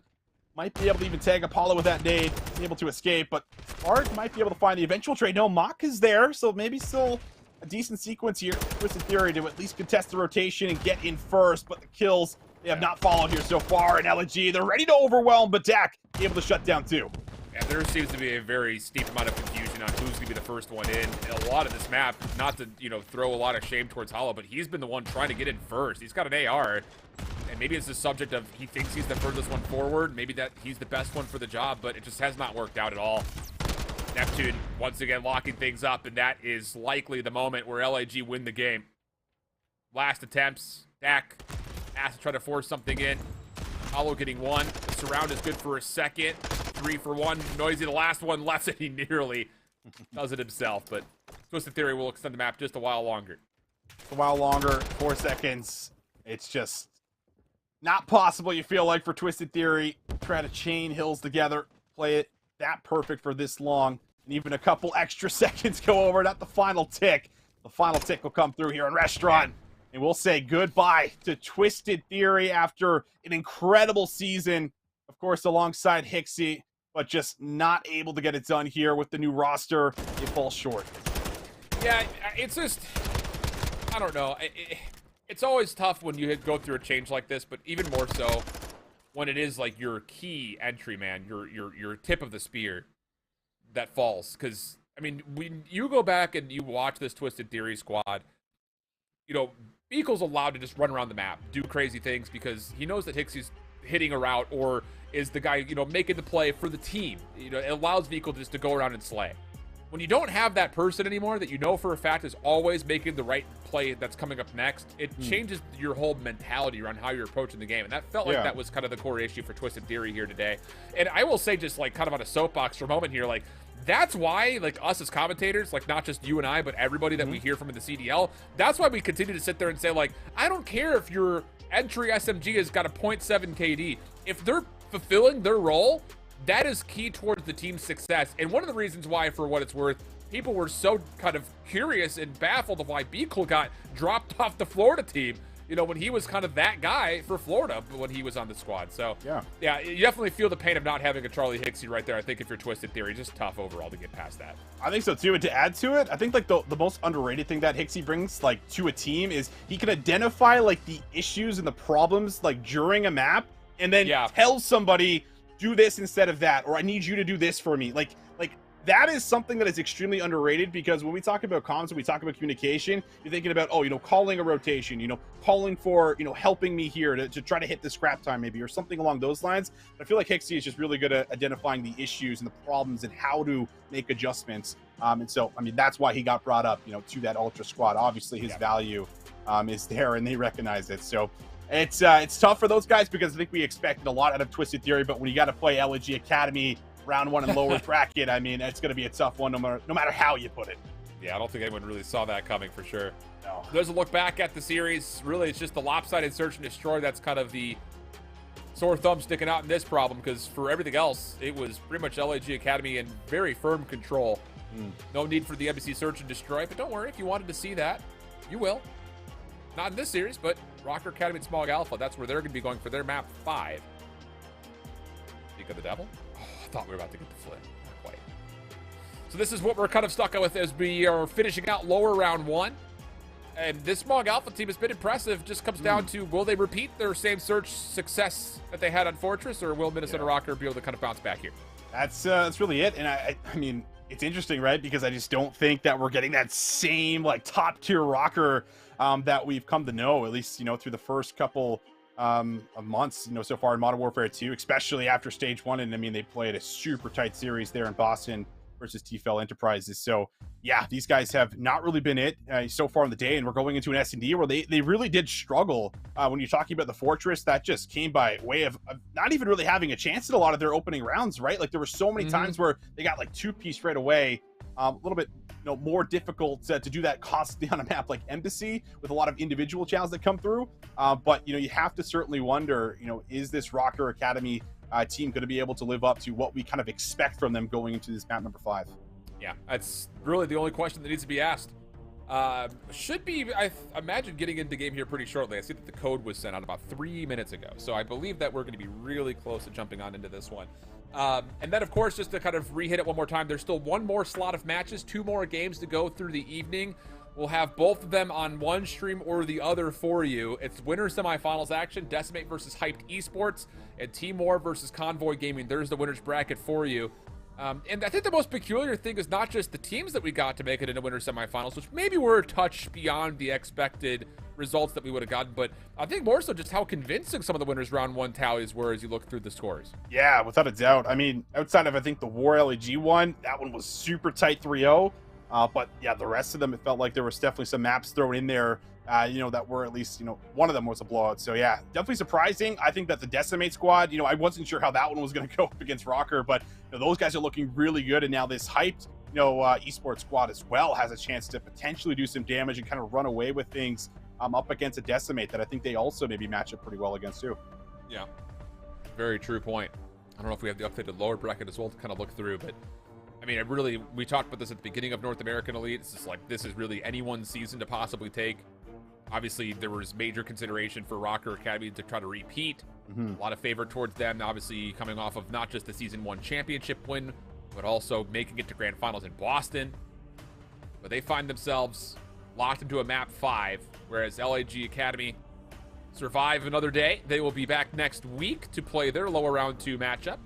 might be able to even tag Apollo with that nade, able to escape, but Art might be able to find the eventual trade. No, Mock is there, so maybe still a decent sequence here. Twisted Theory to at least contest the rotation and get in first, but the kills, they have not followed here so far. And LG, they're ready to overwhelm, but Dak able to shut down 2. Yeah, there seems to be a very steep amount of confusion on who's going to be the first one in. And a lot of this map, not to, throw a lot of shame towards Hollow, but he's been the one trying to get in first. He's got an AR. And maybe it's the subject of he thinks he's the furthest one forward. Maybe that he's the best one for the job, but it just has not worked out at all. Neptune once again locking things up, and that is likely the moment where LAG win the game. Last attempts. Dak has to try to force something in. Hollow getting one. The surround is good for a second. 3 for 1. Noisy, the last one left it. He nearly does it himself, but Twisted Theory will extend the map just a while longer. A while longer, 4 seconds. It's just not possible, you feel like, for Twisted Theory. Try to chain hills together, play it that perfect for this long, and even a couple extra seconds go over. Not the final tick. The final tick will come through here in Restaurant, and we'll say goodbye to Twisted Theory after an incredible season, of course, alongside Hixie, but just not able to get it done here with the new roster. It falls short. Yeah, it's just, I don't know. It's always tough when you go through a change like this, but even more so when it is like your key entry man, your tip of the spear that falls. Because, I mean, when you go back and you watch this Twisted Theory squad, you know, Beagle's allowed to just run around the map, do crazy things because he knows that Hixie's hitting a route or is the guy, you know, making the play for the team. You know, it allows Beagle just to go around and slay. When you don't have that person anymore that you know for a fact is always making the right play that's coming up next, it changes your whole mentality around how you're approaching the game. And that felt like that was kind of the core issue for Twisted Theory here today. And I will say, just like kind of on a soapbox for a moment here, like that's why, like us as commentators, like not just you and I, but everybody that we hear from in the CDL, that's why we continue to sit there and say, like, I don't care if your entry SMG has got a 0.7 KD. If they're fulfilling their role, that is key towards the team's success. And one of the reasons why, for what it's worth, people were so kind of curious and baffled of why Beagle got dropped off the Florida team, you know, when he was kind of that guy for Florida when he was on the squad. So, yeah, you definitely feel the pain of not having a Charlie Hixie right there. I think if you're Twisted Theory, just tough overall to get past that. I think so too. And to add to it, I think like the most underrated thing that Hixie brings like to a team is he can identify like the issues and the problems like during a map and then tell somebody, do this instead of that, or I need you to do this for me. Like that is something that is extremely underrated, because when we talk about comms and we talk about communication, you're thinking about, oh, you know, calling a rotation, you know, calling for, you know, helping me here to try to hit the scrap time maybe, or something along those lines. But I feel like Hixie is just really good at identifying the issues and the problems and how to make adjustments. And so, I mean, that's why he got brought up, you know, to that Ultra squad. Obviously his value is there and they recognize it. So it's tough for those guys, because I think we expected a lot out of Twisted Theory, but when you got to play LG Academy round 1 and lower bracket, I mean, it's going to be a tough one no matter how you put it. Yeah, I don't think anyone really saw that coming for sure. No. There's a look back at the series. Really, it's just the lopsided search and destroy that's kind of the sore thumb sticking out in this problem, because for everything else, it was pretty much LAG Academy in very firm control. No need for the NBC search and destroy, but don't worry, if you wanted to see that, you will. Not in this series, but Rocker Academy and Smog Alpha, that's where they're going to be going for their map 5. Speak of the devil. Oh, I thought we were about to get the flip. Not quite. So this is what we're kind of stuck with as we are finishing out lower round 1. And this Smog Alpha team has been impressive. Just comes down to, will they repeat their same search success that they had on Fortress, or will Minnesota Rocker be able to kind of bounce back here? That's really it. And I mean, it's interesting, right? Because I just don't think that we're getting that same like top tier Rocker that we've come to know, at least, you know, through the first couple of months, you know, so far in Modern Warfare 2, especially after stage 1. And I mean, they played a super tight series there in Boston versus TFL Enterprises. So yeah, these guys have not really been it so far in the day, and we're going into an S&D where they really did struggle. When you're talking about the Fortress, that just came by way of not even really having a chance in a lot of their opening rounds, right? Like there were so many times where they got like 2-piece right away. A little bit, you know, more difficult to do that constantly on a map like Embassy, with a lot of individual challenges that come through. But you know, you have to certainly wonder, you know, is this Rocker Academy team going to be able to live up to what we kind of expect from them going into this map number 5? Yeah, that's really the only question that needs to be asked. Should be, I imagine, getting into game here pretty shortly. I see that the code was sent out about 3 minutes ago, so I believe that we're going to be really close to jumping on into this one. And then, of course, just to kind of re-hit it one more time, there's still one more slot of matches, 2 more games to go through the evening. We'll have both of them on one stream or the other for you. It's winner semifinals action, Decimate versus Hyped Esports, and Team War versus Convoy Gaming. There's the winner's bracket for you. And I think the most peculiar thing is not just the teams that we got to make it into winner semifinals, which maybe were a touch beyond the expected results that we would have gotten, but I think more so just how convincing some of the winners round 1 tallies were as you look through the scores. Yeah, without a doubt. I mean, outside of, I think, the War LAG one, that one was super tight 3-0. But yeah, the rest of them, it felt like there was definitely some maps thrown in there, that were at least, one of them was a blowout. So yeah, definitely surprising. I think that the Decimate squad, I wasn't sure how that one was going to go up against Rocker, but those guys are looking really good. And now this hyped, esports squad as well has a chance to potentially do some damage and kind of run away with things up against a Decimate that I think they also maybe match up pretty well against too. Yeah, very true point. I don't know if we have the updated lower bracket as well to kind of look through, but I mean, we talked about this at the beginning of North American Elite. It's just like, this is really anyone's season to possibly take. Obviously, there was major consideration for Rocker Academy to try to repeat. A lot of favor towards them, obviously coming off of not just the Season 1 championship win, but also making it to Grand Finals in Boston. But they find themselves locked into a map 5, whereas LAG Academy survive another day. They will be back next week to play their lower round 2 matchup.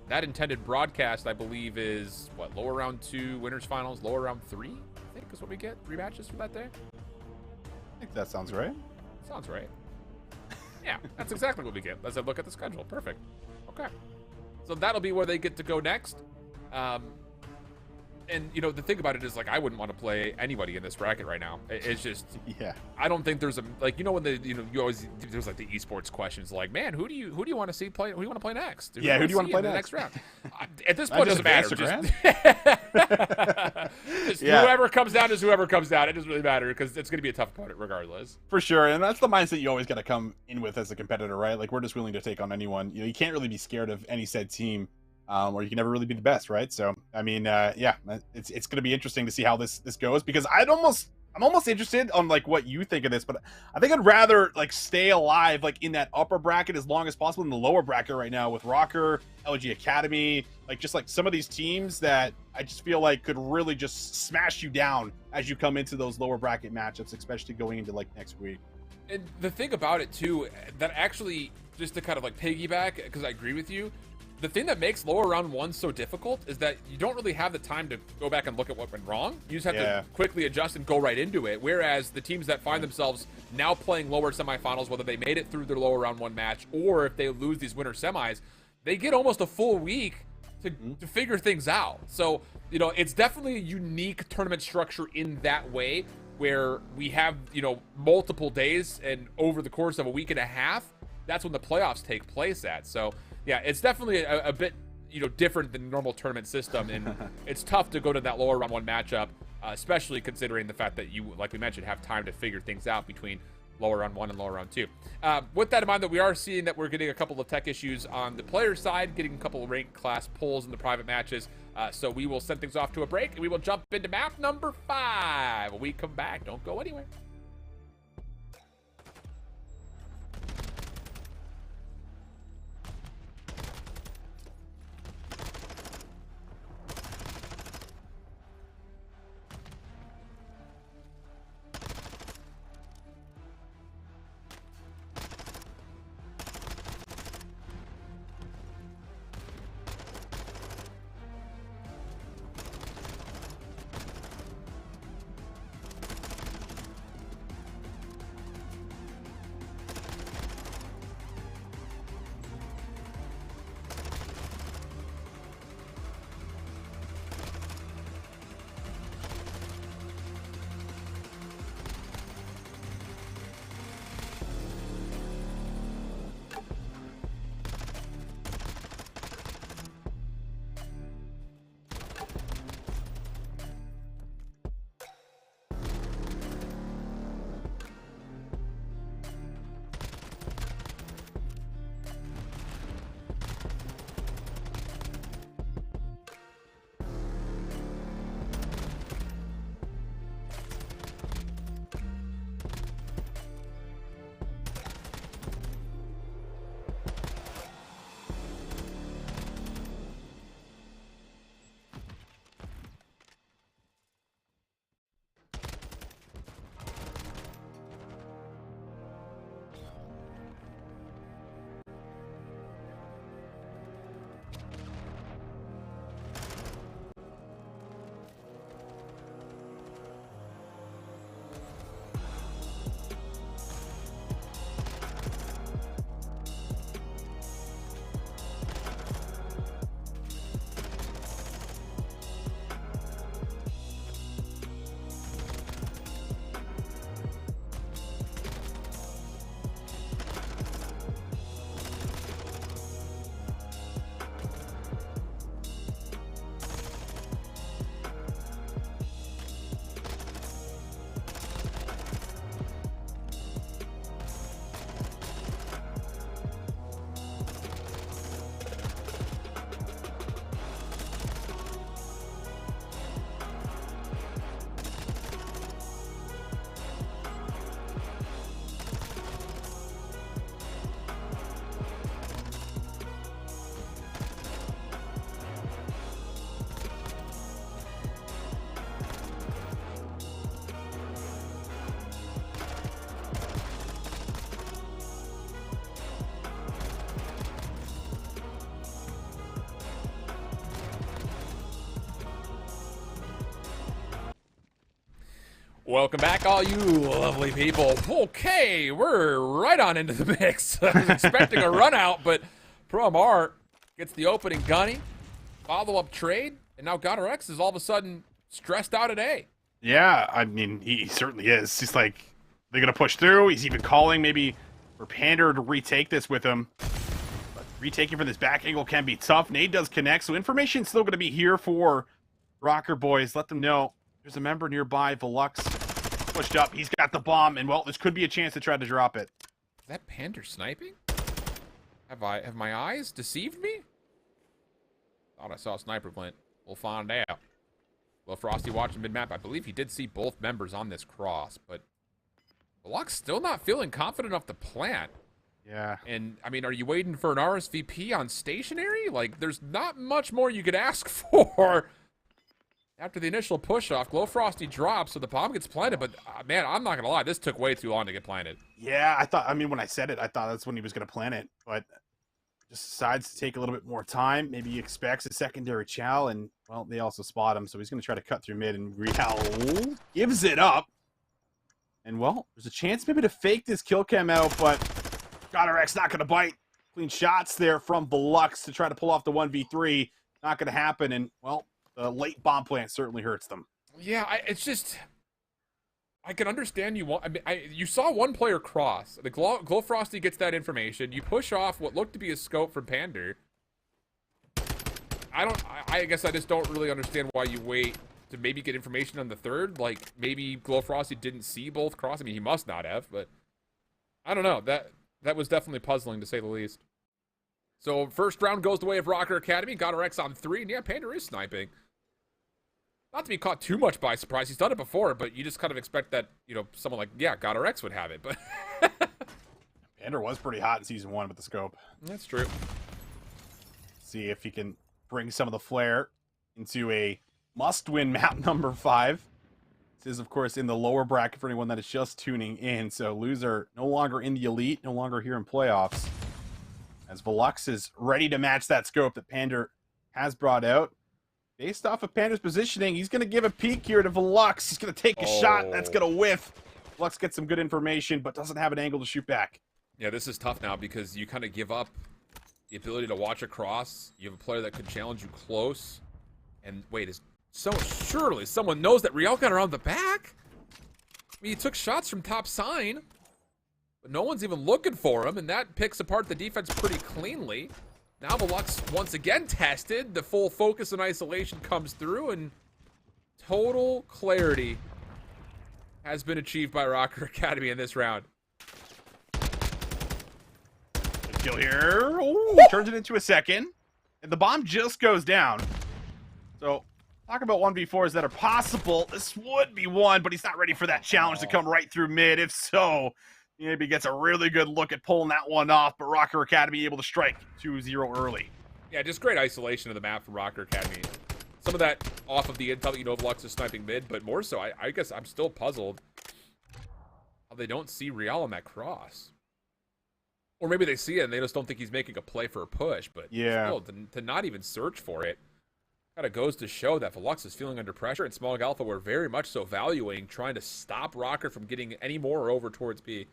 That intended broadcast, I believe, is what, lower round 2 winners finals, lower round 3, I think is what we get. 3 matches for that day. I think that sounds right. Sounds right. Yeah, that's exactly what we get as I look at the schedule. Perfect. Okay. So that'll be where they get to go next. And, the thing about it is, like, I wouldn't want to play anybody in this bracket right now. It's just, yeah. I don't think there's a, like, when you always, there's like the esports questions, like, man, who do you want to see play? Who do you want to play next? Yeah, who do you want to play in the next round? At this point, it doesn't matter. Just Yeah. whoever comes down is whoever comes down. It doesn't really matter because it's going to be a tough opponent regardless. For sure, and that's the mindset you always got to come in with as a competitor, right? Like, we're just willing to take on anyone. You can't really be scared of any said team. Or you can never really be the best, right? So, I mean, yeah, it's going to be interesting to see how this goes, because I'm almost interested on like what you think of this, but I think I'd rather like stay alive like in that upper bracket as long as possible in the lower bracket right now with Rocker, LG Academy, like just like some of these teams that I just feel like could really just smash you down as you come into those lower bracket matchups, especially going into like next week. And the thing about it too, that actually, just to kind of like piggyback, because I agree with you, the thing that makes lower round 1 so difficult is that you don't really have the time to go back and look at what went wrong. You just have to quickly adjust and go right into it. Whereas the teams that find themselves now playing lower semifinals, whether they made it through their lower round 1 match or if they lose these winter semis, they get almost a full week to figure things out. So, it's definitely a unique tournament structure in that way, where we have, multiple days, and over the course of a week and a half, that's when the playoffs take place at. So, yeah, it's definitely a bit, different than normal tournament system, and it's tough to go to that lower round 1 matchup, especially considering the fact that you, like we mentioned, have time to figure things out between lower round 1 and lower round 2. With that in mind, that we are seeing that we're getting a couple of tech issues on the player side, getting a couple of rank class pulls in the private matches. So we will send things off to a break, and we will jump into map number 5. When we come back, don't go anywhere. Welcome back, all you lovely people. Okay, we're right on into the mix. I was expecting a run out, but ProMR gets the opening gunny, follow-up trade, and now GodderX is all of a sudden stressed out at A. Yeah, I mean, he certainly is. He's like, they're going to push through. He's even calling maybe for Panda to retake this with him. But retaking from this back angle can be tough. Nade does connect, so information's still going to be here for Rocker Boys. Let them know there's a member nearby. Velux pushed up. He's got the bomb, and well, this could be a chance to try to drop it. Is that Panda sniping? Have my eyes deceived me? Thought I saw a sniper glint. We'll find out. Well, Frosty watching mid-map, I believe he did see both members on this cross, but Velux still not feeling confident enough to plant. Yeah. And, I mean, are you waiting for an RSVP on stationary? Like, there's not much more you could ask for. After the initial push-off, Glowfrosty drops, so the bomb gets planted, but, man, I'm not gonna lie, this took way too long to get planted. Yeah, I mean, when I said it, I thought that's when he was going to plant it, but just decides to take a little bit more time. Maybe he expects a secondary chow, and, well, they also spot him, so he's going to try to cut through mid, and Real gives it up. And, well, there's a chance maybe to fake this kill cam out, but GodderX not going to bite. Clean shots there from Velux to try to pull off the 1v3. Not going to happen, and, well, the late bomb plant certainly hurts them. Yeah, it's just... I can understand you want... I mean, you saw one player cross. The Glowfrosty gets that information. You push off what looked to be a scope from Pander. I guess I just don't really understand why you wait to maybe get information on the third. Like, maybe Glowfrosty didn't see both cross. I mean, he must not have, but... I don't know. That was definitely puzzling, to say the least. So, first round goes the way of Rocker Academy. GodderX on 3, and yeah, Pander is sniping. Not to be caught too much by surprise. He's done it before, but you just kind of expect that, you know, someone like, yeah, GodderX would have it, but... Pander was pretty hot in Season 1 with the scope. That's true. See if he can bring some of the flair into a must-win map number 5. This is, of course, in the lower bracket for anyone that is just tuning in, so loser no longer in the elite, no longer here in playoffs. As Velux is ready to match that scope that Pander has brought out. Based off of Pander's positioning, he's going to give a peek here to Velux. He's going to take a shot. That's going to whiff. Velux gets some good information, but doesn't have an angle to shoot back. Yeah, this is tough now because you kind of give up the ability to watch across. You have a player that could challenge you close. And wait, surely someone knows that Riel got around the back? I mean, he took shots from top sign, but no one's even looking for him, and that picks apart the defense pretty cleanly. Now Velux once again tested. The full focus and isolation comes through, and total clarity has been achieved by Rocker Academy in this round. Good kill here. Ooh, turns it into a second. And the bomb just goes down. So, talk about 1v4s that are possible. This would be one, but he's not ready for that challenge to come right through mid. If so, maybe gets a really good look at pulling that one off, but Rocker Academy able to strike 2-0 early. Yeah, just great isolation of the map from Rocker Academy. Some of that off of the intel that you know Velux is sniping mid, but more so, I guess I'm still puzzled how they don't see Rial on that cross. Or maybe they see it and they just don't think he's making a play for a push, but yeah, still, to not even search for it kind of goes to show that Velux is feeling under pressure, and Smog Alpha were very much so valuing trying to stop Rocker from getting any more over towards B.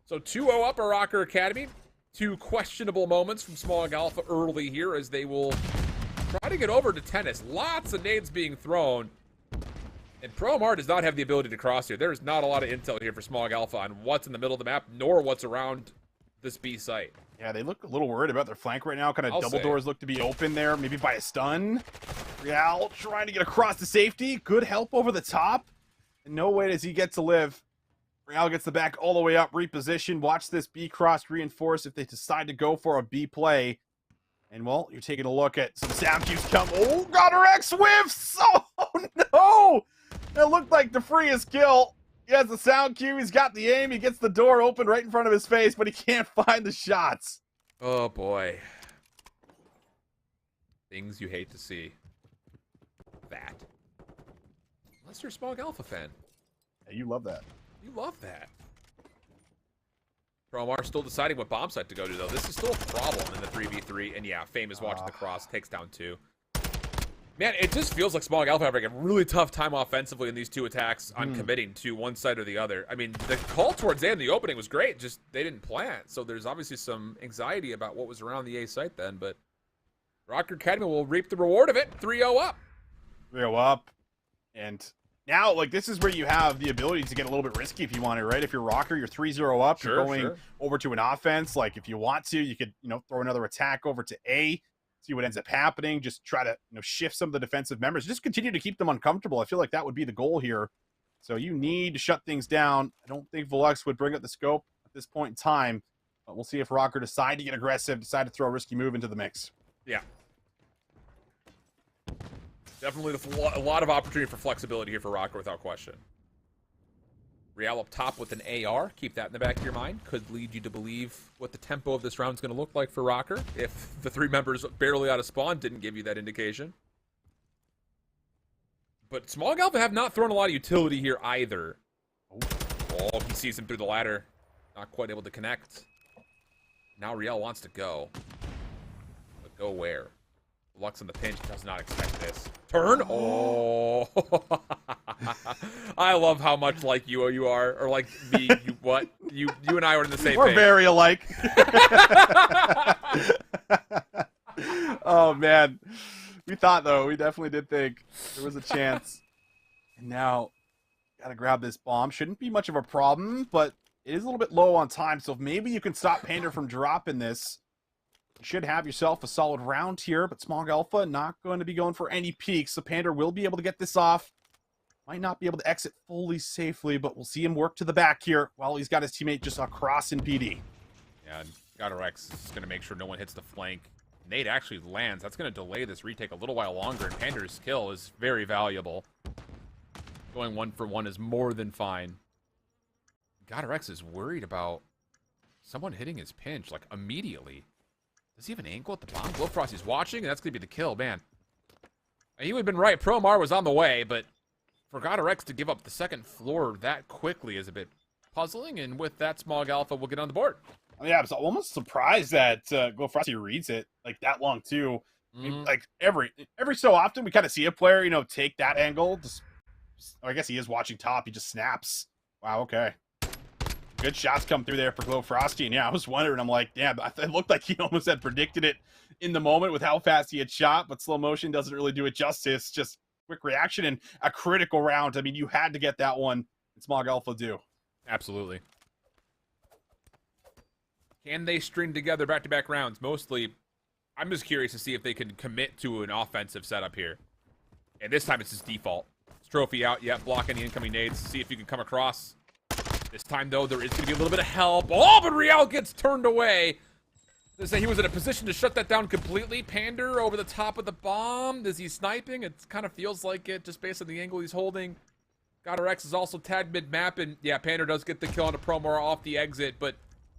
So 2-0 up at Rocker Academy. 2 questionable moments from Smog Alpha early here as they will try to get over to tennis. Lots of nades being thrown. And ProMR does not have the ability to cross here. There is not a lot of intel here for Smog Alpha on what's in the middle of the map, nor what's around this B site. Yeah, they look a little worried about their flank right now. Kind of double doors look to be open there, maybe by a stun. Rial trying to get across to safety. Good help over the top. And no way does he get to live. Rial gets the back all the way up, reposition. Watch this B cross reinforce if they decide to go for a B play. And, well, you're taking a look at some sound cues come. Oh, GodderX whiffs! Oh, no! It looked like the freest kill. He has the sound cue. He's got the aim. He gets the door open right in front of his face, but he can't find the shots. Oh, boy. Things you hate to see. That. Unless you're a Smog Alpha fan. Yeah, you love that. You love that. ProMR still deciding what bomb site to go to, though. This is still a problem in the 3v3. And yeah, Fame is watching the cross. Takes down 2. I Man, it just feels like Smog Alpha having a really tough time offensively in these two attacks on committing to one side or the other. I mean, the call towards A in the opening was great, just they didn't plant. So there's obviously some anxiety about what was around the A site then, but Rocker Academy will reap the reward of it. 3-0 up. 3-0 up. And now, like, this is where you have the ability to get a little bit risky if you want to, right? If you're Rocker, you're 3-0 up. You're going over to an offense. Like, if you want to, you could, throw another attack over to A. See what ends up happening. Just try to shift some of the defensive members. Just continue to keep them uncomfortable. I feel like that would be the goal here. So you need to shut things down. I don't think Volux would bring up the scope at this point in time. But we'll see if Rocker decide to get aggressive, decide to throw a risky move into the mix. Yeah. Definitely a lot of opportunity for flexibility here for Rocker without question. Real up top with an AR. Keep that in the back of your mind. Could lead you to believe what the tempo of this round is going to look like for Rocker if the three members barely out of spawn didn't give you that indication. But Smog Alpha have not thrown a lot of utility here either. Oh, he sees him through the ladder. Not quite able to connect. Now Riel wants to go. But go where? Lux in the pinch does not expect this. Turn? Oh. I love how much like you are. Or like me, what? You and I were in the same We're page. very alike. Oh, man. We definitely did think there was a chance. And now, gotta grab this bomb. Shouldn't be much of a problem, but it is a little bit low on time. So if maybe you can stop Panda from dropping this, you should have yourself a solid round here, but Smog Alpha not going to be going for any peaks. So Panda will be able to get this off. Might not be able to exit fully safely, but we'll see him work to the back here while he's got his teammate just across in PD. Yeah, Godorex is going to make sure no one hits the flank. Nate actually lands. That's going to delay this retake a little while longer, and Panda's kill is very valuable. Going 1-for-1 is more than fine. Godorex is worried about someone hitting his pinch, like, immediately. Does he have an angle at the bomb? Glowfrosty's watching, and that's going to be the kill, man. He would have been right. Promar was on the way, but for Godorex to give up the second floor that quickly is a bit puzzling, and with that, Smog Alpha will get on the board. Yeah, I was almost surprised that Glowfrosty reads it like that long, too. I mean, like, every so often, we kind of see a player, take that angle. I guess he is watching top. He just snaps. Wow, okay. Good shots come through there for Glowfrosty, and yeah, I was wondering, I'm like, damn, it looked like he almost had predicted it in the moment with how fast he had shot, but slow motion doesn't really do it justice. Just quick reaction and a critical round. I mean, you had to get that one, and Smog Alpha do. Absolutely. Can they string together back-to-back rounds? Mostly, I'm just curious to see if they can commit to an offensive setup here. And this time it's his default. It's trophy out, yeah, block any incoming nades, see if you can come across. This time, though, there is going to be a little bit of help. Oh, but Real gets turned away. They say he was in a position to shut that down completely. Pander over the top of the bomb. Is he sniping? It kind of feels like it, just based on the angle he's holding. Godorex is also tagged mid-map, and yeah, Pander does get the kill on a Promar off the exit, but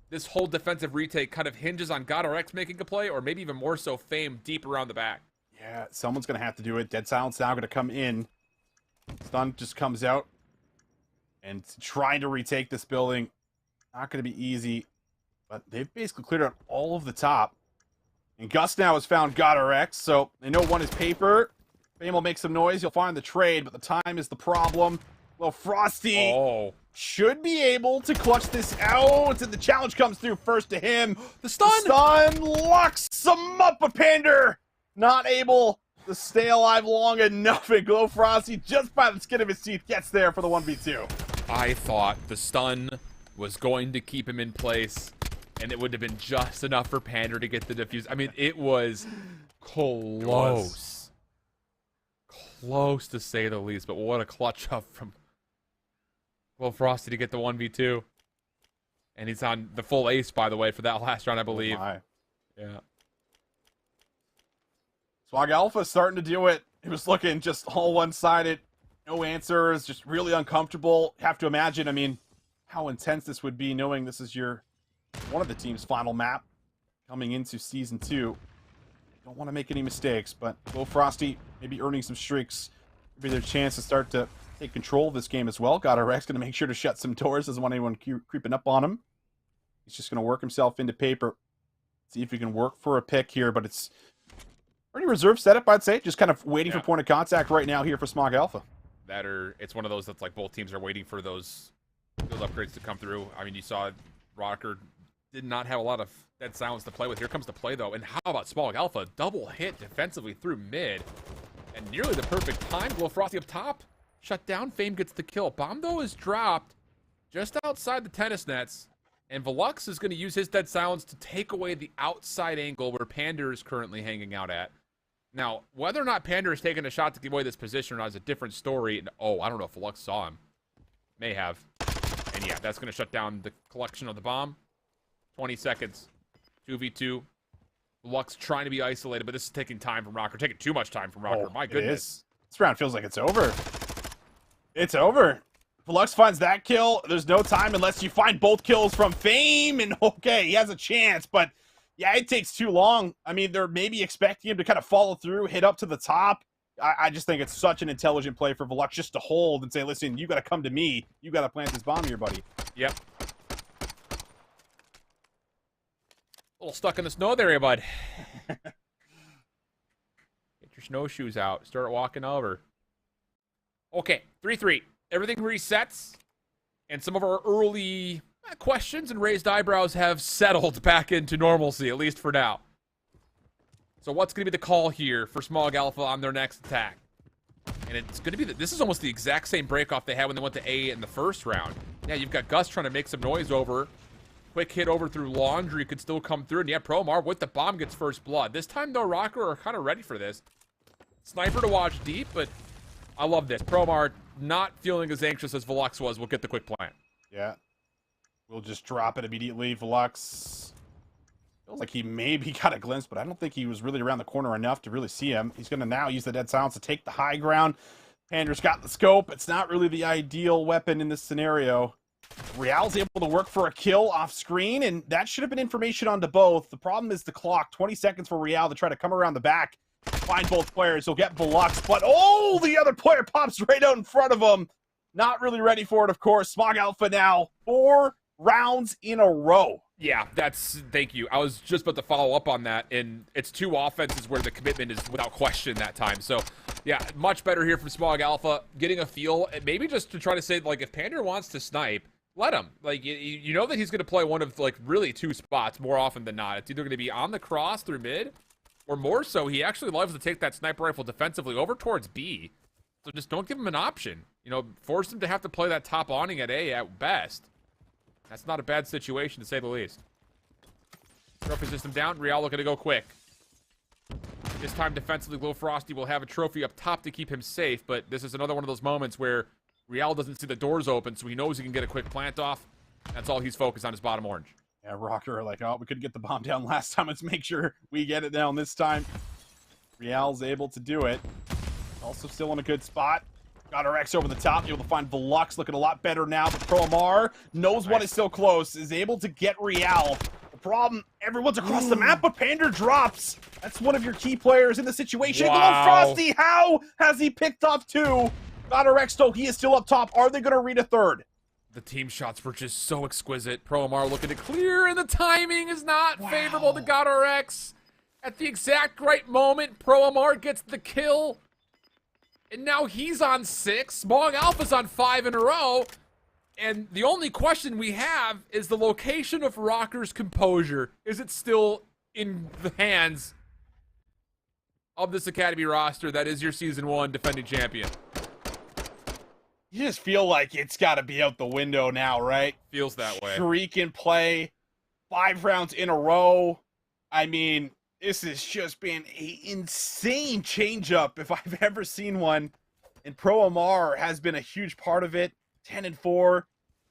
this whole defensive retake kind of hinges on Godorex making a play, or maybe even more so, Fame deep around the back. Yeah, someone's going to have to do it. Dead Silence now going to come in. Stun just comes out. And trying to retake this building, not going to be easy. But they've basically cleared out all of the top. And Gus now has found Godorex, so they know one is paper. Fame will make some noise. You'll find the trade, but the time is the problem. Well, Frosty should be able to clutch this out. And the challenge comes through first to him. The stun! The stun locks him up, but Pander not able to stay alive long enough. And Glowfrosty, just by the skin of his teeth, gets there for the 1v2. I thought the stun was going to keep him in place, and it would have been just enough for Pander to get the defuse. I mean, it was close. Close to say the least, but what a clutch up from Frosty to get the 1v2. And he's on the full ace, by the way, for that last round, I believe. Oh my. Yeah. Smog Alpha starting to do it. It was looking just all one-sided. No answers, just really uncomfortable. Have to imagine, I mean, how intense this would be knowing this is one of the team's final map coming into Season 2. Don't want to make any mistakes, but Frosty maybe earning some streaks. Maybe their chance to start to take control of this game as well. Godorex going to make sure to shut some doors. Doesn't want anyone creeping up on him. He's just going to work himself into paper. See if he can work for a pick here, but it's Pretty reserved setup, I'd say. Just kind of waiting for point of contact right now here for Smog Alpha. It's one of those that's like both teams are waiting for those upgrades to come through. I mean, you saw Rocker did not have a lot of dead silence to play with. Here comes the play, though. And how about Smog Alpha? Double hit defensively through mid. And nearly the perfect time. Glow Frosty up top. Shut down. Fame gets the kill. Bomb, though, is dropped just outside the tennis nets. And Velux is going to use his dead silence to take away the outside angle where Pander is currently hanging out at. Now, whether or not Pander is taking a shot to give away this position or not is a different story. And, oh, I don't know if Velux saw him. May have. And yeah, that's going to shut down the collection of the bomb. 20 seconds. 2v2. Velux trying to be isolated, but this is taking time from Rocker. Taking too much time from Rocker. My goodness. This round feels like it's over. It's over. Velux finds that kill. There's no time unless you find both kills from Fame. And okay, he has a chance, but yeah, it takes too long. I mean, they're maybe expecting him to kind of follow through, hit up to the top. I just think it's such an intelligent play for Velux just to hold and say, listen, you got to come to me. You got to plant this bomb here, buddy. Yep. A little stuck in the snow there, bud. Get your snowshoes out. Start walking over. Okay, 3-3. Everything resets. And some of our early questions and raised eyebrows have settled back into normalcy, at least for now. So what's going to be the call here for Smog Alpha on their next attack? And it's going to be this is almost the exact same breakoff they had when they went to A in the first round. Yeah, you've got Gus trying to make some noise over. Quick hit over through Laundry could still come through. And yeah, Promar with the bomb gets first blood. This time, though, Rocker are kind of ready for this. Sniper to watch deep, but I love this. Promar not feeling as anxious as Velux was. We'll get the quick plant. Yeah. We'll just drop it immediately. Velux feels like he maybe got a glimpse, but I don't think he was really around the corner enough to really see him. He's going to now use the dead silence to take the high ground. Pander's got the scope. It's not really the ideal weapon in this scenario. Real's able to work for a kill off screen, and that should have been information onto both. The problem is the clock. 20 seconds for Real to try to come around the back, find both players. He'll get Velux, but oh, the other player pops right out in front of him. Not really ready for it, of course. Smog Alpha now 4 rounds in a row. Yeah, thank you. I was just about to follow up on that, and it's 2 offenses where the commitment is without question that time. So, yeah, much better here from Smog Alpha, getting a feel, and maybe just to try to say, like, if Pander wants to snipe, let him. Like, you know that he's going to play one of, like, really 2 spots more often than not. It's either going to be on the cross through mid, or more so, he actually loves to take that sniper rifle defensively over towards B. So just don't give him an option. You know, force him to have to play that top awning at A at best. That's not a bad situation, to say the least. Trophy system down. Real looking to go quick. This time, defensively, Glow Frosty will have a trophy up top to keep him safe, but this is another one of those moments where Real doesn't see the doors open, so he knows he can get a quick plant off. That's all he's focused on, his bottom orange. Yeah, Rocker like, oh, we couldn't get the bomb down last time. Let's make sure we get it down this time. Real's able to do it. Also still in a good spot. Got our X over the top, able to find Velux, looking a lot better now, but Promar knows what is still close, is able to get Real. The problem, everyone's across the map, but Pander drops. That's one of your key players in the situation. Wow. Frosty, how has he picked off 2? Got our X, though, he is still up top. Are they going to read a 3rd? The team shots were just so exquisite. Promar looking to clear, and the timing is not favorable to GodRx. At the exact right moment, Promar gets the kill. And now he's on 6. Smog Alpha's on 5 in a row. And the only question we have is the location of Rocker's composure. Is it still in the hands of this Academy roster that is your Season 1 defending champion? You just feel like it's got to be out the window now, right? Feels that way. Streak in play. 5 rounds in a row. I mean, this has just been an insane change-up if I've ever seen one. And Pro Amar has been a huge part of it. 10-4.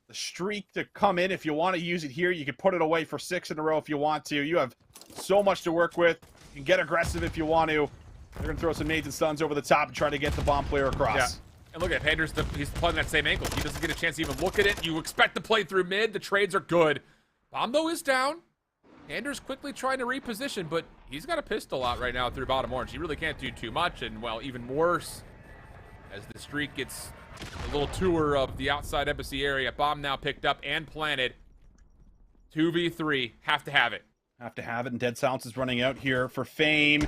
The streak to come in. If you want to use it here, you can put it away for 6 in a row if you want to. You have so much to work with. You can get aggressive if you want to. They're going to throw some nades and stuns over the top and try to get the bomb player across. Yeah. And look at Pander's, he's playing that same angle. He doesn't get a chance to even look at it. You expect to play through mid. The trades are good. Bomb, though, is down. Pander's quickly trying to reposition, but he's got a pistol out right now through bottom orange. He really can't do too much, and, well, even worse, as the streak gets a little tour of the outside embassy area. Bomb now picked up and planted. 2v3. Have to have it. Have to have it, and Dead Silence is running out here for Fame.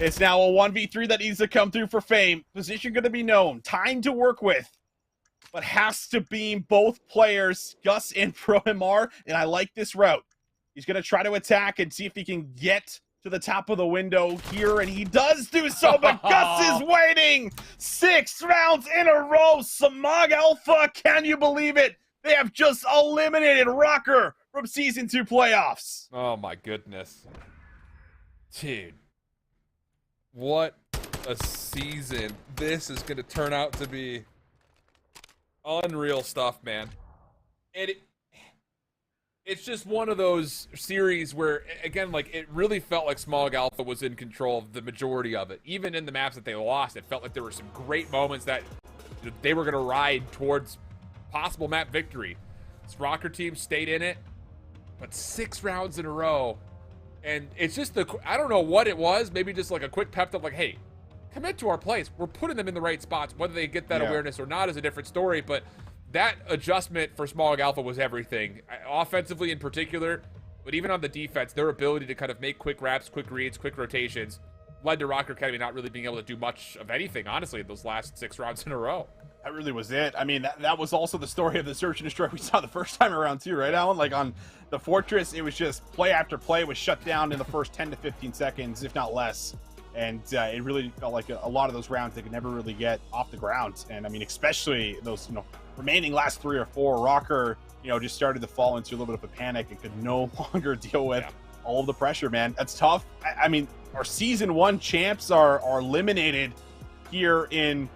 It's now a 1v3 that needs to come through for Fame. Position going to be known. Time to work with. But has to beam both players, Gus and ProMR. And I like this route. He's going to try to attack and see if he can get to the top of the window here. And he does do so, but Gus is waiting. 6 rounds in a row. Smog Alpha, can you believe it? They have just eliminated Rocker from Season 2 playoffs. Oh, my goodness. Dude. What a season this is going to turn out to be. Unreal stuff, man. It's just one of those series where, again, like, it really felt like Smog Alpha was in control of the majority of it. Even in the maps that they lost, it felt like there were some great moments that they were going to ride towards possible map victory. This Rocker team stayed in it, but 6 rounds in a row. And it's just I don't know what it was. Maybe just like a quick pep talk, like, hey, commit to our plays. We're putting them in the right spots. Whether they get that awareness or not is a different story. But that adjustment for Smog Alpha was everything. Offensively in particular, but even on the defense, their ability to kind of make quick wraps, quick reads, quick rotations led to Rocker Academy not really being able to do much of anything, honestly, in those last 6 rounds in a row. That really was it. I mean, that was also the story of the Search and Destroy we saw the first time around too, right, Alan? Like on the Fortress, it was just play after play was shut down in the first 10 to 15 seconds, if not less. And it really felt like a lot of those rounds they could never really get off the ground. And I mean, especially those, remaining last 3 or 4, Rocker, just started to fall into a little bit of a panic and could no longer deal with all of the pressure, man. That's tough. I mean, our Season 1 champs are eliminated here in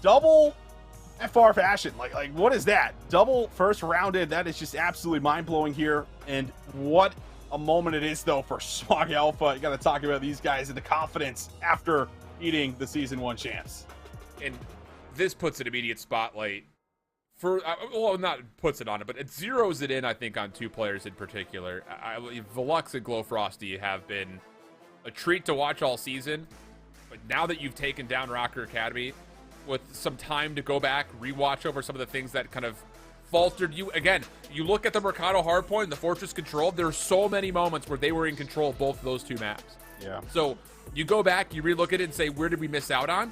double FR fashion. Like what is that? Double first rounded. That is just absolutely mind-blowing here. And what a moment it is, though, for Smog Alpha. You got to talk about these guys and the confidence after beating the Season 1 champs. And this puts an immediate spotlight for, well, not puts it on it, but it zeroes it in, I think, on 2 players in particular. Velux and Glowfrosty have been a treat to watch all season, but now that you've taken down Rocker Academy, with some time to go back, rewatch over some of the things that kind of faltered you. Again, you look at the Mercado Hardpoint and the Fortress Control, there are so many moments where they were in control of both of those 2 maps. Yeah. So you go back, you relook at it and say, where did we miss out on?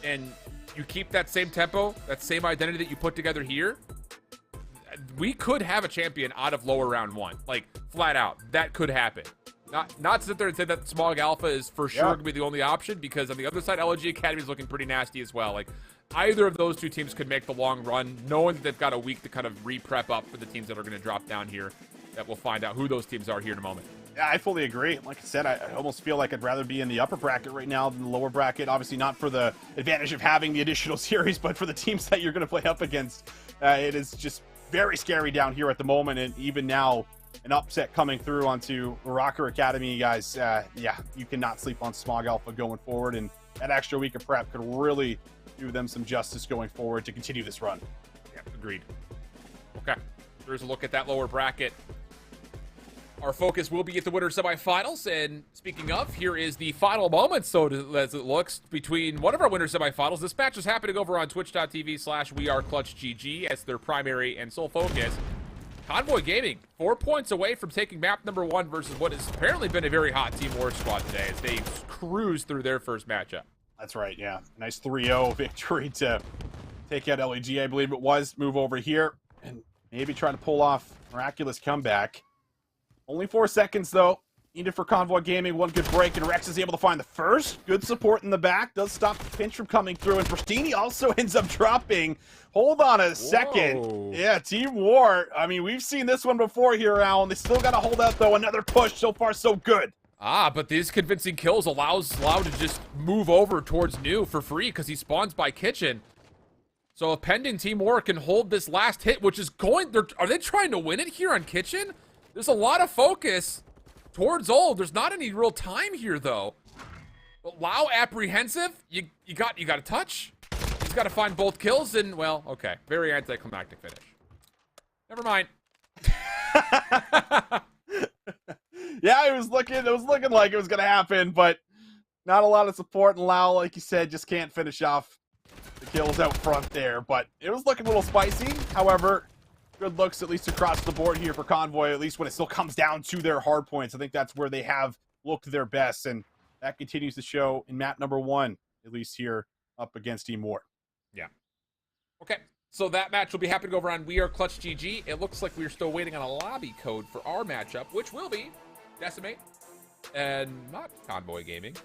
And you keep that same tempo, that same identity that you put together here. We could have a champion out of lower round 1. Like, flat out. That could happen. Not sit there and say that Smog Alpha is for sure going to be the only option, because on the other side, LG Academy is looking pretty nasty as well. Like, either of those 2 teams could make the long run, knowing that they've got a week to kind of re-prep up for the teams that are going to drop down here. That we'll find out who those teams are here in a moment. Yeah, I fully agree. Like I said, I almost feel like I'd rather be in the upper bracket right now than the lower bracket. Obviously not for the advantage of having the additional series, but for the teams that you're going to play up against. It is just very scary down here at the moment, and even now, an upset coming through onto Rocker Academy, guys. Yeah, you cannot sleep on Smog Alpha going forward, and that extra week of prep could really do them some justice going forward to continue this run. Yeah, agreed. Okay, here's a look at that lower bracket. Our focus will be at the winter semifinals, and speaking of, here is the final moment, so as it looks, between one of our winter semifinals. This match is happening over on twitch.tv/WeAreClutchGG as their primary and sole focus. Convoy Gaming, 4 points away from taking map number 1 versus what has apparently been a very hot Team War squad today as they cruise through their first matchup. That's right, yeah. Nice 3-0 victory to take out LEG, I believe it was. Move over here and maybe try to pull off miraculous comeback. Only 4 seconds, though. Needed for Convoy Gaming. One good break, and Rex is able to find the first. Good support in the back. Does stop the pinch from coming through, and Pristini also ends up dropping. Hold on a second. Whoa. Yeah, Team War. I mean, we've seen this one before here, Alan. They still got to hold out, though. Another push. So far, so good. But these convincing kills allows Loud to just move over towards New for free because he spawns by Kitchen. So if Pending Team War can hold this last hit, which is going... Are they trying to win it here on Kitchen? There's a lot of focus towards Old. There's not any real time here, though. But Lau apprehensive. You got to touch. He's got to find both kills, and, well, okay. Very anticlimactic finish. Never mind. Yeah, it was looking like it was going to happen, but not a lot of support, and Lau, like you said, just can't finish off the kills out front there. But it was looking a little spicy. However, good looks at least across the board here for Convoy, at least when it still comes down to their hard points. I think that's where they have looked their best, and that continues to show in map number 1, at least here up against Team War. Yeah. Okay. So that match will be happening over on We Are Clutch GG. It looks like we're still waiting on a lobby code for our matchup, which will be Decimate and not Convoy Gaming.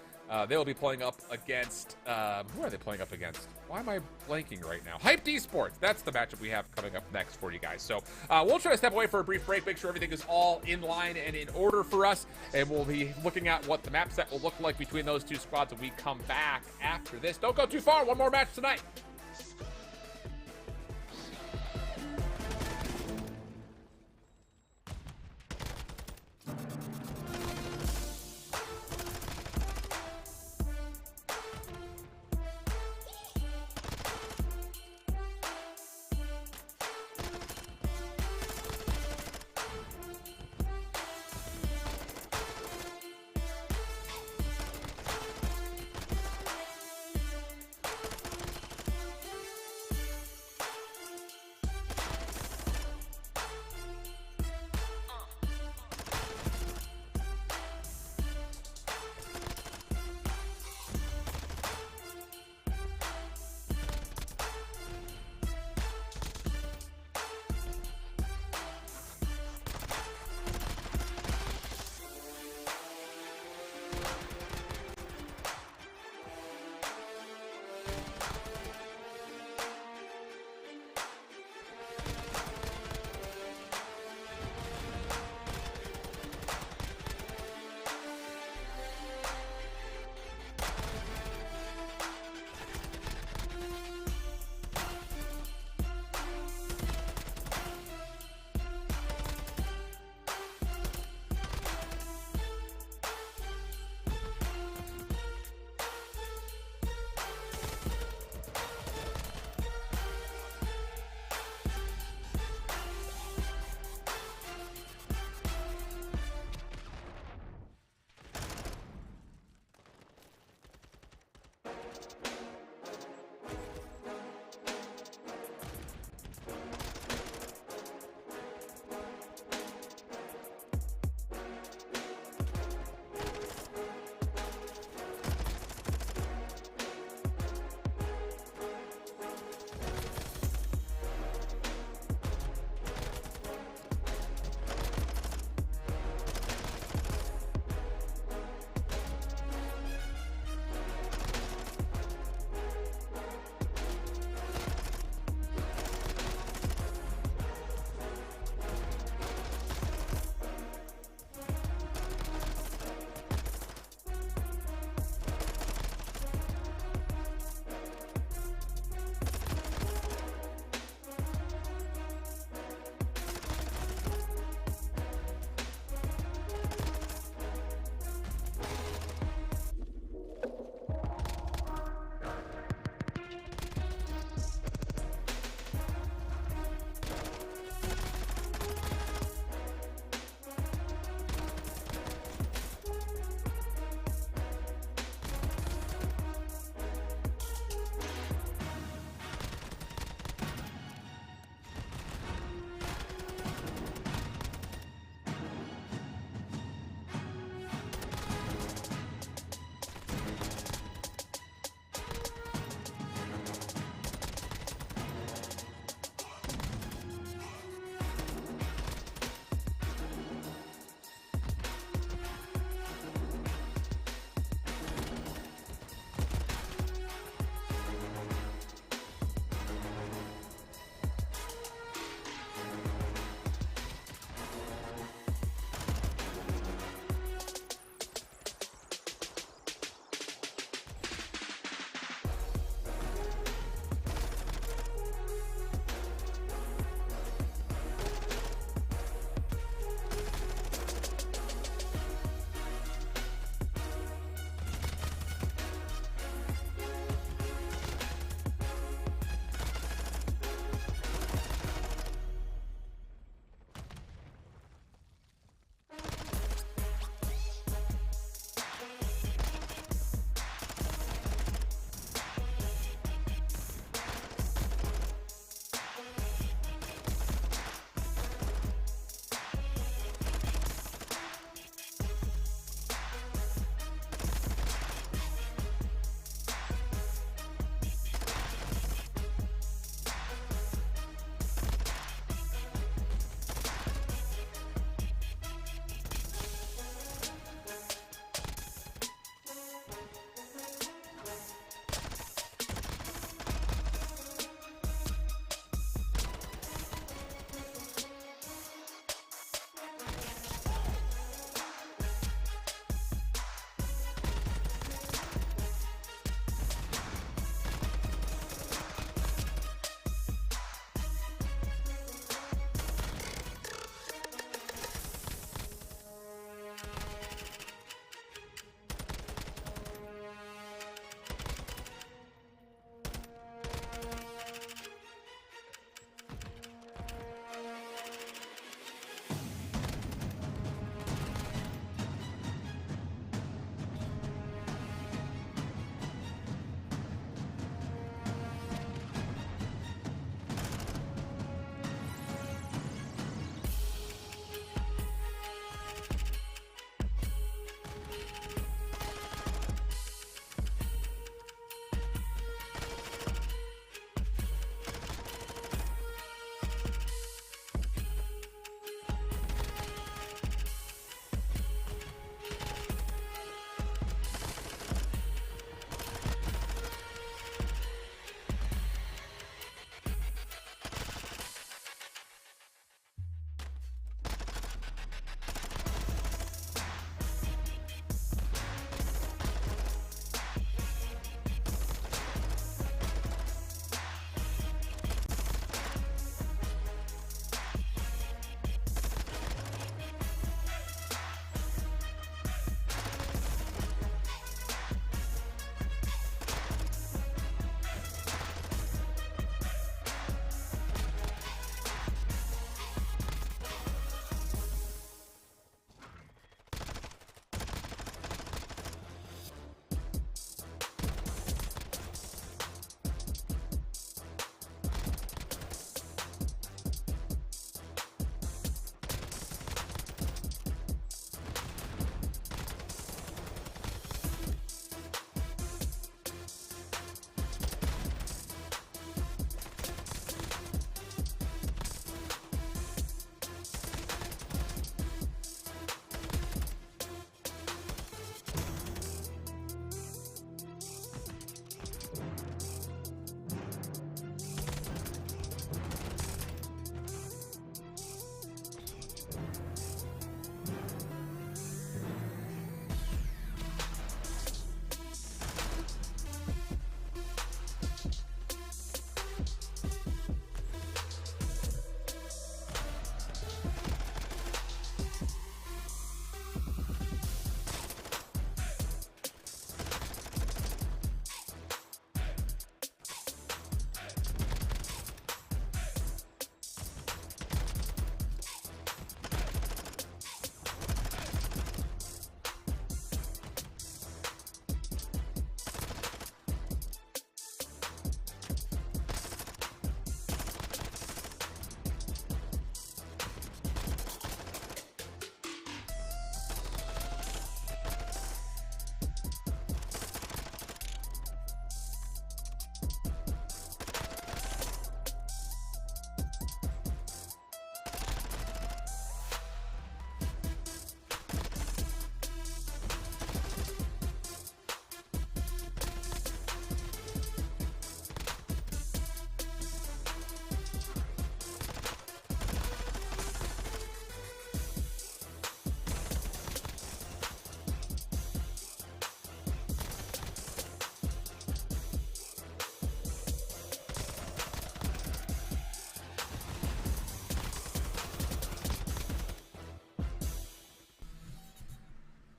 They'll be playing up against, who are they playing up against? Why am I blanking right now? Hyped Esports. That's the matchup we have coming up next for you guys. So we'll try to step away for a brief break, make sure everything is all in line and in order for us. And we'll be looking at what the map set will look like between those two squads when we come back after this. Don't go too far. One more match tonight.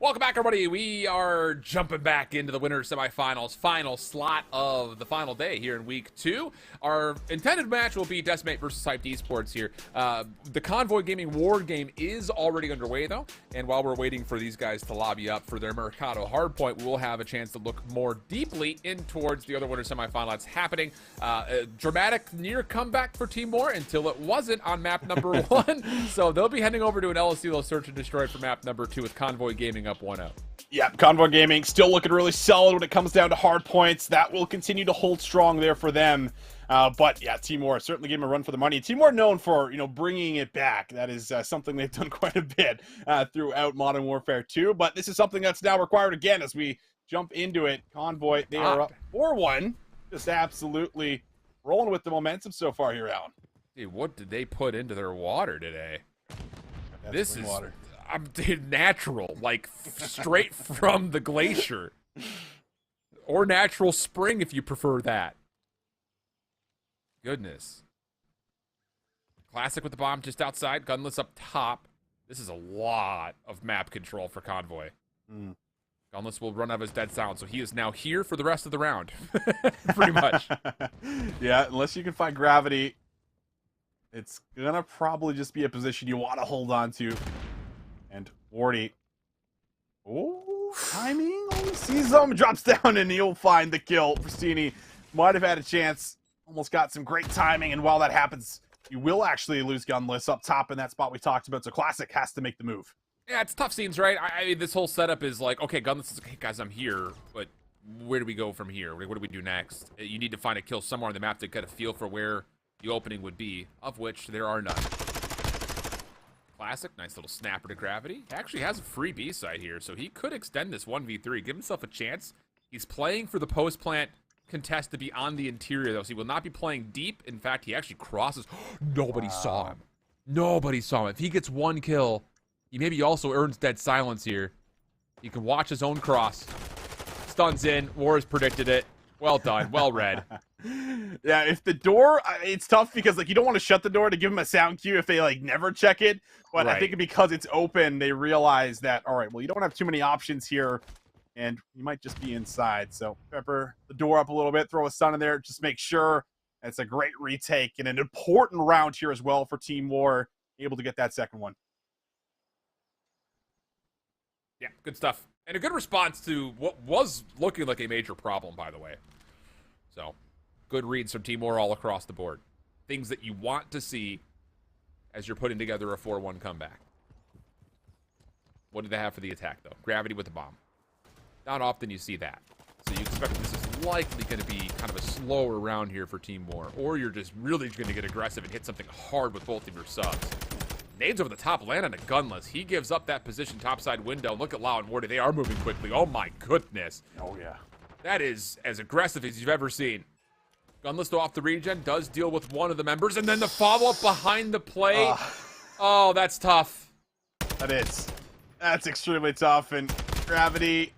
Welcome back, everybody. We are jumping back into the winter semifinals, final slot of the final day here in week 2. Our intended match will be Decimate versus Hyped Esports here. The Convoy Gaming War game is already underway, though, and while we're waiting for these guys to lobby up for their Mercado Hardpoint, we will have a chance to look more deeply in towards the other winter semifinal that's happening. A dramatic near comeback for Team War until it wasn't on map number 1, so they'll be heading over to an LSD Search and Destroy for map number 2 with Convoy Gaming up 1-0. Yeah, Convoy Gaming still looking really solid when it comes down to hard points. That will continue to hold strong there for them. But yeah, Team War certainly gave them a run for the money. Team War known for, bringing it back. That is something they've done quite a bit throughout Modern Warfare 2. But this is something that's now required again as we jump into it. Convoy, they are up 4-1. Just absolutely rolling with the momentum so far here, Alan. Dude, what did they put into their water today? This is water. Natural, like straight from the glacier. Or natural spring if you prefer that. Goodness. Classic with the bomb just outside, gunless up top. This is a lot of map control for Convoy. Gunless will run out of his dead silence, so he is now here for the rest of the round. Pretty much. Yeah, unless you can find gravity, it's gonna probably just be a position you want to hold on to. And Wardy, timing, only sees him, drops down, and he'll find the kill. Pristini might have had a chance, almost got some great timing, and while that happens, you will actually lose Gunless up top in that spot we talked about, so Classic has to make the move. Yeah, it's tough scenes, right? I mean, this whole setup is like, okay, Gunless is like, hey, guys, I'm here, but where do we go from here? What do we do next? You need to find a kill somewhere on the map to get a feel for where the opening would be, of which there are none. Classic, nice little snapper to gravity. He actually has a free B side here, so he could extend this 1v3, give himself a chance. He's playing for the post-plant contest to be on the interior, though, so he will not be playing deep. In fact, he actually crosses. Nobody saw him. Nobody saw him. If he gets one kill, he maybe also earns dead silence here. He can watch his own cross. Stuns in. War has predicted it. Well done. Well read. Yeah, if the door, it's tough because you don't want to shut the door to give them a sound cue if they never check it. But Right. I think because it's open, they realize that, all right, well, you don't have too many options here, and you might just be inside. So pepper the door up a little bit, throw a stun in there, just make sure. It's a great retake and an important round here as well for Team War, able to get that second one. Yeah, good stuff. And a good response to what was looking like a major problem, by the way. So, good reads from Team War all across the board. Things that you want to see as you're putting together a 4-1 comeback. What did they have for the attack, though? Gravity with the bomb. Not often you see that. So you expect this is likely going to be kind of a slower round here for Team War. Or you're just really going to get aggressive and hit something hard with both of your subs. Nades over the top, land on a Gunless. He gives up that position topside window. Look at Lau and Wardy. They are moving quickly. Oh my goodness. Oh, yeah. That is as aggressive as you've ever seen. Gunless, though, off the regen, does deal with one of the members. And then the follow-up behind the play. Oh, that's tough. That is. That's extremely tough. And Gravity.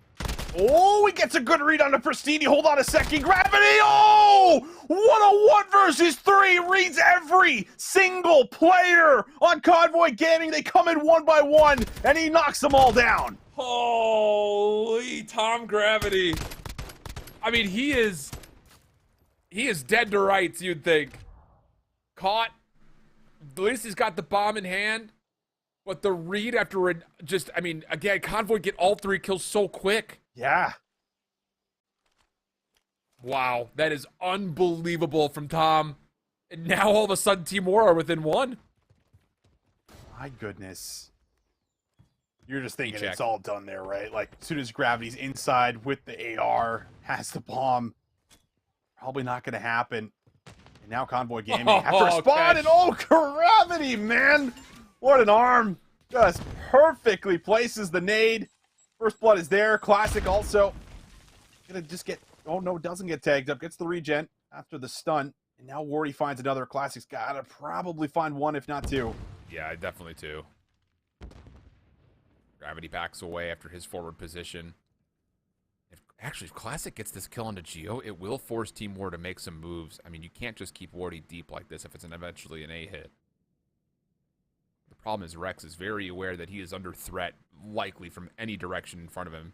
Oh, he gets a good read on the Pristini. Hold on a second. Gravity. Oh! 1-on-1 versus 3. Reads every single player on Convoy Gaming. They come in one by one, and he knocks them all down. Holy Tom Gravity. I mean, he is dead to rights, you'd think. Caught. At least he's got the bomb in hand. But the read after again, Convoy get all 3 kills so quick. Yeah. Wow, that is unbelievable from Tom. And now all of a sudden Team War are within 1. My goodness. You're just thinking Check. it's all done there, right? As soon as Gravity's inside with the AR, has the bomb, probably not going to happen. And now Convoy Gaming have to respond, and Gravity, man! What an arm. Just perfectly places the nade. First blood is there. Classic also gonna just get, oh no, doesn't get tagged up. Gets the regen after the stun. And now Wardy finds another. Classic's gotta probably find 1, if not 2. Yeah, definitely 2. Gravity backs away after his forward position. If Classic gets this kill onto Geo, it will force Team War to make some moves. I mean, you can't just keep Wardy deep like this if it's eventually an A hit. The Problem is Rex is very aware that he is under threat, likely from any direction in front of him.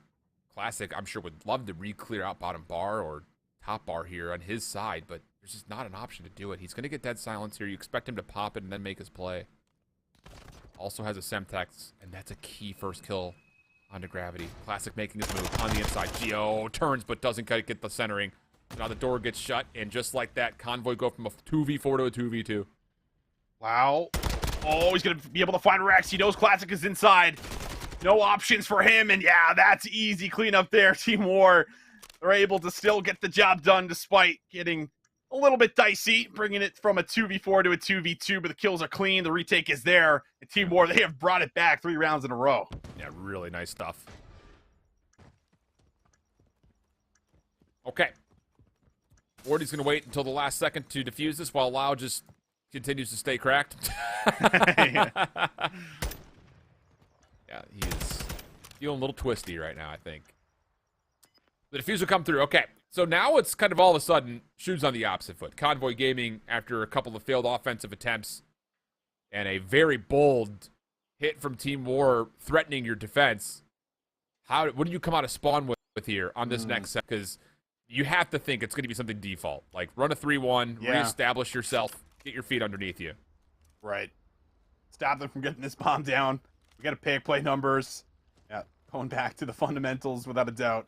Classic, I'm sure, would love to re-clear out bottom bar or top bar here on his side, but there's just not an option to do it. He's going to get dead silence here. You expect him to pop it and then make his play. Also has a Semtex, and that's a key first kill onto Gravity. Classic making his move on the inside. Geo turns, but doesn't get the centering. Now the door gets shut, and just like that, Convoy go from a 2v4 to a 2v2. Wow. Oh, he's going to be able to find Rex. He knows Classic is inside. No options for him, and yeah, that's easy cleanup there. Team War, they're able to still get the job done despite getting a little bit dicey, bringing it from a 2v4 to a 2v2, but the kills are clean. The retake is there. And Team War, they have brought it back 3 rounds in a row. Yeah, really nice stuff. Okay. Wardy's going to wait until the last second to defuse this while Lau just continues to stay cracked. Yeah, he is feeling a little twisty right now, I think. The defuse will come through. Okay, so now it's kind of all of a sudden shoes on the opposite foot. Convoy Gaming, after a couple of failed offensive attempts and a very bold hit from Team War threatening your defense, what do you come out of spawn with here on this next set? Because you have to think it's going to be something default. Like, run a 3-1, reestablish yourself, get your feet underneath you. Right. Stop them from getting this bomb down. We got to pay play numbers. Yeah, going back to the fundamentals without a doubt.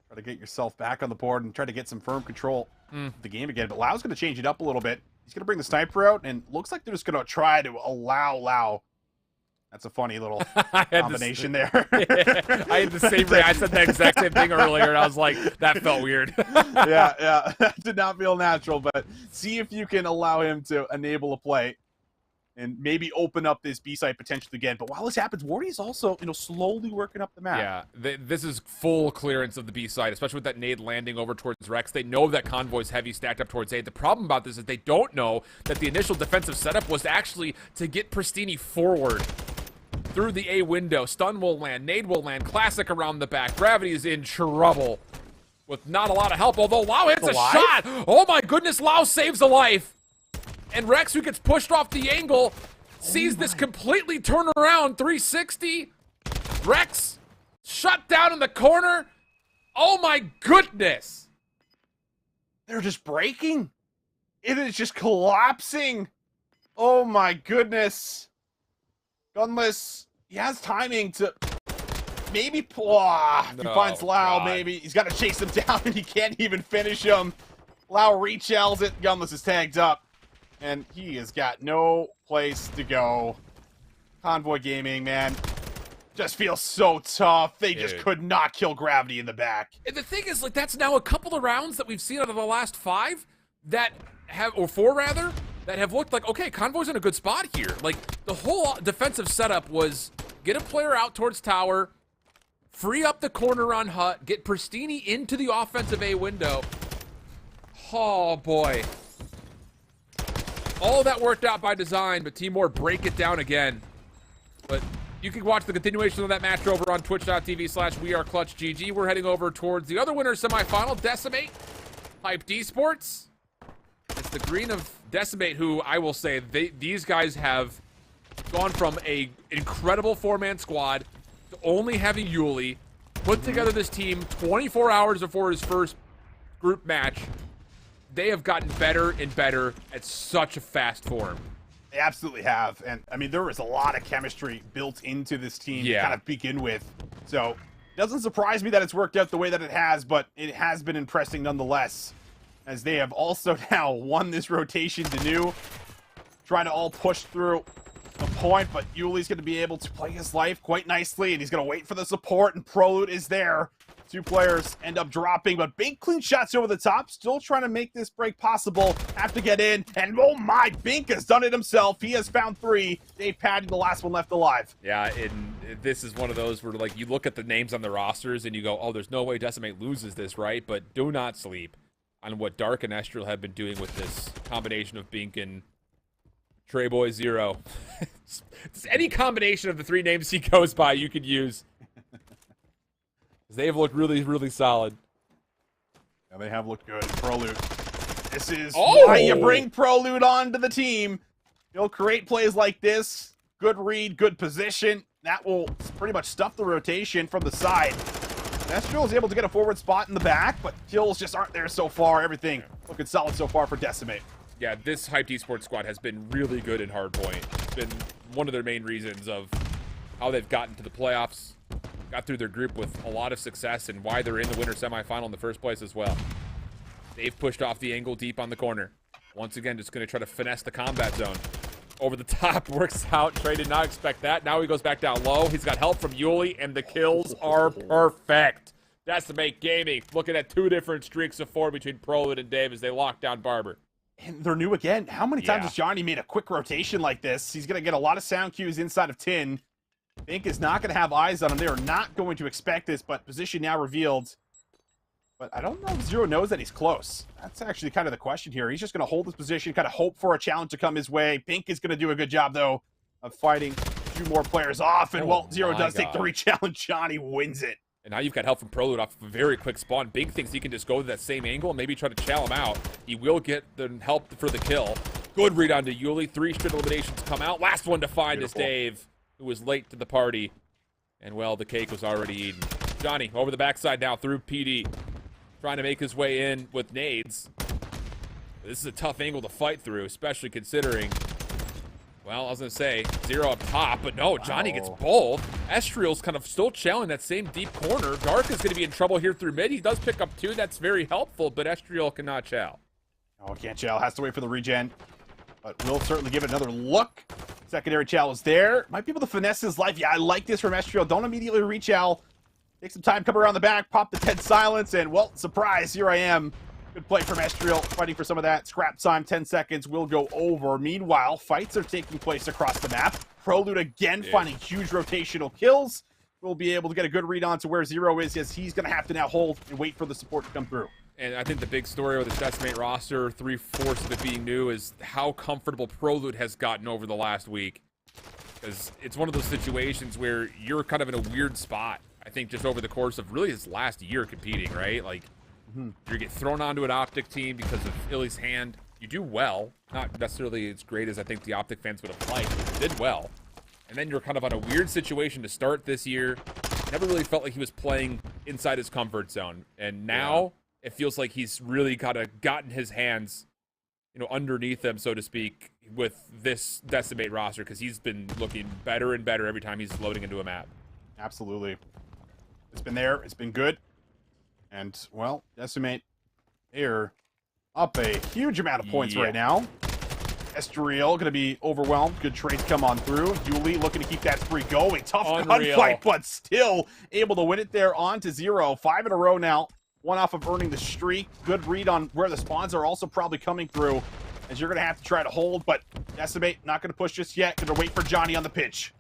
Try to get yourself back on the board and try to get some firm control of the game again. But Lau's going to change it up a little bit. He's going to bring the sniper out, and looks like they're just going to try to allow Lau. That's a funny little combination there. I had the same reaction. I said the exact same thing earlier, and I was like, that felt weird. yeah. That did not feel natural, but see if you can allow him to enable a play and maybe open up this B site potentially again. But while this happens, Wardy's also, slowly working up the map. Yeah, this is full clearance of the B site, especially with that nade landing over towards Rex. They know that Convoy's heavy stacked up towards A. The problem about this is they don't know that the initial defensive setup was actually to get Pristini forward through the A window. Stun will land, nade will land, Classic around the back. Gravity is in trouble with not a lot of help, although Lau hits a shot. Oh my goodness, Lau saves a life. And Rex, who gets pushed off the angle, sees this completely turn around 360. Rex shut down in the corner. Oh my goodness. They're just breaking. It is just collapsing. Oh my goodness. Gunless, he has timing to maybe he finds Lau, maybe. He's got to chase him down, and he can't even finish him. Lau re-shells it. Gunless is tagged up, and he has got no place to go. Convoy Gaming, man, just feels so tough. They just could not kill Gravity in the back. And the thing is, like, that's now a couple of rounds that we've seen out of the last 5 that have, or 4 rather, that have looked like, okay, Convoy's in a good spot here. Like, the whole defensive setup was get a player out towards tower, free up the corner on Hut, get Pristini into the offensive A window. Oh, boy. All of that worked out by design, but Team War break it down again. But you can watch the continuation of that match over on twitch.tv/weareclutchgg. We're heading over towards the other winner's semifinal, Decimate, Hyped Esports. It's the green of Decimate, who I will say, these guys have gone from a incredible 4-man squad to only having Yuli, put together this team 24 hours before his first group match. They have gotten better and better at such a fast form. They absolutely have. And, I mean, there was a lot of chemistry built into this team to kind of begin with. So, it doesn't surprise me that it's worked out the way that it has, but it has been impressive nonetheless, as they have also now won this rotation to new, trying to all push through the point, but Yuli's going to be able to play his life quite nicely, and he's going to wait for the support, and Proloot is there. 2 players end up dropping, but big clean shots over the top, still trying to make this break possible, have to get in, and oh my, Bink has done it himself. He has found 3. Dave Patty, the last one left alive. Yeah, and this is one of those where, like, you look at the names on the rosters, and you go, oh, there's no way Decimate loses this, right? But do not sleep on what Dark and Estral have been doing with this combination of Bink and Treyboy Zero. It's any combination of the 3 names he goes by you could use. They've looked really, really solid. Yeah, they have looked good. Proloot. This is why you bring Proloot onto the team. He'll create plays like this. Good read, good position. That will pretty much stuff the rotation from the side. Mysterio is able to get a forward spot in the back, but kills just aren't there so far. Everything looking solid so far for Decimate. Yeah, this Hyped Esports squad has been really good in Hardpoint. It's been one of their main reasons of how they've gotten to the playoffs, got through their group with a lot of success, and why they're in the winter semifinal in the first place as well. They've pushed off the angle deep on the corner. Once again, just going to try to finesse the combat zone. Over the top, works out. Trey did not expect that. Now he goes back down low. He's got help from Yuli, and the kills are perfect. Decimate Gaming looking at 2 different streaks of 4 between Prolud and Dave as they lock down Barber. And they're new again. How many times has Johnny made a quick rotation like this? He's going to get a lot of sound cues inside of Tin. Bink is not going to have eyes on him. They are not going to expect this, but position now revealed. But I don't know if Zero knows that he's close. That's actually kind of the question here. He's just going to hold his position, kind of hope for a challenge to come his way. Pink is going to do a good job, though, of fighting 2 more players off. And, well, Zero does take the re-challenge. Johnny wins it. And now you've got help from Prolud off of a very quick spawn. Bink thinks he can just go to that same angle and maybe try to chow him out. He will get the help for the kill. Good read on to Yuli. 3 straight eliminations come out. Last one to find is Dave, who was late to the party. And, well, the cake was already eaten. Johnny over the backside now through PD. Trying to make his way in with nades. This is a tough angle to fight through, especially considering, well, I was going to say, Zero up top, but no, Johnny gets both. Estriel's kind of still challenging that same deep corner. Dark is going to be in trouble here through mid. He does pick up 2. That's very helpful, but Estriel cannot chow. Oh, can't chow. Has to wait for the regen. But we'll certainly give it another look. Secondary chow is there. Might be able to finesse his life. Yeah, I like this from Estriel. Don't immediately re-chow. Take some time, come around the back, pop the dead silence, and, well, surprise, here I am. Good play from Estriel, fighting for some of that. Scrap time, 10 seconds will go over. Meanwhile, fights are taking place across the map. Prolud again finding huge rotational kills. We'll be able to get a good read on to where Zero is, as he's going to have to now hold and wait for the support to come through. And I think the big story with the Decimate roster, 3/4 of it being new, is how comfortable Prolud has gotten over the last week. Because it's one of those situations where you're kind of in a weird spot. I think just over the course of really his last year competing, right? Like, you get thrown onto an Optic team because of Illy's hand. You do well. Not necessarily as great as I think the Optic fans would have liked, but you did well. And then you're kind of on a weird situation to start this year. Never really felt like he was playing inside his comfort zone. And now it feels like he's really kind of gotten his hands, you know, underneath him, so to speak, with this Decimate roster, because he's been looking better and better every time he's loading into a map. Absolutely. It's been there. It's been good. And, well, Decimate here up a huge amount of points right now. Estriel going to be overwhelmed. Good trades come on through. Yuli looking to keep that spree going. Tough gunfight, but still able to win it there on to Zero. 5 in a row now. 1 off of earning the streak. Good read on where the spawns are also probably coming through, as you're going to have to try to hold. But Decimate not going to push just yet. Going to wait for Johnny on the pitch.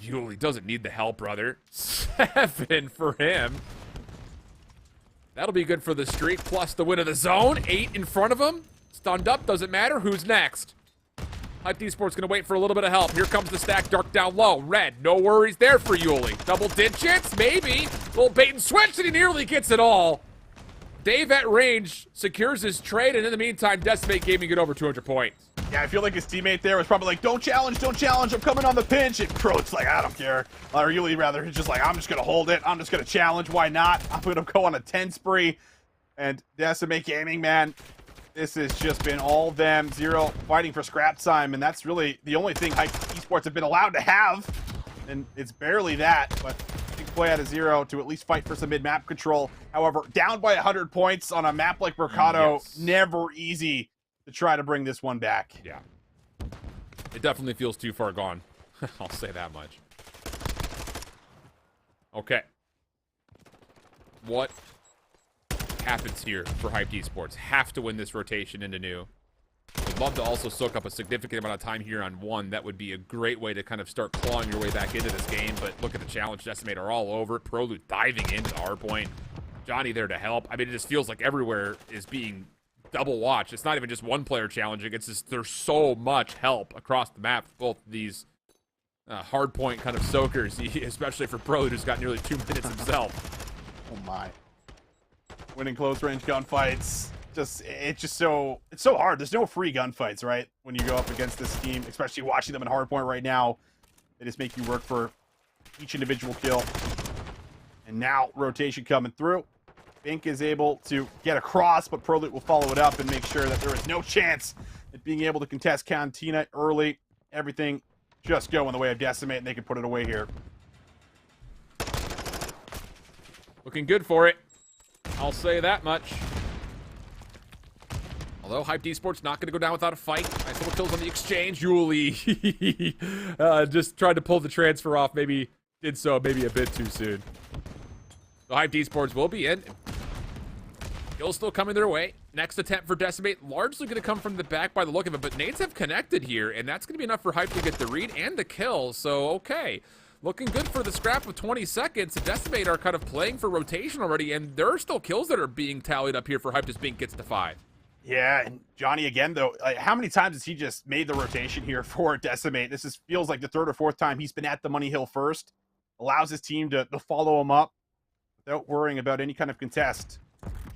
Yuli doesn't need the help, brother. 7 for him. That'll be good for the streak, plus the win of the zone. 8 in front of him. Stunned up, doesn't matter. Who's next? Hyped Esports gonna wait for a little bit of help. Here comes the stack, Dark down low. Red, no worries there for Yuli. Double digits, maybe. Little bait and switch, and he nearly gets it all. Dave at range secures his trade, and in the meantime, Decimate Gaming get over 200 points. Yeah, I feel like his teammate there was probably like, don't challenge, I'm coming on the pinch. And Pro's like, I don't care. Or Yuli, rather, he's just like, I'm just going to hold it. I'm just going to challenge. Why not? I'm going to go on a 10 spree. And Decimate Gaming, man, this has just been all them. Zero fighting for scrap time. And that's really the only thing Hyped Esports have been allowed to have. And it's barely that. But big play out of Zero to at least fight for some mid-map control. However, down by 100 points on a map like Mercado, never easy to try to bring this one back. Yeah. It definitely feels too far gone. I'll say that much. Okay. What happens here for Hyped Esports? Have to win this rotation into new. Would love to also soak up a significant amount of time here on 1. That would be a great way to kind of start clawing your way back into this game. But look at the challenge. Decimate are all over. Prolud diving into the hardpoint. Johnny there to help. I mean, it just feels like everywhere is being double watch. It's not even just one player challenging. It's just there's so much help across the map for both these hardpoint kind of soakers, especially for Prolud, who's got nearly 2 minutes himself. Oh my. Winning close range gunfights. it's so hard. There's no free gunfights, right? When you go up against this team, especially watching them in Hardpoint right now, they just make you work for each individual kill. And now rotation coming through. Bink is able to get across, but Prolute will follow it up and make sure that there is no chance at being able to contest Cantina early. Everything just going the way of Decimate, and they can put it away here. Looking good for it. I'll say that much. Although Hyped Esports not going to go down without a fight. Nice little kills on the exchange. Yuli just tried to pull the transfer off. Maybe did so maybe a bit too soon. So Hyped Esports will be in. Kills still coming their way. Next attempt for Decimate, largely going to come from the back by the look of it, but nades have connected here, and that's going to be enough for Hype to get the read and the kill, so okay. Looking good for the scrap with 20 seconds. Decimate are kind of playing for rotation already, and there are still kills that are being tallied up here for Hype as Bink gets to 5. Yeah, and Johnny again, though, how many times has he just made the rotation here for Decimate? This feels like the third or fourth time he's been at the money hill first. Allows his team to follow him up without worrying about any kind of contest.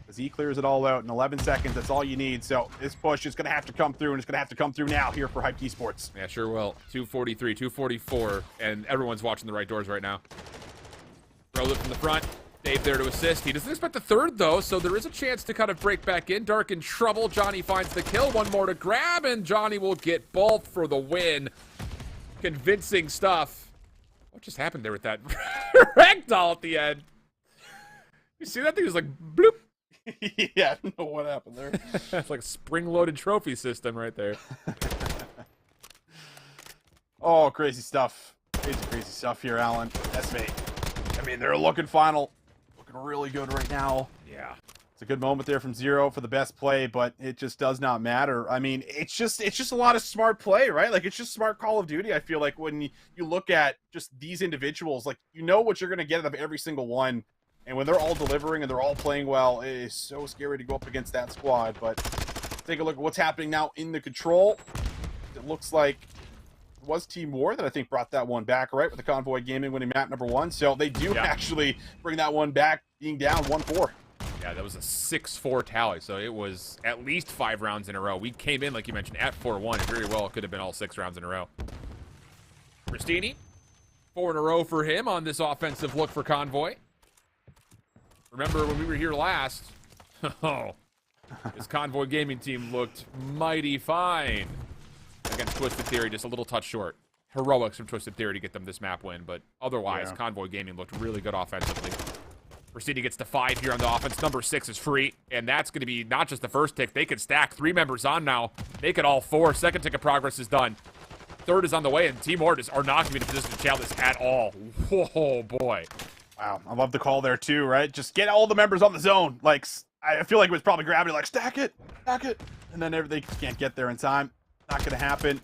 As he clears it all out in 11 seconds, that's all you need. So this push is going to have to come through, and it's going to have to come through now here for Hyped Esports. Yeah, sure will. 243, 244, and everyone's watching the right doors right now. Throw it from the front. Dave there to assist. He doesn't expect the third, though, so there is a chance to kind of break back in. Dark in trouble. Johnny finds the kill. One more to grab, and Johnny will get both for the win. Convincing stuff. What just happened there with that ragdoll at the end? You see that thing? It was like, bloop. Yeah, I don't know what happened there. That's like a spring-loaded trophy system right there. Oh, crazy stuff. Crazy stuff here, Alan. Decimate. I mean, they're looking final. Looking really good right now. Yeah. It's a good moment there from Zero for the best play, but it just does not matter. I mean, it's just a lot of smart play, right? Like, it's just smart Call of Duty, I feel like, when you look at just these individuals. Like, you know what you're going to get out of every single one. And when they're all delivering and they're all playing well, it is so scary to go up against that squad. But take a look at what's happening now in the control. It looks like it was Team War that I think brought that one back, right? With the Convoy Gaming winning map number 1. So they do actually bring that one back, being down 1-4. Yeah, that was a 6-4 tally, so it was at least 5 rounds in a row. We came in, like you mentioned, at 4-1. It very well could have been all 6 rounds in a row. Pristini, 4 in a row for him on this offensive look for Convoy. Remember when we were here last? This Convoy Gaming team looked mighty fine against Twisted Theory, just a little touch short. Heroics from Twisted Theory to get them this map win, but otherwise, Convoy Gaming looked really good offensively. Pristini gets to 5 here on the offense. Number 6 is free, and that's going to be not just the first tick. They could stack 3 members on now. Make it all 4. Second tick of progress is done. Third is on the way, and Team Ortis are not going to be in a position to challenge this at all. Whoa, boy. Wow, I love the call there too, right? Just get all the members on the zone. Like, I feel like it was probably Gravity, like, stack it, and then they can't get there in time. Not gonna happen.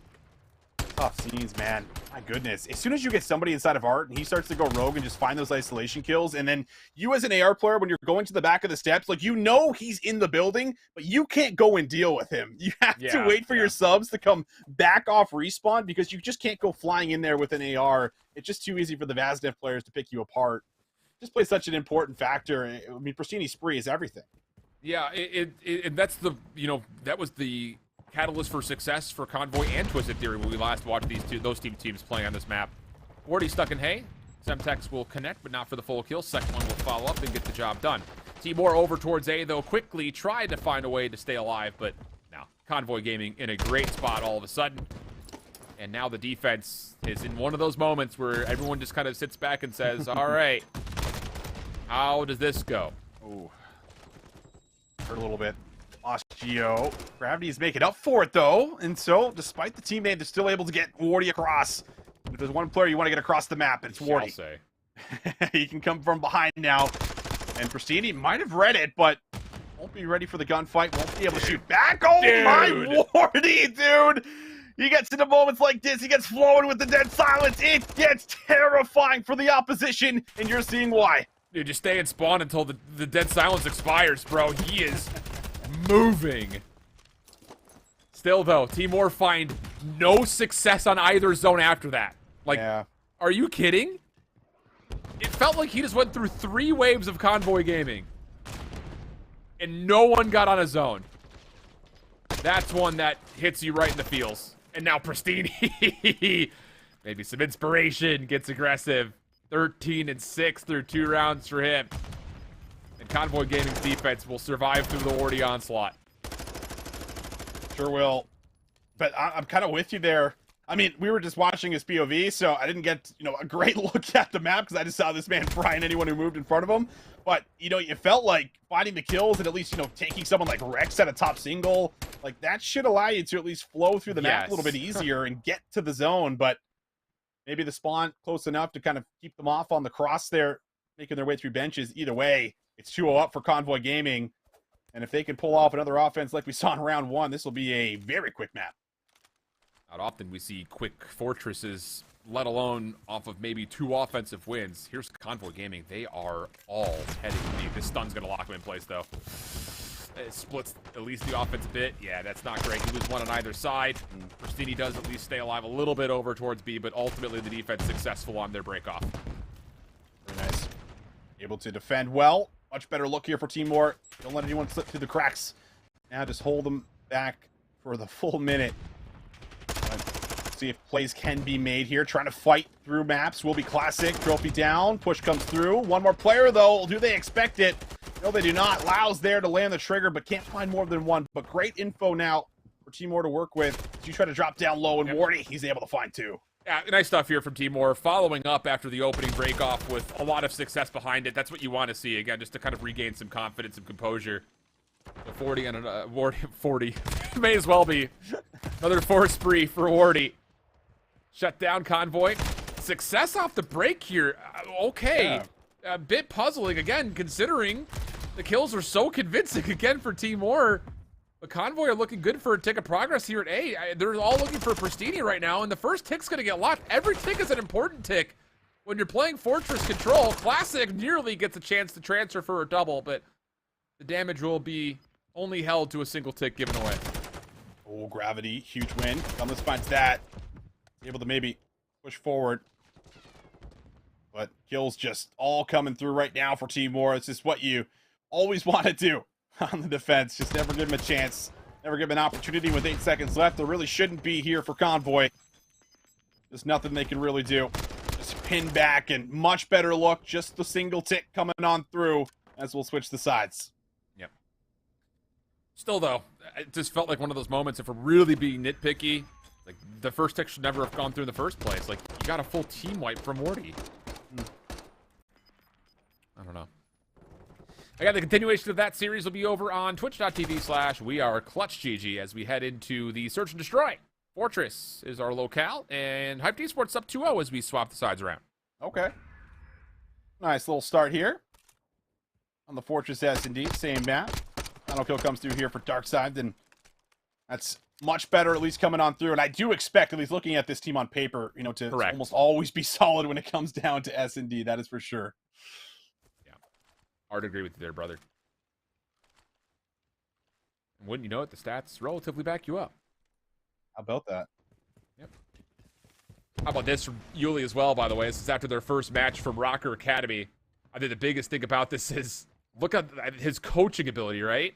Tough scenes, man. My goodness. As soon as you get somebody inside of Art and he starts to go rogue and just find those isolation kills, and then you as an AR player, when you're going to the back of the steps, like, you know he's in the building, but you can't go and deal with him. You have to wait for your subs to come back off respawn because you just can't go flying in there with an AR. It's just too easy for the Vaznev players to pick you apart. Just plays such an important factor. I mean, Pristini's spree is everything. Yeah, that's the, that was the catalyst for success for Convoy and Twisted Theory when we last watched those teams play on this map. 40 stuck in hay. Semtex will connect, but not for the full kill. Second one will follow up and get the job done. Timor over towards A, though, quickly tried to find a way to stay alive, but no. Convoy Gaming in a great spot all of a sudden. And now the defense is in one of those moments where everyone just kind of sits back and says, all right, how does this go? Ooh. Hurt a little bit. Lost Geo. Gravity's making up for it, though. And so, despite the teammate, they're still able to get Wardy across. If there's one player you want to get across the map, it's Wardy. I'll say. He can come from behind now. And Pristini might have read it, but won't be ready for the gunfight. Won't be able to shoot back. Oh, my Wardy, dude! He gets into moments like this. He gets flowing with the dead silence. It gets terrifying for the opposition, and you're seeing why. Dude, just stay in spawn until the dead silence expires, bro. He is moving. Still, though, Timor find no success on either zone after that. Like, are you kidding? It felt like he just went through 3 waves of Convoy Gaming. and no one got on a zone. That's one that hits you right in the feels. And now Pristini, maybe some inspiration, gets aggressive. 13-6 through 2 rounds for him. And Convoy Gaming's defense will survive through the Wardy onslaught. Sure will. But I'm kind of with you there. I mean, we were just watching his POV, so I didn't get, a great look at the map because I just saw this man frying anyone who moved in front of him. But, it felt like finding the kills and at least, taking someone like Rex at a top single, like that should allow you to at least flow through the map a little bit easier and get to the zone. But maybe the spawn close enough to kind of keep them off on the cross there, making their way through benches. Either way, it's 2-0 up for Convoy Gaming. And if they can pull off another offense like we saw in round 1, this will be a very quick map. Not often we see quick fortresses, let alone off of maybe 2 offensive wins. Here's Convoy Gaming. They are all heading to me. This stun's going to lock them in place, though. It splits at least the offense a bit. Yeah, that's not great. You lose one on either side. Pristini does at least stay alive a little bit over towards B, but ultimately the defense successful on their breakoff. Very nice. Able to defend well. Much better look here for Timor. Don't let anyone slip through the cracks. Now just hold them back for the full minute. Let's see if plays can be made here. Trying to fight through maps will be classic. Trophy down. Push comes through. One more player, though. Do they expect it? No, they do not. Lau's there to land the trigger, but can't find more than one. But great info now for Timor to work with. As you try to drop down low, and Wardy, he's able to find 2. Yeah, nice stuff here from Timor. Following up after the opening break-off with a lot of success behind it. That's what you want to see, again, just to kind of regain some confidence and composure. So 40 and 40. May as well be. Another 4 spree for Wardy. Shut down Convoy. Success off the break here. Okay. Yeah. A bit puzzling, again, considering the kills are so convincing, again, for Timor. But Convoy are looking good for a tick of progress here at A. They're all looking for Pristini right now, and the first tick's going to get locked. Every tick is an important tick. When you're playing Fortress Control, Classic nearly gets a chance to transfer for a double, but the damage will be only held to a single tick given away. Oh, Gravity, huge win. Gunless finds that. Able to maybe push forward. But kills just all coming through right now for Timor. It's just what you always want to do on the defense. Just never give him a chance. Never give him an opportunity with 8 seconds left. There really shouldn't be here for Convoy. There's nothing they can really do. Just pin back and much better look. Just the single tick coming on through as we'll switch the sides. Yep. Still, though, it just felt like one of those moments, if we're really being nitpicky, like the first tick should never have gone through in the first place. Like, you got a full team wipe from Wardy. I don't know. Again, the continuation of that series will be over on twitch.tv/weareclutchgg as we head into the Search and Destroy. Fortress is our locale, and Hype Esports up 2-0 as we swap the sides around. Okay. Nice little start here on the Fortress S&D, same map. Final kill comes through here for Darkside, and that's much better, at least coming on through. And I do expect, at least looking at this team on paper, to almost always be solid when it comes down to S&D. That is for sure. Yeah. Hard to agree with you there, brother. And wouldn't you know it, the stats relatively back you up. How about that? Yep. How about this from Yuli as well, by the way? This is after their first match from Rocker Academy. I think the biggest thing about this is, look at his coaching ability, right?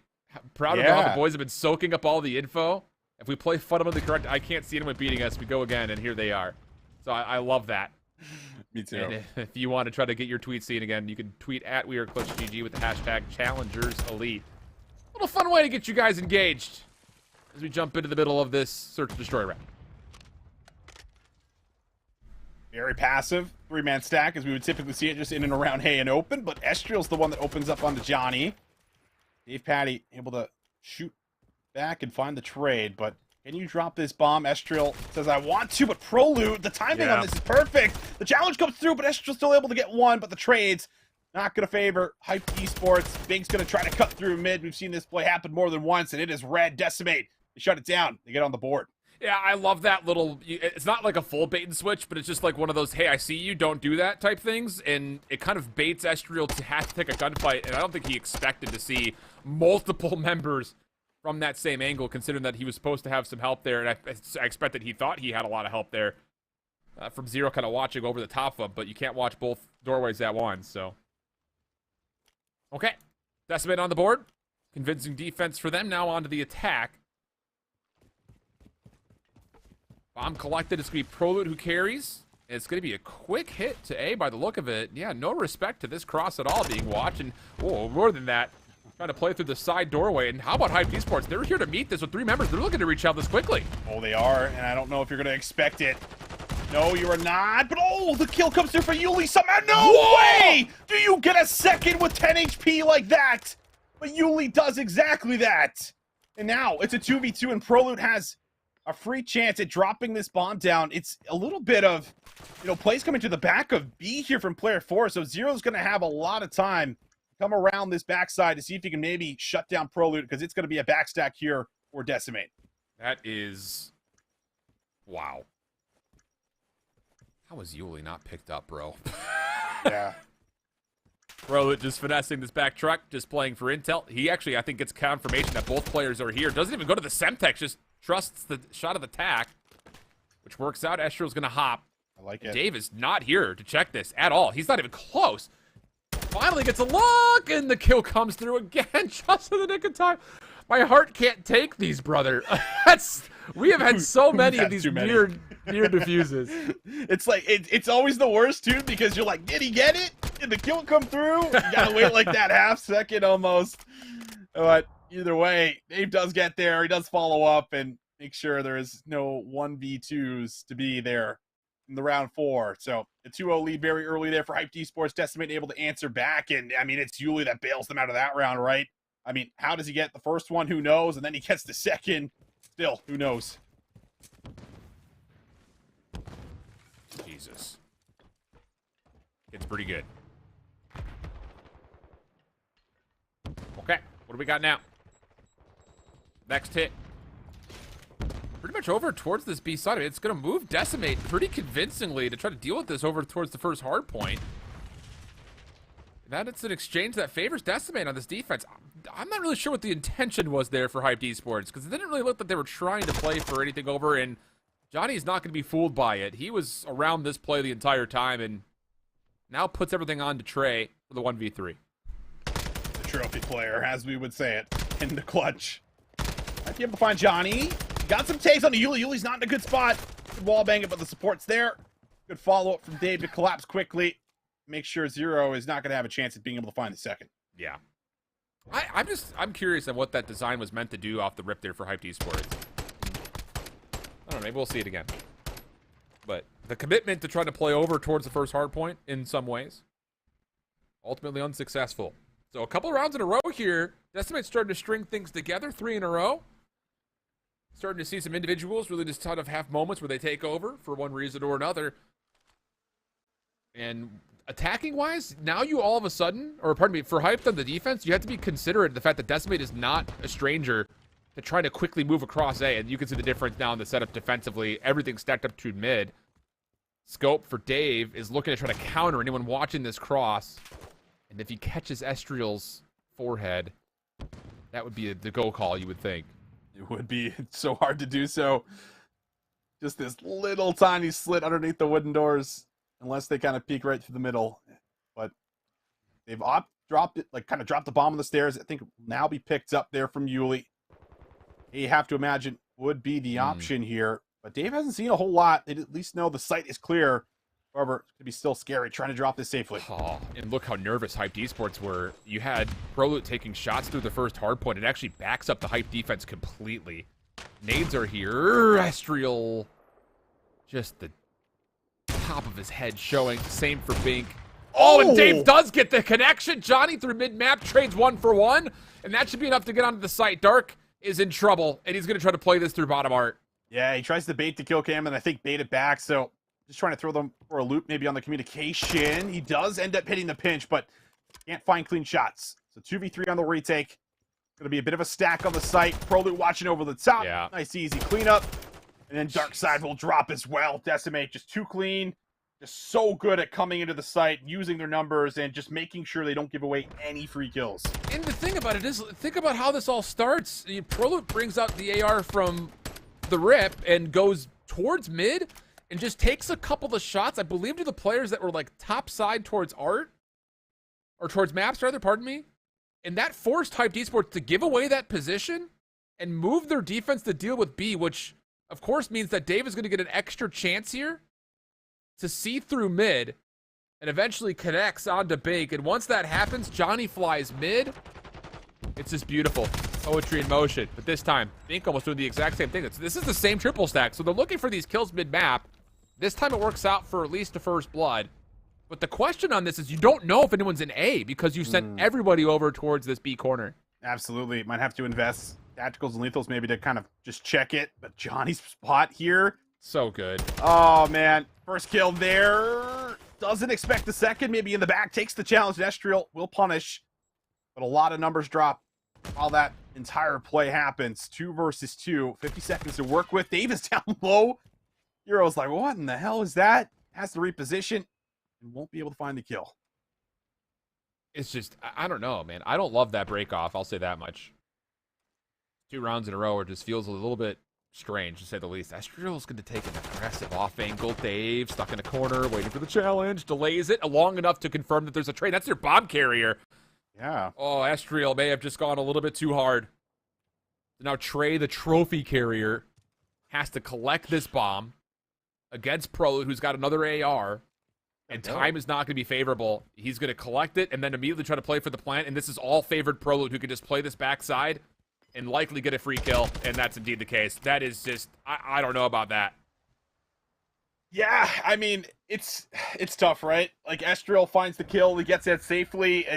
Proud of how the boys have been soaking up all the info. If we play fundamentally correct, I can't see anyone beating us. We go again, and here they are. So I love that. Me too. And if you want to try to get your tweets seen again, you can tweet at WeAreClutchGG with the hashtag ChallengersElite. A little fun way to get you guys engaged as we jump into the middle of this Search and Destroy round. Very passive, 3-man stack, as we would typically see it just in and around Hay and Open, but Estriel's the one that opens up onto Johnny. Dave Patty able to shoot back and find the trade, but can you drop this bomb? Estriel says, I want to, but Prelude, the timing on this is perfect. The challenge comes through, but Estriel's still able to get one, but the trade's not going to favor Hype Esports. Big's going to try to cut through mid. We've seen this play happen more than once, and it is red. Decimate. They shut it down. They get on the board. Yeah, I love that little, it's not like a full bait and switch, but it's just like one of those, hey, I see you, don't do that type things, and it kind of baits Estriel to have to take a gunfight, and I don't think he expected to see multiple members from that same angle, considering that he was supposed to have some help there, and I expect that he thought he had a lot of help there from Zero kind of watching over the top of him, but you can't watch both doorways at once, so. Okay, Decimate on the board. Convincing defense for them now onto the attack. Bomb collected. It's going to be Proloot who carries. It's going to be a quick hit to A by the look of it. Yeah, no respect to this cross at all being watched. And, oh, more than that, trying to play through the side doorway. And how about Hype Esports? They're here to meet this with 3 members. They're looking to reach out this quickly. Oh, they are, and I don't know if you're going to expect it. No, you are not. But, oh, the kill comes through for Yuli somehow. No way! Do you get a second with 10 HP like that? But Yuli does exactly that. And now it's a 2v2, and Proloot has a free chance at dropping this bomb down. It's a little bit of, you know, plays coming to the back of B here from player 4. So Zero's going to have a lot of time to come around this backside to see if he can maybe shut down Proloot, because it's going to be a backstack here for Decimate. That is... wow. How was Yuli not picked up, bro? Yeah. Proloot just finessing this back truck, just playing for intel. He actually, I think, gets confirmation that both players are here. Doesn't even go to the Semtex, just trusts the shot of the tack, which works out. Estrel's going to hop. I like it. Dave is not here to check this at all. He's not even close. Finally gets a look, and the kill comes through again, just in the nick of time. My heart can't take these, brother. We have had so many of these weird diffuses. It's like, it's always the worst, too, because you're like, did he get it? Did the kill come through? You gotta wait like that half second almost. But either way, Dave does get there. He does follow up and make sure there is no 1v2s to be there in the round 4. So the 2-0 lead very early there for Hype Esports. Decimate able to answer back. And I mean, it's Yuli that bails them out of that round, right? I mean, how does he get the first one? Who knows? And then he gets the second. Still, who knows? Jesus. It's pretty good. Okay, what do we got now? Next hit. Pretty much over towards this B side of it. It's going to move Decimate pretty convincingly to try to deal with this over towards the first hard point. That it's an exchange that favors Decimate on this defense. I'm not really sure what the intention was there for Hype Esports, because it didn't really look like they were trying to play for anything over, and Johnny's not going to be fooled by it. He was around this play the entire time, and now puts everything on to Trey for the 1v3. The trophy player, as we would say it, in the clutch. Might be able to find Johnny. Got some takes on the Yuli. Yuli's not in a good spot. Good wall bang it, but the support's there. Good follow-up from Dave to collapse quickly. Make sure Zero is not going to have a chance at being able to find the second. Yeah. I'm curious on what that design was meant to do off the rip there for Hype Esports. I don't know, maybe we'll see it again. But the commitment to trying to play over towards the first hard point in some ways, ultimately unsuccessful. So a couple rounds in a row here. Decimate's starting to string things together, 3 in a row. Starting to see some individuals really just kind of have moments where they take over for one reason or another. And attacking-wise, now you all of a sudden, or pardon me, for Hype on the defense, you have to be considerate of the fact that Decimate is not a stranger to trying to quickly move across A, and you can see the difference now in the setup defensively. Everything stacked up to mid. Scope for Dave is looking to try to counter anyone watching this cross, and if he catches Estriel's forehead, that would be the go call, you would think. It would be. It's so hard to do so. Just this little tiny slit underneath the wooden doors, unless they kind of peek right through the middle. But they've dropped it, like kind of dropped the bomb on the stairs. I think now be picked up there from Yuli. You have to imagine would be the option here. But Dave hasn't seen a whole lot. They at least know the site is clear. However, it's going to be still scary trying to drop this safely. Oh, and look how nervous Hype Esports were. You had Proloot taking shots through the first hard point. It actually backs up the Hype defense completely. Nades are here. Estriel, just the top of his head showing. Same for Bink. Oh, and Dave does get the connection. Johnny through mid-map trades 1 for 1. And that should be enough to get onto the site. Dark is in trouble, and he's going to try to play this through bottom art. Yeah, he tries to bait the kill cam, and I think bait it back. So just trying to throw them for a loop maybe on the communication. He does end up hitting the pinch, but can't find clean shots. So 2v3 on the retake. Going to be a bit of a stack on the site. Proloot watching over the top. Yeah. Nice, easy cleanup. And then Dark Side will drop as well. Decimate just too clean. Just so good at coming into the site, using their numbers, and just making sure they don't give away any free kills. And the thing about it is, think about how this all starts. Proloot brings out the AR from the rip and goes towards mid and just takes a couple of shots, I believe, to the players that were like top side towards art, or towards maps rather, pardon me. And that forced Hyped Esports to give away that position and move their defense to deal with B, which of course means that Dave is going to get an extra chance here to see through mid and eventually connects onto Bink. And once that happens, Johnny flies mid. It's just beautiful. Poetry in motion. But this time, Bink almost doing the exact same thing. This is the same triple stack. So they're looking for these kills mid-map. This time it works out for at least a first blood. But the question on this is you don't know if anyone's in A because you sent everybody over towards this B corner. Absolutely. Might have to invest tacticals and lethals maybe to kind of just check it. But Johnny's spot here. So good. Oh, man. First kill there. Doesn't expect the second. Maybe in the back. Takes the challenge. Nestriel will punish. But a lot of numbers drop while that entire play happens. 2 versus 2. 50 seconds to work with. Dave is down low. Hero's like, what in the hell is that? Has to reposition. And won't be able to find the kill. It's just, I don't know, man. I don't love that break off. I'll say that much. 2 rounds in a row, it just feels a little bit strange, to say the least. Astriel's going to take an aggressive off angle. Dave stuck in a corner, waiting for the challenge. Delays it long enough to confirm that there's a trade. That's your bomb carrier. Yeah. Oh, Astriel may have just gone a little bit too hard. Now Trey, the trophy carrier, has to collect this bomb against Prolud, who's got another AR. And time is not going to be favorable. He's going to collect it and then immediately try to play for the plant. And this is all favored Prolud, who can just play this backside and likely get a free kill. And that's indeed the case. That is just, I don't know about that. Yeah, I mean, it's tough, right? Like, Astriel finds the kill. He gets it safely.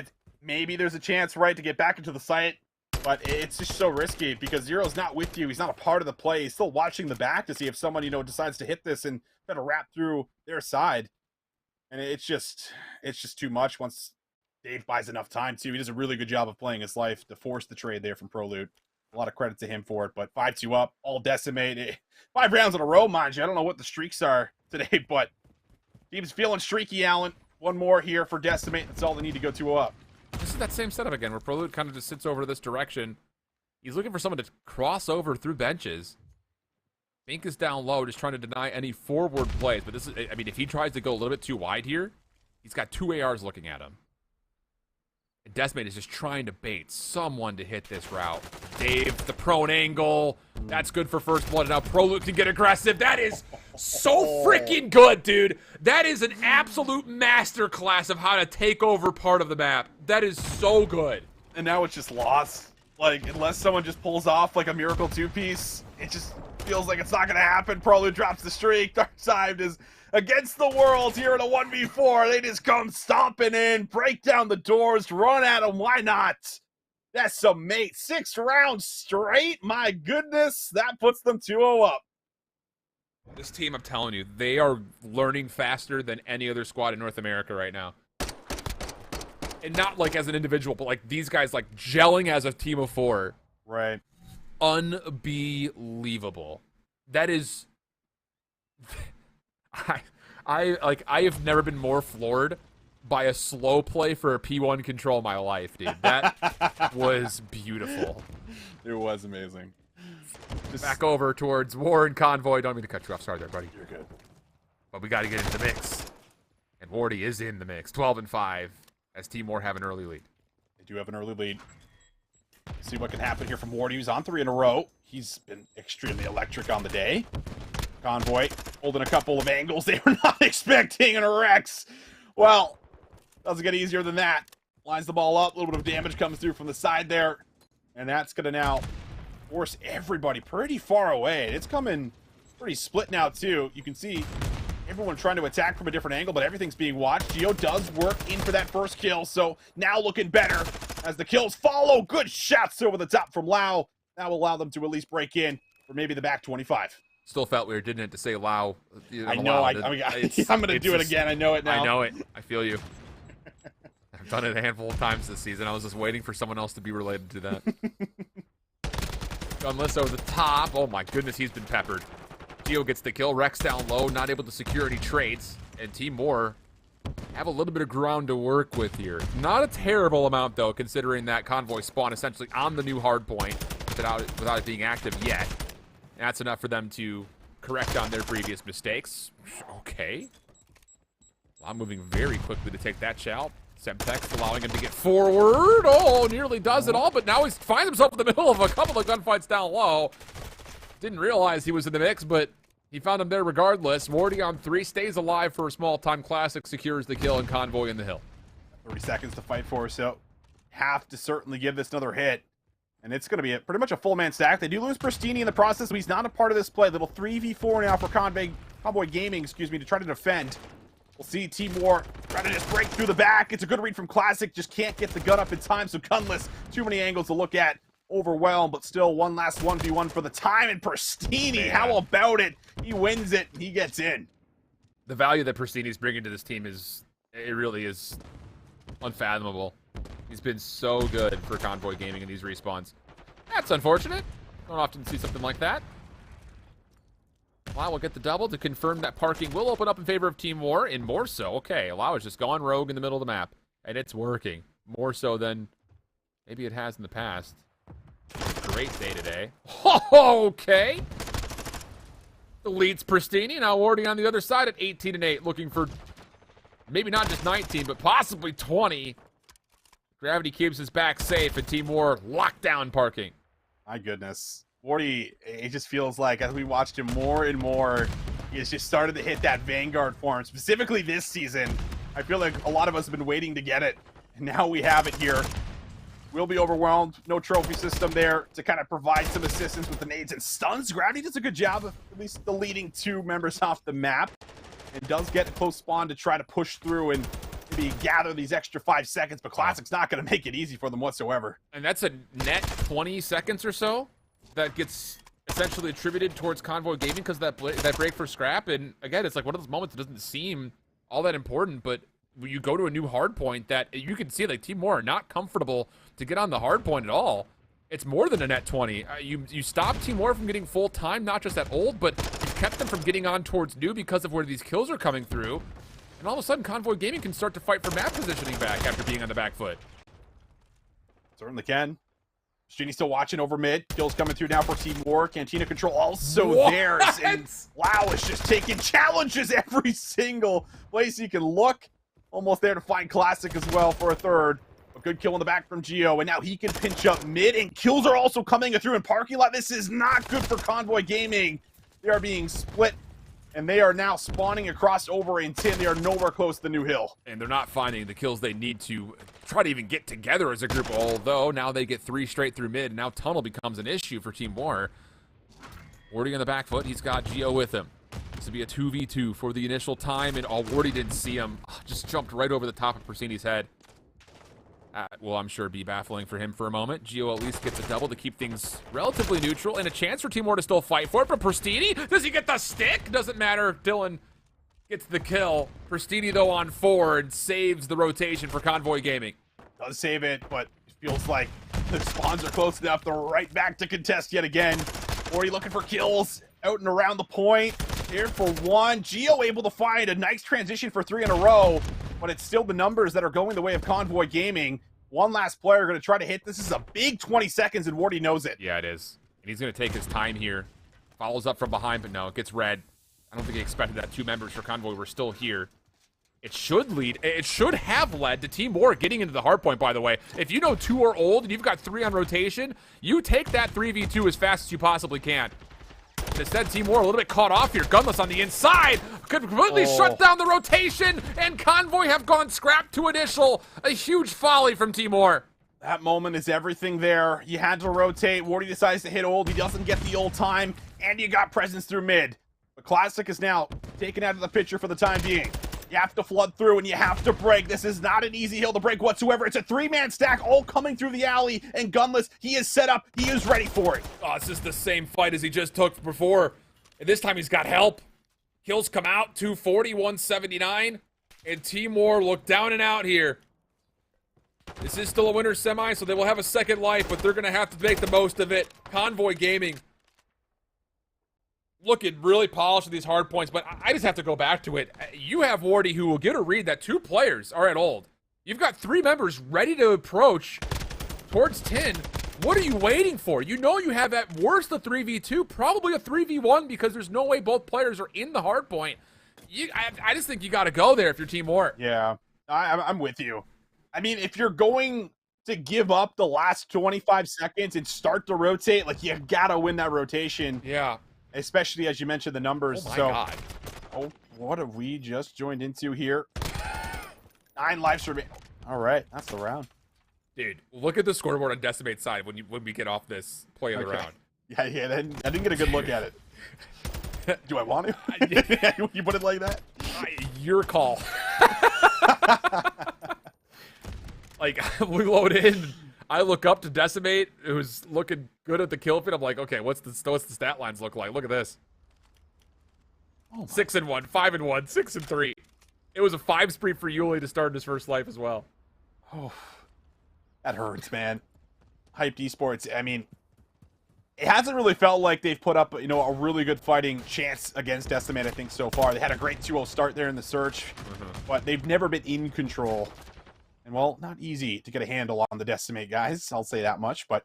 Maybe there's a chance, right, to get back into the site. But it's just so risky because Zero's not with you. He's not a part of the play. He's still watching the back to see if someone, decides to hit this and try to wrap through their side. And it's just too much once Dave buys enough time, too. He does a really good job of playing his life to force the trade there from Prolud. A lot of credit to him for it, but 5-2 up, all decimated. 5 rounds in a row, mind you. I don't know what the streaks are today, but team's feeling streaky, Allen. One more here for Decimate. That's all they need to go 2-0 up. This is that same setup again, where Prolud kind of just sits over this direction. He's looking for someone to cross over through benches. Bink is down low, just trying to deny any forward plays. But this is, I mean, if he tries to go a little bit too wide here, he's got 2 ARs looking at him. And Decimate is just trying to bait someone to hit this route. Dave, the prone angle. That's good for first blood. And now Prolud can get aggressive. That is so freaking good, dude. That is an absolute masterclass of how to take over part of the map. That is so good. And now it's just lost. Like, unless someone just pulls off like a miracle 2-piece, it just feels like it's not going to happen. Prolud drops the streak. Darkside is against the world here in a 1v4. They just come stomping in, break down the doors, run at them. Why not? That's some mate. 6 rounds straight. My goodness. That puts them 2-0 up. This team, I'm telling you, they are learning faster than any other squad in North America right now. And not like as an individual, but like these guys like gelling as a team of 4. Right. Unbelievable. That is... I have never been more floored by a slow play for a P1 control in my life, dude. That was beautiful. It was amazing. Just back over towards War and Convoy. Don't mean to cut you off. Sorry there, buddy. You're good. But we got to get into the mix. And Wardy is in the mix. 12-5 as Team War have an early lead. They do have an early lead. See what can happen here from Wardy, who's on 3 in a row. He's been extremely electric on the day. Convoy holding a couple of angles they were not expecting, and a Rex. Well, doesn't get easier than that. Lines the ball up, a little bit of damage comes through from the side there, and that's going to now force everybody pretty far away. It's coming pretty split now, too. You can see everyone trying to attack from a different angle, but everything's being watched. Geo does work in for that first kill, so now looking better as the kills follow. Good shots over the top from Lau. That will allow them to at least break in for maybe the back 25. Still felt weird, didn't it, to say Lau? I know. I'm going to do it again. I know it now. I know it. I feel you. I've done it a handful of times this season. I was just waiting for someone else to be related to that. Gunless over the top. Oh my goodness, he's been peppered. Geo gets the kill. Rex down low, not able to secure any trades. And Team War have a little bit of ground to work with here. Not a terrible amount, though, considering that Convoy spawn essentially on the new hardpoint without it being active yet. That's enough for them to correct on their previous mistakes. Okay. Well, I'm moving very quickly to take that shot. Semtex allowing him to get forward. Oh, nearly does it all, but now he finds himself in the middle of a couple of gunfights down low. Didn't realize he was in the mix, but he found him there regardless. Morty on 3 stays alive for a small-time classic, secures the kill, and Convoy in the hill. 30 seconds to fight for, so have to certainly give this another hit. And it's going to be pretty much a full man stack. They do lose Pristini in the process, but he's not a part of this play. Little 3v4 now for Convoy Gaming, to try to defend. We'll see Timor try to just break through the back. It's a good read from Classic. Just can't get the gun up in time, so gunless. Too many angles to look at. Overwhelmed, but still one last 1v1 for the time. And Pristini, how about it? He wins it. He gets in. The value that Pristini's bringing to this team it really is unfathomable. He's been so good for Convoy Gaming in these respawns. That's unfortunate. Don't often see something like that. Wow, we'll get the double to confirm that parking will open up in favor of Team War, and more so. Okay, Allow has just gone rogue in the middle of the map, and it's working. More so than maybe it has in the past. Great day today. Okay. Deletes Pristini, now Wardy on the other side at 18-8, looking for maybe not just 19, but possibly 20. Gravity keeps his back safe, and Team War lockdown parking. My goodness. Wardy, it just feels like as we watched him more and more, he has just started to hit that Vanguard form. Specifically this season, I feel like a lot of us have been waiting to get it, and now we have it here. We'll be overwhelmed. No trophy system there to kind of provide some assistance with the nades and stuns. Gravity does a good job of at least deleting 2 members off the map, and does get a close spawn to try to push through and maybe gather these extra 5 seconds, but Classic's not going to make it easy for them whatsoever. And that's a net 20 seconds or so that gets essentially attributed towards Convoy Gaming because of that break for scrap. And again, it's like one of those moments that doesn't seem all that important, but when you go to a new hardpoint that you can see like Team War are not comfortable to get on the hardpoint at all. It's more than a net 20. You stop Team War from getting full time, not just at old, but you've kept them from getting on towards new because of where these kills are coming through. And all of a sudden, Convoy Gaming can start to fight for map positioning back after being on the back foot. Certainly can. Genie still watching over mid. Kills coming through now for Team War. Cantina control also theirs. And Lau is just taking challenges every single place he can look. Almost there to find Classic as well for a third. A good kill in the back from Geo. And now he can pinch up mid. And kills are also coming through in parking lot. This is not good for Convoy Gaming. They are being split. And they are now spawning across over in 10. They are nowhere close to the new hill. And they're not finding the kills they need to try to even get together as a group, although now they get 3 straight through mid. And now Tunnel becomes an issue for Team War. Wardy on the back foot. He's got Geo with him. This will be a 2v2 for the initial time. And Wardy didn't see him. Just jumped right over the top of Persini's head. Will, I'm sure, be baffling for him for a moment. Geo at least gets a double to keep things relatively neutral, and a chance for Team War to still fight for it. But Pristini, does he get the stick? Doesn't matter. Dylan gets the kill. Pristini, though, on forward, saves the rotation for Convoy Gaming. Does save it, but it feels like the spawns are close enough. They're right back to contest yet again. Wardy looking for kills out and around the point. Here for 1. Geo able to find a nice transition for 3 in a row, but it's still the numbers that are going the way of Convoy Gaming. One last player going to try to hit. This is a big 20 seconds, and Wardy knows it. Yeah, it is. And he's going to take his time here. Follows up from behind, but no, it gets red. I don't think he expected that. 2 members for Convoy were still here. It should lead. It should have led to Team War getting into the hardpoint, by the way. If you know 2 are old and you've got 3 on rotation, you take that 3v2 as fast as you possibly can. Instead, Team War a little bit caught off here. Gunless on the inside. Could completely shut down the rotation, and Convoy have gone scrap to initial. A huge folly from Team War. That moment is everything there. You had to rotate. Wardy decides to hit old. He doesn't get the old time, and you got presence through mid. But Classic is now taken out of the picture for the time being. You have to flood through, and you have to break. This is not an easy hill to break whatsoever. It's a 3-man stack all coming through the alley, and Gunless, he is set up. He is ready for it. Oh, it's just the same fight as he just took before. And this time he's got help. Kills come out, 240, 179. And Team War look down and out here. This is still a winner semi, so they will have a second life, but they're going to have to make the most of it. Convoy Gaming looking really polished with these hard points, but I just have to go back to it. You have Wardy who will get a read that 2 players are at old. You've got 3 members ready to approach towards 10. What are you waiting for? You know you have at worst a 3v2, probably a 3v1 because there's no way both players are in the hard point. I just think you got to go there if you're Team War. Yeah, I'm with you. I mean, if you're going to give up the last 25 seconds and start to rotate, like, you gotta win that rotation. Yeah. Especially as you mentioned the numbers. Oh my God. Oh, what have we just joined into here? 9 lives remain. All right, that's the round. Dude, look at the scoreboard on Decimate's side when we get off this play of the round. Yeah, I didn't get a good look at it. Do I want to? You put it like that? Your call. Like, we load in. I look up to Decimate, who's looking good at the kill feed. I'm like, okay, what's the stat lines look like? Look at this. 6-1, 5-1, 6-3. It was a 5 spree for Yuli to start his first life as well. Oh, that hurts, man. Hyped Esports. I mean, it hasn't really felt like they've put up, a really good fighting chance against Decimate, I think, so far. They had a great 2-0 start there in the search, but they've never been in control. And, well, not easy to get a handle on the Decimate guys, I'll say that much, but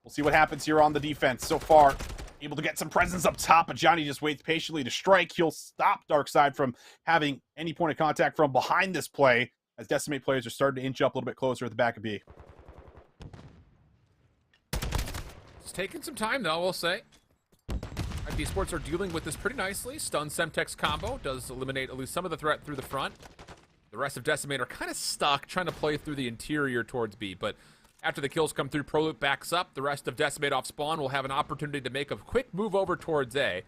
we'll see what happens here on the defense. So far, able to get some presence up top, but Johnny just waits patiently to strike. He'll stop Darkside from having any point of contact from behind this play, as Decimate players are starting to inch up a little bit closer at the back of B. It's taking some time, though, we'll say. IB Sports are dealing with this pretty nicely. Stun Semtex combo does eliminate at least some of the threat through the front. The rest of Decimate are kind of stuck trying to play through the interior towards B, but after the kills come through, Proloop backs up. The rest of Decimate off spawn will have an opportunity to make a quick move over towards A.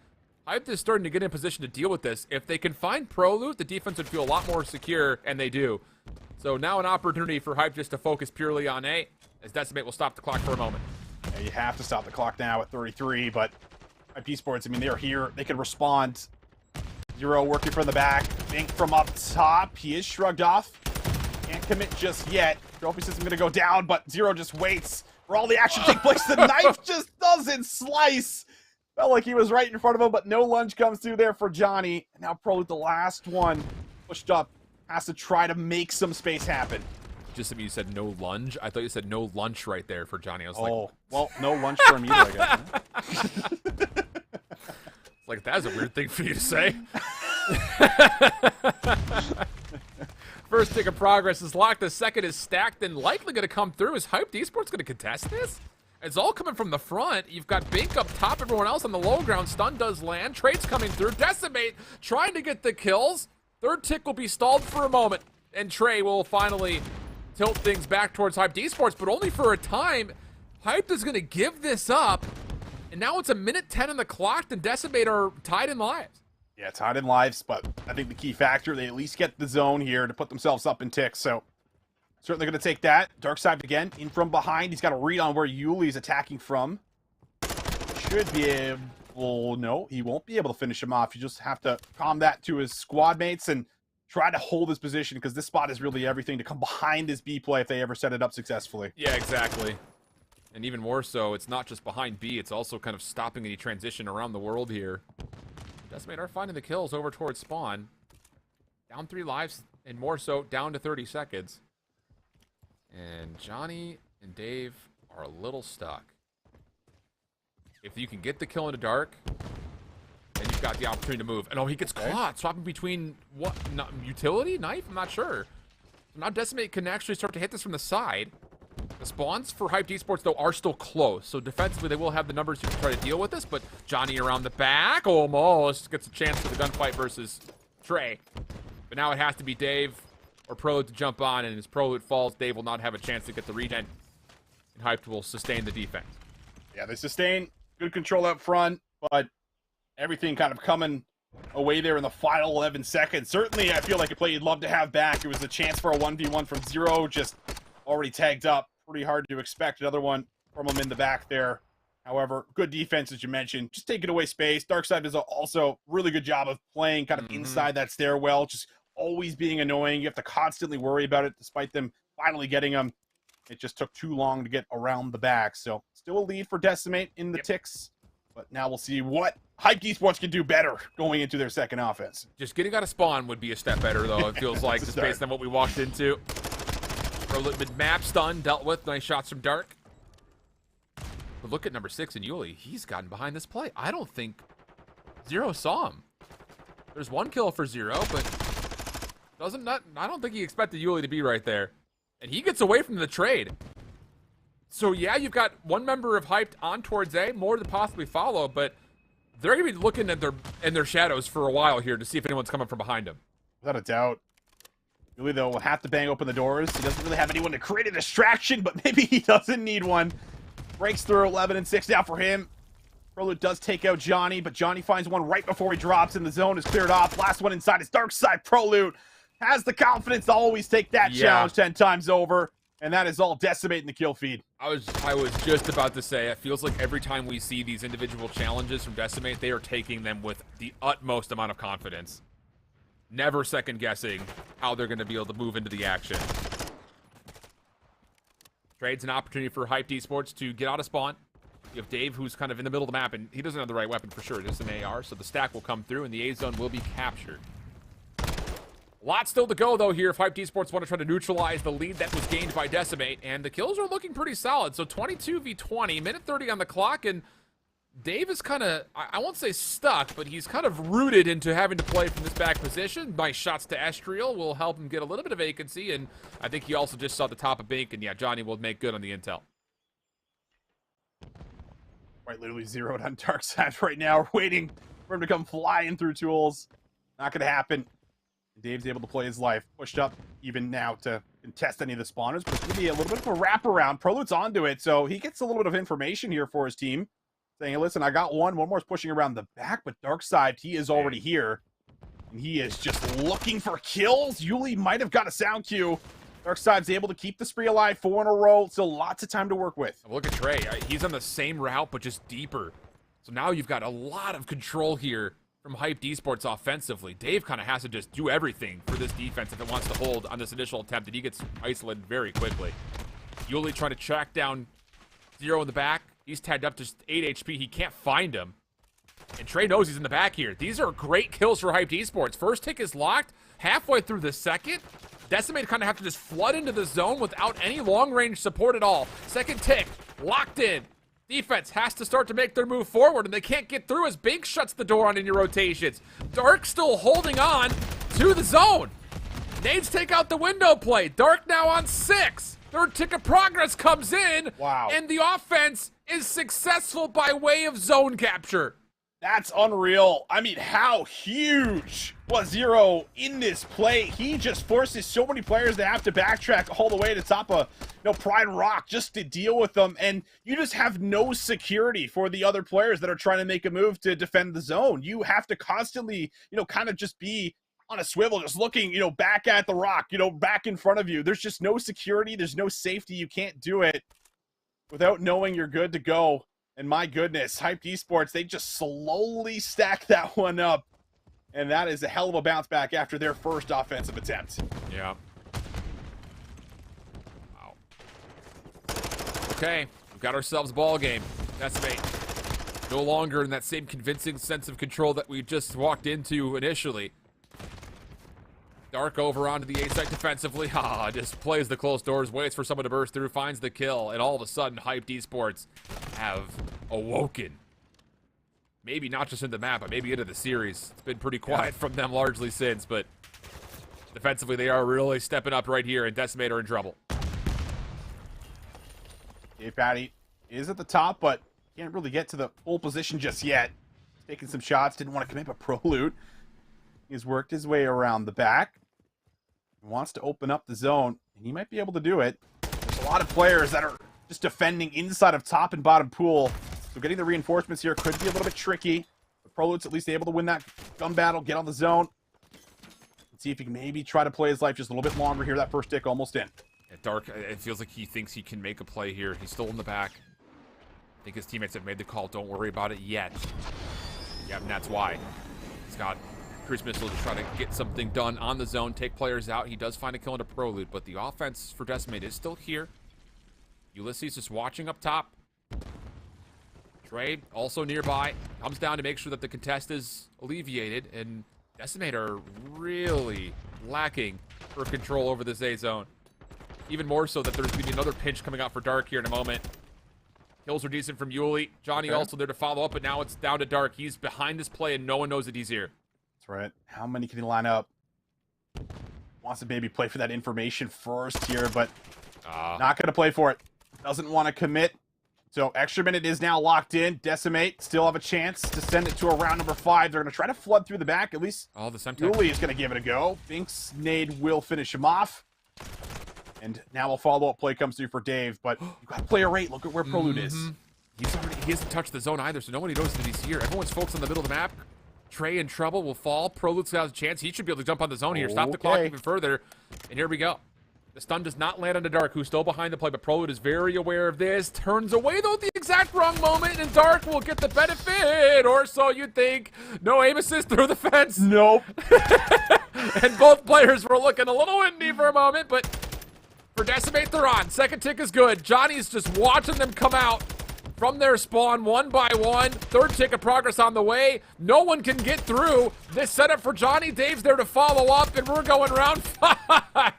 Hype is starting to get in position to deal with this. If they can find Proloop, the defense would feel a lot more secure, and they do. So now an opportunity for Hype just to focus purely on A, as Decimate will stop the clock for a moment. Yeah, you have to stop the clock now at 33, but Hype Esports, I mean, they're here. They can respond. Zero working from the back. Bink from up top. He is shrugged off. Can't commit just yet. Trophy system gonna go down, but Zero just waits for all the action to take place. The knife just doesn't slice. Felt like he was right in front of him, but no lunge comes through there for Johnny. And now probably the last one pushed up. Has to try to make some space happen. Just you said no lunge. I thought you said no lunch right there for Johnny. I was well, no lunch for him either, I guess. Like, that's a weird thing for you to say. First tick of progress is locked. The second is stacked and likely going to come through. Is Hyped Esports going to contest this? It's all coming from the front. You've got Bink up top, everyone else on the low ground. Stun does land. Trade's coming through. Decimate trying to get the kills. Third tick will be stalled for a moment. And Trey will finally tilt things back towards Hyped Esports, but only for a time. Hyped is going to give this up. And now it's a minute 10 on the clock, and Decimate are tied in lives. Yeah, tied in lives, but I think the key factor, they at least get the zone here to put themselves up in ticks, so certainly going to take that. Darkside again, in from behind. He's got a read on where Yuli's attacking from. Should be able... No, he won't be able to finish him off. You just have to calm that to his squad mates and try to hold his position, because this spot is really everything to come behind this B play if they ever set it up successfully. Yeah, exactly. And even more so, it's not just behind B, it's also kind of stopping any transition around the world here. Decimate are finding the kills over towards spawn. Down 3 lives, and more so, down to 30 seconds. And Johnny and Dave are a little stuck. If you can get the kill in the dark, then you've got the opportunity to move. And oh, he gets caught, swapping between what? Utility? Knife? I'm not sure. So now Decimate can actually start to hit this from the side. The spawns for Hyped Esports, though, are still close. So defensively, they will have the numbers to try to deal with this. But Johnny around the back almost gets a chance for the gunfight versus Trey. But now it has to be Dave or Proloot to jump on. And as Proloot falls, Dave will not have a chance to get the regen. And Hyped will sustain the defense. Yeah, they sustain. Good control up front. But everything kind of coming away there in the final 11 seconds. Certainly, I feel like a play you'd love to have back. It was a chance for a 1v1 from Zero. Just already tagged up. Pretty hard to expect another one from him in the back there. However, good defense, as you mentioned. Just taking away space. Darkside does also really good job of playing kind of inside that stairwell. Just always being annoying. You have to constantly worry about it, despite them finally getting him. It just took too long to get around the back. So, still a lead for Decimate in the ticks. But now we'll see what Hyped Esports can do better going into their second offense. Just getting out of spawn would be a step better, though. It feels like, just based on what we walked into. Mid-map stun, dealt with. Nice shots from Dark. But look at number 6 in Yuli. He's gotten behind this play. I don't think Zero saw him. There's one kill for Zero, but I don't think he expected Yuli to be right there. And he gets away from the trade. So, yeah, you've got one member of Hyped on towards A, more to possibly follow, but they're going to be looking at their shadows for a while here to see if anyone's coming from behind them. Without a doubt. Really, though, will have to bang open the doors. He doesn't really have anyone to create a distraction, but maybe he doesn't need one. Breaks through 11 and 6 now for him. Prolute does take out Johnny, but Johnny finds one right before he drops, and the zone is cleared off. Last one inside is Darkside. Prolute has the confidence to always take that challenge 10 times over, and that is all decimating the kill feed. I was just about to say, it feels like every time we see these individual challenges from Decimate, they are taking them with the utmost amount of confidence. Never second guessing how they're going to be able to move into the action. Trade's an opportunity for Hyped Esports to get out of spawn. You have Dave, who's kind of in the middle of the map, and he doesn't have the right weapon for sure, just an AR, so the stack will come through, and the A zone will be captured. A lot still to go, though, here if Hyped Esports want to try to neutralize the lead that was gained by Decimate, and the kills are looking pretty solid. So 22v20, minute 30 on the clock, and Dave is kind of, I won't say stuck, but he's kind of rooted into having to play from this back position. Nice shots to Estriel will help him get a little bit of vacancy, and I think he also just saw the top of Bink, and yeah, Johnny will make good on the intel. Right, literally zeroed on Darkside right now. We're waiting for him to come flying through tools. Not going to happen. Dave's able to play his life. Pushed up even now to contest any of the spawners, but it's going to be a little bit of a wraparound. Prolute's onto it, so he gets a little bit of information here for his team. Saying, hey, listen, I got one. One more is pushing around the back, but Darkside, he is already here. And he is just looking for kills. Yuli might have got a sound cue. Darkside's able to keep the spree alive 4 in a row. Still lots of time to work with. Look at Trey. He's on the same route, but just deeper. So now you've got a lot of control here from Hyped Esports offensively. Dave kind of has to just do everything for this defense if it wants to hold on this initial attempt, and he gets isolated very quickly. Yuli trying to track down Zero in the back. He's tagged up to just 8 HP. He can't find him. And Trey knows he's in the back here. These are great kills for Hyped Esports. First tick is locked. Halfway through the second, Decimate kind of have to just flood into the zone without any long-range support at all. Second tick, locked in. Defense has to start to make their move forward, and they can't get through as Bink shuts the door on any rotations. Dark still holding on to the zone. Nades take out the window play. Dark now on 6. Third tick of progress comes in. Wow. And the offense is successful by way of zone capture. That's unreal. I mean, how huge was Zero in this play? He just forces so many players to have to backtrack all the way to top of Pride Rock just to deal with them. And you just have no security for the other players that are trying to make a move to defend the zone. You have to constantly, kind of just be on a swivel, just looking, back at the rock, back in front of you. There's just no security. There's no safety. You can't do it without knowing you're good to go. And my goodness, Hyped Esports, they just slowly stack that one up. And that is a hell of a bounce back after their first offensive attempt. Yeah. Wow. Okay, we've got ourselves a ball game. Decimate no longer in that same convincing sense of control that we just walked into initially. Dark over onto the A site defensively. Just plays the closed doors, waits for someone to burst through, finds the kill, and all of a sudden, Hyped Esports have awoken. Maybe not just in the map, but maybe into the series. It's been pretty quiet from them largely since, but defensively, they are really stepping up right here, and Decimate are in trouble. Dave Patty is at the top, but can't really get to the full position just yet. He's taking some shots, didn't want to commit, but Prolute, he's worked his way around the back. He wants to open up the zone, and he might be able to do it. There's a lot of players that are just defending inside of top and bottom pool, so getting the reinforcements here could be a little bit tricky. But Prolute's at least able to win that gun battle, get on the zone. Let's see if he can maybe try to play his life just a little bit longer here. That first tick almost in. Yeah, Dark, it feels like he thinks he can make a play here. He's still in the back. I think his teammates have made the call. Don't worry about it yet. Yeah, and that's why. He's got cruise missile to try to get something done on the zone, take players out. He does find a kill into Prolute, but the offense for Decimate is still here. Ulysses just watching up top. Trey also nearby. Comes down to make sure that the contest is alleviated, and Decimate are really lacking for control over this A zone. Even more so that there's going to be another pinch coming out for Dark here in a moment. Kills are decent from Yuli. Johnny also there to follow up, but now it's down to Dark. He's behind this play, and no one knows that he's here. That's right. How many can he line up? Wants to maybe play for that information first here, but not going to play for it. Doesn't want to commit. So extra minute is now locked in. Decimate still have a chance to send it to a round number 5. They're going to try to flood through the back. At least the Semtex. Yuli is going to give it a go. Thinks nade will finish him off. And now a follow-up play comes through for Dave. But you got to play a rate. Look at where Prelude is. He hasn't touched the zone either, so nobody knows that he's here. Everyone's focused on the middle of the map. Trey in trouble will fall. Prelude has a chance. He should be able to jump on the zone here. Stop the clock even further. And here we go. The stun does not land on the Dark, who's still behind the play, but Prelude is very aware of this. Turns away, though, at the exact wrong moment, and Dark will get the benefit, or so you'd think. No aim assist through the fence. Nope. And both players were looking a little windy for a moment, but for Decimate, they're on. Second tick is good. Johnny's just watching them come out from their spawn one by one. Third tick of progress on the way. No one can get through. This setup for Johnny. Dave's there to follow up, and we're going round 5.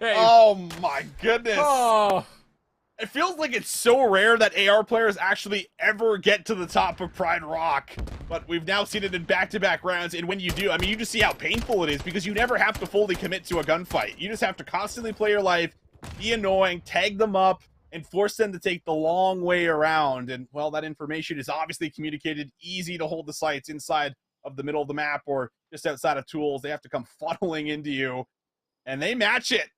Oh my goodness. Oh. It feels like it's so rare that AR players actually ever get to the top of Pride Rock. But we've now seen it in back-to-back rounds, and when you do, I mean, you just see how painful it is because you never have to fully commit to a gunfight. You just have to constantly play your life, be annoying, tag them up, and force them to take the long way around. And, well, that information is obviously communicated, easy to hold the sights inside of the middle of the map or just outside of tools. They have to come funneling into you, and they match it.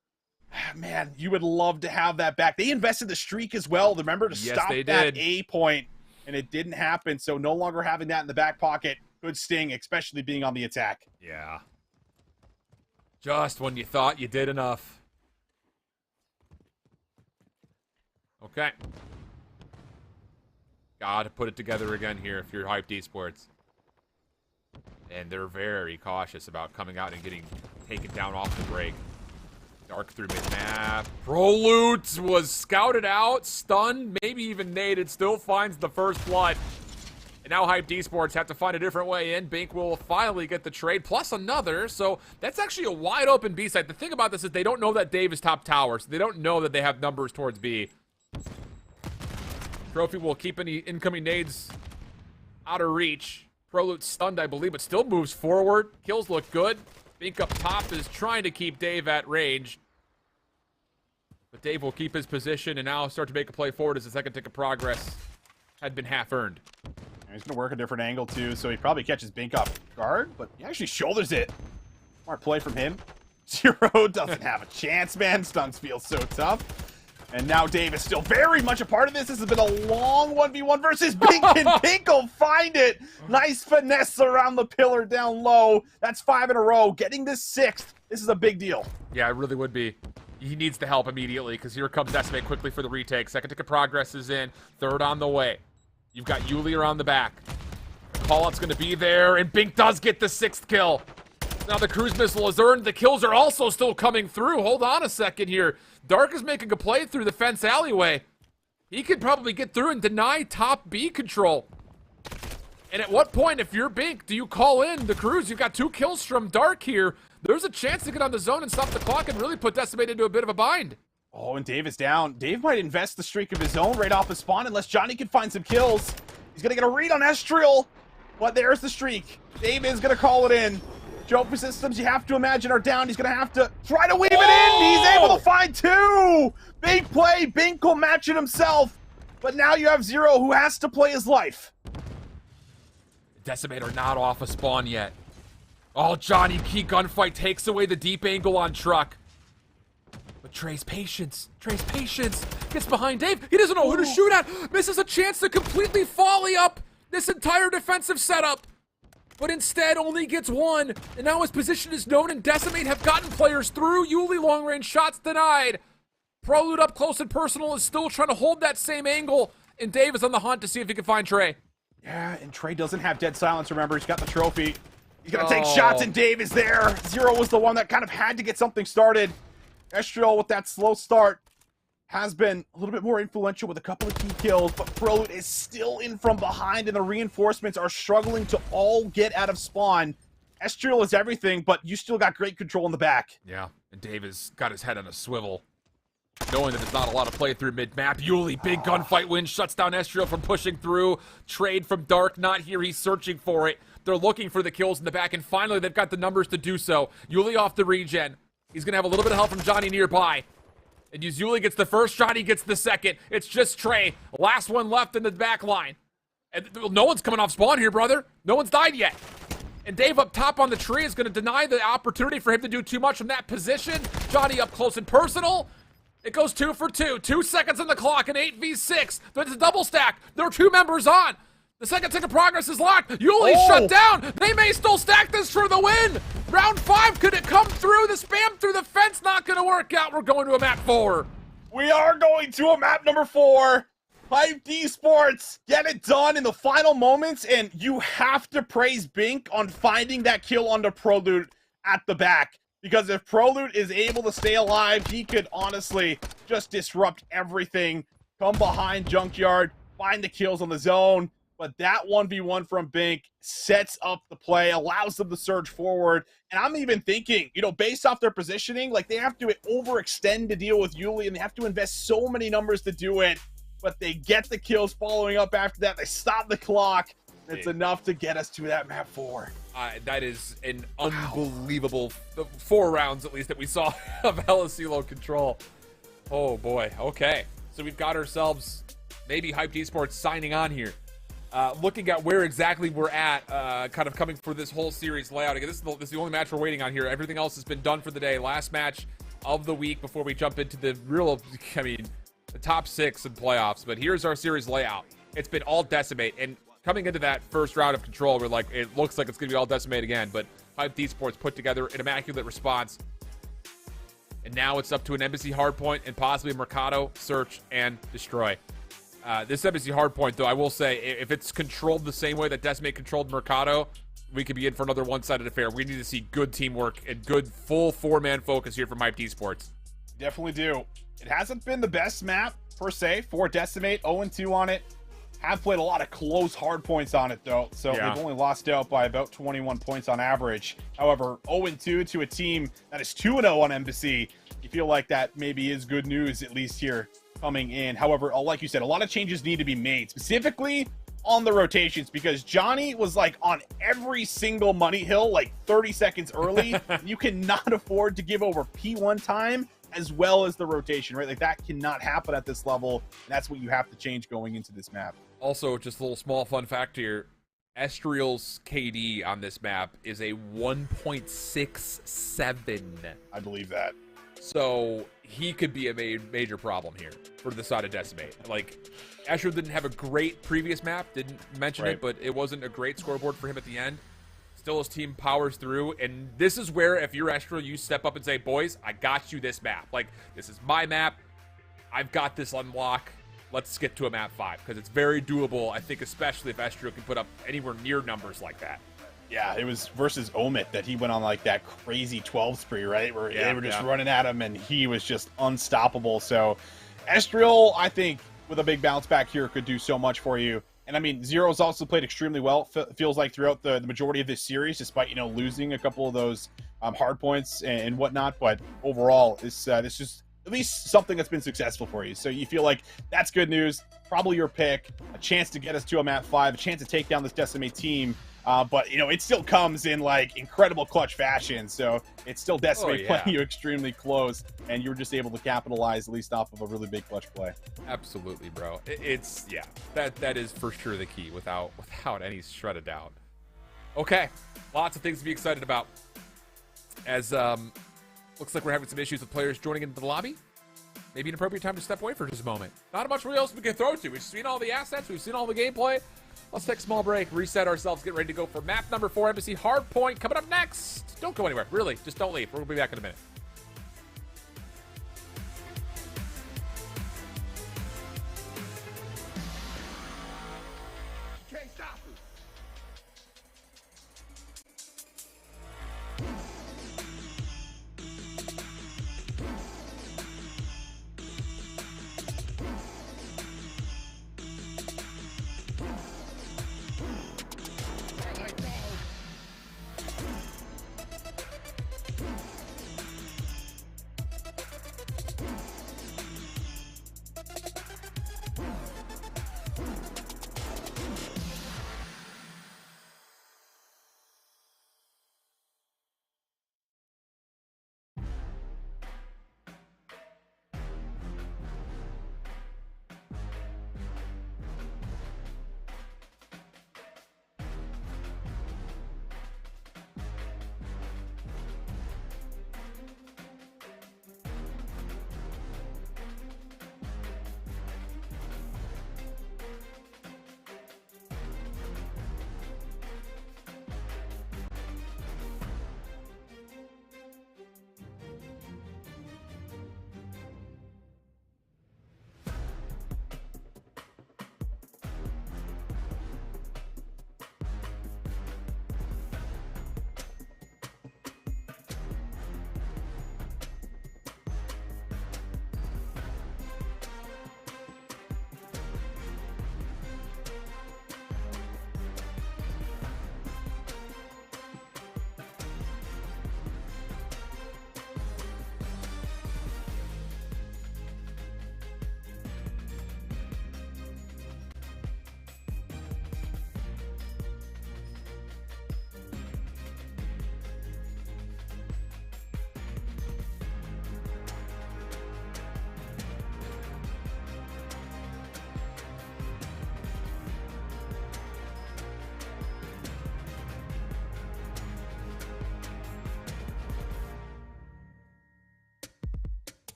Man, you would love to have that back. They invested the streak as well, remember, to stop that A point, and it didn't happen. So no longer having that in the back pocket could sting, especially being on the attack. Yeah. Just when you thought you did enough. Okay. Gotta put it together again here if you're Hyped Esports. And they're very cautious about coming out and getting taken down off the break. Dark through mid-map. Prelude was scouted out, stunned, maybe even naded, still finds the first blood. And now Hyped Esports have to find a different way in. Bink will finally get the trade, plus another. So that's actually a wide open B site. The thing about this is they don't know that Dave is top tower, so they don't know that they have numbers towards B. Trophy will keep any incoming nades out of reach. Prelude stunned, I believe, but still moves forward. Kills look good. Bink up top is trying to keep Dave at range. But Dave will keep his position and now start to make a play forward as the second tick of progress had been half earned. He's going to work a different angle, too, so he probably catches Bink off guard, but he actually shoulders it. Smart play from him. Zero doesn't have a chance, man. Stuns feel so tough. And now Dave is still very much a part of this. This has been a long 1v1 versus Bink, and Bink will find it. Nice finesse around the pillar down low. That's 5 in a row. Getting this 6th. This is a big deal. Yeah, it really would be. He needs the help immediately because here comes Decimate quickly for the retake. Second tick of progress is in. Third on the way. You've got Yuli around the back. Call-out's going to be there, and Bink does get the 6th kill. Now the cruise missile is earned. The kills are also still coming through. Hold on a second here. Dark is making a play through the fence alleyway. He could probably get through and deny top B control. And at what point, if you're Bink, do you call in the cruise? You've got 2 kills from Dark here. There's a chance to get on the zone and stop the clock and really put Decimate into a bit of a bind. Oh, and Dave is down. Dave might invest the streak of his own right off the spawn unless Johnny can find some kills. He's going to get a read on Estriel. But there's the streak. Dave is going to call it in. Trophy systems, you have to imagine, are down. He's going to have to try to weave it in. He's able to find 2. Big play. Bink will match it himself. But now you have Zero, who has to play his life. Decimate are not off a spawn yet. Oh, Johnny, key gunfight takes away the deep angle on Truck. But Trey's patience. Gets behind Dave. He doesn't know who to shoot at. Misses a chance to completely volley up this entire defensive setup. But instead only gets 1. And now his position is known, and Decimate have gotten players through. Yuli long-range shots denied. Prelude up close and personal is still trying to hold that same angle. And Dave is on the hunt to see if he can find Trey. Yeah, and Trey doesn't have dead silence, remember. He's got the trophy. He's going to take shots, and Dave is there. Zero was the one that kind of had to get something started. Estriel, with that slow start, has been a little bit more influential with a couple of key kills, but Prelude is still in from behind, and the reinforcements are struggling to all get out of spawn. Estriel is everything, but you still got great control in the back. Yeah, and Dave has got his head on a swivel, knowing that there's not a lot of play through mid-map. Yuli, big gunfight win, shuts down Estriel from pushing through. Trade from Dark, not here. He's searching for it. They're looking for the kills in the back, and finally they've got the numbers to do so. Yuli off the regen. He's going to have a little bit of help from Johnny nearby. And Yuzuli gets the first shot, he gets the second. It's just Trey. Last one left in the back line. And no one's coming off spawn here, brother. No one's died yet. And Dave up top on the tree is going to deny the opportunity for him to do too much from that position. Johnny up close and personal. It goes 2 for 2. 2 seconds on the clock, an 8v6. There's a double stack. There are 2 members on. The second tick of progress is locked. Yuli's shut down. They may still stack this for the win. Round 5, could it come through? The spam through the fence, not going to work out. We're going to a map 4. We are going to a map number 4. Hyped Esports get it done in the final moments, and you have to praise Bink on finding that kill onto Prolute at the back. Because if Prolute is able to stay alive, he could honestly just disrupt everything. Come behind Junkyard, find the kills on the zone. But that 1v1 from Bink sets up the play, allows them to surge forward. And I'm even thinking, you know, based off their positioning, like they have to overextend to deal with Yuli, and they have to invest so many numbers to do it. But they get the kills following up after that. They stop the clock. It's enough to get us to that map 4. That is an unbelievable 4 rounds, at least, that we saw of LSCLO control. Oh, boy. Okay. So we've got ourselves maybe Hyped Esports signing on here. Looking at where exactly we're at, kind of coming for this whole series layout. Again, this is the only match we're waiting on here. Everything else has been done for the day. Last match of the week before we jump into the real, the top 6 in playoffs. But here's our series layout. It's been all Decimate. And coming into that first round of control, we're like, it looks like it's going to be all Decimate again. But Hyped Esports put together an immaculate response. And now it's up to an Embassy Hardpoint and possibly a Mercado search and destroy. This Embassy Hardpoint, though, I will say, if it's controlled the same way that Decimate controlled Mercado, we could be in for another one-sided affair. We need to see good teamwork and good full 4-man focus here from Hyped Esports. Definitely do. It hasn't been the best map, per se, for Decimate. 0-2 on it. Have played a lot of close hard points on it, though, so they've only lost out by about 21 points on average. However, 0-2 to a team that is 2-0 on Embassy, you feel like that maybe is good news, at least here coming in. However, like you said, a lot of changes need to be made, specifically on the rotations, because Johnny was like on every single money hill like 30 seconds early. You cannot afford to give over P1 time as well as the rotation, right? Like that cannot happen at this level. And that's what you have to change going into this map. Also, just a little small fun fact here. Estriel's KD on this map is a 1.67. I believe that. So he could be a major problem here for the side of Decimate. Like, Estriel didn't have a great previous map, didn't mention it, but it wasn't a great scoreboard for him at the end. Still, his team powers through, and this is where, if you're Estriel, you step up and say, boys, I got you this map. Like, this is my map. I've got this unlock. Let's get to a map 5, because it's very doable, I think, especially if Estriel can put up anywhere near numbers like that. Yeah, it was versus Omit that he went on like that crazy 12 spree, right? Where they were just running at him and he was just unstoppable. So Estriel, I think, with a big bounce back here, could do so much for you. And I mean, Zero's also played extremely well, feels like throughout the majority of this series, despite, you know, losing a couple of those hard points and whatnot. But overall, this is at least something that's been successful for you. So you feel like that's good news. Probably your pick, a chance to get us to a map 5, a chance to take down this Decimate team. But, you know, it still comes in, like, incredible clutch fashion. So it's still Decimate playing you extremely close. And you were just able to capitalize, at least off of a really big clutch play. Absolutely, bro. It's, yeah, that is for sure the key without any shred of doubt. Okay, lots of things to be excited about. As, looks like we're having some issues with players joining into the lobby. Maybe an appropriate time to step away for just a moment. Not much else we can throw to. We've seen all the assets. We've seen all the gameplay. Let's take a small break, reset ourselves, get ready to go for map number 4, Embassy Hardpoint, coming up next. Don't go anywhere. Really, just don't leave. We're going to be back in a minute. Can't stop it.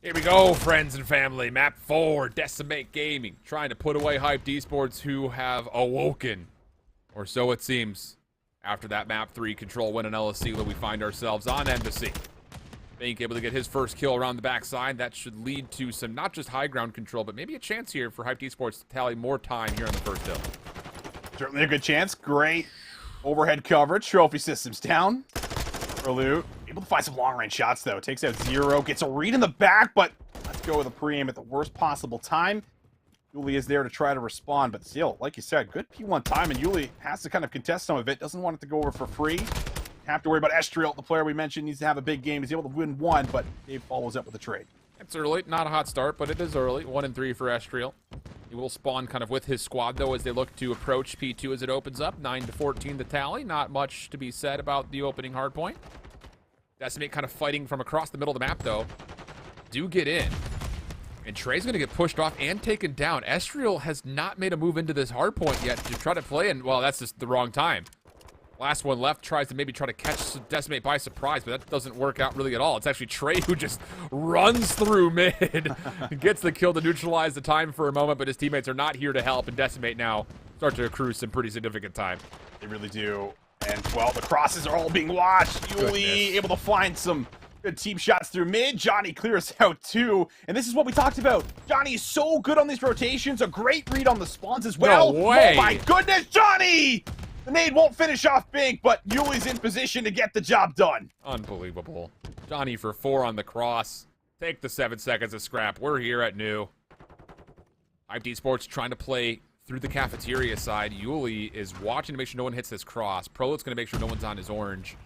Here we go, friends and family. Map 4, Decimate Gaming. Trying to put away Hyped Esports, who have awoken. Or so it seems. After that Map 3 control win in LSC, we find ourselves on Embassy. Being able to get his first kill around the backside, that should lead to some not just high ground control, but maybe a chance here for Hyped Esports to tally more time here on the first hill. Certainly a good chance. Great overhead coverage. Trophy systems down. For loot. Able to find some long-range shots, though. Takes out 0. Gets a read in the back, but let's go with a pre-aim at the worst possible time. Yuli is there to try to respond, but still, like you said, good P1 time, and Yuli has to kind of contest some of it. Doesn't want it to go over for free. Have to worry about Estriel, the player we mentioned, needs to have a big game. He's able to win 1, but Dave follows up with a trade. It's early. Not a hot start, but it is early. 1 and 3 for Estriel. He will spawn kind of with his squad, though, as they look to approach P2 as it opens up. 9-14 the tally. Not much to be said about the opening hardpoint. Decimate kind of fighting from across the middle of the map, though. Do get in. And Trey's going to get pushed off and taken down. Estriel has not made a move into this hardpoint yet to try to play, and, well, that's just the wrong time. Last one left tries to maybe try to catch Decimate by surprise, but that doesn't work out really at all. It's actually Trey who just runs through mid. Gets the kill to neutralize the time for a moment, but his teammates are not here to help, and Decimate now start to accrue some pretty significant time. They really do. And, well, the crosses are all being watched. Yuli able to find some good team shots through mid. Johnny clears out 2. And this is what we talked about. Johnny is so good on these rotations. A great read on the spawns as well. No way. Oh, my goodness, Johnny! The nade won't finish off big, but Yuli's in position to get the job done. Unbelievable. Johnny for 4 on the cross. Take the 7 seconds of scrap. We're here at New. Hyped Esports trying to play through the cafeteria side. Yuli is watching to make sure no one hits this cross. Prolote's going to make sure no one's on his orange.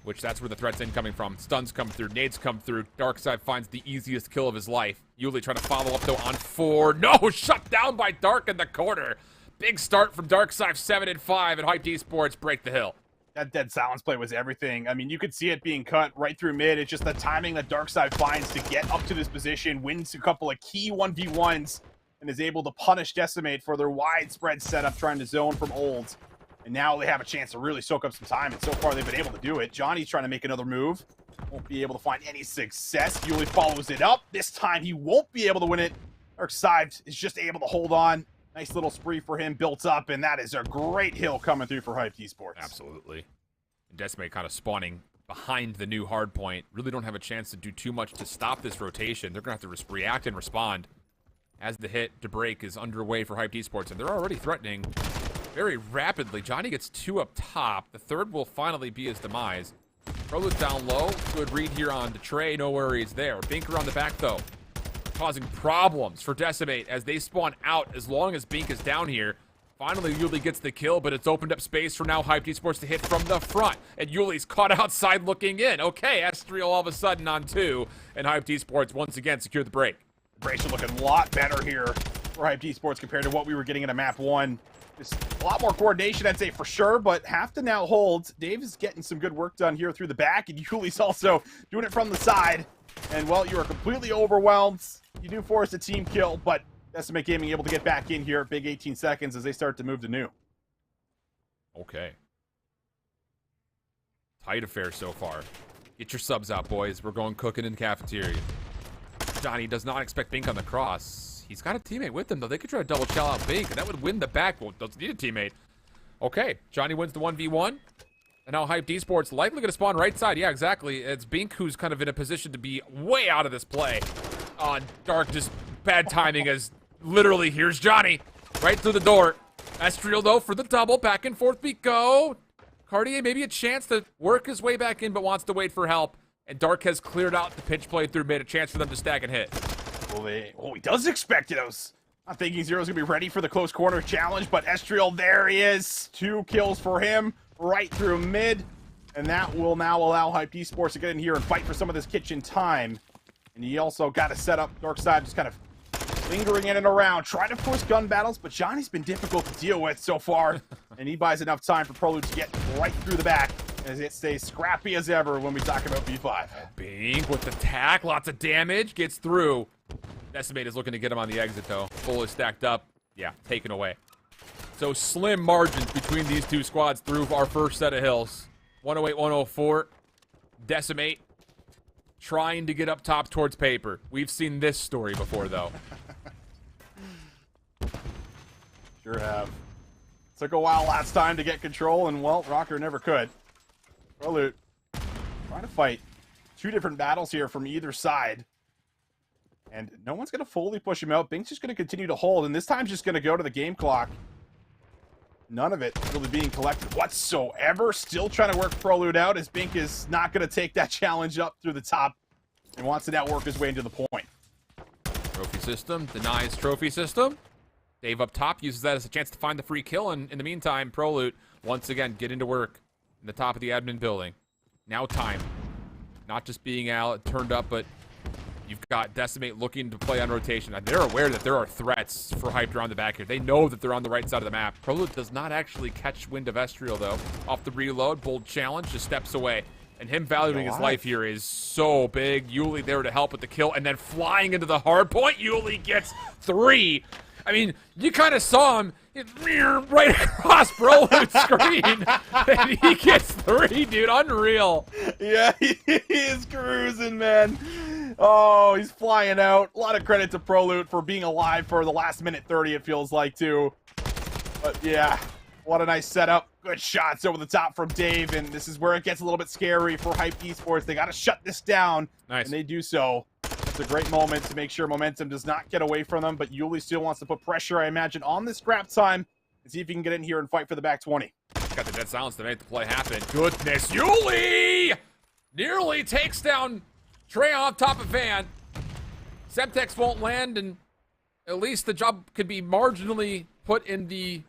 Which, that's where the threat's incoming from. Stuns come through. Nades come through. Darkside finds the easiest kill of his life. Yuli trying to follow up, though, on 4. No! Shut down by Dark in the corner. Big start from Darkside, 7 and 5, and Hyped Esports break the hill. That dead silence play was everything. I mean, you could see it being cut right through mid. It's just the timing that Darkside finds to get up to this position, wins a couple of key 1v1s, and is able to punish Decimate for their widespread setup trying to zone from Old. And now they have a chance to really soak up some time, and so far they've been able to do it. Johnny's trying to make another move. Won't be able to find any success. Yuli follows it up. This time he won't be able to win it. Darkside is just able to hold on. Nice little spree for him built up, and that is a great hill coming through for Hyped Esports. Absolutely. Decimate kind of spawning behind the new hardpoint. Really don't have a chance to do too much to stop this rotation. They're going to have to react and respond as the hit to break is underway for Hyped Esports, and they're already threatening very rapidly. Johnny gets 2 up top. The third will finally be his demise. Prolote's down low. Good read here on the Trey. No worries there. Binker on the back, though, causing problems for Decimate as they spawn out as long as Bink is down here. Finally, Yuli gets the kill, but it's opened up space for now Hyped Esports to hit from the front. And Yuli's caught outside looking in. Okay, Estriel all of a sudden on 2, and Hyped Esports once again secure the break. The breaks are looking a lot better here for Hyped Esports compared to what we were getting in a map 1. Just a lot more coordination, I'd say, for sure, but have to now hold. Dave is getting some good work done here through the back, and Yuli's also doing it from the side. And, well, you are completely overwhelmed. You do force a team kill, but Decimate Gaming able to get back in here. Big 18 seconds as they start to move to New. Okay. Tight affair so far. Get your subs out, boys. We're going cooking in the cafeteria. Johnny does not expect Bink on the cross. He's got a teammate with him, though. They could try to double shell out Bink, and that would win the back. Well, doesn't need a teammate. Okay, Johnny wins the 1v1. And now Hyped Esports likely going to spawn right side. Yeah, exactly. It's Bink who's kind of in a position to be way out of this play. Dark, just bad timing as literally here's Johnny right through the door. Estriel, though, for the double. Back and forth we go. Cartier maybe a chance to work his way back in, but wants to wait for help. And Dark has cleared out the pinch play through mid. A chance for them to stack and hit. Well, he does expect it. I was not thinking Zero's going to be ready for the close corner challenge, but Estriel, there he is. 2 kills for him right through mid. And that will now allow Hyped Esports to get in here and fight for some of this kitchen time. And he also got to set up Darkside, just kind of lingering in and around, trying to force gun battles, but Johnny's been difficult to deal with so far. And he buys enough time for Prolute to get right through the back as it stays scrappy as ever when we talk about B5. Bink with the tack, lots of damage, gets through. Decimate is looking to get him on the exit, though. Full is stacked up. Yeah, taken away. So slim margins between these two squads through our first set of hills. 108, 104. Decimate trying to get up top towards paper. We've seen this story before, though. Sure have. Took a while last time to get control, and, well, Rocker never could. Prolute trying to fight 2 different battles here from either side. And no one's going to fully push him out. Bink's just going to continue to hold, and this time's just going to go to the game clock. None of it really being collected whatsoever. Still trying to work Prolute out, as Bink is not going to take that challenge up through the top and wants to now work his way into the point. Trophy system denies trophy system. Dave up top uses that as a chance to find the free kill, and in the meantime, Prolute once again get into work in the top of the admin building. Now time. Not just being out turned up, but you've got Decimate looking to play on rotation. They're aware that there are threats for Hyped around the back here. They know that they're on the right side of the map. Prolute does not actually catch wind of Estriel, though. Off the reload, bold challenge, just steps away. And him valuing his life here is so big. Yuli there to help with the kill, and then flying into the hard point. Yuli gets 3. I mean, you kind of saw him right across Prolute's screen, and he gets 3, dude. Unreal. Yeah, he is cruising, man. Oh, he's flying out. A lot of credit to Prolute for being alive for the last minute 30, it feels like, too. But, yeah, what a nice setup. Good shots over the top from Dave, and this is where it gets a little bit scary for Hype Esports. They got to shut this down, nice. And they do so. It's a great moment to make sure momentum does not get away from them, but Yuli still wants to put pressure, I imagine, on this scrap time and see if he can get in here and fight for the back 20. Got the dead silence to make the play happen. Goodness, Yuli nearly takes down Trey off top of Van. Semtex won't land, and at least the job could be marginally put in the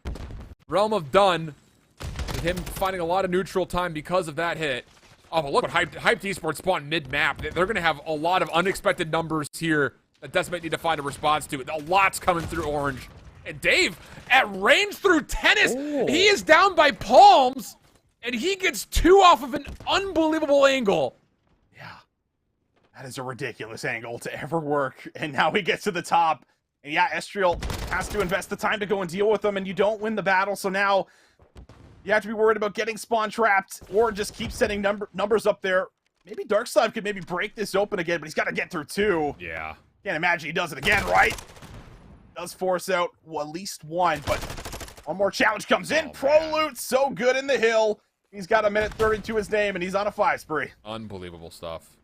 realm of done, with him finding a lot of neutral time because of that hit. Oh, but look what Hyped Esports spawned mid-map. They're going to have a lot of unexpected numbers here that Decimate need to find a response to. A lot's coming through orange. And Dave, at range through tennis, he is down by palms, and he gets 2 off of an unbelievable angle. Yeah, that is a ridiculous angle to ever work. And now he gets to the top. And yeah, Estriel has to invest the time to go and deal with them, and you don't win the battle. So now you have to be worried about getting spawn trapped or just keep setting numbers up there. Maybe Darkside could maybe break this open again, but he's got to get through 2. Yeah. Can't imagine he does it again, right? Does force out at least 1, but one more challenge comes in. Prolute, so good in the hill. He's got a minute 30 to his name, and he's on a 5 spree. Unbelievable stuff.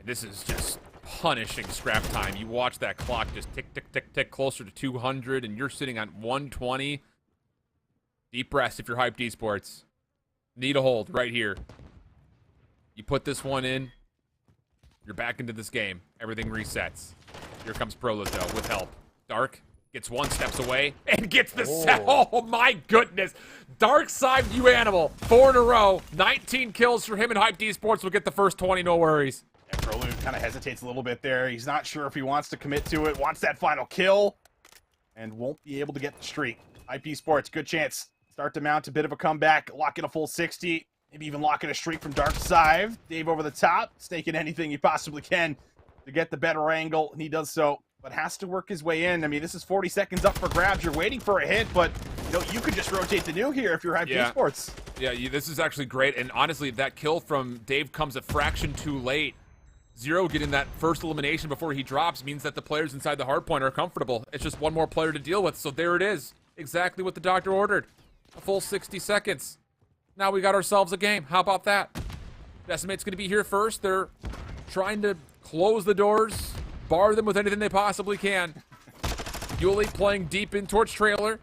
This is just punishing scrap time. You watch that clock just tick, tick, tick, tick closer to 200, and you're sitting on 120. Deep breaths if you're Hyped Esports. Need a hold right here. You put this one in, you're back into this game. Everything resets. Here comes Prolute, though, with help. Dark gets 1, steps away, and gets the set. Oh, my goodness. Dark side, you animal. 4 in a row. 19 kills for him, and Hyped Esports will get the first 20, no worries. And Prolute kind of hesitates a little bit there. He's not sure if he wants to commit to it, wants that final kill, and won't be able to get the streak. Hyped Esports, good chance. Start to mount a bit of a comeback, lock in a full 60, maybe even lock in a streak from Darkside. Dave over the top, snaking anything he possibly can to get the better angle, and he does so, but has to work his way in. I mean, this is 40 seconds up for grabs. You're waiting for a hit, but you know, you could just rotate the new here if you're Hyped Esports. Yeah, this is actually great, and honestly, that kill from Dave comes a fraction too late. Zero getting that first elimination before he drops means that the players inside the hardpoint are comfortable. It's just one more player to deal with, so there it is. Exactly what the doctor ordered. A full 60 seconds. Now we got ourselves a game. How about that? Decimate's going to be here first. They're trying to close the doors, bar them with anything they possibly can. Yuli playing deep in towards trailer.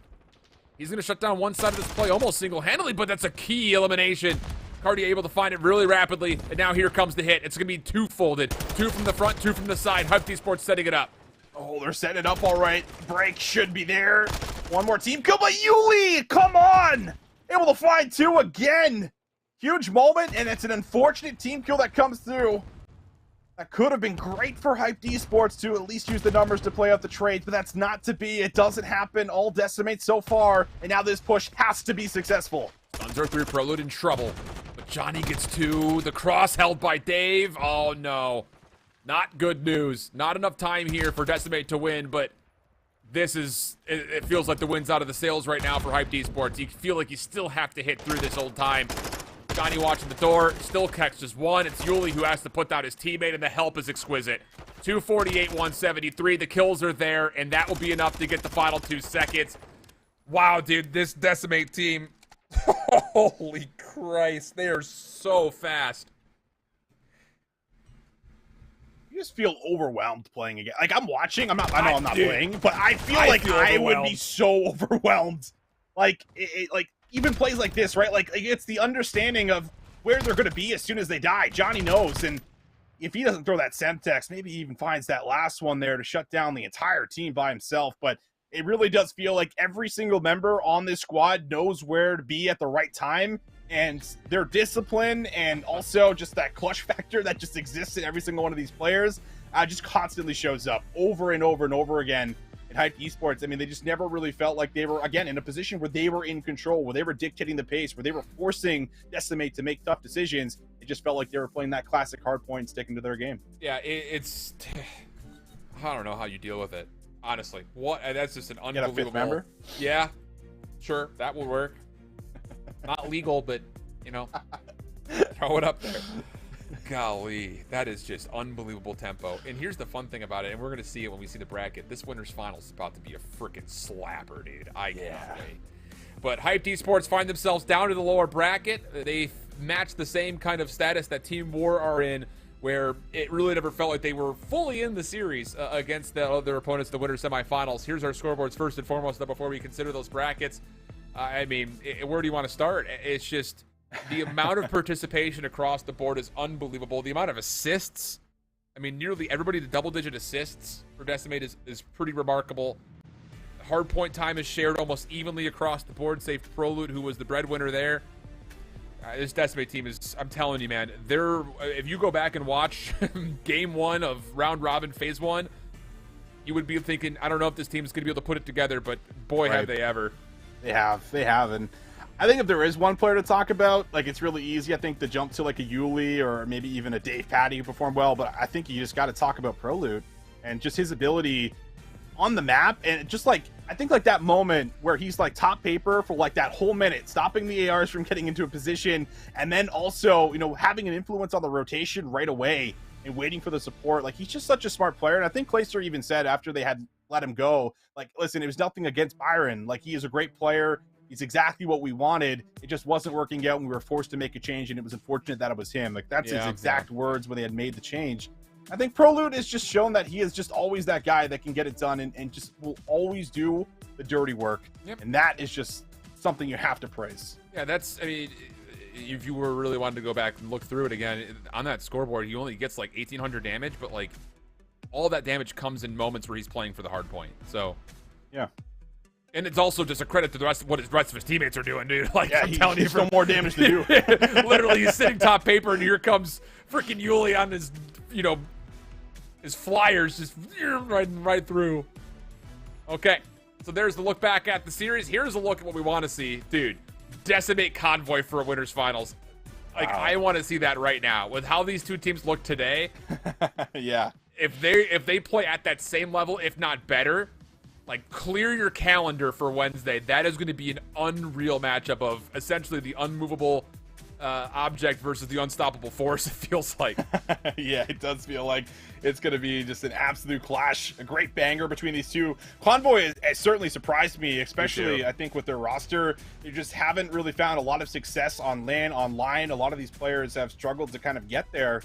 He's going to shut down one side of this play almost single-handedly, but that's a key elimination. Cartier able to find it really rapidly, and now here comes the hit. It's going to be 2-folded. 2 from the front, 2 from the side. Hyped Esports setting it up. Oh, they're setting it up all right. Break should be there. One more team kill, but Yuli, come on! Able to find 2 again. Huge moment, and it's an unfortunate team kill that comes through. That could have been great for Hyped Esports to at least use the numbers to play out the trades, but that's not to be. It doesn't happen. All Decimate so far, and now this push has to be successful. Suns are through, Prolute in trouble. But Johnny gets 2. The cross held by Dave. Oh, no. Not good news. Not enough time here for Decimate to win, but this is, it feels like the wind's out of the sails right now for Hyped Esports. You feel like you still have to hit through this old time. Johnny watching the door. Still catches one. It's Yuli who has to put down his teammate, and the help is exquisite. 248, 173. The kills are there, and that will be enough to get the final 2 seconds. Wow, dude, this Decimate team. Holy Christ, they are so fast. You just feel overwhelmed playing again. Like, I'm watching. I know I'm not playing, but I feel like I would be so overwhelmed. Like, like even plays like this, right? Like, it's the understanding of where they're going to be as soon as they die. Johnny knows, and if he doesn't throw that Semtex, maybe he even finds that last one there to shut down the entire team by himself. But it really does feel like every single member on this squad knows where to be at the right time, and their discipline and also just that clutch factor that just exists in every single one of these players just constantly shows up over and over and over again in Hyped Esports. I mean, they just never really felt like they were, again, in a position where they were in control, where they were dictating the pace, where they were forcing Decimate to make tough decisions. It just felt like they were playing that classic Hardpoint, sticking to their game. Yeah, it's... I don't know how you deal with it, honestly. What? That's just an unbelievable... Get a 5th member? Yeah, sure, that will work. Not legal, but, you know, throw it up there. Golly, that is just unbelievable tempo. And here's the fun thing about it, and we're going to see it when we see the bracket. This winner's finals is about to be a freaking slapper, dude. I can't wait. But Hyped Esports find themselves down to the lower bracket. They match the same kind of status that Team War are in, where it really never felt like they were fully in the series against the other opponents, the winner semifinals. Here's our scoreboards first and foremost, though, before we consider those brackets. I mean, where do you want to start? It's just the amount of participation across the board is unbelievable. The amount of assists, I mean, nearly everybody to double-digit assists for Decimate is pretty remarkable. Hardpoint time is shared almost evenly across the board, save Prolute, who was the breadwinner there. This Decimate team is, I'm telling you, man, if you go back and watch Game 1 of Round Robin Phase 1, you would be thinking, I don't know if this team is going to be able to put it together, but boy, have they ever. They have, and I think if there is one player to talk about, like, it's really easy, I think, to jump to, like, a Yuli or maybe even a Dave Patty who performed well, but I think you just got to talk about Prolute and just his ability on the map, and just, like, I think, like, that moment where he's, like, top paper for, like, that whole minute, stopping the ARs from getting into a position, and then also, you know, having an influence on the rotation right away and waiting for the support. Like, he's just such a smart player, and I think Clayster even said after they had let him go, like, listen, it was nothing against Byron. Like, he is a great player. He's exactly what we wanted. It just wasn't working out, and we were forced to make a change, and it was unfortunate that it was him. Like, that's his exact words when they had made the change. I think Prolute has just shown that he is just always that guy that can get it done and just will always do the dirty work. Yep. And that is just something you have to praise. Yeah, that's, I mean, if you were really wanting to go back and look through it again, on that scoreboard, he only gets like 1,800 damage, but like all that damage comes in moments where he's playing for the Hardpoint. So, yeah. And it's also just a credit to the rest of what his rest of his teammates are doing, dude. Like, I'm telling you, there's no more damage to do. Literally, he's sitting top paper, and here comes freaking Yuli on his, you know, his flyers just riding right through. Okay, so there's the look back at the series. Here's a look at what we want to see, dude. Decimate Convoy for a winners finals. Like, I want to see that right now with how these two teams look today. Yeah. If they play at that same level, if not better. Like, clear your calendar for Wednesday. That is going to be an unreal matchup of essentially the unmovable object versus the unstoppable force, it feels like. Yeah, it does feel like it's going to be just an absolute clash, a great banger between these two. Convoy has certainly surprised me, especially, I think, with their roster. They just haven't really found a lot of success on LAN, online. A lot of these players have struggled to kind of get there.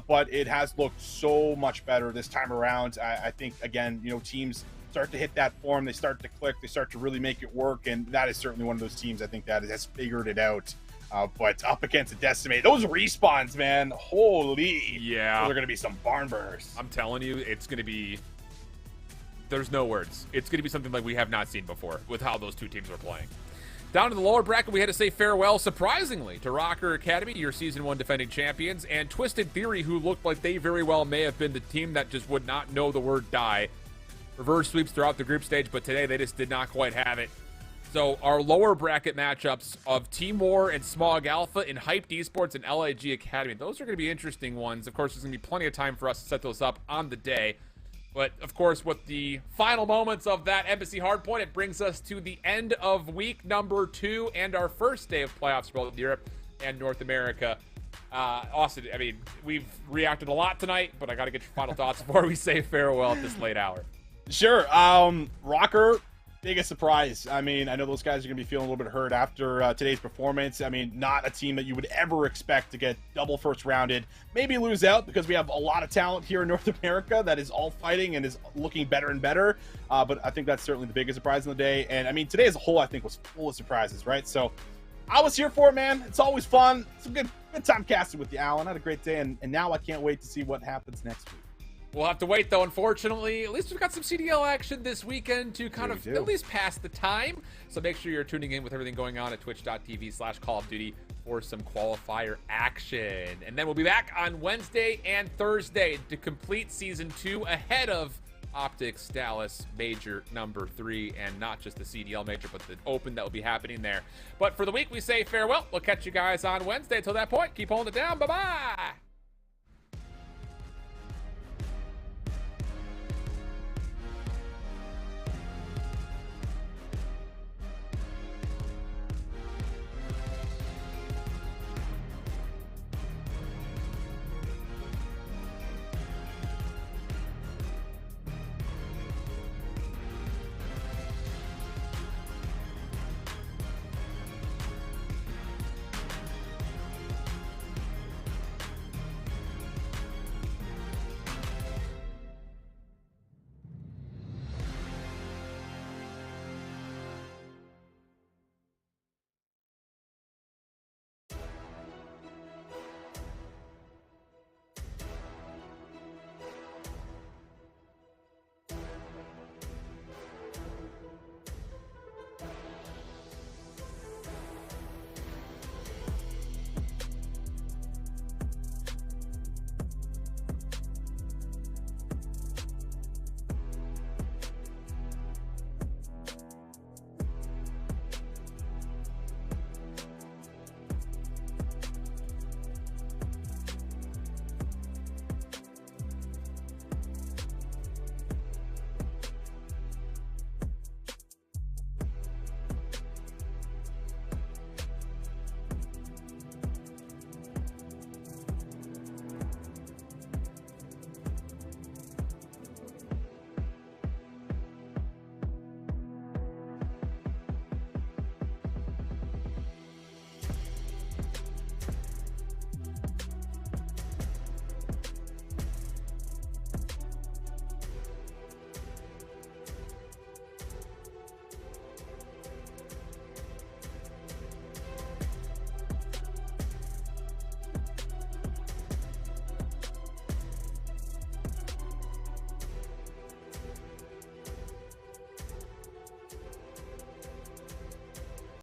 But it has looked so much better this time around. I think, again, you know, teams start to hit that form, they start to click, they start to really make it work, and that is certainly one of those teams I think that has figured it out. But up against a Decimate, those respawns, man, holy, yeah, those are going to be some barn burners. I'm telling you, it's going to be, there's no words. It's going to be something like we have not seen before with how those two teams are playing. Down to the lower bracket, we had to say farewell, surprisingly, to Rocker Academy, your Season 1 defending champions, and Twisted Theory, who looked like they very well may have been the team that just would not know the word die. Reverse sweeps throughout the group stage, but today they just did not quite have it. So our lower bracket matchups of Team War and Smog Alpha in Hyped Esports and LIG Academy, those are going to be interesting ones. Of course, there's going to be plenty of time for us to set those up on the day. But, of course, with the final moments of that Embassy Hardpoint, it brings us to the end of week number 2 and our first day of playoffs for Europe. and North America. Austin, I mean, we've reacted a lot tonight, but I got to get your final thoughts before we say farewell at this late hour. Sure. Rocker, biggest surprise. I mean, I know those guys are going to be feeling a little bit hurt after today's performance. I mean, not a team that you would ever expect to get double first rounded. Maybe lose out because we have a lot of talent here in North America that is all fighting and is looking better and better. But I think that's certainly the biggest surprise of the day. And I mean, today as a whole, I think was full of surprises, right? So I was here for it, man. It's always fun. It's a good time casting with you, Alan. I had a great day, and now I can't wait to see what happens next week. We'll have to wait, though, unfortunately. At least we've got some CDL action this weekend to kind of at least pass the time. So make sure you're tuning in with everything going on at twitch.tv/Call of Duty for some qualifier action. And then we'll be back on Wednesday and Thursday to complete Season 2 ahead of Optics Dallas Major number 3, and not just the CDL Major, but the Open that will be happening there. But for the week, we say farewell. We'll catch you guys on Wednesday. Until that point, keep holding it down. Bye-bye.